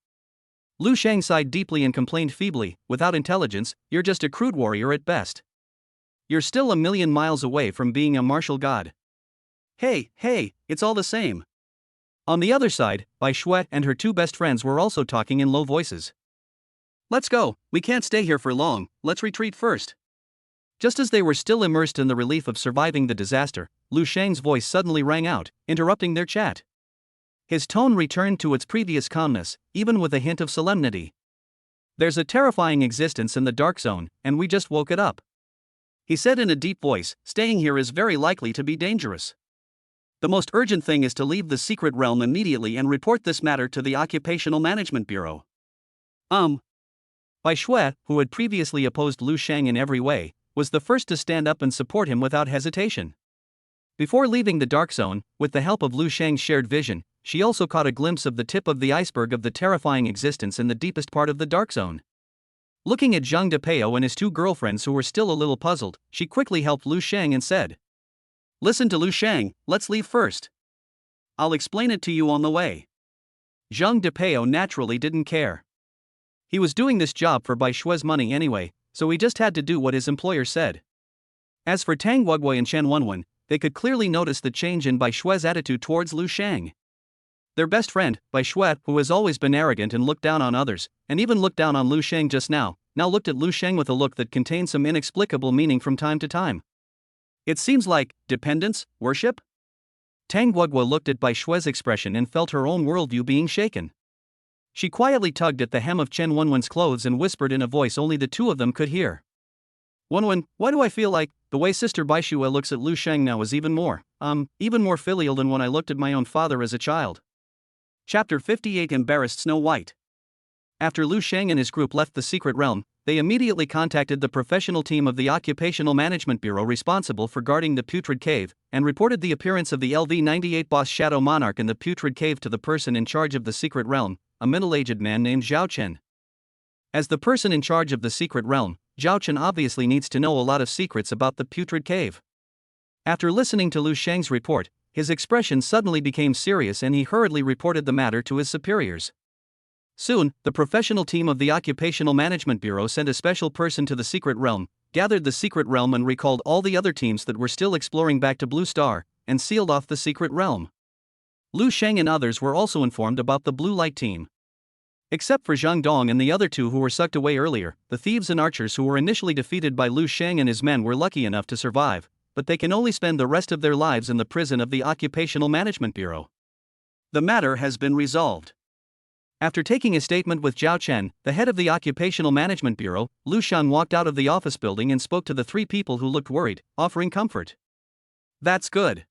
Lu Shang sighed deeply and complained feebly, "Without intelligence, you're just a crude warrior at best. You're still a million miles away from being a martial god." Hey, it's all the same. On the other side, Bai Shui and her 2 best friends were also talking in low voices. "Let's go, we can't stay here for long, let's retreat first." Just as they were still immersed in the relief of surviving the disaster, Lu Shang's voice suddenly rang out, interrupting their chat. His tone returned to its previous calmness, even with a hint of solemnity. "There's a terrifying existence in the dark zone, and we just woke it up," he said in a deep voice. "Staying here is very likely to be dangerous. The most urgent thing is to leave the secret realm immediately and report this matter to the Occupational Management Bureau." Bai Shui, who had previously opposed Lu Shang in every way, was the first to stand up and support him without hesitation. Before leaving the dark zone, with the help of Lu Shang's shared vision, she also caught a glimpse of the tip of the iceberg of the terrifying existence in the deepest part of the dark zone. Looking at Zhang Depeo and his 2 girlfriends who were still a little puzzled, she quickly helped Lu Shang and said, "Listen to Lu Shang, let's leave first. I'll explain it to you on the way." Zhang Depeo naturally didn't care. He was doing this job for Bai Shui's money anyway, so he just had to do what his employer said. As for Tang Guogui and Chen Wenwen, they could clearly notice the change in Bai Shui's attitude towards Lu Shang. Their best friend, Bai Shui, who has always been arrogant and looked down on others, and even looked down on Lu Shang just now looked at Lu Shang with a look that contained some inexplicable meaning from time to time. It seems like dependence, worship? Tang Guogui looked at Bai Shui's expression and felt her own worldview being shaken. She quietly tugged at the hem of Chen Wenwen's clothes and whispered in a voice only the 2 of them could hear. "Wenwen, why do I feel like the way Sister Bai Shui looks at Lu Shang now is even more filial than when I looked at my own father as a child?" Chapter 58 Embarrassed Snow White. After Lu Shang and his group left the secret realm, they immediately contacted the professional team of the Occupational Management Bureau responsible for guarding the Putrid Cave, and reported the appearance of the LV-98 boss Shadow Monarch in the Putrid Cave to the person in charge of the secret realm, a middle-aged man named Zhao Chen. As the person in charge of the secret realm, Zhao Chen obviously needs to know a lot of secrets about the Putrid Cave. After listening to Lu Shang's report, his expression suddenly became serious and he hurriedly reported the matter to his superiors. Soon, the professional team of the Occupational Management Bureau sent a special person to the secret realm, gathered the secret realm and recalled all the other teams that were still exploring back to Blue Star, and sealed off the secret realm. Lu Shang and others were also informed about the Blue Light team. Except for Zhang Dong and the other 2 who were sucked away earlier, the thieves and archers who were initially defeated by Lu Shang and his men were lucky enough to survive, but they can only spend the rest of their lives in the prison of the Occupational Management Bureau. The matter has been resolved. After taking a statement with Zhao Chen, the head of the Occupational Management Bureau, Lu Shan walked out of the office building and spoke to the 3 people who looked worried, offering comfort. "That's good."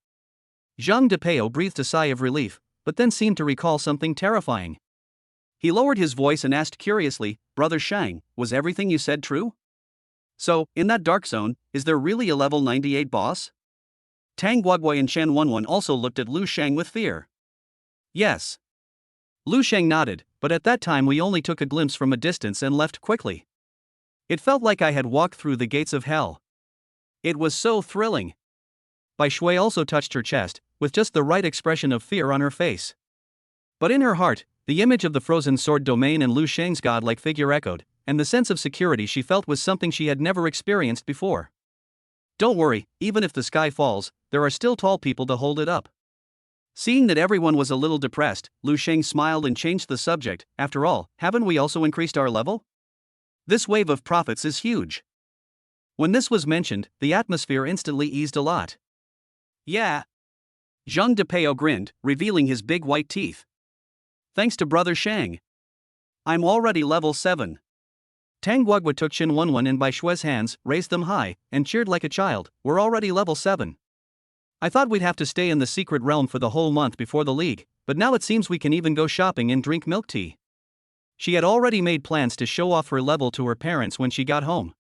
Zhang Depeo breathed a sigh of relief, but then seemed to recall something terrifying. He lowered his voice and asked curiously, "Brother Shang, was everything you said true? So, in that dark zone, is there really a level 98 boss?" Tang Guogui and Chen Wenwen also looked at Lu Shang with fear. "Yes." Lu Shang nodded, "but at that time we only took a glimpse from a distance and left quickly. It felt like I had walked through the gates of hell. It was so thrilling. Bai Shui also touched her chest, with just the right expression of fear on her face. But in her heart, the image of the frozen sword domain and Lu Shang's godlike figure echoed, and the sense of security she felt was something she had never experienced before. Don't worry, even if the sky falls, there are still tall people to hold it up. Seeing that everyone was a little depressed, Lu Sheng smiled and changed the subject. After all, haven't we also increased our level? This wave of profits is huge. When this was mentioned, the atmosphere instantly eased a lot. Yeah. Zhang Depeo grinned, revealing his big white teeth. Thanks to Brother Shang. I'm already level 7. Tang Guogua took Qin Wenwen in Bai Shui's hands, raised them high, and cheered like a child. We're already level 7. I thought we'd have to stay in the secret realm for the whole month before the league, but now it seems we can even go shopping and drink milk tea. She had already made plans to show off her level to her parents when she got home.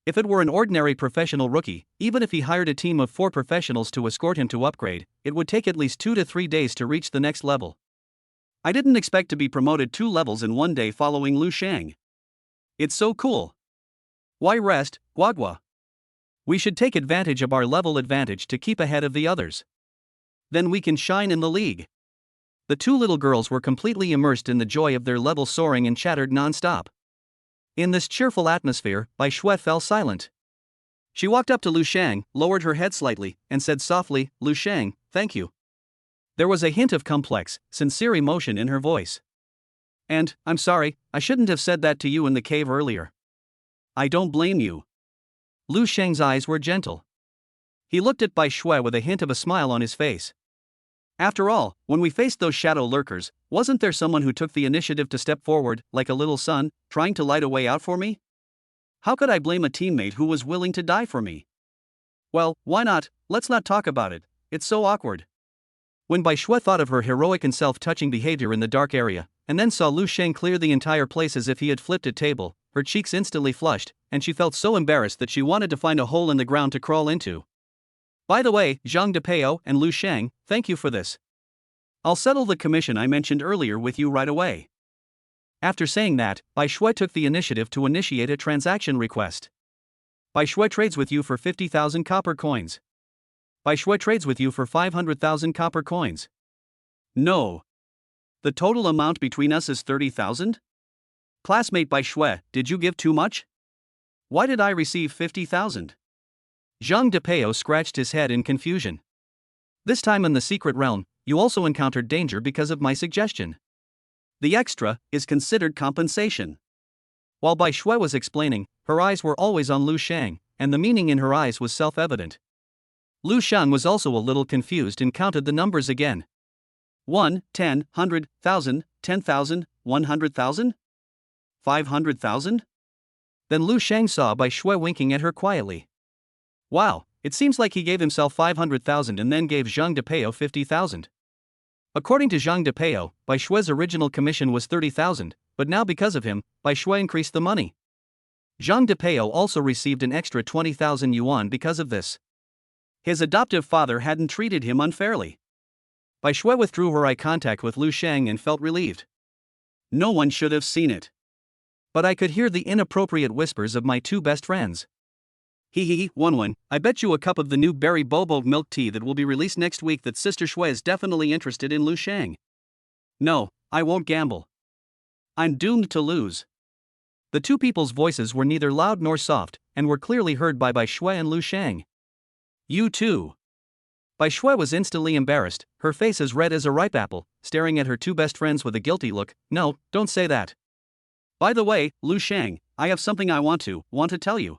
If it were an ordinary professional rookie, even if he hired a team of 4 professionals to escort him to upgrade, it would take at least 2 to 3 days to reach the next level. I didn't expect to be promoted 2 levels in one day following Lu Shang. It's so cool. Why rest, Guagua? We should take advantage of our level advantage to keep ahead of the others. Then we can shine in the league. The 2 little girls were completely immersed in the joy of their level soaring and chattered non-stop. In this cheerful atmosphere, Bai Shui fell silent. She walked up to Lu Shang, lowered her head slightly, and said softly, Lu Shang, thank you. There was a hint of complex, sincere emotion in her voice. And, I'm sorry, I shouldn't have said that to you in the cave earlier. I don't blame you. Lu Shang's eyes were gentle. He looked at Bai Shui with a hint of a smile on his face. After all, when we faced those shadow lurkers, wasn't there someone who took the initiative to step forward, like a little son, trying to light a way out for me? How could I blame a teammate who was willing to die for me? Well, why not? Let's not talk about it. It's so awkward. When Bai Shui thought of her heroic and self-touching behavior in the dark area, and then saw Lu Shang clear the entire place as if he had flipped a table, her cheeks instantly flushed, and she felt so embarrassed that she wanted to find a hole in the ground to crawl into. By the way, Zhang Depeo and Lu Shang, thank you for this. I'll settle the commission I mentioned earlier with you right away. After saying that, Bai Shui took the initiative to initiate a transaction request. Bai Shui trades with you for 50,000 copper coins. Bai Shui trades with you for 500,000 copper coins. No. The total amount between us is 30,000? Classmate Bai Shui, did you give too much? Why did I receive 50,000? Zhang Depeo scratched his head in confusion. This time in the secret realm, you also encountered danger because of my suggestion. The extra is considered compensation. While Bai Shui was explaining, her eyes were always on Lu Shang, and the meaning in her eyes was self-evident. Lu Shang was also a little confused and counted the numbers again. 1, 10, 100,000, 10,000, 100,000? 500,000? Then Lu Shang saw Bai Shui winking at her quietly. Wow, it seems like he gave himself 500,000 and then gave Zhang Depeo 50,000. According to Zhang Depeo, Bai Shui's original commission was 30,000, but now because of him, Bai Shui increased the money. Zhang Depeo also received an extra 20,000 yuan because of this. His adoptive father hadn't treated him unfairly. Bai Shui withdrew her eye contact with Lu Shang and felt relieved. No one should have seen it. But I could hear the inappropriate whispers of my 2 best friends. Hee, Wenwen, I bet you a cup of the new berry bobo milk tea that will be released next week that Sister Shui is definitely interested in Lu Shang. No, I won't gamble. I'm doomed to lose. The 2 people's voices were neither loud nor soft, and were clearly heard by Bai Shui and Lu Shang. You too. Bai Shui was instantly embarrassed, her face as red as a ripe apple, staring at her 2 best friends with a guilty look. No, don't say that. By the way, Lu Shang, I have something I want to tell you.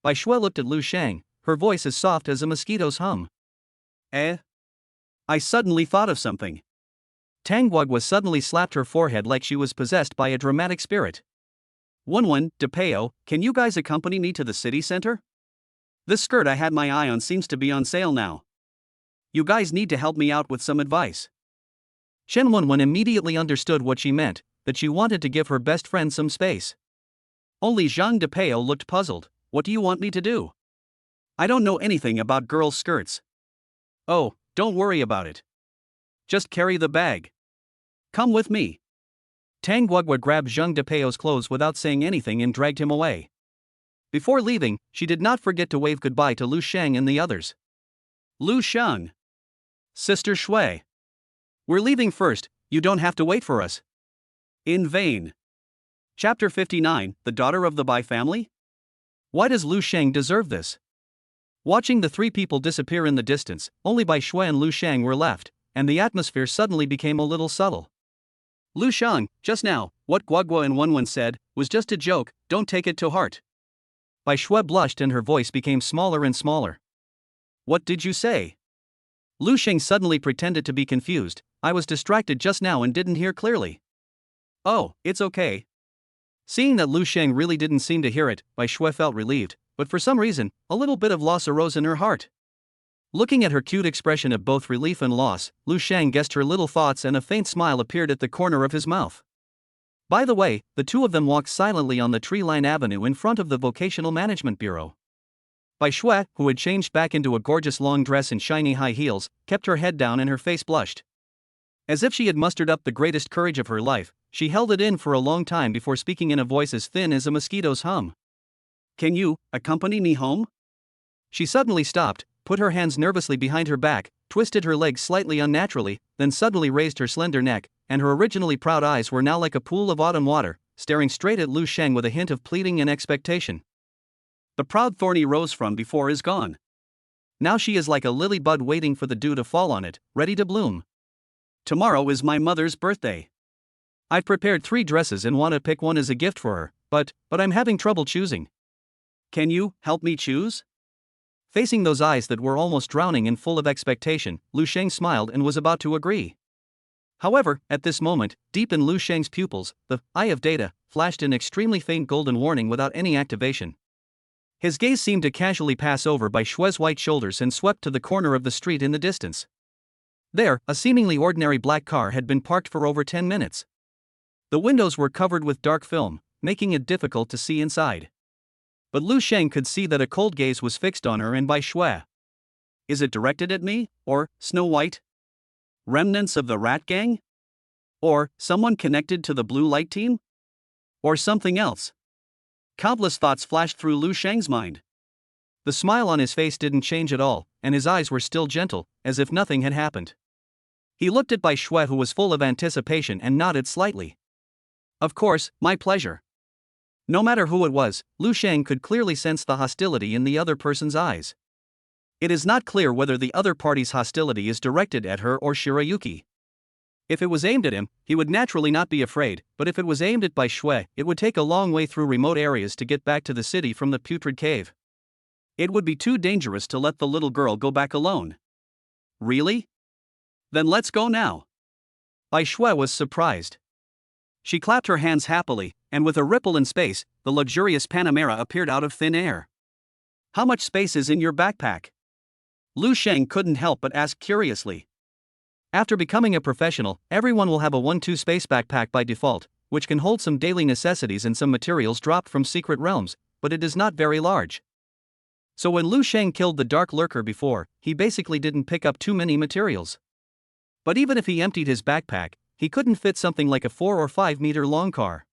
Bai Shui looked at Lu Shang, her voice as soft as a mosquito's hum. I suddenly thought of something. Tang Guogua suddenly slapped her forehead like she was possessed by a dramatic spirit. Wenwen, Depeo, can you guys accompany me to the city center? This skirt I had my eye on seems to be on sale now. You guys need to help me out with some advice. Shen Wenwen immediately understood what she meant, that she wanted to give her best friend some space. Only Zhang Depeo looked puzzled. What do you want me to do? I don't know anything about girls' skirts. Oh, don't worry about it. Just carry the bag. Come with me. Tang Guogua grabbed Zheng Depeo's clothes without saying anything and dragged him away. Before leaving, she did not forget to wave goodbye to Lu Sheng and the others. Lu Sheng. Sister Shui. We're leaving first, you don't have to wait for us. In vain. Chapter 59, The Daughter of the Bai Family? Why does Lu Sheng deserve this? Watching the three people disappear in the distance, only Bai Shui and Lu Sheng were left, and the atmosphere suddenly became a little subtle. Lu Sheng, just now, what Guogua and Wenwen said, was just a joke, don't take it to heart. Bai Shui blushed and her voice became smaller and smaller. What did you say? Lu Sheng suddenly pretended to be confused. I was distracted just now and didn't hear clearly. Oh, it's okay. Seeing that Lu Sheng really didn't seem to hear it, Bai Shui felt relieved, but for some reason, a little bit of loss arose in her heart. Looking at her cute expression of both relief and loss, Lu Sheng guessed her little thoughts and a faint smile appeared at the corner of his mouth. By the way, the two of them walked silently on the tree-lined avenue in front of the Vocational Management Bureau. Bai Shui, who had changed back into a gorgeous long dress and shiny high heels, kept her head down and her face blushed. As if she had mustered up the greatest courage of her life, she held it in for a long time before speaking in a voice as thin as a mosquito's hum. Can you accompany me home? She suddenly stopped, put her hands nervously behind her back, twisted her legs slightly unnaturally, then suddenly raised her slender neck, and her originally proud eyes were now like a pool of autumn water, staring straight at Lu Sheng with a hint of pleading and expectation. The proud thorny rose from before is gone. Now she is like a lily bud waiting for the dew to fall on it, ready to bloom. Tomorrow is my mother's birthday. I've prepared 3 dresses and want to pick one as a gift for her, but I'm having trouble choosing. Can you help me choose? Facing those eyes that were almost drowning and full of expectation, Lu Sheng smiled and was about to agree. However, at this moment, deep in Lu Sheng's pupils, the eye of data flashed an extremely faint golden warning without any activation. His gaze seemed to casually pass over Bai Shui's white shoulders and swept to the corner of the street in the distance. There, a seemingly ordinary black car had been parked for over 10 minutes. The windows were covered with dark film, making it difficult to see inside. But Lu Sheng could see that a cold gaze was fixed on her and Bai Shui. Is it directed at me, or Snow White? Remnants of the Rat Gang? Or someone connected to the Blue Light Team? Or something else? Countless thoughts flashed through Lu Sheng's mind. The smile on his face didn't change at all, and his eyes were still gentle, as if nothing had happened. He looked at Bai Shui, who was full of anticipation, and nodded slightly. Of course, my pleasure. No matter who it was, Lu Sheng could clearly sense the hostility in the other person's eyes. It is not clear whether the other party's hostility is directed at her or Shirayuki. If it was aimed at him, he would naturally not be afraid, but if it was aimed at Bai Shui, it would take a long way through remote areas to get back to the city from the putrid cave. It would be too dangerous to let the little girl go back alone. Really? Then let's go now. Bai Shui was surprised. She clapped her hands happily, and with a ripple in space, the luxurious Panamera appeared out of thin air. How much space is in your backpack? Lu Sheng couldn't help but ask curiously. After becoming a professional, everyone will have a 1-2 space backpack by default, which can hold some daily necessities and some materials dropped from secret realms, but it is not very large. So when Lu Sheng killed the Dark Lurker before, he basically didn't pick up too many materials. But even if he emptied his backpack, he couldn't fit something like a 4 or 5 meter long car.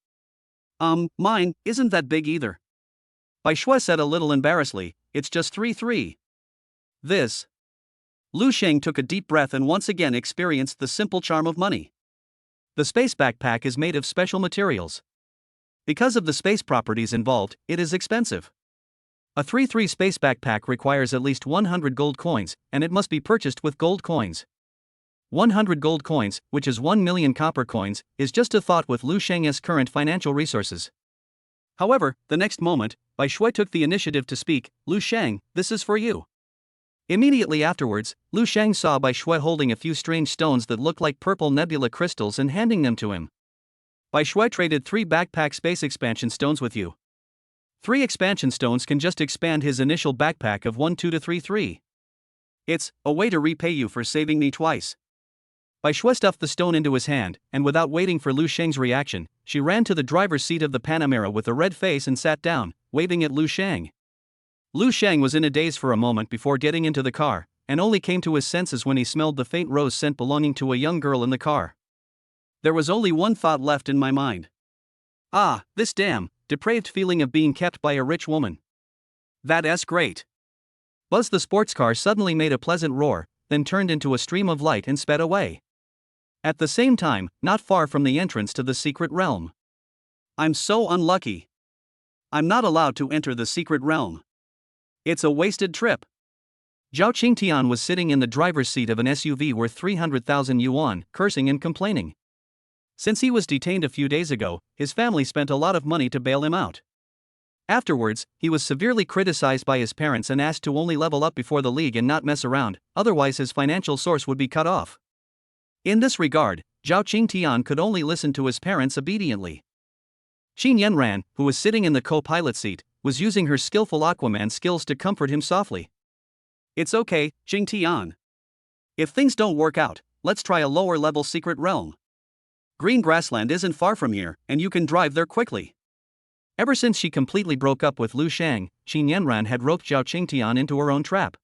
Mine isn't that big either. Bai Shui said a little embarrassedly, it's just 3-3. This. Lu Sheng took a deep breath and once again experienced the simple charm of money. The space backpack is made of special materials. Because of the space properties involved, it is expensive. A 3-3 space backpack requires at least 100 gold coins, and it must be purchased with gold coins. 100 gold coins, which is 1 million copper coins, is just a thought with Lu Sheng's current financial resources. However, the next moment, Bai Shui took the initiative to speak. Lu Sheng, this is for you. Immediately afterwards, Lu Sheng saw Bai Shui holding a few strange stones that looked like purple nebula crystals and handing them to him. Bai Shui traded 3 backpack space expansion stones with you. 3 expansion stones can just expand his initial backpack of 1-2 to 3-3. It's a way to repay you for saving me twice. Bai Shui stuffed the stone into his hand, and without waiting for Lu Sheng's reaction, she ran to the driver's seat of the Panamera with a red face and sat down, waving at Lu Sheng. Lu Sheng was in a daze for a moment before getting into the car, and only came to his senses when he smelled the faint rose scent belonging to a young girl in the car. There was only one thought left in my mind. Ah, this damn, depraved feeling of being kept by a rich woman. That's great. Buzz the sports car suddenly made a pleasant roar, then turned into a stream of light and sped away. At the same time, not far from the entrance to the secret realm. I'm so unlucky. I'm not allowed to enter the secret realm. It's a wasted trip. Zhao Qingtian was sitting in the driver's seat of an SUV worth 300,000 yuan, cursing and complaining. Since he was detained a few days ago, his family spent a lot of money to bail him out. Afterwards, he was severely criticized by his parents and asked to only level up before the league and not mess around, otherwise his financial source would be cut off. In this regard, Zhao Qingtian could only listen to his parents obediently. Qin Yanran, who was sitting in the co-pilot seat, was using her skillful Aquaman skills to comfort him softly. It's okay, Qingtian. If things don't work out, let's try a lower-level secret realm. Green grassland isn't far from here, and you can drive there quickly. Ever since she completely broke up with Lu Shang, Qin Yanran had roped Zhao Qingtian into her own trap.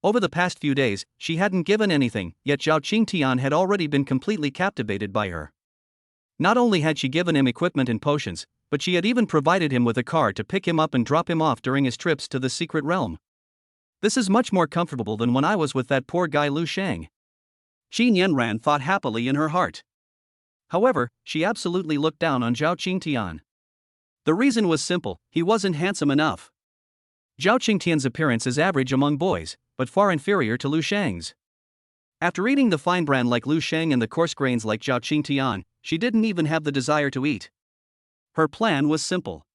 Over the past few days, she hadn't given anything, yet Zhao Qingtian had already been completely captivated by her. Not only had she given him equipment and potions, but she had even provided him with a car to pick him up and drop him off during his trips to the secret realm. This is much more comfortable than when I was with that poor guy Lu Shang. Qin Yanran thought happily in her heart. However, she absolutely looked down on Zhao Qingtian. The reason was simple: he wasn't handsome enough. Zhao Qingtian's appearance is average among boys, but far inferior to Lu Shang's. After eating the fine bran like Lu Shang and the coarse grains like Zhao Qingtian, she didn't even have the desire to eat. Her plan was simple.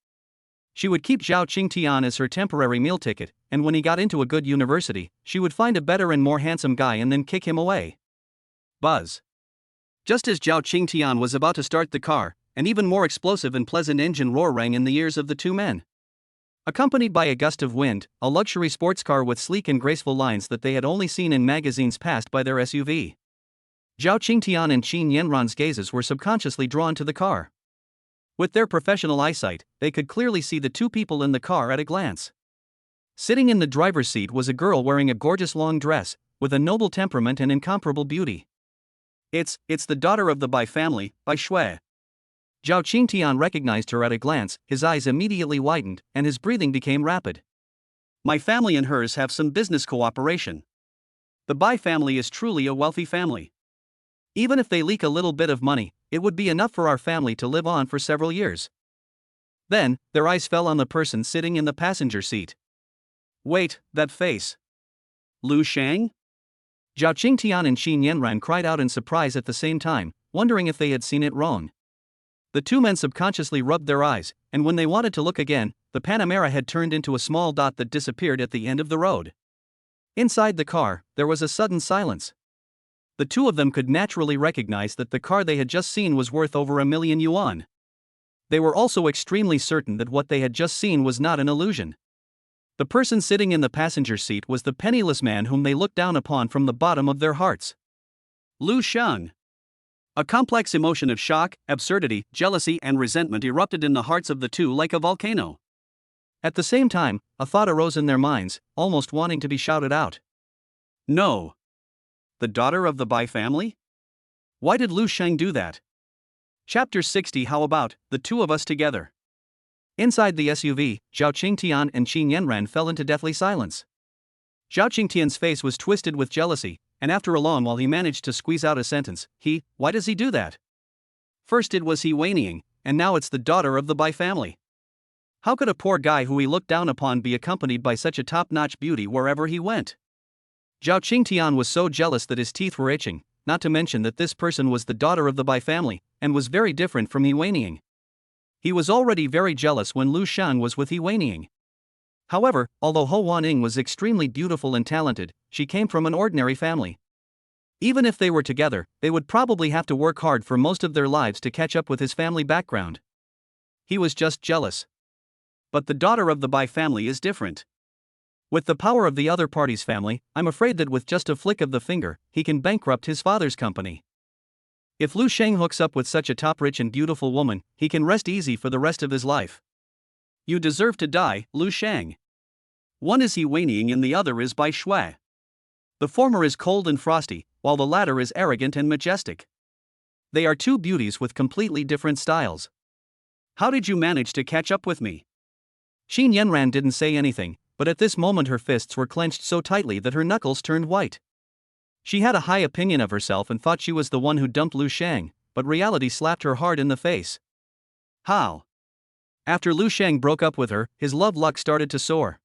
She would keep Zhao Qingtian as her temporary meal ticket, and when he got into a good university, she would find a better and more handsome guy and then kick him away. Buzz. Just as Zhao Qingtian was about to start the car, an even more explosive and pleasant engine roar rang in the ears of the two men. Accompanied by a gust of wind, a luxury sports car with sleek and graceful lines that they had only seen in magazines passed by their SUV. Zhao Qingtian and Qin Yanran's gazes were subconsciously drawn to the car. With their professional eyesight, they could clearly see the two people in the car at a glance. Sitting in the driver's seat was a girl wearing a gorgeous long dress, with a noble temperament and incomparable beauty. It's the daughter of the Bai family, Bai Shui. Zhao Qingtian recognized her at a glance, his eyes immediately widened, and his breathing became rapid. My family and hers have some business cooperation. The Bai family is truly a wealthy family. Even if they leak a little bit of money, it would be enough for our family to live on for several years. Then, their eyes fell on the person sitting in the passenger seat. Wait, that face. Lu Shang? Zhao Qingtian and Qin Yanran cried out in surprise at the same time, wondering if they had seen it wrong. The two men subconsciously rubbed their eyes, and when they wanted to look again, the Panamera had turned into a small dot that disappeared at the end of the road. Inside the car, there was a sudden silence. The two of them could naturally recognize that the car they had just seen was worth over 1,000,000 yuan. They were also extremely certain that what they had just seen was not an illusion. The person sitting in the passenger seat was the penniless man whom they looked down upon from the bottom of their hearts. Lu Shang. A complex emotion of shock, absurdity, jealousy, and resentment erupted in the hearts of the two like a volcano. At the same time, a thought arose in their minds, almost wanting to be shouted out. No. The daughter of the Bai family? Why did Lu Shang do that? Chapter 60. How about the two of us together? Inside the SUV, Zhao Qingtian and Qin Yanran fell into deathly silence. Zhao Qingtian's face was twisted with jealousy, and after a long while he managed to squeeze out a sentence. Why does he do that? First it was he Weining, and now it's the daughter of the Bai family. How could a poor guy who he looked down upon be accompanied by such a top-notch beauty wherever he went? Zhao Qingtian was so jealous that his teeth were itching, not to mention that this person was the daughter of the Bai family, and was very different from He Weining. He was already very jealous when Lu Shang was with He Weining. However, although Ho Wanning was extremely beautiful and talented, she came from an ordinary family. Even if they were together, they would probably have to work hard for most of their lives to catch up with his family background. He was just jealous. But the daughter of the Bai family is different. With the power of the other party's family, I'm afraid that with just a flick of the finger, he can bankrupt his father's company. If Lu Shang hooks up with such a top-rich and beautiful woman, he can rest easy for the rest of his life. You deserve to die, Lu Shang. One is He Weining and the other is Bai Shui. The former is cold and frosty, while the latter is arrogant and majestic. They are two beauties with completely different styles. How did you manage to catch up with me? Xin Yanran didn't say anything, but at this moment her fists were clenched so tightly that her knuckles turned white. She had a high opinion of herself and thought she was the one who dumped Lu Shang, but reality slapped her hard in the face. How? After Lu Shang broke up with her, his love luck started to soar.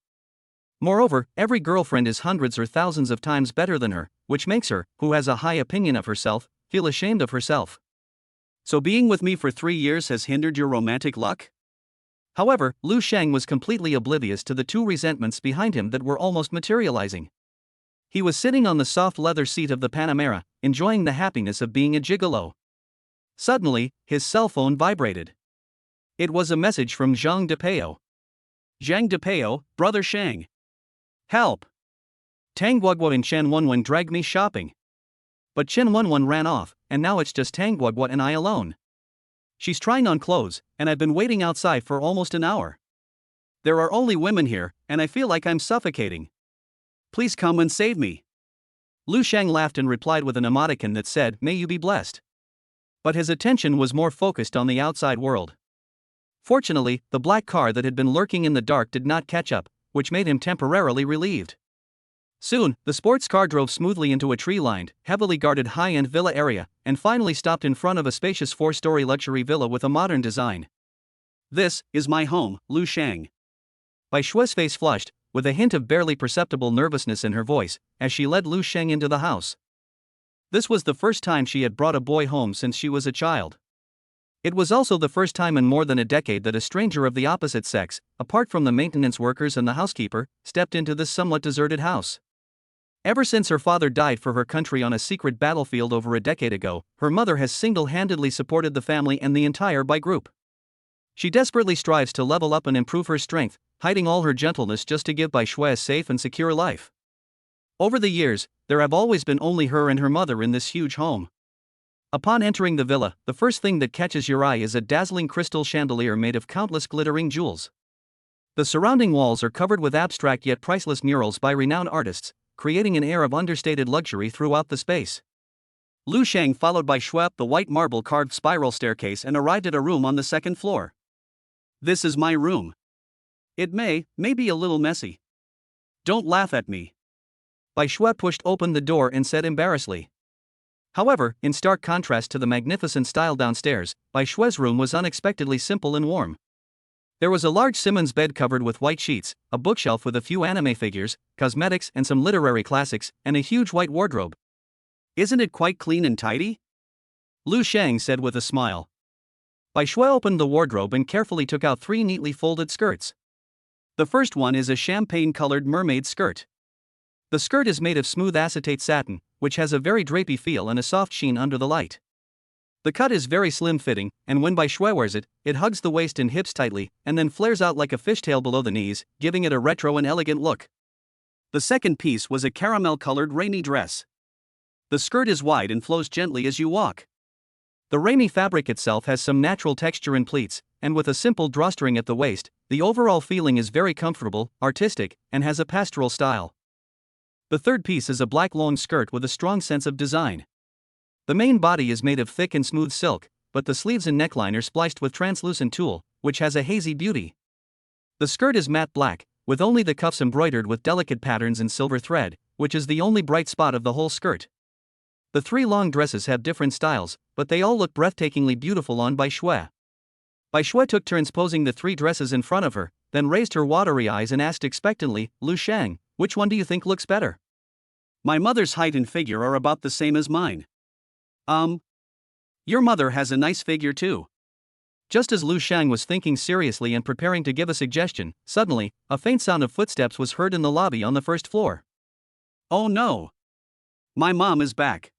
Moreover, every girlfriend is hundreds or thousands of times better than her, which makes her, who has a high opinion of herself, feel ashamed of herself. So being with me for 3 years has hindered your romantic luck? However, Lu Shang was completely oblivious to the two resentments behind him that were almost materializing. He was sitting on the soft leather seat of the Panamera, enjoying the happiness of being a gigolo. Suddenly, his cell phone vibrated. It was a message from Zhang Depeo. Zhang Depeo, brother Shang. Help! Tang Guoguo and Chen Wenwen dragged me shopping. But Chen Wenwen ran off, and now it's just Tang Guoguo and I alone. She's trying on clothes, and I've been waiting outside for almost an hour. There are only women here, and I feel like I'm suffocating. Please come and save me. Lu Shang laughed and replied with an emoticon that said, "May you be blessed." But his attention was more focused on the outside world. Fortunately, the black car that had been lurking in the dark did not catch up, which made him temporarily relieved. Soon, the sports car drove smoothly into a tree-lined, heavily guarded high-end villa area, and finally stopped in front of a spacious 4-story luxury villa with a modern design. This is my home, Lu Shang. Bai Shue's face flushed, with a hint of barely perceptible nervousness in her voice, as she led Lu Shang into the house. This was the first time she had brought a boy home since she was a child. It was also the first time in more than a decade that a stranger of the opposite sex, apart from the maintenance workers and the housekeeper, stepped into this somewhat deserted house. Ever since her father died for her country on a secret battlefield over a decade ago, her mother has single-handedly supported the family and the entire Bai group. She desperately strives to level up and improve her strength, hiding all her gentleness just to give Bai Shui a safe and secure life. Over the years, there have always been only her and her mother in this huge home. Upon entering the villa, the first thing that catches your eye is a dazzling crystal chandelier made of countless glittering jewels. The surrounding walls are covered with abstract yet priceless murals by renowned artists, creating an air of understated luxury throughout the space. Lu Shang followed Bai Shui up the white marble carved spiral staircase and arrived at a room on the second floor. This is my room. It may be a little messy. Don't laugh at me. Bai Shui pushed open the door and said embarrassedly. However, in stark contrast to the magnificent style downstairs, Bai Shui's room was unexpectedly simple and warm. There was a large Simmons bed covered with white sheets, a bookshelf with a few anime figures, cosmetics and some literary classics, and a huge white wardrobe. Isn't it quite clean and tidy? Lu Shang said with a smile. Bai Shui opened the wardrobe and carefully took out 3 neatly folded skirts. The first one is a champagne-colored mermaid skirt. The skirt is made of smooth acetate satin, which has a very drapey feel and a soft sheen under the light. The cut is very slim-fitting, and when Bai Shui wears it, it hugs the waist and hips tightly, and then flares out like a fishtail below the knees, giving it a retro and elegant look. The second piece was a caramel-colored rainy dress. The skirt is wide and flows gently as you walk. The rainy fabric itself has some natural texture and pleats, and with a simple drawstring at the waist, the overall feeling is very comfortable, artistic, and has a pastoral style. The third piece is a black long skirt with a strong sense of design. The main body is made of thick and smooth silk, but the sleeves and neckline are spliced with translucent tulle, which has a hazy beauty. The skirt is matte black, with only the cuffs embroidered with delicate patterns in silver thread, which is the only bright spot of the whole skirt. The 3 long dresses have different styles, but they all look breathtakingly beautiful on Bai Shui. Bai Shui took turns posing the 3 dresses in front of her, then raised her watery eyes and asked expectantly, "Lu Shang, which one do you think looks better?" My mother's height and figure are about the same as mine. Your mother has a nice figure too. Just as Lu Shang was thinking seriously and preparing to give a suggestion, suddenly, a faint sound of footsteps was heard in the lobby on the first floor. Oh no! My mom is back.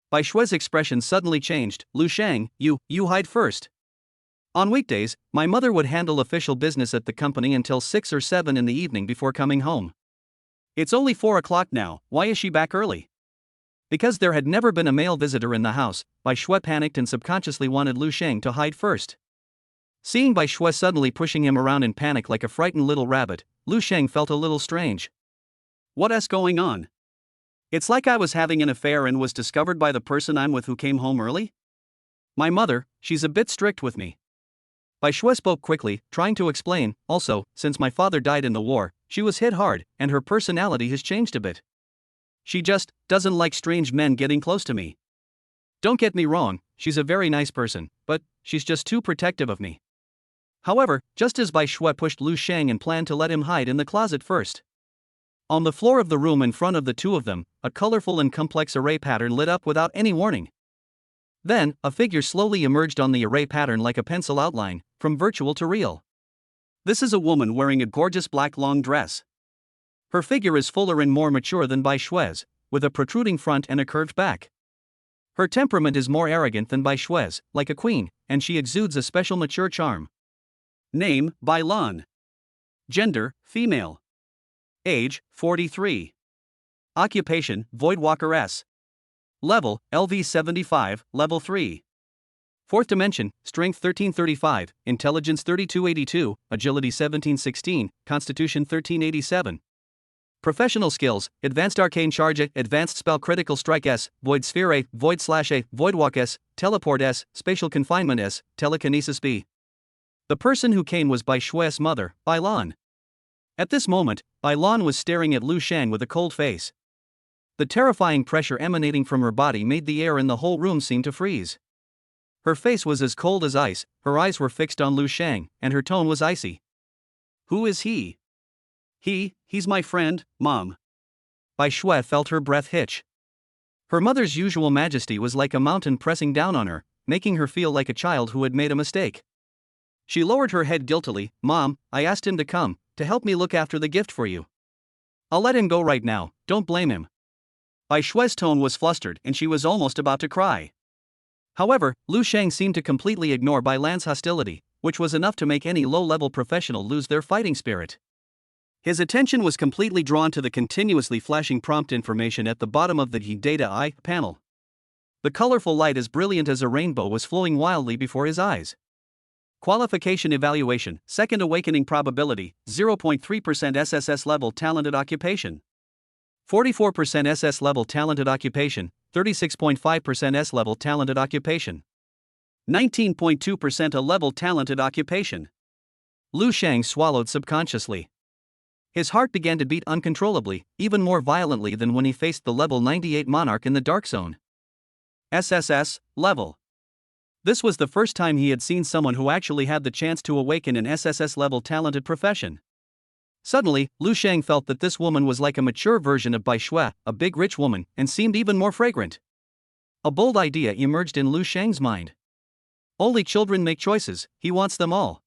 Bai Shui's expression suddenly changed. Lu Shang, you hide first. On weekdays, my mother would handle official business at the company until 6 or 7 in the evening before coming home. It's only 4 o'clock now, why is she back early? Because there had never been a male visitor in the house, Bai Shui panicked and subconsciously wanted Lu Shang to hide first. Seeing Bai Shui suddenly pushing him around in panic like a frightened little rabbit, Lu Shang felt a little strange. What's going on? It's like I was having an affair and was discovered by the person I'm with who came home early? My mother, she's a bit strict with me. Bai Shui spoke quickly, trying to explain. Also, since my father died in the war, she was hit hard, and her personality has changed a bit. She just doesn't like strange men getting close to me. Don't get me wrong, she's a very nice person, but she's just too protective of me. However, just as Bai Shui pushed Lu Shang and planned to let him hide in the closet first. On the floor of the room in front of the two of them, a colorful and complex array pattern lit up without any warning. Then, a figure slowly emerged on the array pattern like a pencil outline, from virtual to real. This is a woman wearing a gorgeous black long dress. Her figure is fuller and more mature than Bai Shui's, with a protruding front and a curved back. Her temperament is more arrogant than Bai Shui's, like a queen, and she exudes a special mature charm. Name, Bai Lan. Gender, female. Age, 43. Occupation, Voidwalker S. Level, LV 75, Level 3. Fourth dimension, Strength 1335, Intelligence 3282, Agility 1716, Constitution 1387. Professional skills, Advanced Arcane Charge A, Advanced Spell Critical Strike S, Void Sphere A, Void Slash A, Voidwalk S, Teleport S, Spatial Confinement S, Telekinesis B. The person who came was Bai Shui's mother, Bai Lan. At this moment, Bai Lan was staring at Lu Shang with a cold face. The terrifying pressure emanating from her body made the air in the whole room seem to freeze. Her face was as cold as ice, her eyes were fixed on Lu Shang, and her tone was icy. Who is he? He's my friend, Mom. Bai Shui felt her breath hitch. Her mother's usual majesty was like a mountain pressing down on her, making her feel like a child who had made a mistake. She lowered her head guiltily. Mom, I asked him to come, to help me look after the gift for you. I'll let him go right now, don't blame him. Bai Shui's tone was flustered and she was almost about to cry. However, Lu Shang seemed to completely ignore Bai Lan's hostility, which was enough to make any low-level professional lose their fighting spirit. His attention was completely drawn to the continuously flashing prompt information at the bottom of the Data I panel. The colorful light as brilliant as a rainbow was flowing wildly before his eyes. Qualification evaluation, second awakening probability, 0.3% SSS level talented occupation. 44% SS level talented occupation, 36.5% S level talented occupation. 19.2% A level talented occupation. Lu Shang swallowed subconsciously. His heart began to beat uncontrollably, even more violently than when he faced the level 98 monarch in the Dark Zone. SSS level. This was the first time he had seen someone who actually had the chance to awaken an SSS level talented profession. Suddenly, Lu Shang felt that this woman was like a mature version of Bai Shui, a big rich woman, and seemed even more fragrant. A bold idea emerged in Lu Shang's mind. Only children make choices, he wants them all.